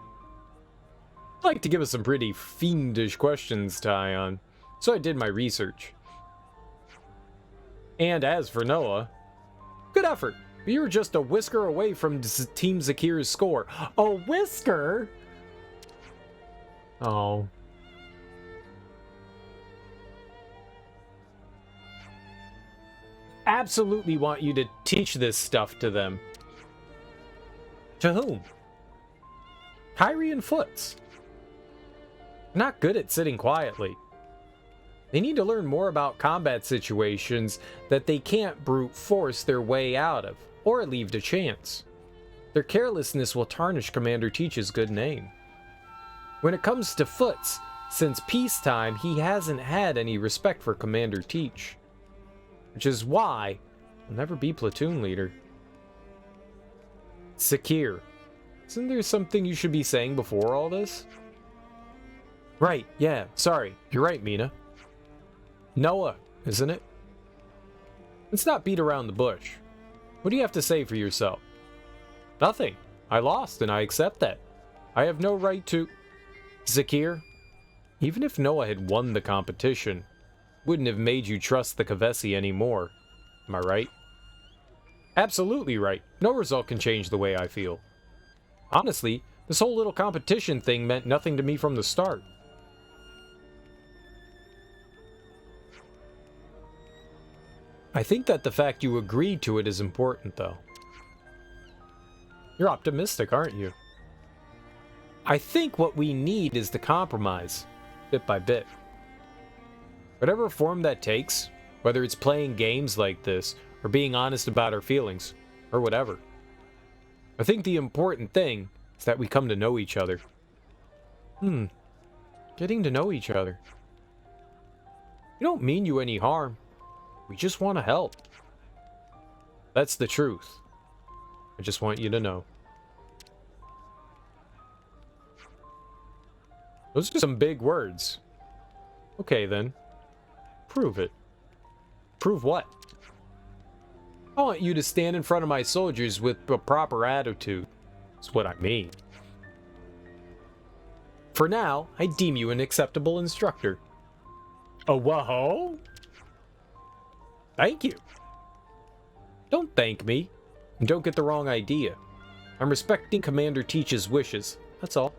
I'd like to give us some pretty fiendish questions to eye on, so I did my research. And as for Noah, good effort. You were just a whisker away from Team Zakir's score. A whisker? Oh. Absolutely want you to teach this stuff to them. To whom? Kyrie and Foots. Not good at sitting quietly. They need to learn more about combat situations that they can't brute force their way out of, or leave to chance. Their carelessness will tarnish Commander Teach's good name. When it comes to Foots, since peacetime, he hasn't had any respect for Commander Teach. Which is why he'll never be platoon leader. Zakir, isn't there something you should be saying before all this? Right, yeah, sorry, you're right, Mina. Noah, isn't it? Let's not beat around the bush. What do you have to say for yourself? Nothing. I lost, and I accept that. I have no right to... Zakir, even if Noah had won the competition, wouldn't have made you trust the Kavesi anymore. Am I right? Absolutely right. No result can change the way I feel. Honestly, this whole little competition thing meant nothing to me from the start. I think that the fact you agreed to it is important, though. You're optimistic, aren't you? I think what we need is to compromise, bit by bit. Whatever form that takes, whether it's playing games like this, or being honest about our feelings, or whatever. I think the important thing is that we come to know each other. Getting to know each other. We don't mean you any harm. We just want to help. That's the truth. I just want you to know. Those are some big words. Okay, then. Prove it. Prove what? I want you to stand in front of my soldiers with a proper attitude. That's what I mean. For now, I deem you an acceptable instructor. A whoa? Thank you. Don't thank me. And don't get the wrong idea. I'm respecting Commander Teach's wishes. That's all.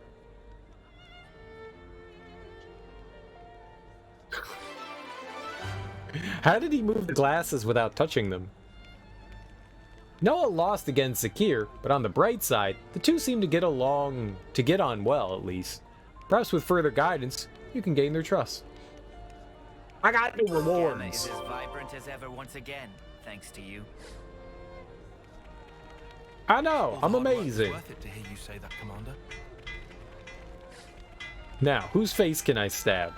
How did he move the glasses without touching them? Noah lost against Zakir, but on the bright side, the two seem to get on well, at least. Perhaps with further guidance, you can gain their trust. I got new rewards. Gamma is as vibrant as ever once again, thanks to you. I know, I'm amazing. Worth it to hear you say that, Commander. Now, whose face can I stab?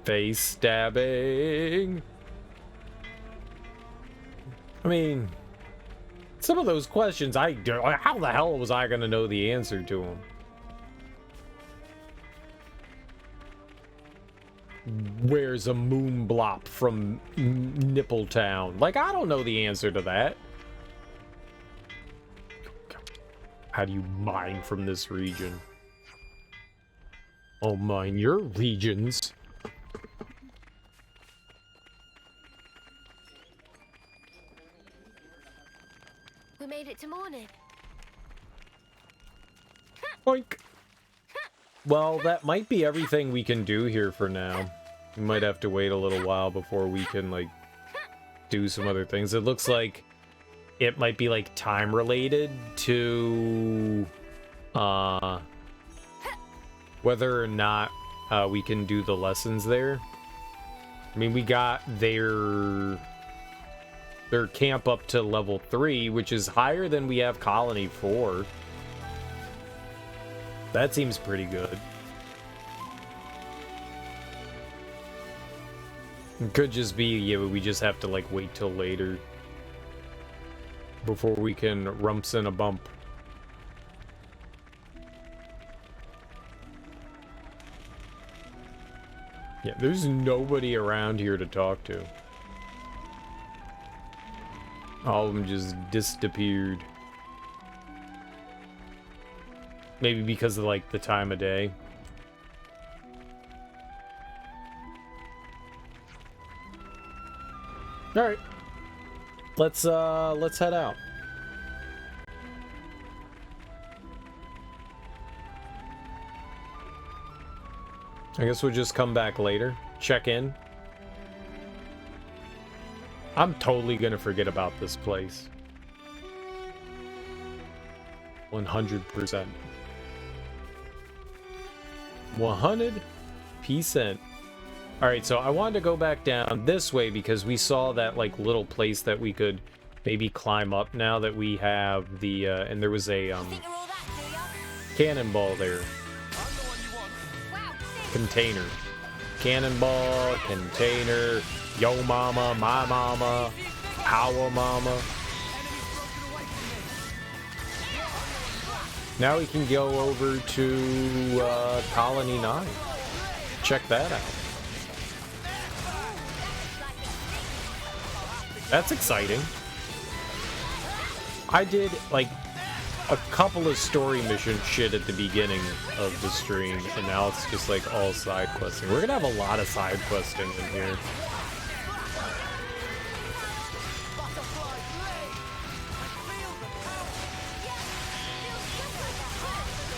Face stabbing. I mean, some of those questions, how the hell was I gonna know the answer to them? Where's a moon blop from Nippletown? Like, I don't know the answer to that. How do you mine from this region? I'll mine your regions. We made it to morning. Boink. Well, that might be everything we can do here for now. We might have to wait a little while before we can, like, do some other things. It looks like it might be, like, time related to, whether or not, we can do the lessons there. I mean, we got their camp up to level 3, which is higher than we have Colony 4. That seems pretty good. It could just be, yeah, we just have to, like, wait till later before we can rumps in a bump. Yeah, there's nobody around here to talk to. All of them just disappeared. Maybe because of, like, the time of day. Alright. Let's head out. I guess we'll just come back later. Check in. I'm totally gonna forget about this place. 100%. 100%. Alright, so I wanted to go back down this way because we saw that, like, little place that we could maybe climb up now that we have the, and there was a, cannonball there. Container. Cannonball, container, yo mama, my mama, our mama. Now we can go over to Colony 9. Check that out. That's exciting. I did, like, a couple of story mission shit at the beginning of the stream, and now it's just, like, all side questing. We're gonna have a lot of side questing in here.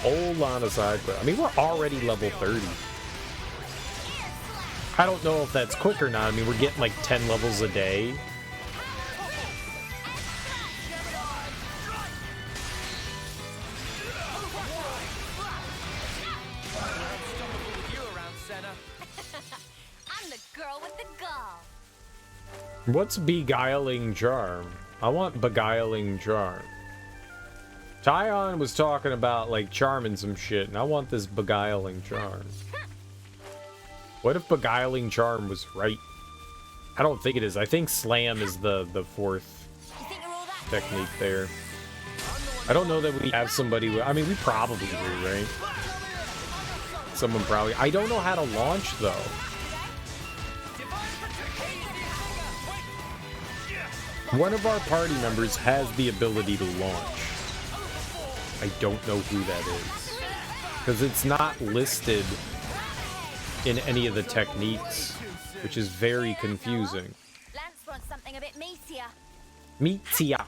Whole lot of side quests. I mean, we're already level 30. I don't know if that's quick or not. I mean, we're getting, like, 10 levels a day. What's beguiling charm? I want beguiling charm. Tyon was talking about, like, charming some shit, and I want this beguiling charm. What if beguiling charm was right? I don't think it is. I think slam is the fourth technique there. I don't know that we have somebody with, I mean, we probably do, right? Someone probably. I don't know how to launch, though. One of our party members has the ability to launch. I don't know who that is. Because it's not listed in any of the techniques, which is very confusing. Lance wants something a bit meatier. Meatier.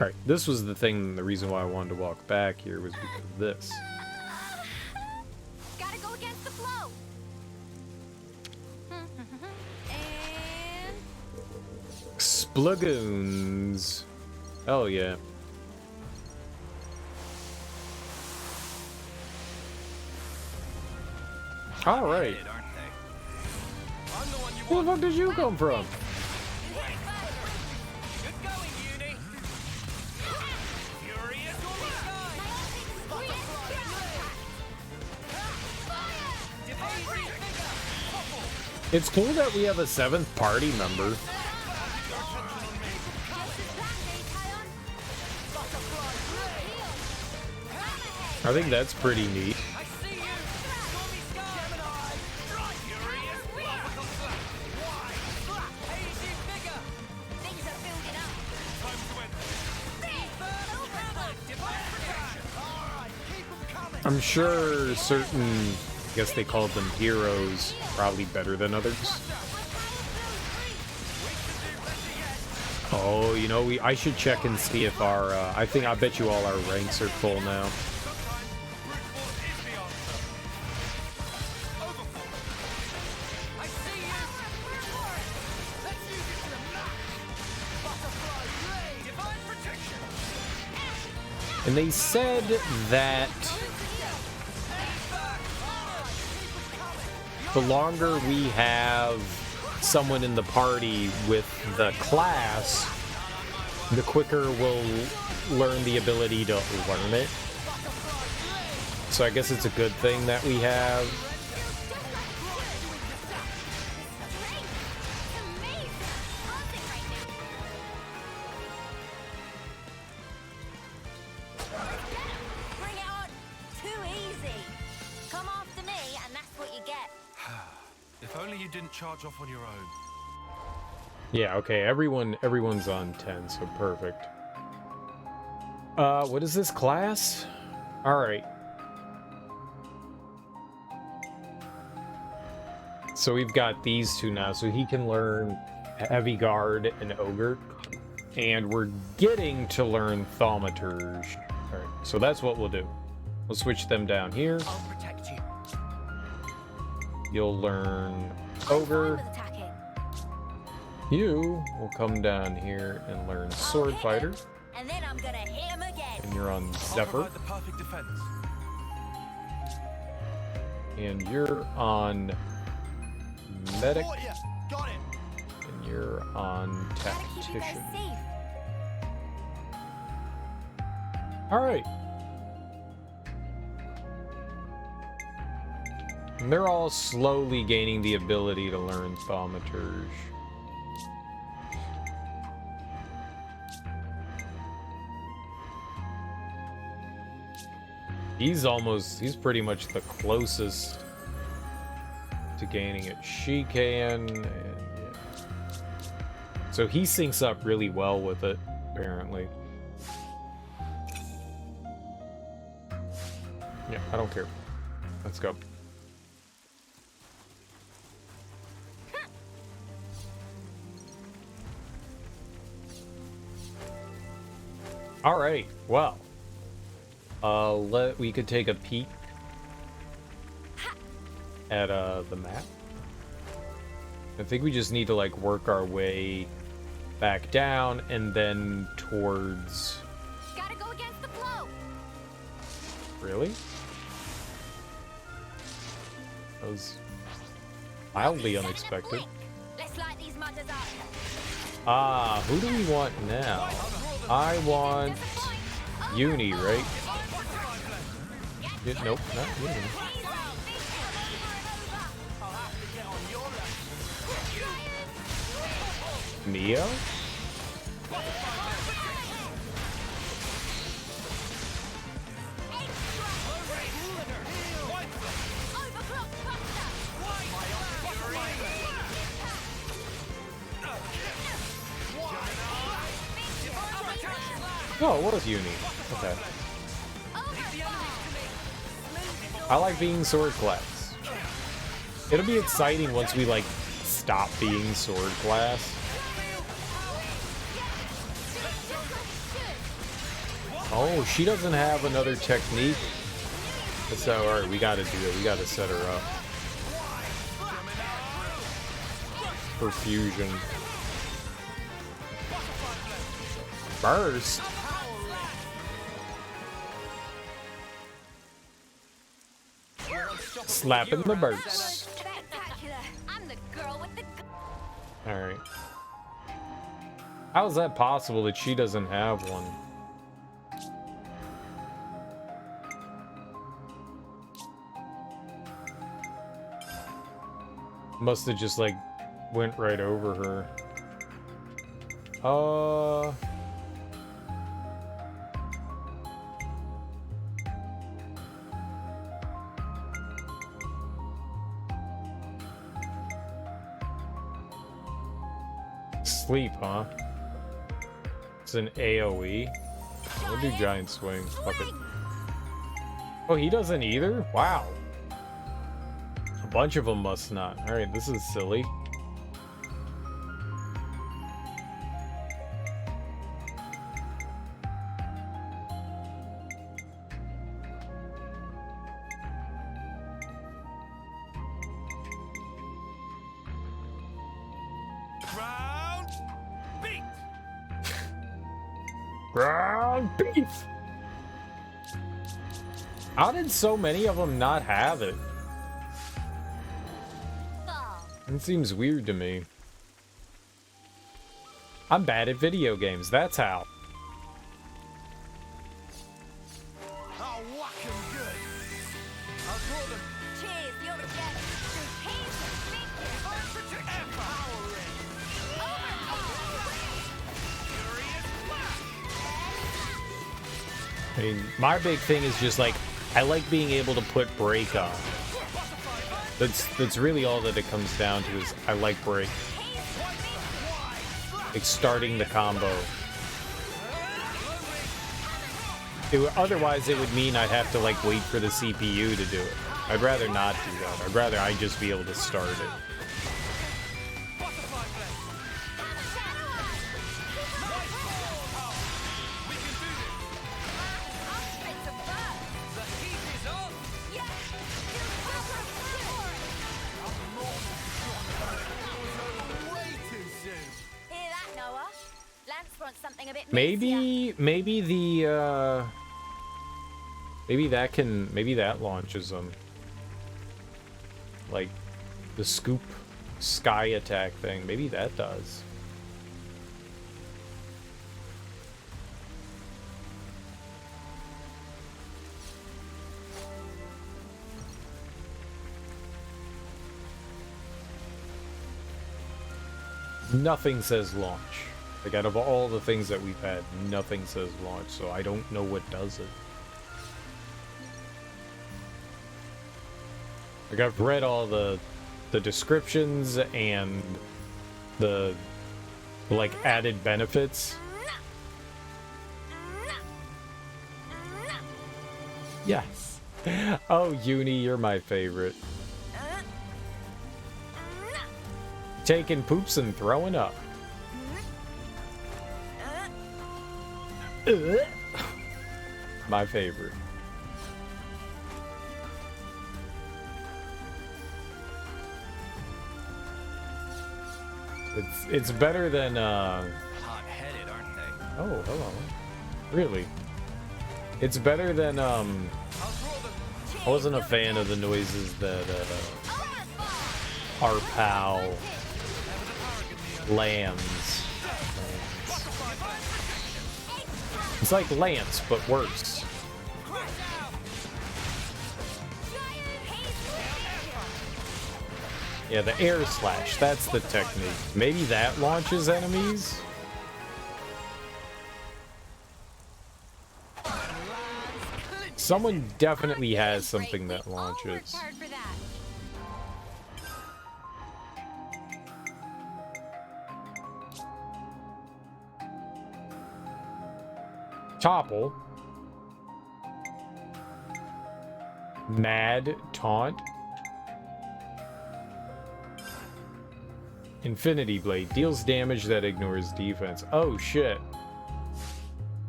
Alright, this was the thing, the reason why I wanted to walk back here was because of this. Gotta go against the flow. And Splugoons. Oh yeah. All right. Where the fuck did you come from? It's cool that we have a 7th party member. I think that's pretty neat. I'm sure certain, I guess they called them heroes, probably better than others. Oh, you know, I should check and see if our, I bet you all our ranks are full now. And they said that the longer we have someone in the party with the class, the quicker we'll learn the ability to learn it. So I guess it's a good thing that we have. Bring it on! Too easy! Come after me, and that's what you get. If only you didn't charge off on your own. Yeah, okay, everyone's on 10, so perfect. What is this class? Alright. So we've got these two now, so he can learn Heavy Guard and Ogre. And we're getting to learn Thaumaturge. Alright, so that's what we'll do. We'll switch them down here. I'll protect you. You'll learn Ogre. You will come down here and learn Sword Fighter. And then I'm gonna hit him again. And you're on Zephyr. The perfect defense. And you're on Medic. Got it. And you're on Tactician. Alright. And they're all slowly gaining the ability to learn Thaumaturge. He's pretty much the closest to gaining it. She can, and yeah. So he syncs up really well with it, apparently. Yeah, I don't care. Let's go. All right, well. We could take a peek at the map. I think we just need to like work our way back down and then towards. Gotta go against the flow. Really? That was mildly unexpected. Let's light these mutters up. Ah, who do we want now? I want Uni, right? Yeah, nope, not Uni. Neo? Oh, it was Uni. Okay. I like being sword class. It'll be exciting once we like stop being sword class. Oh, she doesn't have another technique. That's how, alright, we gotta do it. We gotta set her up. For fusion. Burst? Slapping the burst. I'm the girl with the Alright. How is that possible that she doesn't have one? Must have just like went right over her. Sleep, huh? It's an AoE. We'll do giant swing. Fuck it. Oh, he doesn't either? Wow. A bunch of them must not. Alright, this is silly. Ground beef. Ground beef. How did so many of them not have it? It seems weird to me. I'm bad at video games, that's how. I'll whack 'em good. I'll draw them. Cheers, you're a jet. I mean, my big thing is just like, I like being able to put break on. That's really all that it comes down to is I like break. Like starting the combo. Otherwise it would mean I'd have to like wait for the CPU to do it. I'd rather not do that. I'd rather I just be able to start it. Maybe that launches them. Like the scoop sky attack thing. Maybe that does. Nothing says launch. Like, out of all the things that we've had, nothing says launch, so I don't know what does it. Like, I've read all the descriptions and the, like, added benefits. Yes. Oh, Uni, you're my favorite. Taking poops and throwing up. My favorite. It's better than hot-headed, aren't they? Oh, hello. Really? It's better than I wasn't a fan of the noises that our pal Lance. It's like Lance, but worse. Yeah, the air slash, that's the technique. Maybe that launches enemies? Someone definitely has something that launches. Topple. Mad Taunt. Infinity Blade. Deals damage that ignores defense. Oh, shit.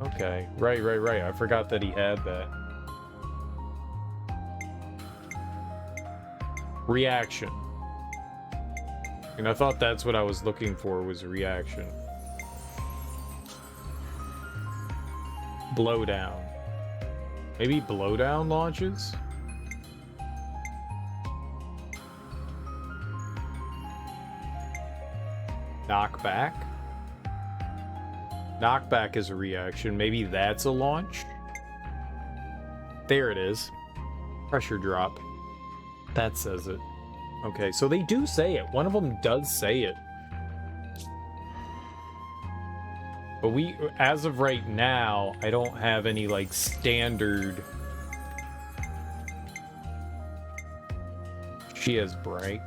Okay. Right. I forgot that he had that. Reaction. And I thought that's what I was looking for, was a reaction. Blowdown. Maybe Blowdown launches? Knockback? Knockback is a reaction. Maybe that's a launch? There it is. Pressure drop. That says it. Okay, so they do say it. One of them does say it. But we, as of right now, I don't have any, like, standard... She has break.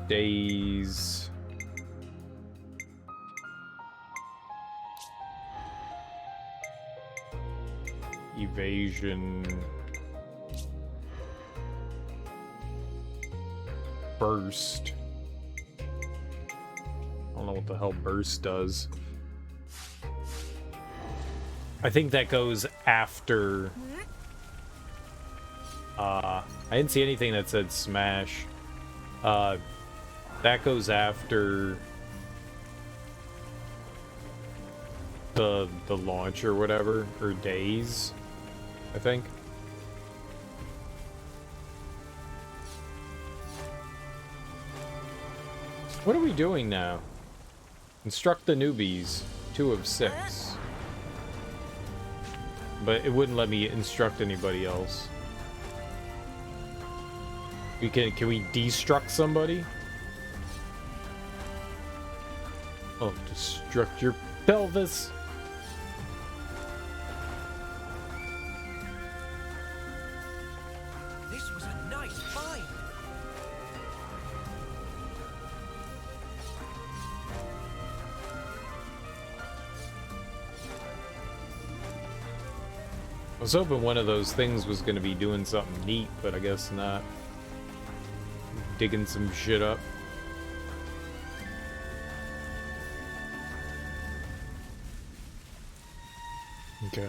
Days. Evasion. Burst. I don't know what the hell burst does. I think that goes after I didn't see anything that said smash. That goes after the launch or whatever, or days, I think. What are we doing now? Instruct the newbies. 2 of 6. But it wouldn't let me instruct anybody else. Can we destruct somebody? Oh, destruct your pelvis. This was a nice find. I was hoping one of those things was going to be doing something neat, but I guess not. Digging some shit up. Okay.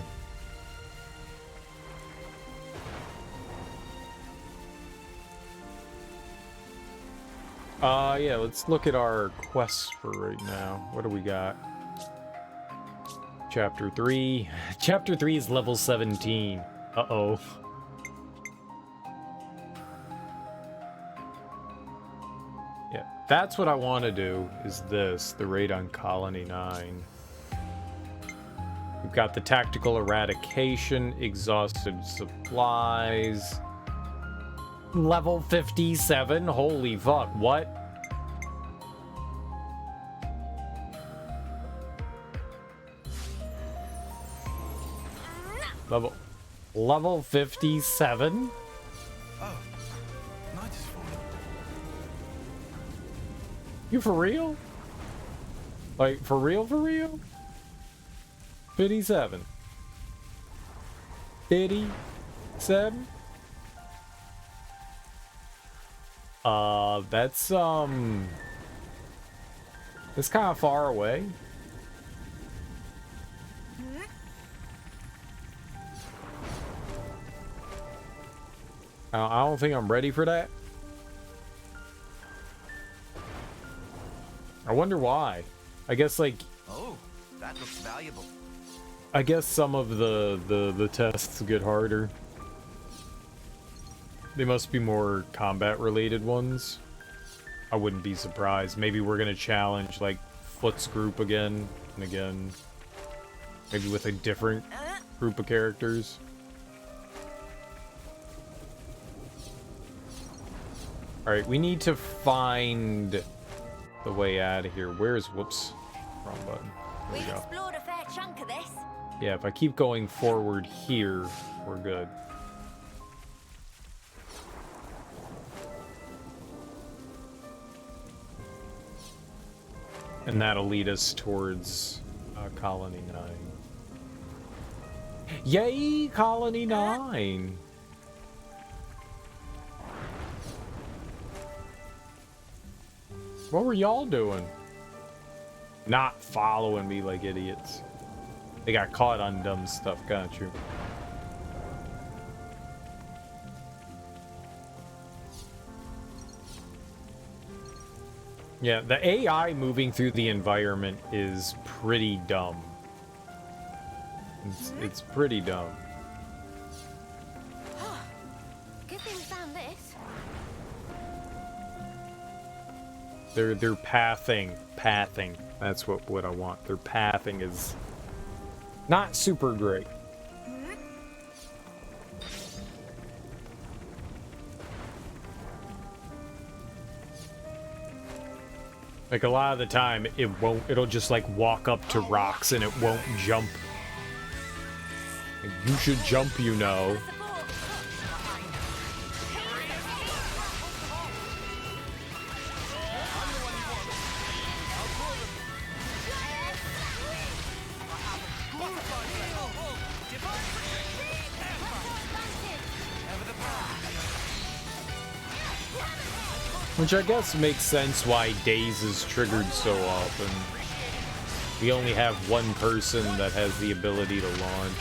Yeah, let's look at our quests for right now. What do we got? Chapter 3. Chapter 3 is level 17. Uh-oh. Yeah, that's what I want to do, is this, the raid on Colony 9. We've got the tactical eradication, exhausted supplies. Level 57? Holy fuck, what? Level 57? Oh, night is falling. You for real? Like, for real, for real? 57. 57? That's kind of far away. I don't think I'm ready for that. I wonder why. I guess, like... Oh, that looks valuable. I guess some of the tests get harder. They must be more combat-related ones. I wouldn't be surprised. Maybe we're gonna challenge, like, Foot's group again and again. Maybe with a different group of characters. Alright, we need to find the way out of here. Where's... Whoops. Wrong button. There we We've go. explored a fair chunk of this. Yeah, if I keep going forward here, we're good. And that'll lead us towards Colony 9. Yay, Colony 9! What were y'all doing? Not following me like idiots. They got caught on dumb stuff, got you. Yeah, the AI moving through the environment is pretty dumb. It's pretty dumb. Good thing we found this. Their pathing. That's what I want. Their pathing is not super great. Like, a lot of the time, it'll just, like, walk up to rocks and it won't jump. Like, you should jump, you know. Which I guess makes sense why Days is triggered so often. We only have one person that has the ability to launch,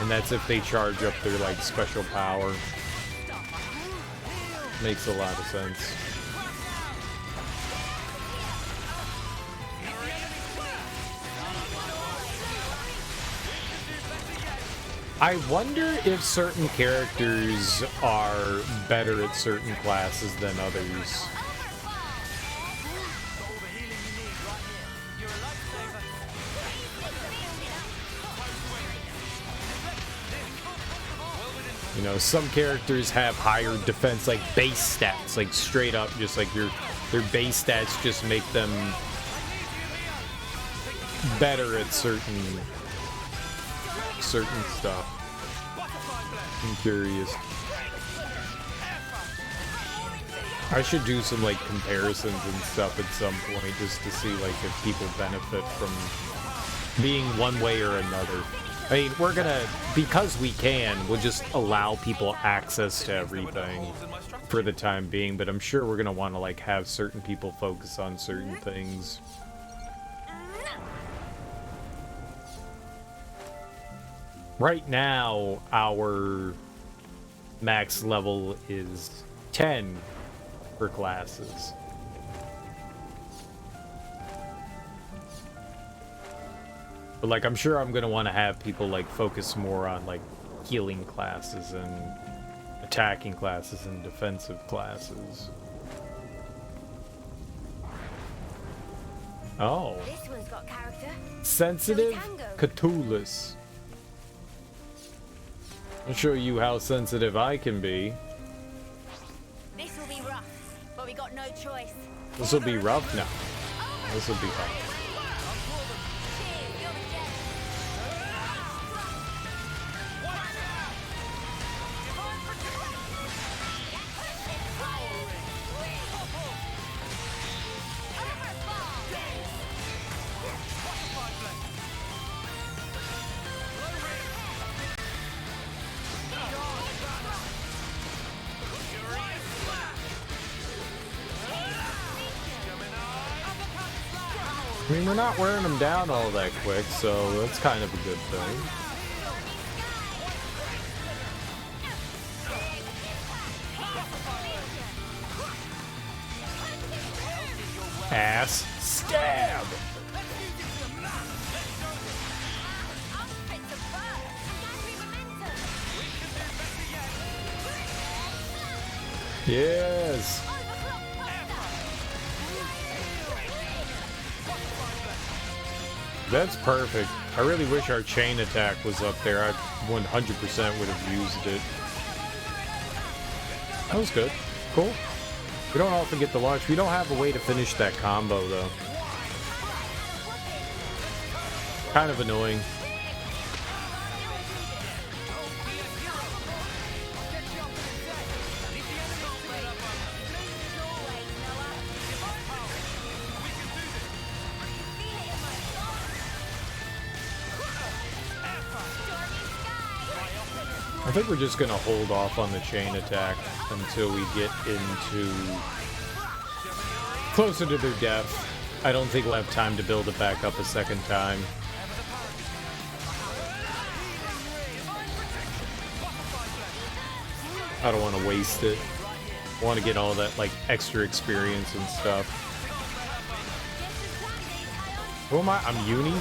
and that's if they charge up their, like, special power. Makes a lot of sense. I wonder if certain characters are better at certain classes than others. You know, some characters have higher defense, like base stats, like straight up, just like their base stats just make them better at certain stuff. I'm curious. I should do some like comparisons and stuff at some point just to see like if people benefit from being one way or another. I mean, we're gonna, because we can, we'll just allow people access to everything for the time being, but I'm sure we're gonna want to like have certain people focus on certain things. Right now, our max level is 10 for classes. But like, I'm sure I'm gonna want to have people like focus more on like healing classes and attacking classes and defensive classes. Oh. This one's got character. Sensitive Cthulhu's. I'll show you how sensitive I can be. This will be rough, but we got no choice. This will be rough now. This will be fun. I mean, we're not wearing them down all that quick, so that's kind of a good thing. Ass stab! Yes! That's perfect. I really wish our chain attack was up there. I 100% would have used it. That was good. Cool. We don't often get to launch. We don't have a way to finish that combo, though. Kind of annoying. I think we're just gonna hold off on the chain attack until we get into closer to their death. I don't think we'll have time to build it back up a second time. I don't want to waste it. I want to get all that like extra experience and stuff. Who am I? I'm Uni?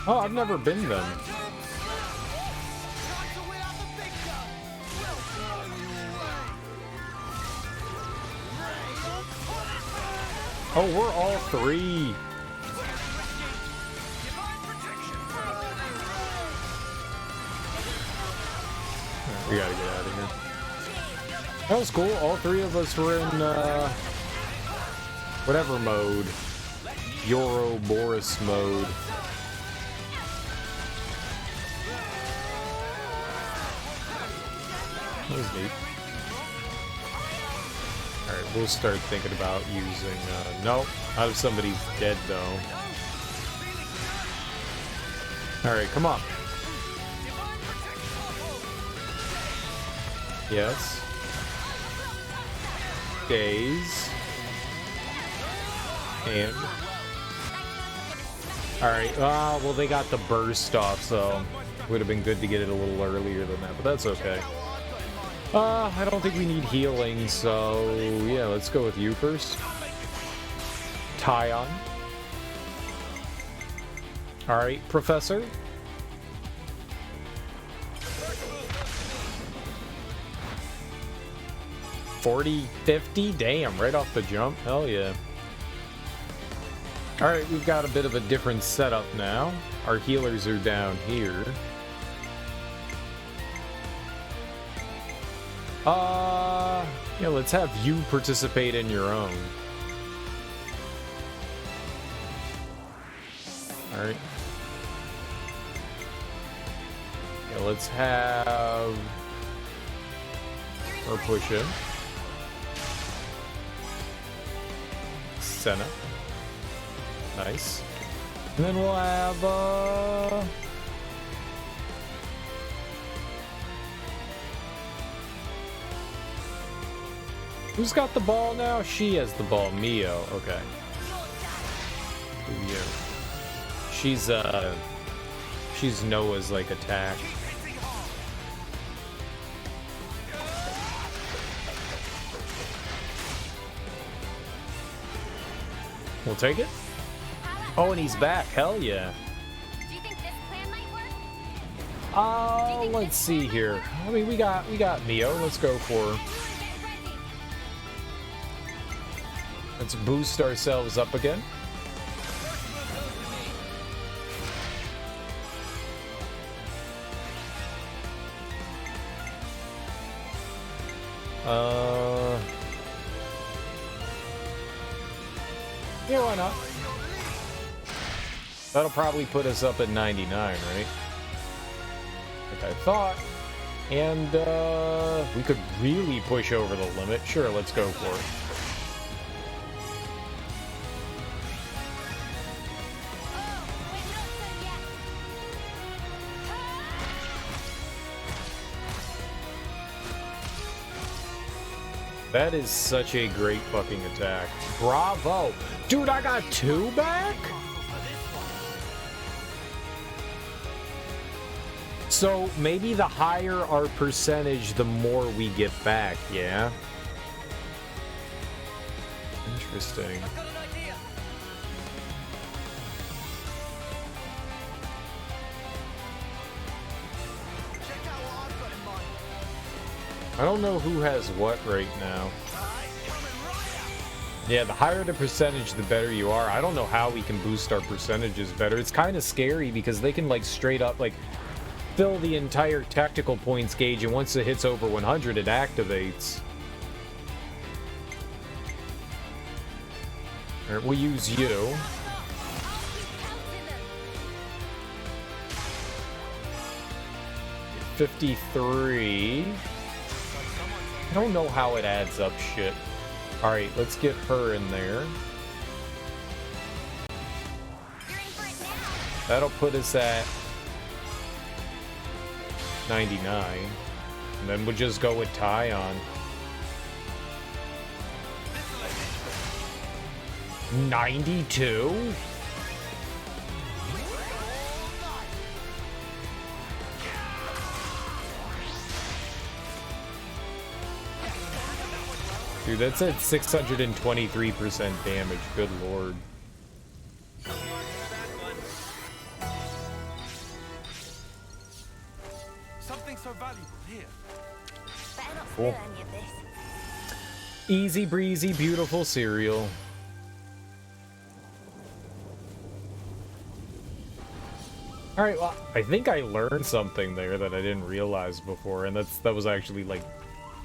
Oh, I've never been them. Oh, we're all three. We gotta get out of here. That was cool. All three of us were in, whatever mode. Ouroboros mode. That was neat. Alright, we'll start thinking about using, nope. Not if somebody's dead, though. Alright, come on. Yes. Days. And... Alright, well, they got the burst off, so... Would have been good to get it a little earlier than that, but that's okay. I don't think we need healing, so... Yeah, let's go with you first. Tyon. Alright, Professor. 40, 50? Damn, right off the jump. Hell yeah. Alright, we've got a bit of a different setup now. Our healers are down here. Yeah, let's have you participate in your own. Alright. Yeah, let's have her push in. Senna. Nice. And then we'll have, who's got the ball now? She has the ball. Mio. Okay. Who you? She's Noah's, like, attack. We'll take it. Oh, and he's back. Hell yeah. Do you think this plan might work? Let's see here. I mean, we got Mio. Let's go for her. Let's boost ourselves up again. Yeah, why not? That'll probably put us up at 99, right? Like I thought. And, we could really push over the limit. Sure, let's go for it. That is such a great fucking attack. Bravo! Dude, I got 2 back? So, maybe the higher our percentage, the more we get back, yeah? Interesting. I don't know who has what right now. Yeah, the higher the percentage, the better you are. I don't know how we can boost our percentages better. It's kind of scary because they can, like, straight up, like, fill the entire tactical points gauge, and once it hits over 100, it activates. All right, we'll use you. $53. I don't know how it adds up shit. Alright, let's get her in there. That'll put us at 99. And then we'll just go with Tyon. 92? Dude, that's at 623% damage. Good lord. Something so valuable here. Better not Cool. spill any of this. Easy breezy, beautiful cereal. Alright, well, I think I learned something there that I didn't realize before, and that was actually, like,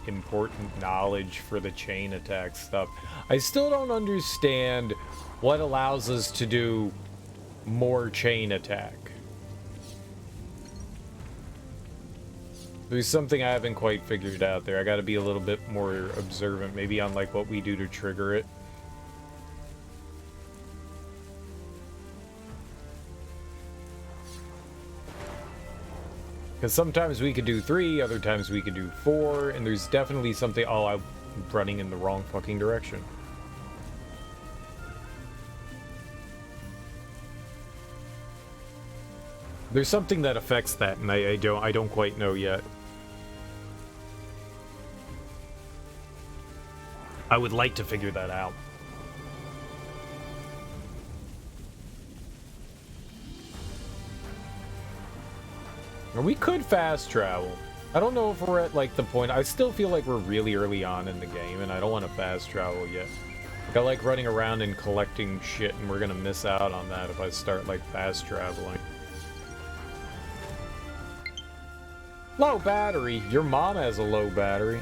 important knowledge for the chain attack stuff. I still don't understand what allows us to do more chain attack. There's something I haven't quite figured out there. I gotta be a little bit more observant, maybe on like what we do to trigger it. Because sometimes we could do 3, other times we could do 4, and there's definitely something... Oh, I'm running in the wrong fucking direction. There's something that affects that, and I don't quite know yet. I would like to figure that out. Or we could fast travel. I don't know if we're at like the point. I still feel like we're really early on in the game, and I don't want to fast travel yet. Like, I like running around and collecting shit, and we're gonna miss out on that if I start like fast traveling. Low battery. Your mom has a low battery.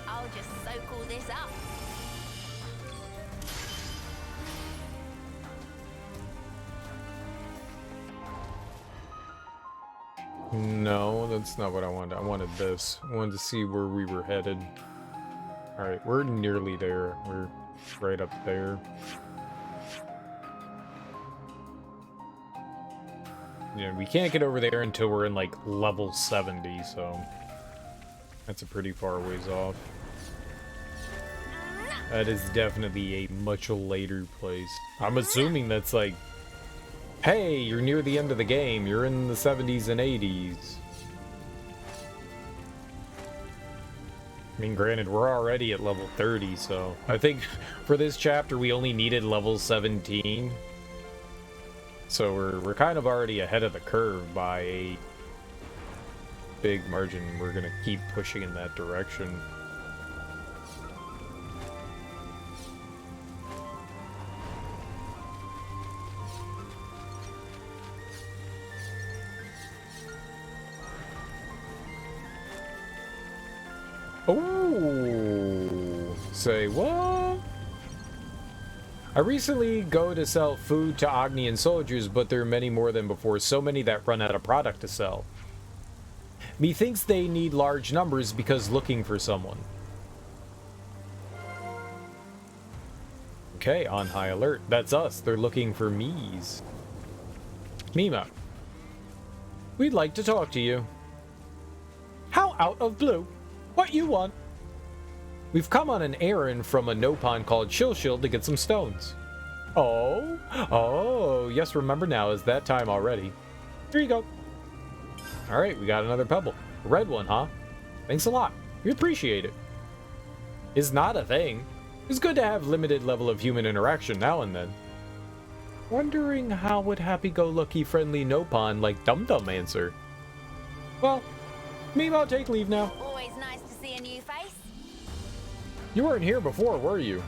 I'll just soak all this up. No, that's not what I wanted. I wanted this. I wanted to see where we were headed. Alright, we're nearly there. We're right up there. Yeah, we can't get over there until we're in like level 70, so that's a pretty far ways off. That is definitely a much later place. I'm assuming that's like, hey, you're near the end of the game. You're in the 70s and 80s. I mean, granted, we're already at level 30, so I think for this chapter we only needed level 17. So we're kind of already ahead of the curve by a big margin. We're gonna keep pushing in that direction. Oh, say what? I recently go to sell food to Agnian soldiers, but there are many more than before, so many that run out of product to sell. Methinks they need large numbers because looking for someone. Okay, on high alert. That's us. They're looking for me's. Mima. We'd like to talk to you. How out of blue? What you want? We've come on an errand from a Nopon called Shilshil to get some stones. Oh, yes, remember now, is that time already. Here you go. Alright, we got another pebble. A red one, huh? Thanks a lot. We appreciate it. It's not a thing. It's good to have limited level of human interaction now and then. Wondering how would happy-go-lucky friendly Nopon like Dum Dum answer? Well, maybe I'll take leave now. Always nice to see a new face. You weren't here before, were you?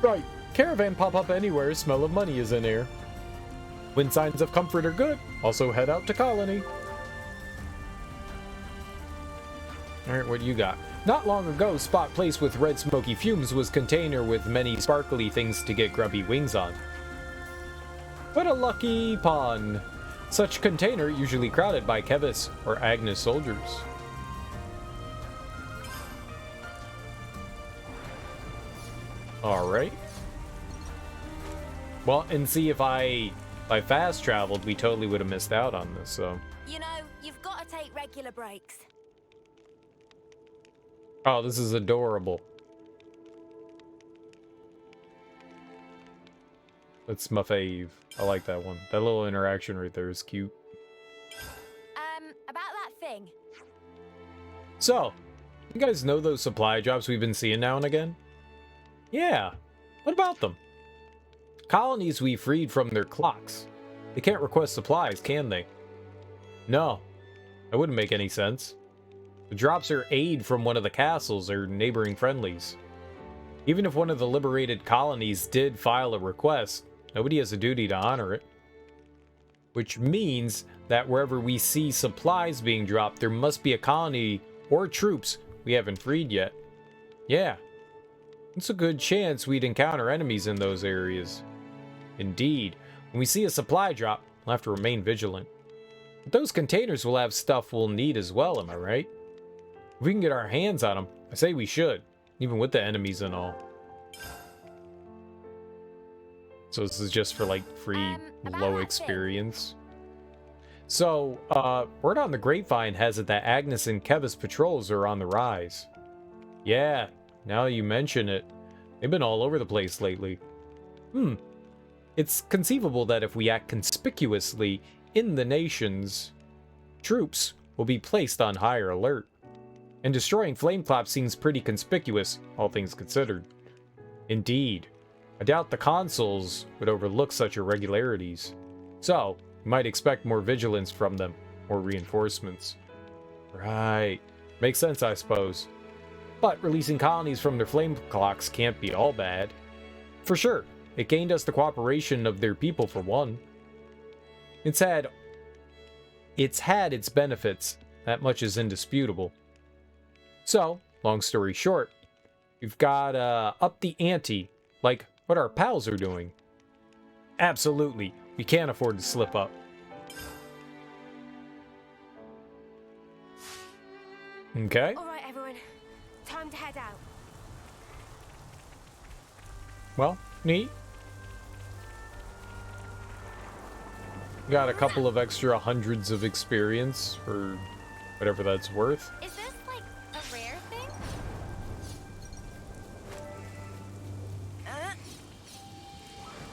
Right. Caravan pop up anywhere, smell of money is in air. When signs of comfort are good, also head out to colony. Alright, what do you got? Not long ago, spot place with red smoky fumes was container with many sparkly things to get grubby wings on. What a lucky pawn. Such container usually crowded by Kevis or Agnes soldiers. Alright. Well, and see if I fast traveled, we totally would have missed out on this, so. You know, you've got to take regular breaks. Oh, this is adorable. That's my fave. I like that one. That little interaction right there is cute. About that thing. So, you guys know those supply drops we've been seeing now and again? Yeah. What about them? Colonies we freed from their clocks. They can't request supplies, can they? No. That wouldn't make any sense. The drops are aid from one of the castles or neighboring friendlies. Even if one of the liberated colonies did file a request, nobody has a duty to honor it. Which means that wherever we see supplies being dropped, there must be a colony or troops we haven't freed yet. Yeah. It's a good chance we'd encounter enemies in those areas. Indeed, when we see a supply drop, we'll have to remain vigilant. But those containers will have stuff we'll need as well, am I right? If we can get our hands on them, I say we should, even with the enemies and all. So this is just for like free low experience. So, word on the grapevine has it that Agnes and Kevis patrols are on the rise. Yeah, now you mention it, they've been all over the place lately. It's conceivable that if we act conspicuously in the nations, troops will be placed on higher alert. And destroying Flameclap seems pretty conspicuous, all things considered. Indeed, I doubt the consuls would overlook such irregularities. So, you might expect more vigilance from them, more reinforcements. Right, makes sense I suppose. But releasing colonies from their flame clocks can't be all bad. For sure, it gained us the cooperation of their people for one. It's had its benefits, that much is indisputable. So, long story short, we've got up the ante, like what our pals are doing. Absolutely, we can't afford to slip up. Okay. All right, everyone, time to head out. Well, neat. Got a couple of extra hundreds of experience, or whatever that's worth. Is this like a rare thing?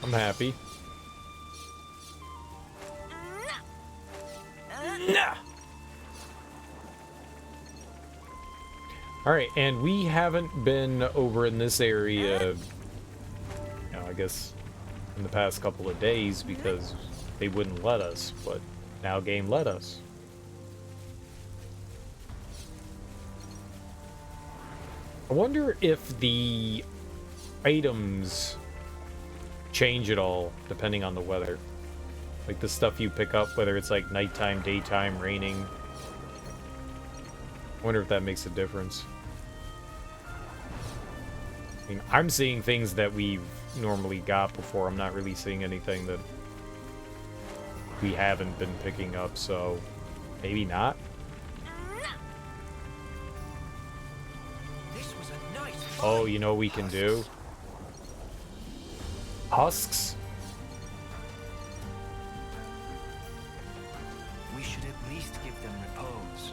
I'm happy. Alright, and we haven't been over in this area, I guess, in the past couple of days because they wouldn't let us, but now game let us. I wonder if the items change at all depending on the weather. Like the stuff you pick up, whether it's like nighttime, daytime, raining. I wonder if that makes a difference. I mean, I'm seeing things that we've normally got before. I'm not really seeing anything that we haven't been picking up, so maybe not. Oh, you know what we can do? Husks? We should at least give them repose.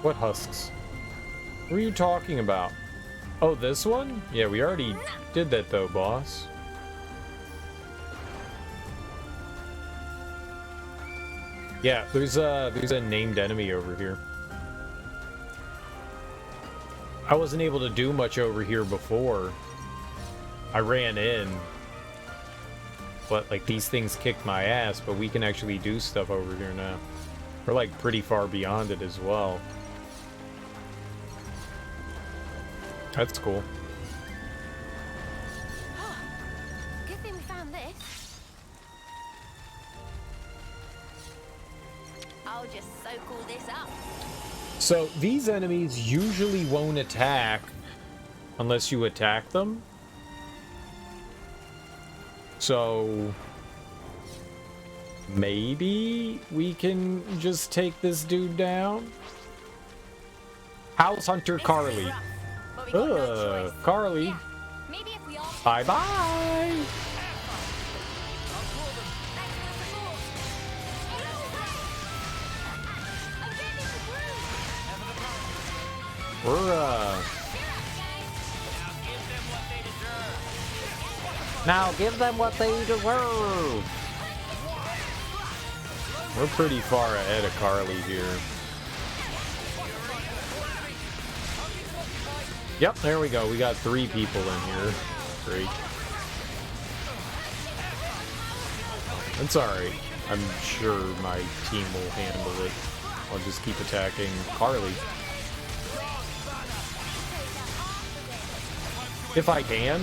What husks? What are you talking about? Oh, this one? Yeah, we already did that though, boss. Yeah, there's a named enemy over here. I wasn't able to do much over here before. I ran in. But like these things kicked my ass, but we can actually do stuff over here now. We're like pretty far beyond it as well. That's cool. Good thing we found this. I'll just soak all this up. So these enemies usually won't attack unless you attack them. So maybe we can just take this dude down. House Hunter Carly. Ugh, Carly. Bye bye. We're now give them what they deserve. We're pretty far ahead of Carly here. Yep, there we go. We got 3 people in here. Great. That's alright. I'm sure my team will handle it. I'll just keep attacking Carly. If I can,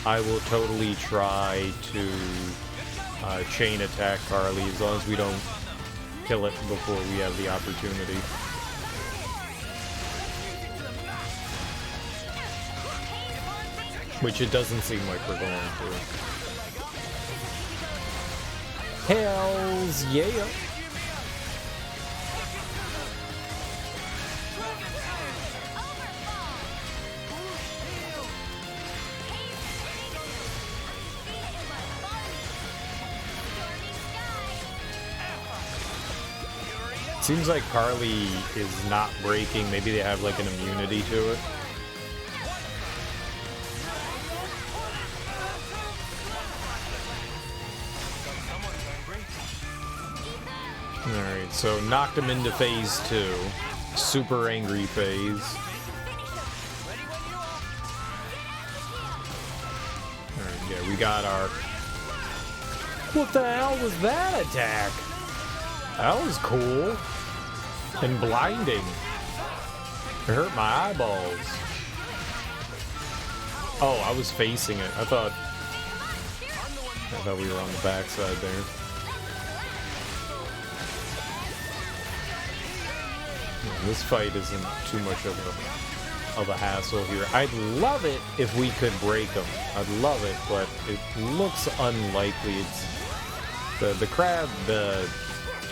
I will totally try to chain attack Carly as long as we don't kill it before we have the opportunity. Which it doesn't seem like we're going to. Hells yeah! Seems like Carly is not breaking. Maybe they have like an immunity to it. Alright, so knocked him into phase 2. Super angry phase. Alright, yeah, we got our... What the hell was that attack? That was cool. And blinding. It hurt my eyeballs. Oh, I was facing it. I thought we were on the backside there. This fight isn't too much of a hassle here. I'd love it if we could break them. I'd love it, but it looks unlikely. It's the crab, the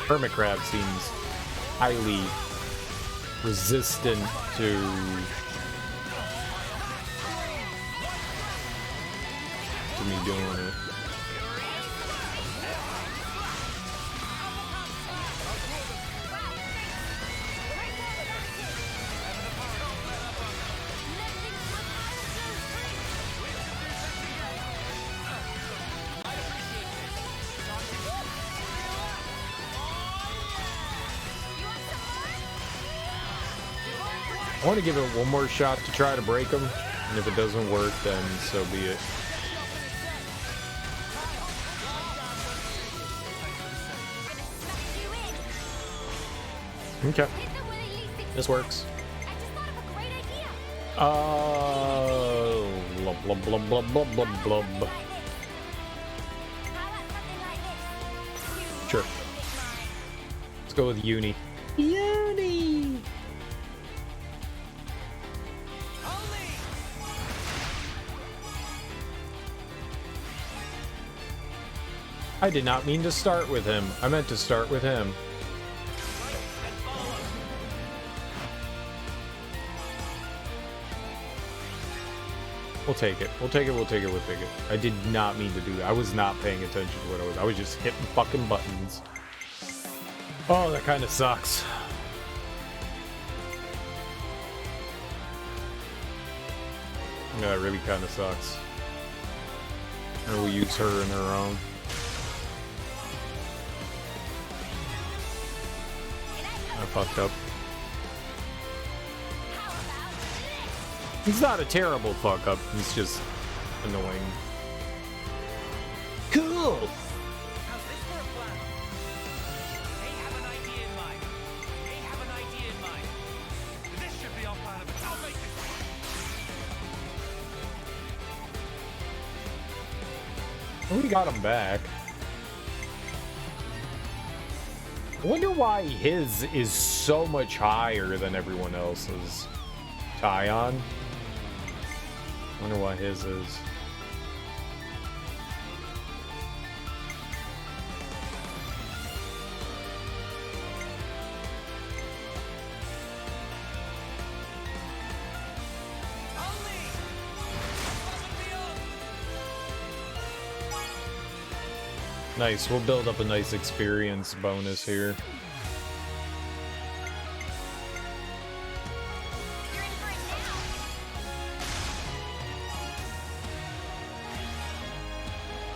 hermit crab seems highly resistant to me doing it. I want to give it one more shot to try to break them, and if it doesn't work, then so be it. Okay. This works. Blub, blub, blub, blub, blub, blub, blub. Sure. Let's go with Uni. Uni! I did not mean to start with him. I meant to start with him. We'll take it. We'll take it. We'll take it. We'll take it. I did not mean to do that. I was not paying attention to what I was just hitting fucking buttons. Oh, that kind of sucks. Yeah, that really kind of sucks. And we'll use her in her own. I fucked up. It's not a terrible fuck up, it's just annoying. Cool! How's this for a plan? They have an idea in mind. They have an idea in mind. This should be our plan of attack. I'll make it. We got him back. I wonder why his is so much higher than everyone else's. Tyon? I wonder why his is. Nice, we'll build up a nice experience bonus here.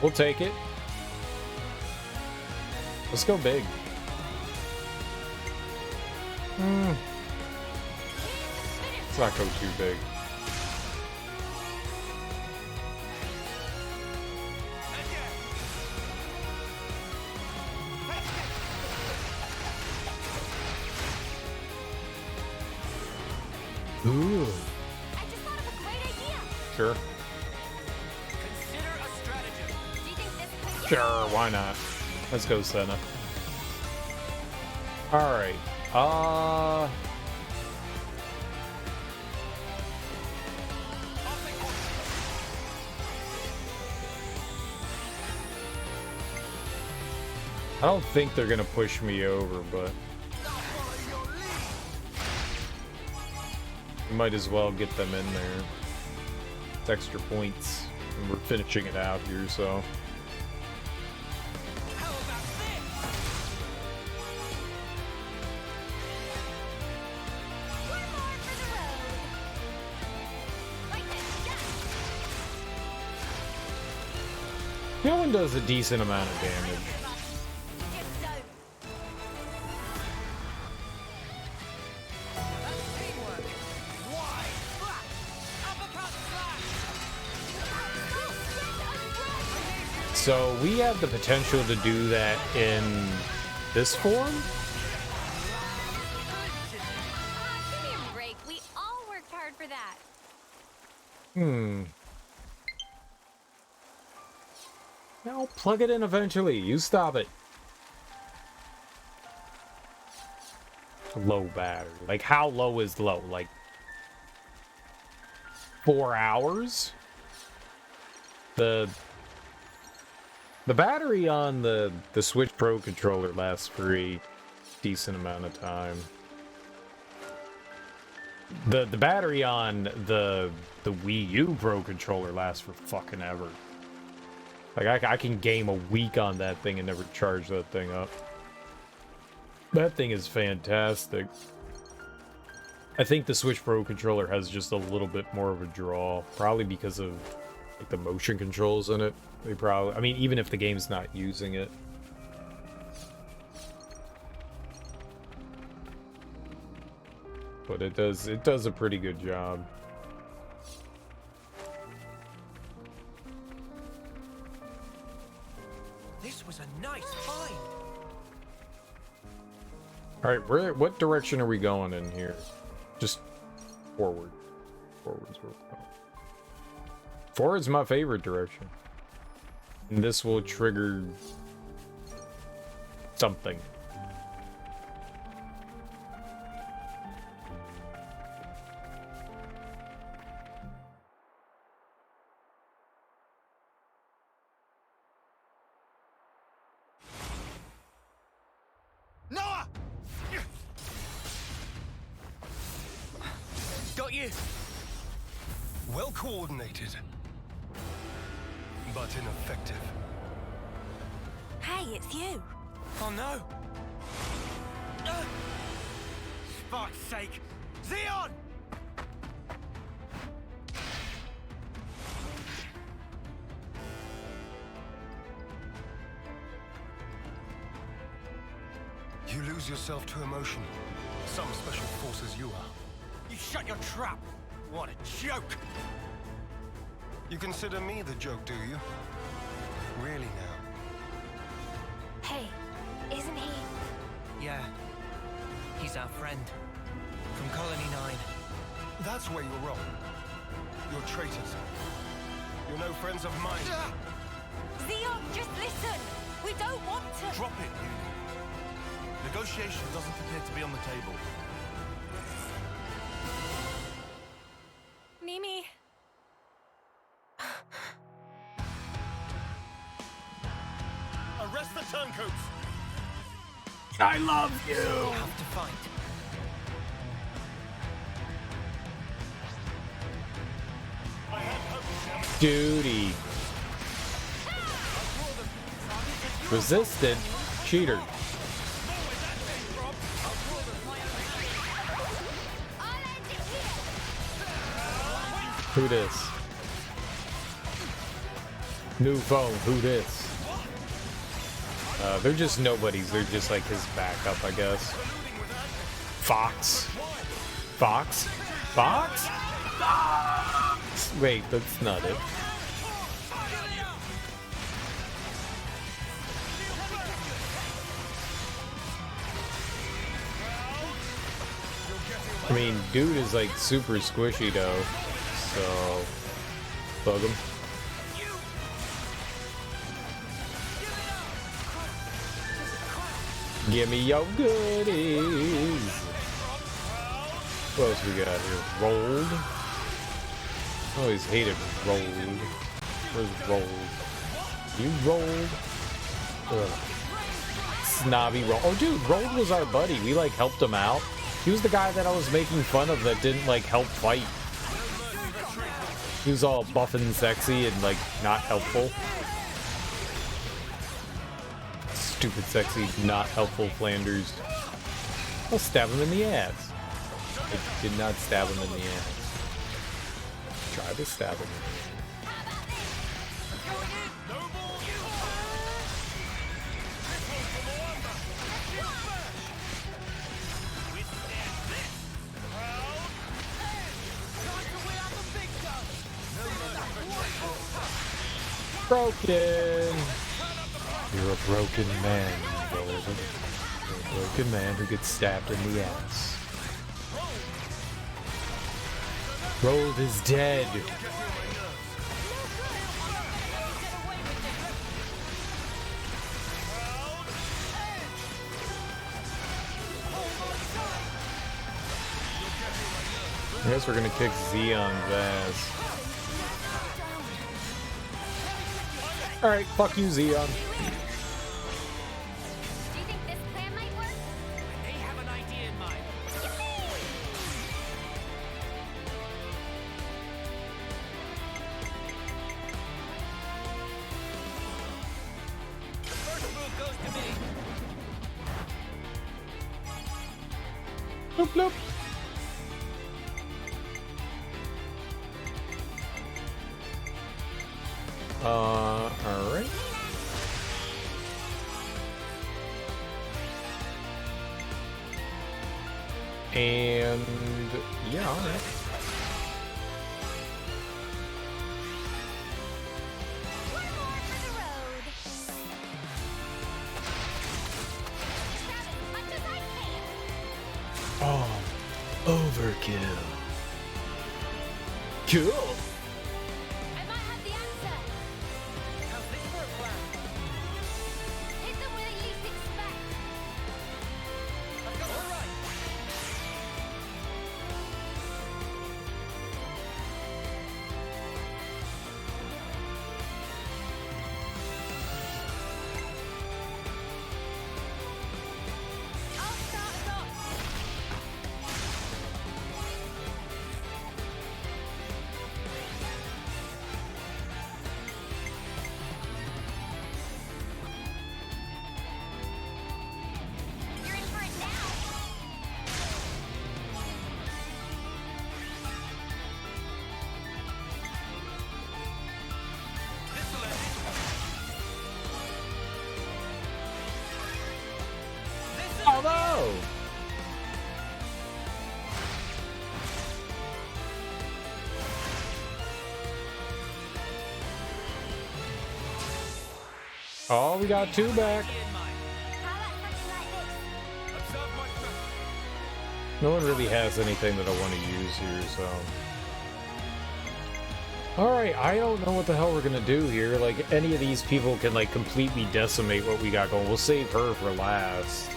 We'll take it. Let's go big. Let's not go too big. Ooh. Sure. Sure, why not? Let's go, Senna. Alright. I don't think they're gonna push me over, but we might as well get them in there. It's extra points, and we're finishing it out here, so. That one does a decent amount of damage. So we have the potential to do that in this form? Give me a break. We all worked hard for that. I'll plug it in eventually. You stop it. Low battery. Like, how low is low? Like, 4 hours? The battery on the Switch Pro controller lasts for a decent amount of time. The battery on the Wii U Pro controller lasts for fucking ever. Like, I can game a week on that thing and never charge that thing up. That thing is fantastic. I think the Switch Pro controller has just a little bit more of a draw, probably because of like the motion controls in it. They probably, I mean, even if the game's not using it. But it does a pretty good job. This was a nice find. All right, what direction are we going in here? Just forward. Forward's where we're going. Forward's my favorite direction. And this will trigger something. Noah! Got you. Well coordinated, but ineffective. Hey, it's you. Oh no! Fuck's sake! Xeon! You lose yourself to emotion. Some special forces you are. You shut your trap! What a joke! You consider me the joke, do you? Really now? Hey, isn't he? Yeah. He's our friend. From Colony 9. That's where you're wrong. You're traitors. You're no friends of mine. Xeon, just listen! We don't want to... Drop it, you. Negotiation doesn't appear to be on the table. Mimi. Arrest the turncoats! I love you! We have to fight. Duty. Resisted. Cheater. Who this? New phone, who this? They're just nobodies, they're just like his backup, I guess. Fox? Fox? Fox? Fox! Wait, that's not it. I mean, dude is like super squishy though, so bug him. Give me your goodies. What else we got here? Rolled. I always hated rolled. Where's rolled? You rolled. Ugh. snobby Rold. Oh, dude, Rold was our buddy. We, like, helped him out. He was the guy that I was making fun of that didn't, like, help fight. He was all buff and sexy and, like, not helpful. Stupid, sexy, not helpful Flanders. I'll stab him in the ass. I did not stab him in the ass. Try to stab him. Broken. You're a broken man, Golden. You're a broken man who gets stabbed in the ass. Rold is dead. I guess we're gonna kick Xeon's ass. Alright, fuck you, Xeon. Do you think this plan might work? I may have an idea in mind. The first move goes to me. Bloop, bloop. Alright. And yeah, alright. Oh, overkill. Cool. Oh, we got two back. No one really has anything that I want to use here, so... Alright, I don't know what the hell we're gonna do here. Like, any of these people can, like, completely decimate what we got going. We'll save her for last.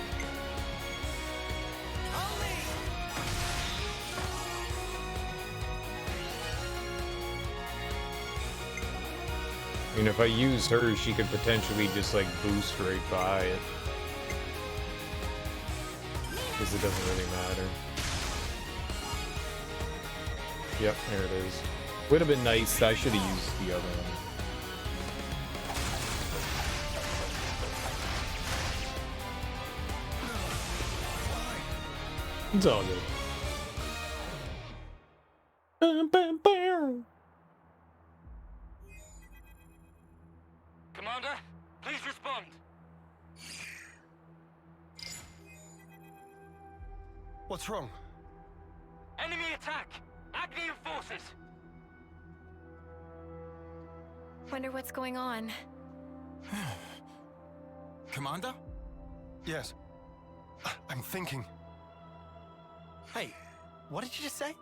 I mean, if I used her, she could potentially just, like, boost right by it. Because it doesn't really matter. Yep, there it is. Would have been nice. I should have used the other one. It's all good. Commander, please respond. What's wrong? Enemy attack! Agni forces! Wonder what's going on. Commander? Yes. I'm thinking. Hey, what did you just say?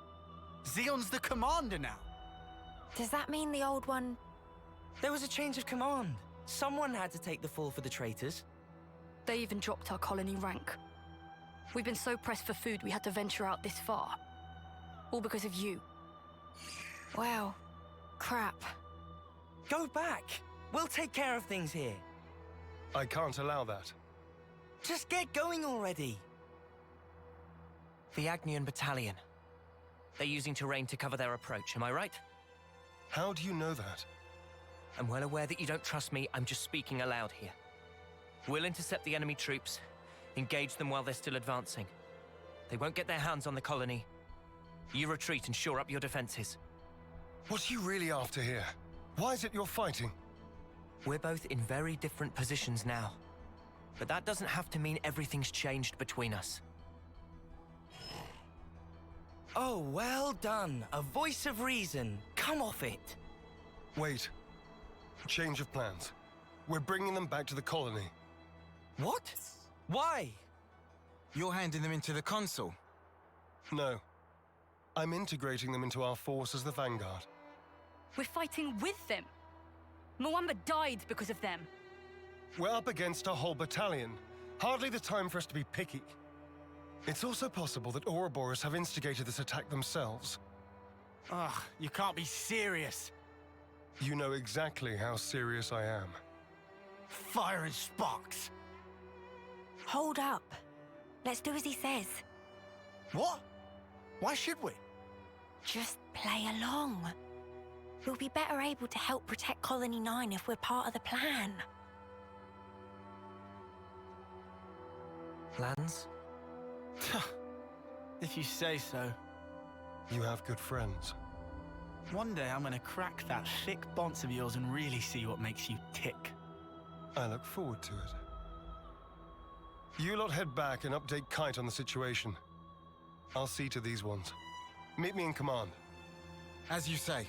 Xeon's the commander now. Does that mean the old one... There was a change of command. Someone had to take the fall for the traitors. They even dropped our colony rank. We've been so pressed for food we had to venture out this far. All because of you. Wow. Crap. Go back. We'll take care of things here. I can't allow that. Just get going already. The Agnian Battalion. They're using terrain to cover their approach, am I right? How do you know that? I'm well aware that you don't trust me, I'm just speaking aloud here. We'll intercept the enemy troops, engage them while they're still advancing. They won't get their hands on the colony. You retreat and shore up your defenses. What are you really after here? Why is it you're fighting? We're both in very different positions now. But that doesn't have to mean everything's changed between us. Oh, well done. A voice of reason. Come off it. Wait. Change of plans. We're bringing them back to the colony. What? Why? You're handing them into the Consul? No. I'm integrating them into our force as the Vanguard. We're fighting with them. Moamba died because of them. We're up against a whole battalion. Hardly the time for us to be picky. It's also possible that Ouroboros have instigated this attack themselves. Ugh, you can't be serious. You know exactly how serious I am. Fire and sparks. Hold up. Let's do as he says. What? Why should we? Just play along. We'll be better able to help protect Colony 9 if we're part of the plan. Plans? If you say so. You have good friends. One day I'm gonna crack that thick bonce of yours and really see what makes you tick. I look forward to it. You lot head back and update Kite on the situation. I'll see to these ones. Meet me in command. As you say.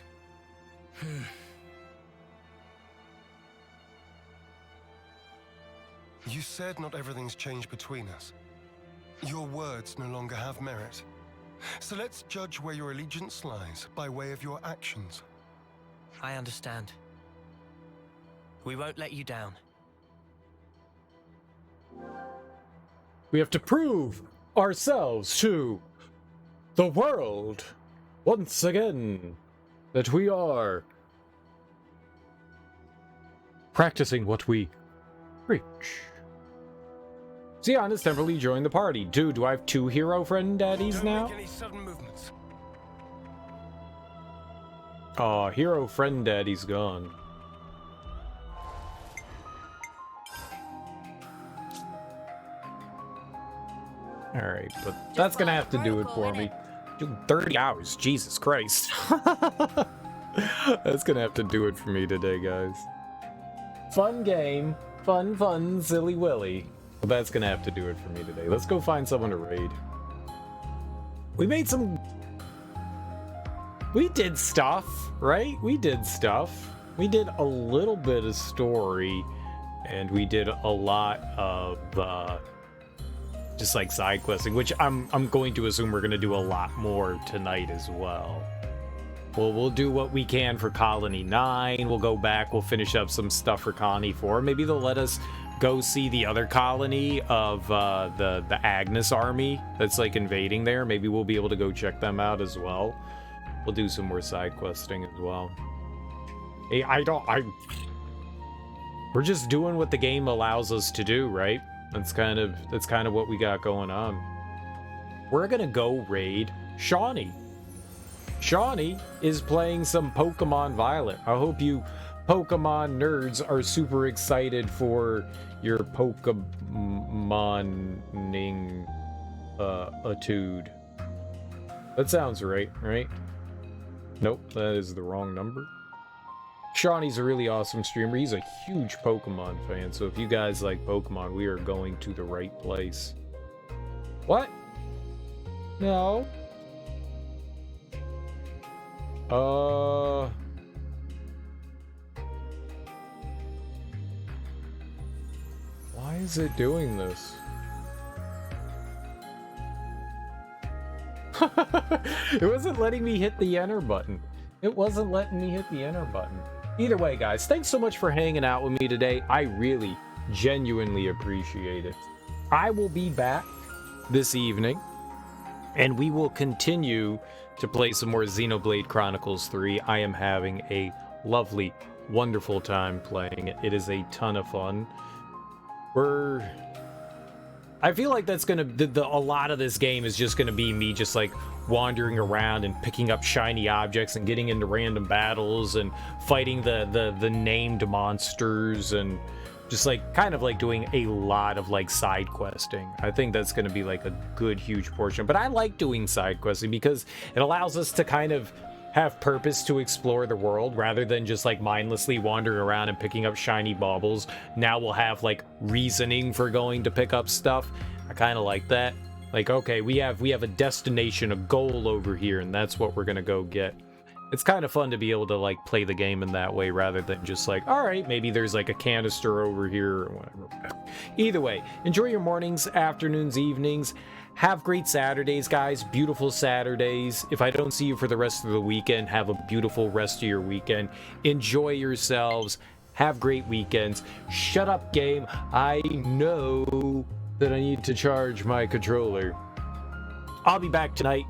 You said not everything's changed between us. Your words no longer have merit. So let's judge where your allegiance lies by way of your actions. I understand. We won't let you down. We have to prove ourselves to the world once again that we are practicing what we preach. Xeon has temporarily joined the party. Dude, do I have 2 hero friend daddies now? Don't make any sudden movements. Aw, hero friend daddy's gone. Alright, but that's gonna have to do it for me. Dude, 30 hours, Jesus Christ. That's gonna have to do it for me today, guys. Fun game. Fun, silly willy. But that's gonna have to do it for me today. Let's go find someone to raid. We made some... We did stuff, right? We did stuff. We did a little bit of story, and we did a lot of, just like side questing, which I'm going to assume we're gonna do a lot more tonight as well. Well, we'll do what we can for Colony 9. We'll go back, we'll finish up some stuff for Colony 4. Maybe they'll let us go see the other colony of the Agnes army that's like invading there. Maybe we'll be able to go check them out as well. We'll do some more side questing as well. Hey, we're just doing what the game allows us to do, right? That's kind of what we got going on. We're gonna go raid Shawnee. Shawnee is playing some Pokemon Violet. I hope you Pokemon nerds are super excited for your Pokemoning etude. That sounds right? Nope, that is the wrong number. Shawnee's a really awesome streamer. He's a huge Pokemon fan, so if you guys like Pokemon, we are going to the right place. What? No. Why is it doing this? It wasn't letting me hit the enter button. It wasn't letting me hit the enter button. Either way, guys, thanks so much for hanging out with me today. I really, genuinely appreciate it. I will be back this evening, and we will continue to play some more Xenoblade Chronicles 3. I am having a lovely, wonderful time playing it. It is a ton of fun. I feel like that's gonna a lot of this game is just gonna be me just like wandering around and picking up shiny objects and getting into random battles and fighting the named monsters and just like kind of like doing a lot of like side questing. I think that's gonna be like a good huge portion. But I like doing side questing because it allows us to kind of have purpose to explore the world rather than just like mindlessly wandering around and picking up shiny baubles. Now we'll have like reasoning for going to pick up stuff. I kind of like that. Like, okay, we have a destination, a goal over here, and that's what we're gonna go get. It's kind of fun to be able to like play the game in that way rather than just like, all right, maybe there's like a canister over here or whatever. Either way, enjoy your mornings, afternoons, evenings. Have great Saturdays, guys. Beautiful Saturdays. If I don't see you for the rest of the weekend, have a beautiful rest of your weekend. Enjoy yourselves. Have great weekends. Shut up, game. I know that I need to charge my controller. I'll be back tonight.